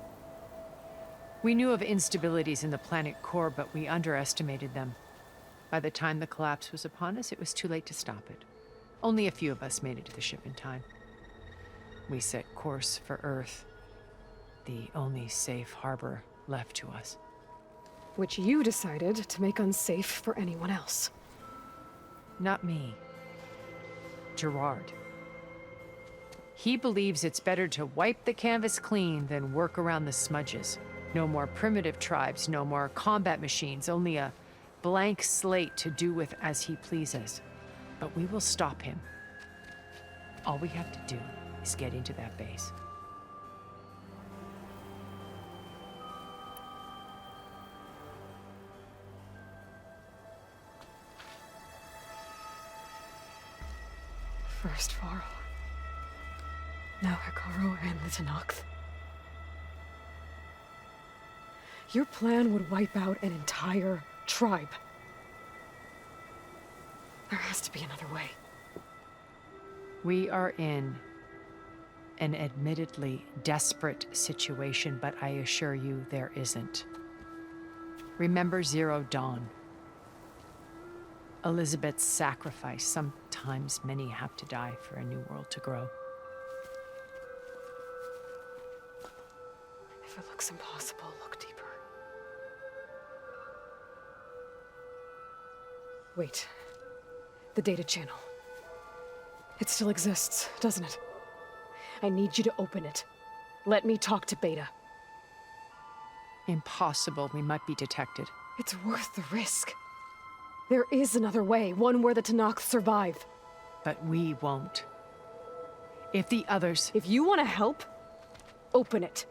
We knew of instabilities in the planet core, but we underestimated them. By the time the collapse was upon us, it was too late to stop it. Only a few of us made it to the ship in time. We set course for Earth, the only safe harbor left to us. Which you decided to make unsafe for anyone else. Not me. Gerard. He believes it's better to wipe the canvas clean than work around the smudges. No more primitive tribes, no more combat machines, only a blank slate to do with as he pleases. But we will stop him. All we have to do is get into that base. First Varl. Now Hikaru and the Tenakth. Your plan would wipe out an entire tribe. There has to be another way. We are in an admittedly desperate situation, but I assure you there isn't. Remember Zero Dawn. Elizabeth's sacrifice. Sometimes many have to die for a new world to grow. If it looks impossible, look deeper. Wait. The data channel. It still exists, doesn't it? I need you to open it. Let me talk to Beta. Impossible. We might be detected. It's worth the risk. There is another way, one where the Tenakth survive. But we won't. If the others... If you want to help, open it.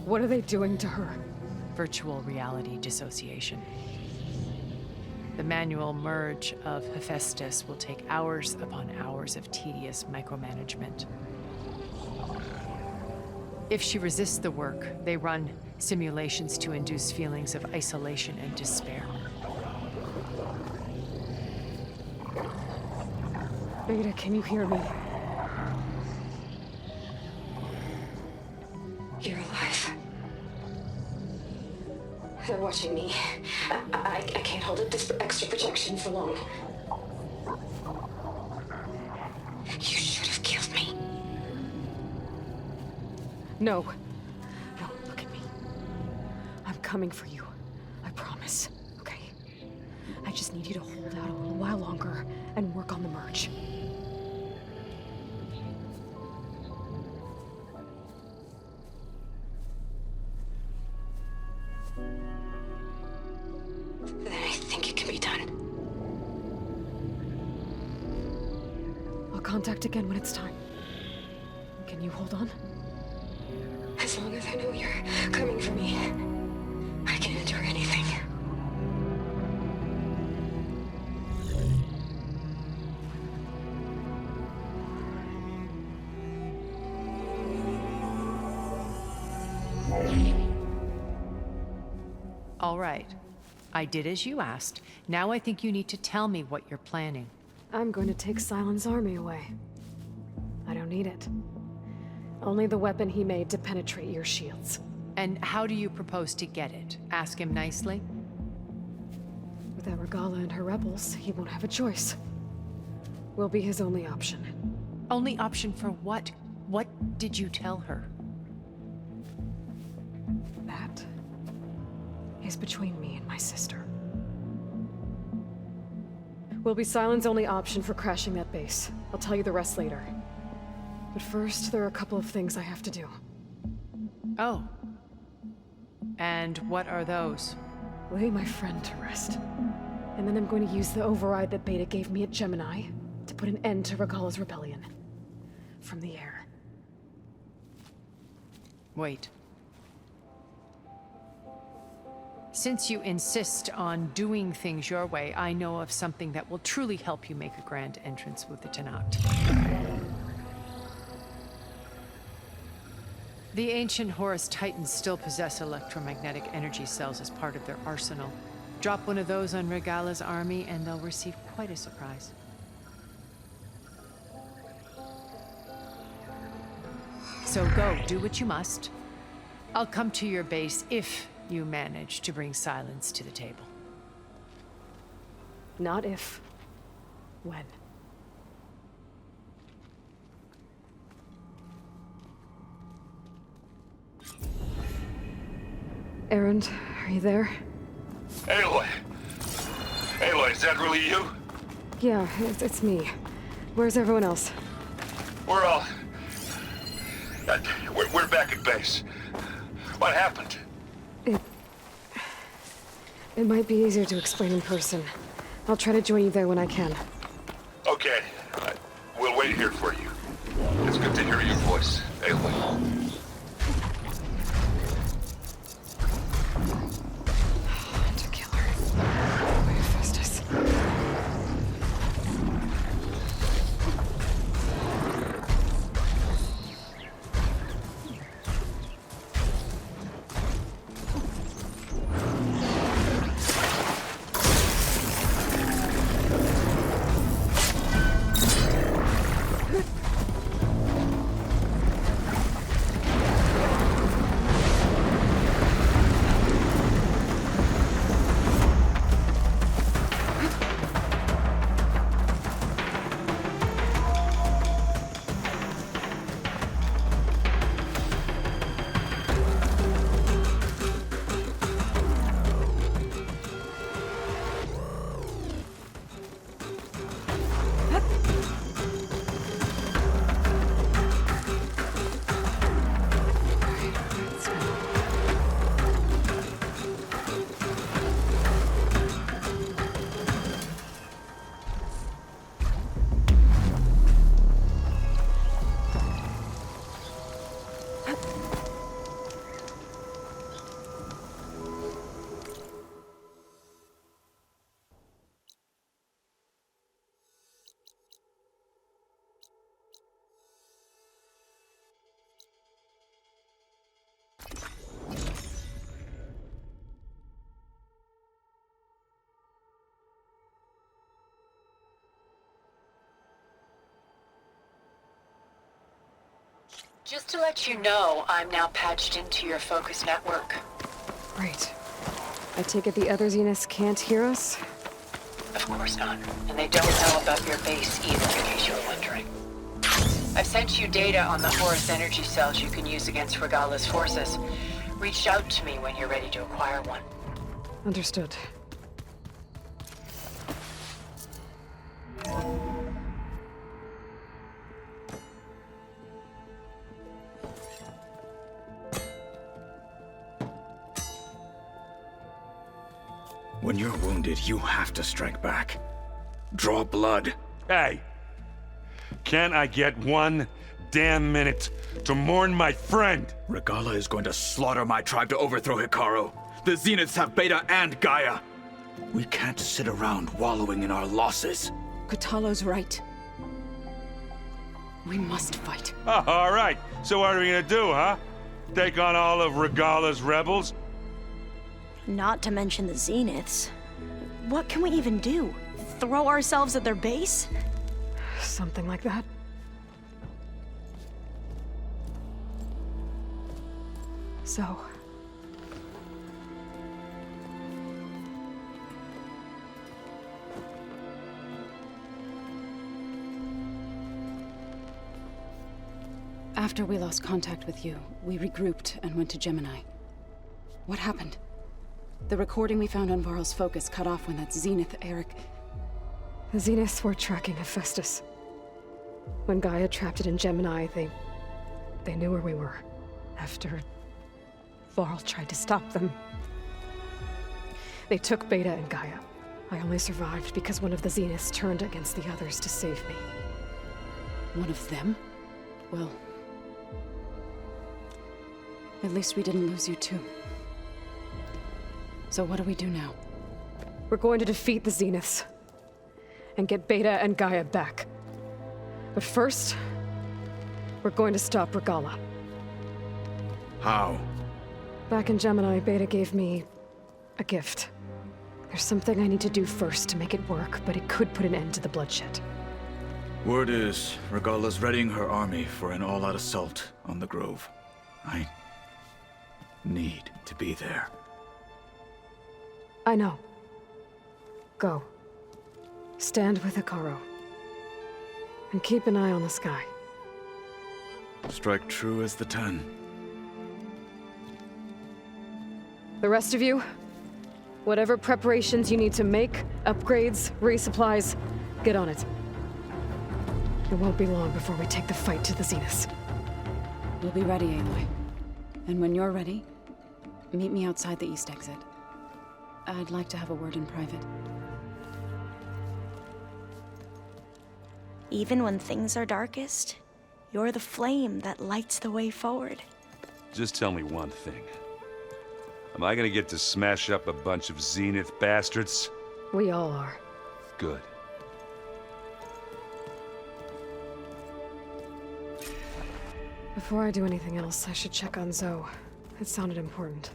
What are they doing to her? Virtual reality dissociation. The manual merge of Hephaestus will take hours upon hours of tedious micromanagement. If she resists the work, they run simulations to induce feelings of isolation and despair. Beta, can you hear me? You're alive. They're watching me. I can't hold up this extra projection for long. You should have killed me. No. No, look at me. I'm coming for you. I promise. Okay? I just need you to hold out a little while longer and work on the merge. Then I think it can be done. I'll contact again when it's time. Can you hold on? As long as I know you're coming for me, I can endure anything. All right. I did as you asked. Now I think you need to tell me what you're planning. I'm going to take Silent's army away. I don't need it. Only the weapon he made to penetrate your shields. And how do you propose to get it? Ask him nicely? Without Regala and her rebels, he won't have a choice. We'll be his only option. Only option for what? What did you tell her? That is between me and my sister. Will be Silent's only option for crashing that base. I'll tell you the rest later. But first, there are a couple of things I have to do. Oh. And what are those? Lay my friend to rest. And then I'm going to use the override that Beta gave me at Gemini to put an end to Regala's rebellion. From the air. Wait. Since you insist on doing things your way, I know of something that will truly help you make a grand entrance with the Tenakth. The ancient Horus Titans still possess electromagnetic energy cells as part of their arsenal. Drop one of those on Regala's army and they'll receive quite a surprise. So go, do what you must. I'll come to your base if you manage to bring silence to the table. Not if. When. Erend, are you there? Aloy! Aloy, is that really you? Yeah, it's me. Where's everyone else? We're all... we're back at base. What happened? It might be easier to explain in person. I'll try to join you there when I can. Okay. We'll wait here for you. It's good to hear your voice, Aloy. Just to let you know, I'm now patched into your focus network. Great. I take it the other Zeniths can't hear us? Of course not. And they don't know about your base either, in case you were wondering. I've sent you data on the Horus energy cells you can use against Regala's forces. Reach out to me when you're ready to acquire one. Understood. When you're wounded, you have to strike back. Draw blood. Hey! Can't I get one damn minute to mourn my friend? Regala is going to slaughter my tribe to overthrow Hikaru. The Zeniths have Beta and Gaia. We can't sit around wallowing in our losses. Kotallo's right. We must fight. Oh, all right. So what are we gonna do, huh? Take on all of Regala's rebels? Not to mention the Zeniths. What can we even do? Throw ourselves at their base? Something like that. So... After we lost contact with you, we regrouped and went to Gemini. What happened? The recording we found on Varl's focus cut off when that Zenith, Eric... The Zeniths were tracking Hephaestus. When Gaia trapped it in Gemini, they knew where we were. After Varl tried to stop them. They took Beta and Gaia. I only survived because one of the Zeniths turned against the others to save me. One of them? Well... at least we didn't lose you too. So what do we do now? We're going to defeat the Zeniths. And get Beta and Gaia back. But first, we're going to stop Regala. How? Back in Gemini, Beta gave me a gift. There's something I need to do first to make it work, but it could put an end to the bloodshed. Word is, Regala's readying her army for an all-out assault on the Grove. I need to be there. I know. Go. Stand with Hikaru. And keep an eye on the sky. Strike true as the 10. The rest of you, whatever preparations you need to make, upgrades, resupplies, get on it. It won't be long before we take the fight to the Zenith. We'll be ready, Aloy. And when you're ready, meet me outside the east exit. I'd like to have a word in private. Even when things are darkest, you're the flame that lights the way forward. Just tell me one thing. Am I gonna get to smash up a bunch of Zenith bastards? We all are. Good. Before I do anything else, I should check on Zoe. It sounded important.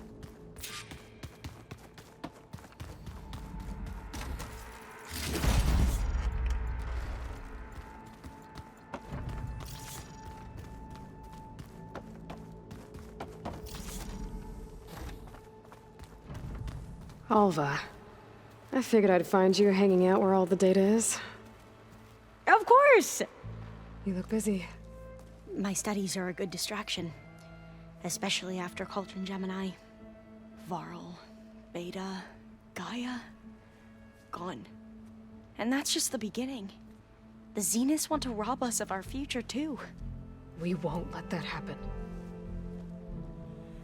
Alva. I figured I'd find you hanging out where all the data is. Of course! You look busy. My studies are a good distraction. Especially after Cauldron Gemini. Varl, Beta, Gaia. Gone. And that's just the beginning. The Zeniths want to rob us of our future, too. We won't let that happen.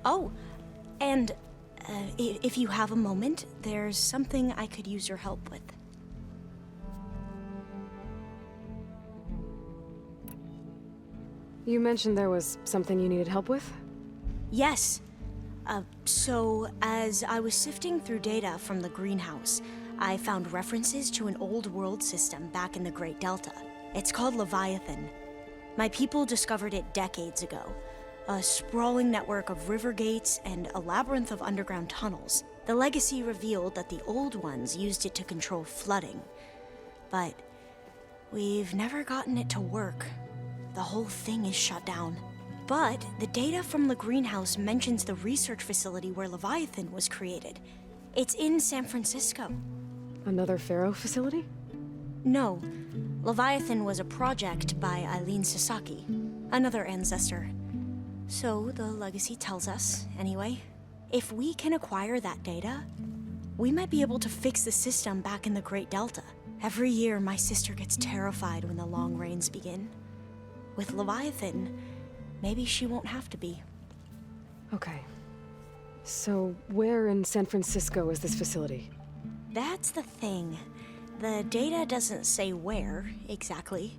Oh, and if you have a moment, there's something I could use your help with. You mentioned there was something you needed help with? Yes. So, as I was sifting through data from the greenhouse, I found references to an old world system back in the Great Delta. It's called Leviathan. My people discovered it decades ago. A sprawling network of river gates and a labyrinth of underground tunnels. The legacy revealed that the old ones used it to control flooding. But we've never gotten it to work. The whole thing is shut down. But the data from the greenhouse mentions the research facility where Leviathan was created. It's in San Francisco. Another Pharaoh facility? No. Leviathan was a project by Eileen Sasaki, another ancestor. So the legacy tells us, anyway, if we can acquire that data, we might be able to fix the system back in the Great Delta. Every year, my sister gets terrified when the long rains begin. With Leviathan, maybe she won't have to be. Okay. So, where in San Francisco is this facility? That's the thing. The data doesn't say where, exactly.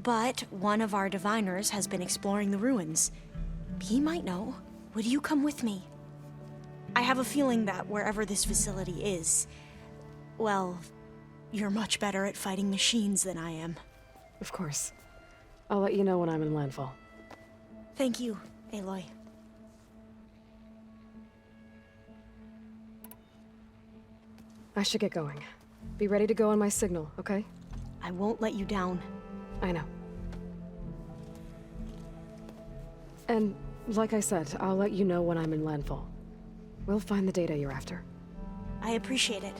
But one of our diviners has been exploring the ruins. He might know. Would you come with me? I have a feeling that wherever this facility is, well, you're much better at fighting machines than I am. Of course. I'll let you know when I'm in landfall. Thank you, Aloy. I should get going. Be ready to go on my signal, okay? I won't let you down. I know. And, like I said, I'll let you know when I'm in landfall. We'll find the data you're after. I appreciate it.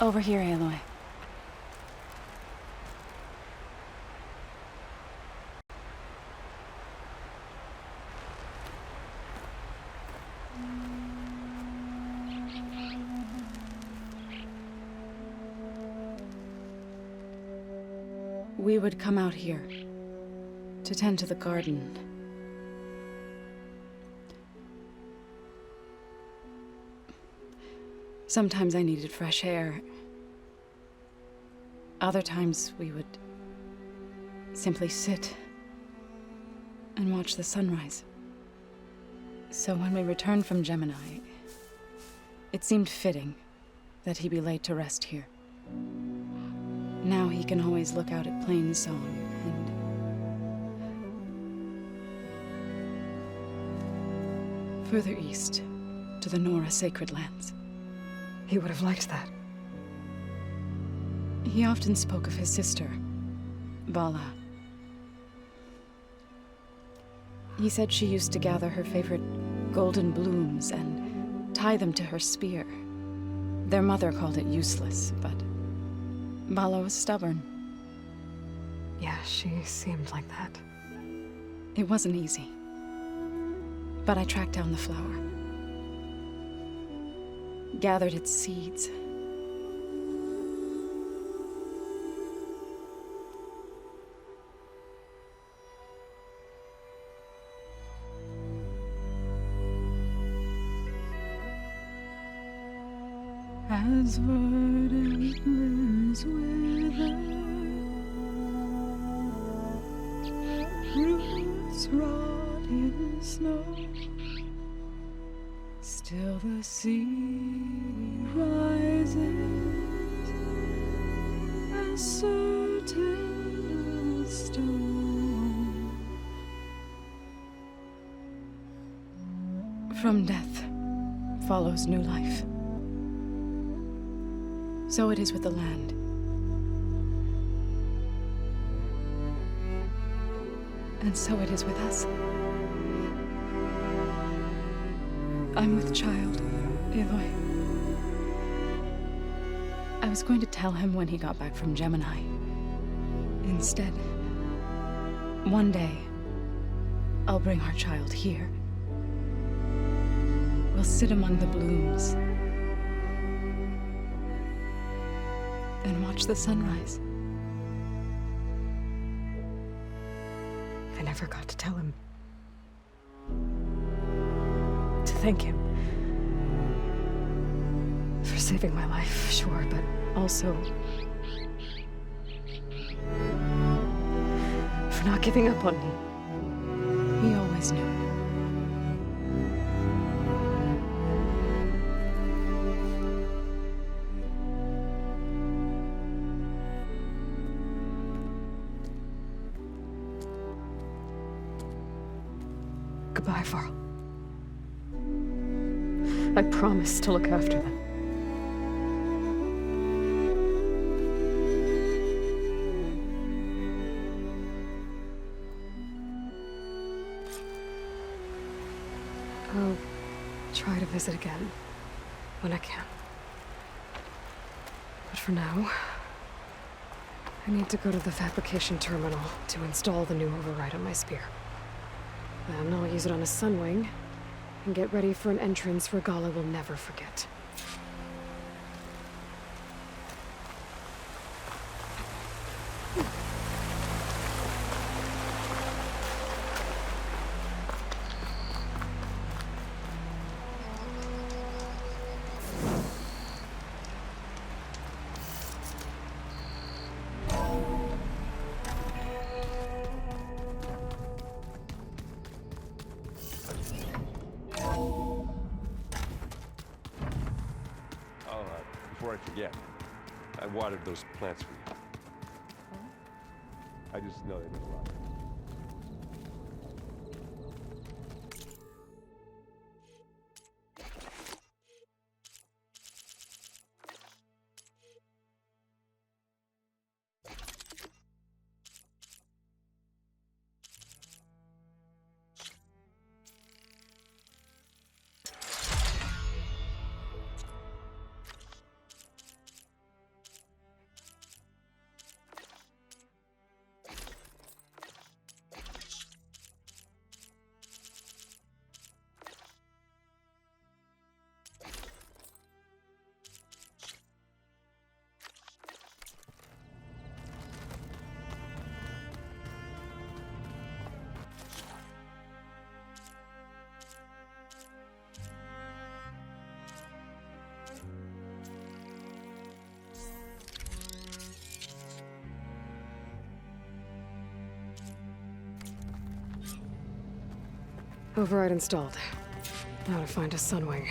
Over here, Aloy. We would come out here to tend to the garden. Sometimes I needed fresh air. Other times we would simply sit and watch the sunrise. So when we returned from Gemini, it seemed fitting that he be laid to rest here. Now he can always look out at Plain Song and further east to the Nora Sacred Lands. He would have liked that. He often spoke of his sister, Bala. He said she used to gather her favorite golden blooms and tie them to her spear. Their mother called it useless, but Bala was stubborn. Yeah, she seemed like that. It wasn't easy. But I tracked down the flower. Gathered its seeds. As verdant limbs wither, roots rot in snow, still the sea rises, as certain as stone. From death follows new life. So it is with the land. And so it is with us. I'm with child, Aloy. I was going to tell him when he got back from Gemini. Instead, one day, I'll bring our child here. We'll sit among the blooms and watch the sunrise. I never got to tell him. To thank him. For saving my life, sure, but also for not giving up on me. He always knew. Goodbye, Varl. I promise to look after them. I'll try to visit again when I can. But for now, I need to go to the fabrication terminal to install the new override on my spear. Then I'll use it on a sunwing and get ready for an entrance Regala will never forget. Before I forget, I watered those plants for you. I just know they mean a lot. Override installed. Now to find a sunwing.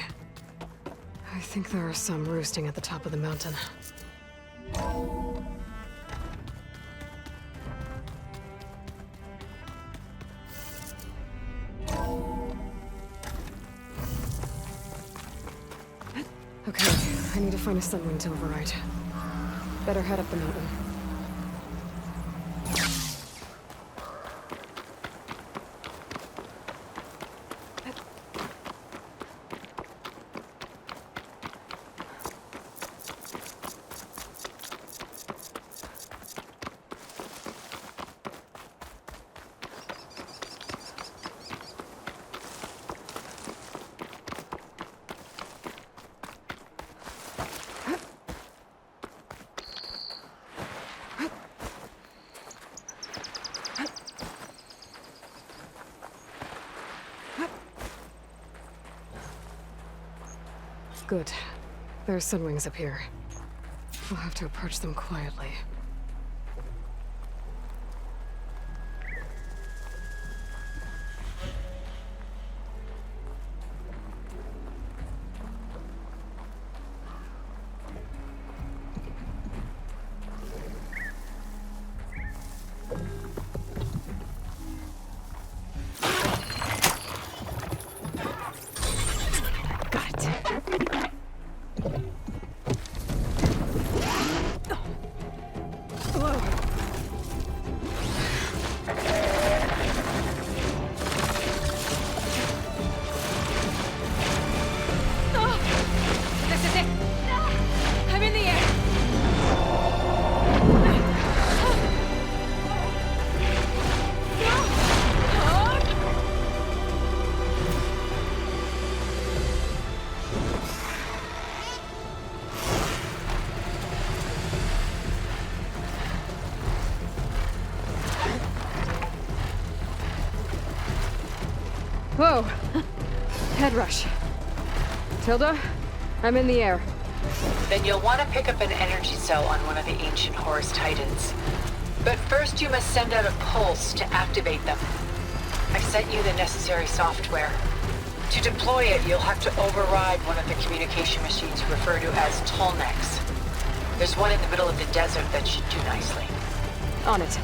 I think there are some roosting at the top of the mountain. Okay, I need to find a sunwing to override. Better head up the mountain. Good. There are sunwings up here. We'll have to approach them quietly. Whoa! Head rush. Tilda, I'm in the air. Then you'll want to pick up an energy cell on one of the ancient Horus Titans. But first you must send out a pulse to activate them. I've sent you the necessary software. To deploy it, you'll have to override one of the communication machines referred to as Tolnecs. There's one in the middle of the desert that should do nicely. On it.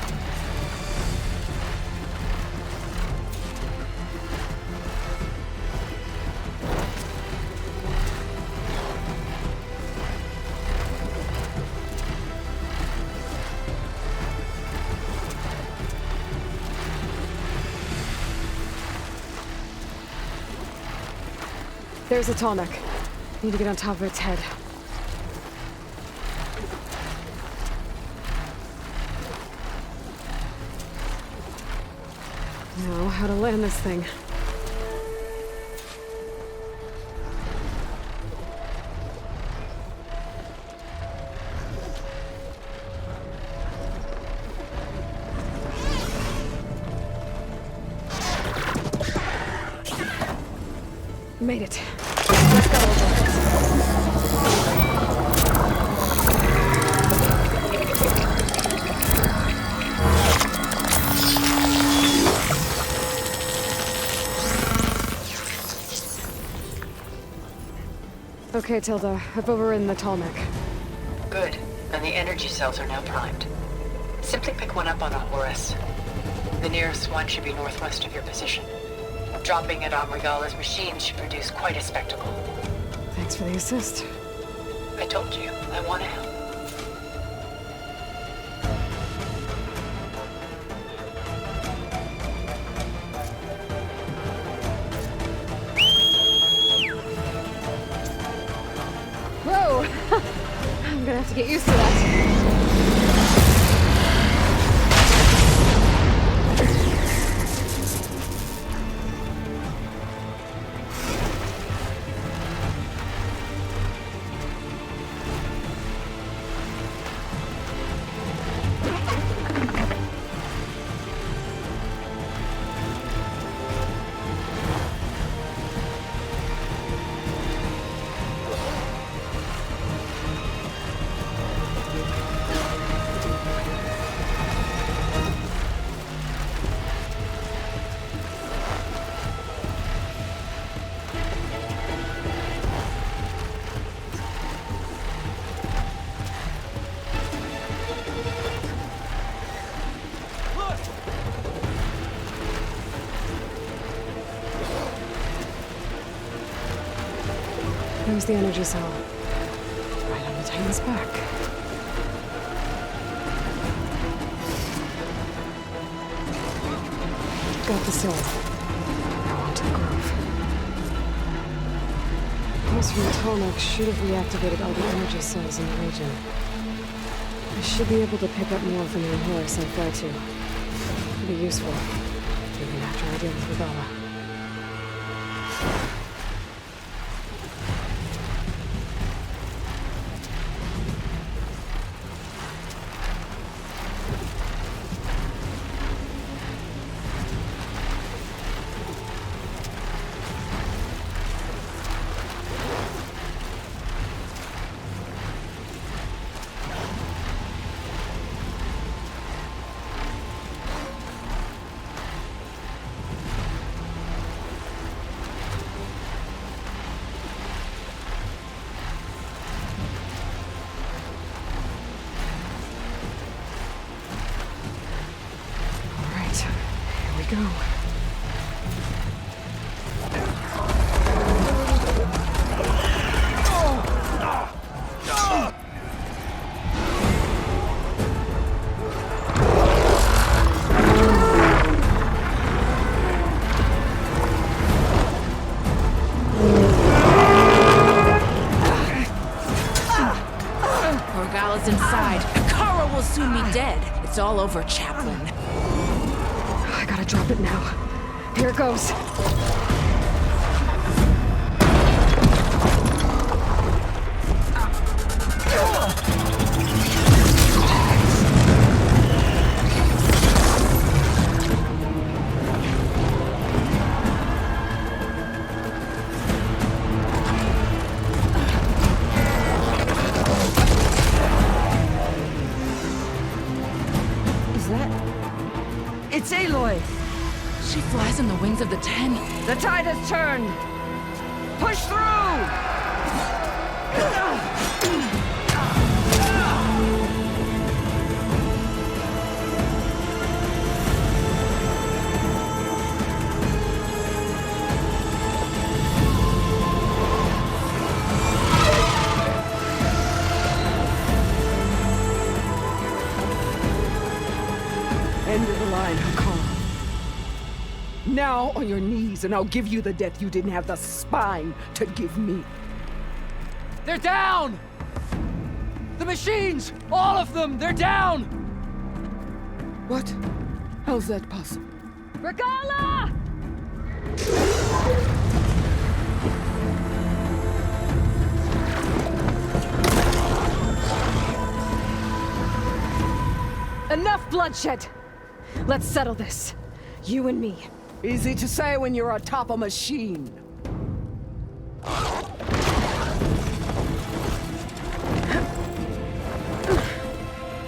There's a Tolnec. Need to get on top of its head. Now, how to land this thing. Made it. Let's go over. Okay, Tilda. I've overridden the Tolnec. Good. And the energy cells are now primed. Simply pick one up on a Horus. The nearest one should be northwest of your position. Dropping it on Regala's machine should produce quite a spectacle. Thanks for the assist. I told you, I want to help. Whoa! I'm gonna have to get used to that. There's the energy cell. Right on the Titan's back. Got the cell. Now on to the grove. Pulse from Tomek should have reactivated all the energy cells in the region. I should be able to pick up more from the inhaler sent there too. Be useful, even after I deal with Regala. Go. Regala's inside. Kara will soon be dead. It's all over, Chaplain. I gotta drop it now. Here it goes. Is that... It's Aloy! She flies on the wings of the Ten. The tide has turned! Push through! End of the line, Hakon. Now on your knees, and I'll give you the death you didn't have the spine to give me. They're down! The machines! All of them! They're down! What? How's that possible? Regala! Enough bloodshed! Let's settle this. You and me. Easy to say when you're atop a machine.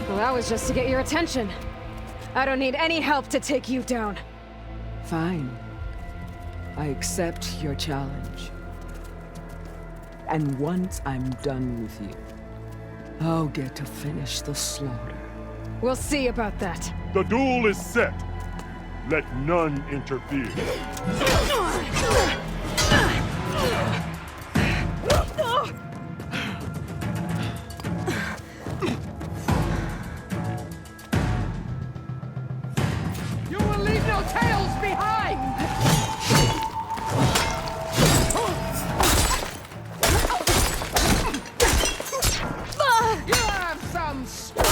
Well, that was just to get your attention. I don't need any help to take you down. Fine. I accept your challenge. And once I'm done with you, I'll get to finish the slaughter. We'll see about that. The duel is set. Let none interfere. You will leave no tails behind! You have some strength!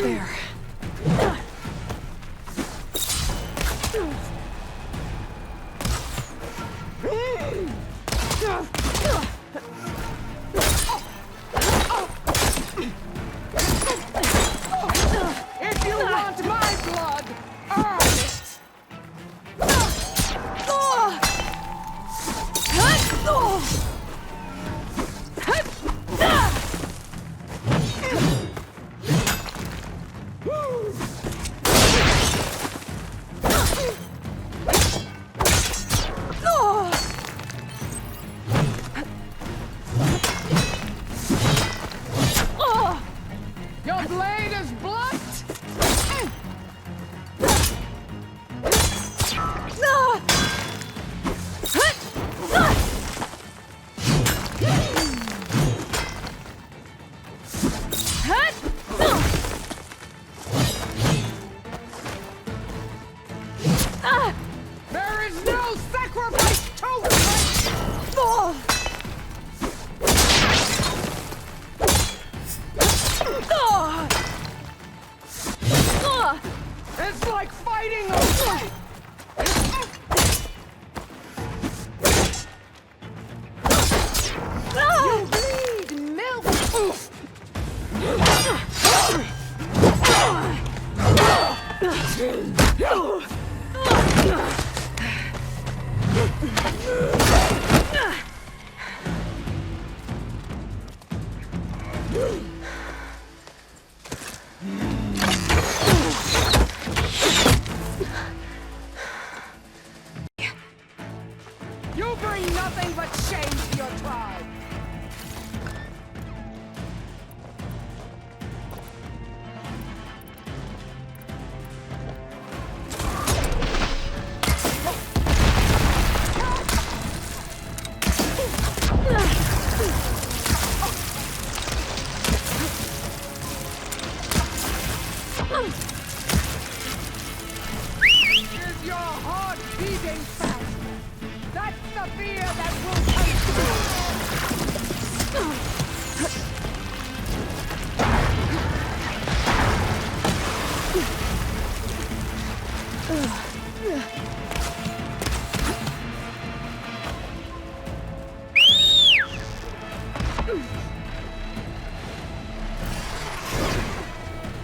There. If you want my blood, earn it! Your blade is blood! You bring nothing but shame to your tribe. Is your heart beating fast? That's the fear that will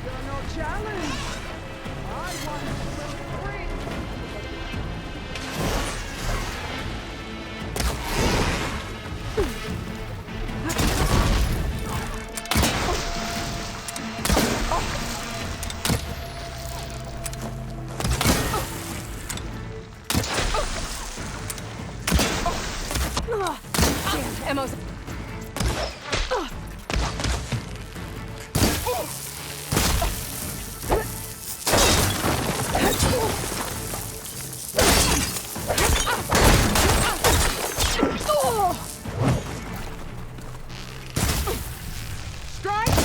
You're no challenge. I want to free. Damn, Emma's... Strike!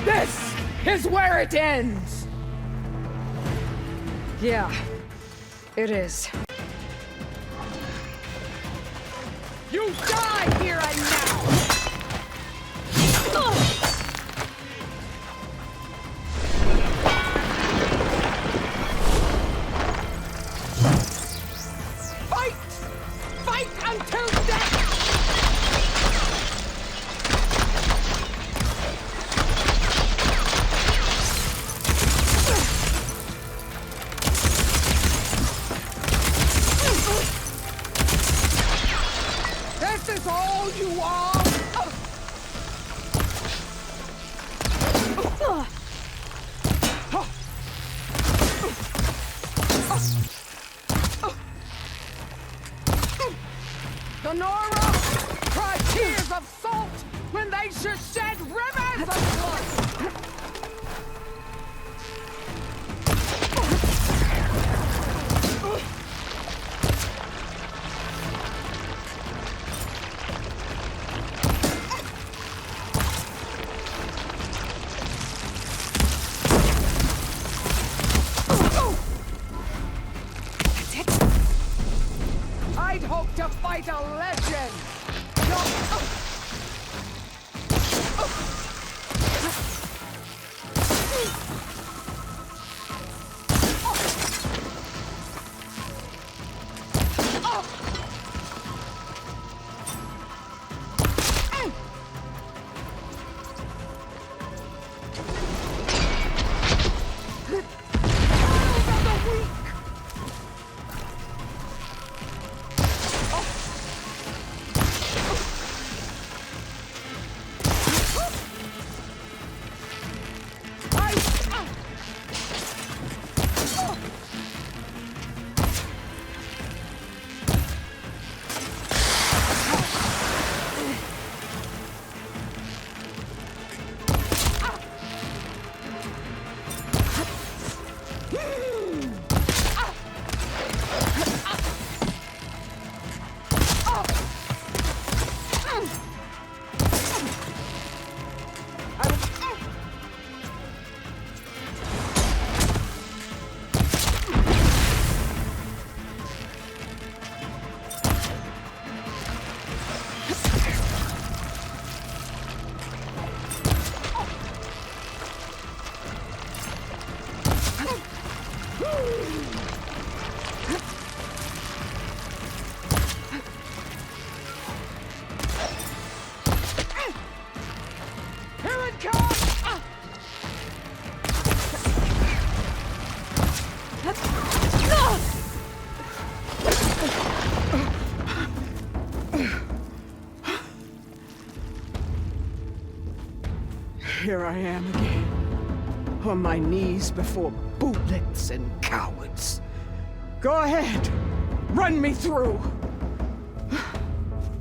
This is where it ends! Yeah, it is. You die here and now! Fight! Fight until death! This is all you are? here I am again. On my knees before bootlets and cowards. Go ahead. Run me through.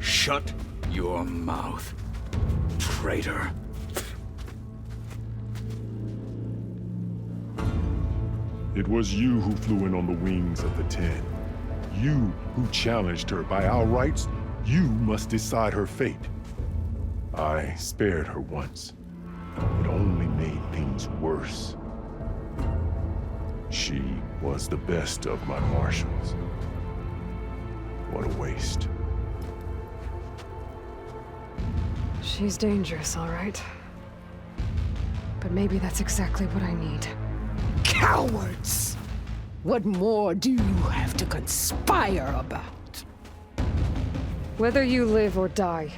Shut your mouth, traitor. It was you who flew in on the wings of the 10. You who challenged her. By our rights, you must decide her fate. I spared her once. It only made things worse. She was the best of my marshals. What a waste. She's dangerous, all right. But maybe that's exactly what I need. Cowards! What more do you have to conspire about? Whether you live or die.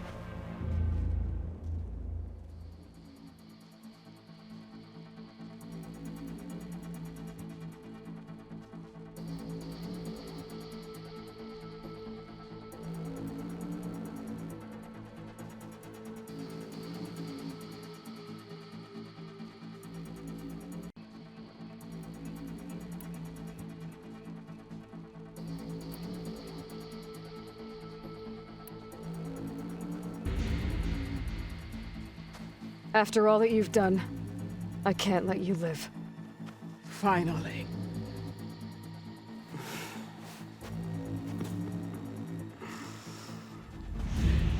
After all that you've done, I can't let you live. Finally.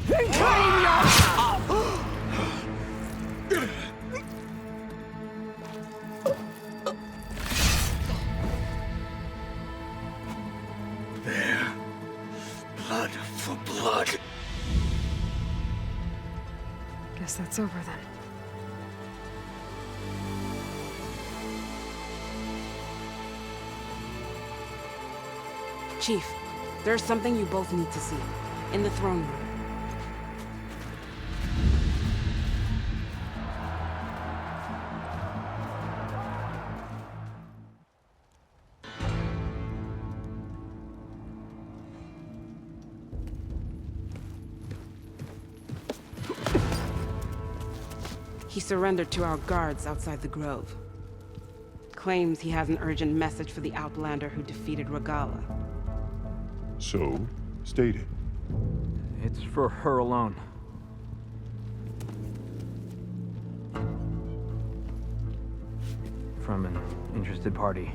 Then claim your... There. Blood for blood. Guess that's over then. Chief, there's something you both need to see. In the throne room. He surrendered to our guards outside the grove. Claims he has an urgent message for the Outlander who defeated Regala. So, state it. It's for her alone. From an interested party.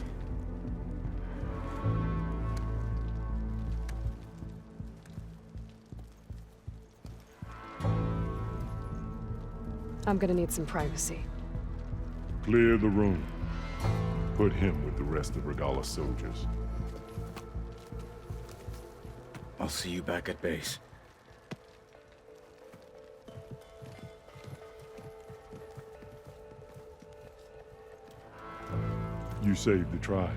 I'm gonna need some privacy. Clear the room. Put him with the rest of Regala's soldiers. I'll see you back at base. You saved the tribe.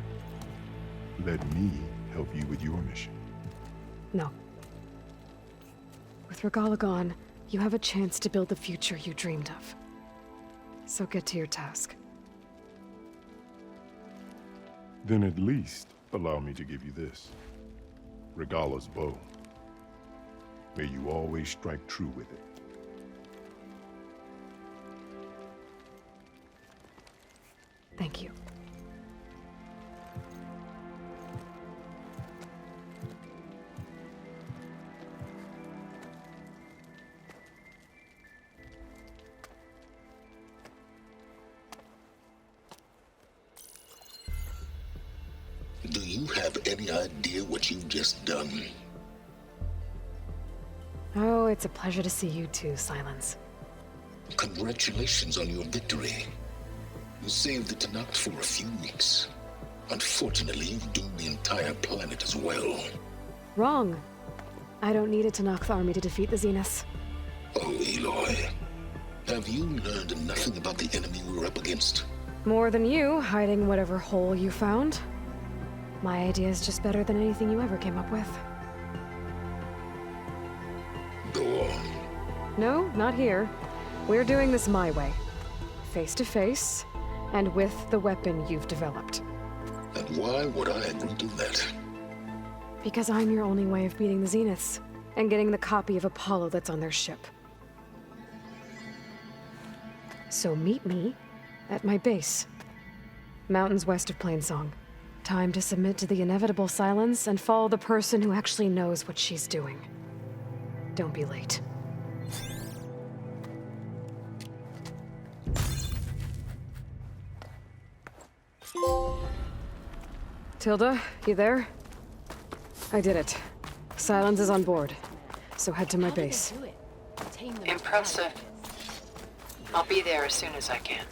Let me help you with your mission. No. With Regala gone, you have a chance to build the future you dreamed of. So get to your task. Then at least allow me to give you this. Regala's bow. May you always strike true with it. Thank you. Do you have any idea what you've just done? Oh, it's a pleasure to see you too, Silence. Congratulations on your victory. You saved the Tanakh for a few weeks. Unfortunately, you've doomed the entire planet as well. Wrong. I don't need a Tanakh army to defeat the Zeniths. Oh, Aloy. Have you learned nothing about the enemy we're up against? More than you, hiding whatever hole you found. My idea is just better than anything you ever came up with. Go on. No, not here. We're doing this my way. Face to face, and with the weapon you've developed. And why would I agree to that? Because I'm your only way of beating the Zeniths, and getting the copy of Apollo that's on their ship. So meet me at my base. Mountains west of Plainsong. Time to submit to the inevitable silence and follow the person who actually knows what she's doing. Don't be late. Tilda, you there? I did it. Silence is on board. So head to my base. Impressive. I'll be there as soon as I can.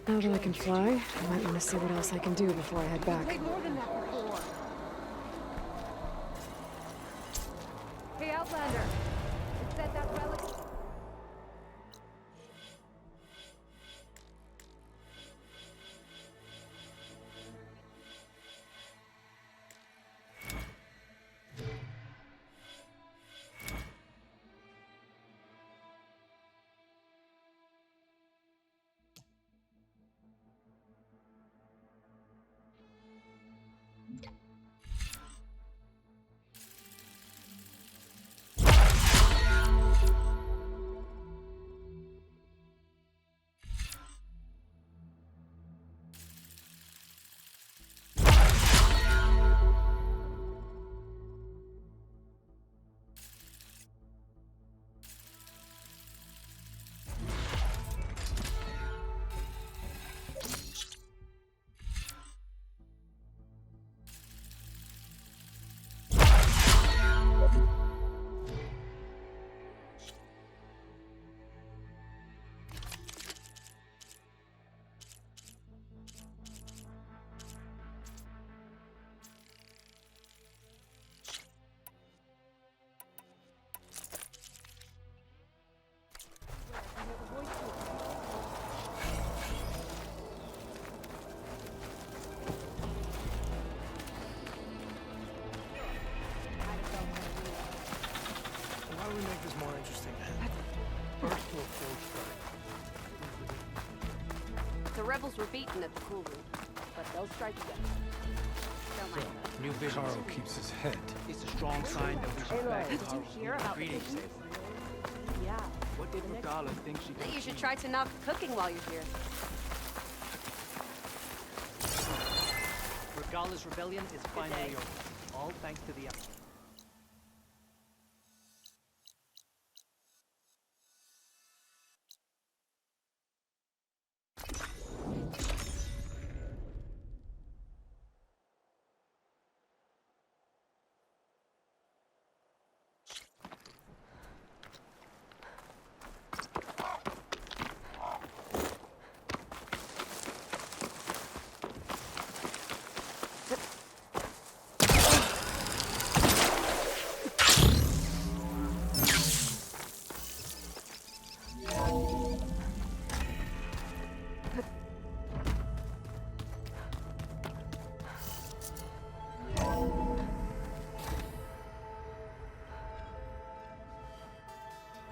Now that I can fly, I might want to see what else I can do before I head back. Hey, Outlander. It said that relic. How do we make this more interesting? First to a full strike. The rebels were beaten at the cool room, but they'll strike again. Don't mind them. New vision. Carl keeps his head. It's a strong sign that we should back Did you hear about the Greetings. Yeah. What did Regala think she You should try to knock cooking while you're here. Regala's rebellion is finally over. All thanks to the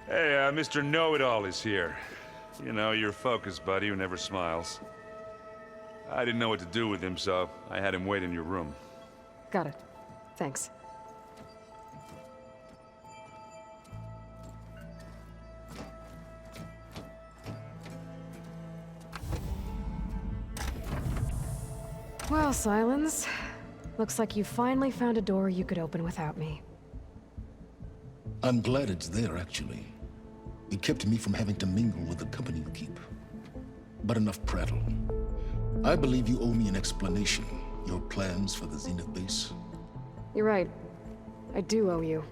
Hey, Mr. Know-It-All is here. You know, your focus buddy who never smiles. I didn't know what to do with him, so I had him wait in your room. Got it. Thanks. Well, Silence. Looks like you finally found a door you could open without me. I'm glad it's there, actually. It kept me from having to mingle with the company you keep. But enough prattle. I believe you owe me an explanation. Your plans for the Zenith base? You're right. I do owe you.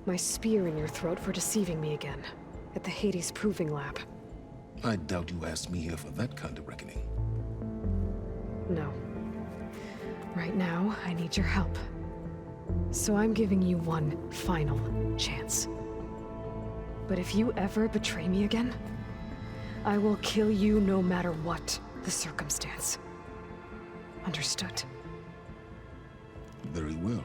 My spear in your throat for deceiving me again. At the Hades Proving Lab. I doubt you asked me here for that kind of reckoning. No. Right now, I need your help. So I'm giving you one final chance. But if you ever betray me again, I will kill you no matter what the circumstance. Understood? Very well.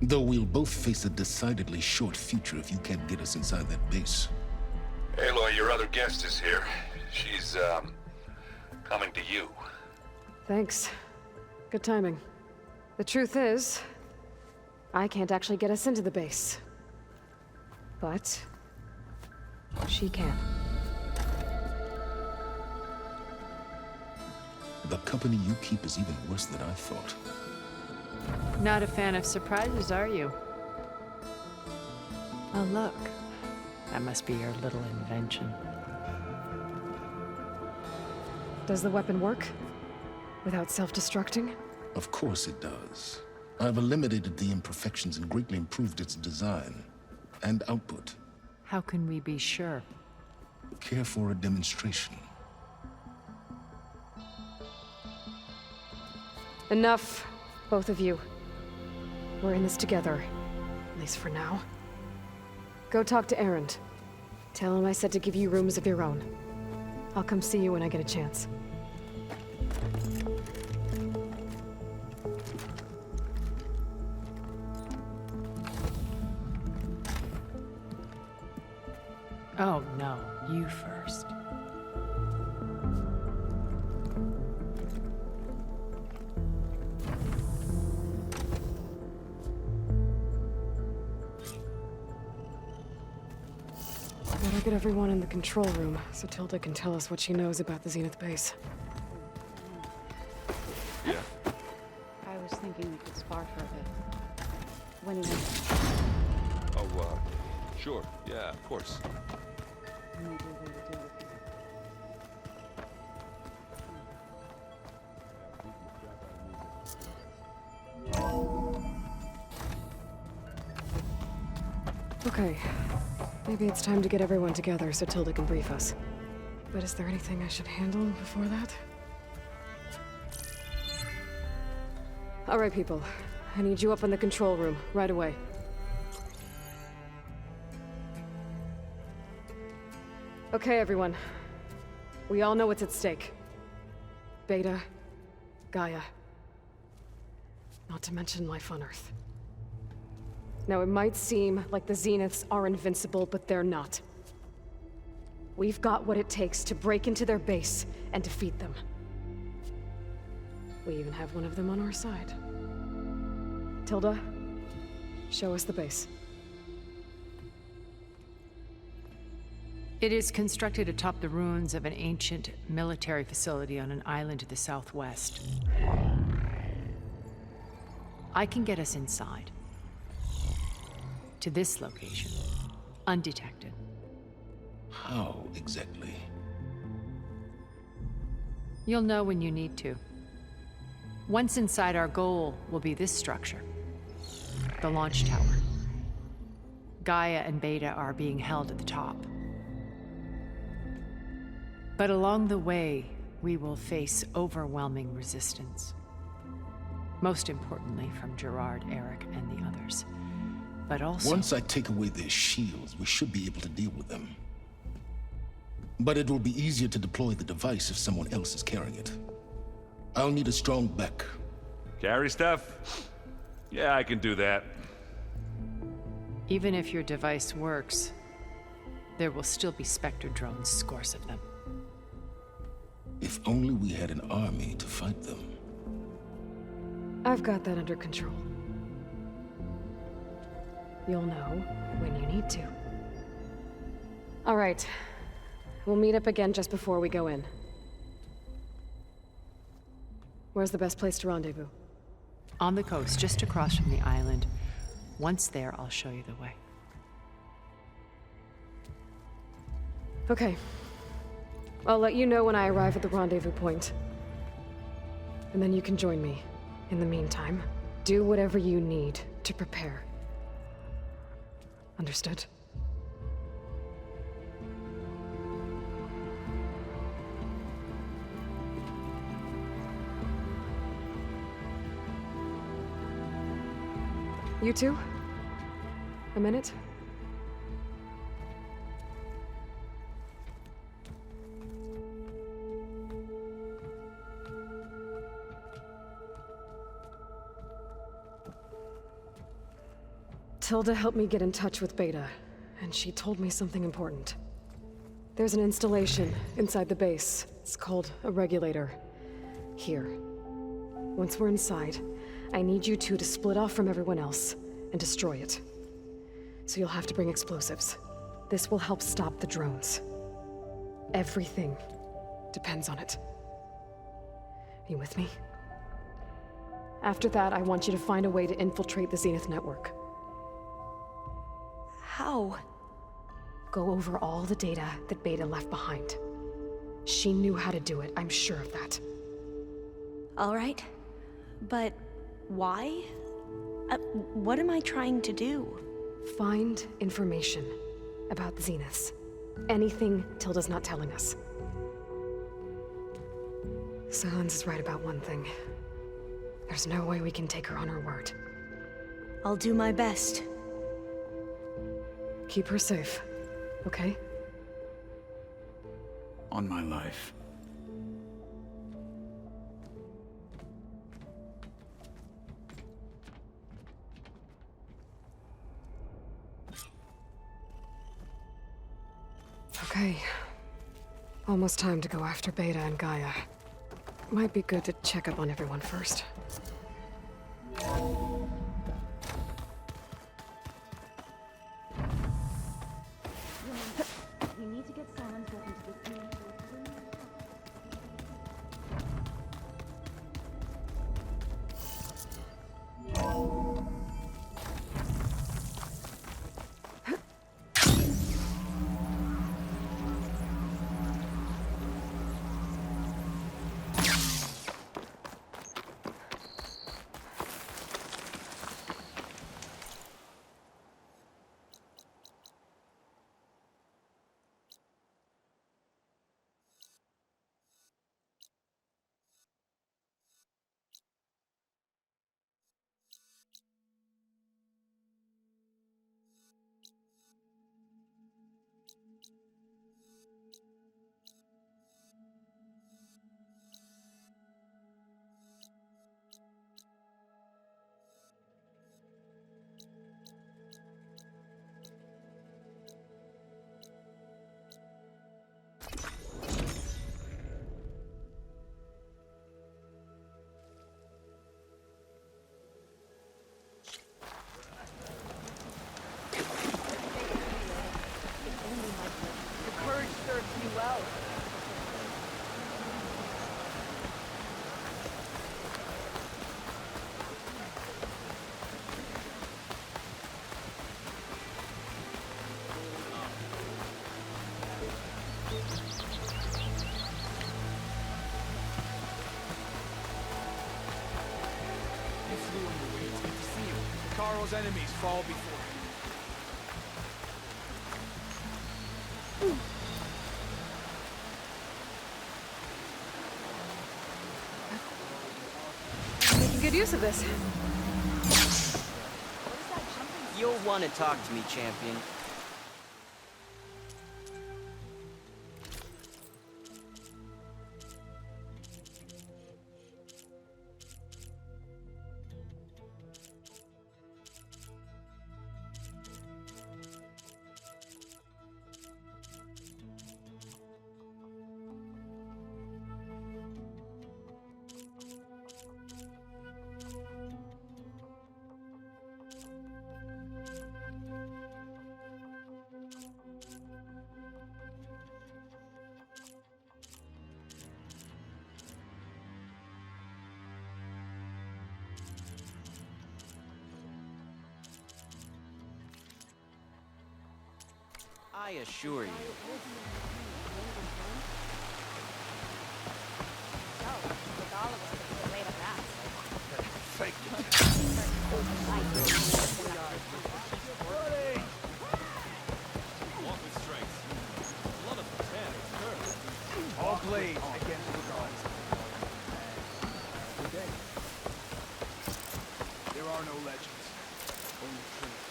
Though we'll both face a decidedly short future if you can't get us inside that base. Aloy, your other guest is here. She's, coming to you. Thanks. Good timing. The truth is, I can't actually get us into the base. But She can. The company you keep is even worse than I thought. Not a fan of surprises, are you? Oh, look. That must be your little invention. Does the weapon work? Without self-destructing? Of course it does. I've eliminated the imperfections and greatly improved its design and output. How can we be sure? Care for a demonstration? Enough, both of you. We're in this together, at least for now. Go talk to Erend. Tell him I said to give you rooms of your own. I'll come see you when I get a chance. Oh, no. You first. Better get everyone in the control room so Tilda can tell us what she knows about the Zenith base. I was thinking we could spar for a bit. When you Oh, sure. Yeah, of course. maybe a way to deal with Okay. Maybe it's time to get everyone together so Tilda can brief us. But is there anything I should handle before that? All right, people. I need you up in the control room, right away. Okay, everyone. We all know what's at stake. Beta, Gaia. Not to mention life on Earth. Now, it might seem like the Zeniths are invincible, but they're not. We've got what it takes to break into their base and defeat them. We even have one of them on our side. Tilda, show us the base. It is constructed atop the ruins of an ancient military facility on an island to the southwest. I can get us inside. To this location, undetected. How exactly? You'll know when you need to. Once inside, our goal will be this structure. The launch tower. Gaia and Beta are being held at the top. But along the way, we will face overwhelming resistance. Most importantly, from Gerard, Eric, and the others. But also... Once I take away their shields, we should be able to deal with them. But it will be easier to deploy the device if someone else is carrying it. I'll need a strong back. Carry stuff? Yeah, I can do that. Even if your device works, there will still be Spectre drones, scores of them. If only we had an army to fight them. I've got that under control. You'll know when you need to. All right. We'll meet up again just before we go in. Where's the best place to rendezvous? On the coast, just across from the island. Once there, I'll show you the way. Okay. I'll let you know when I arrive at the rendezvous point. And then you can join me. In the meantime, do whatever you need to prepare. Understood? You two? A minute? Tilda helped me get in touch with Beta, and she told me something important. There's an installation inside the base. It's called a regulator. Here. Once we're inside, I need you two to split off from everyone else and destroy it. So you'll have to bring explosives. This will help stop the drones. Everything depends on it. Are you with me? After that, I want you to find a way to infiltrate the Zenith network. How? Go over all the data that Beta left behind. She knew how to do it, I'm sure of that. All right. But why? What am I trying to do? Find information about the Zeniths. Anything Tilda's not telling us. Silence is right about one thing. There's no way we can take her on her word. I'll do my best. Keep her safe, okay? On my life. Okay. Almost time to go after Beta and Gaia. Might be good to check up on everyone first. We need to get Silence back into this room. Carl's enemies fall before him. Making good use of this. You'll want to talk to me, champion. I assure you. All blades against the gods. Okay. There are no legends, only truths.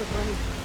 with running.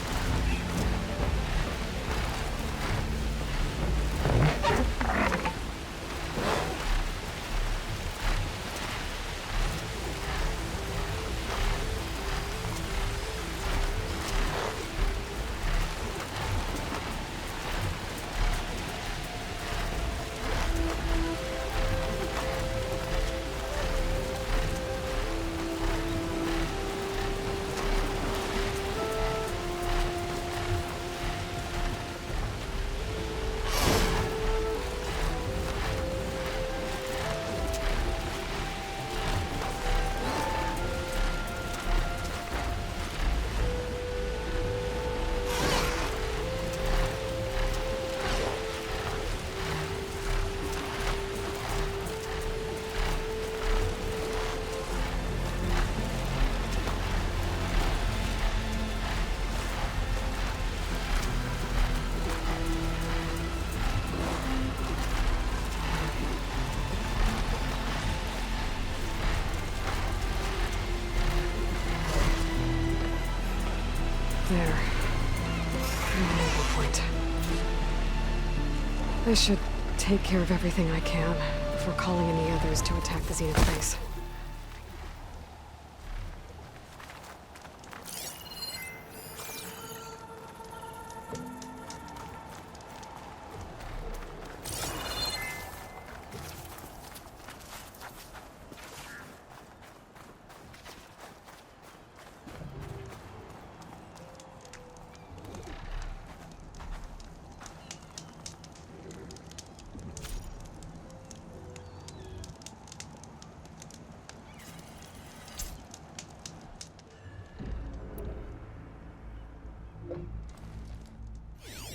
There. Rendezvous point. I should take care of everything I can before calling in the others to attack the Zenith base.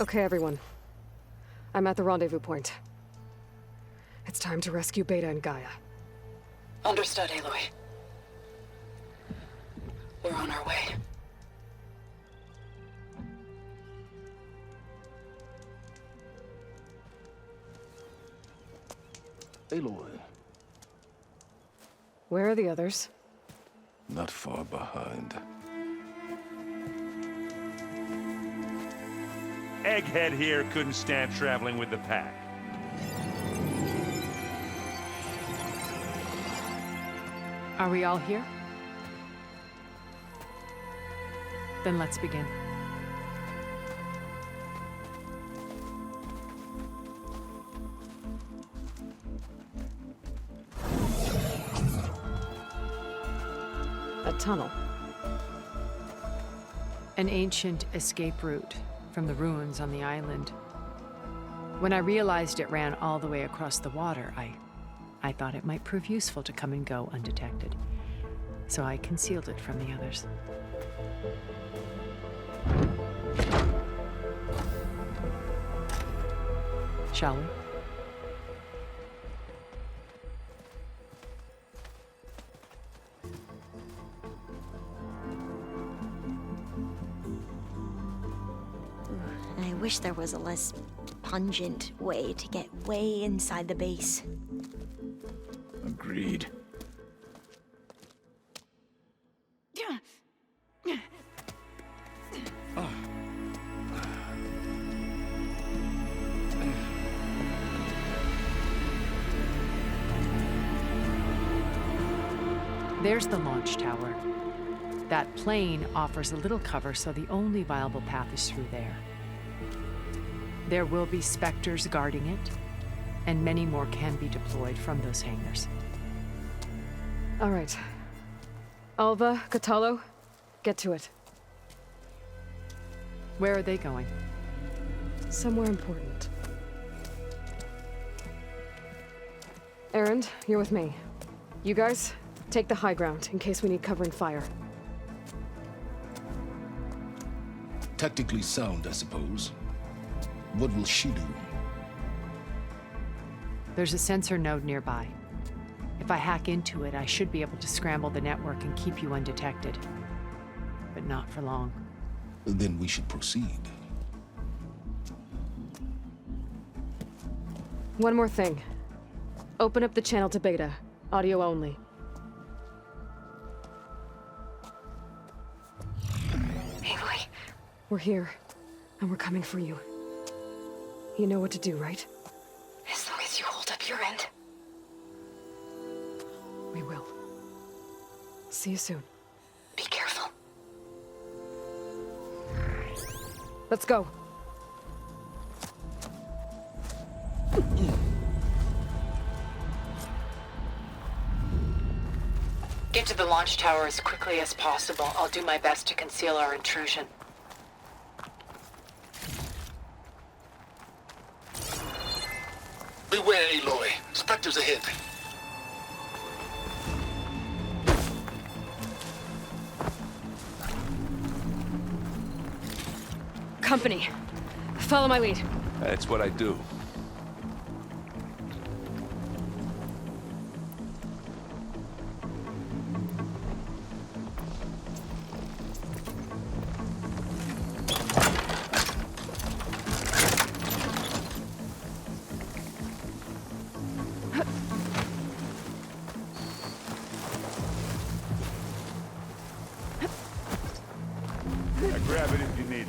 Okay, everyone. I'm at the rendezvous point. It's time to rescue Beta and Gaia. Understood, Aloy. We're on our way. Aloy, Where are the others? not far behind. Egghead here couldn't stand traveling with the pack. Are we all here? Then let's begin. A tunnel. An ancient escape route from the ruins on the island. When I realized it ran all the way across the water, I thought it might prove useful to come and go undetected. So I concealed it from the others. Shall we? I wish there was a less pungent way to get way inside the base. Agreed. There's the launch tower. That plane offers a little cover, so the only viable path is through there. There will be Spectres guarding it, and many more can be deployed from those hangars. All right. Alva, Catalo, get to it. Where are they going? Somewhere important. Erend, you're with me. You guys, take the high ground in case we need covering fire. Tactically sound, I suppose. What will she do? There's a sensor node nearby. If I hack into it, I should be able to scramble the network and keep you undetected. But not for long. Then we should proceed. One more thing. Open up the channel to Beta. Audio only. Aloy, We're here, and we're coming for you. You know what to do, right? As long as you hold up your end. We will. See you soon. Be careful. Let's go. Get to the launch tower as quickly as possible. I'll do my best to conceal our intrusion. Beware, Aloy. Spectres ahead. Company. Follow my lead. That's what I do. Grab it if you need it.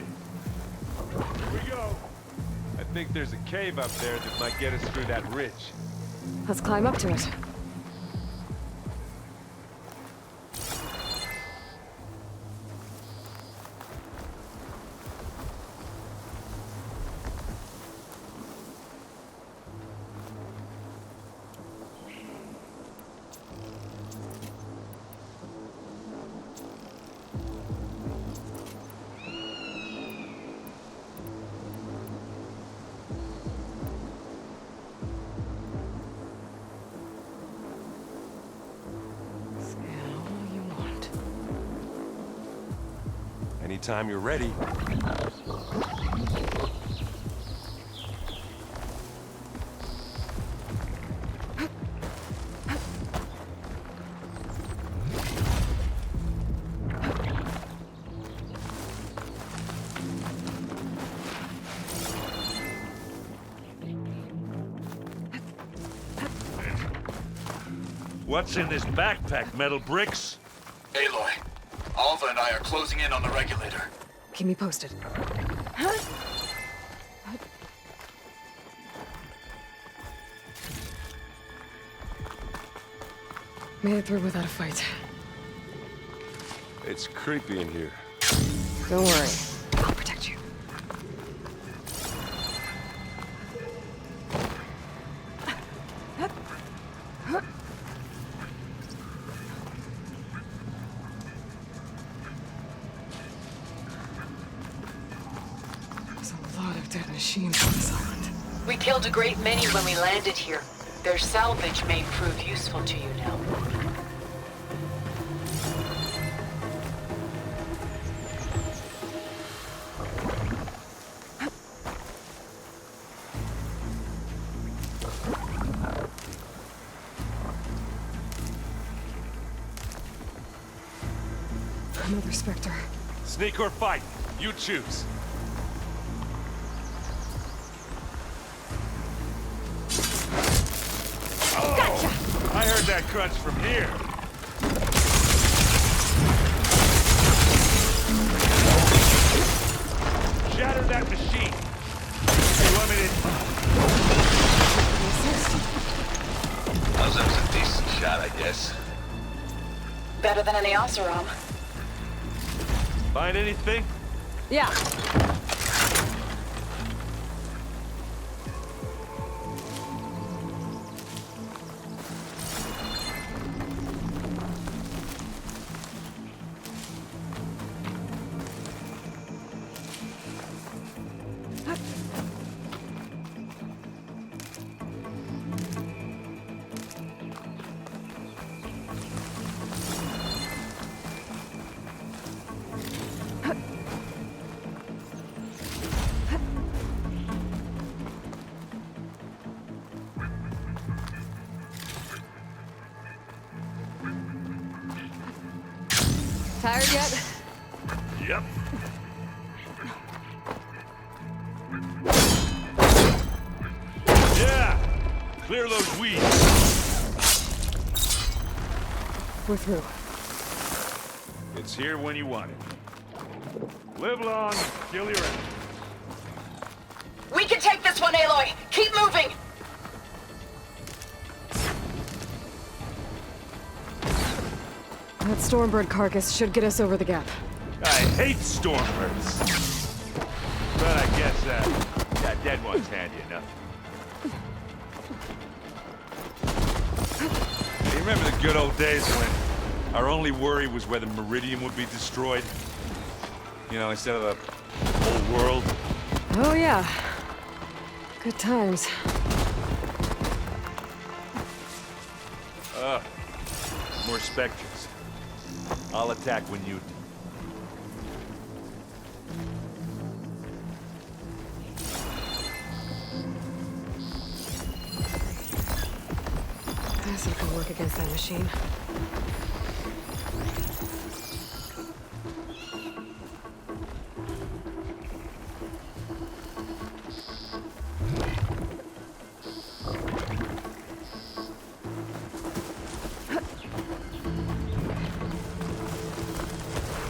Here we go. I think there's a cave up there that might get us through that ridge. Let's climb up to it. Anytime you're ready. What's in this backpack, metal bricks? Aloy, Alva and I are closing in on the regulator. Keep me posted. Made it through without a fight. It's creepy in here. Don't worry. I'll protect you. There's a lot of dead machines on this island. We killed a great many when we landed here. Their salvage may prove useful to you now. Another Spectre. Sneak or fight, you choose. Oh, gotcha! I heard that crunch from here. Shatter that machine. You want me to... That was a decent shot, I guess. Better than any Oseram. Find anything? Yeah. Tired yet? Yep. Yeah! Clear those weeds. We're through. It's here when you want it. Live long, kill your enemies. We can take this one, Aloy! Keep moving! That Stormbird carcass should get us over the gap. I hate Stormbirds. But I guess that dead one's handy enough. You remember the good old days when our only worry was whether Meridian would be destroyed? You know, instead of the whole world? Oh yeah. Good times. More Spectres. I'll attack when you do. Acid could work against that machine.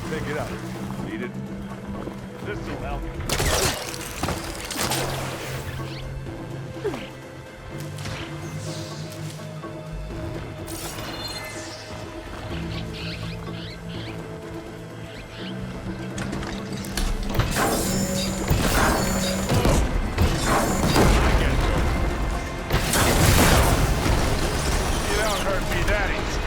Pick it up. Need it. This'll help. You don't hurt me that easy.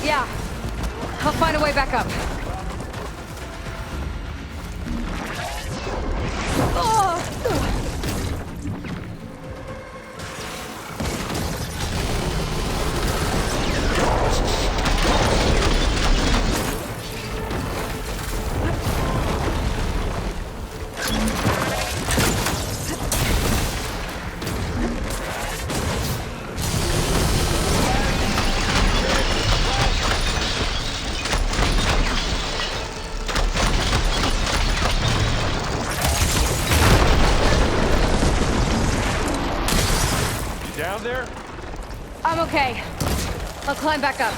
Yeah. I'll find a way back up. Down there? I'm okay. I'll climb back up.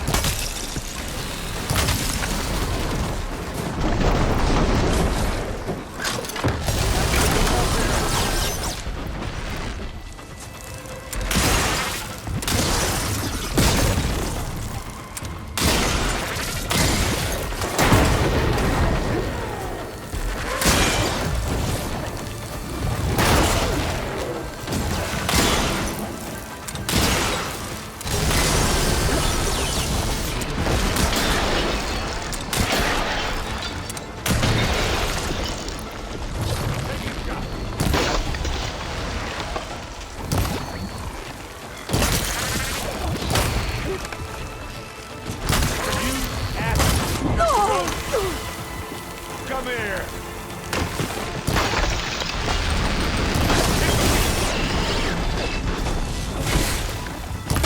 Come here!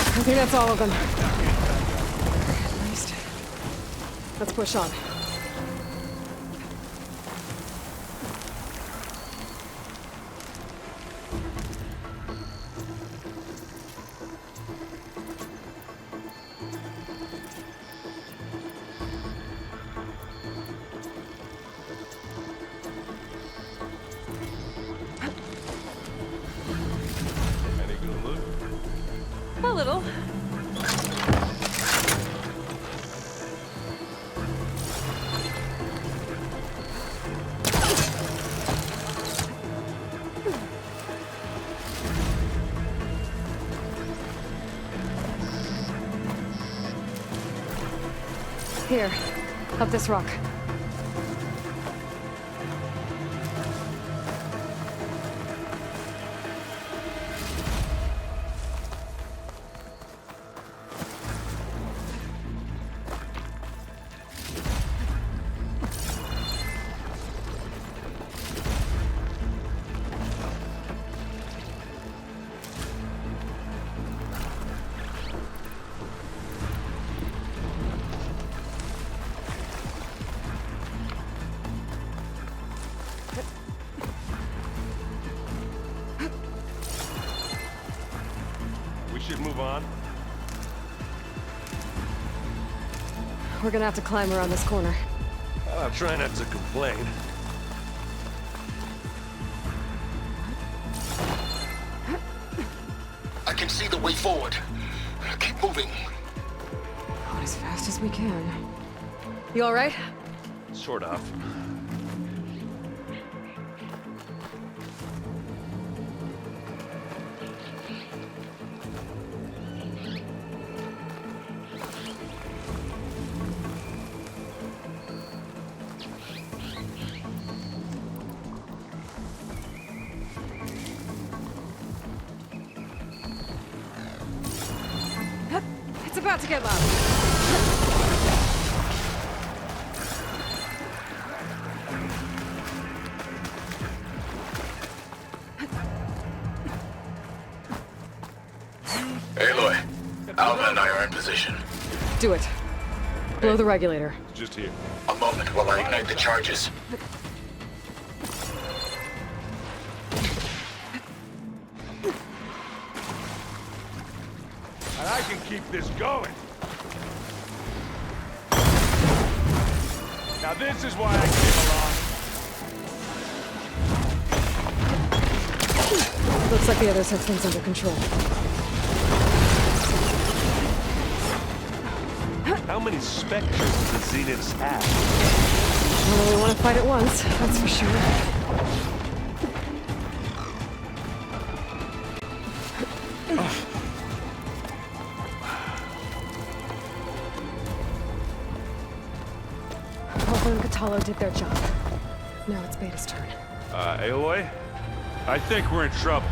I think that's all of them. At least. Let's push on. Any good loot? A little. Here, up this rock. We're gonna have to climb around this corner. I'll try not to complain. I can see the way forward. Keep moving. Going as fast as we can. You all right? Sort of. It's about to get loud. Aloy, Alva and I are in position. Do it. Blow the regulator. Just here. A moment while I ignite the charges. And I can keep this going. Now this is why I came along. Looks like the others have things under control. How many specters do the Zeniths have? Well, we want to fight at once, that's for sure. Alva and Katalo did their job. Now it's Beta's turn. Aloy? I think we're in trouble.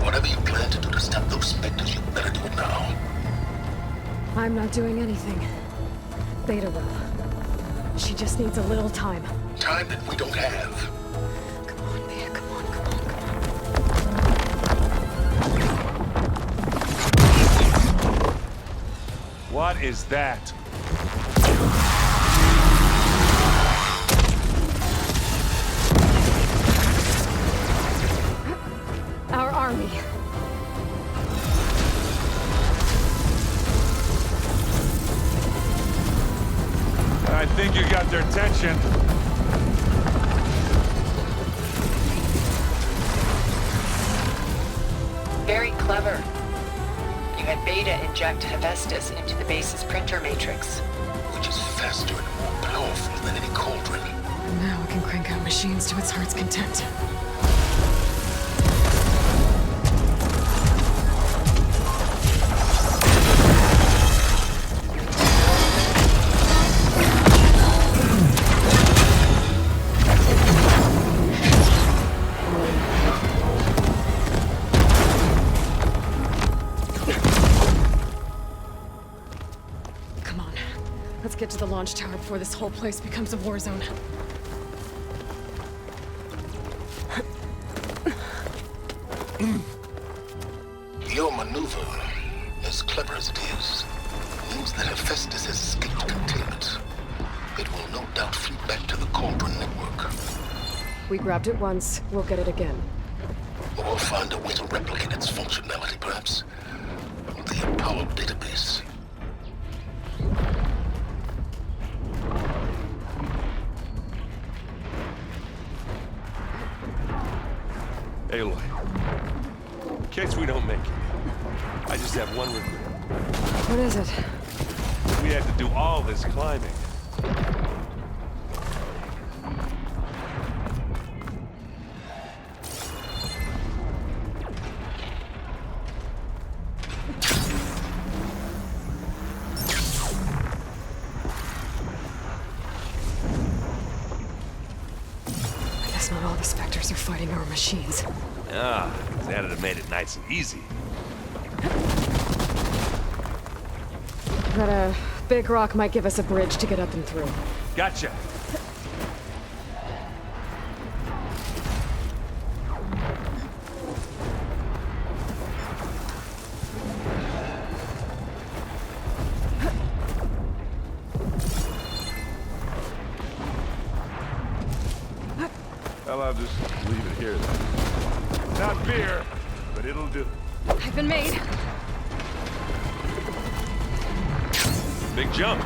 Whatever you plan to do to stop those specters, you better do it now. I'm not doing anything. Beta will. She just needs a little time. Time that we don't have. Come on, Beta, come on, come on, come on. What is that? Our army. I think you got their attention. Very clever. You had Beta inject Hephaestus into the base's printer matrix. Which is faster and more powerful than any cauldron. Now we can crank out machines to its heart's content. Let's get to the launch tower before this whole place becomes a war zone. Your maneuver, as clever as it is, means that Hephaestus has escaped containment. It will no doubt flee back to the Cauldron network. We grabbed it once, we'll get it again. Or find a way to replicate its functionality, perhaps. The Apollo database. Aloy, in case we don't make it, I just have one regret. What is it? We had to do all this climbing. I guess not all the Spectres are fighting our machines. Ah, that'd have made it nice and easy. That, big rock might give us a bridge to get up and through. Gotcha. Well, I'll just leave it here then. Not beer, but it'll do. I've been made. Big jump.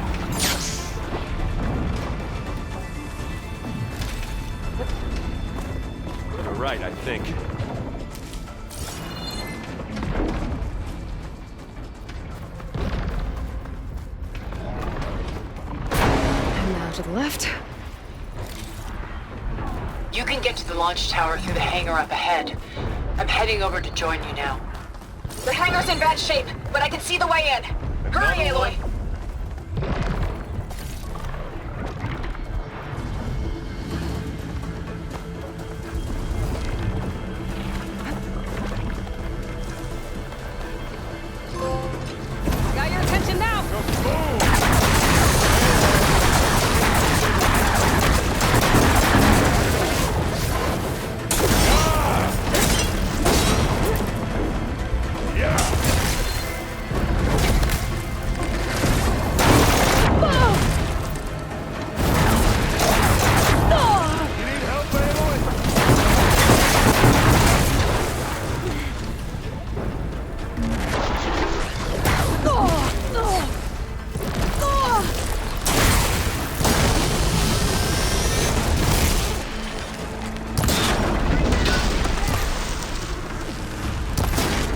You're right, I think. And now to the left. You can get to the launch tower through the hangar up ahead. I'm heading over to join you now. The hangar's in bad shape, but I can see the way in. Hurry, Aloy! Got your attention now!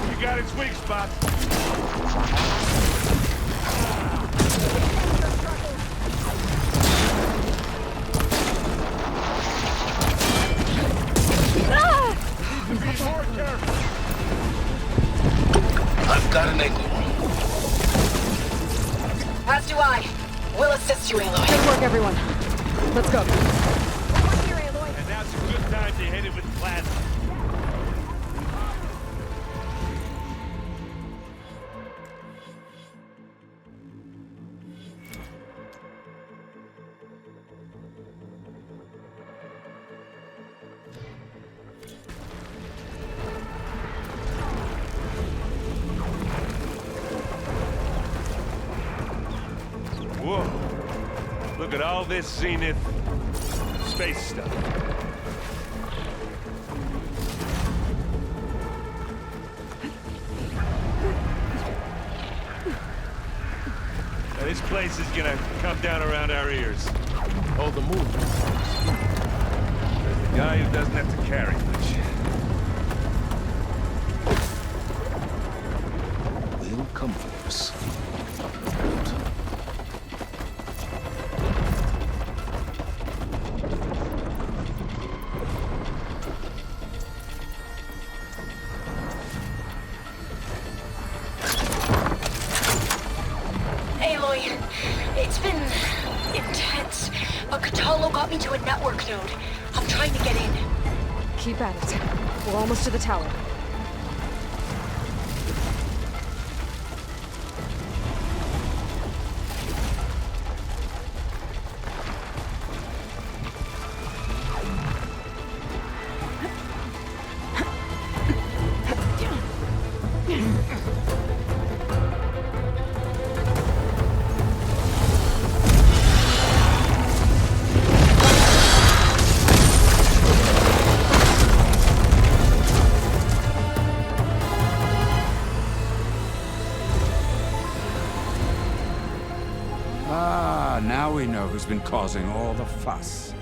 You got its weak spot. I've got an angle. As do I. We'll assist you, Aloy. Good work, everyone. Let's go. And now's a good time to hit it with plasma. Whoa. Look at all this Zenith space stuff. Now, this place is gonna come down around our ears. Hold the move. There's the guy who doesn't have to carry much. They'll come for us. Aloy, it's been intense, but Catalo got me to a network node. I'm trying to get in. Keep at it. We're almost to the tower. Ah, now we know who's been causing all the fuss.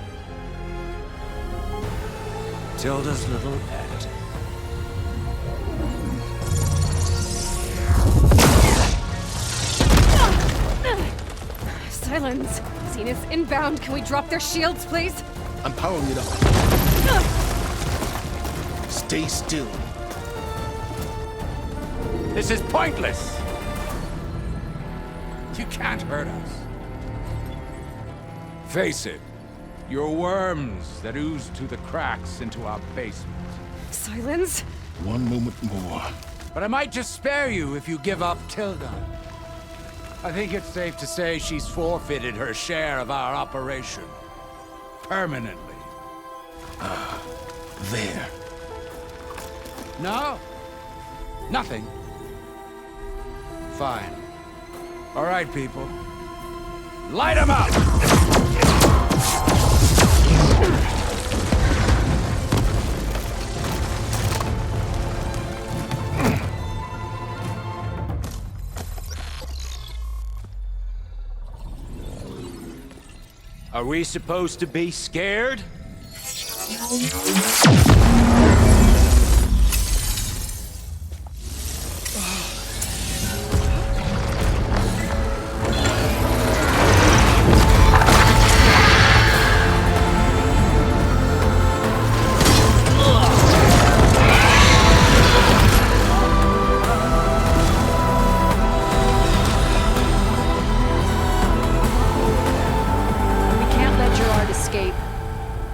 Tilda's little pet. Silence! Zenith's inbound. Can we drop their shields, please? I'm powering it up. Stay still. This is pointless! You can't hurt us. Face it, you're worms that ooze through the cracks into our basement. Silence? One moment more. But I might just spare you if you give up Tilda. I think it's safe to say she's forfeited her share of our operation. Permanently. There. No? Nothing. Fine. All right, people. Light 'em up! Are we supposed to be scared?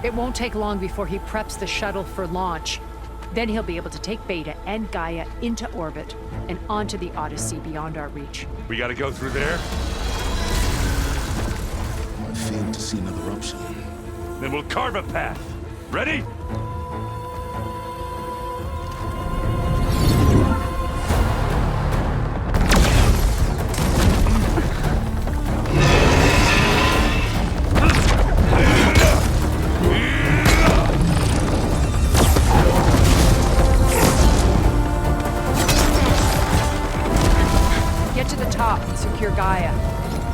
It won't take long before he preps the shuttle for launch. Then he'll be able to take Beta and Gaia into orbit and onto the Odyssey beyond our reach. We gotta go through there? I failed to see another option. Then we'll carve a path. Ready? Get to the top and secure Gaia.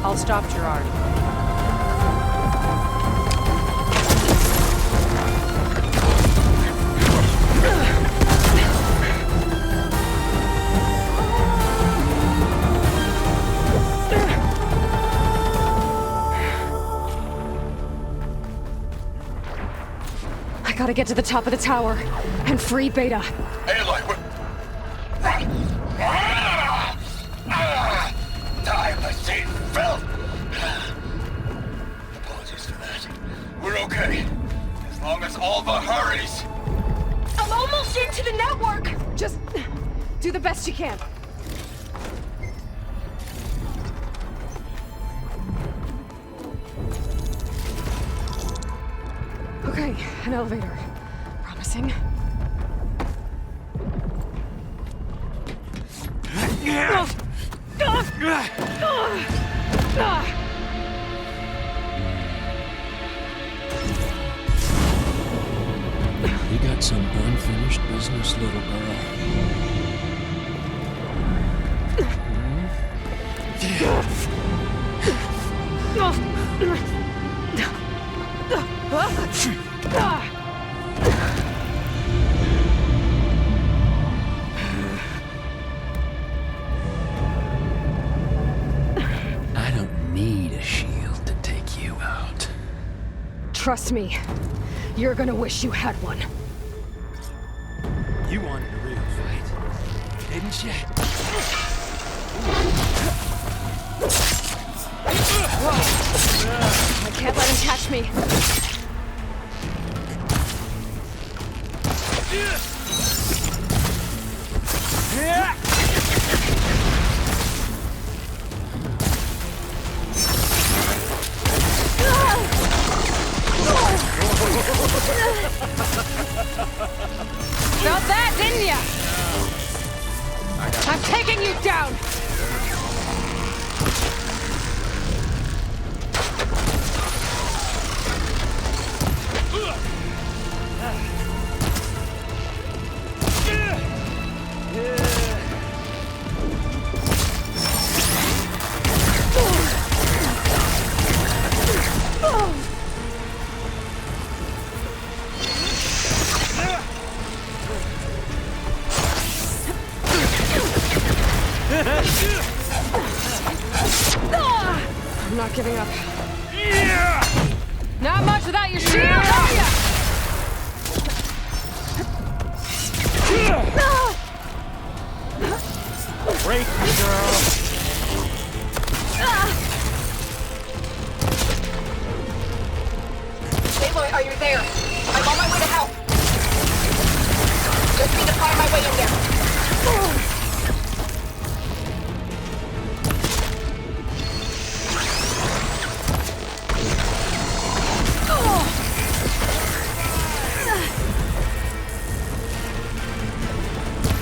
I'll stop Gerard. I gotta get to the top of the tower and free Beta. Aloy, Time machine filth! Apologies for that. We're okay. As long as Alva hurries. I'm almost into the network! Just do the best you can. Okay, an elevator. Promising. You got some unfinished business, little girl. I don't need a shield to take you out. Trust me, you're gonna wish you had one. You wanted a real fight, didn't you? Whoa! I can't let him catch me. Felt that, didn't ya? I'm taking you down! I'm not giving up. Not much without your shield, are ya? Break me, girl. Aloy, are you there? I'm on my way to help. Just need to find my way in there.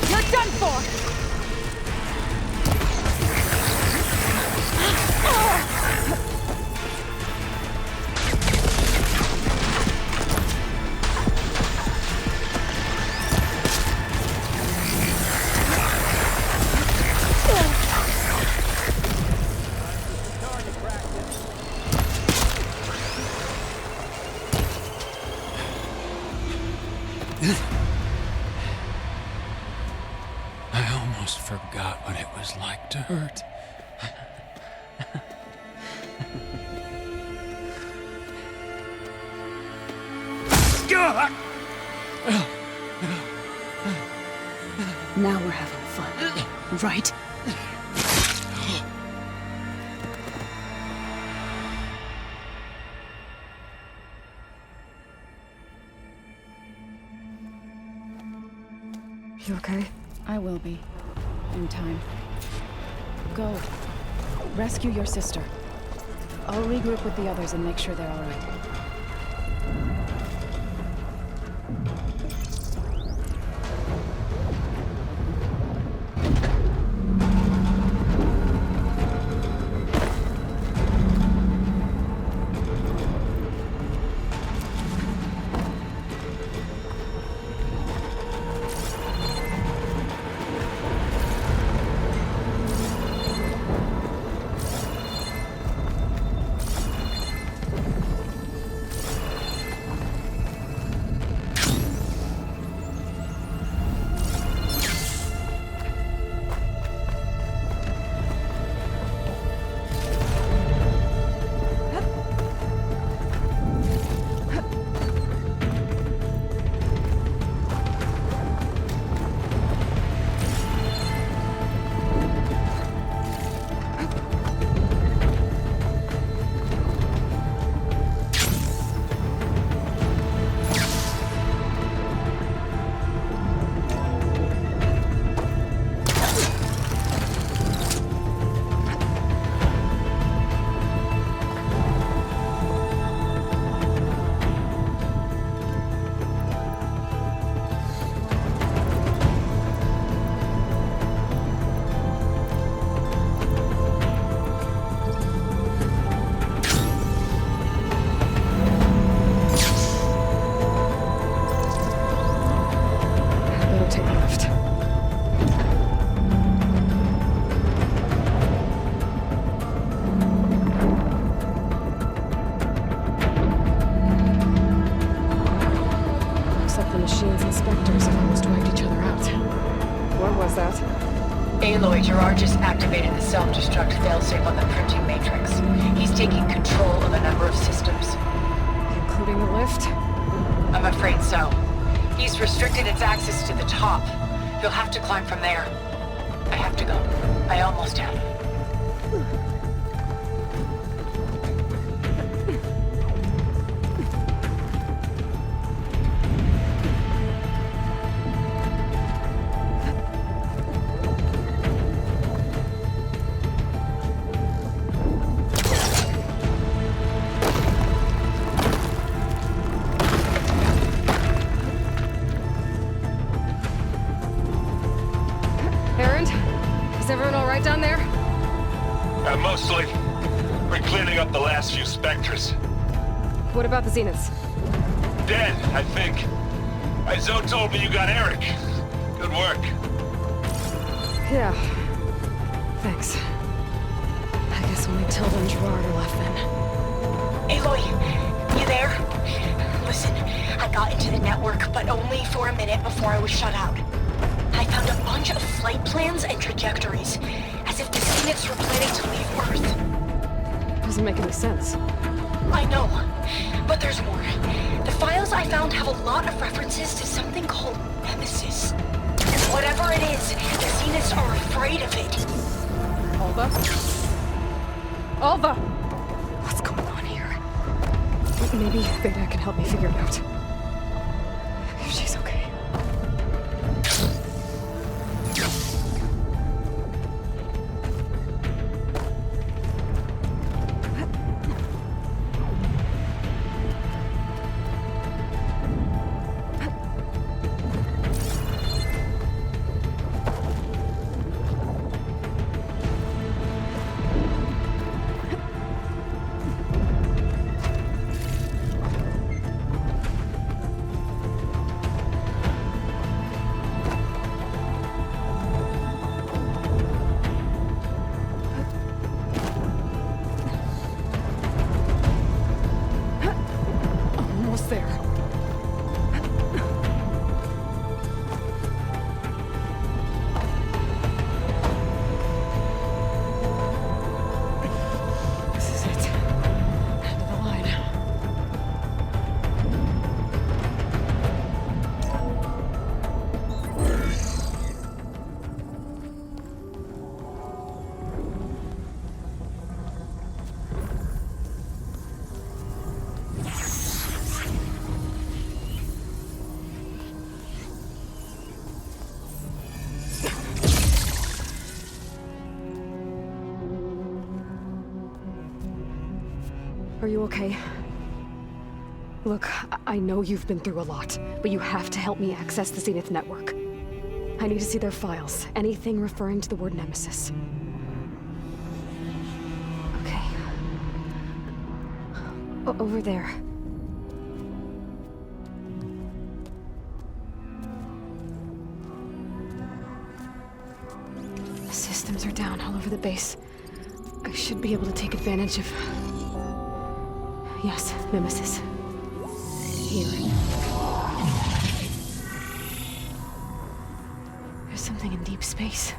You're done for! forgot what it was like to hurt. Now we're having fun, right? You okay? I will be. In time. Go. Rescue your sister. I'll regroup with the others and make sure they're all right. Aloy, Gerard just activated the self-destruct failsafe on the printing matrix. He's taking control of a number of systems. Including the lift? I'm afraid so. He's restricted its access to the top. You'll have to climb from there. I have to go. I almost have. Mostly. We're cleaning up the last few Spectres. What about the Zeniths? Dead, I think. Zoe told me you got Eric. Good work. Yeah. Thanks. I guess only Tilda and Gerard are left then. Aloy, you there? Listen, I got into the network, but only for a minute before I was shut out. I found a bunch of flight plans and trajectories, as if the Zeniths were planning to leave Earth. Doesn't make any sense. I know, but there's more. The files I found have a lot of references to something called Nemesis. Whatever it is, the Zeniths are afraid of it. Alva? Alva! What's going on here? Maybe Beta can help me figure it out. If she's okay. Are you okay? Look, I know you've been through a lot, but you have to help me access the Zenith network. I need to see their files, anything referring to the word Nemesis. Okay. Over there. The systems are down all over the base. I should be able to take advantage of... Yes, Nemesis. Here. There's something in deep space.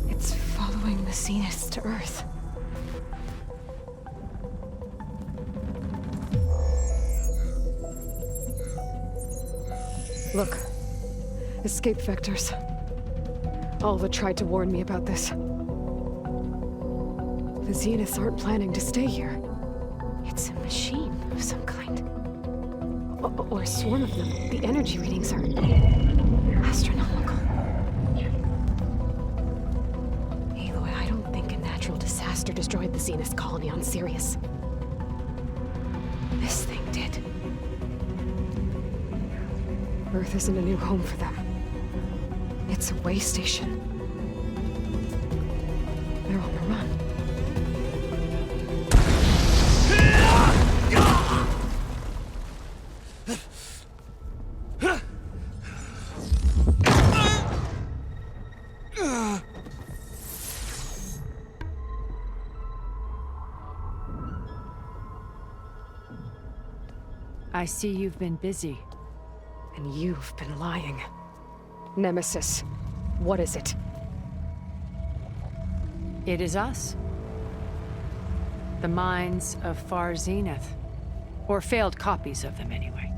It's following the Zeniths to Earth. Look. Escape vectors. Alva tried to warn me about this. The Zeniths aren't planning to stay here. It's a machine of some kind. Or a swarm of them. The energy readings are... astronomical. Aloy, I don't think a natural disaster destroyed the Zenith colony on Sirius. This thing did. Earth isn't a new home for them. It's a way station. They're on the run. I see you've been busy. And you've been lying. Nemesis, what is it? It is us. The minds of Far Zenith. Or failed copies of them, anyway.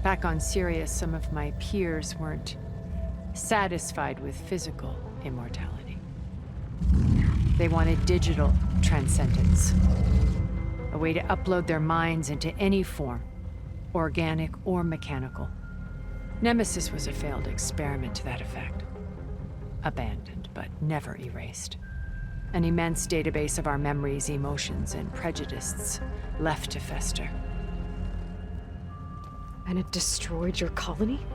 Back on Sirius, some of my peers weren't satisfied with physical immortality. They wanted digital transcendence. A way to upload their minds into any form, organic or mechanical. Nemesis was a failed experiment to that effect. Abandoned, but never erased. An immense database of our memories, emotions, and prejudices left to fester. And it destroyed your colony?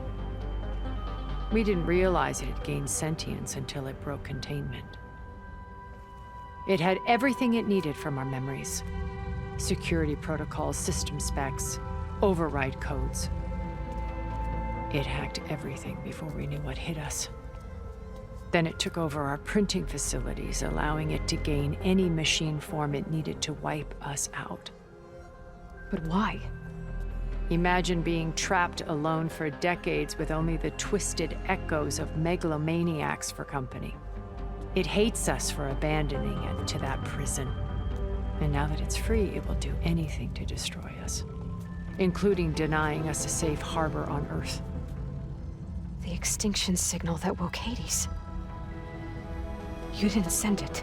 We didn't realize it had gained sentience until it broke containment. It had everything it needed from our memories. Security protocols, system specs, override codes. It hacked everything before we knew what hit us. Then it took over our printing facilities, allowing it to gain any machine form it needed to wipe us out. But why? Imagine being trapped alone for decades with only the twisted echoes of megalomaniacs for company. It hates us for abandoning it to that prison. And now that it's free, it will do anything to destroy us, including denying us a safe harbor on Earth. The extinction signal that woke Hades. You didn't send it.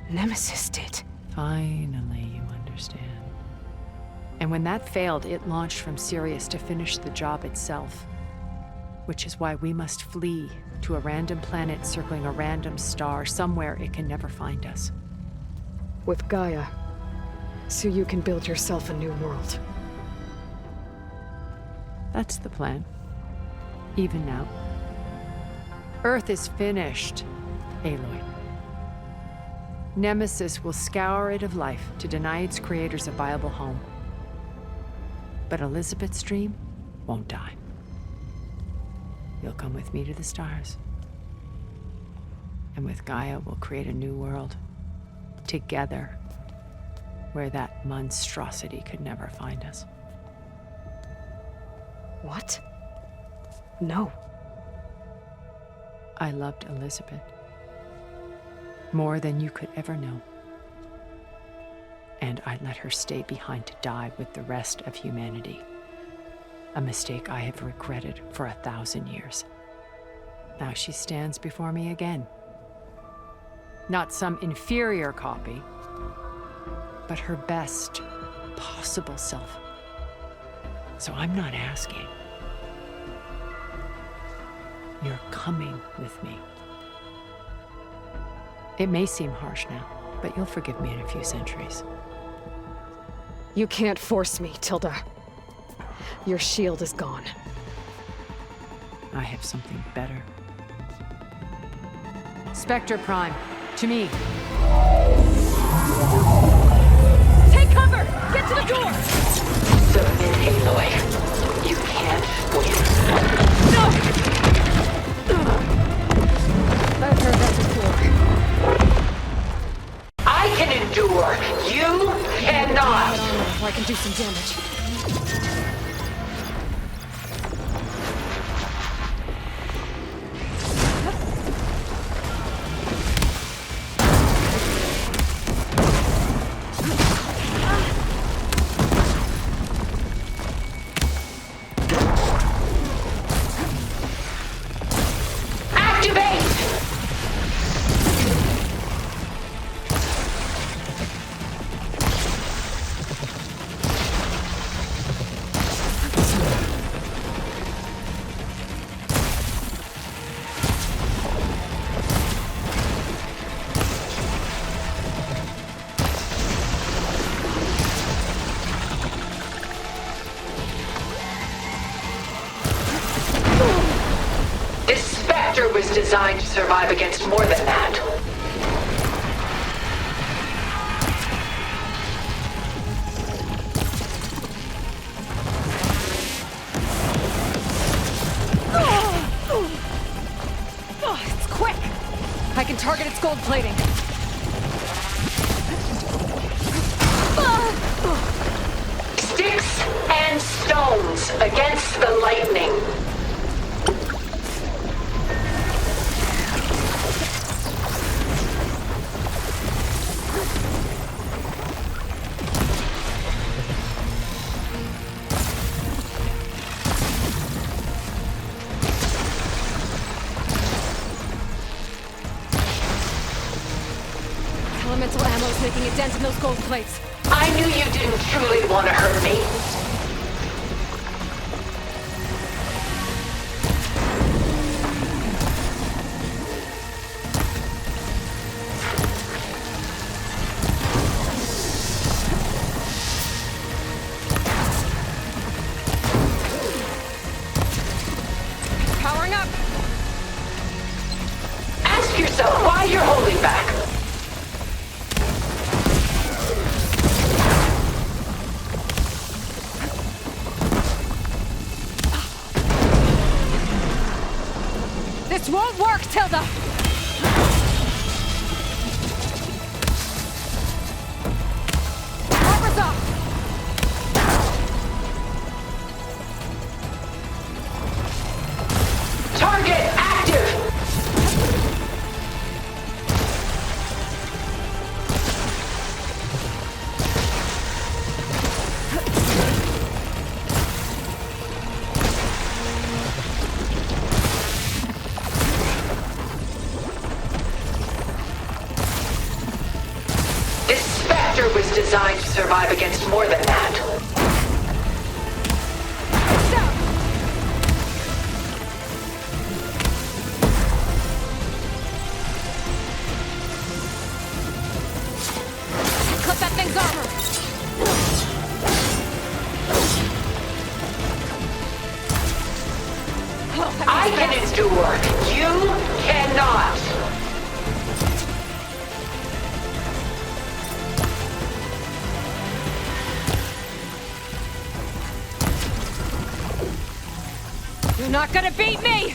Nemesis did. Finally, you understand. And when that failed, it launched from Sirius to finish the job itself. Which is why we must flee to a random planet circling a random star, somewhere it can never find us. With Gaia, so you can build yourself a new world. That's the plan. Even now. Earth is finished, Aloy. Nemesis will scour it of life to deny its creators a viable home. But Elizabeth's dream won't die. You'll come with me to the stars. And with Gaia, we'll create a new world. Together, where that monstrosity could never find us. What? No. I loved Elizabeth. More than you could ever know. And I let her stay behind to die with the rest of humanity. A mistake I have regretted for 1,000 years. Now she stands before me again. Not some inferior copy, but her best possible self. So I'm not asking. You're coming with me. It may seem harsh now, but you'll forgive me in a few centuries. You can't force me, Tilda. Your shield is gone. I have something better. Spectre Prime, to me. Take cover! Get to the door! Submit, Aloy. You can't win. No! I've heard that before. I can endure. You cannot. I can do some damage. Was designed to survive against more than that. It's quick! I can target its gold plating. Sticks and stones against the lightning. Elemental ammo's making a dent in those gold plates. I knew you didn't truly want to hurt me. Powering up! Ask yourself why you're holding back. This won't work, Tilda! Armor's up! Target active! Was designed to survive against more than that. Clip that thing's armor! I can endure. You cannot. You're not gonna beat me!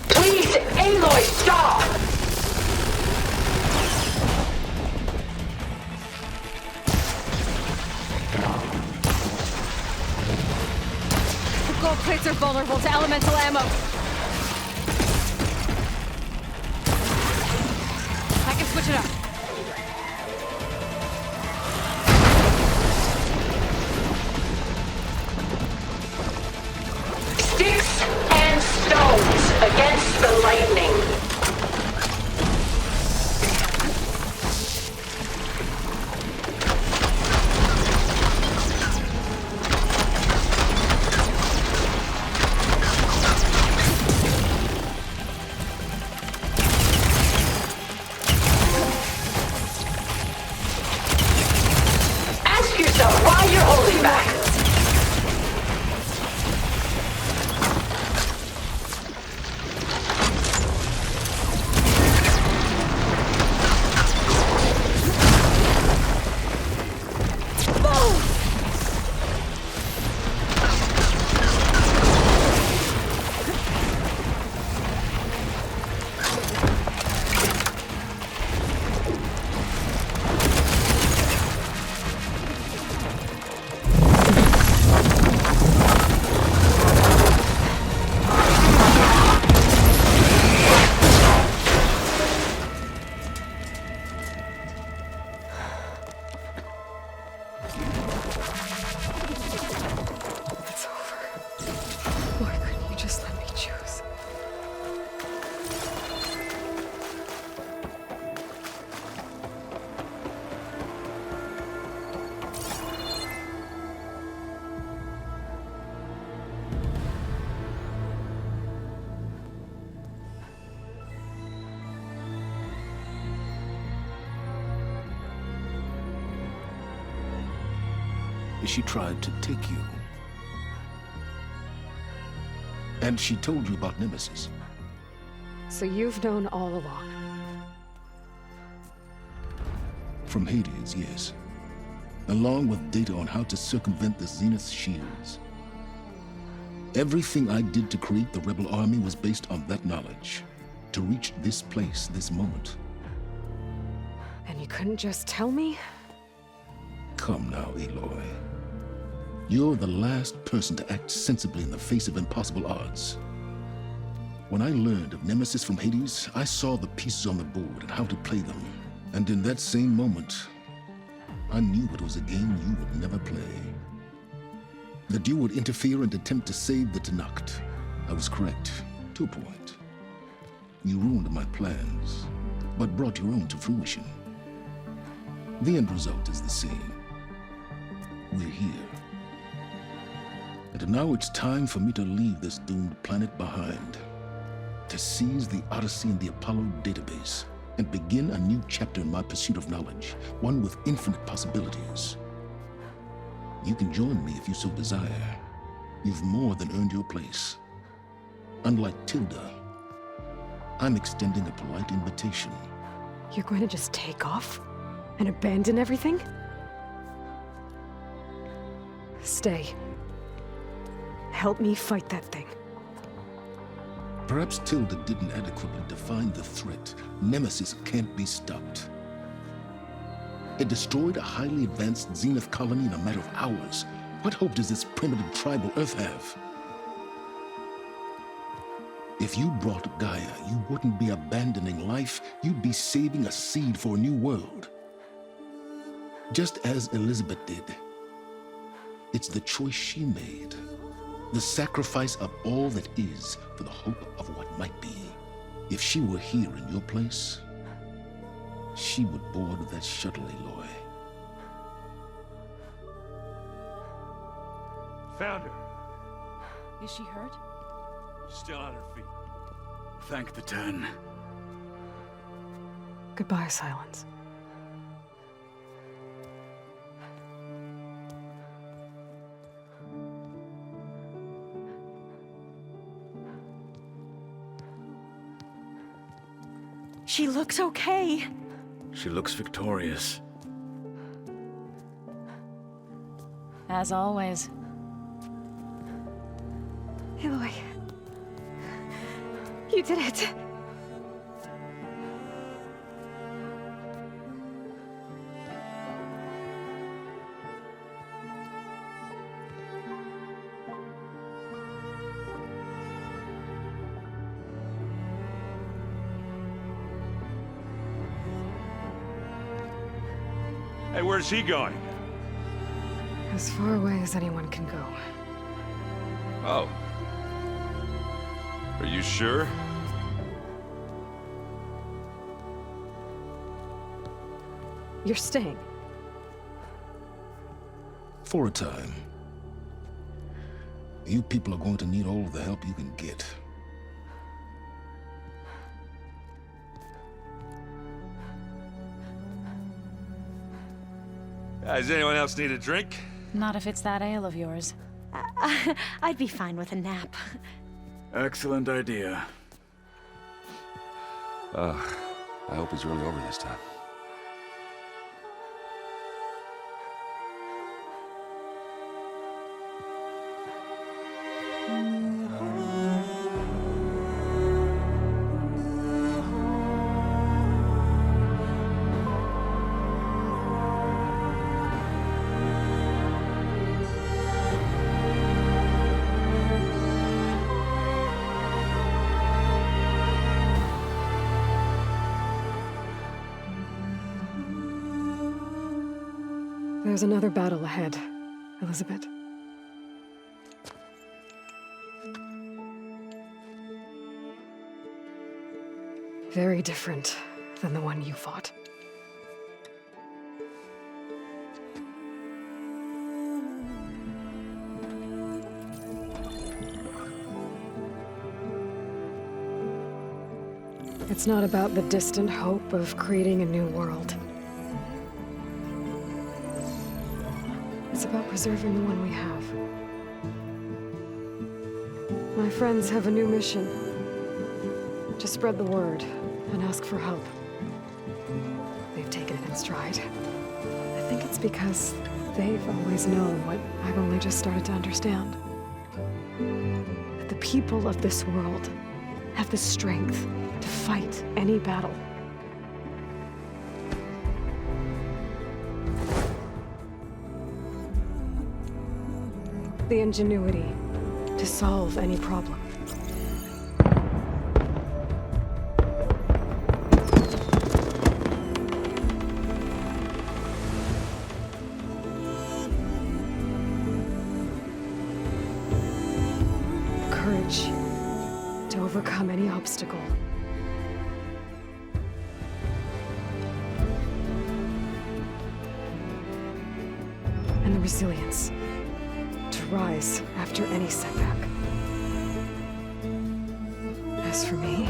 Please, Aloy, stop! Gold plates are vulnerable to elemental ammo. I can switch it up. Sticks and stones against the lightning. is she tried to take you. And she told you about Nemesis. So you've known all along. From Hades, yes. Along with data on how to circumvent the Zenith's shields. Everything I did to create the Rebel Army was based on that knowledge. To reach this place, this moment. And you couldn't just tell me? Come now, Aloy. You're the last person to act sensibly in the face of impossible odds. When I learned of Nemesis from Hades, I saw the pieces on the board and how to play them. And in that same moment, I knew it was a game you would never play. That you would interfere and attempt to save the Tenakth. I was correct, to a point. You ruined my plans, but brought your own to fruition. The end result is the same. We're here. And now it's time for me to leave this doomed planet behind. To seize the Odyssey and the Apollo database, and begin a new chapter in my pursuit of knowledge, one with infinite possibilities. You can join me if you so desire. You've more than earned your place. Unlike Tilda, I'm extending a polite invitation. You're going to just take off? And abandon everything? Stay. Help me fight that thing. Perhaps Tilda didn't adequately define the threat. Nemesis can't be stopped. It destroyed a highly advanced Zenith colony in a matter of hours. What hope does this primitive tribal Earth have? If you brought Gaia, you wouldn't be abandoning life, you'd be saving a seed for a new world. Just as Elizabeth did. It's the choice she made. The sacrifice of all that is for the hope of what might be. If she were here in your place, she would board that shuttle, Aloy. Found her. Is she hurt? Still on her feet. Thank the 10. Goodbye, Silence. She looks okay. She looks victorious. As always. Aloy. You did it. Hey, where's he going? As far away as anyone can go. Oh. Are you sure? You're staying. For a time. You people are going to need all of the help you can get. Does anyone else need a drink? Not if it's that ale of yours. I'd be fine with a nap. Excellent idea. I hope he's really over this time. There's another battle ahead, Elizabeth. Very different than the one you fought. It's not about the distant hope of creating a new world. It's It's about preserving the one we have. My friends have a new mission. To spread the word and ask for help. They've taken it in stride. I think it's because they've always known what I've only just started to understand. That the people of this world have the strength to fight any battle. The ingenuity to solve any problem. Courage to overcome any obstacle. And the resilience to rise after any setback. As for me,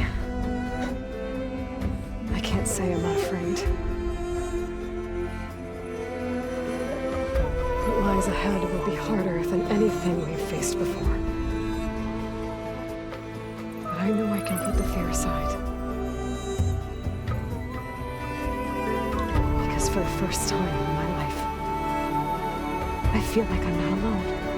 I can't say I'm not afraid. What lies ahead will be harder than anything we've faced before. But I know I can put the fear aside. Because for the first time in my life, I feel like I'm not alone.